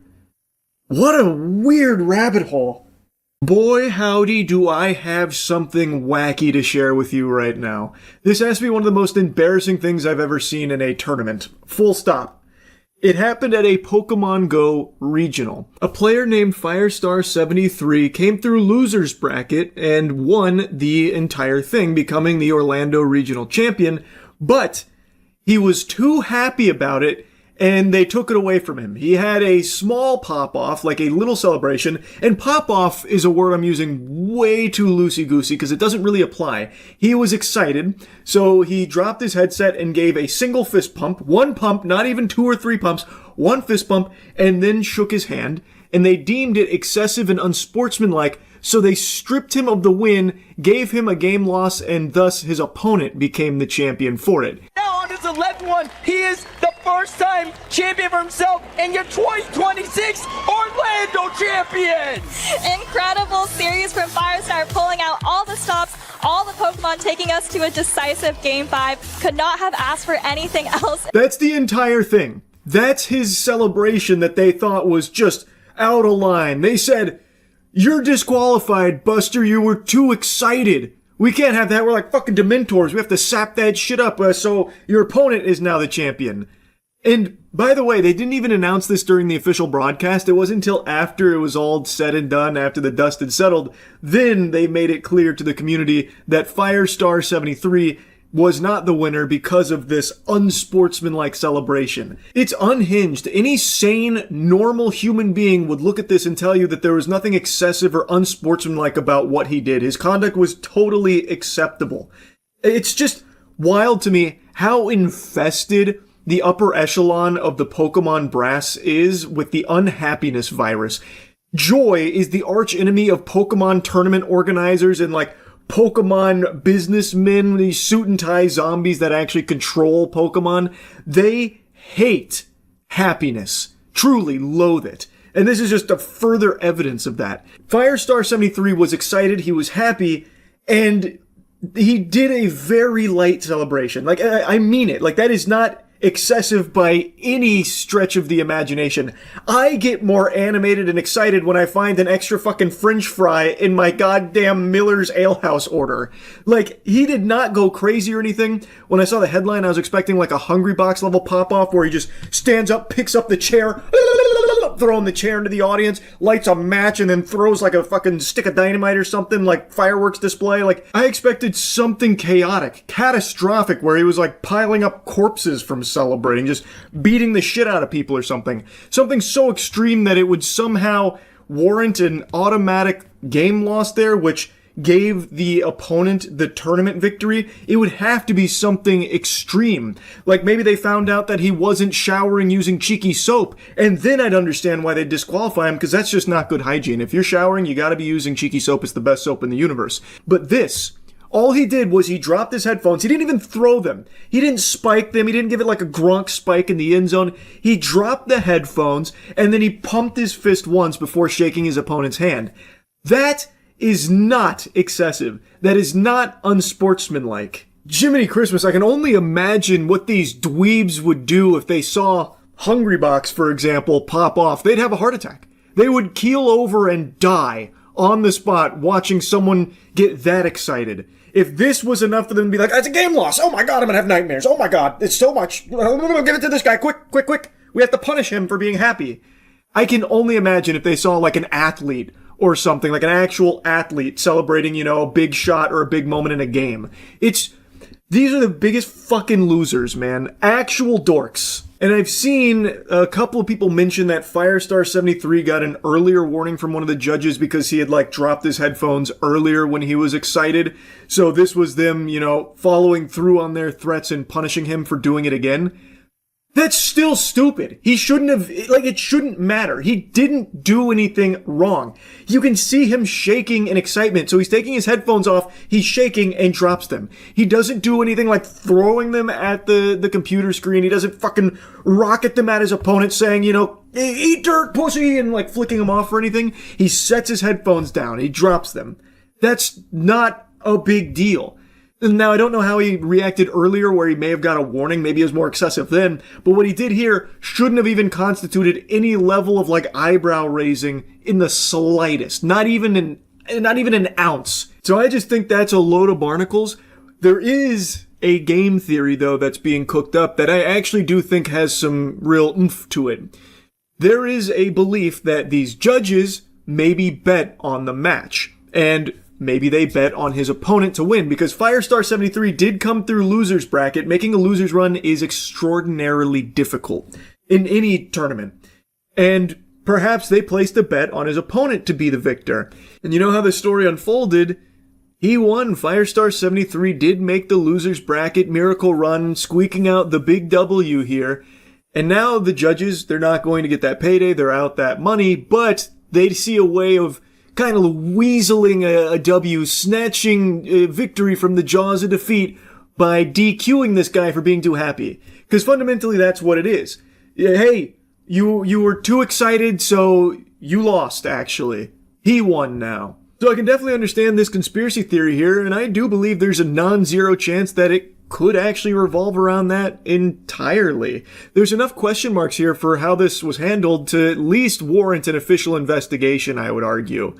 What a weird rabbit hole. Boy, howdy, do I have something wacky to share with you right now. This has to be one of the most embarrassing things I've ever seen in a tournament. Full stop. It happened at a Pokemon Go regional. A player named Firestar73 came through losers bracket and won the entire thing, becoming the Orlando regional champion, but he was too happy about it and they took it away from him. He had a small pop-off, like a little celebration, and pop-off is a word I'm using way too loosey-goosey because it doesn't really apply. He was excited, so he dropped his headset and gave a single fist pump, one pump, not even 2 or 3 pumps, one fist pump, and then shook his hand, and they deemed it excessive and unsportsmanlike, so they stripped him of the win, gave him a game loss, and thus his opponent became the champion for it. Now on his 11th one, he is the first-time champion for himself and your 2026 Orlando champion! Incredible series from Firestar, pulling out all the stops, all the Pokemon, taking us to a decisive Game 5. Could not have asked for anything else. That's the entire thing. That's his celebration that they thought was just out of line. They said, "You're disqualified, Buster. You were too excited. We can't have that. We're like fucking Dementors. We have to sap that shit up. So your opponent is now the champion." And by the way, they didn't even announce this during the official broadcast. It wasn't until after it was all said and done, after the dust had settled, then they made it clear to the community that Firestar73 was not the winner because of this unsportsmanlike celebration. It's unhinged. Any sane, normal human being would look at this and tell you that there was nothing excessive or unsportsmanlike about what he did. His conduct was totally acceptable. It's just wild to me how infested the upper echelon of the Pokemon brass is with the unhappiness virus. Joy is the arch enemy of Pokemon tournament organizers and like Pokemon businessmen, these suit and tie zombies that actually control Pokemon. They hate happiness. Truly loathe it. And this is just a further evidence of that. Firestar73 was excited, he was happy, and he did a very light celebration. Like, I mean it. Like, that is not excessive by any stretch of the imagination. I get more animated and excited when I find an extra fucking french fry in my goddamn Miller's Alehouse order. Like, he did not go crazy or anything. When I saw the headline, I was expecting like a Hungry Box level pop-off where he just stands up, picks up the chair, throwing the chair into the audience, lights a match, and then throws like a fucking stick of dynamite or something, like fireworks display. Like, I expected something chaotic, catastrophic, where he was like piling up corpses from celebrating, just beating the shit out of people or something. Something so extreme that it would somehow warrant an automatic game loss there, which gave the opponent the tournament victory. It would have to be something extreme. Like maybe they found out that he wasn't showering using cheeky soap, and then I'd understand why they'd disqualify him, because that's just not good hygiene. If you're showering, you gotta be using cheeky soap. It's the best soap in the universe. But this, all he did was he dropped his headphones. He didn't even throw them. He didn't spike them. He didn't give it like a Gronk spike in the end zone. He dropped the headphones, and then he pumped his fist once before shaking his opponent's hand. That is not excessive. That is not unsportsmanlike. Jiminy Christmas, I can only imagine what these dweebs would do if they saw Hungry Box, for example, pop off. They'd have a heart attack. They would keel over and die on the spot watching someone get that excited. If this was enough for them to be like, "It's a game loss. Oh my god, I'm gonna have nightmares. Oh my god, it's so much. Give it to this guy. Quick, quick, quick. We have to punish him for being happy." I can only imagine if they saw like an athlete or something, like an actual athlete celebrating, you know, a big shot or a big moment in a game. These are the biggest fucking losers, man. Actual dorks. And I've seen a couple of people mention that Firestar73 got an earlier warning from one of the judges because he had like dropped his headphones earlier when he was excited. So this was them, following through on their threats and punishing him for doing it again. That's still stupid. He shouldn't have, it shouldn't matter. He didn't do anything wrong. You can see him shaking in excitement. So he's taking his headphones off, he's shaking and drops them. He doesn't do anything like throwing them at the computer screen. He doesn't fucking rocket them at his opponent saying, eat dirt, pussy, and like flicking them off or anything. He sets his headphones down. He drops them. That's not a big deal. Now, I don't know how he reacted earlier where he may have got a warning. Maybe it was more excessive then. But what he did here shouldn't have even constituted any level of like eyebrow raising in the slightest. Not even an ounce. So I just think that's a load of barnacles. There is a game theory, though, that's being cooked up that I actually do think has some real oomph to it. There is a belief that these judges maybe bet on the match. And maybe they bet on his opponent to win, because Firestar73 did come through loser's bracket. Making a loser's run is extraordinarily difficult in any tournament. And perhaps they placed a bet on his opponent to be the victor. And you know how the story unfolded? He won. Firestar73 did make the loser's bracket miracle run, squeaking out the big W here. And now the judges, they're not going to get that payday. They're out that money, but they see a way of kind of weaseling a W, snatching a victory from the jaws of defeat by DQing this guy for being too happy. Because fundamentally, that's what it is. Hey, you were too excited, so you lost, actually. He won now. So I can definitely understand this conspiracy theory here, and I do believe there's a non-zero chance that it could actually revolve around that entirely. There's enough question marks here for how this was handled to at least warrant an official investigation, I would argue.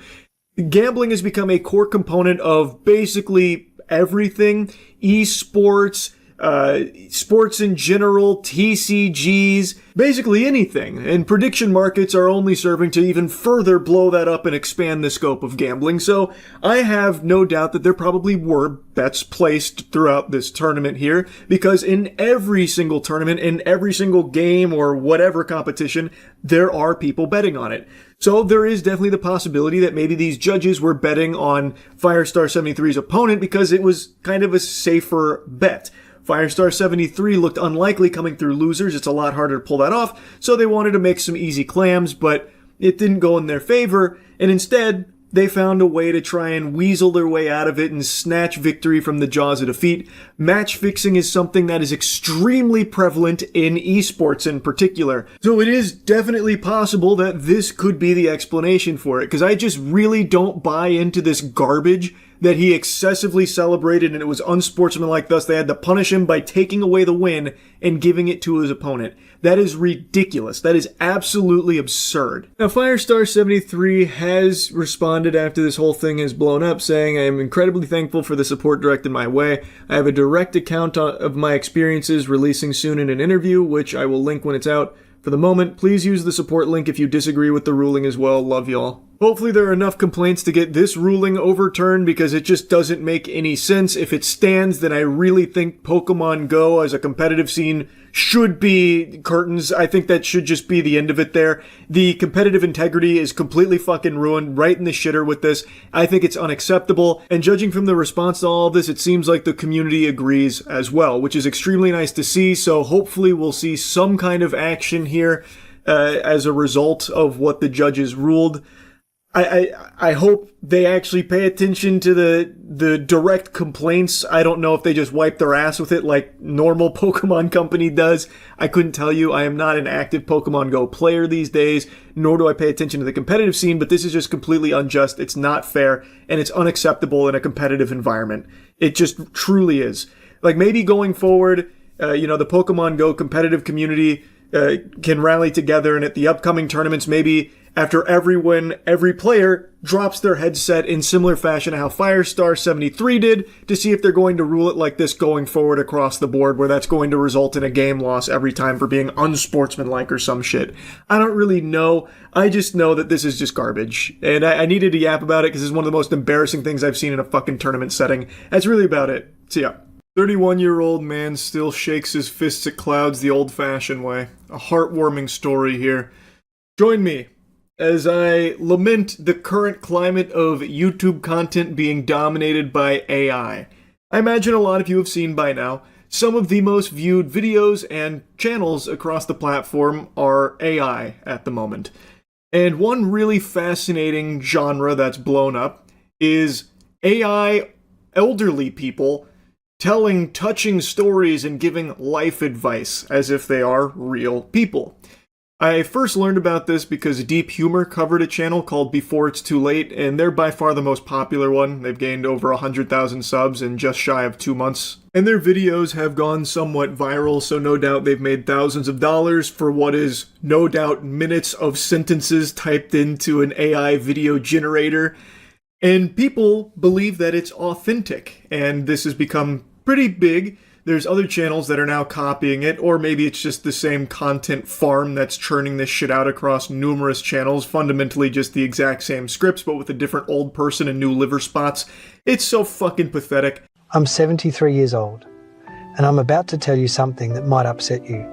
Gambling has become a core component of basically everything. Esports, sports in general, TCGs, basically anything. And prediction markets are only serving to even further blow that up and expand the scope of gambling. So I have no doubt that there probably were bets placed throughout this tournament here, because in every single tournament, in every single game or whatever competition, there are people betting on it. So there is definitely the possibility that maybe these judges were betting on Firestar73's opponent because it was kind of a safer bet. Firestar73 looked unlikely coming through losers. It's a lot harder to pull that off, so they wanted to make some easy clams, but it didn't go in their favor, and instead, they found a way to try and weasel their way out of it and snatch victory from the jaws of defeat. Match fixing is something that is extremely prevalent in esports in particular. So it is definitely possible that this could be the explanation for it, because I just really don't buy into this garbage that he excessively celebrated and it was unsportsmanlike, thus they had to punish him by taking away the win and giving it to his opponent. That is ridiculous. That is absolutely absurd. Now, Firestar73 has responded after this whole thing has blown up, saying, I am incredibly thankful for the support directed my way. I have a direct account of my experiences releasing soon in an interview, which I will link when it's out. For the moment, please use the support link if you disagree with the ruling as well. Love y'all. Hopefully there are enough complaints to get this ruling overturned, because it just doesn't make any sense. If it stands, then I really think Pokemon Go as a competitive scene should be curtains. I think that should just be the end of it there. The competitive integrity is completely fucking ruined, right in the shitter with this. I think it's unacceptable, and judging from the response to all of this, it seems like the community agrees as well, which is extremely nice to see. So hopefully we'll see some kind of action here as a result of what the judges ruled. I hope they actually pay attention to the direct complaints. I don't know if they just wipe their ass with it like normal Pokemon Company does. I couldn't tell you. I am not an active Pokemon Go player these days, nor do I pay attention to the competitive scene, but this is just completely unjust. It's not fair, and it's unacceptable in a competitive environment. It just truly is. Like, maybe going forward, the Pokemon Go competitive community can rally together, and at the upcoming tournaments, maybe after every player drops their headset in similar fashion to how Firestar73 did, to see if they're going to rule it like this going forward across the board, where that's going to result in a game loss every time for being unsportsmanlike or some shit. I don't really know. I just know that this is just garbage. And I needed to yap about it because it's one of the most embarrassing things I've seen in a fucking tournament setting. That's really about it. See ya. 31-year-old man still shakes his fists at clouds the old-fashioned way. A heartwarming story here. Join me as I lament the current climate of YouTube content being dominated by AI. I imagine a lot of you have seen by now, some of the most viewed videos and channels across the platform are AI at the moment. And one really fascinating genre that's blown up is AI elderly people telling touching stories and giving life advice as if they are real people. I first learned about this because Deep Humor covered a channel called Before It's Too Late, and they're by far the most popular one. They've gained over 100,000 subs in just shy of 2 months. And their videos have gone somewhat viral, so no doubt they've made thousands of dollars for what is no doubt minutes of sentences typed into an AI video generator. And people believe that it's authentic, and this has become pretty big. There's other channels that are now copying it, or maybe it's just the same content farm that's churning this shit out across numerous channels, fundamentally just the exact same scripts, but with a different old person and new liver spots. It's so fucking pathetic. I'm 73 years old, and I'm about to tell you something that might upset you.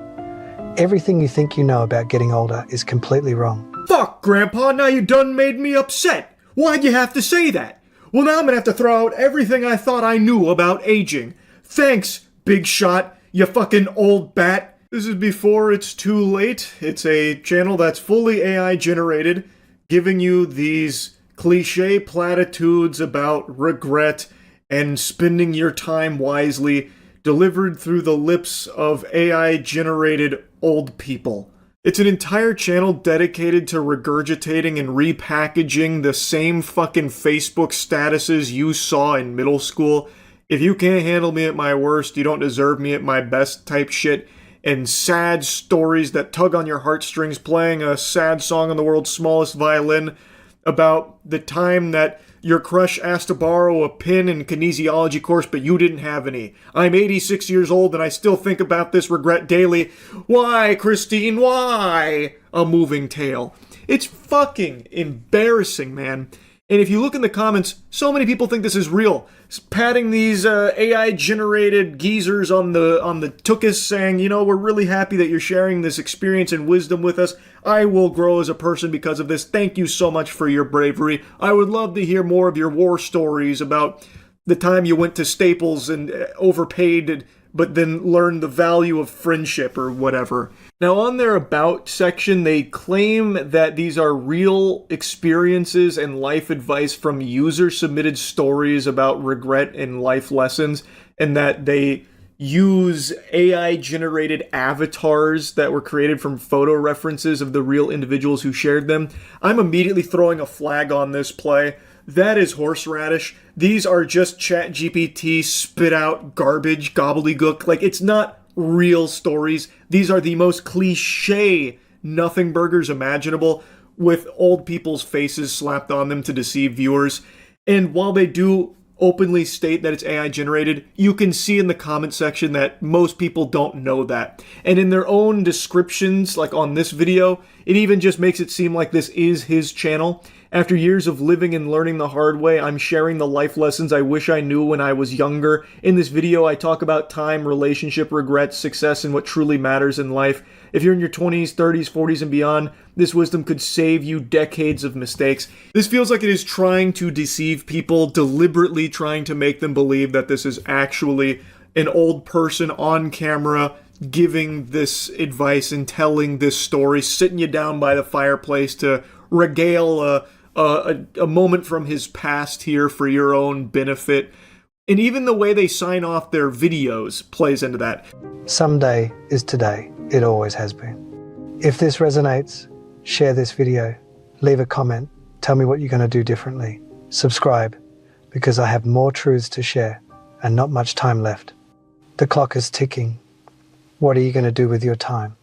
Everything you think you know about getting older is completely wrong. Fuck, Grandpa, now you done made me upset. Why'd you have to say that? Well, now I'm gonna have to throw out everything I thought I knew about aging. Thanks, Big Shot, you fucking old bat. This is Before It's Too Late. It's a channel that's fully AI generated, giving you these cliche platitudes about regret and spending your time wisely, delivered through the lips of AI generated old people. It's an entire channel dedicated to regurgitating and repackaging the same fucking Facebook statuses you saw in middle school. If you can't handle me at my worst, you don't deserve me at my best type shit. And sad stories that tug on your heartstrings, playing a sad song on the world's smallest violin about the time that your crush asked to borrow a pen in kinesiology course, but you didn't have any. I'm 86 years old and I still think about this regret daily. Why, Christine, why? A moving tale. It's fucking embarrassing, man. And if you look in the comments, so many people think this is real. Patting these AI-generated geezers on the tuchus, saying, you know, we're really happy that you're sharing this experience and wisdom with us. I will grow as a person because of this. Thank you so much for your bravery. I would love to hear more of your war stories about the time you went to Staples and overpaid, but then learned the value of friendship or whatever. Now, on their About section, they claim that these are real experiences and life advice from user-submitted stories about regret and life lessons, and that they use AI-generated avatars that were created from photo references of the real individuals who shared them. I'm immediately throwing a flag on this play. That is horseradish. These are just ChatGPT spit out garbage, gobbledygook. Like, it's not real stories. These are the most cliche nothing burgers imaginable, with old people's faces slapped on them to deceive viewers. And while they do openly state that it's AI generated, you can see in the comment section that most people don't know that. And in their own descriptions, like on this video, it even just makes it seem like this is his channel. After years of living and learning the hard way, I'm sharing the life lessons I wish I knew when I was younger. In this video, I talk about time, relationship, regrets, success, and what truly matters in life. If you're in your 20s, 30s, 40s, and beyond, this wisdom could save you decades of mistakes. This feels like it is trying to deceive people, deliberately trying to make them believe that this is actually an old person on camera giving this advice and telling this story, sitting you down by the fireplace to regale a moment from his past here for your own benefit. And even the way they sign off their videos plays into that. Someday is today. It always has been. If this resonates, share this video, leave a comment, tell me what you're going to do differently. Subscribe, because I have more truths to share and not much time left. The clock is ticking. What are you going to do with your time?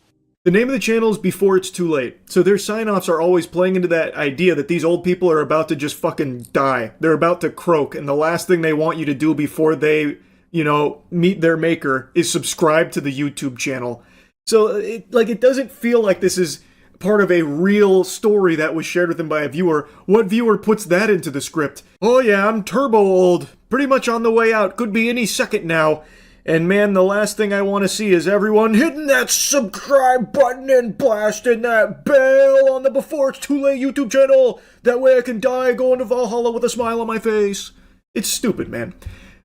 The name of the channel is Before It's Too Late. So their sign-offs are always playing into that idea that these old people are about to just fucking die. They're about to croak, and the last thing they want you to do before they, you know, meet their maker is subscribe to the YouTube channel. So it doesn't feel like this is part of a real story that was shared with them by a viewer. What viewer puts that into the script? Oh yeah, I'm turbo old. Pretty much on the way out. Could be any second now. And man, the last thing I want to see is everyone hitting that subscribe button and blasting that bell on the Before It's Too Late YouTube channel. That way I can die going to Valhalla with a smile on my face. It's stupid, man.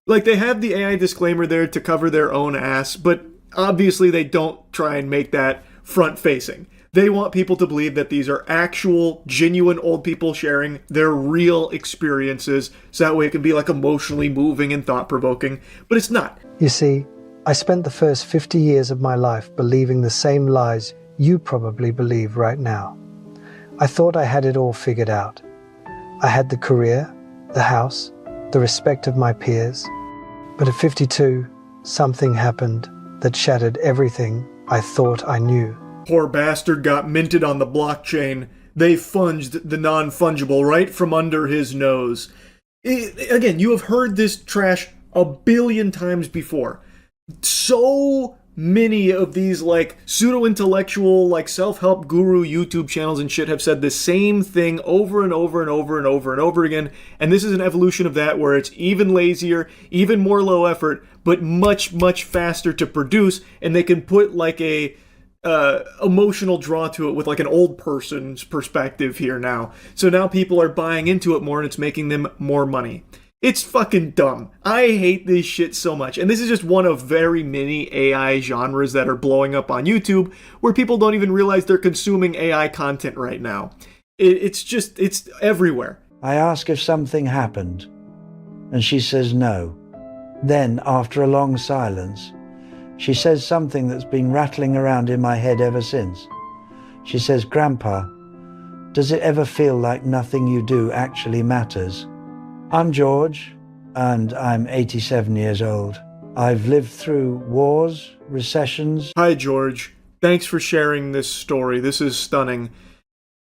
Like, they have the AI disclaimer there to cover their own ass, but obviously they don't try and make that front-facing. They want people to believe that these are actual, genuine old people sharing their real experiences, so that way it can be like emotionally moving and thought-provoking, but it's not. You see, I spent the first 50 years of my life believing the same lies you probably believe right now. I thought I had it all figured out. I had the career, the house, the respect of my peers. But at 52, something happened that shattered everything I thought I knew. Poor bastard got minted on the blockchain. They funged the non-fungible right from under his nose. Again, you have heard this trash a billion times before. So many of these, like, pseudo-intellectual, like, self-help guru YouTube channels and shit have said the same thing over and over and over and over and over again, and this is an evolution of that where it's even lazier, even more low effort, but much, much faster to produce, and they can put, like, a emotional draw to it with, like, an old person's perspective here now. So now people are buying into it more, and it's making them more money. It's fucking dumb. I hate this shit so much. And this is just one of very many AI genres that are blowing up on YouTube where people don't even realize they're consuming AI content right now. It's everywhere. I ask if something happened, and she says no. Then, after a long silence, she says something that's been rattling around in my head ever since. She says, "Grandpa, does it ever feel like nothing you do actually matters?" I'm George, and I'm 87 years old. I've lived through wars, recessions. Hi, George. Thanks for sharing this story. This is stunning.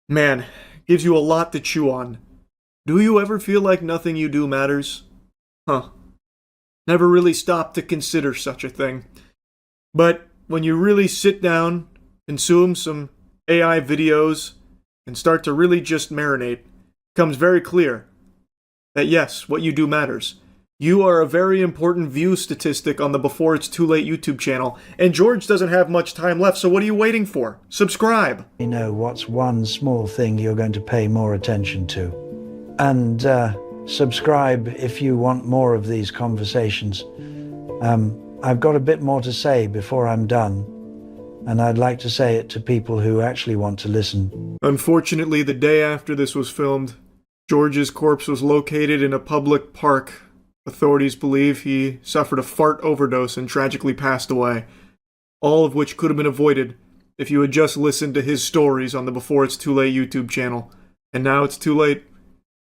Man, gives you a lot to chew on. Do you ever feel like nothing you do matters? Huh. Never really stopped to consider such a thing. But when you really sit down, consume some AI videos, and start to really just marinate, it becomes very clear that yes, what you do matters. You are a very important view statistic on the Before It's Too Late YouTube channel, and George doesn't have much time left, so what are you waiting for? Subscribe! You know, what's one small thing you're going to pay more attention to? And subscribe if you want more of these conversations. I've got a bit more to say before I'm done, and I'd like to say it to people who actually want to listen. Unfortunately, the day after this was filmed, George's corpse was located in a public park. Authorities believe he suffered a fart overdose and tragically passed away, all of which could have been avoided if you had just listened to his stories on the Before It's Too Late YouTube channel. And now it's too late.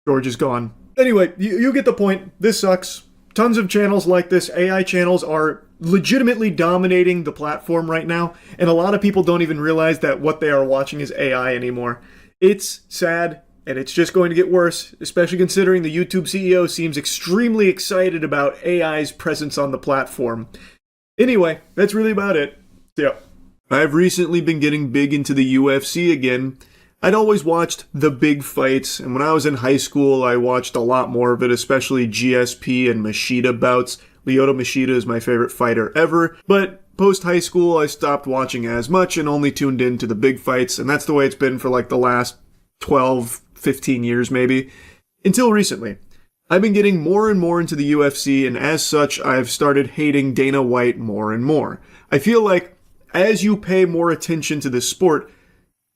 George is gone. Anyway, you get the point. This sucks. Tons of channels like this, AI channels, are legitimately dominating the platform right now, and a lot of people don't even realize that what they are watching is AI anymore. It's sad. And it's just going to get worse, especially considering the YouTube CEO seems extremely excited about AI's presence on the platform. Anyway, that's really about it. Yeah. I've recently been getting big into the UFC again. I'd always watched the big fights, and when I was in high school, I watched a lot more of it, especially GSP and Machida bouts. Lyoto Machida is my favorite fighter ever, but post-high school, I stopped watching as much and only tuned in to the big fights, and that's the way it's been for like the last 12, 15 years maybe, until recently. I've been getting more and more into the UFC, and as such, I've started hating Dana White more and more. I feel like as you pay more attention to this sport,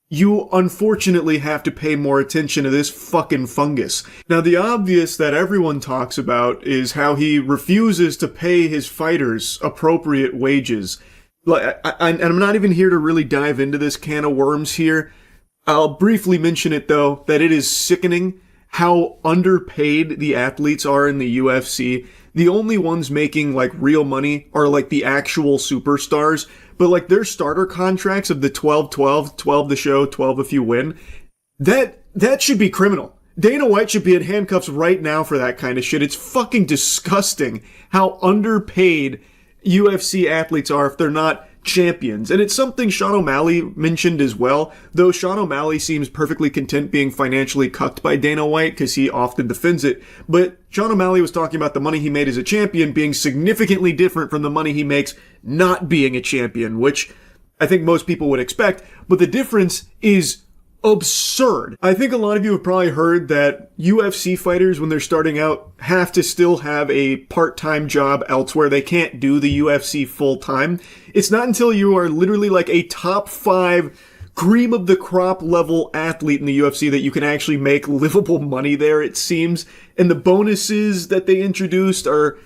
you unfortunately have to pay more attention to this fucking fungus. Now, the obvious that everyone talks about is how he refuses to pay his fighters appropriate wages. And I'm not even here to really dive into this can of worms here. I'll briefly mention it, though, that it is sickening how underpaid the athletes are in the UFC. The only ones making, like, real money are, like, the actual superstars. But, like, their starter contracts of the 12-12, 12 the show, 12 if you win, that should be criminal. Dana White should be in handcuffs right now for that kind of shit. It's fucking disgusting how underpaid UFC athletes are if they're not champions. And it's something Sean O'Malley mentioned as well, though Sean O'Malley seems perfectly content being financially cucked by Dana White because he often defends it. But Sean O'Malley was talking about the money he made as a champion being significantly different from the money he makes not being a champion, which I think most people would expect. But the difference is absurd. I think a lot of you have probably heard that UFC fighters, when they're starting out, have to still have a part-time job elsewhere. They can't do the UFC full-time. It's not until you are literally like a top 5 cream of the crop level athlete in the UFC that you can actually make livable money there, it seems. And the bonuses that they introduced are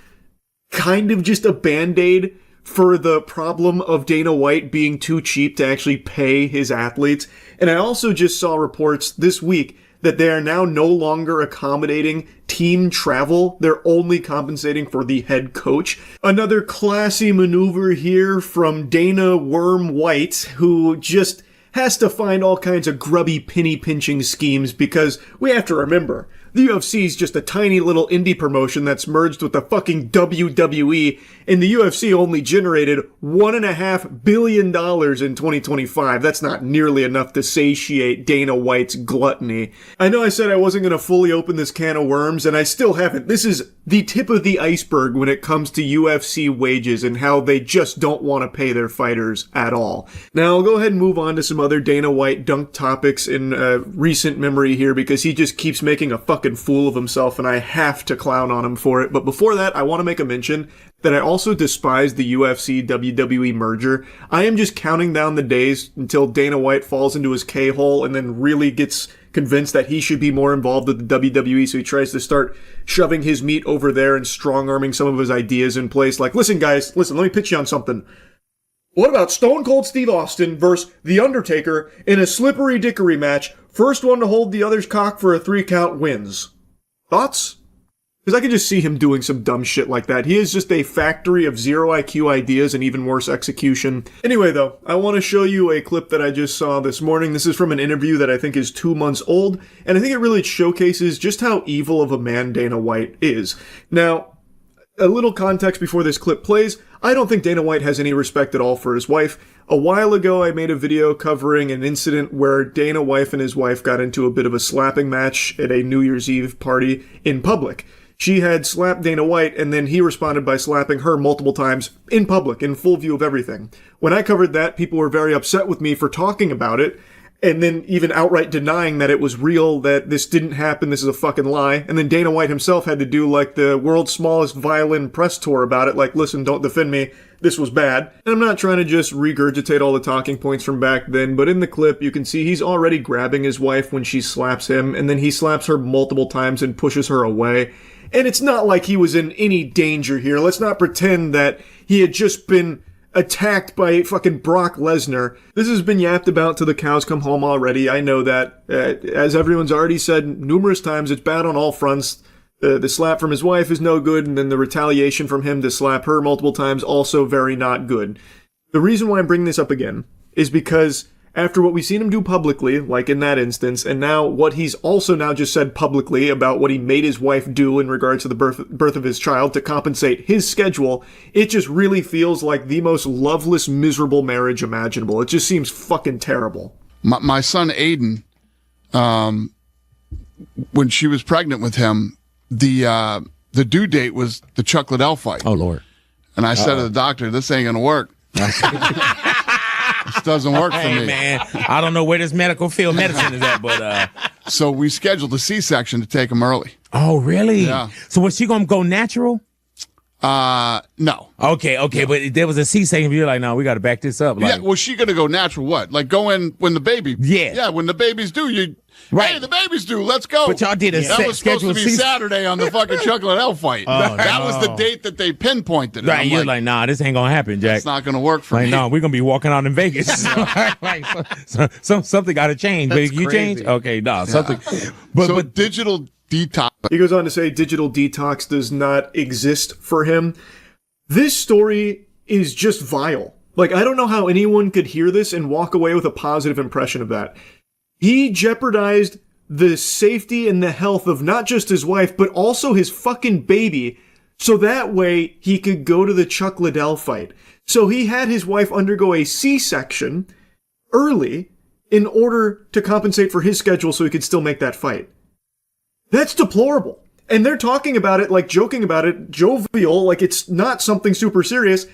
kind of just a band-aid for the problem of Dana White being too cheap to actually pay his athletes. And I also just saw reports this week that they are now no longer accommodating team travel. They're only compensating for the head coach. Another classy maneuver here from Dana Worm White, who just has to find all kinds of grubby penny pinching schemes, because we have to remember, the UFC is just a tiny little indie promotion that's merged with the fucking WWE, and the UFC only generated $1.5 billion in 2025. That's not nearly enough to satiate Dana White's gluttony. I know I said I wasn't going to fully open this can of worms, and I still haven't. This is the tip of the iceberg when it comes to UFC wages and how they just don't want to pay their fighters at all. Now, I'll go ahead and move on to some other Dana White dunk topics in recent memory here, because he just keeps making a fucking fool of himself, and I have to clown on him for it. But before that, I want to make a mention that I also despise the UFC-WWE merger. I am just counting down the days until Dana White falls into his K-hole and then really gets convinced that he should be more involved with the WWE, so he tries to start shoving his meat over there and strong-arming some of his ideas in place. Like, listen guys, let me pitch you on something. What about Stone Cold Steve Austin versus The Undertaker in a slippery dickory match? First one to hold the other's cock for a 3 count wins. Thoughts? Because I can just see him doing some dumb shit like that. He is just a factory of zero IQ ideas and even worse execution. Anyway though, I want to show you a clip that I just saw this morning. This is from an interview that I think is 2 months old, and I think it really showcases just how evil of a man Dana White is. Now, a little context before this clip plays. I don't think Dana White has any respect at all for his wife. A while ago, I made a video covering an incident where Dana White and his wife got into a bit of a slapping match at a New Year's Eve party in public. She had slapped Dana White, and then he responded by slapping her multiple times in public, in full view of everything. When I covered that, people were very upset with me for talking about it, and then even outright denying that it was real, that this didn't happen, this is a fucking lie. And then Dana White himself had to do like the world's smallest violin press tour about it, like, listen, don't defend me, this was bad. And I'm not trying to just regurgitate all the talking points from back then, but in the clip you can see he's already grabbing his wife when she slaps him, and then he slaps her multiple times and pushes her away. And it's not like he was in any danger here. Let's not pretend that he had just been attacked by fucking Brock Lesnar. This has been yapped about till the cows come home already. I know that. As everyone's already said numerous times, it's bad on all fronts. The slap from his wife is no good, and then the retaliation from him to slap her multiple times also very not good. The reason why I'm bringing this up again is because after what we've seen him do publicly, like in that instance, and now what he's also now just said publicly about what he made his wife do in regards to the birth of his child to compensate his schedule, it just really feels like the most loveless, miserable marriage imaginable. It just seems fucking terrible. My son Aiden, when she was pregnant with him, the due date was the Chuck Liddell fight. Oh, Lord. And I said to the doctor, this ain't going to work. This doesn't work for me. Man, I don't know where this medical field medicine is at, but so we scheduled a C-section to take him early. Oh, really? Yeah. So was she gonna go natural? No. Okay, but there was a C-section. You're like, no, we got to back this up. Like, yeah, was she gonna go natural? What? Like go in when the baby? Yeah, when the baby's due, you. Right. Hey, the baby's due. Let's go. But y'all did that was supposed to be Saturday on the fucking Chuck Liddell fight. That was the date that they pinpointed. Right, you're like, nah, this ain't gonna happen, Jack. It's not gonna work for me. No, we're gonna be walking out in Vegas. Something got to change. But you change, okay, something. But digital detox. He goes on to say digital detox does not exist for him. This story is just vile. Like, I don't know how anyone could hear this and walk away with a positive impression of that. He jeopardized the safety and the health of not just his wife, but also his fucking baby so that way he could go to the Chuck Liddell fight. So he had his wife undergo a C-section early in order to compensate for his schedule so he could still make that fight. That's deplorable. And they're talking about it, like joking about it, jovial, like it's not something super serious.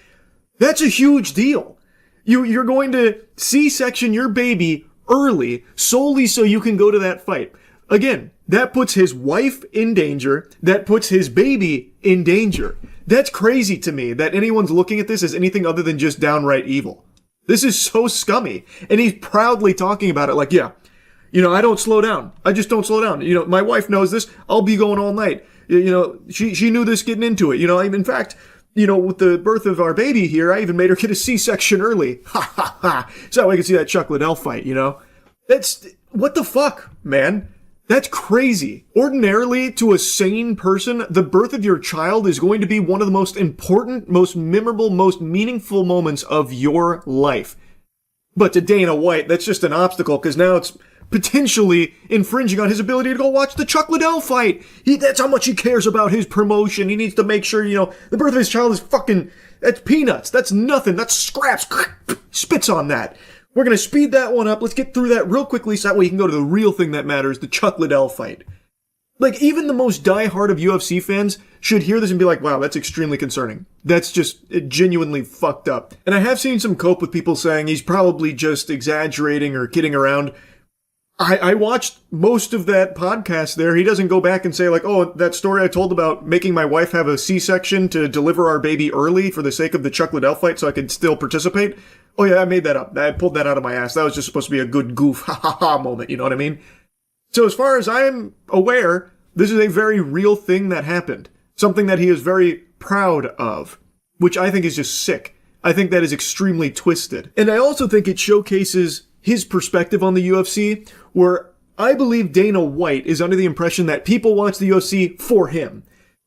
That's a huge deal. You're going to C-section your baby early solely so you can go to that fight. Again, that puts his wife in danger. That puts his baby in danger. That's crazy to me that anyone's looking at this as anything other than just downright evil. This is so scummy. And he's proudly talking about it like, yeah, I don't slow down. I just don't slow down. My wife knows this. I'll be going all night. She knew this getting into it. In fact, with the birth of our baby here, I even made her get a C-section early. Ha ha ha. So I can see that Chuck Liddell fight, That's, what the fuck, man? That's crazy. Ordinarily, to a sane person, the birth of your child is going to be one of the most important, most memorable, most meaningful moments of your life. But to Dana White, that's just an obstacle, because now it's potentially infringing on his ability to go watch the Chuck Liddell fight. That's how much he cares about his promotion. He needs to make sure, the birth of his child is that's peanuts. That's nothing. That's scraps. Spits on that. We're going to speed that one up. Let's get through that real quickly so that way you can go to the real thing that matters, the Chuck Liddell fight. Like, even the most diehard of UFC fans should hear this and be like, wow, that's extremely concerning. That's just genuinely fucked up. And I have seen some cope with people saying he's probably just exaggerating or kidding around. I watched most of that podcast there. He doesn't go back and say like, oh, that story I told about making my wife have a C-section to deliver our baby early for the sake of the Chuck Liddell fight so I could still participate. Oh yeah, I made that up. I pulled that out of my ass. That was just supposed to be a good goof, ha ha ha moment, you know what I mean? So as far as I'm aware, this is a very real thing that happened. Something that he is very proud of, which I think is just sick. I think that is extremely twisted. And I also think it showcases his perspective on the UFC, where I believe Dana White is under the impression that people watch the UFC for him.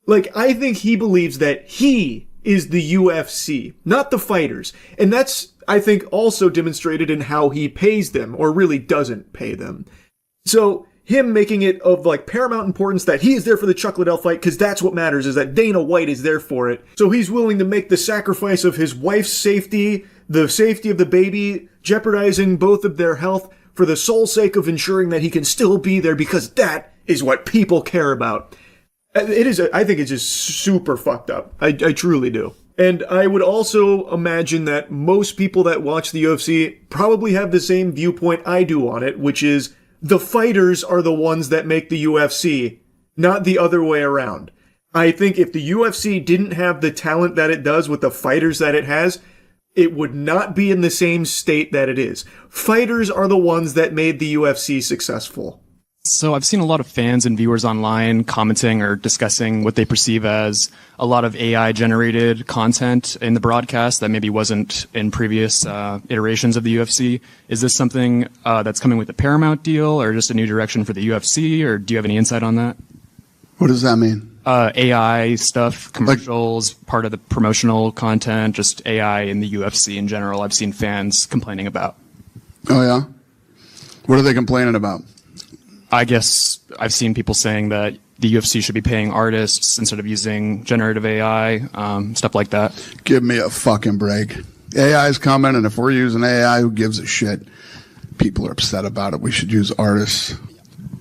Like, I think he believes that he is the UFC, not the fighters. And that's, I think, also demonstrated in how he pays them, or really doesn't pay them. So, him making it of, like, paramount importance that he is there for the Chuck Liddell fight, because that's what matters, is that Dana White is there for it. So he's willing to make the sacrifice of his wife's safety, the safety of the baby, jeopardizing both of their health for the sole sake of ensuring that he can still be there, because that is what people care about. I think it's just super fucked up. I truly do. And I would also imagine that most people that watch the UFC probably have the same viewpoint I do on it, which is the fighters are the ones that make the UFC, not the other way around. I think if the UFC didn't have the talent that it does with the fighters that it has, it would not be in the same state that it is. Fighters are the ones that made the UFC successful. So I've seen a lot of fans and viewers online commenting or discussing what they perceive as a lot of AI-generated content in the broadcast that maybe wasn't in previous iterations of the UFC. Is this something that's coming with the Paramount deal, or just a new direction for the UFC, or do you have any insight on that? What does that mean? AI stuff, commercials, part of the promotional content, just AI in the UFC in general. I've seen fans complaining about. Oh, yeah? What are they complaining about? I guess I've seen people saying that the UFC should be paying artists instead of using generative AI, stuff like that. Give me a fucking break. AI is coming, and if we're using AI, who gives a shit? People are upset about it. We should use artists.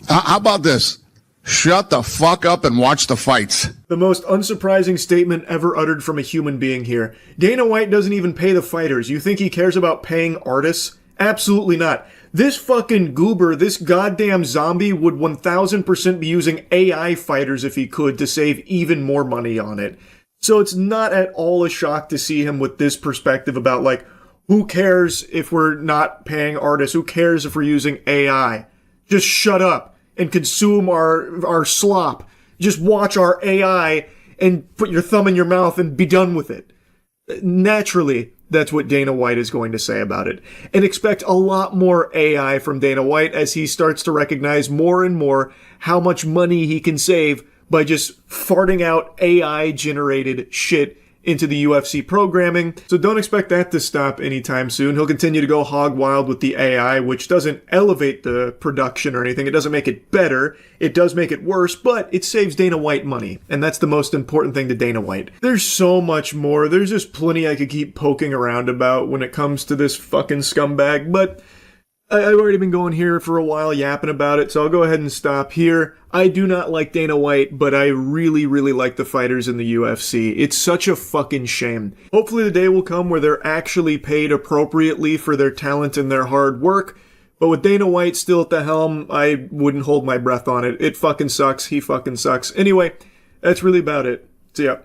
How about this? Shut the fuck up and watch the fights. The most unsurprising statement ever uttered from a human being here. Dana White doesn't even pay the fighters. You think he cares about paying artists? Absolutely not. This fucking goober, this goddamn zombie would 1000% be using AI fighters if he could to save even more money on it. So it's not at all a shock to see him with this perspective about, like, who cares if we're not paying artists? Who cares if we're using AI? Just shut up and consume our slop. Just watch our AI and put your thumb in your mouth and be done with it. Naturally, that's what Dana White is going to say about it. And expect a lot more AI from Dana White as he starts to recognize more and more how much money he can save by just farting out AI-generated shit into the UFC programming, so don't expect that to stop anytime soon. He'll continue to go hog wild with the AI, which doesn't elevate the production or anything. It doesn't make it better. It does make it worse, but it saves Dana White money, and that's the most important thing to Dana White. There's so much more. There's just plenty I could keep poking around about when it comes to this fucking scumbag, but I've already been going here for a while yapping about it, so I'll go ahead and stop here. I do not like Dana White, but I really, really like the fighters in the UFC. It's such a fucking shame. Hopefully the day will come where they're actually paid appropriately for their talent and their hard work, but with Dana White still at the helm, I wouldn't hold my breath on it. It fucking sucks. He fucking sucks. Anyway, that's really about it. So yeah.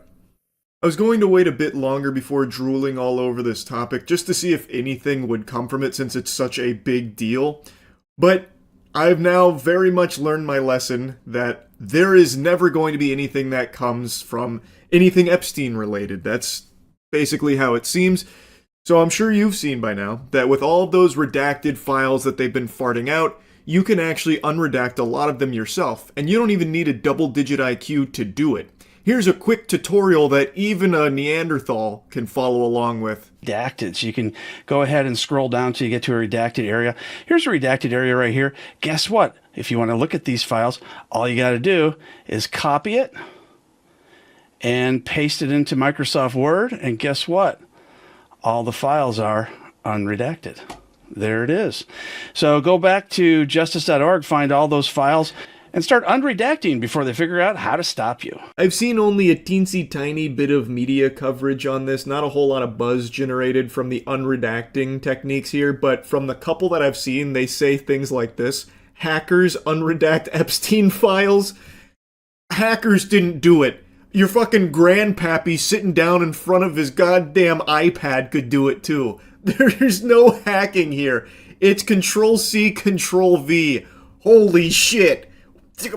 I was going to wait a bit longer before drooling all over this topic, just to see if anything would come from it since it's such a big deal. But I've now very much learned my lesson that there is never going to be anything that comes from anything Epstein related. That's basically how it seems. So I'm sure you've seen by now that with all of those redacted files that they've been farting out, you can actually unredact a lot of them yourself, and you don't even need a double-digit IQ to do it. Here's a quick tutorial that even a Neanderthal can follow along with. Redacted. So you can go ahead and scroll down till you get to a redacted area. Here's a redacted area right here. Guess what? If you want to look at these files, all you got to do is copy it and paste it into Microsoft Word. And guess what? All the files are unredacted. There it is. So go back to justice.org, find all those files, and start unredacting before they figure out how to stop you. I've seen only a teensy tiny bit of media coverage on this, not a whole lot of buzz generated from the unredacting techniques here, but from the couple that I've seen, they say things like this: hackers unredact Epstein files. Hackers didn't do it. Your fucking grandpappy sitting down in front of his goddamn iPad could do it too. There's no hacking here. It's Control-C, Control-V. Holy shit.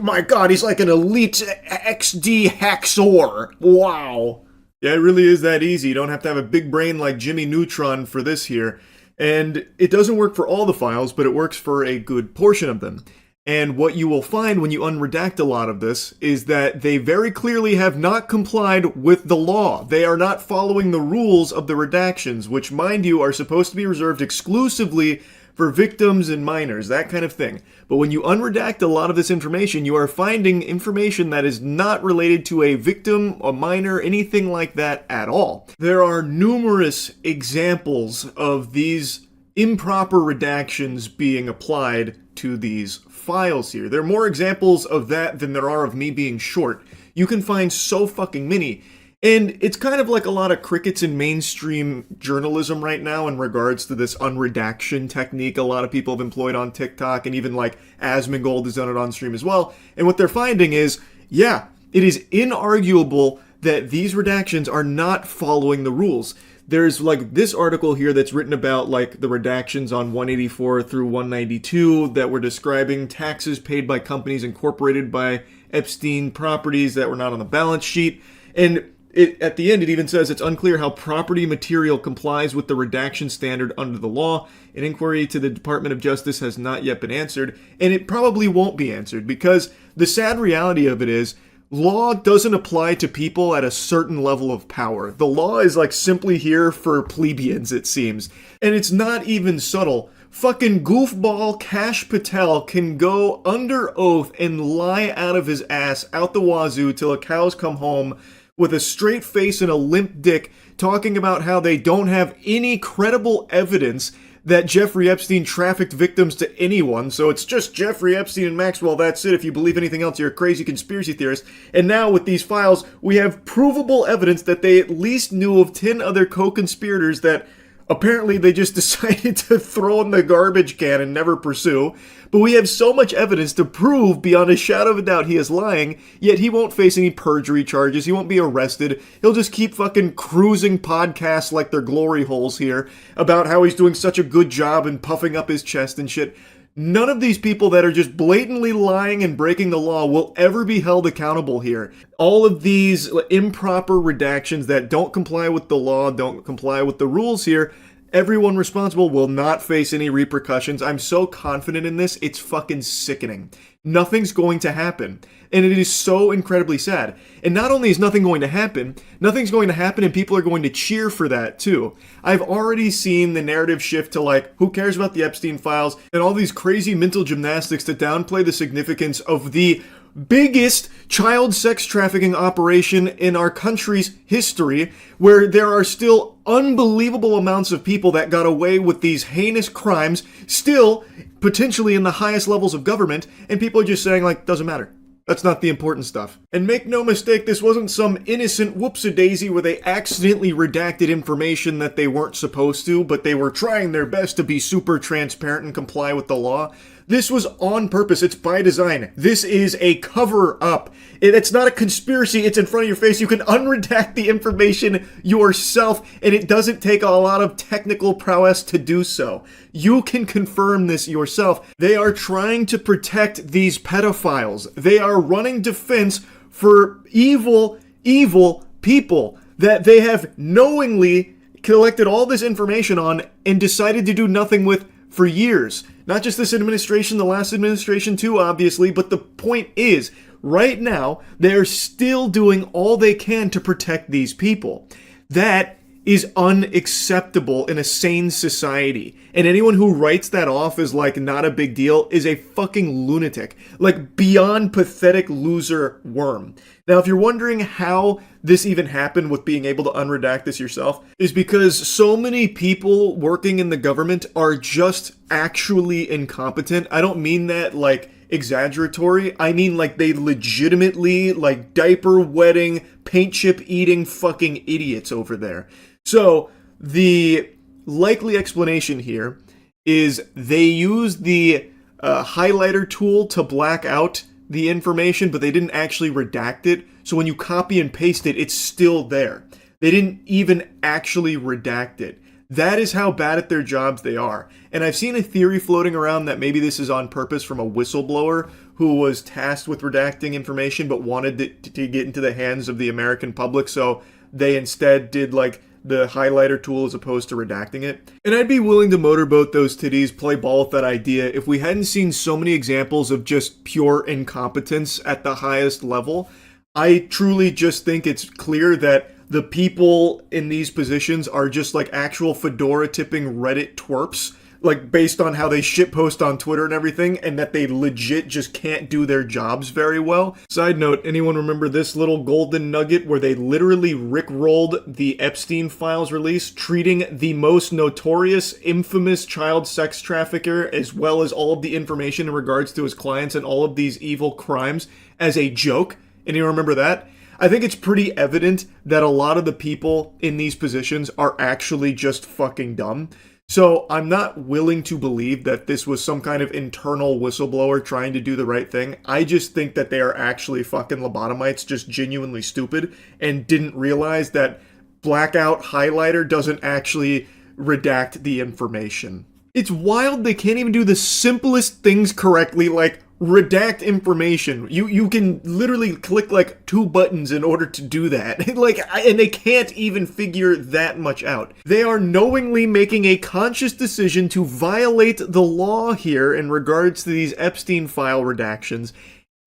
My god, he's like an elite XD hacksaw. Wow. Yeah, it really is that easy. You don't have to have a big brain like Jimmy Neutron for this here. And it doesn't work for all the files, but it works for a good portion of them. And what you will find when you unredact a lot of this is that they very clearly have not complied with the law. They are not following the rules of the redactions, which, mind you, are supposed to be reserved exclusively for victims and minors, that kind of thing. But when you unredact a lot of this information, you are finding information that is not related to a victim, a minor, anything like that at all. There are numerous examples of these improper redactions being applied to these files here. There are more examples of that than there are of me being short. You can find so fucking many. And it's kind of like a lot of crickets in mainstream journalism right now in regards to this unredaction technique a lot of people have employed on TikTok, and even like Asmongold has done it on stream as well. And what they're finding is, yeah, it is inarguable that these redactions are not following the rules. There's like this article here that's written about like the redactions on 184 through 192 that were describing taxes paid by companies incorporated by Epstein properties that were not on the balance sheet. And at the end, it even says it's unclear how property material complies with the redaction standard under the law. An inquiry to the Department of Justice has not yet been answered, and it probably won't be answered because the sad reality of it is law doesn't apply to people at a certain level of power. The law is like simply here for plebeians, it seems. And it's not even subtle. Fucking goofball Kash Patel can go under oath and lie out of his ass out the wazoo till the cows come home with a straight face and a limp dick, talking about how they don't have any credible evidence that Jeffrey Epstein trafficked victims to anyone, so it's just Jeffrey Epstein and Maxwell, that's it. If you believe anything else, you're a crazy conspiracy theorist. And now with these files, we have provable evidence that they at least knew of 10 other co-conspirators that apparently they just decided to throw in the garbage can and never pursue. But we have so much evidence to prove beyond a shadow of a doubt he is lying, yet he won't face any perjury charges, he won't be arrested, he'll just keep fucking cruising podcasts like they're glory holes here about how he's doing such a good job and puffing up his chest and shit. None of these people that are just blatantly lying and breaking the law will ever be held accountable here. All of these improper redactions that don't comply with the law, don't comply with the rules here, everyone responsible will not face any repercussions. I'm so confident in this, it's fucking sickening. Nothing's going to happen. And it is so incredibly sad. And not only is nothing going to happen, nothing's going to happen and people are going to cheer for that too. I've already seen the narrative shift to like, who cares about the Epstein files, and all these crazy mental gymnastics to downplay the significance of the biggest child sex trafficking operation in our country's history, where there are still unbelievable amounts of people that got away with these heinous crimes, still potentially in the highest levels of government, and people are just saying like, doesn't matter. That's not the important stuff. And make no mistake, this wasn't some innocent whoops-a-daisy where they accidentally redacted information that they weren't supposed to, but they were trying their best to be super transparent and comply with the law. This was on purpose. It's by design. This is a cover-up. It's not a conspiracy. It's in front of your face. You can unredact the information yourself, and it doesn't take a lot of technical prowess to do so. You can confirm this yourself. They are trying to protect these pedophiles. They are running defense for evil, evil people that they have knowingly collected all this information on and decided to do nothing with for years. Not just this administration, the last administration too, obviously, but the point is, right now, they're still doing all they can to protect these people. That is unacceptable in a sane society. And anyone who writes that off as like not a big deal is a fucking lunatic. Like beyond pathetic loser worm. Now, if you're wondering how this even happened with being able to unredact this yourself, is because so many people working in the government are just actually incompetent. I don't mean that like exaggeratory. I mean like they legitimately like diaper wetting, paint chip eating fucking idiots over there. So the likely explanation here is they used the highlighter tool to black out the information, but they didn't actually redact it. So when you copy and paste it, it's still there. They didn't even actually redact it. That is how bad at their jobs they are. And I've seen a theory floating around that maybe this is on purpose from a whistleblower who was tasked with redacting information but wanted it to get into the hands of the American public, so they instead did like the highlighter tool as opposed to redacting it. And I'd be willing to motorboat those titties, play ball with that idea, if we hadn't seen so many examples of just pure incompetence at the highest level. I truly just think it's clear that the people in these positions are just like actual fedora tipping Reddit twerps, like based on how they shitpost on Twitter and everything, and that they legit just can't do their jobs very well. Side note, anyone remember this little golden nugget where they literally rickrolled the Epstein files release, treating the most notorious, infamous child sex trafficker, as well as all of the information in regards to his clients and all of these evil crimes, as a joke? Anyone remember that? I think it's pretty evident that a lot of the people in these positions are actually just fucking dumb. So I'm not willing to believe that this was some kind of internal whistleblower trying to do the right thing. I just think that they are actually fucking lobotomites, just genuinely stupid, and didn't realize that blackout highlighter doesn't actually redact the information. It's wild they can't even do the simplest things correctly, like redact information. You can literally click like 2 buttons in order to do that. And they can't even figure that much out. They are knowingly making a conscious decision to violate the law here in regards to these Epstein file redactions.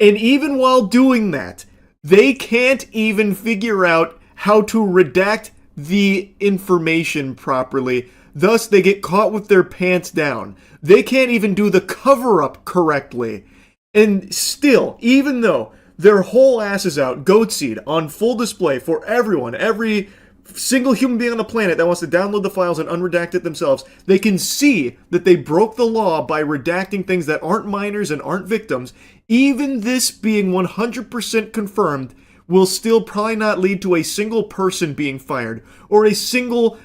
And even while doing that, they can't even figure out how to redact the information properly. Thus, they get caught with their pants down. They can't even do the cover-up correctly. And still, even though their whole ass is out, goat seed, on full display for everyone, every single human being on the planet that wants to download the files and unredact it themselves, they can see that they broke the law by redacting things that aren't minors and aren't victims. Even this being 100% confirmed will still probably not lead to a single person being fired or a single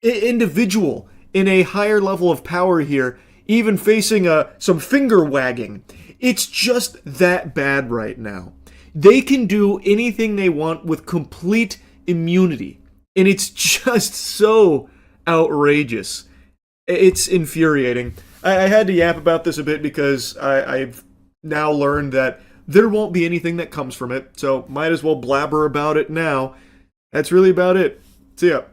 individual in a higher level of power here even facing some finger wagging. It's just that bad right now. They can do anything they want with complete immunity. And it's just so outrageous. It's infuriating. I had to yap about this a bit because I've now learned that there won't be anything that comes from it. So might as well blabber about it now. That's really about it. See ya.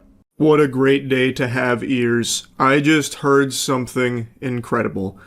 What a great day to have ears. I just heard something incredible.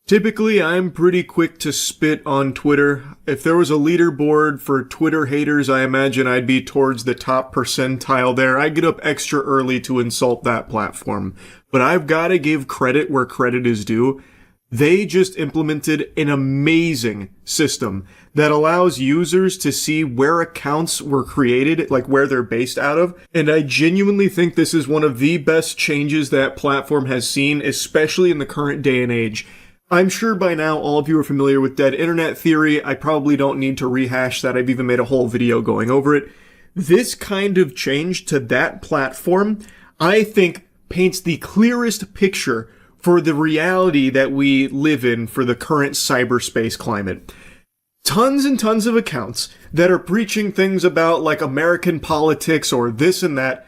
Typically, I'm pretty quick to spit on Twitter. If there was a leaderboard for Twitter haters, I imagine I'd be towards the top percentile there. I get up extra early to insult that platform. But I've got to give credit where credit is due. They just implemented an amazing system that allows users to see where accounts were created, like where they're based out of. And I genuinely think this is one of the best changes that platform has seen, especially in the current day and age. I'm sure by now all of you are familiar with dead internet theory. I probably don't need to rehash that. I've even made a whole video going over it. This kind of change to that platform, I think, paints the clearest picture for the reality that we live in for the current cyberspace climate. Tons and tons of accounts that are preaching things about like American politics or this and that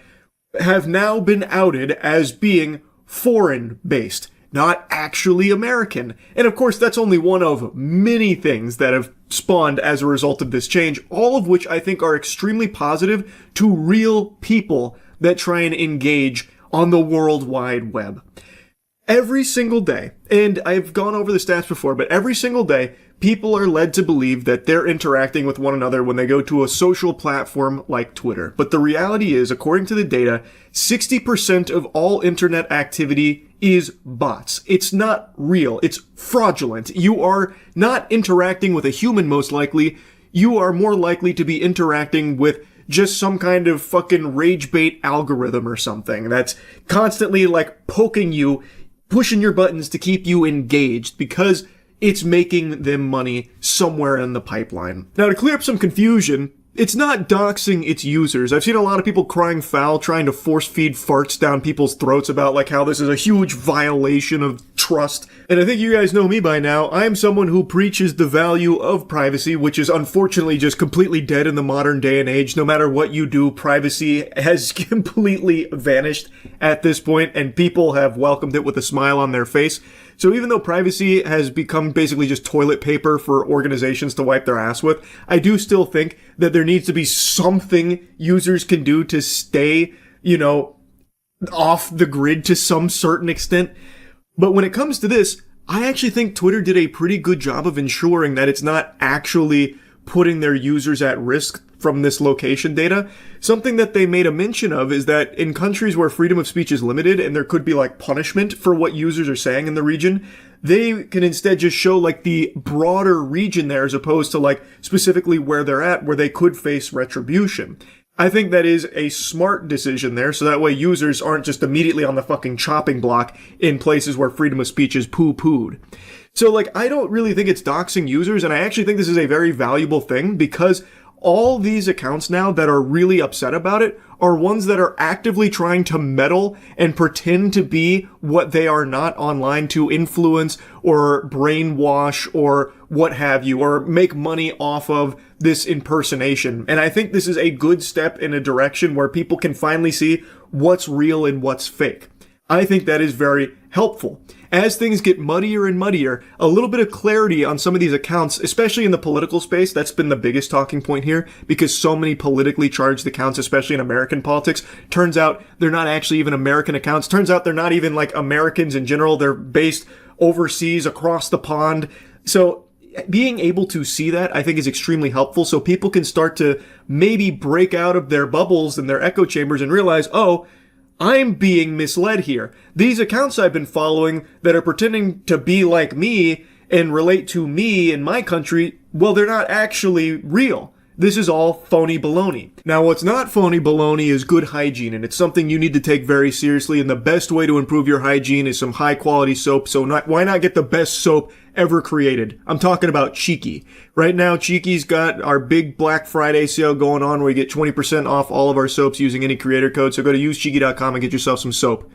have now been outed as being foreign-based, not actually American. And of course, that's only one of many things that have spawned as a result of this change, all of which I think are extremely positive to real people that try and engage on the World Wide Web. Every single day, and I've gone over the stats before, but every single day, people are led to believe that they're interacting with one another when they go to a social platform like Twitter. But the reality is, according to the data, 60% of all internet activity is bots. It's not real. It's fraudulent. You are not interacting with a human, most likely. You are more likely to be interacting with just some kind of fucking rage bait algorithm or something that's constantly like poking you, pushing your buttons to keep you engaged because it's making them money somewhere in the pipeline. Now, to clear up some confusion, it's not doxing its users. I've seen a lot of people crying foul, trying to force feed farts down people's throats about like how this is a huge violation of trust. And I think you guys know me by now. I'm someone who preaches the value of privacy, which is unfortunately just completely dead in the modern day and age. No matter what you do, privacy has completely vanished at this point, and people have welcomed it with a smile on their face. So even though privacy has become basically just toilet paper for organizations to wipe their ass with, I do still think that there needs to be something users can do to stay, off the grid to some certain extent. But when it comes to this, I actually think Twitter did a pretty good job of ensuring that it's not actually putting their users at risk from this location data. Something that they made a mention of is that in countries where freedom of speech is limited and there could be like punishment for what users are saying in the region, they can instead just show like the broader region there as opposed to like specifically where they're at, where they could face retribution. I think that is a smart decision there, so that way users aren't just immediately on the fucking chopping block in places where freedom of speech is poo-pooed. So like, I don't really think it's doxing users, and I actually think this is a very valuable thing because all these accounts now that are really upset about it are ones that are actively trying to meddle and pretend to be what they are not online to influence or brainwash or what have you, or make money off of this impersonation. And I think this is a good step in a direction where people can finally see what's real and what's fake. I think that is very helpful. As things get muddier and muddier, a little bit of clarity on some of these accounts, especially in the political space, that's been the biggest talking point here, because so many politically charged accounts, especially in American politics, turns out they're not actually even American accounts. Turns out they're not even like Americans in general. They're based overseas across the pond. So being able to see that, I think, is extremely helpful, so people can start to maybe break out of their bubbles and their echo chambers and realize, oh, I'm being misled here. These accounts I've been following that are pretending to be like me and relate to me in my country, well, they're not actually real. This is all phony baloney. Now, what's not phony baloney is good hygiene, and it's something you need to take very seriously, and the best way to improve your hygiene is some high-quality soap, so why not get the best soap ever created? I'm talking about Cheeky. Right now, Cheeky's got our big Black Friday sale going on where you get 20% off all of our soaps using any creator code, so go to usecheeky.com and get yourself some soap.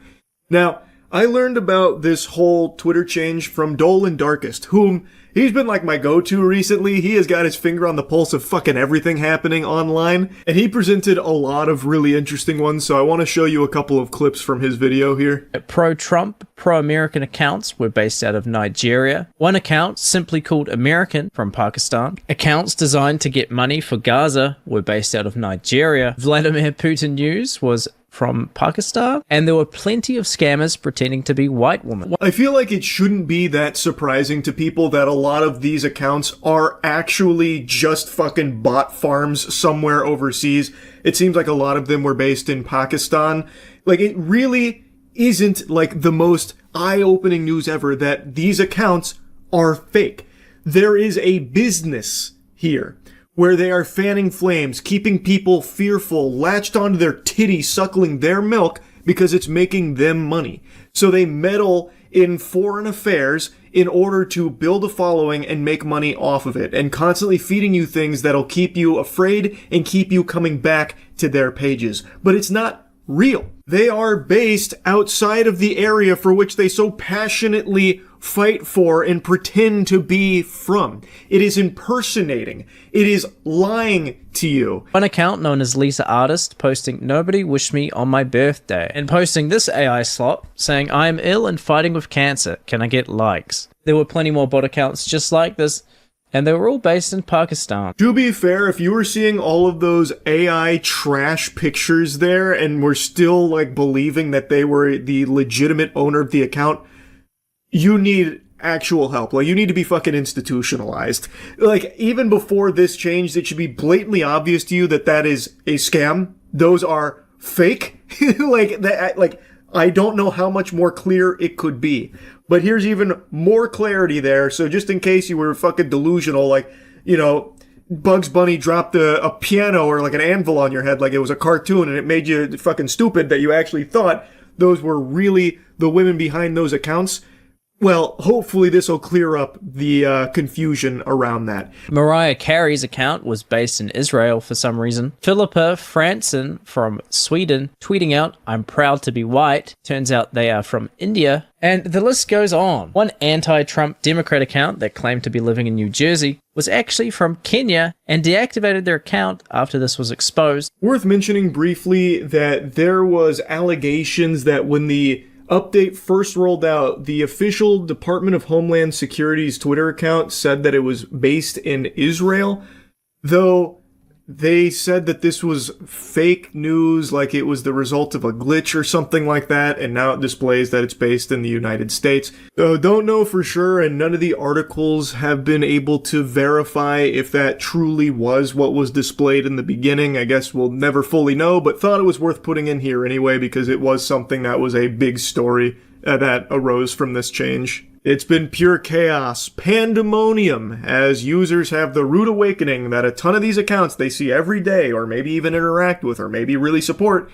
Now, I learned about this whole Twitter change from Dolan Darkest, whom he's been like my go-to recently. He has got his finger on the pulse of fucking everything happening online, and he presented a lot of really interesting ones, so I want to show you a couple of clips from his video here. Pro-Trump, pro-American accounts were based out of Nigeria. One account, simply called American, from Pakistan. Accounts designed to get money for Gaza were based out of Nigeria. Vladimir Putin News was from Pakistan, and there were plenty of scammers pretending to be white women. I feel like it shouldn't be that surprising to people that a lot of these accounts are actually just fucking bot farms somewhere overseas. It seems like a lot of them were based in Pakistan. Like, it really isn't like the most eye-opening news ever that these accounts are fake. There is a business here where they are fanning flames, keeping people fearful, latched onto their titty, suckling their milk because it's making them money. So they meddle in foreign affairs in order to build a following and make money off of it, and constantly feeding you things that'll keep you afraid and keep you coming back to their pages. But it's not real. They are based outside of the area for which they so passionately fight for and pretend to be from. It is impersonating. It is lying to you. One account known as Lisa Artist posting "Nobody wished me on my birthday" and posting this AI slop saying "I am ill and fighting with cancer. Can I get likes?" There were plenty more bot accounts just like this, and they were all based in Pakistan. To be fair, if you were seeing all of those AI trash pictures there and were still like believing that they were the legitimate owner of the account, you need actual help. Like, you need to be fucking institutionalized. Like, even before this changed, it should be blatantly obvious to you that that is a scam. Those are fake. I don't know how much more clear it could be. But here's even more clarity there. So just in case you were fucking delusional, like, you know, Bugs Bunny dropped a piano or like an anvil on your head like it was a cartoon and it made you fucking stupid that you actually thought those were really the women behind those accounts. Well, hopefully this will clear up the confusion around that. Mariah Carey's account was based in Israel for some reason. Philippa Franson from Sweden tweeting out, "I'm proud to be white." Turns out they are from India. And the list goes on. One anti-Trump Democrat account that claimed to be living in New Jersey was actually from Kenya and deactivated their account after this was exposed. Worth mentioning briefly that there was allegations that when the update first rolled out, the official Department of Homeland Security's Twitter account said that it was based in Israel, though they said that this was fake news, like it was the result of a glitch or something like that, and now it displays that it's based in the United States. Though don't know for sure, and none of the articles have been able to verify if that truly was what was displayed in the beginning. I guess we'll never fully know, but thought it was worth putting in here anyway because it was something that was a big story that arose from this change. It's been pure chaos, pandemonium, as users have the rude awakening that a ton of these accounts they see every day, or maybe even interact with, or maybe really support,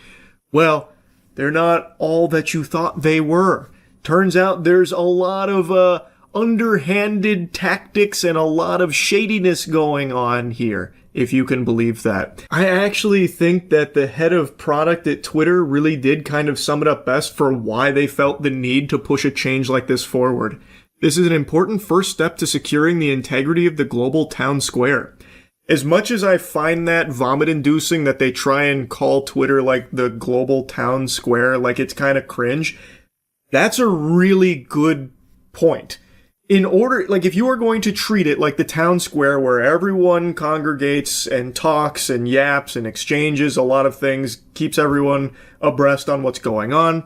well, they're not all that you thought they were. Turns out there's a lot of underhanded tactics and a lot of shadiness going on here, if you can believe that. I actually think that the head of product at Twitter really did kind of sum it up best for why they felt the need to push a change like this forward. This is an important first step to securing the integrity of the global town square. As much as I find that vomit-inducing that they try and call Twitter like the global town square, like it's kind of cringe, that's a really good point. In order, like, if you are going to treat it like the town square where everyone congregates and talks and yaps and exchanges a lot of things, keeps everyone abreast on what's going on,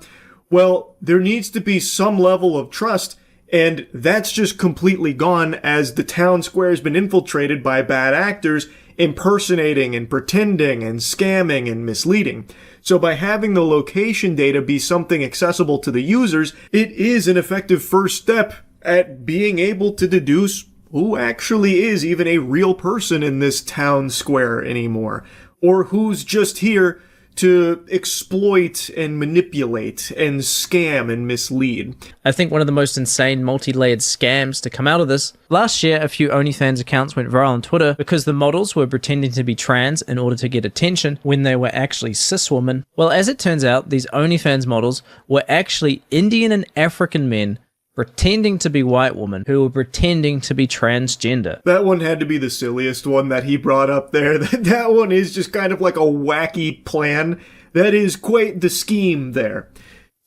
well, there needs to be some level of trust, and that's just completely gone as the town square has been infiltrated by bad actors impersonating and pretending and scamming and misleading. So by having the location data be something accessible to the users, it is an effective first step at being able to deduce who actually is even a real person in this town square anymore, or who's just here to exploit and manipulate and scam and mislead. I think one of the most insane multi-layered scams to come out of this. Last year, a few OnlyFans accounts went viral on Twitter because the models were pretending to be trans in order to get attention when they were actually cis women. Well, as it turns out, these OnlyFans models were actually Indian and African men pretending to be white women who were pretending to be transgender. That one had to be the silliest one that he brought up there. That one is just kind of like a wacky plan. That is quite the scheme there.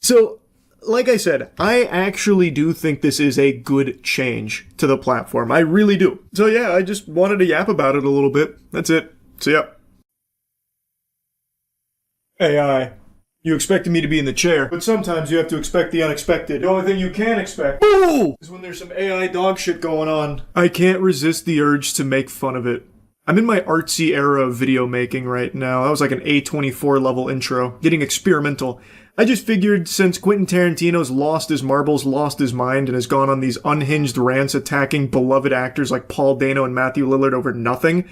So, like I said, I actually do think this is a good change to the platform. I really do. So yeah, I just wanted to yap about it a little bit. That's it. See ya. AI. You expected me to be in the chair, but sometimes you have to expect the unexpected. The only thing you can expect is when there's some AI dog shit going on. I can't resist the urge to make fun of it. I'm in my artsy era of video making right now. That was like an A24 level intro, getting experimental. I just figured since Quentin Tarantino's lost his marbles, lost his mind, and has gone on these unhinged rants attacking beloved actors like Paul Dano and Matthew Lillard over nothing,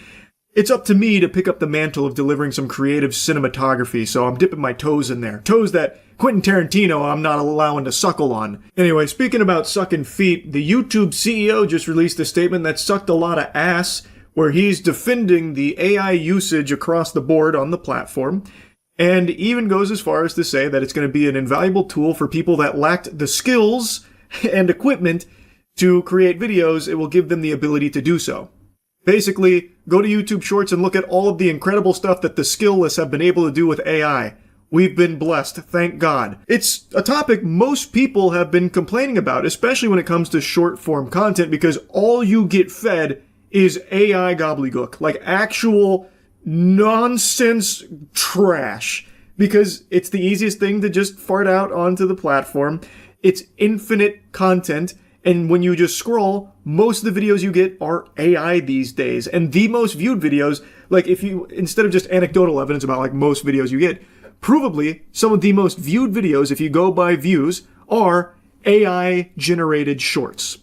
it's up to me to pick up the mantle of delivering some creative cinematography, so I'm dipping my toes in there. Toes that Quentin Tarantino I'm not allowing to suckle on. Anyway, speaking about sucking feet, the YouTube CEO just released a statement that sucked a lot of ass, where he's defending the AI usage across the board on the platform, and even goes as far as to say that it's going to be an invaluable tool for people that lacked the skills and equipment to create videos. It will give them the ability to do so. Basically, go to YouTube Shorts and look at all of the incredible stuff that the skillless have been able to do with AI. We've been blessed, thank God. It's a topic most people have been complaining about, especially when it comes to short-form content, because all you get fed is AI gobbledygook, like actual nonsense trash, because it's the easiest thing to just fart out onto the platform. It's infinite content. And when you just scroll, most of the videos you get are AI these days. And the most viewed videos, like if you, instead of just anecdotal evidence about like most videos you get, provably some of the most viewed videos, if you go by views, are AI generated shorts.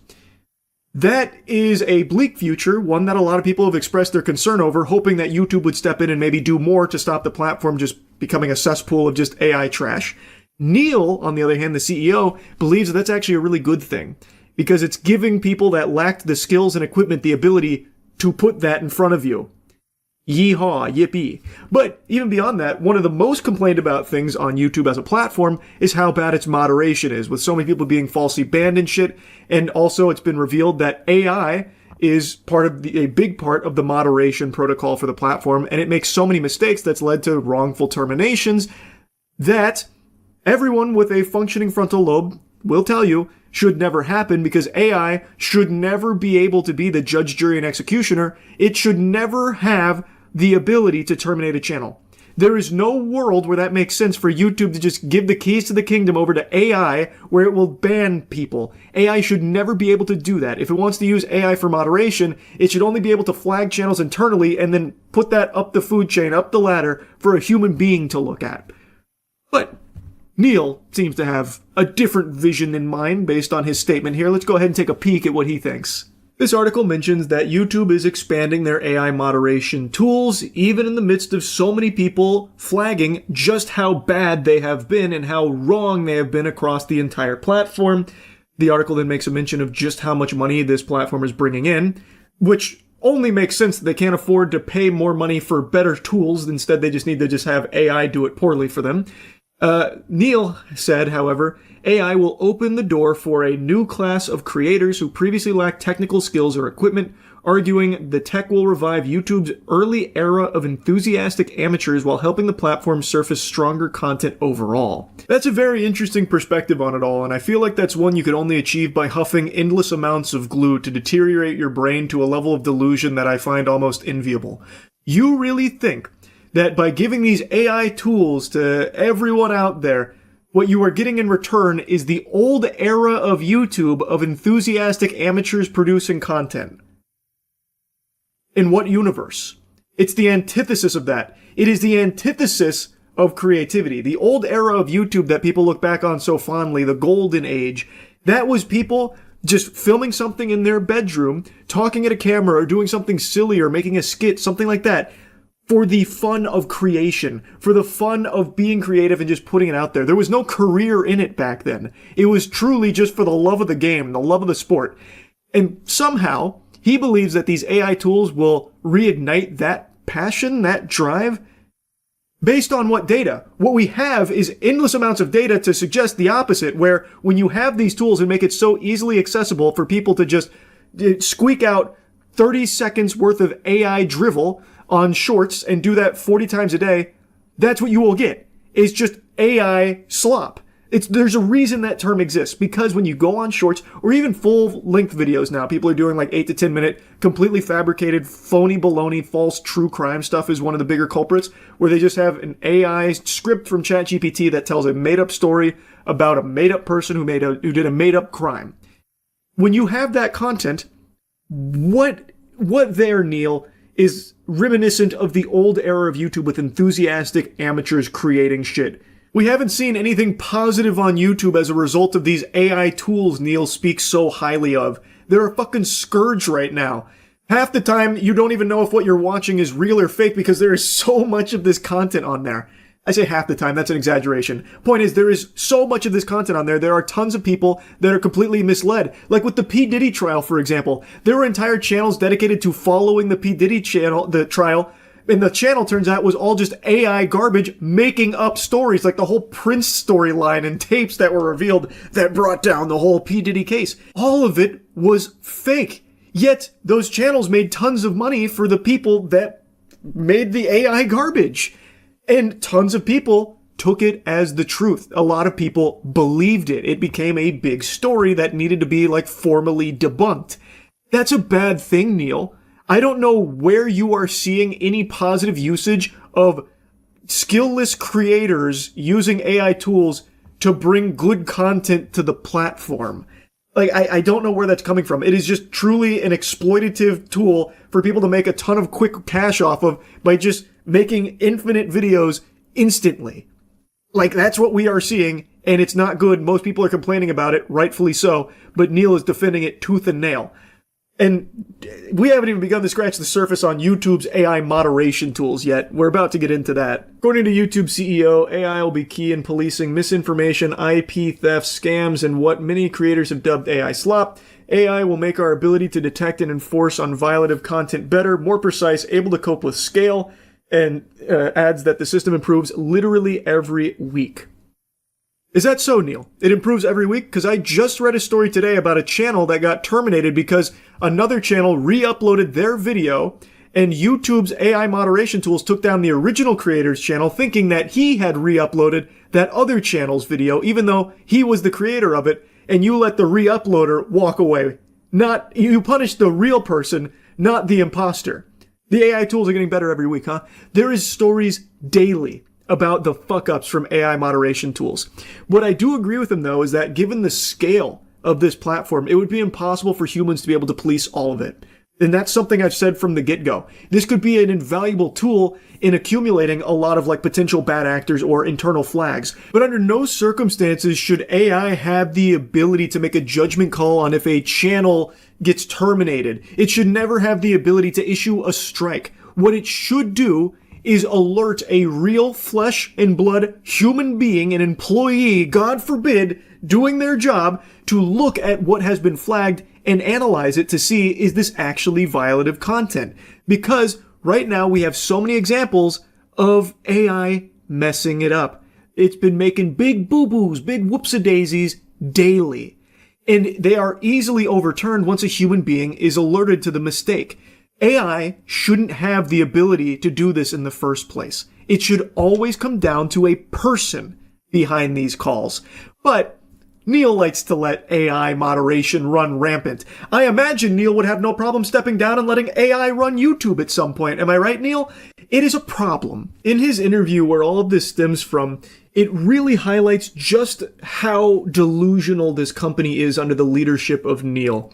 That is a bleak future, one that a lot of people have expressed their concern over, hoping that YouTube would step in and maybe do more to stop the platform just becoming a cesspool of just AI trash. Neil, on the other hand, the CEO, believes that's actually a really good thing, because it's giving people that lacked the skills and equipment the ability to put that in front of you. Yeehaw, yippee. But even beyond that, one of the most complained about things on YouTube as a platform is how bad its moderation is, with so many people being falsely banned and shit. And also it's been revealed that AI is a big part of the moderation protocol for the platform, and it makes so many mistakes that's led to wrongful terminations that everyone with a functioning frontal lobe will tell you should never happen, because AI should never be able to be the judge, jury, and executioner. It should never have the ability to terminate a channel. There is no world where that makes sense for YouTube to just give the keys to the kingdom over to AI where it will ban people. AI should never be able to do that. If it wants to use AI for moderation, it should only be able to flag channels internally and then put that up the food chain, up the ladder for a human being to look at. But Neil seems to have a different vision in mind based on his statement here. Let's go ahead and take a peek at what he thinks. This article mentions that YouTube is expanding their AI moderation tools, even in the midst of so many people flagging just how bad they have been and how wrong they have been across the entire platform. The article then makes a mention of just how much money this platform is bringing in, which only makes sense that they can't afford to pay more money for better tools. Instead, they just need to just have AI do it poorly for them. Neil said, however, AI will open the door for a new class of creators who previously lacked technical skills or equipment, arguing the tech will revive YouTube's early era of enthusiastic amateurs while helping the platform surface stronger content overall. That's a very interesting perspective on it all, and I feel like that's one you could only achieve by huffing endless amounts of glue to deteriorate your brain to a level of delusion that I find almost enviable. You really think that by giving these AI tools to everyone out there, what you are getting in return is the old era of YouTube of enthusiastic amateurs producing content? In what universe? It's the antithesis of that. It is the antithesis of creativity. The old era of YouTube that people look back on so fondly, the golden age, that was people just filming something in their bedroom, talking at a camera, or doing something silly, or making a skit, something like that, for the fun of creation, for the fun of being creative and just putting it out there. There was no career in it back then. It was truly just for the love of the game, the love of the sport. And somehow, he believes that these AI tools will reignite that passion, that drive. Based on what data? What we have is endless amounts of data to suggest the opposite, where when you have these tools and make it so easily accessible for people to just squeak out 30 seconds worth of AI drivel on shorts and do that 40 times a day, that's what you will get. It's just AI slop. There's a reason that term exists, because when you go on shorts or even full-length videos now, people are doing like 8 to 10 minute, completely fabricated, phony baloney, false true crime stuff is one of the bigger culprits, where they just have an AI script from ChatGPT that tells a made-up story about a made-up person who did a made-up crime. When you have that content, what there, Neil, is reminiscent of the old era of YouTube with enthusiastic amateurs creating shit. We haven't seen anything positive on YouTube as a result of these AI tools Neil speaks so highly of. They're a fucking scourge right now. Half the time, you don't even know if what you're watching is real or fake because there is so much of this content on there. I say half the time, that's an exaggeration. Point is, there is so much of this content on there, there are tons of people that are completely misled. Like with the P. Diddy trial, for example. There were entire channels dedicated to following the P. Diddy trial, and the channel, turns out, was all just AI garbage making up stories, like the whole Prince storyline and tapes that were revealed that brought down the whole P. Diddy case. All of it was fake. Yet, those channels made tons of money for the people that made the AI garbage. And tons of people took it as the truth. A lot of people believed it. It became a big story that needed to be, like, formally debunked. That's a bad thing, Neil. I don't know where you are seeing any positive usage of skillless creators using AI tools to bring good content to the platform. Like, I don't know where that's coming from. It is just truly an exploitative tool for people to make a ton of quick cash off of by just making infinite videos instantly. Like, that's what we are seeing, and it's not good. Most people are complaining about it, rightfully so, but Neil is defending it tooth and nail. And we haven't even begun to scratch the surface on YouTube's AI moderation tools yet. We're about to get into that. According to YouTube CEO, AI will be key in policing misinformation, IP theft, scams, and what many creators have dubbed AI slop. AI will make our ability to detect and enforce on violative content better, more precise, able to cope with scale, and adds that the system improves literally every week. Is that so, Neil? It improves every week? Because I just read a story today about a channel that got terminated because another channel re-uploaded their video, and YouTube's AI moderation tools took down the original creator's channel thinking that he had re-uploaded that other channel's video, even though he was the creator of it, and you let the re-uploader walk away. You punish the real person, not the imposter. The AI tools are getting better every week, huh? There is stories daily about the fuck-ups from AI moderation tools. What I do agree with him, though, is that given the scale of this platform, it would be impossible for humans to be able to police all of it. And that's something I've said from the get-go. This could be an invaluable tool in accumulating a lot of, like, potential bad actors or internal flags. But under no circumstances should AI have the ability to make a judgment call on if a channel gets terminated. It should never have the ability to issue a strike. What it should do is alert a real flesh and blood human being, an employee, God forbid, doing their job to look at what has been flagged and analyze it to see, is this actually violative content? Because right now we have so many examples of AI messing it up. It's been making big boo-boos, big whoops-a-daisies daily. And they are easily overturned once a human being is alerted to the mistake. AI shouldn't have the ability to do this in the first place. It should always come down to a person behind these calls. But Neil likes to let AI moderation run rampant. I imagine Neil would have no problem stepping down and letting AI run YouTube at some point. Am I right, Neil? It is a problem. In his interview, where all of this stems from, it really highlights just how delusional this company is under the leadership of Neil.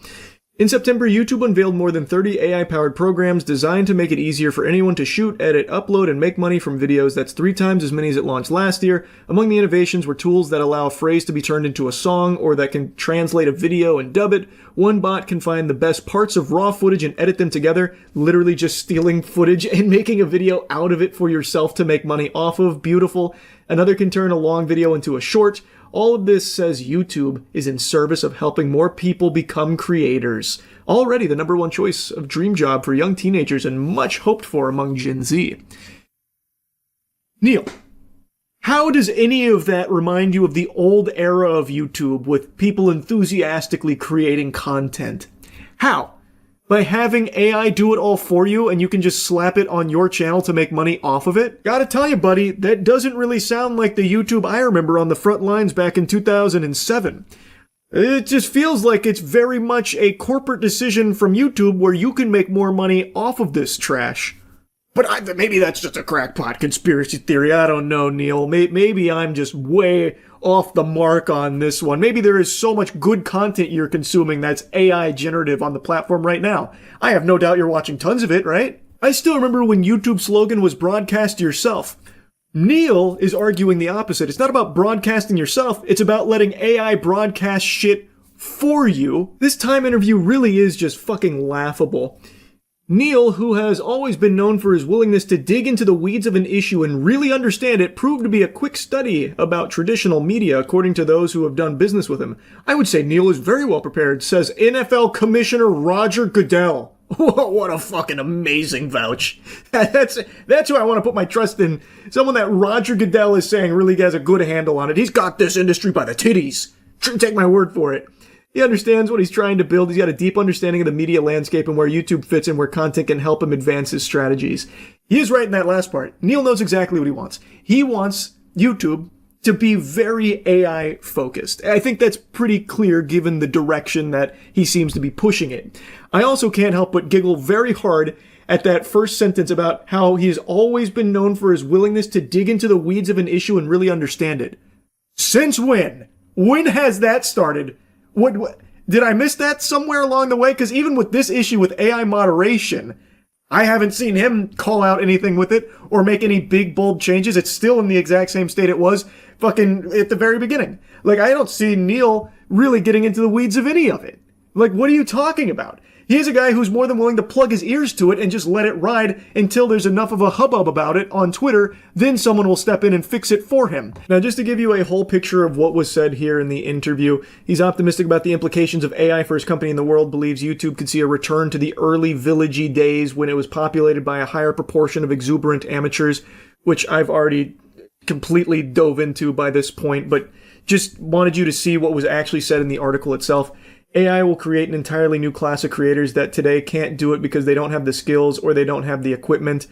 In September, YouTube unveiled more than 30 AI-powered programs designed to make it easier for anyone to shoot, edit, upload, and make money from videos. That's 3 times as many as it launched last year. Among the innovations were tools that allow a phrase to be turned into a song, or that can translate a video and dub it. One bot can find the best parts of raw footage and edit them together, literally just stealing footage and making a video out of it for yourself to make money off of. Beautiful. Another can turn a long video into a short. All of this says YouTube is in service of helping more people become creators. Already the #1 choice of dream job for young teenagers and much hoped for among Gen Z. Neil, how does any of that remind you of the old era of YouTube with people enthusiastically creating content? How? By having AI do it all for you and you can just slap it on your channel to make money off of it? Gotta tell you, buddy, that doesn't really sound like the YouTube I remember on the front lines back in 2007. It just feels like it's very much a corporate decision from YouTube where you can make more money off of this trash. But maybe that's just a crackpot conspiracy theory. I don't know, Neil. Maybe I'm just way off the mark on this one. Maybe there is so much good content you're consuming that's AI generative on the platform right now. I have no doubt you're watching tons of it, right? I still remember when YouTube's slogan was broadcast yourself. Neil is arguing the opposite. It's not about broadcasting yourself. It's about letting AI broadcast shit for you. This Time interview really is just fucking laughable. Neil, who has always been known for his willingness to dig into the weeds of an issue and really understand it, proved to be a quick study about traditional media, according to those who have done business with him. I would say Neil is very well prepared, says NFL Commissioner Roger Goodell. What a fucking amazing vouch. That's who I want to put my trust in. Someone that Roger Goodell is saying really has a good handle on it. He's got this industry by the titties. Take my word for it. He understands what he's trying to build. He's got a deep understanding of the media landscape and where YouTube fits and where content can help him advance his strategies. He is right in that last part. Neil knows exactly what he wants. He wants YouTube to be very AI focused. I think that's pretty clear given the direction that he seems to be pushing it. I also can't help but giggle very hard at that first sentence about how he has always been known for his willingness to dig into the weeds of an issue and really understand it. Since when? When has that started? What did I miss that somewhere along the way? Because even with this issue with AI moderation, I haven't seen him call out anything with it or make any big, bold changes. It's still in the exact same state it was fucking at the very beginning. Like, I don't see Neil really getting into the weeds of any of it. Like, what are you talking about? He's a guy who's more than willing to plug his ears to it and just let it ride until there's enough of a hubbub about it on Twitter, then someone will step in and fix it for him. Now, just to give you a whole picture of what was said here in the interview, he's optimistic about the implications of AI for his company in the world, believes YouTube could see a return to the early villagey days when it was populated by a higher proportion of exuberant amateurs, which I've already completely dove into by this point, but just wanted you to see what was actually said in the article itself. AI will create an entirely new class of creators that today can't do it because they don't have the skills or they don't have the equipment.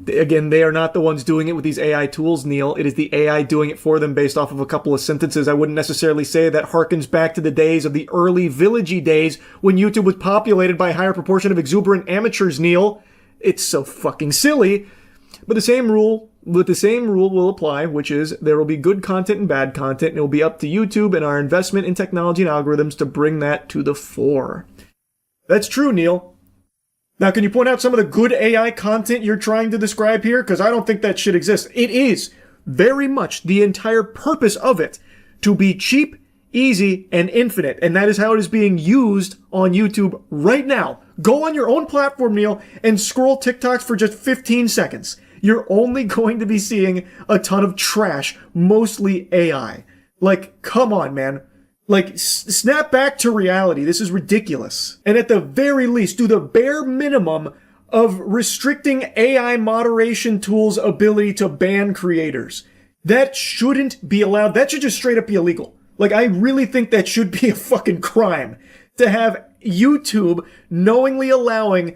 Again, they are not the ones doing it with these AI tools, Neil. It is the AI doing it for them based off of a couple of sentences. I wouldn't necessarily say that harkens back to the days of the early villagey days when YouTube was populated by a higher proportion of exuberant amateurs, Neil. It's so fucking silly. But the same rule will apply, which is there will be good content and bad content, and it will be up to YouTube and our investment in technology and algorithms to bring that to the fore. That's true, Neil. Now, can you point out some of the good AI content you're trying to describe here? Because I don't think that shit exists. It is very much the entire purpose of it to be cheap, easy, and infinite, and that is how it is being used on YouTube right now. Go on your own platform, Neil, and scroll TikToks for just 15 seconds. You're only going to be seeing a ton of trash, mostly AI. Like, come on, man. Like, snap back to reality. This is ridiculous. And at the very least, do the bare minimum of restricting AI moderation tools' ability to ban creators. That shouldn't be allowed. That should just straight up be illegal. Like, I really think that should be a fucking crime to have YouTube knowingly allowing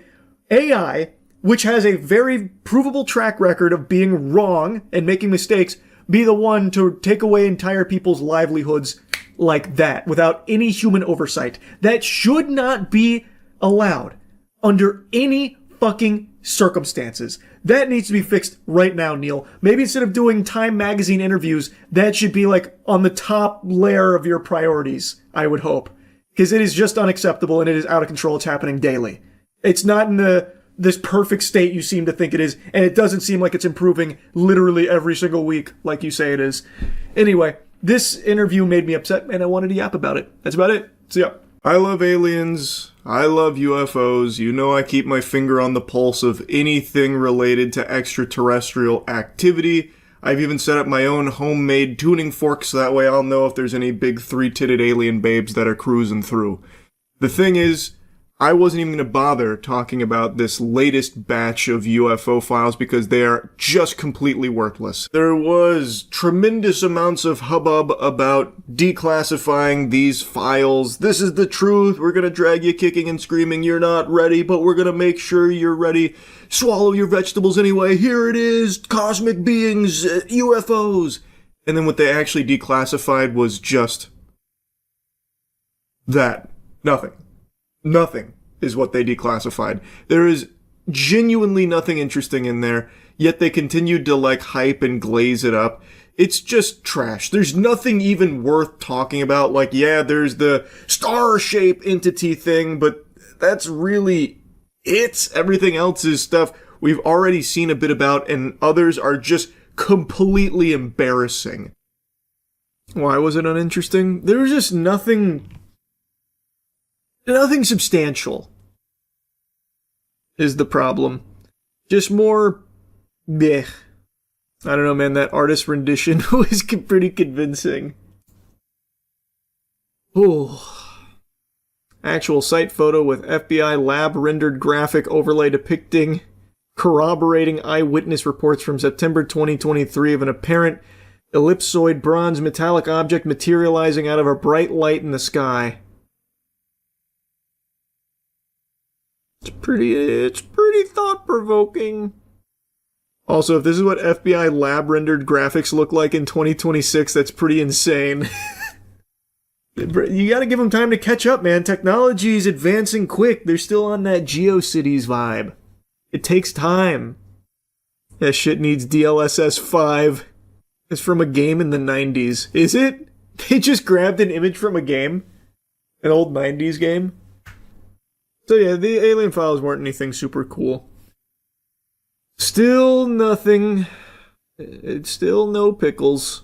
AI, which has a very provable track record of being wrong and making mistakes, be the one to take away entire people's livelihoods like that without any human oversight. That should not be allowed under any fucking circumstances. That needs to be fixed right now, Neil. Maybe instead of doing Time magazine interviews, that should be like on the top layer of your priorities, I would hope. Because it is just unacceptable and it is out of control. It's happening daily. It's not in this perfect state you seem to think it is, and it doesn't seem like it's improving literally every single week like you say it is. Anyway, this interview made me upset, and I wanted to yap about it. That's about it. See ya. I love aliens. I love UFOs. You know I keep my finger on the pulse of anything related to extraterrestrial activity. I've even set up my own homemade tuning fork so that way I'll know if there's any big three-titted alien babes that are cruising through. The thing is, I wasn't even going to bother talking about this latest batch of UFO files because they are just completely worthless. There was tremendous amounts of hubbub about declassifying these files. This is the truth. We're going to drag you kicking and screaming. You're not ready, but we're going to make sure you're ready. Swallow your vegetables anyway. Here it is. Cosmic beings, UFOs. And then what they actually declassified was just that. Nothing. Nothing is what they declassified. There is genuinely nothing interesting in there, yet they continued to like hype and glaze it up. It's just trash. There's nothing even worth talking about. Like, yeah, there's the star-shaped entity thing, but that's really it. Everything else is stuff we've already seen a bit about, and others are just completely embarrassing. Why was it uninteresting? There was just nothing substantial is the problem. Just more bleh. I don't know, man, that artist rendition was pretty convincing. Oh. Actual site photo with FBI lab rendered graphic overlay depicting corroborating eyewitness reports from September 2023 of an apparent ellipsoid bronze metallic object materializing out of a bright light in the sky. It's pretty thought-provoking. Also, if this is what FBI lab-rendered graphics look like in 2026, that's pretty insane. You gotta give them time to catch up, man. Technology is advancing quick. They're still on that GeoCities vibe. It takes time. That shit needs DLSS 5. It's from a game in the 90s. Is it? They just grabbed an image from a game? An old 90s game? So yeah, the alien files weren't anything super cool. Still nothing. It's still no pickles.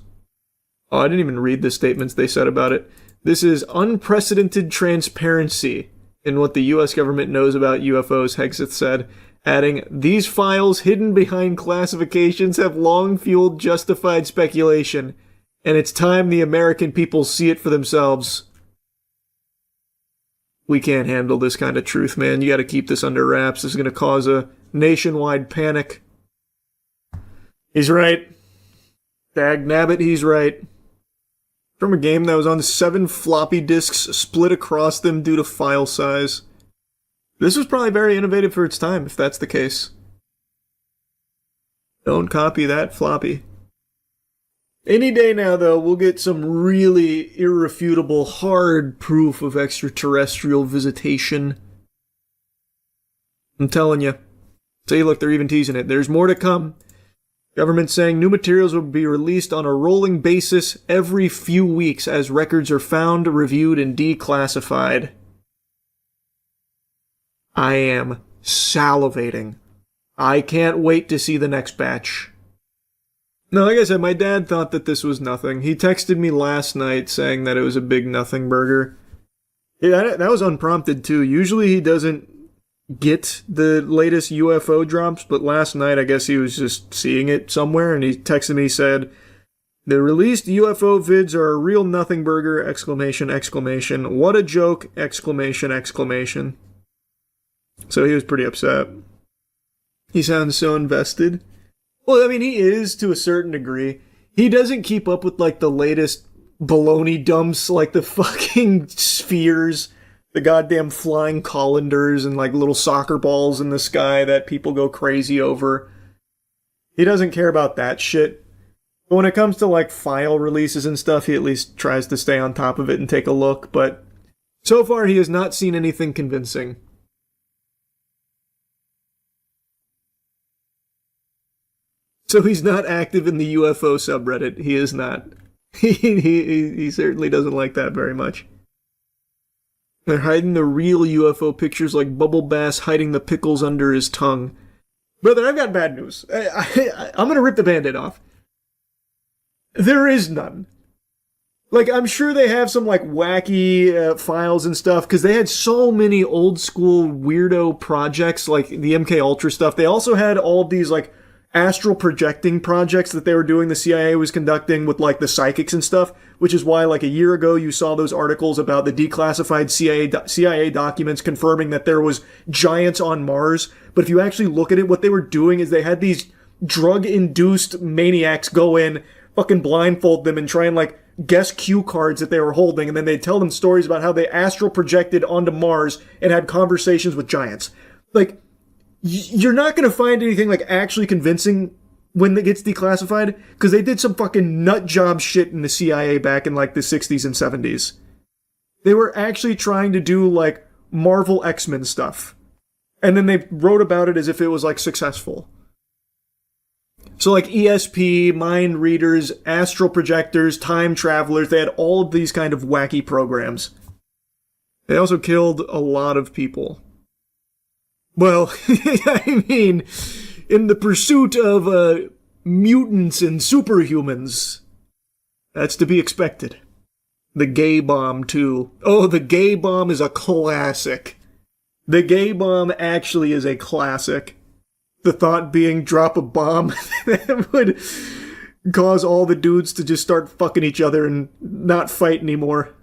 Oh, I didn't even read the statements they said about it. This is unprecedented transparency in what the US government knows about UFOs, Hegseth said, adding, these files hidden behind classifications have long fueled justified speculation, and it's time the American people see it for themselves. We can't handle this kind of truth, man. You gotta keep this under wraps. This is gonna cause a nationwide panic. He's right. Dag nabbit, he's right. From a game that was on 7 floppy disks split across them due to file size. This was probably very innovative for its time, if that's the case. Don't copy that floppy. Any day now, though, we'll get some really irrefutable, hard proof of extraterrestrial visitation. I'm telling you. See, look, they're even teasing it. There's more to come. Government saying new materials will be released on a rolling basis every few weeks as records are found, reviewed, and declassified. I am salivating. I can't wait to see the next batch. No, like I said, my dad thought that this was nothing. He texted me last night saying that it was a big nothing burger. Yeah, that was unprompted too. Usually he doesn't get the latest UFO drops, but last night I guess he was just seeing it somewhere and he texted me, said, the released UFO vids are a real nothing burger, exclamation, exclamation. What a joke, exclamation, exclamation. So he was pretty upset. He sounds so invested. Well, I mean, he is to a certain degree. He doesn't keep up with, like, the latest baloney dumps, like the fucking spheres, the goddamn flying colanders, and, like, little soccer balls in the sky that people go crazy over. He doesn't care about that shit. But when it comes to, like, file releases and stuff, he at least tries to stay on top of it and take a look, but so far he has not seen anything convincing. So he's not active in the UFO subreddit. He is not. He certainly doesn't like that very much. They're hiding the real UFO pictures like Bubble Bass hiding the pickles under his tongue. Brother, I've got bad news. I'm gonna rip the Band-Aid off. There is none. Like, I'm sure they have some, like, wacky files and stuff, because they had so many old school weirdo projects, like the MK Ultra stuff. They also had all of these, like, astral projecting projects that they were doing, the CIA was conducting with like the psychics and stuff, which is why like a year ago you saw those articles about the declassified CIA documents confirming that there was giants on Mars. But if you actually look at it, what they were doing is they had these drug-induced maniacs go in, fucking blindfold them and try and like guess cue cards that they were holding, and then they'd tell them stories about how they astral projected onto Mars and had conversations with giants. Like, you're not going to find anything like actually convincing when it gets declassified, because they did some fucking nut job shit in the CIA back in like the 60s and 70s. They were actually trying to do like Marvel X-Men stuff. And then they wrote about it as if it was like successful. So like ESP, mind readers, astral projectors, time travelers, they had all of these kind of wacky programs. They also killed a lot of people. Well, I mean, in the pursuit of mutants and superhumans, that's to be expected. The gay bomb, too. Oh, the gay bomb is a classic. The gay bomb actually is a classic. The thought being drop a bomb that would cause all the dudes to just start fucking each other and not fight anymore.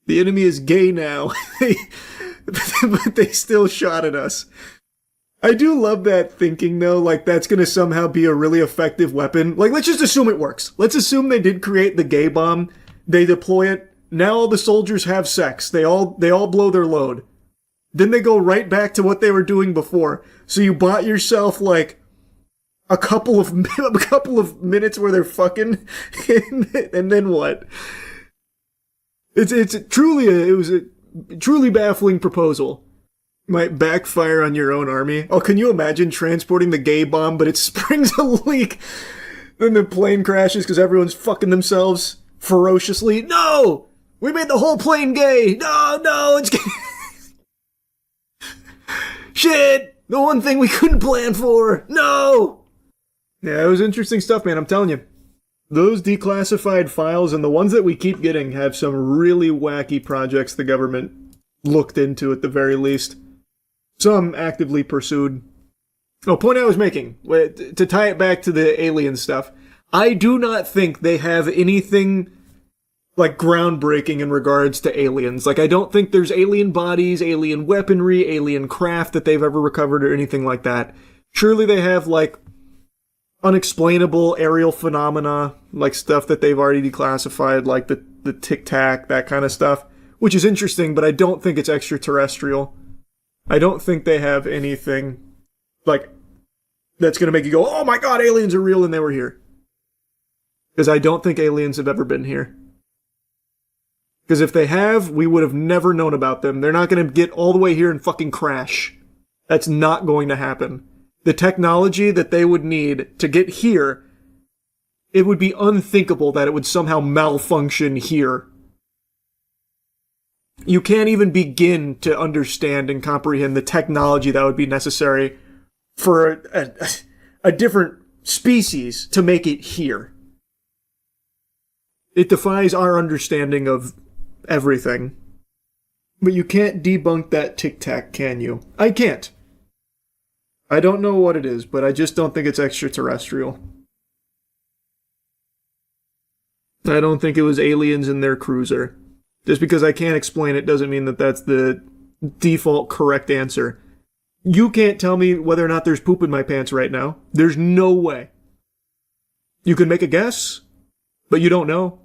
The enemy is gay now. But they still shot at us. I do love that thinking, though, like that's going to somehow be a really effective weapon. Like, let's just assume it works. Let's assume they did create the gay bomb. They deploy it. Now all the soldiers have sex. They all blow their load. Then they go right back to what they were doing before. So you bought yourself, like, a couple of minutes where they're fucking, and then what? It was a truly baffling proposal. Might backfire on your own army. Oh, can you imagine transporting the gay bomb, but it springs a leak? Then the plane crashes because everyone's fucking themselves ferociously. No! We made the whole plane gay! No, it's gay! Shit! The one thing we couldn't plan for! No! Yeah, it was interesting stuff, man, I'm telling you. Those declassified files and the ones that we keep getting have some really wacky projects the government looked into at the very least. Some actively pursued. Oh, point I was making, to tie it back to the alien stuff, I do not think they have anything like groundbreaking in regards to aliens. Like, I don't think there's alien bodies, alien weaponry, alien craft that they've ever recovered or anything like that. Surely they have like unexplainable aerial phenomena, like stuff that they've already declassified, like the tic-tac, that kind of stuff, which is interesting, but I don't think it's extraterrestrial. I don't think they have anything like that's going to make you go, oh my god, aliens are real and they were here. Because I don't think aliens have ever been here. Because if they have, we would have never known about them. They're not going to get all the way here and fucking crash. That's not going to happen. The technology that they would need to get here, it would be unthinkable that it would somehow malfunction here. You can't even begin to understand and comprehend the technology that would be necessary for a different species to make it here. It defies our understanding of everything. But you can't debunk that tic-tac, can you? I can't. I don't know what it is, but I just don't think it's extraterrestrial. I don't think it was aliens in their cruiser. Just because I can't explain it doesn't mean that that's the default correct answer. You can't tell me whether or not there's poop in my pants right now. There's no way. You can make a guess, but you don't know.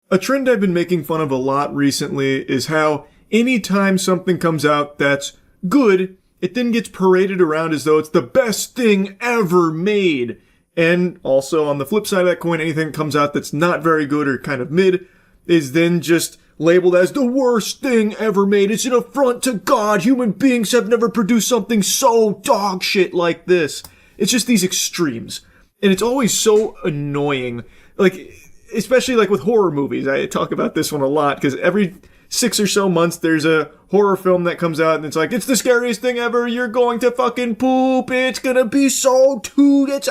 A trend I've been making fun of a lot recently is how anytime something comes out that's good, it then gets paraded around as though it's the best thing ever made. And also, on the flip side of that coin, anything that comes out that's not very good or kind of mid is then just labeled as the worst thing ever made. It's an affront to God. Human beings have never produced something so dog shit like this. It's just these extremes. And it's always so annoying. Like, especially like with horror movies. I talk about this one a lot because every 6 or so months there's a horror film that comes out and it's like, it's the scariest thing ever. You're going to fucking poop. It's gonna be so toot. It's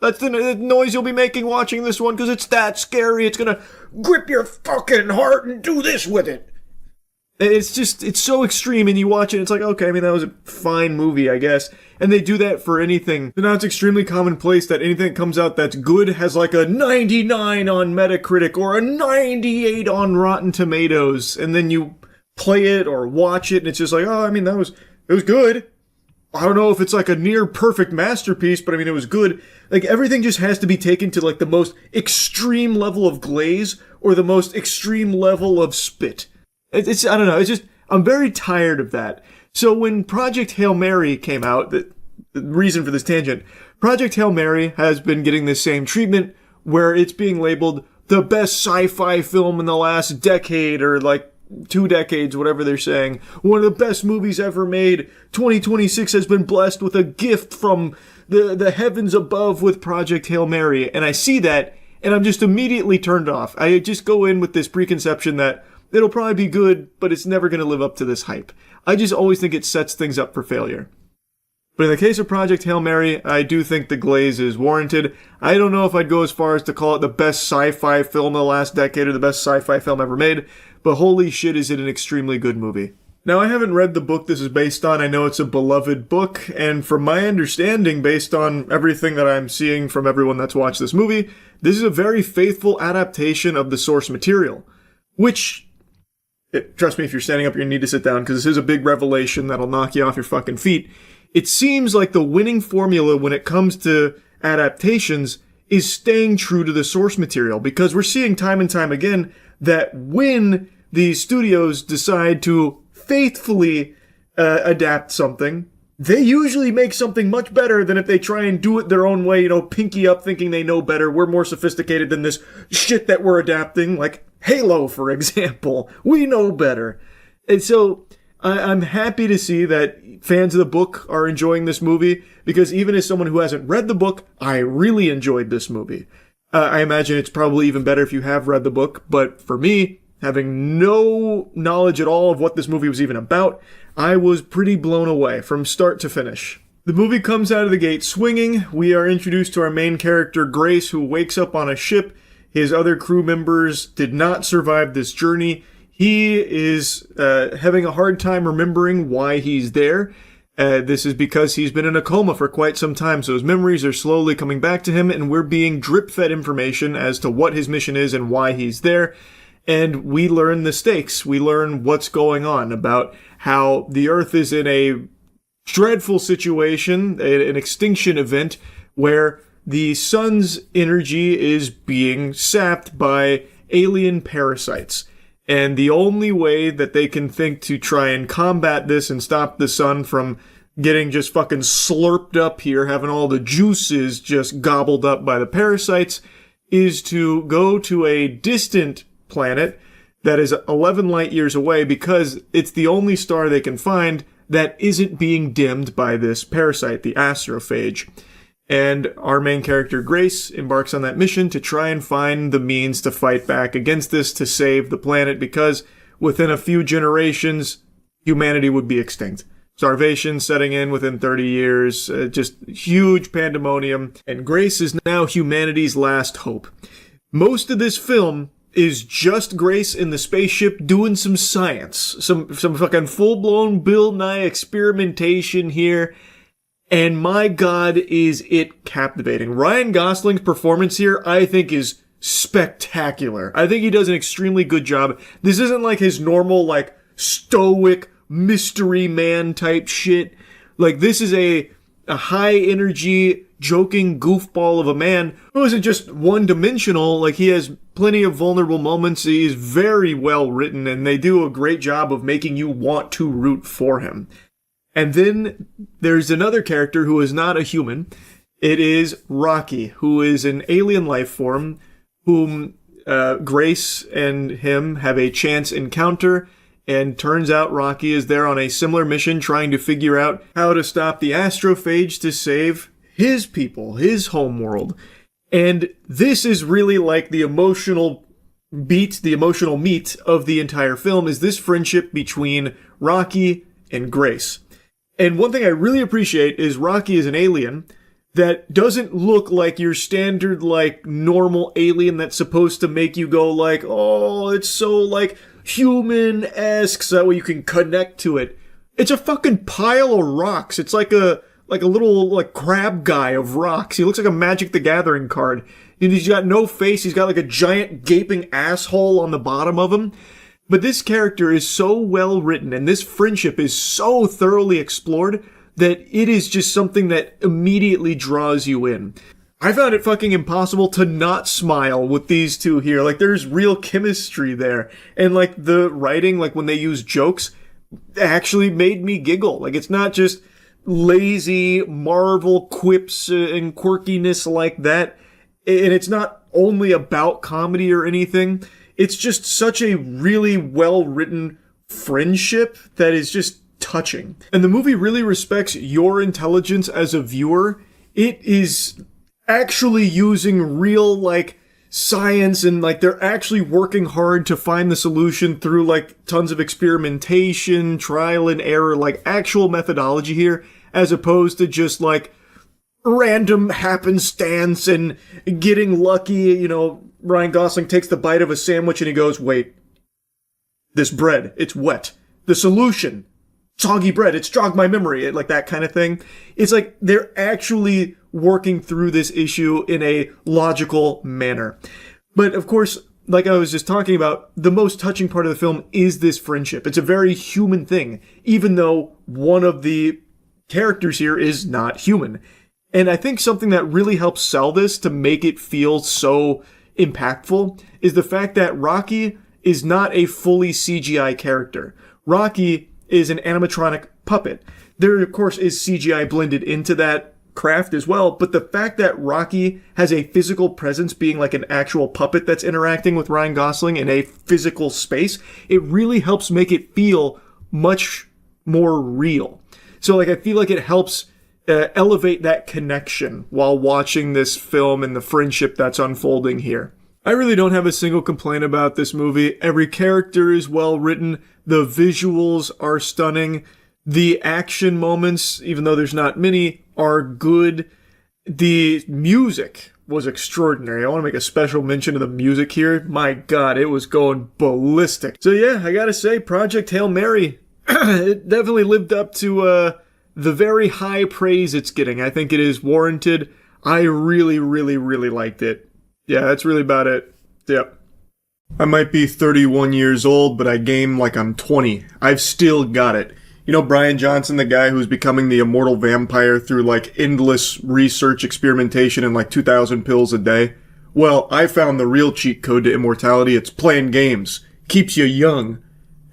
that's the noise you'll be making watching this one because it's that scary. It's gonna grip your fucking heart and do this with it. It's so extreme, and you watch it, it's like, okay, I mean, that was a fine movie, I guess. And they do that for anything. So now it's extremely commonplace that anything that comes out that's good has like a 99 on Metacritic or a 98 on Rotten Tomatoes. And then you play it or watch it, and it's just like, oh, I mean, it was good. I don't know if it's like a near perfect masterpiece, but I mean, it was good. Like, everything just has to be taken to like the most extreme level of glaze or the most extreme level of spit. I don't know, I'm very tired of that. So when Project Hail Mary came out, the reason for this tangent, Project Hail Mary has been getting this same treatment where it's being labeled the best sci-fi film in the last decade or like 2 decades, whatever they're saying. One of the best movies ever made. 2026 has been blessed with a gift from the heavens above with Project Hail Mary. And I see that, and I'm just immediately turned off. I just go in with this preconception that it'll probably be good, but it's never going to live up to this hype. I just always think it sets things up for failure. But in the case of Project Hail Mary, I do think the glaze is warranted. I don't know if I'd go as far as to call it the best sci-fi film of the last decade or the best sci-fi film ever made, but holy shit is it an extremely good movie. Now, I haven't read the book this is based on. I know it's a beloved book, and from my understanding, based on everything that I'm seeing from everyone that's watched this movie, this is a very faithful adaptation of the source material, which... trust me, if you're standing up, you need to sit down, because this is a big revelation that'll knock you off your fucking feet. It seems like the winning formula when it comes to adaptations is staying true to the source material, because we're seeing time and time again that when the studios decide to faithfully adapt something, they usually make something much better than if they try and do it their own way, pinky up thinking they know better. We're more sophisticated than this shit that we're adapting, like Halo, for example. We know better. And so I'm happy to see that fans of the book are enjoying this movie, because even as someone who hasn't read the book, I really enjoyed this movie. I imagine it's probably even better if you have read the book, but for me, having no knowledge at all of what this movie was even about, I was pretty blown away from start to finish. The movie comes out of the gate swinging. We are introduced to our main character, Grace, who wakes up on a ship. His other crew members did not survive this journey. He is having a hard time remembering why he's there. This is because he's been in a coma for quite some time, so his memories are slowly coming back to him, and we're being drip-fed information as to what his mission is and why he's there. And we learn the stakes. We learn what's going on, about how the Earth is in a dreadful situation, an extinction event, where the sun's energy is being sapped by alien parasites. And the only way that they can think to try and combat this and stop the sun from getting just fucking slurped up here, having all the juices just gobbled up by the parasites, is to go to a distant planet that is 11 light years away, because it's the only star they can find that isn't being dimmed by this parasite, the astrophage. And our main character, Grace, embarks on that mission to try and find the means to fight back against this, to save the planet, because within a few generations, humanity would be extinct. Starvation setting in within 30 years, just huge pandemonium, and Grace is now humanity's last hope. Most of this film is just Grace in the spaceship doing some science, some fucking full-blown Bill Nye experimentation here. And my God, is it captivating. Ryan Gosling's performance here, I think, is spectacular. I think he does an extremely good job. This isn't like his normal, like, stoic mystery man type shit. Like, this is a high energy, joking goofball of a man who isn't just one-dimensional. Like, he has plenty of vulnerable moments. He is very well written, and they do a great job of making you want to root for him. And then there's another character who is not a human. It is Rocky, who is an alien life form whom Grace and him have a chance encounter. And turns out Rocky is there on a similar mission, trying to figure out how to stop the astrophage to save his people, his homeworld. And this is really like the emotional beat, the emotional meat of the entire film, is this friendship between Rocky and Grace. And one thing I really appreciate is Rocky is an alien that doesn't look like your standard, like, normal alien that's supposed to make you go like, oh, it's so, like, human-esque, so that way you can connect to it. It's a fucking pile of rocks. It's like a little like crab guy of rocks. He looks like a Magic the Gathering card. And he's got no face. He's got like a giant gaping asshole on the bottom of him. But this character is so well written, and this friendship is so thoroughly explored that it is just something that immediately draws you in. I found it fucking impossible to not smile with these two here. Like, there's real chemistry there. And like the writing, like when they use jokes, actually made me giggle. Like, it's not just lazy Marvel quips and quirkiness like that. And it's not only about comedy or anything. It's just such a really well-written friendship that is just touching. And the movie really respects your intelligence as a viewer. It is actually using real, like, science, and like they're actually working hard to find the solution through like tons of experimentation, trial and error, like actual methodology here, as opposed to just like random happenstance and getting lucky. You know, Ryan Gosling takes the bite of a sandwich and he goes, wait, this bread, it's wet. The solution, soggy bread, it's jogged my memory, like that kind of thing. It's like they're actually working through this issue in a logical manner. But of course, like I was just talking about, the most touching part of the film is this friendship. It's a very human thing, even though one of the characters here is not human. And I think something that really helps sell this to make it feel so impactful is the fact that Rocky is not a fully CGI character. Rocky is an animatronic puppet. There, of course, is CGI blended into that craft as well, but the fact that Rocky has a physical presence, being like an actual puppet that's interacting with Ryan Gosling in a physical space, it really helps make it feel much more real. So like I feel like it helps elevate that connection while watching this film and the friendship that's unfolding here. I really don't have a single complaint about this movie. Every character is well written. The visuals are stunning. The action moments, even though there's not many, are good. The music was extraordinary. I want to make a special mention of the music here. My God, it was going ballistic. So yeah, I gotta say, Project Hail Mary, it definitely lived up to the very high praise it's getting. I think it is warranted. I really, really, really liked it. Yeah, that's really about it. Yep. I might be 31 years old, but I game like I'm 20. I've still got it. You know Brian Johnson, the guy who's becoming the immortal vampire through like endless research experimentation and like 2,000 pills a day? Well, I found the real cheat code to immortality. It's playing games. Keeps you young.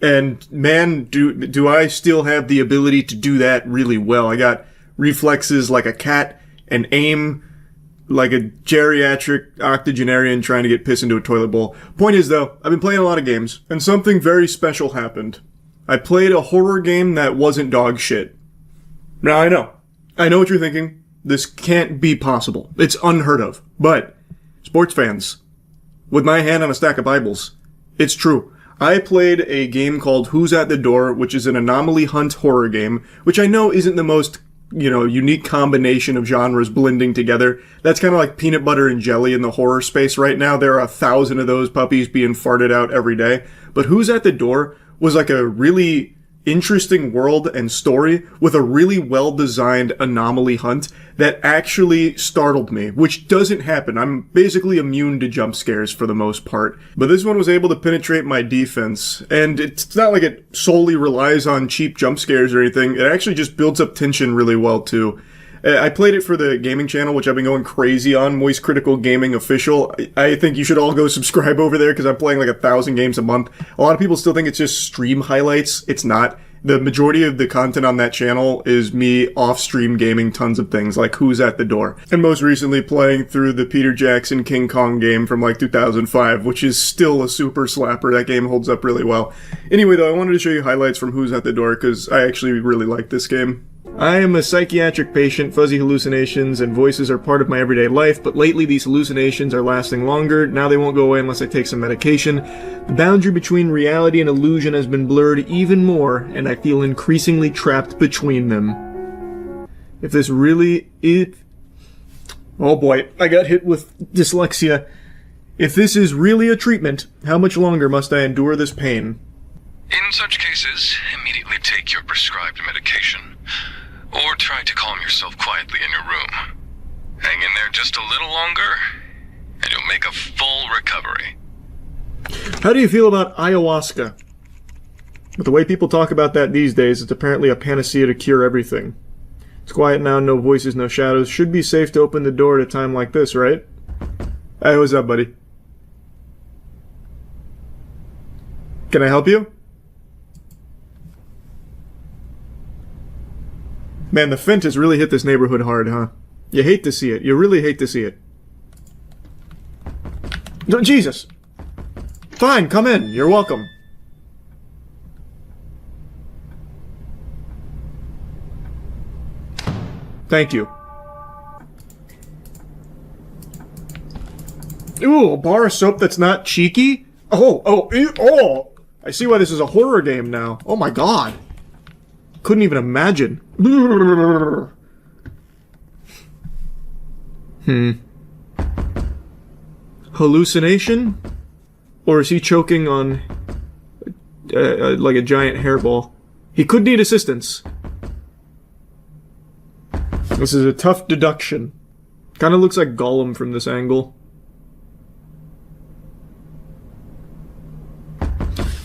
And man, do I still have the ability to do that really well. I got reflexes like a cat and aim like a geriatric octogenarian trying to get piss into a toilet bowl. Point is though, I've been playing a lot of games, and something very special happened. I played a horror game that wasn't dog shit. Now I know what you're thinking. This can't be possible. It's unheard of. But, sports fans, with my hand on a stack of Bibles, it's true. I played a game called Who's at the Door, which is an anomaly hunt horror game, which I know isn't the most, unique combination of genres blending together. That's kind of like peanut butter and jelly in the horror space right now. There are 1,000 of those puppies being farted out every day. But Who's at the Door was like a really interesting world and story with a really well-designed anomaly hunt that actually startled me, which doesn't happen. I'm basically immune to jump scares for the most part. But this one was able to penetrate my defense, and it's not like it solely relies on cheap jump scares or anything. It actually just builds up tension really well too. I played it for the gaming channel, which I've been going crazy on, Moist Critical Gaming Official. I think you should all go subscribe over there because I'm playing like 1,000 games a month. A lot of people still think it's just stream highlights. It's not. The majority of the content on that channel is me off-stream gaming tons of things, like Who's at the Door. And most recently playing through the Peter Jackson King Kong game from like 2005, which is still a super slapper. That game holds up really well. Anyway though, I wanted to show you highlights from Who's at the Door because I actually really like this game. I am a psychiatric patient. Fuzzy hallucinations and voices are part of my everyday life, but lately these hallucinations are lasting longer. Now they won't go away unless I take some medication. The boundary between reality and illusion has been blurred even more, and I feel increasingly trapped between them. If this really is... Oh boy, I got hit with dyslexia. If this is really a treatment, how much longer must I endure this pain? In such cases, immediately take your prescribed medication, or try to calm yourself quietly in your room. Hang in there just a little longer, and you'll make a full recovery. How do you feel about ayahuasca? With the way people talk about that these days, it's apparently a panacea to cure everything. It's quiet now, no voices, no shadows. Should be safe to open the door at a time like this, right? Hey, what's up, buddy? Can I help you? Man, the Fent has really hit this neighborhood hard, huh? You hate to see it. You really hate to see it. No, Jesus! Fine, come in. You're welcome. Thank you. Ooh, a bar of soap that's not cheeky? Oh! I see why this is a horror game now. Oh my god. Couldn't even imagine. Hallucination? Or is he choking on like a giant hairball? He could need assistance. This is a tough deduction. Kind of looks like Gollum from this angle.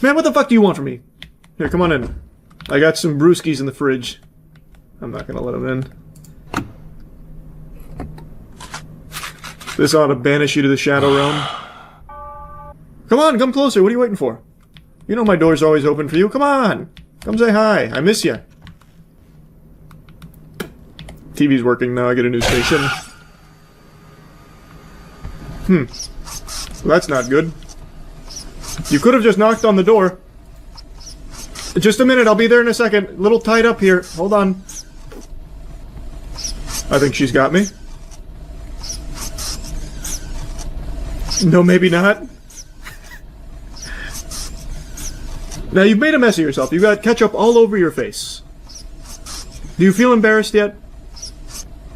Man, what the fuck do you want from me? Here, come on in. I got some brewskis in the fridge. I'm not gonna let him in. This ought to banish you to the Shadow Realm. Come on, come closer. What are you waiting for? You know my door's always open for you. Come on. Come say hi. I miss you. TV's working now. I get a new station. Well, that's not good. You could have just knocked on the door. Just a minute. I'll be there in a second. A little tied up here. Hold on. I think she's got me. No, maybe not. Now, you've made a mess of yourself. You've got ketchup all over your face. Do you feel embarrassed yet?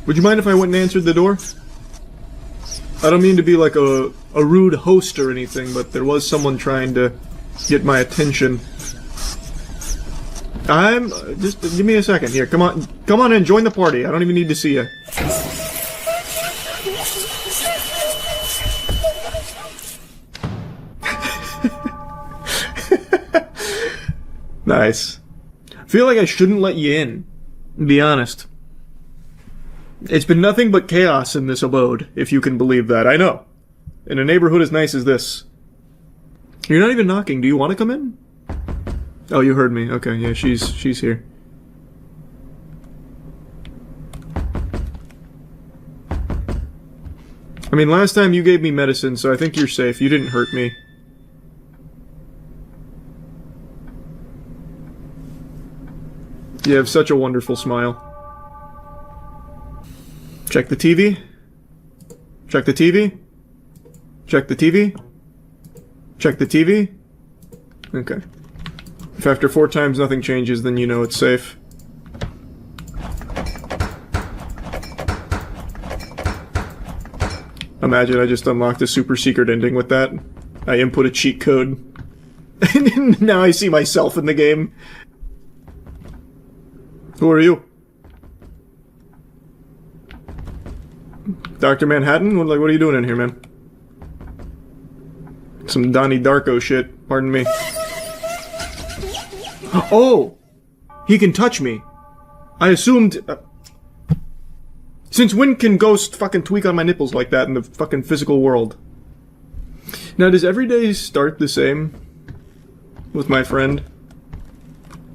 Would you mind if I went and answered the door? I don't mean to be like a rude host or anything, but there was someone trying to get my attention. Just give me a second here. Come on in, join the party. I don't even need to see you. Nice. I feel like I shouldn't let you in, to be honest. It's been nothing but chaos in this abode, if you can believe that. I know. In a neighborhood as nice as this. You're not even knocking. Do you want to come in? Oh, you heard me. Okay, yeah, she's here. I mean, last time you gave me medicine, so I think you're safe. You didn't hurt me. You have such a wonderful smile. Check the TV. Check the TV. Check the TV. Check the TV. Okay. If after 4 times nothing changes, then you know it's safe. Imagine I just unlocked a super secret ending with that. I input a cheat code. And now I see myself in the game. Who are you? Dr. Manhattan? What are you doing in here, man? Some Donnie Darko shit. Pardon me. Oh! He can touch me. I assumed... since when can Ghost fucking tweak on my nipples like that in the fucking physical world? Now, does every day start the same? With my friend?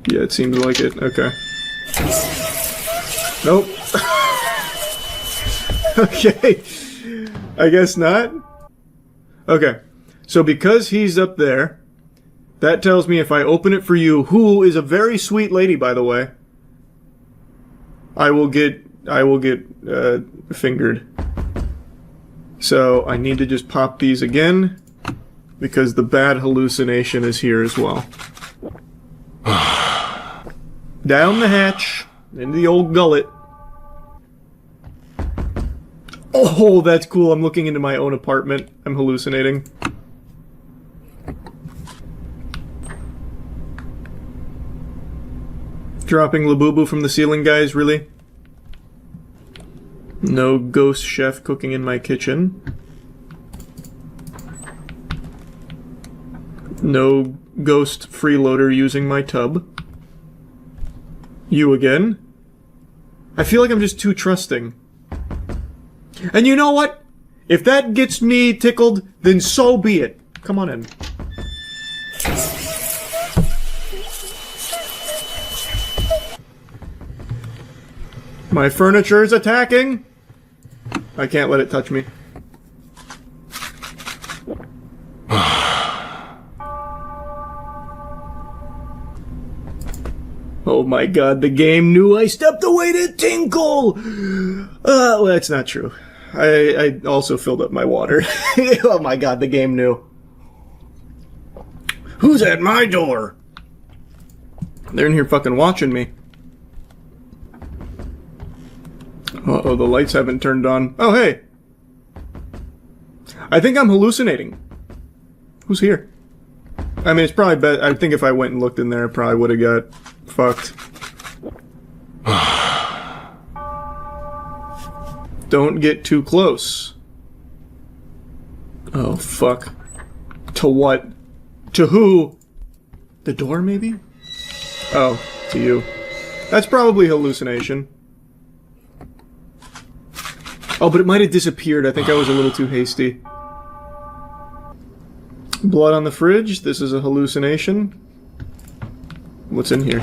Yeah, it seems like it. Okay. Nope. Okay. I guess not. Okay. So because he's up there, that tells me if I open it for you, who is a very sweet lady, by the way, I will get fingered. So I need to just pop these again, because the bad hallucination is here as well. Down the hatch, into the old gullet. Oh, that's cool. I'm looking into my own apartment. I'm hallucinating. Dropping Labubu from the ceiling, guys, really? No ghost chef cooking in my kitchen. No ghost freeloader using my tub. You again? I feel like I'm just too trusting. And you know what? If that gets me tickled, then so be it. Come on in. My furniture's attacking! I can't let it touch me. Oh my god, the game knew I stepped away to tinkle! Well, that's not true. I also filled up my water. Oh my god, the game knew. Who's at my door? They're in here fucking watching me. Uh-oh, the lights haven't turned on. Oh, hey! I think I'm hallucinating. Who's here? I mean, it's probably better. I think if I went and looked in there, I probably would have got fucked. Don't get too close. Oh, fuck. To what? To who? The door, maybe? Oh, to you. That's probably hallucination. Oh, but it might have disappeared. I think I was a little too hasty. Blood on the fridge. This is a hallucination. What's in here?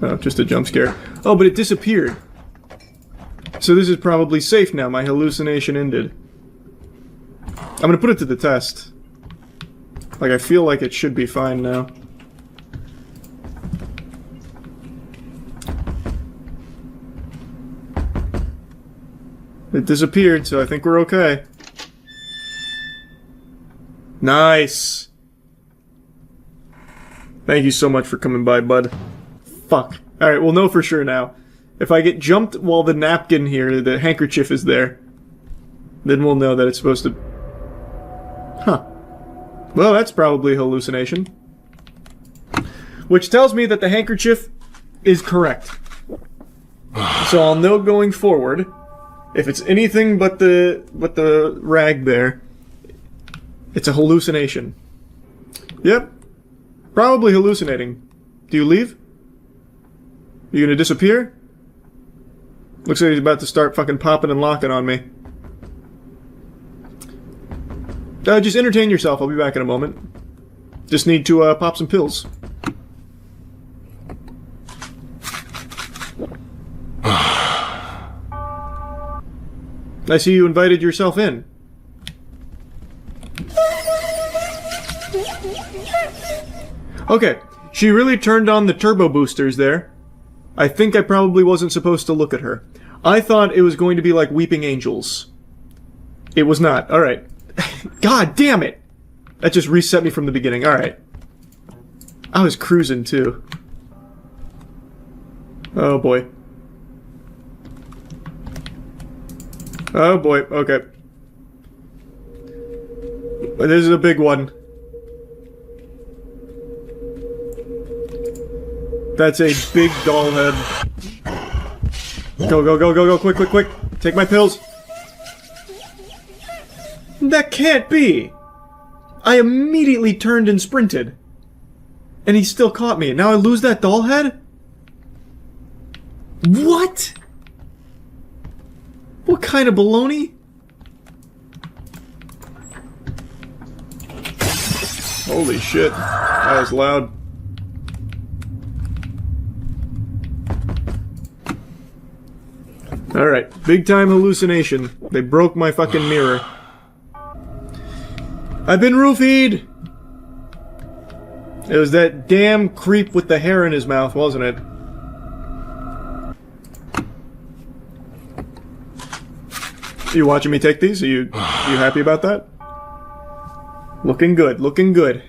Oh, just a jump scare. Oh, but it disappeared. So this is probably safe now. My hallucination ended. I'm gonna put it to the test. Like, I feel like it should be fine now. It disappeared, so I think we're okay. Nice! Thank you so much for coming by, bud. Fuck. Alright, we'll know for sure now. If I get jumped while the napkin here, the handkerchief is there, then we'll know that it's supposed to... Huh. Well, that's probably hallucination. Which tells me that the handkerchief is correct. So I'll know going forward, if it's anything but the rag there, it's a hallucination. Yep. Probably hallucinating. Do you leave? You gonna disappear? Looks like he's about to start fucking popping and locking on me. Just entertain yourself. I'll be back in a moment. Just need to pop some pills. I see you invited yourself in. Okay, she really turned on the turbo boosters there. I think I probably wasn't supposed to look at her. I thought it was going to be like Weeping Angels. It was not. Alright. God damn it! That just reset me from the beginning. Alright. I was cruising too. Oh boy. Oh boy, okay. This is a big one. That's a big doll head. Go, go, go, go, go, quick, quick, quick. Take my pills. That can't be! I immediately turned and sprinted. And he still caught me. Now I lose that doll head? What? What kind of baloney? Holy shit. That was loud. Alright, big time hallucination. They broke my fucking mirror. I've been roofied! It was that damn creep with the hair in his mouth, wasn't it? You watching me take these? Are you happy about that? Looking good, looking good.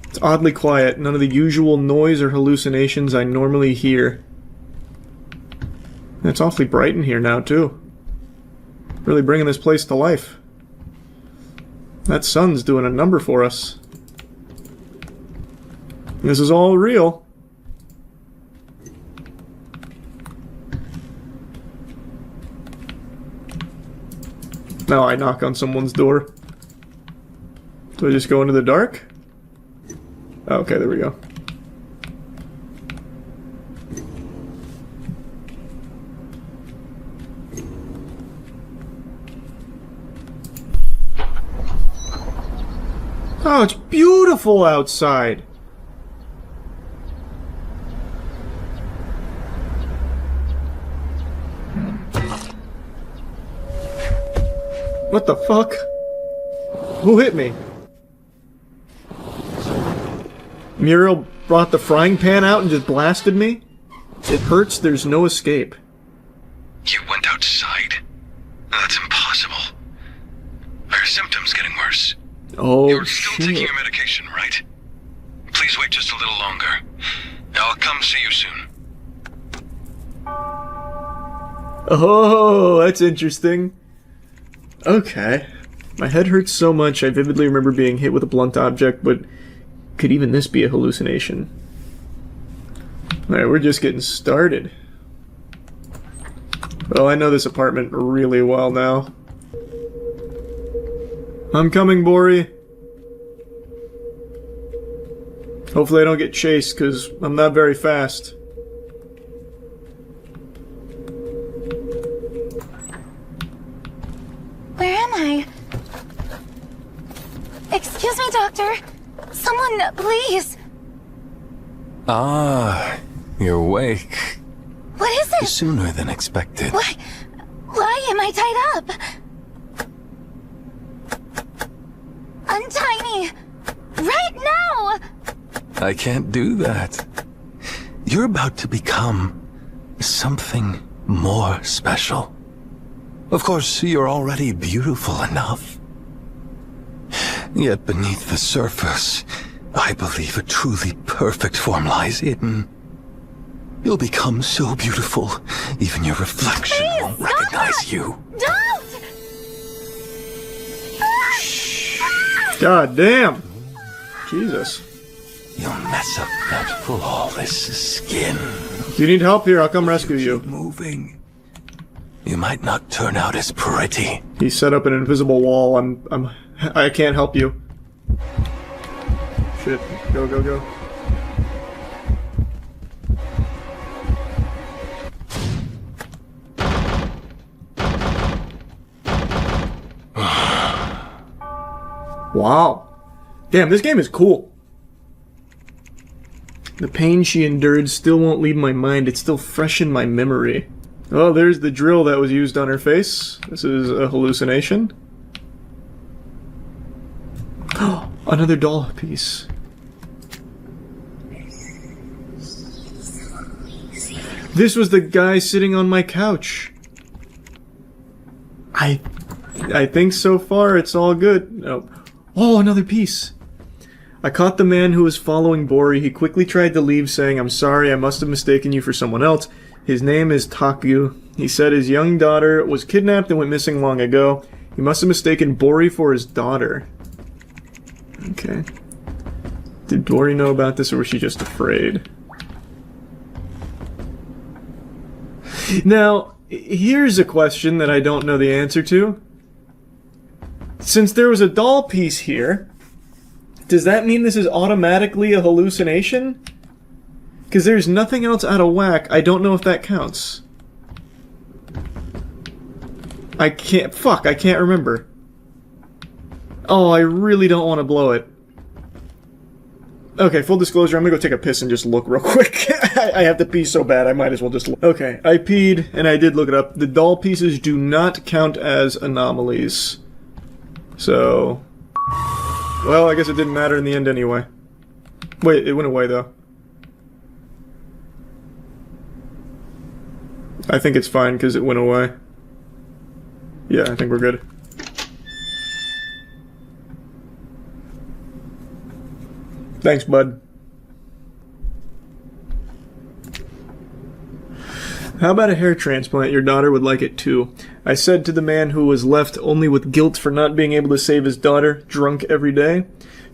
It's oddly quiet. None of the usual noise or hallucinations I normally hear. It's awfully bright in here now, too. Really bringing this place to life. That sun's doing a number for us. This is all real. Now I knock on someone's door. Do I just go into the dark? Okay, there we go. Oh, it's beautiful outside. What the fuck? Who hit me? Muriel brought the frying pan out and just blasted me? It hurts, there's no escape. You went outside? That's impossible. Are your symptoms getting worse? Oh, You're still taking your medication, right? Please wait just a little longer. I'll come see you soon. Oh, that's interesting. Okay. My head hurts so much, I vividly remember being hit with a blunt object, but could even this be a hallucination? Alright, we're just getting started. Well, I know this apartment really well now. I'm coming, Bori. Hopefully I don't get chased, because I'm not very fast. Where am I? Excuse me, Doctor. Someone, please. Ah, you're awake. What is it? Sooner than expected. Why am I tied up? Untie me! Right now! I can't do that. You're about to become something more special. Of course, you're already beautiful enough. Yet beneath the surface, I believe a truly perfect form lies hidden. You'll become so beautiful, even your reflection won't recognize you. Don't! God damn! Jesus. You'll mess up that flawless skin. If you need help here, I'll come rescue you. Moving. You might not turn out as pretty. He set up an invisible wall. I can't help you. Shit. Go, go, go. Wow. Damn, this game is cool. The pain she endured still won't leave my mind. It's still fresh in my memory. Oh, there's the drill that was used on her face. This is a hallucination. Oh, another doll piece. This was the guy sitting on my couch. I think so far it's all good. No. Oh, another piece. I caught the man who was following Bori. He quickly tried to leave, saying, "I'm sorry, I must have mistaken you for someone else. His name is Taku. He said his young daughter was kidnapped and went missing long ago. He must have mistaken Bori for his daughter." Okay. Did Bori know about this, or was she just afraid? Now, here's a question that I don't know the answer to. Since there was a doll piece here, does that mean this is automatically a hallucination? Because there's nothing else out of whack. I don't know if that counts. I can't remember. Oh, I really don't want to blow it. Okay, full disclosure, I'm gonna go take a piss and just look real quick. I have to pee so bad, I might as well just look. Okay, I peed, and I did look it up. The doll pieces do not count as anomalies. So... well, I guess it didn't matter in the end anyway. Wait, it went away, though. I think it's fine, because it went away. Yeah, I think we're good. Thanks, bud. How about a hair transplant? Your daughter would like it too. I said to the man who was left only with guilt for not being able to save his daughter, drunk every day.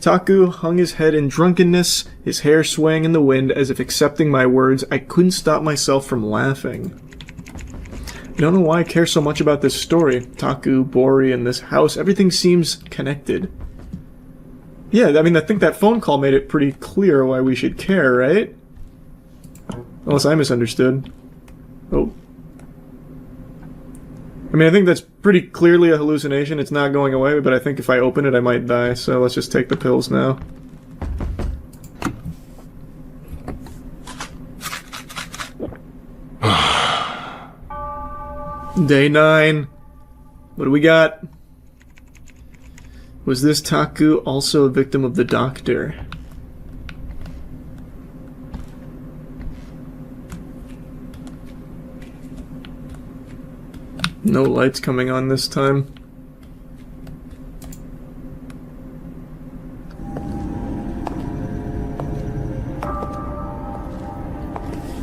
Taku hung his head in drunkenness, his hair swaying in the wind as if accepting my words. I couldn't stop myself from laughing. I don't know why I care so much about this story. Taku, Bori, and this house, everything seems connected. Yeah, I mean, I think that phone call made it pretty clear why we should care, right? Unless I misunderstood. Oh. I mean, I think that's pretty clearly a hallucination. It's not going away, but I think if I open it, I might die. So let's just take the pills now. Day 9. What do we got? Was this Taku also a victim of the doctor? No lights coming on this time.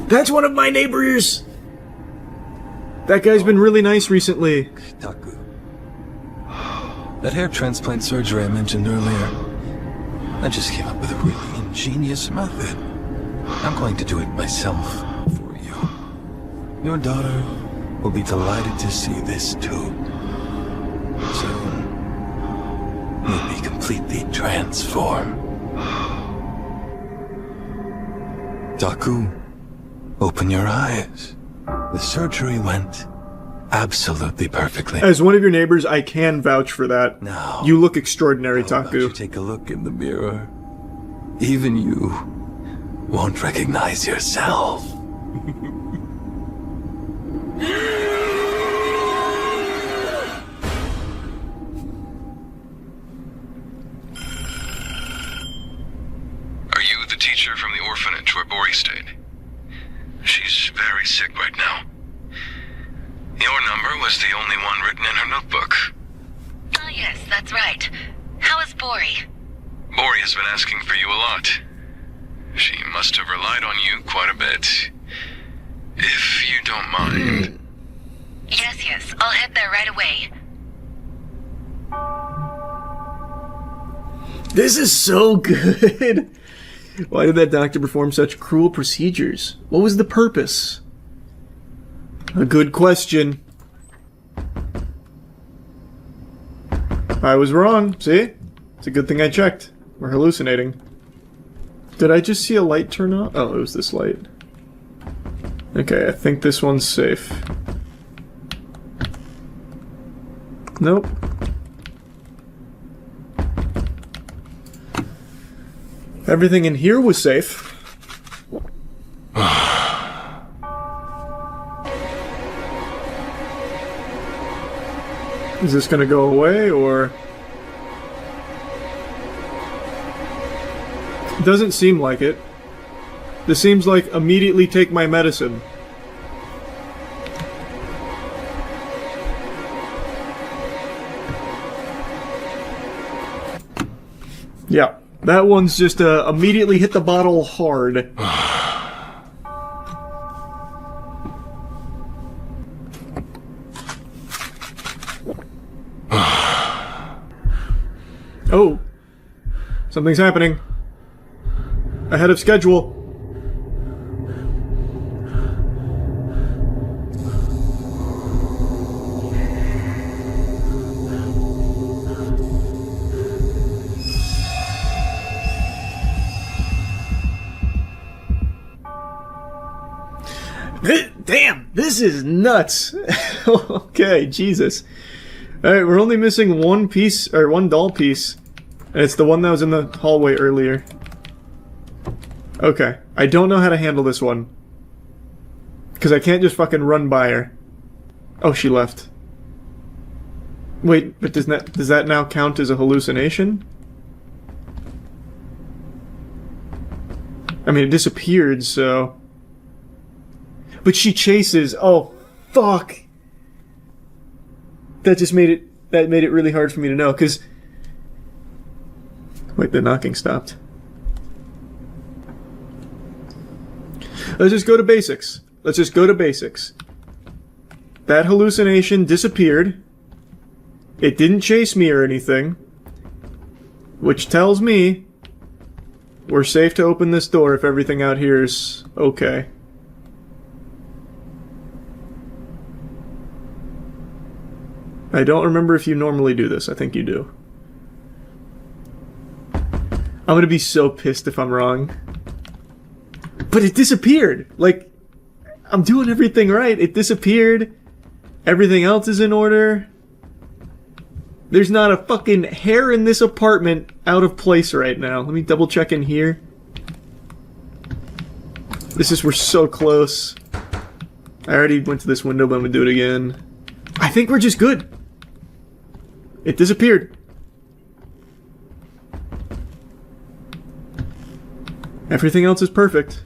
That's one of my neighbors! That guy's been really nice recently. Taku. That hair transplant surgery I mentioned earlier. I just came up with a really ingenious method. I'm going to do it myself for you. Your daughter will be delighted to see this too. Soon, you'll be completely transformed. Taku, open your eyes. The surgery went absolutely perfectly. As one of your neighbors, I can vouch for that. Now, you look extraordinary, how about Taku. you take a look in the mirror. Even you won't recognize yourself. Are you the teacher from the orphanage where Bori stayed? She's very sick right now. Your number was the only one written in her notebook. Oh yes, that's right. How is Bori? Bori has been asking for you a lot. She must have relied on you quite a bit. If you don't mind. Yes, I'll head there right away. This is so good! Why did that doctor perform such cruel procedures? What was the purpose? A good question. I was wrong, see? It's a good thing I checked. We're hallucinating. Did I just see a light turn on? Oh, it was this light. Okay, I think this one's safe. Nope. Everything in here was safe. Is this gonna go away, or... It doesn't seem like it. This seems like immediately take my medicine. Yeah, that one's just immediately hit the bottle hard. Oh, something's happening. Ahead of schedule. Damn, this is nuts. Okay, Jesus. Alright, we're only missing one piece, or one doll piece. And it's the one that was in the hallway earlier. Okay, I don't know how to handle this one. Because I can't just fucking run by her. Oh, she left. Wait, but does that now count as a hallucination? I mean, it disappeared, so... But she chases. Oh, fuck. That just made it really hard for me to know, because... Wait, the knocking stopped. Let's just go to basics. Let's just go to basics. That hallucination disappeared. It didn't chase me or anything. Which tells me we're safe to open this door if everything out here is okay. I don't remember if you normally do this. I think you do. I'm gonna be so pissed if I'm wrong. But it disappeared! Like, I'm doing everything right. It disappeared. Everything else is in order. There's not a fucking hair in this apartment out of place right now. Let me double check in here. We're so close. I already went to this window, but I'm gonna do it again. I think we're just good. It disappeared. Everything else is perfect.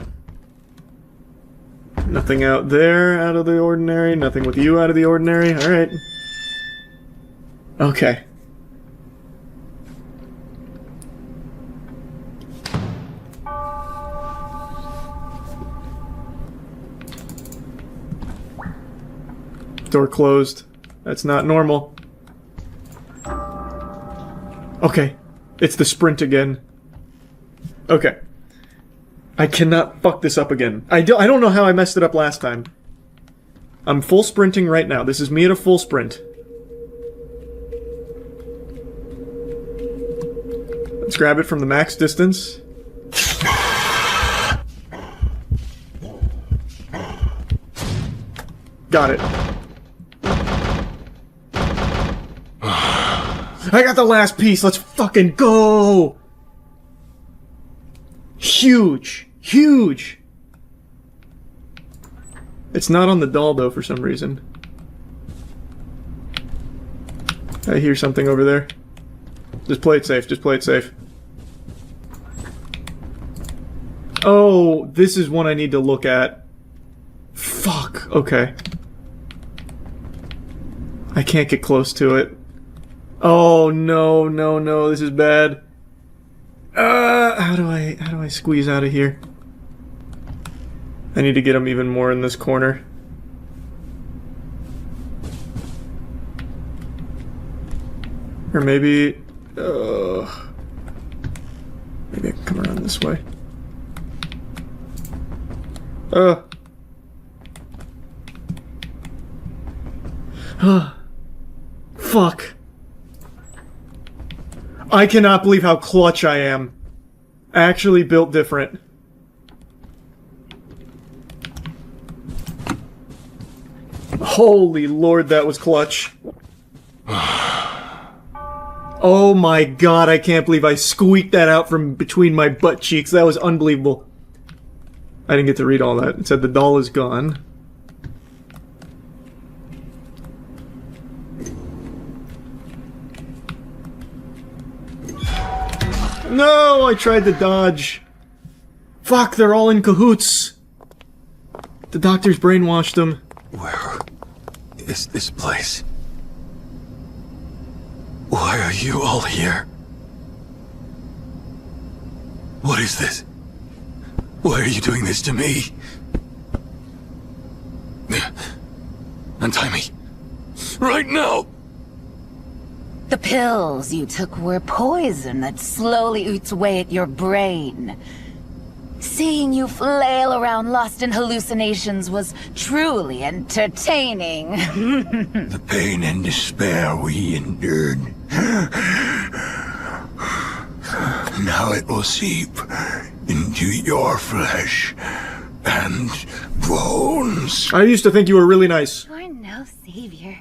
Nothing out there out of the ordinary. Nothing with you out of the ordinary. Alright. Okay. Door closed. That's not normal. Okay. It's the sprint again. Okay. I cannot fuck this up again. I don't know how I messed it up last time. I'm full sprinting right now. This is me at a full sprint. Let's grab it from the max distance. Got it. I got the last piece. Let's fucking go! Huge! Huge! It's not on the doll, though, for some reason. I hear something over there. Just play it safe. Just play it safe. Oh, this is one I need to look at. Fuck. Okay. I can't get close to it. Oh, no, no, no. This is bad. How do I squeeze out of here? I need to get him even more in this corner. Or maybe... maybe I can come around this way. Fuck. I cannot believe how clutch I am. Actually built different. Holy Lord, that was clutch. Oh my god, I can't believe I squeaked that out from between my butt cheeks. That was unbelievable. I didn't get to read all that. It said the doll is gone. No, I tried to dodge. Fuck, they're all in cahoots. The doctor's brainwashed them. Where is this place? Why are you all here? What is this? Why are you doing this to me? Untie me. Right now! The pills you took were poison that slowly eats away at your brain. Seeing you flail around lost in hallucinations was truly entertaining. The pain and despair we endured. Now it will seep into your flesh and bones. I used to think you were really nice. You're no savior.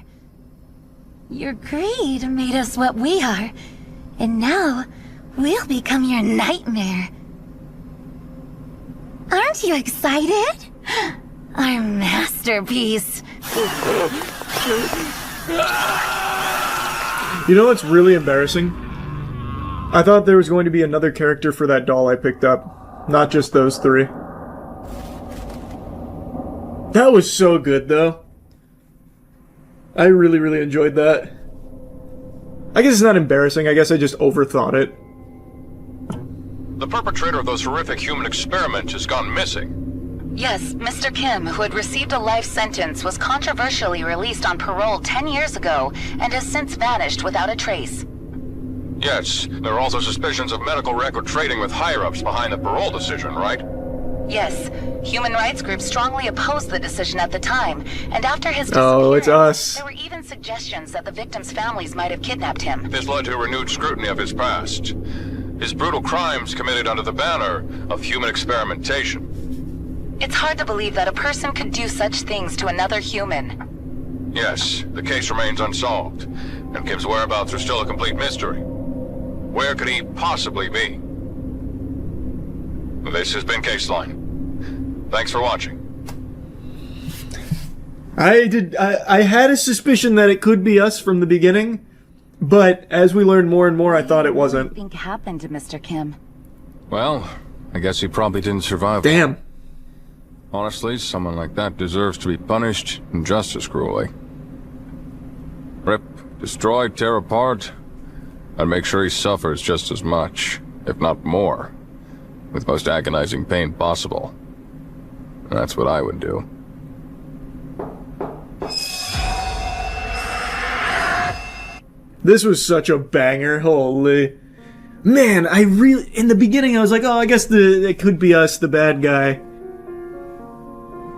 Your greed made us what we are, and now we'll become your nightmare. Aren't you excited? Our masterpiece. You know what's really embarrassing? I thought there was going to be another character for that doll I picked up. Not just those three. That was so good, though. I really, really enjoyed that. I guess it's not embarrassing. I guess I just overthought it. The perpetrator of those horrific human experiments has gone missing. Yes, Mr. Kim, who had received a life sentence, was controversially released on parole 10 years ago and has since vanished without a trace. Yes, there are also suspicions of medical record trading with higher-ups behind the parole decision, right? Yes, human rights groups strongly opposed the decision at the time, and after his Oh, it's us. there were even suggestions that the victims' families might have kidnapped him. This led to renewed scrutiny of his past. His brutal crimes committed under the banner of human experimentation. It's hard to believe that a person could do such things to another human. Yes, the case remains unsolved, and Kim's whereabouts are still a complete mystery. Where could he possibly be? This has been Caseline. Thanks for watching. I had a suspicion that it could be us from the beginning, but as we learned more and more, I thought it wasn't. What do you think happened to Mr. Kim? Well, I guess he probably didn't survive. Damn. Honestly, someone like that deserves to be punished just as cruelly. Rip, destroy, tear apart, and make sure he suffers just as much, if not more, with most agonizing pain possible. That's what I would do. This was such a banger, holy. Man, in the beginning I was like, oh, I guess it could be us, the bad guy.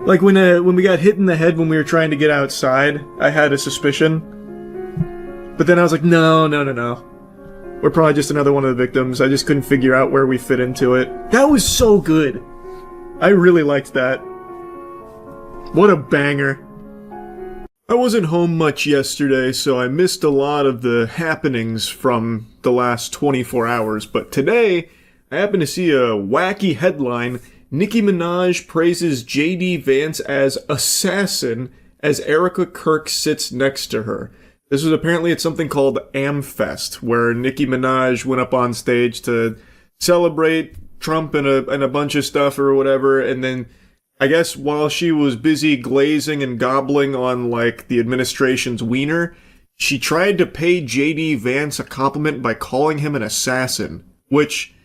Like when we got hit in the head when we were trying to get outside, I had a suspicion. But then I was like, no. We're probably just another one of the victims. I just couldn't figure out where we fit into it. That was so good. I really liked that. What a banger. I wasn't home much yesterday, so I missed a lot of the happenings from the last 24 hours, but today I happened to see a wacky headline. Nicki Minaj praises J.D. Vance as assassin as Erica Kirk sits next to her. This was apparently at something called AmFest, where Nicki Minaj went up on stage to celebrate Trump and a bunch of stuff or whatever, and then I guess while she was busy glazing and gobbling on, like, the administration's wiener, she tried to pay J.D. Vance a compliment by calling him an assassin, which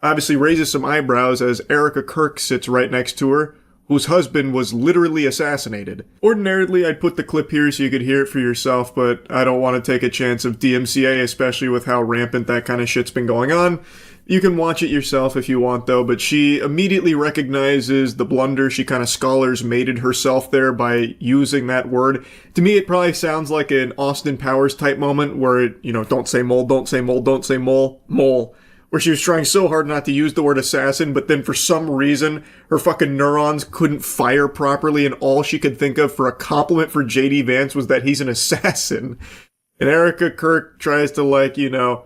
obviously raises some eyebrows as Erica Kirk sits right next to her, whose husband was literally assassinated. Ordinarily, I'd put the clip here so you could hear it for yourself, but I don't want to take a chance of DMCA, especially with how rampant that kind of shit's been going on. You can watch it yourself if you want, though, but she immediately recognizes the blunder. She kind of scholars mated herself there by using that word. To me, it probably sounds like an Austin Powers type moment where, don't say mole, don't say mole, don't say mole, mole. Where she was trying so hard not to use the word assassin, but then for some reason, her fucking neurons couldn't fire properly, and all she could think of for a compliment for J.D. Vance was that he's an assassin. And Erica Kirk tries to,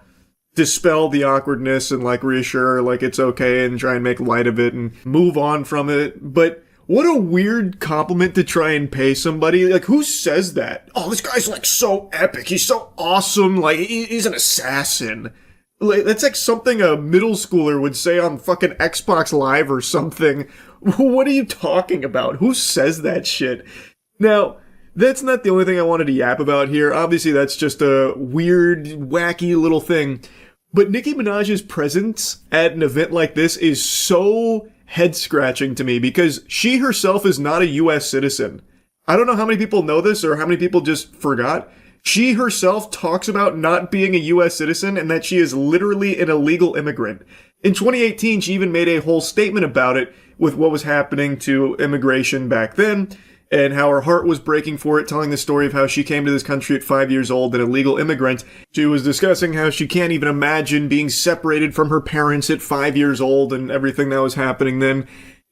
dispel the awkwardness and, reassure her, it's okay, and try and make light of it and move on from it. But what a weird compliment to try and pay somebody. Who says that? Oh, this guy's, so epic. He's so awesome. He's an assassin. That's like something a middle schooler would say on fucking Xbox Live or something. What are you talking about? Who says that shit? Now, that's not the only thing I wanted to yap about here. Obviously, that's just a weird, wacky little thing. But Nicki Minaj's presence at an event like this is so head-scratching to me because she herself is not a U.S. citizen. I don't know how many people know this or how many people just forgot. She herself talks about not being a U.S. citizen and that she is literally an illegal immigrant. In 2018, she even made a whole statement about it with what was happening to immigration back then and how her heart was breaking for it, telling the story of how she came to this country at 5 years old, an illegal immigrant. She was discussing how she can't even imagine being separated from her parents at 5 years old and everything that was happening then.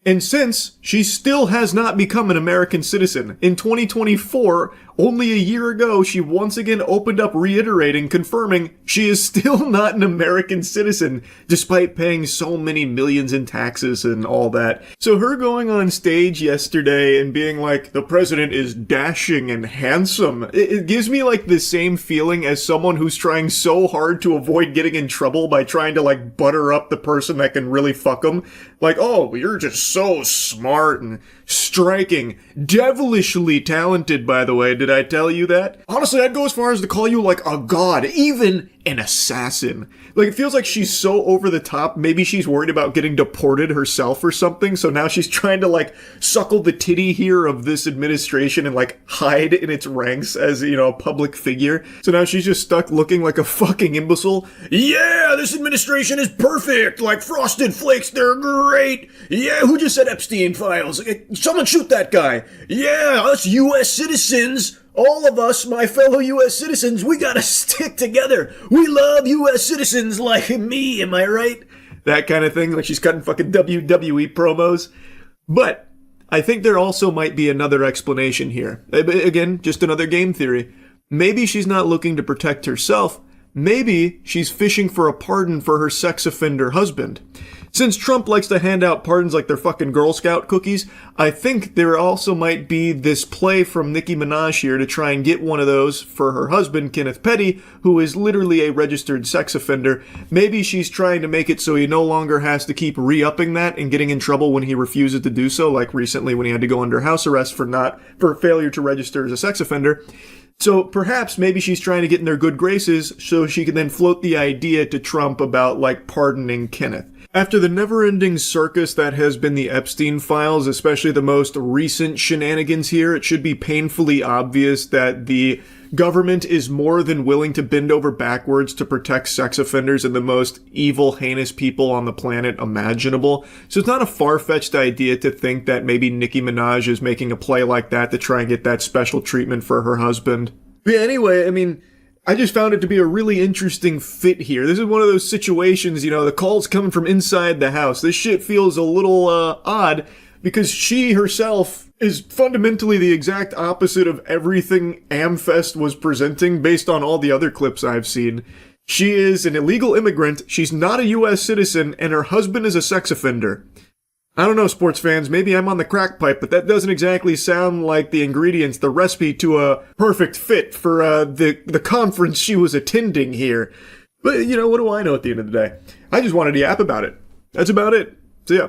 And since, she still has not become an American citizen. In 2024, only a year ago, she once again opened up reiterating, confirming she is still not an American citizen, despite paying so many millions in taxes and all that. So her going on stage yesterday and being like, the president is dashing and handsome, it gives me the same feeling as someone who's trying so hard to avoid getting in trouble by trying to butter up the person that can really fuck them. Oh, you're just so smart and striking, devilishly talented, by the way. Did I tell you that? Honestly, I'd go as far as to call you like a god, even an assassin. Like, it feels like she's so over the top. Maybe she's worried about getting deported herself or something, so now she's trying to, like, suckle the titty here of this administration and, like, hide in its ranks as, you know, a public figure. So now she's just stuck looking like a fucking imbecile. Yeah, this administration is perfect! Like, Frosted Flakes, they're great! Yeah, who just said Epstein files? Someone shoot that guy! Yeah, us U.S. citizens! All of us, my fellow U.S. citizens, we gotta stick together. We love U.S. citizens like me, am I right? That kind of thing, like she's cutting fucking WWE promos. But I think there also might be another explanation here. Again, just another game theory. Maybe she's not looking to protect herself. Maybe she's fishing for a pardon for her sex offender husband. Since Trump likes to hand out pardons like they're fucking Girl Scout cookies, I think there also might be this play from Nicki Minaj here to try and get one of those for her husband, Kenneth Petty, who is literally a registered sex offender. Maybe she's trying to make it so he no longer has to keep re-upping that and getting in trouble when he refuses to do so, like recently when he had to go under house arrest for failure to register as a sex offender. So perhaps maybe she's trying to get in their good graces so she can then float the idea to Trump about, like, pardoning Kenneth. After the never-ending circus that has been the Epstein files, especially the most recent shenanigans here, it should be painfully obvious that the government is more than willing to bend over backwards to protect sex offenders and the most evil, heinous people on the planet imaginable. So it's not a far-fetched idea to think that maybe Nicki Minaj is making a play like that to try and get that special treatment for her husband. But yeah, anyway, I mean, I just found it to be a really interesting fit here. This is one of those situations, you know, the call's coming from inside the house. This shit feels a little odd because she herself is fundamentally the exact opposite of everything Amfest was presenting based on all the other clips I've seen. She is an illegal immigrant, she's not a U.S. citizen, and her husband is a sex offender. I don't know, sports fans, maybe I'm on the crack pipe, but that doesn't exactly sound like the ingredients, the recipe to a perfect fit for the conference she was attending here. But, you know, what do I know at the end of the day? I just wanted to yap about it. That's about it. So yeah.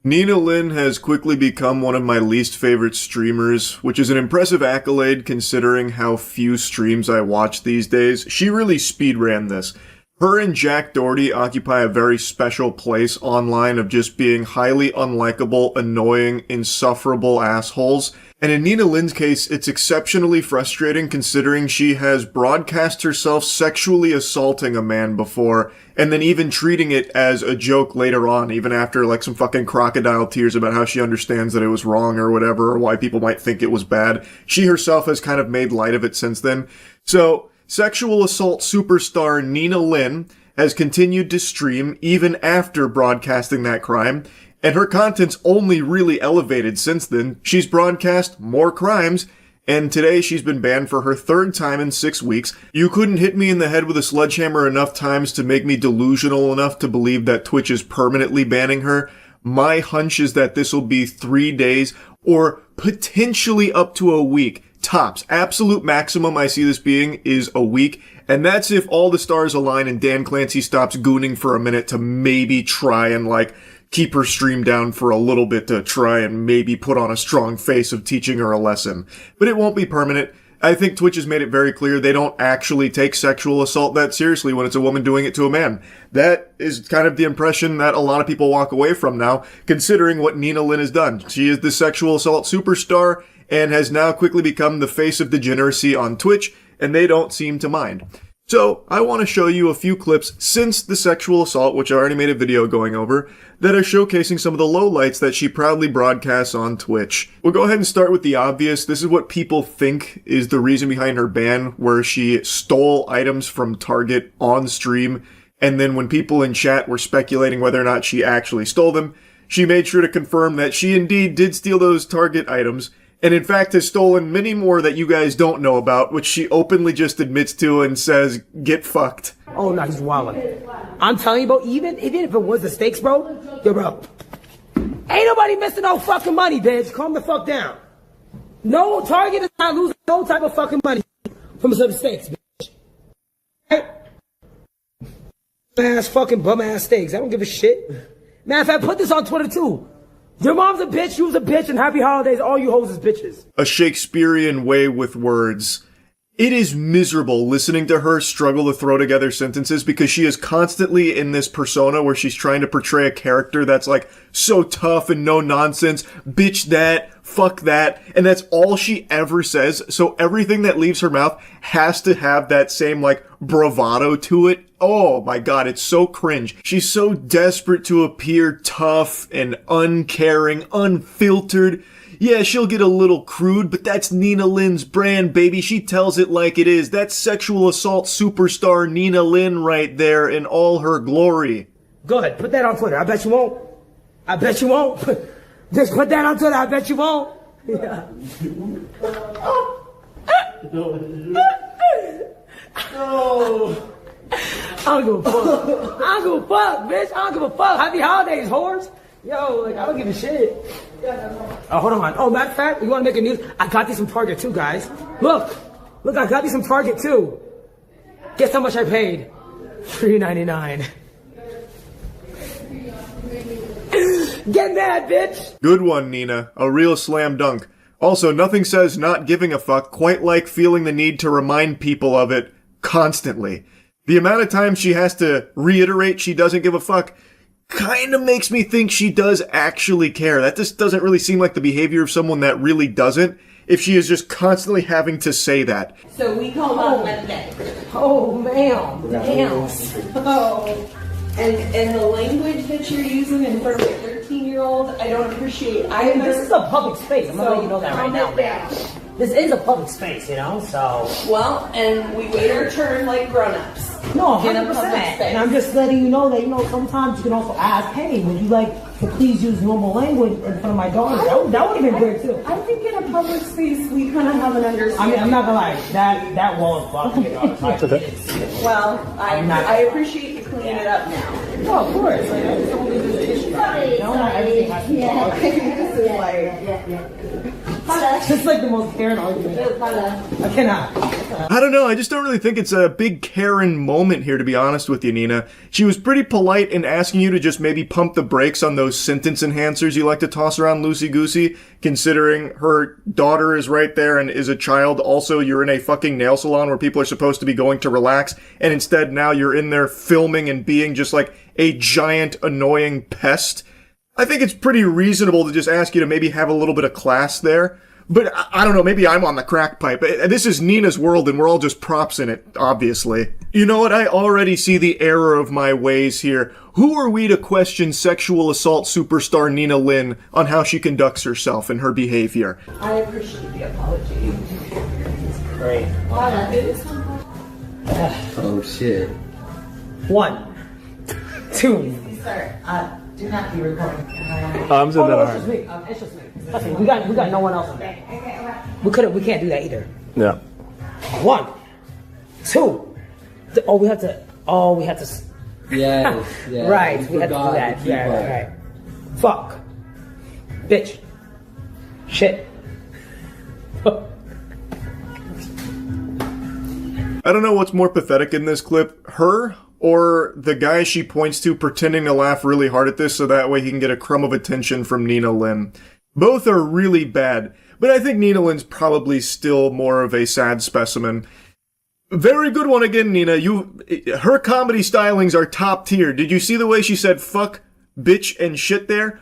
Nina Lynn has quickly become one of my least favorite streamers, which is an impressive accolade considering how few streams I watch these days. She really speedran this. Her and Jack Doherty occupy a very special place online of just being highly unlikable, annoying, insufferable assholes. And in Nina Lynn's case, it's exceptionally frustrating considering she has broadcast herself sexually assaulting a man before, and then even treating it as a joke later on, even after like some fucking crocodile tears about how she understands that it was wrong or whatever, or why people might think it was bad. She herself has kind of made light of it since then. So, sexual assault superstar Nina Lynn has continued to stream even after broadcasting that crime, and her content's only really elevated since then. She's broadcast more crimes, and today she's been banned for her third time in 6 weeks. You couldn't hit me in the head with a sledgehammer enough times to make me delusional enough to believe that Twitch is permanently banning her. My hunch is that this will be 3 days, or potentially up to a week. Tops. Absolute maximum I see this being is a week, and that's if all the stars align and Dan Clancy stops gooning for a minute to maybe try and, like, keep her stream down for a little bit to try and maybe put on a strong face of teaching her a lesson. But it won't be permanent. I think Twitch has made it very clear they don't actually take sexual assault that seriously when it's a woman doing it to a man. That is kind of the impression that a lot of people walk away from now, considering what Nina Lynn has done. She is the sexual assault superstar and has now quickly become the face of degeneracy on Twitch, and they don't seem to mind. So, I want to show you a few clips since the sexual assault, which I already made a video going over, that are showcasing some of the lowlights that she proudly broadcasts on Twitch. We'll go ahead and start with the obvious. This is what people think is the reason behind her ban, where she stole items from Target on stream, and then when people in chat were speculating whether or not she actually stole them, she made sure to confirm that she indeed did steal those Target items, and in fact has stolen many more that you guys don't know about, which she openly just admits to and says, get fucked. Oh, no, he's wildin'. I'm telling you, bro, even if it was the stakes, bro, yo, bro, ain't nobody missing no fucking money, bitch. Calm the fuck down. No Target is not losing no type of fucking money from some stakes, bitch. Right? Ass fucking bum ass steaks. I don't give a shit. Man, if I put this on Twitter too, Your mom's a bitch, you was a bitch, and happy holidays, all you hoes is bitches. A Shakespearean way with words. It is miserable listening to her struggle to throw together sentences because she is constantly in this persona where she's trying to portray a character that's like so tough and no nonsense, bitch that, fuck that, and that's all she ever says. So everything that leaves her mouth has to have that same like bravado to it. Oh my god, it's so cringe. She's so desperate to appear tough and uncaring, unfiltered. Yeah, she'll get a little crude, but that's Nina Lynn's brand, baby. She tells it like it is. That's sexual assault superstar Nina Lynn right there in all her glory. Go ahead, put that on Twitter. I bet you won't. I bet you won't. Just put that on Twitter. I bet you won't. Yeah. Oh. I don't give a fuck. I don't give a fuck, bitch. I don't give a fuck. Happy holidays, whores. Yo, like, I don't give a shit. Oh, hold on. Oh, matter of fact, you want to make a news? I got these from Target too, guys. Look, I got these from Target too. Guess how much I paid? $3.99. Get mad, bitch. Good one, Nina. A real slam dunk. Also, nothing says not giving a fuck quite like feeling the need to remind people of it constantly. The amount of times she has to reiterate she doesn't give a fuck kind of makes me think she does actually care. That just doesn't really seem like the behavior of someone that really doesn't, if she is just constantly having to say that. So we called on Monday. Oh, ma'am. Damn. Oh. And the language that you're using in front of a 13-year-old, I don't appreciate either. This is a public space. I'm gonna let you know that right now, man. This is a public space, you know, so. Well, and we wait our turn like grown-ups. No, in a 100%. public space. And I'm just letting you know that, you know, sometimes you can also ask, hey, would you like to please use normal language in front of my daughter? That would have been great, too. I think in a public space, we kind of have an understanding. I mean, I'm not gonna lie, that wall is blocking your daughter. Well, I appreciate you cleaning it up now. Oh, of course. Like, it's only the issue. No, not everything has to be This is like... It's like the most Karen argument. I cannot. I don't know, I just don't really think it's a big Karen moment here, to be honest with you, Nina. She was pretty polite in asking you to just maybe pump the brakes on those sentence enhancers you like to toss around loosey-goosey, considering her daughter is right there and is a child. Also, you're in a fucking nail salon where people are supposed to be going to relax, and instead now you're in there filming and being just like a giant annoying pest. I think it's pretty reasonable to just ask you to maybe have a little bit of class there. But I don't know, maybe I'm on the crack pipe. This is Nina's world and we're all just props in it, obviously. You know what? I already see the error of my ways here. Who are we to question sexual assault superstar Nina Lynn on how she conducts herself and her behavior? I appreciate the apology. Great. Oh shit. 1, 2. Sir, do not be recording. I'm doing that It's just me. It's just me. That's it. We got no one else in there. We can't do that either. Yeah. 1, 2. We have to. Yes. Right. We have to do that. Yeah. Right. Fuck. Bitch. Shit. I don't know what's more pathetic in this clip, her or the guy she points to pretending to laugh really hard at this so that way he can get a crumb of attention from Nina Lynn. Both are really bad, but I think Nina Lynn's probably still more of a sad specimen. Very good one again, Nina. Her comedy stylings are top tier. Did you see the way she said fuck, bitch, and shit there?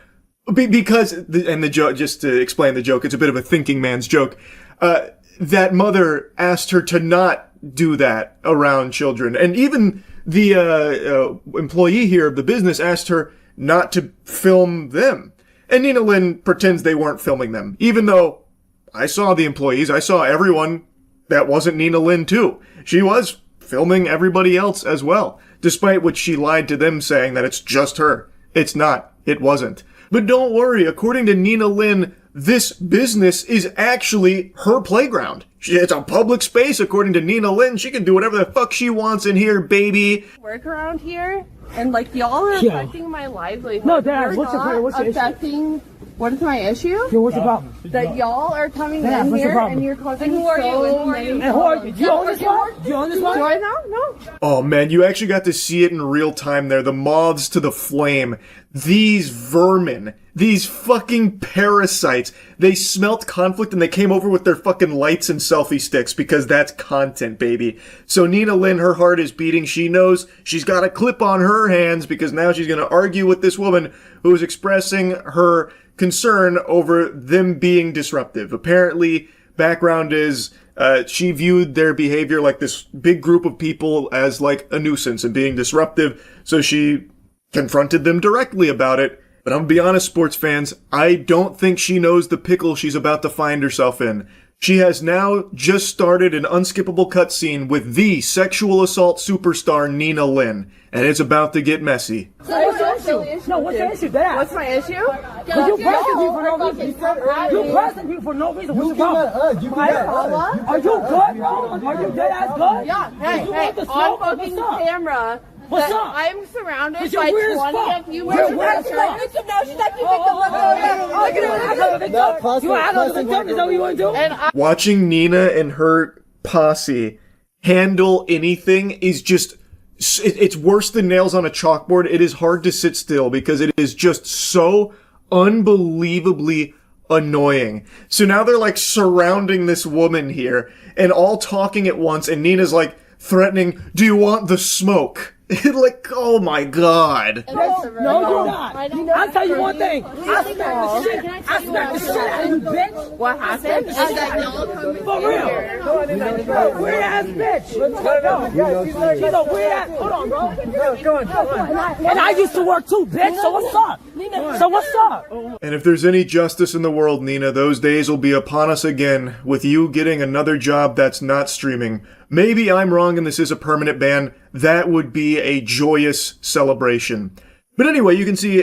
Because, the joke, just to explain the joke, it's a bit of a thinking man's joke. That mother asked her to not do that around children. And even the employee here of the business asked her not to film them. And Nina Lynn pretends they weren't filming them. Even though I saw the employees, I saw everyone that wasn't Nina Lynn too. She was filming everybody else as well. Despite what she lied to them saying that it's just her. It's not. It wasn't. But don't worry, according to Nina Lynn, this business is actually her playground. It's a public space, according to Nina Lynn. She can do whatever the fuck she wants in here, baby. Work around here, and like y'all are affecting my livelihood. No, Dad, You're what's your affecting What is my issue? Yo, what's the problem? That y'all are coming Yeah, in what's the here problem? and you're causing And who are you? so And who are many you? And who are you? Do you own this one? Do you own this one? Do I know? No. Oh man, you actually got to see it in real time there. The moths to the flame. These vermin. These fucking parasites. They smelt conflict and they came over with their fucking lights and selfie sticks because that's content, baby. So Nina Lynn, her heart is beating. She knows she's got a clip on her hands because now she's gonna argue with this woman who is expressing her concern over them being disruptive. Apparently, background is she viewed their behavior like this big group of people as like a nuisance and being disruptive, so she confronted them directly about it. But I'm gonna be honest, sports fans, I don't think she knows the pickle she's about to find herself in. She has now just started an unskippable cutscene with the sexual assault superstar Nina Lynn, and it's about to get messy. So what's your issue? No, what's your issue? That. What's my issue? Because you pressing me for no reason. You pressing me for no reason. What's your problem? Are you good, bro? Are you dead ass good? Yeah. Hey, You hey, want the on smoke? fucking camera. What's that up? I'm surrounded Because you're by weird as 20 fuck. of you. You're weird as fuck. Victim now. She's acting victim. Look at her. You act like a victim? Is that what you want to do? And Watching Nina and her posse handle anything is just, it's worse than nails on a chalkboard. It is hard to sit still because it is just so unbelievably annoying. So now they're like surrounding this woman here and all talking at once, and Nina's like threatening, "Do you want the smoke?" Like, oh my god. No, you're not. I'll tell you one thing. I smacked the shit out of you, bitch. what happened is that y'all come in For real. Weird ass bitch. She's a weird ass. Hold on, bro. Go on. And I used to work too, bitch. So what's up? So what's up? And if there's any justice in the world, Nina, those days will be upon us again, with you getting another job that's not streaming. Maybe I'm wrong and this is a permanent ban. That would be a joyous celebration. But anyway, you can see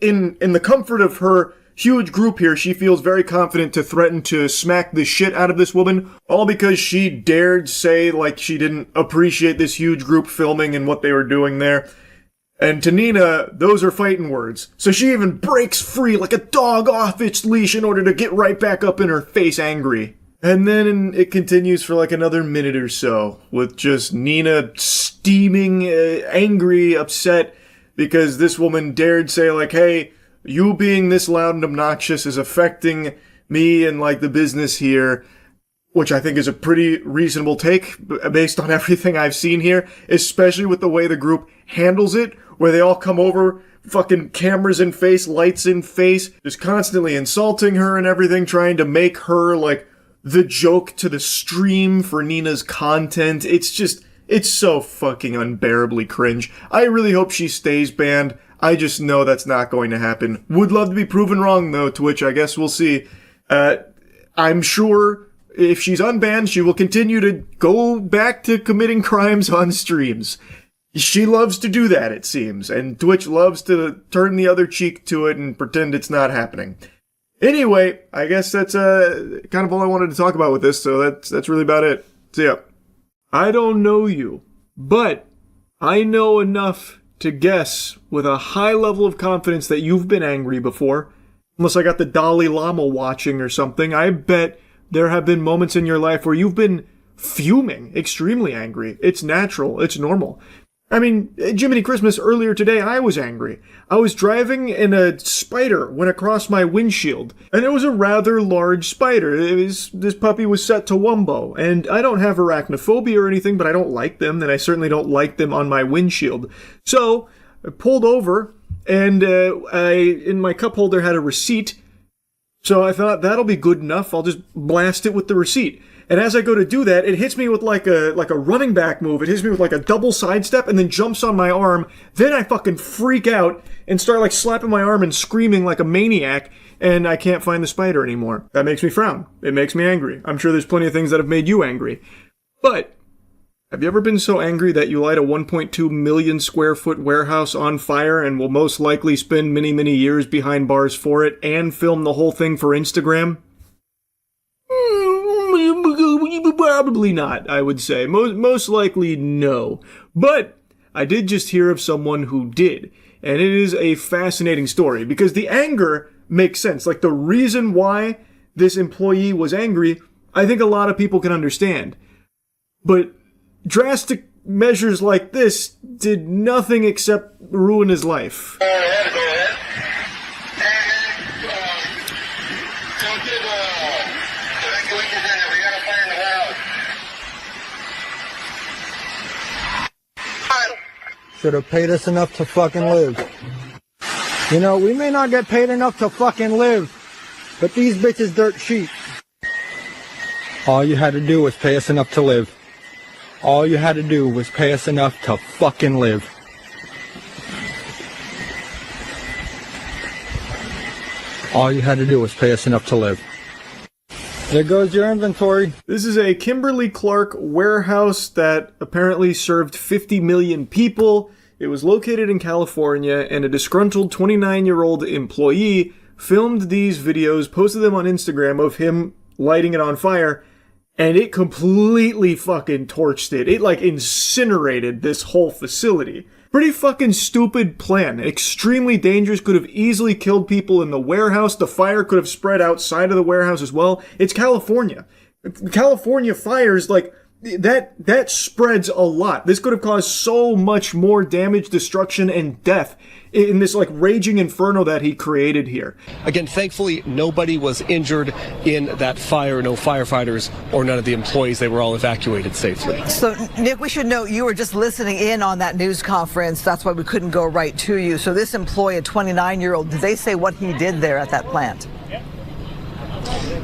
in the comfort of her huge group here, she feels very confident to threaten to smack the shit out of this woman, all because she dared say like she didn't appreciate this huge group filming and what they were doing there. And to Nina, those are fighting words. So she even breaks free like a dog off its leash in order to get right back up in her face angry. And then it continues for like another minute or so with just Nina steaming, angry, upset because this woman dared say like, "Hey, you being this loud and obnoxious is affecting me and like the business here," which I think is a pretty reasonable take based on everything I've seen here, especially with the way the group handles it, where they all come over, fucking cameras in face, lights in face, just constantly insulting her and everything, trying to make her like the joke to the stream for Nina's content. It's so fucking unbearably cringe. I really hope she stays banned. I just know that's not going to happen. Would love to be proven wrong though, Twitch. I guess we'll see. I'm sure if she's unbanned, she will continue to go back to committing crimes on streams. She loves to do that, it seems, and Twitch loves to turn the other cheek to it and pretend it's not happening. Anyway, I guess that's kind of all I wanted to talk about with this, so that's really about it. So yeah. I don't know you, but I know enough to guess with a high level of confidence that you've been angry before. Unless I got the Dalai Lama watching or something, I bet there have been moments in your life where you've been fuming, extremely angry. It's natural, it's normal. I mean, Jiminy Christmas, earlier today, I was angry. I was driving and a spider went across my windshield. And it was a rather large spider. This puppy was set to Wumbo. And I don't have arachnophobia or anything, but I don't like them. And I certainly don't like them on my windshield. So, I pulled over and in my cup holder had a receipt. So I thought that'll be good enough. I'll just blast it with the receipt. And as I go to do that, it hits me with like a running back move. It hits me with like a double sidestep and then jumps on my arm. Then I fucking freak out and start like slapping my arm and screaming like a maniac. And I can't find the spider anymore. That makes me frown. It makes me angry. I'm sure there's plenty of things that have made you angry. But have you ever been so angry that you light a 1.2 million square foot warehouse on fire and will most likely spend many, many years behind bars for it and film the whole thing for Instagram? Probably not, I would say. Most likely no. But I did just hear of someone who did. And it is a fascinating story because the anger makes sense. Like, the reason why this employee was angry, I think a lot of people can understand. But drastic measures like this did nothing except ruin his life. Should have paid us enough to fucking live. You know, we may not get paid enough to fucking live, but these bitches dirt cheap. All you had to do was pay us enough to live. All you had to do was pay us enough to fucking live. All you had to do was pay us enough to live. There goes your inventory. This is a Kimberly-Clark warehouse that apparently served 50 million people. It was located in California, and a disgruntled 29-year-old employee filmed these videos, posted them on Instagram of him lighting it on fire, and it completely fucking torched it. It, like, incinerated this whole facility. Pretty fucking stupid plan. Extremely dangerous. Could have easily killed people in the warehouse. The fire could have spread outside of the warehouse as well. It's California. California fires, like, that spreads a lot. This could have caused so much more damage, destruction, and death in this, like, raging inferno that he created here. Again, thankfully, nobody was injured in that fire. No firefighters or none of the employees. They were all evacuated safely. So, Nick, we should note you were just listening in on that news conference. That's why we couldn't go right to you. So this employee, a 29-year-old, did they say what he did there at that plant?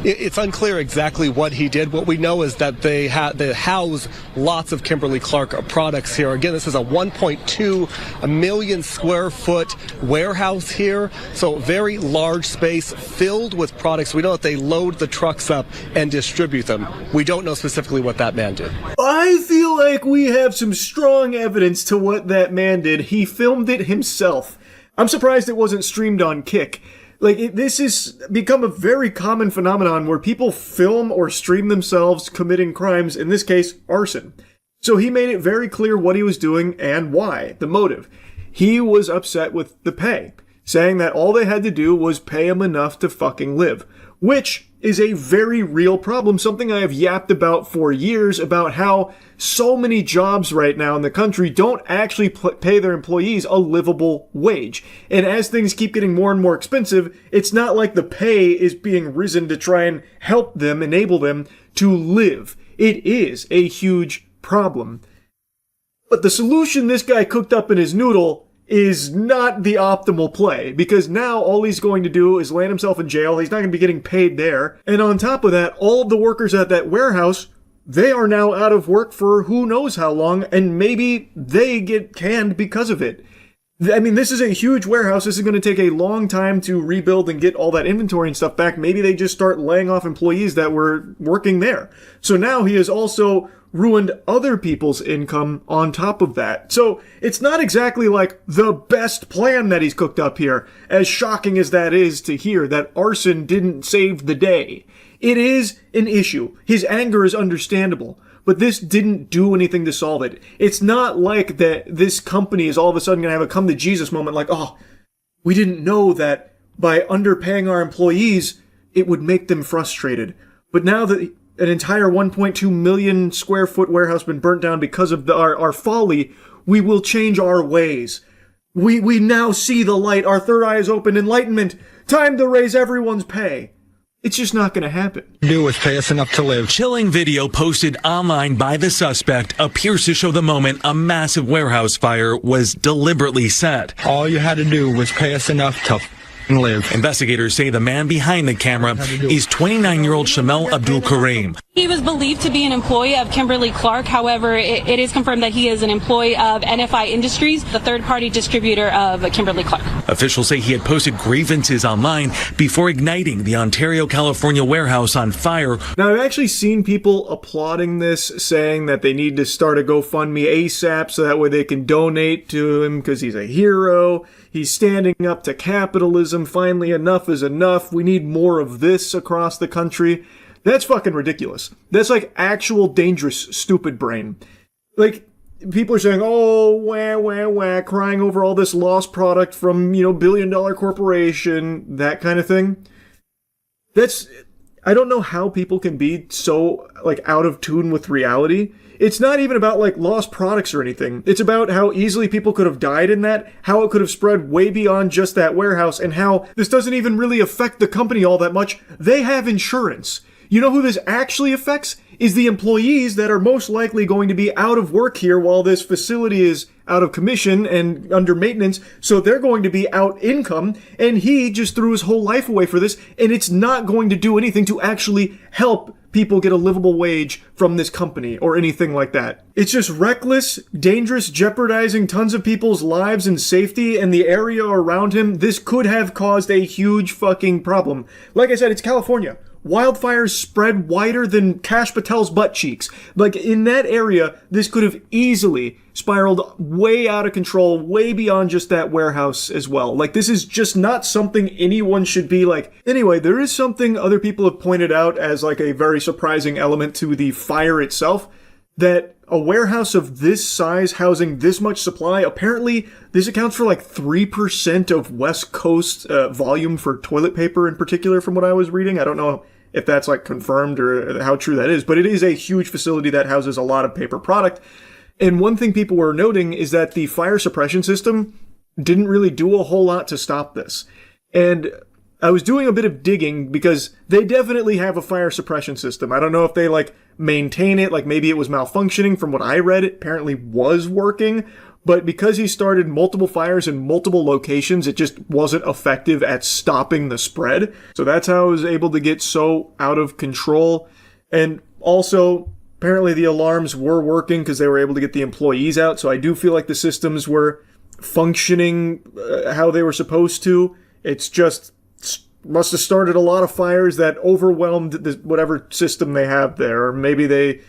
It's unclear exactly what he did. What we know is that they house lots of Kimberly-Clark products here. Again, this is a 1.2 million square foot warehouse here. So very large space filled with products. We know that they load the trucks up and distribute them. We don't know specifically what that man did. I feel like we have some strong evidence to what that man did. He filmed it himself. I'm surprised it wasn't streamed on Kick. Like, this has become a very common phenomenon where people film or stream themselves committing crimes, in this case, arson. So he made it very clear what he was doing and why, the motive. He was upset with the pay, saying that all they had to do was pay him enough to fucking live, which is a very real problem, something I have yapped about for years, about how so many jobs right now in the country don't actually pay their employees a livable wage. And as things keep getting more and more expensive, it's not like the pay is being risen to try and help them, enable them to live. It is a huge problem. But the solution this guy cooked up in his noodle is not the optimal play, because now all he's going to do is land himself in jail. He's not going to be getting paid there. And on top of that, all of the workers at that warehouse, they are now out of work for who knows how long, and maybe they get canned because of it. I mean, this is a huge warehouse. This is going to take a long time to rebuild and get all that inventory and stuff back. Maybe they just start laying off employees that were working there. So now he has also ruined other people's income on top of that. So it's not exactly like the best plan that he's cooked up here, as shocking as that is to hear that arson didn't save the day. It is an issue. His anger is understandable, but this didn't do anything to solve it. It's not like that this company is all of a sudden going to have a come to Jesus moment like, oh, we didn't know that by underpaying our employees, it would make them frustrated. But now that an entire 1.2 million square foot warehouse been burnt down because of our folly, we will change our ways. We now see the light. Our third eye is open. Enlightenment. Time to raise everyone's pay. It's just not going to happen. Do is pay us enough to live. Chilling video posted online by the suspect appears to show the moment a massive warehouse fire was deliberately set. All you had to do was pay us enough to live. Investigators say the man behind the camera is 29-year-old Shamel Abdul Kareem. He was believed to be an employee of Kimberly-Clark. However, it is confirmed that he is an employee of NFI Industries, the third-party distributor of Kimberly-Clark. Officials say he had posted grievances online before igniting the Ontario, California warehouse on fire. Now, I've actually seen people applauding this, saying that they need to start a GoFundMe ASAP so that way they can donate to him because he's a hero. He's standing up to capitalism. Finally, enough is enough. We need more of this across the country. That's fucking ridiculous. That's like actual dangerous, stupid brain. Like, people are saying, oh, wah, wah, wah, crying over all this lost product from, billion-dollar corporation, that kind of thing. I don't know how people can be so, out of tune with reality. It's not even about, lost products or anything. It's about how easily people could have died in that, how it could have spread way beyond just that warehouse, and how this doesn't even really affect the company all that much. They have insurance. You know who this actually affects? Is the employees that are most likely going to be out of work here while this facility is out of commission and under maintenance, so they're going to be out income, and he just threw his whole life away for this, and it's not going to do anything to actually help people get a livable wage from this company or anything like that. It's just reckless, dangerous, jeopardizing tons of people's lives and safety and the area around him. This could have caused a huge fucking problem. Like I said, it's California. Wildfires spread wider than Kash Patel's butt cheeks. In that area, this could have easily spiraled way out of control, way beyond just that warehouse as well. This is just not something anyone should be Anyway, there is something other people have pointed out as a very surprising element to the fire itself, that a warehouse of this size housing this much supply, apparently this accounts for 3% of West Coast volume for toilet paper in particular, from what I was reading. I don't know if that's confirmed or how true that is, but it is a huge facility that houses a lot of paper product. And one thing people were noting is that the fire suppression system didn't really do a whole lot to stop this. And I was doing a bit of digging because they definitely have a fire suppression system. I don't know if they maintain it, maybe it was malfunctioning. From what I read, it apparently was working, but because he started multiple fires in multiple locations, it just wasn't effective at stopping the spread. So that's how it was able to get so out of control. And also, apparently the alarms were working because they were able to get the employees out. So I do feel like the systems were functioning how they were supposed to. It's just must have started a lot of fires that overwhelmed whatever system they have there, or maybe they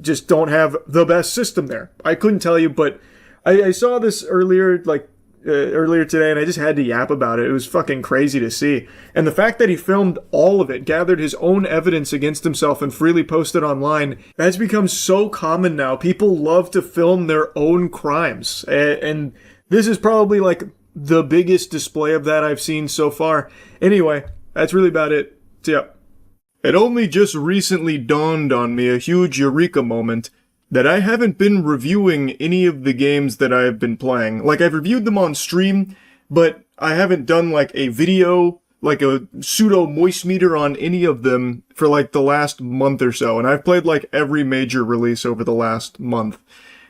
just don't have the best system there. I couldn't tell you, but I saw this earlier today, and I just had to yap about it. It was fucking crazy to see. And the fact that he filmed all of it, gathered his own evidence against himself, and freely posted online, that's become so common now. People love to film their own crimes. And this is probably the biggest display of that I've seen so far. Anyway, that's really about it. So, yeah. It only just recently dawned on me, a huge eureka moment, that I haven't been reviewing any of the games that I've been playing. I've reviewed them on stream, but I haven't done a video, a pseudo moist meter on any of them for the last month or so. And I've played every major release over the last month.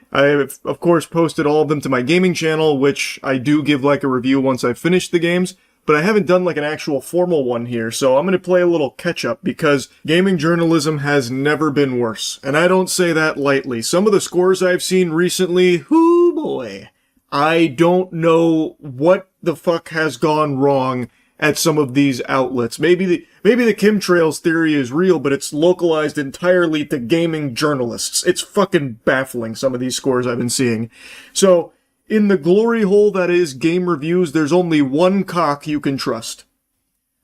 I have, of course, posted all of them to my gaming channel, which I do give a review once I've finished the games, but I haven't done an actual formal one here, so I'm going to play a little catch-up, because gaming journalism has never been worse, and I don't say that lightly. Some of the scores I've seen recently, whoo boy, I don't know what the fuck has gone wrong at some of these outlets. Maybe the chemtrails theory is real, but it's localized entirely to gaming journalists. It's fucking baffling, some of these scores I've been seeing. So, in the glory hole that is game reviews, there's only one cock you can trust.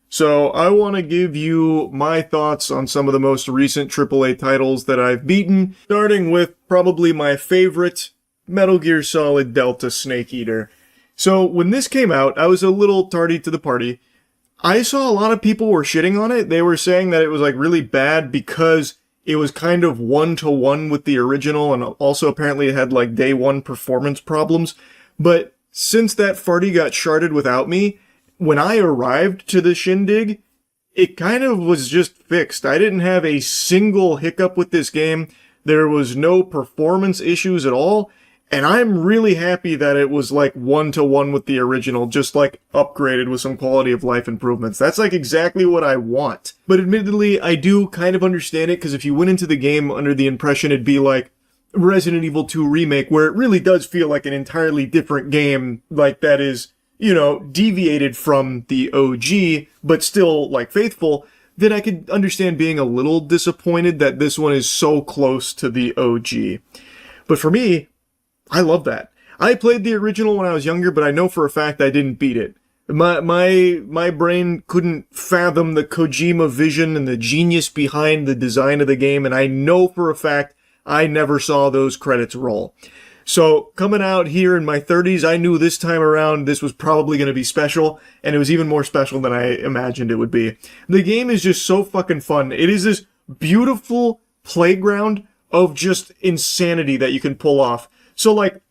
So, I want to give you my thoughts on some of the most recent AAA titles that I've beaten, starting with probably my favorite, Metal Gear Solid Delta Snake Eater. So, when this came out, I was a little tardy to the party. I saw a lot of people were shitting on it. They were saying that it was really bad because it was kind of one-to-one with the original, and also apparently it had day one performance problems. But since that farty got sharded without me, when I arrived to the shindig, it kind of was just fixed. I didn't have a single hiccup with this game. There was no performance issues at all. And I'm really happy that it was one-to-one with the original, just upgraded with some quality of life improvements. That's exactly what I want. But admittedly, I do kind of understand it, because if you went into the game under the impression it'd be Resident Evil 2 Remake, where it really does feel like an entirely different game, that is, deviated from the OG, but still, faithful, then I could understand being a little disappointed that this one is so close to the OG. But for me, I love that. I played the original when I was younger, but I know for a fact I didn't beat it. My brain couldn't fathom the Kojima vision and the genius behind the design of the game, and I know for a fact I never saw those credits roll. So coming out here in my 30s, I knew this time around this was probably going to be special, and it was even more special than I imagined it would be. The game is just so fucking fun. It is this beautiful playground of just insanity that you can pull off. So like,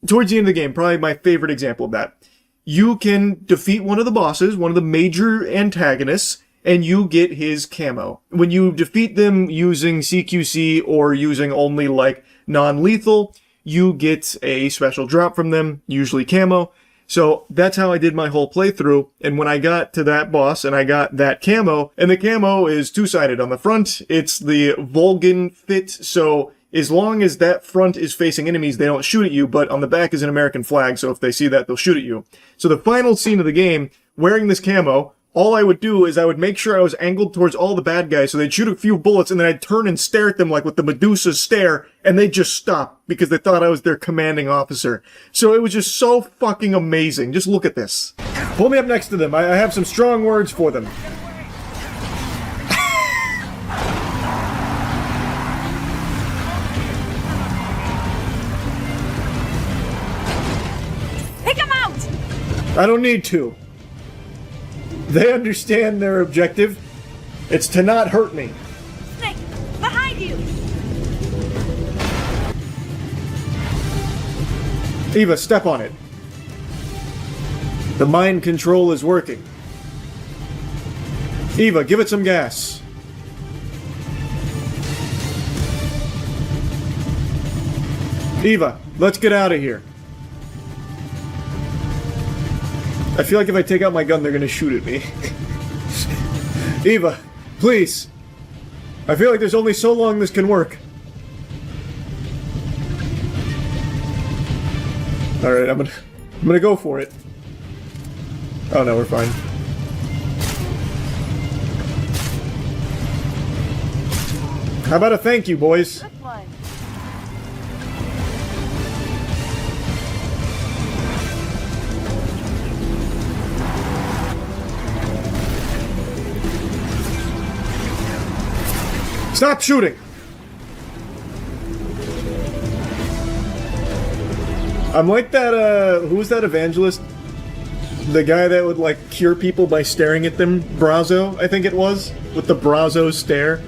towards the end of the game, probably my favorite example of that. You can defeat one of the bosses, one of the major antagonists, and you get his camo. When you defeat them using CQC or using only like non-lethal, you get a special drop from them, usually camo. So that's how I did my whole playthrough. And when I got to that boss and I got that camo, and the camo is two-sided. On the front, it's the Volgan fit, so as long as that front is facing enemies, they don't shoot at you, but on the back is an American flag, so if they see that, they'll shoot at you. So the final scene of the game, wearing this camo, all I would do is I would make sure I was angled towards all the bad guys, so they'd shoot a few bullets, and then I'd turn and stare at them like with the Medusa stare, and they'd just stop, because they thought I was their commanding officer. So it was just so fucking amazing. Just look at this. Pull me up next to them. I have some strong words for them. Pick him out! I don't need to. They understand their objective. It's to not hurt me. Snake, behind you! Eva, step on it. The mind control is working. Eva, give it some gas. Eva, let's get out of here. I feel like if I take out my gun, they're gonna shoot at me. Eva, please. I feel like there's only so long this can work. Alright, I'm gonna go for it. Oh no, we're fine. How about a thank you, boys? Stop shooting! I'm like that, who was that evangelist? The guy that would, like, cure people by staring at them? Brazo, I think it was? With the Brazo stare.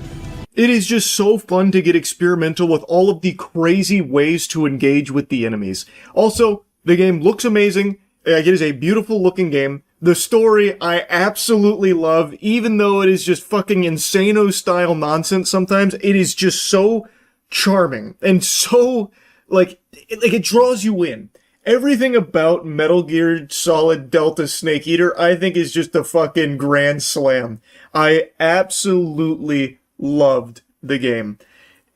It is just so fun to get experimental with all of the crazy ways to engage with the enemies. Also, the game looks amazing. It is a beautiful looking game. The story I absolutely love, even though it is just fucking Insano-style nonsense sometimes. It is just so charming and so, like it draws you in. Everything about Metal Gear Solid Delta Snake Eater, I think, is just a fucking grand slam. I absolutely loved the game.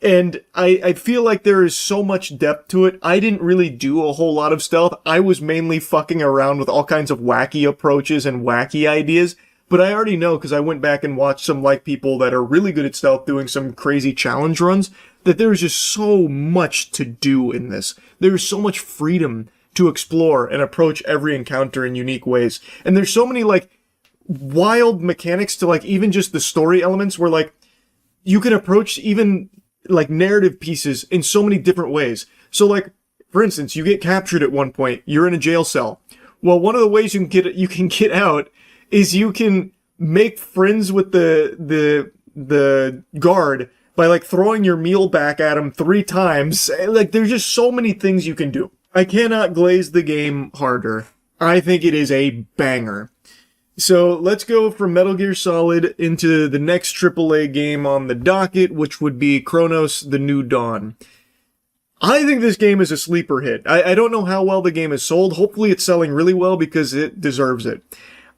And I feel like there is so much depth to it. I didn't really do a whole lot of stealth. I was mainly fucking around with all kinds of wacky approaches and wacky ideas. But I already know, because I went back and watched some like people that are really good at stealth doing some crazy challenge runs, that there's just so much to do in this. There's so much freedom to explore and approach every encounter in unique ways. And there's so many like wild mechanics to like even just the story elements where like you can approach even like narrative pieces in so many different ways. So like, for instance, you get captured at one point, you're in a jail cell. Well, one of the ways you can get out is you can make friends with the guard by like throwing your meal back at him 3 times. Like there's just so many things you can do. I cannot glaze the game harder. I think it is a banger. So let's go from Metal Gear Solid into the next AAA game on the docket, which would be Chronos: The New Dawn. I think this game is a sleeper hit. I don't know how well the game is sold. Hopefully it's selling really well because it deserves it.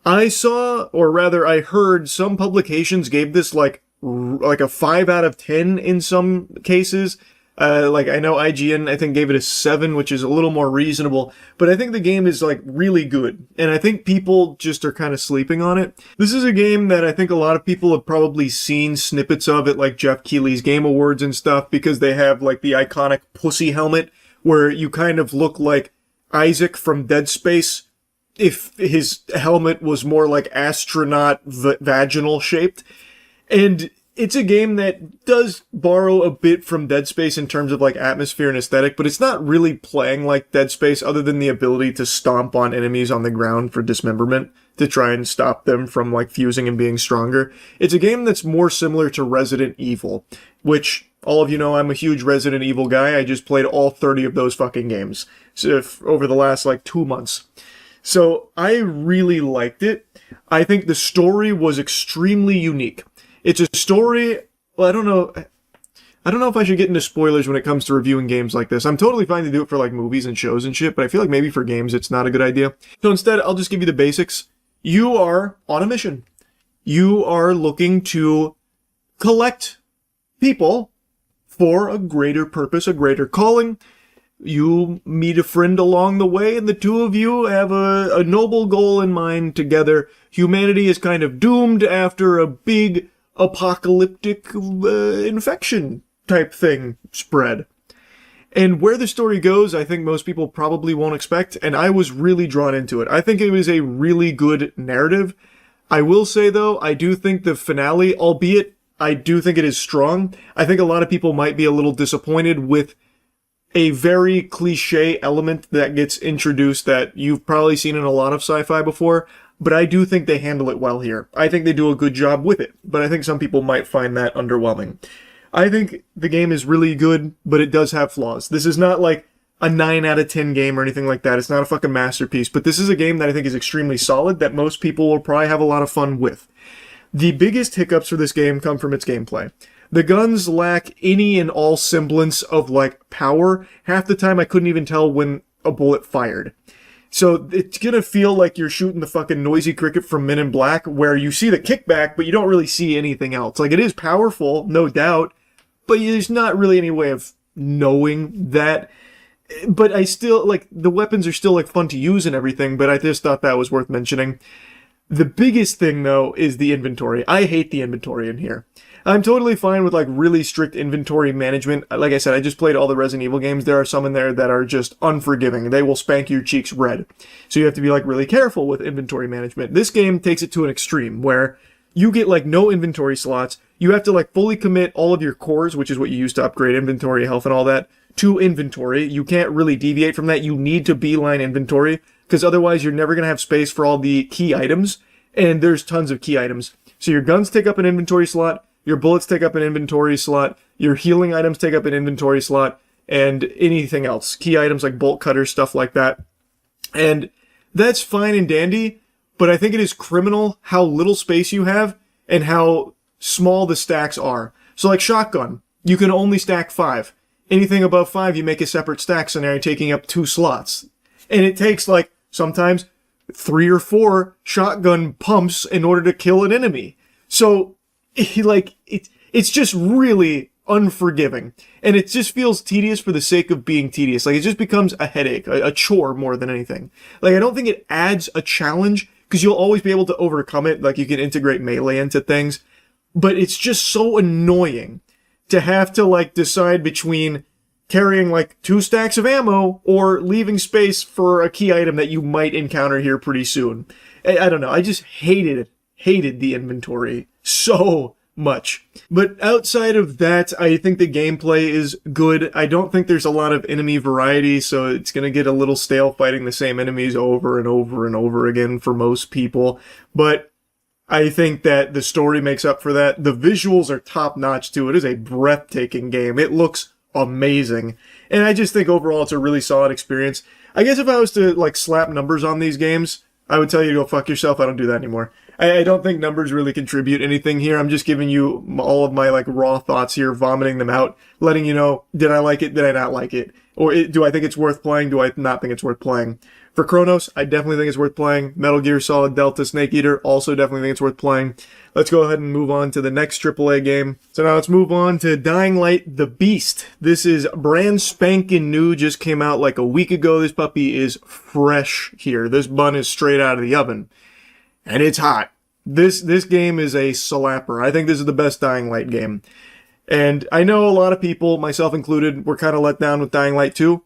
I saw, or rather I heard, some publications gave this like a 5 out of 10 in some cases. Like I know IGN, I think, gave it a 7, which is a little more reasonable, but I think the game is like really good, and I think people just are kind of sleeping on it. This is a game that I think a lot of people have probably seen snippets of at like Jeff Keighley's Game Awards and stuff, because they have like the iconic pussy helmet where you kind of look like Isaac from Dead Space if his helmet was more like astronaut vaginal shaped. And it's a game that does borrow a bit from Dead Space in terms of like atmosphere and aesthetic, but it's not really playing like Dead Space other than the ability to stomp on enemies on the ground for dismemberment to try and stop them from like fusing and being stronger. It's a game that's more similar to Resident Evil, which all of you know I'm a huge Resident Evil guy. I just played all 30 of those fucking games over the last like 2 months. So I really liked it. I think the story was extremely unique. It's a story, well, I don't know if I should get into spoilers when it comes to reviewing games like this. I'm totally fine to do it for like movies and shows and shit, but I feel like maybe for games it's not a good idea. So instead, I'll just give you the basics. You are on a mission. You are looking to collect people for a greater purpose, a greater calling. You meet a friend along the way, and the two of you have a noble goal in mind together. Humanity is kind of doomed after a big apocalyptic infection type thing spread. And where the story goes, I think most people probably won't expect, and I was really drawn into it. I think it was a really good narrative. I will say, though, I do think the finale, albeit I do think it is strong, I think a lot of people might be a little disappointed with a very cliche element that gets introduced that you've probably seen in a lot of sci-fi before, but I do think they handle it well here. I think they do a good job with it, but I think some people might find that underwhelming. I think the game is really good, but it does have flaws. This is not like a 9 out of 10 game or anything like that. It's not a fucking masterpiece, but this is a game that I think is extremely solid that most people will probably have a lot of fun with. The biggest hiccups for this game come from its gameplay. The guns lack any and all semblance of, like, power. Half the time I couldn't even tell when a bullet fired. So it's gonna feel like you're shooting the fucking noisy cricket from Men in Black, where you see the kickback, but you don't really see anything else. Like, it is powerful, no doubt, but there's not really any way of knowing that. But I still, like, the weapons are still, like, fun to use and everything, but I just thought that was worth mentioning. The biggest thing, though, is the inventory. I hate the inventory in here. I'm totally fine with, like, really strict inventory management. Like I said, I just played all the Resident Evil games. There are some in there that are just unforgiving. They will spank your cheeks red. So you have to be, like, really careful with inventory management. This game takes it to an extreme where you get, like, no inventory slots. You have to, like, fully commit all of your cores, which is what you use to upgrade inventory, health, and all that, to inventory. You can't really deviate from that. You need to beeline inventory, because otherwise you're never going to have space for all the key items, and there's tons of key items. So your guns take up an inventory slot, your bullets take up an inventory slot, your healing items take up an inventory slot, and anything else. Key items like bolt cutters, stuff like that. And that's fine and dandy, but I think it is criminal how little space you have and how small the stacks are. So like shotgun, you can only stack 5. Anything above 5, you make a separate stack scenario taking up 2 slots. And it takes, like, sometimes 3 or 4 shotgun pumps in order to kill an enemy. So, like, it's just really unforgiving. And it just feels tedious for the sake of being tedious. Like, it just becomes a headache, a chore more than anything. Like, I don't think it adds a challenge, because you'll always be able to overcome it. Like, you can integrate melee into things. But it's just so annoying to have to, like, decide between carrying, like, 2 stacks of ammo or leaving space for a key item that you might encounter here pretty soon. I don't know. I just hated the inventory so much. But outside of that, I think the gameplay is good. I don't think there's a lot of enemy variety, so it's going to get a little stale fighting the same enemies over and over and over again for most people. But I think that the story makes up for that. The visuals are top-notch, too. It is a breathtaking game. It looks amazing. And I just think overall it's a really solid experience. I guess if I was to, like, slap numbers on these games, I would tell you to go fuck yourself. I don't do that anymore. I don't think numbers really contribute anything here. I'm just giving you all of my, like, raw thoughts here, vomiting them out, letting you know, did I like it? Did I not like it? Or do I think it's worth playing? Do I not think it's worth playing? For Chronos, I definitely think it's worth playing. Metal Gear Solid Delta Snake Eater, also definitely think it's worth playing. Let's go ahead and move on to the next AAA game. So now let's move on to Dying Light The Beast. This is brand spanking new, just came out like a week ago. This puppy is fresh here. This bun is straight out of the oven. And it's hot. This game is a slapper. I think this is the best Dying Light game. And I know a lot of people, myself included, were kind of let down with Dying Light 2.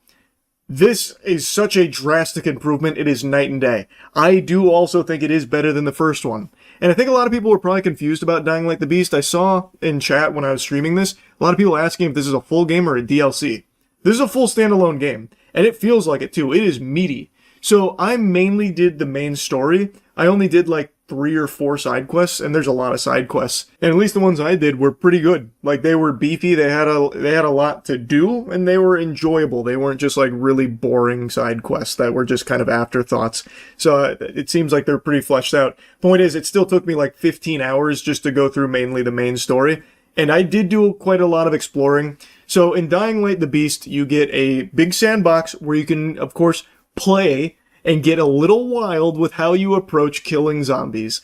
This is such a drastic improvement, it is night and day. I do also think it is better than the first one. And I think a lot of people were probably confused about Dying Light the Beast. I saw in chat when I was streaming this, a lot of people asking if this is a full game or a DLC. This is a full standalone game, and it feels like it too. It is meaty. So I mainly did the main story. I only did like 3 or 4 side quests, and there's a lot of side quests. And at least the ones I did were pretty good. Like, they were beefy, they had a lot to do, and they were enjoyable. They weren't just like really boring side quests that were just kind of afterthoughts. So it seems like they're pretty fleshed out. Point is, it still took me like 15 hours just to go through mainly the main story. And I did do quite a lot of exploring. So in Dying Light the Beast, you get a big sandbox where you can, of course, play and get a little wild with how you approach killing zombies.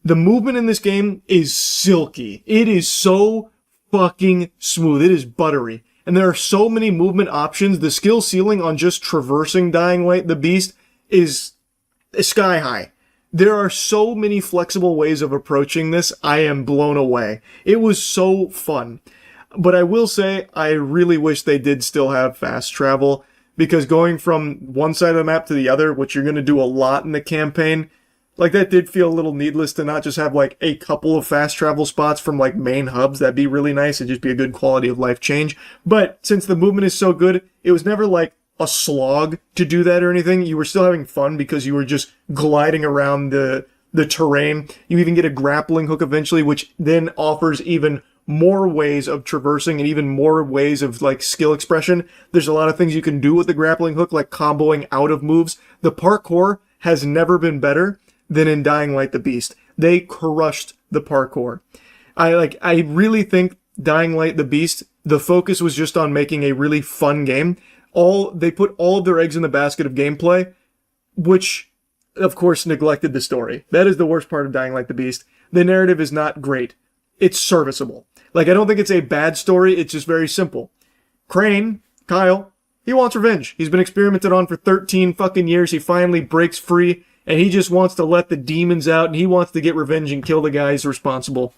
The movement in this game is silky. It is so fucking smooth. It is buttery. And there are so many movement options. The skill ceiling on just traversing Dying Light the Beast is sky high. There are so many flexible ways of approaching this. I am blown away. It was so fun. But I will say, I really wish they did still have fast travel, because going from one side of the map to the other, which you're going to do a lot in the campaign, like, that did feel a little needless to not just have like a couple of fast travel spots from like main hubs. That'd be really nice. It'd just be a good quality of life change. But since the movement is so good, it was never like a slog to do that or anything. You were still having fun because you were just gliding around the terrain. You even get a grappling hook eventually, which then offers even more ways of traversing and even more ways of like skill expression. There's a lot of things you can do with the grappling hook, like comboing out of moves. The parkour has never been better than in Dying Light the Beast. They crushed the parkour. I really think Dying Light the Beast, the focus was just on making a really fun game. They put all of their eggs in the basket of gameplay, which of course neglected the story. That is the worst part of Dying Light the Beast. The narrative is not great. It's serviceable. Like, I don't think it's a bad story, it's just very simple. Crane, Kyle, he wants revenge. He's been experimented on for 13 fucking years. He finally breaks free, and he just wants to let the demons out, and he wants to get revenge and kill the guys responsible.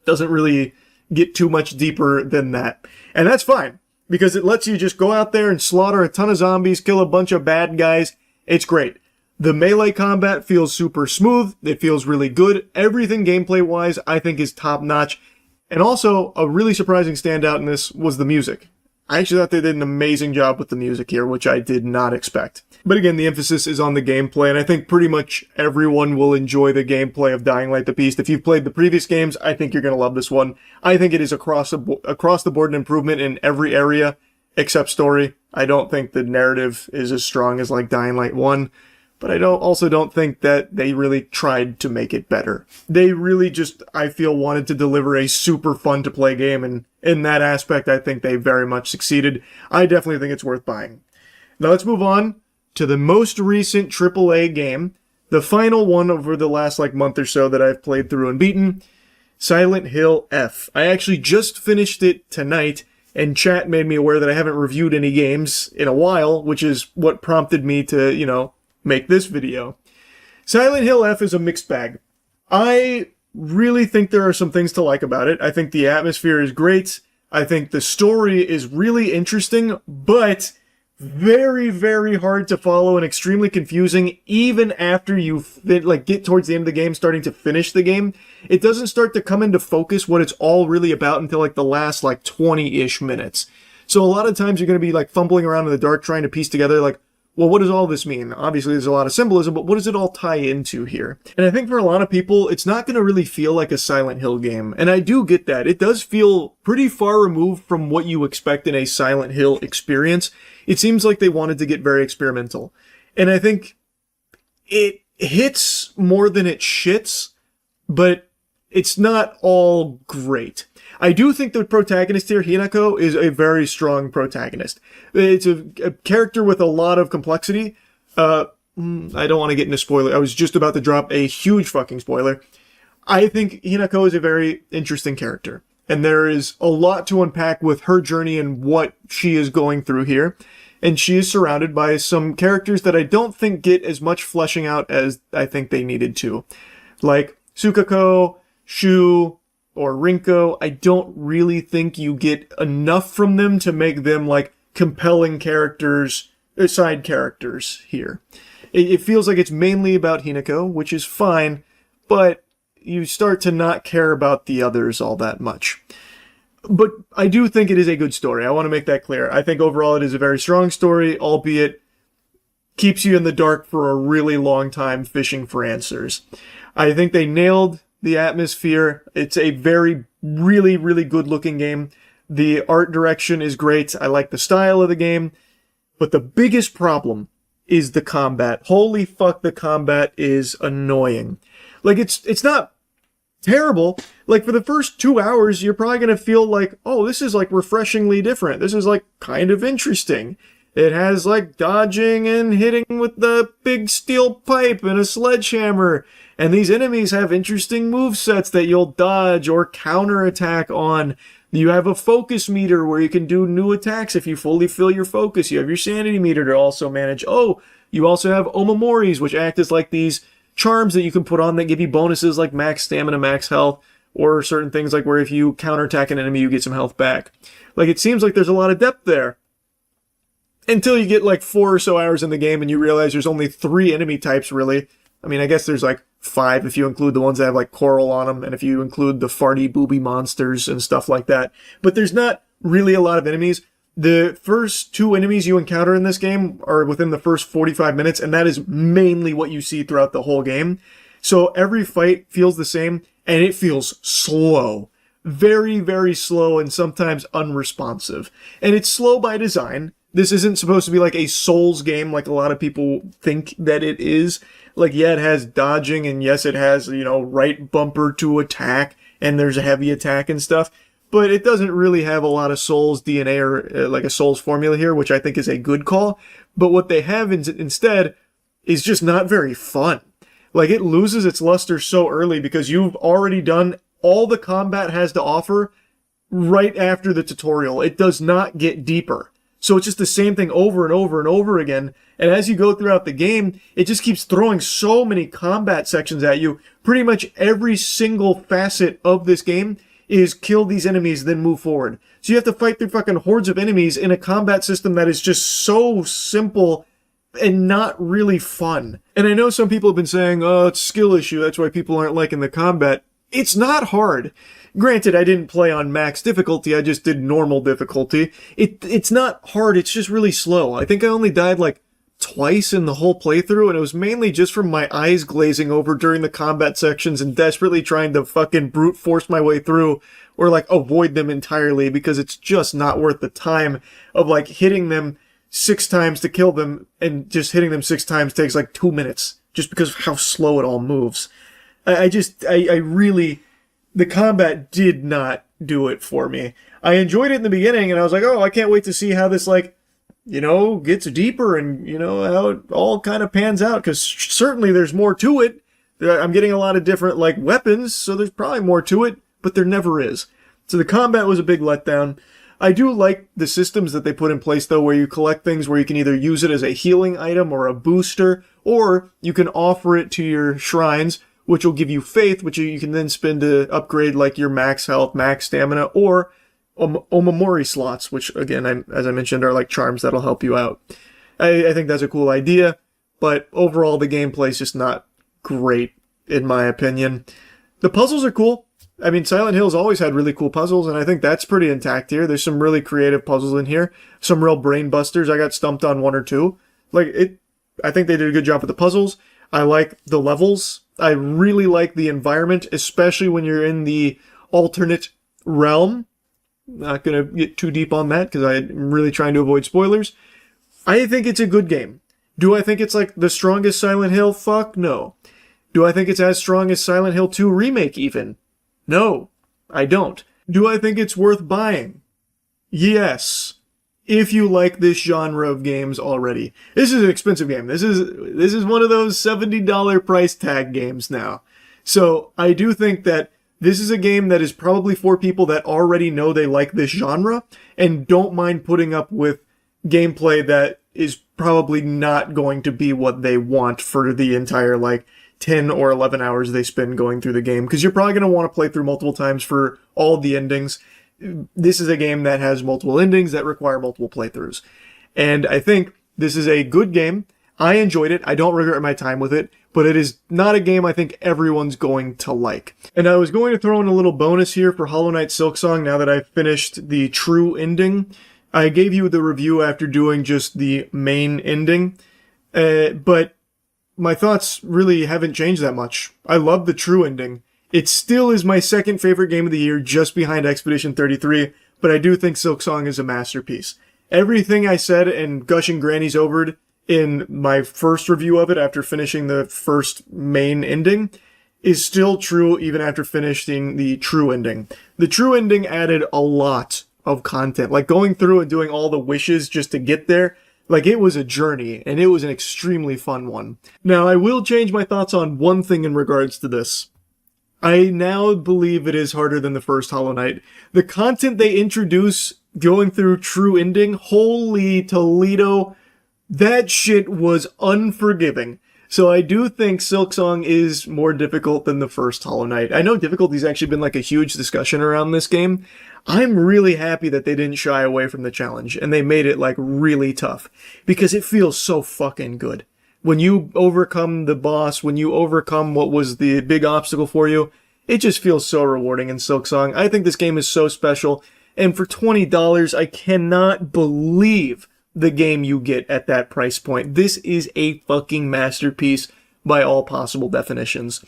Doesn't really get too much deeper than that. And that's fine, because it lets you just go out there and slaughter a ton of zombies, kill a bunch of bad guys. It's great. The melee combat feels super smooth. It feels really good. Everything gameplay-wise, I think, is top-notch. And also, a really surprising standout in this was the music. I actually thought they did an amazing job with the music here, which I did not expect. But again, the emphasis is on the gameplay, and I think pretty much everyone will enjoy the gameplay of Dying Light the Beast. If you've played the previous games, I think you're going to love this one. I think it is across the board an improvement in every area except story. I don't think the narrative is as strong as like Dying Light 1. But I also don't think that they really tried to make it better. They really just, I feel, wanted to deliver a super fun to play game, and in that aspect, I think they very much succeeded. I definitely think it's worth buying. Now let's move on to the most recent AAA game, the final one over the last like month or so that I've played through and beaten, Silent Hill F. I actually just finished it tonight, and chat made me aware that I haven't reviewed any games in a while, which is what prompted me to, make this video. Silent Hill F is a mixed bag. I really think there are some things to like about it. I think the atmosphere is great. I think the story is really interesting, but very, very hard to follow and extremely confusing even after you get towards the end of the game, starting to finish the game. It doesn't start to come into focus what it's all really about until like the last 20-ish minutes. So a lot of times you're going to be fumbling around in the dark trying to piece together well, what does all this mean? Obviously, there's a lot of symbolism, but what does it all tie into here? And I think for a lot of people, it's not going to really feel like a Silent Hill game. And I do get that. It does feel pretty far removed from what you expect in a Silent Hill experience. It seems like they wanted to get very experimental. And I think it hits more than it shits, but it's not all great. I do think the protagonist here, Hinako, is a very strong protagonist. It's a character with a lot of complexity. I don't want to get into spoiler. I was just about to drop a huge fucking spoiler. I think Hinako is a very interesting character. And there is a lot to unpack with her journey and what she is going through here. And she is surrounded by some characters that I don't think get as much fleshing out as I think they needed to. Like Sukako, Shu, or Rinko. I don't really think you get enough from them to make them compelling characters side characters here. It feels like it's mainly about Hinako, which is fine, but you start to not care about the others all that much. But I do think it is a good story. I want to make that clear. I think overall it is a very strong story, albeit keeps you in the dark for a really long time fishing for answers. I think they nailed the atmosphere. It's a very, really, really good looking game. The art direction is great. I like the style of the game. But the biggest problem is the combat. Holy fuck, the combat is annoying. Like, it's not terrible. Like, for the first 2 hours, you're probably going to feel like, oh, this is, like, refreshingly different. This is, like, kind of interesting. It has, like, dodging and hitting with the big steel pipe and a sledgehammer. And these enemies have interesting movesets that you'll dodge or counterattack on. You have a focus meter where you can do new attacks if you fully fill your focus. You have your sanity meter to also manage. Oh, you also have omomoris, which act as like these charms that you can put on that give you bonuses like max stamina, max health, or certain things like where if you counterattack an enemy, you get some health back. Like, it seems like there's a lot of depth there. Until you get like 4 or so hours in the game and you realize there's only 3 enemy types, really. I mean, I guess there's like 5 if you include the ones that have like coral on them, and if you include the farty booby monsters and stuff like that. But there's not really a lot of enemies. The first 2 enemies you encounter in this game are within the first 45 minutes, and that is mainly what you see throughout the whole game. So every fight feels the same, and it feels slow. Very, very slow and sometimes unresponsive. And it's slow by design. This isn't supposed to be like a Souls game like a lot of people think that it is. Like, yeah, it has dodging, and yes, it has, you know, right bumper to attack, and there's a heavy attack and stuff. But it doesn't really have a lot of Souls DNA or like a Souls formula here, which I think is a good call. But what they have instead is just not very fun. Like, it loses its luster so early because you've already done all the combat has to offer right after the tutorial. It does not get deeper. So it's just the same thing over and over and over again. And as you go throughout the game, it just keeps throwing so many combat sections at you. Pretty much every single facet of this game is kill these enemies, then move forward. So you have to fight through fucking hordes of enemies in a combat system that is just so simple and not really fun. And I know some people have been saying, oh, it's a skill issue, that's why people aren't liking the combat. It's not hard. Granted, I didn't play on max difficulty, I just did normal difficulty. It's not hard, it's just really slow. I think I only died like twice in the whole playthrough, and it was mainly just from my eyes glazing over during the combat sections and desperately trying to fucking brute force my way through, or like avoid them entirely, because it's just not worth the time of like hitting them 6 times to kill them, and just hitting them 6 times takes like 2 minutes, just because of how slow it all moves. I really... The combat did not do it for me. I enjoyed it in the beginning, and I was like, oh, I can't wait to see how this, like, you know, gets deeper and, you know, how it all kind of pans out, because certainly there's more to it. I'm getting a lot of different, like, weapons, so there's probably more to it, but there never is. So the combat was a big letdown. I do like the systems that they put in place, though, where you collect things where you can either use it as a healing item or a booster, or you can offer it to your shrines, which will give you faith, which you can then spend to upgrade like your max health, max stamina, or omamori slots, which again, as I mentioned, are like charms that'll help you out. I think that's a cool idea, but overall the gameplay's just not great, in my opinion. The puzzles are cool. I mean, Silent Hill's always had really cool puzzles, and I think that's pretty intact here. There's some really creative puzzles in here. Some real brain busters. I got stumped on 1 or 2. I think they did a good job with the puzzles. I like the levels. I really like the environment, especially when you're in the alternate realm. Not going to get too deep on that because I'm really trying to avoid spoilers. I think it's a good game. Do I think it's like the strongest Silent Hill? Fuck no. Do I think it's as strong as Silent Hill 2 Remake even? No, I don't. Do I think it's worth buying? Yes. If you like this genre of games already. This is an expensive game. This is one of those $70 price tag games now. So I do think that this is a game that is probably for people that already know they like this genre and don't mind putting up with gameplay that is probably not going to be what they want for the entire like 10 or 11 hours they spend going through the game, because you're probably going to want to play through multiple times for all the endings. This is a game that has multiple endings that require multiple playthroughs. And I think This is a good game. I enjoyed it. I don't regret my time with it, but it is not a game I think everyone's going to like. And I was going to throw in a little bonus here for Hollow Knight Silksong now that I've finished the true ending. I gave you the review after doing just the main ending, but my thoughts really haven't changed that much. I love the true ending. It still is my second favorite game of the year, just behind Expedition 33, but I do think Silksong is a masterpiece. Everything I said and gushing grannies over it in my first review of it after finishing the first main ending is still true even after finishing the true ending. The true ending added a lot of content, like going through and doing all the wishes just to get there. Like, it was a journey, and it was an extremely fun one. Now, I will change my thoughts on one thing in regards to this. I now believe it is harder than the first Hollow Knight. The content they introduce going through true ending, holy Toledo, that shit was unforgiving. So I do think Silksong is more difficult than the first Hollow Knight. I know difficulty's actually been like a huge discussion around this game. I'm really happy that they didn't shy away from the challenge and they made it like really tough because it feels so fucking good. When you overcome the boss, when you overcome what was the big obstacle for you, it just feels so rewarding in Silksong. I think this game is so special, and for $20, I cannot believe the game you get at that price point. This is a fucking masterpiece by all possible definitions.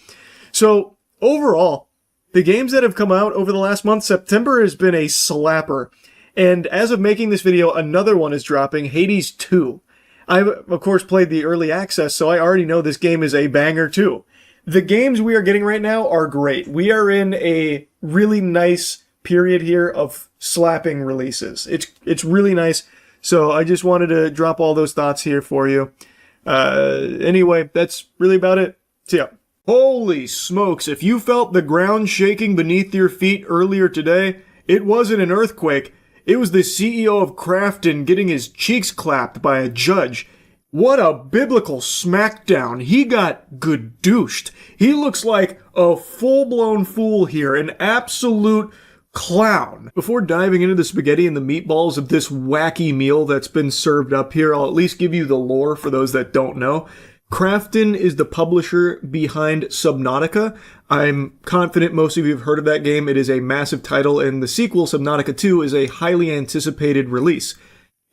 So, overall, the games that have come out over the last month, September has been a slapper. And as of making this video, another one is dropping, Hades 2. I've, of course, played the early access, so I already know this game is a banger too. The games we are getting right now are great. We are in a really nice period here of slapping releases. It's really nice. So I just wanted to drop all those thoughts here for you. Anyway, that's really about it. See ya. Holy smokes, if you felt the ground shaking beneath your feet earlier today, it wasn't an earthquake. It was the CEO of Crafton getting his cheeks clapped by a judge. What a biblical smackdown. He got good-douched. He looks like a full-blown fool here, an absolute clown. Before diving into the spaghetti and the meatballs of this wacky meal that's been served up here, I'll at least give you the lore for those that don't know. Crafton is the publisher behind Subnautica. I'm confident most of you have heard of that game. It is a massive title, and the sequel, Subnautica 2, is a highly anticipated release.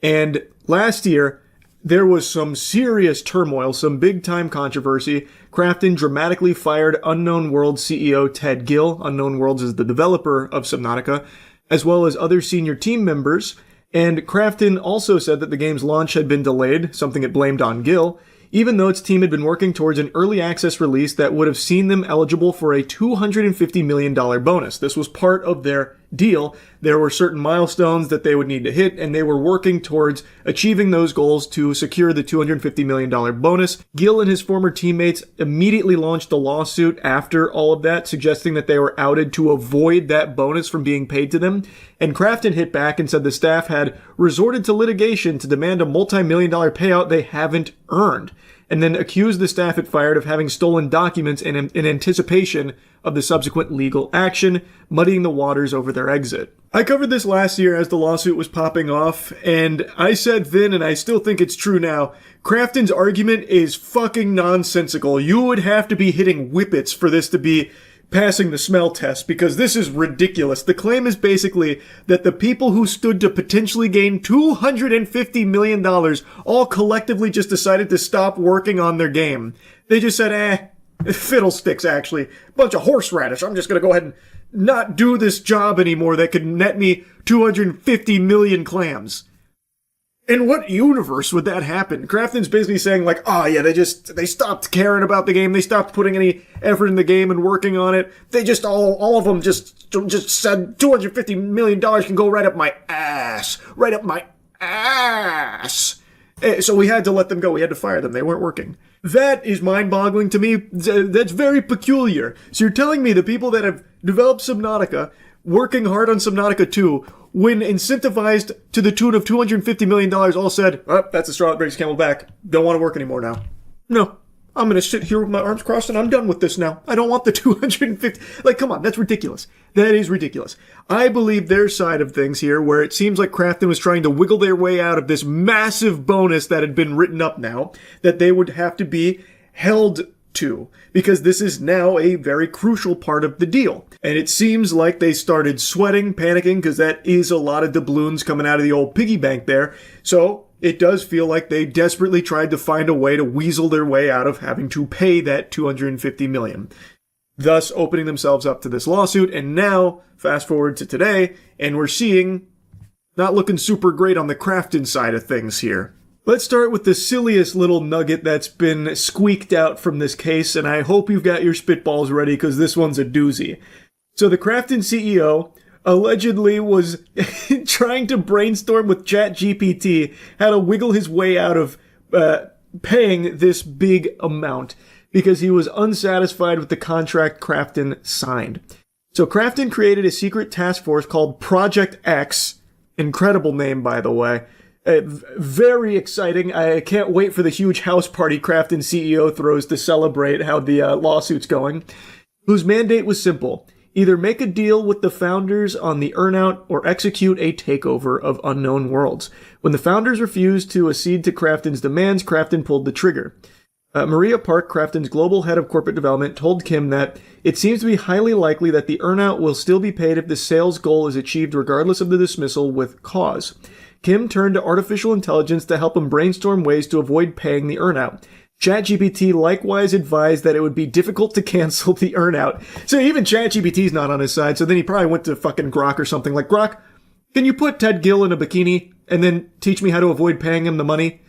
And last year, there was some serious turmoil, some big-time controversy. Crafton dramatically fired Unknown Worlds CEO Ted Gill. Unknown Worlds is the developer of Subnautica, as well as other senior team members. And Crafton also said that the game's launch had been delayed, something it blamed on Gill, even though its team had been working towards an early access release that would have seen them eligible for a $250 million bonus. This was part of their deal. There were certain milestones that they would need to hit, and they were working towards achieving those goals to secure the $250 million bonus. Gill and his former teammates immediately launched a lawsuit after all of that, suggesting that they were outed to avoid that bonus from being paid to them. And Crafton hit back and said the staff had resorted to litigation to demand a multi-million-dollar payout they haven't earned, and then accused the staff it fired of having stolen documents in anticipation of the subsequent legal action, muddying the waters over their exit. I covered this last year as the lawsuit was popping off, and I said then, and I still think it's true now, Crafton's argument is fucking nonsensical. You would have to be hitting whippets for this to be passing the smell test, because this is ridiculous. The claim is basically that the people who stood to potentially gain $250 million all collectively just decided to stop working on their game. They just said, fiddlesticks actually. Bunch of horseradish. I'm just gonna go ahead and not do this job anymore that could net me 250 million clams. In what universe would that happen? Crafton's basically saying like, oh yeah, they stopped caring about the game, they stopped putting any effort in the game and working on it. They just all of them just said $250 million can go right up my ass. Right up my ass. So we had to let them go. We had to fire them. They weren't working. That is mind-boggling to me. That's very peculiar. So you're telling me the people that have developed Subnautica, working hard on Subnautica 2, when incentivized to the tune of $250 million, all said, oh, that's the straw that breaks the camel's back. Don't want to work anymore now. No. I'm going to sit here with my arms crossed and I'm done with this now. I don't want the 250. Like, come on, that's ridiculous. That is ridiculous. I believe their side of things here, where it seems like Crafton was trying to wiggle their way out of this massive bonus that had been written up now, that they would have to be held to, because this is now a very crucial part of the deal. And it seems like they started sweating, panicking, because that is a lot of doubloons coming out of the old piggy bank there. So it does feel like they desperately tried to find a way to weasel their way out of having to pay that $250 million, thus opening themselves up to this lawsuit. And now, fast forward to today, and we're seeing not looking super great on the Crafton side of things here. Let's start with the silliest little nugget that's been squeaked out from this case, and I hope you've got your spitballs ready, because this one's a doozy. So the Crafton CEO allegedly was trying to brainstorm with ChatGPT how to wiggle his way out of paying this big amount, because he was unsatisfied with the contract Crafton signed. So Crafton created a secret task force called Project X, incredible name by the way, very exciting. I can't wait for the huge house party Crafton CEO throws to celebrate how the lawsuit's going, whose mandate was simple: either make a deal with the founders on the earnout or execute a takeover of Unknown Worlds. When the founders refused to accede to Crafton's demands, Crafton pulled the trigger. Maria Park, Crafton's global head of corporate development, told Kim that it seems to be highly likely that the earnout will still be paid if the sales goal is achieved regardless of the dismissal with cause. Kim turned to artificial intelligence to help him brainstorm ways to avoid paying the earnout. ChatGPT likewise advised that it would be difficult to cancel the earnout. So even ChatGPT's not on his side, so then he probably went to fucking Grok or something like, Grok, can you put Ted Gill in a bikini and then teach me how to avoid paying him the money?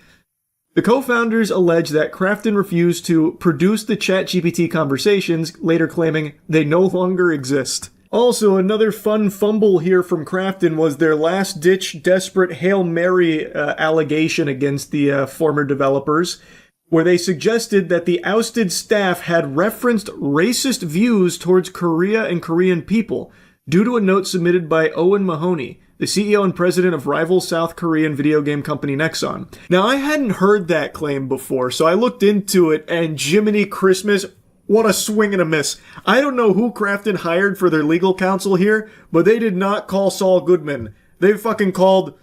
The co-founders allege that Crafton refused to produce the ChatGPT conversations, later claiming they no longer exist. Also, another fun fumble here from Crafton was their last-ditch, desperate Hail Mary allegation against the former developers, where they suggested that the ousted staff had referenced racist views towards Korea and Korean people, due to a note submitted by Owen Mahoney, the CEO and president of rival South Korean video game company Nexon. Now, I hadn't heard that claim before, so I looked into it, and Jiminy Christmas, what a swing and a miss. I don't know who Crafton hired for their legal counsel here, but they did not call Saul Goodman. They fucking called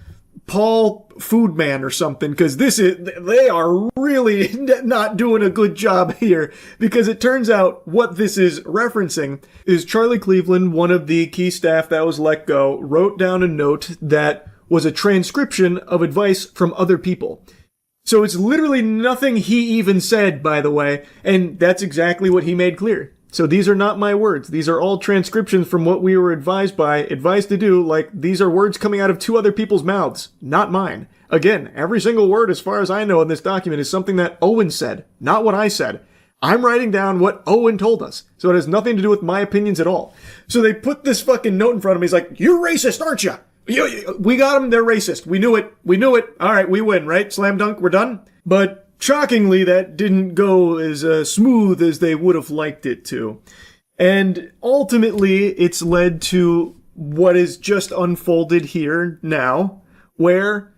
Paul Foodman or something, because they are really not doing a good job here, because it turns out what this is referencing is Charlie Cleveland, one of the key staff that was let go, wrote down a note that was a transcription of advice from other people. So it's literally nothing he even said, by the way, and that's exactly what he made clear. So these are not my words. These are all transcriptions from what we were advised to do, like these are words coming out of two other people's mouths, not mine. Again, every single word as far as I know in this document is something that Owen said, not what I said. I'm writing down what Owen told us, so it has nothing to do with my opinions at all. So they put this fucking note in front of me. He's like, you're racist, aren't you? We got them, they're racist. We knew it. Alright, we win, right? Slam dunk, we're done? But shockingly, that didn't go as smooth as they would have liked it to. And ultimately, it's led to what is just unfolded here now, where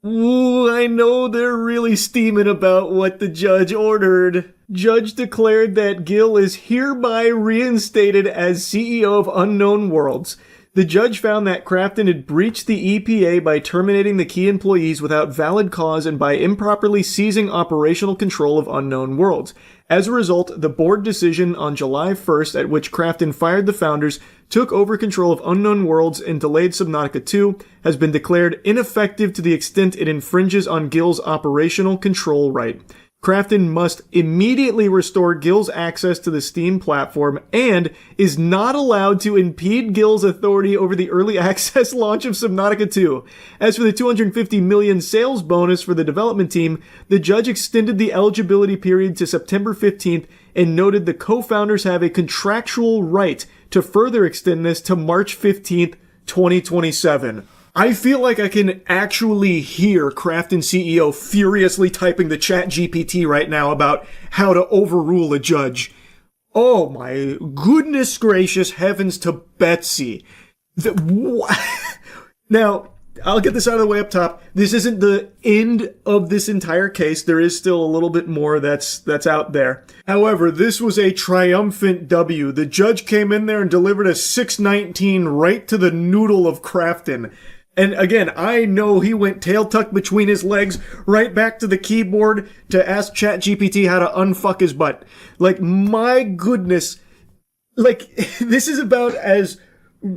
I know they're really steaming about what the judge ordered. Judge declared that Gill is hereby reinstated as CEO of Unknown Worlds. The judge found that Crafton had breached the EPA by terminating the key employees without valid cause and by improperly seizing operational control of Unknown Worlds. As a result, the board decision on July 1st, at which Crafton fired the founders, took over control of Unknown Worlds and delayed Subnautica 2, has been declared ineffective to the extent it infringes on Gill's operational control right. Crafton must immediately restore Gill's access to the Steam platform and is not allowed to impede Gill's authority over the early access launch of Subnautica 2. As for the $250 million sales bonus for the development team, the judge extended the eligibility period to September 15th and noted the co-founders have a contractual right to further extend this to March 15th, 2027. I feel like I can actually hear Crafton CEO furiously typing the ChatGPT right now about how to overrule a judge. Oh my goodness gracious heavens to Betsy. Now, I'll get this out of the way up top. This isn't the end of this entire case. There is still a little bit more that's out there. However, this was a triumphant W. The judge came in there and delivered a 619 right to the noodle of Crafton. And again, I know he went tail tucked between his legs, right back to the keyboard to ask ChatGPT how to unfuck his butt. Like, my goodness. Like, this is about as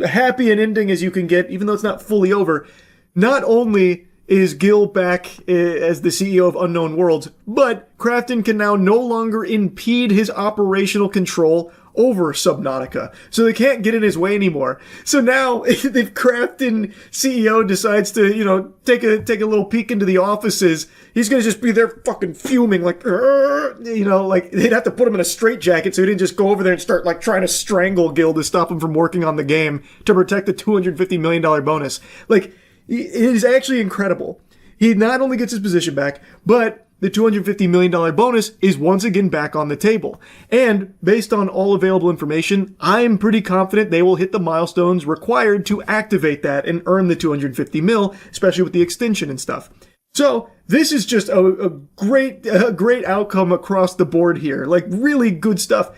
happy an ending as you can get, even though it's not fully over. Not only is Gil back as the CEO of Unknown Worlds, but Crafton can now no longer impede his operational control over Subnautica. So they can't get in his way anymore. So now, if Crafton CEO decides to, take a little peek into the offices, he's gonna just be there fucking fuming, like, like, they'd have to put him in a straitjacket so he didn't just go over there and start, like, trying to strangle Gil to stop him from working on the game to protect the $250 million bonus. Like, it is actually incredible. He not only gets his position back, but the $250 million bonus is once again back on the table. And based on all available information, I'm pretty confident they will hit the milestones required to activate that and earn the $250 mil, especially with the extension and stuff. So this is just a great outcome across the board here. Like, really good stuff.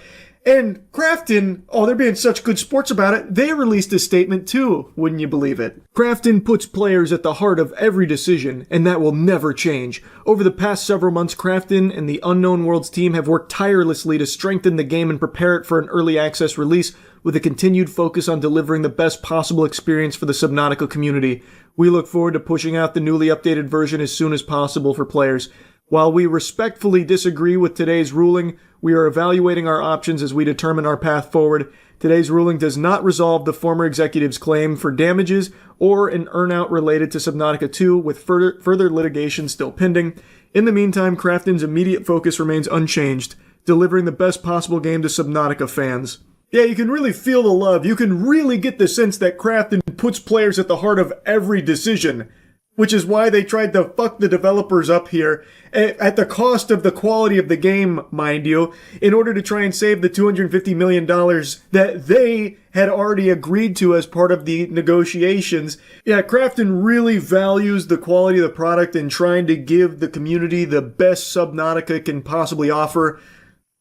And Crafton, they're being such good sports about it, they released a statement too, wouldn't you believe it? Crafton puts players at the heart of every decision, and that will never change. Over the past several months, Crafton and the Unknown Worlds team have worked tirelessly to strengthen the game and prepare it for an early access release, with a continued focus on delivering the best possible experience for the Subnautica community. We look forward to pushing out the newly updated version as soon as possible for players. While we respectfully disagree with today's ruling, we are evaluating our options as we determine our path forward. Today's ruling does not resolve the former executive's claim for damages or an earnout related to Subnautica 2, with further litigation still pending. In the meantime, Crafton's immediate focus remains unchanged, delivering the best possible game to Subnautica fans. Yeah, you can really feel the love. You can really get the sense that Crafton puts players at the heart of every decision, which is why they tried to fuck the developers up here, at the cost of the quality of the game, mind you, in order to try and save the $250 million that they had already agreed to as part of the negotiations. Yeah, Crafton really values the quality of the product and trying to give the community the best Subnautica can possibly offer.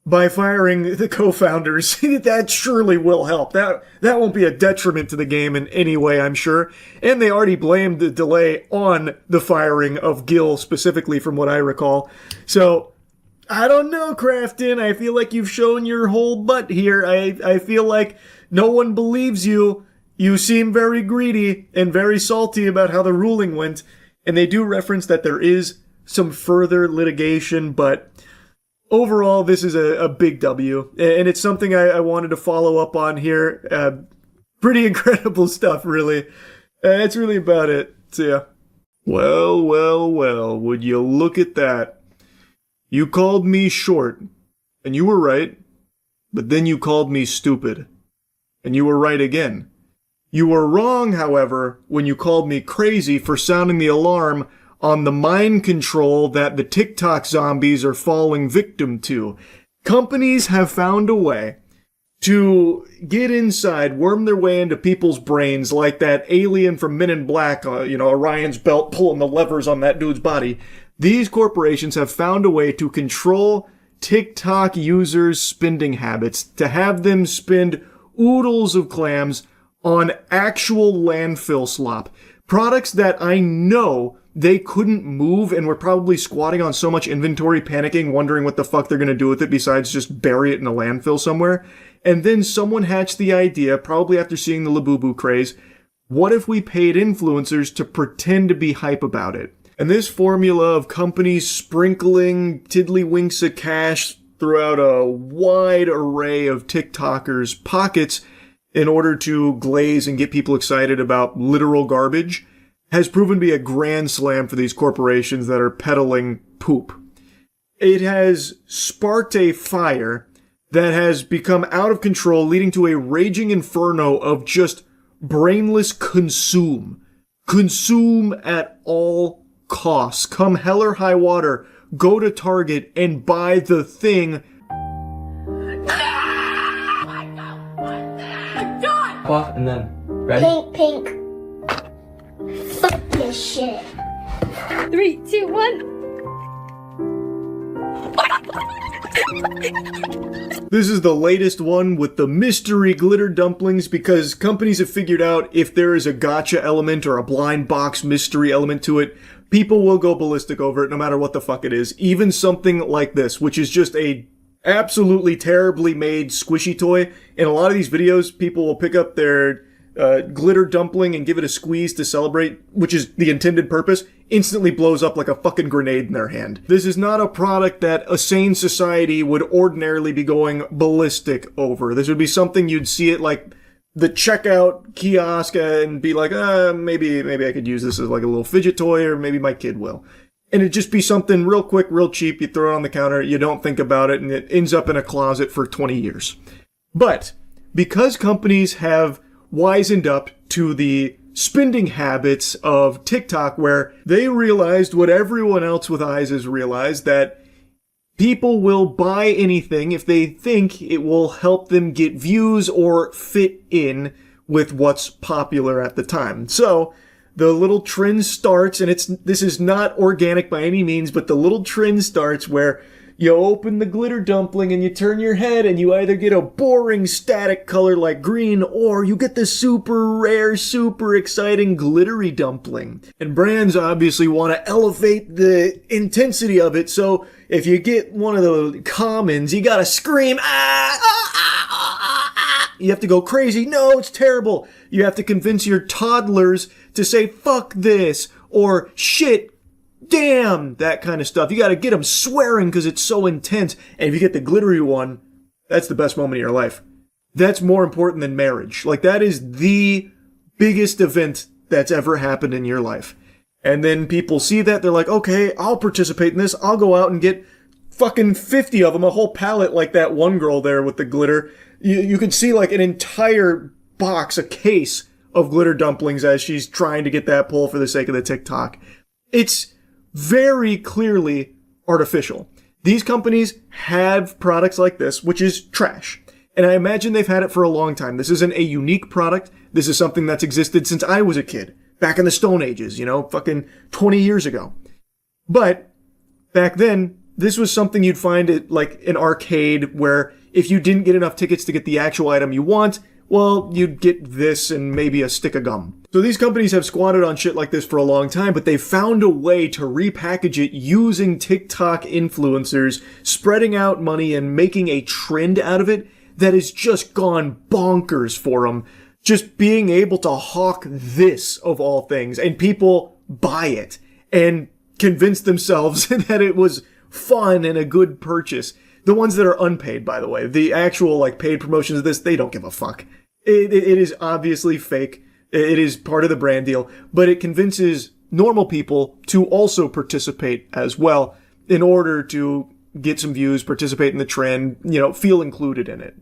By firing the co-founders, that surely will help. That won't be a detriment to the game in any way, I'm sure. And they already blamed the delay on the firing of Gil specifically, from what I recall. So, I don't know, Crafton. I feel like you've shown your whole butt here. I feel like no one believes you. You seem very greedy and very salty about how the ruling went. And they do reference that there is some further litigation, but overall, this is a big W, and it's something I wanted to follow up on here. Pretty incredible stuff, really. That's really about it. So, yeah. Well, would you look at that? You called me short, and you were right, but then you called me stupid, and you were right again. You were wrong, however, when you called me crazy for sounding the alarm on the mind control that the TikTok zombies are falling victim to. Companies have found a way to get inside, worm their way into people's brains like that alien from Men in Black, Orion's belt pulling the levers on that dude's body. These corporations have found a way to control TikTok users' spending habits, to have them spend oodles of clams on actual landfill slop. Products that I know they couldn't move and were probably squatting on so much inventory, panicking, wondering what the fuck they're going to do with it besides just bury it in a landfill somewhere. And then someone hatched the idea, probably after seeing the Labubu craze, what if we paid influencers to pretend to be hype about it? And this formula of companies sprinkling tiddlywinks of cash throughout a wide array of TikTokers' pockets in order to glaze and get people excited about literal garbage has proven to be a grand slam for these corporations that are peddling poop. It has sparked a fire that has become out of control, leading to a raging inferno of just brainless consume. Consume at all costs. Come hell or high water, go to Target and buy the thing. Off and then ready? Pink. Fuck shit. 3, 2, 1. This is the latest one with the mystery glitter dumplings because companies have figured out if there is a gotcha element or a blind box mystery element to it, people will go ballistic over it no matter what the fuck it is. Even something like this, which is just a absolutely terribly made squishy toy. In a lot of these videos, people will pick up their glitter dumpling and give it a squeeze to celebrate, which is the intended purpose, instantly blows up like a fucking grenade in their hand. This is not a product that a sane society would ordinarily be going ballistic over. This would be something you'd see at like the checkout kiosk and be like, maybe I could use this as like a little fidget toy, or maybe my kid will. And it'd just be something real quick, real cheap. You throw it on the counter, you don't think about it, and it ends up in a closet for 20 years. But because companies have wisened up to the spending habits of TikTok, where they realized what everyone else with eyes has realized, that people will buy anything if they think it will help them get views or fit in with what's popular at the time. So the little trend starts, and this is not organic by any means, but the little trend starts where you open the glitter dumpling and you turn your head and you either get a boring static color like green, or you get the super rare, super exciting glittery dumpling. And brands obviously want to elevate the intensity of it, so if you get one of the commons, you gotta scream, you have to go crazy, no, it's terrible. You have to convince your toddlers to say, fuck this, or shit, damn, that kind of stuff. You gotta get them swearing because it's so intense. And if you get the glittery one, that's the best moment of your life. That's more important than marriage. Like, that is the biggest event that's ever happened in your life. And then people see that, they're like, okay, I'll participate in this. I'll go out and get fucking 50 of them, a whole pallet like that one girl there with the glitter. You could see like an entire box, a case of glitter dumplings as she's trying to get that pull for the sake of the TikTok. It's very clearly artificial. These companies have products like this, which is trash. And I imagine they've had it for a long time. This isn't a unique product. This is something that's existed since I was a kid. Back in the Stone Ages, fucking 20 years ago. But back then, this was something you'd find at like an arcade where if you didn't get enough tickets to get the actual item you want, well, you'd get this and maybe a stick of gum. So these companies have squatted on shit like this for a long time, but they've found a way to repackage it using TikTok influencers, spreading out money and making a trend out of it that has just gone bonkers for them. Just being able to hawk this, of all things, and people buy it and convince themselves that it was fun and a good purchase. The ones that are unpaid, by the way, the actual like paid promotions of this, they don't give a fuck. It is obviously fake. It is part of the brand deal, but it convinces normal people to also participate as well in order to get some views, participate in the trend, feel included in it.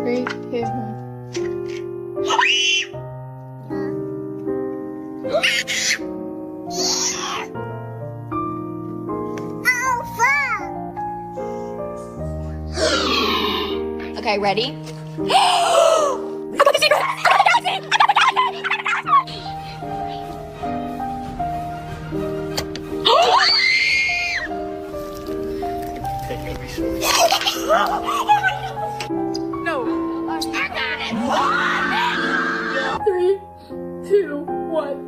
3, 2, 1. Okay, ready? I got the secret! I got the galaxy! I got the galaxy! I got the galaxy! No, I got it! 3, 2, 1.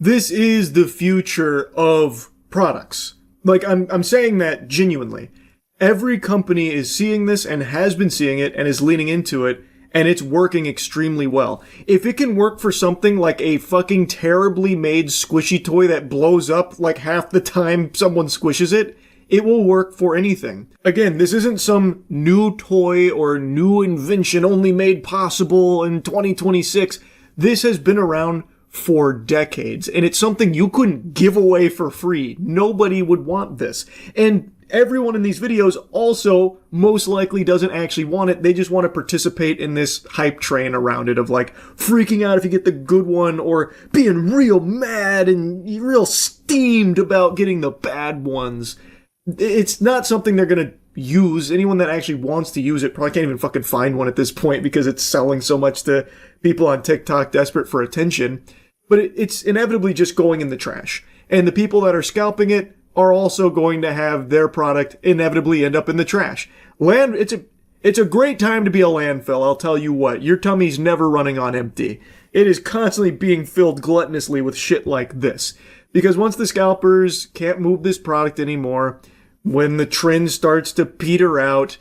This is the future of products. Like, I'm saying that genuinely. Every company is seeing this and has been seeing it and is leaning into it, and it's working extremely well. If it can work for something like a fucking terribly made squishy toy that blows up like half the time someone squishes it, it will work for anything. Again, this isn't some new toy or new invention only made possible in 2026. This has been around for decades, and it's something you couldn't give away for free. Nobody would want this. And everyone in these videos also most likely doesn't actually want it. They just want to participate in this hype train around it of like freaking out if you get the good one or being real mad and real steamed about getting the bad ones. It's not something they're going to use, anyone that actually wants to use it probably can't even fucking find one at this point because it's selling so much to people on TikTok desperate for attention. But it's inevitably just going in the trash. And the people that are scalping it are also going to have their product inevitably end up in the trash. It's a great time to be a landfill, I'll tell you what. Your tummy's never running on empty. It is constantly being filled gluttonously with shit like this. Because once the scalpers can't move this product anymore, when the trend starts to peter out,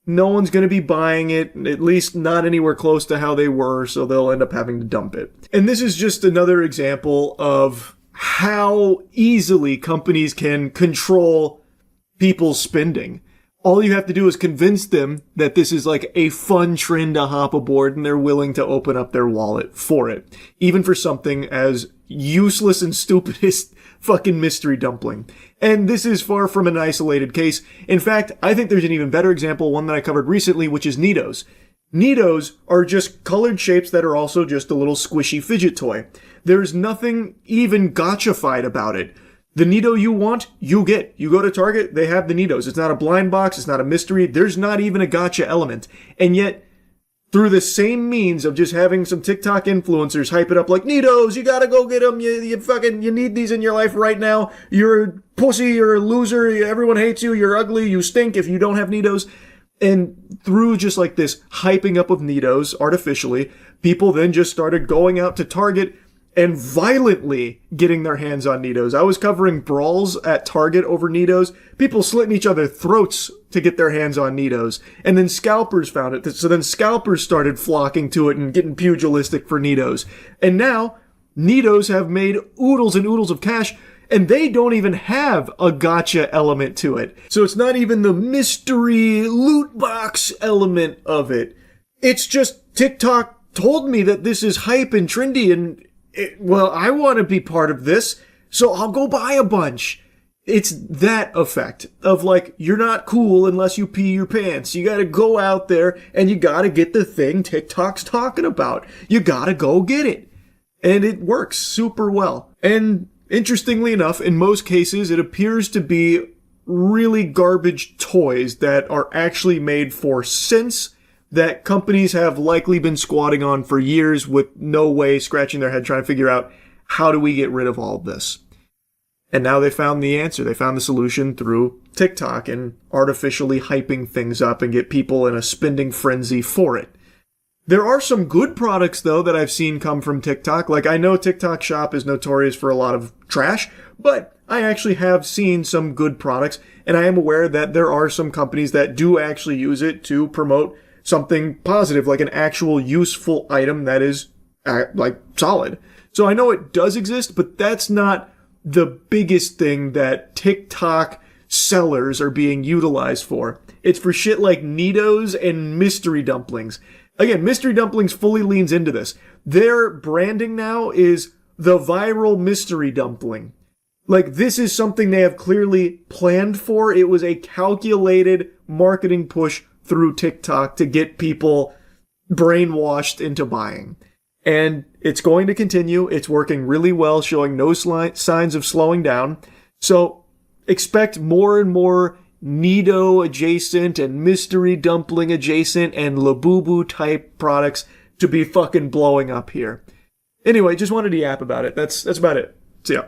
no one's going to be buying it, at least not anywhere close to how they were, so they'll end up having to dump it. And this is just another example of how easily companies can control people's spending. All you have to do is convince them that this is like a fun trend to hop aboard, and they're willing to open up their wallet for it. Even for something as useless and stupid as fucking mystery dumpling. And this is far from an isolated case. In fact, I think there's an even better example, one that I covered recently, which is Neatos. Neatos are just colored shapes that are also just a little squishy fidget toy. There's nothing even gotcha-fied about it. The Neato you want, you get. You go to Target, they have the Neatos. It's not a blind box, it's not a mystery, there's not even a gotcha element. And yet, through the same means of just having some TikTok influencers hype it up like, Neatos, you gotta go get them, you need these in your life right now, you're a pussy, you're a loser, everyone hates you, you're ugly, you stink if you don't have Neatos. And through just like this hyping up of Neatos artificially, people then just started going out to Target and violently getting their hands on Neatos. I was covering brawls at Target over Neatos, people slitting each other's throats to get their hands on Neatos. And then scalpers found it. So then scalpers started flocking to it and getting pugilistic for Neatos. And now, Neatos have made oodles and oodles of cash, and they don't even have a gotcha element to it. So it's not even the mystery loot box element of it. It's just TikTok told me that this is hype and trendy, and well, I want to be part of this, so I'll go buy a bunch. It's that effect of like, you're not cool unless you pee your pants. You gotta go out there and you gotta get the thing TikTok's talking about. You gotta go get it. And it works super well. And interestingly enough, in most cases, it appears to be really garbage toys that are actually made for sense, that companies have likely been squatting on for years with no way, scratching their head trying to figure out, how do we get rid of all of this? And now they found the answer. They found the solution through TikTok and artificially hyping things up and get people in a spending frenzy for it. There are some good products, though, that I've seen come from TikTok. Like, I know TikTok Shop is notorious for a lot of trash, but I actually have seen some good products, and I am aware that there are some companies that do actually use it to promote something positive, like an actual useful item that is, like, solid. So I know it does exist, but that's not the biggest thing that TikTok sellers are being utilized for. It's for shit like Neatos and mystery dumplings. Again, mystery dumplings fully leans into this. Their branding now is the viral mystery dumpling. Like, this is something they have clearly planned for. It was a calculated marketing push through TikTok to get people brainwashed into buying. And it's going to continue. It's working really well, showing no signs of slowing down. So expect more and more Neato adjacent and mystery dumpling adjacent and Labubu type products to be fucking blowing up here. Anyway, just wanted to yap about it. That's about it. See ya.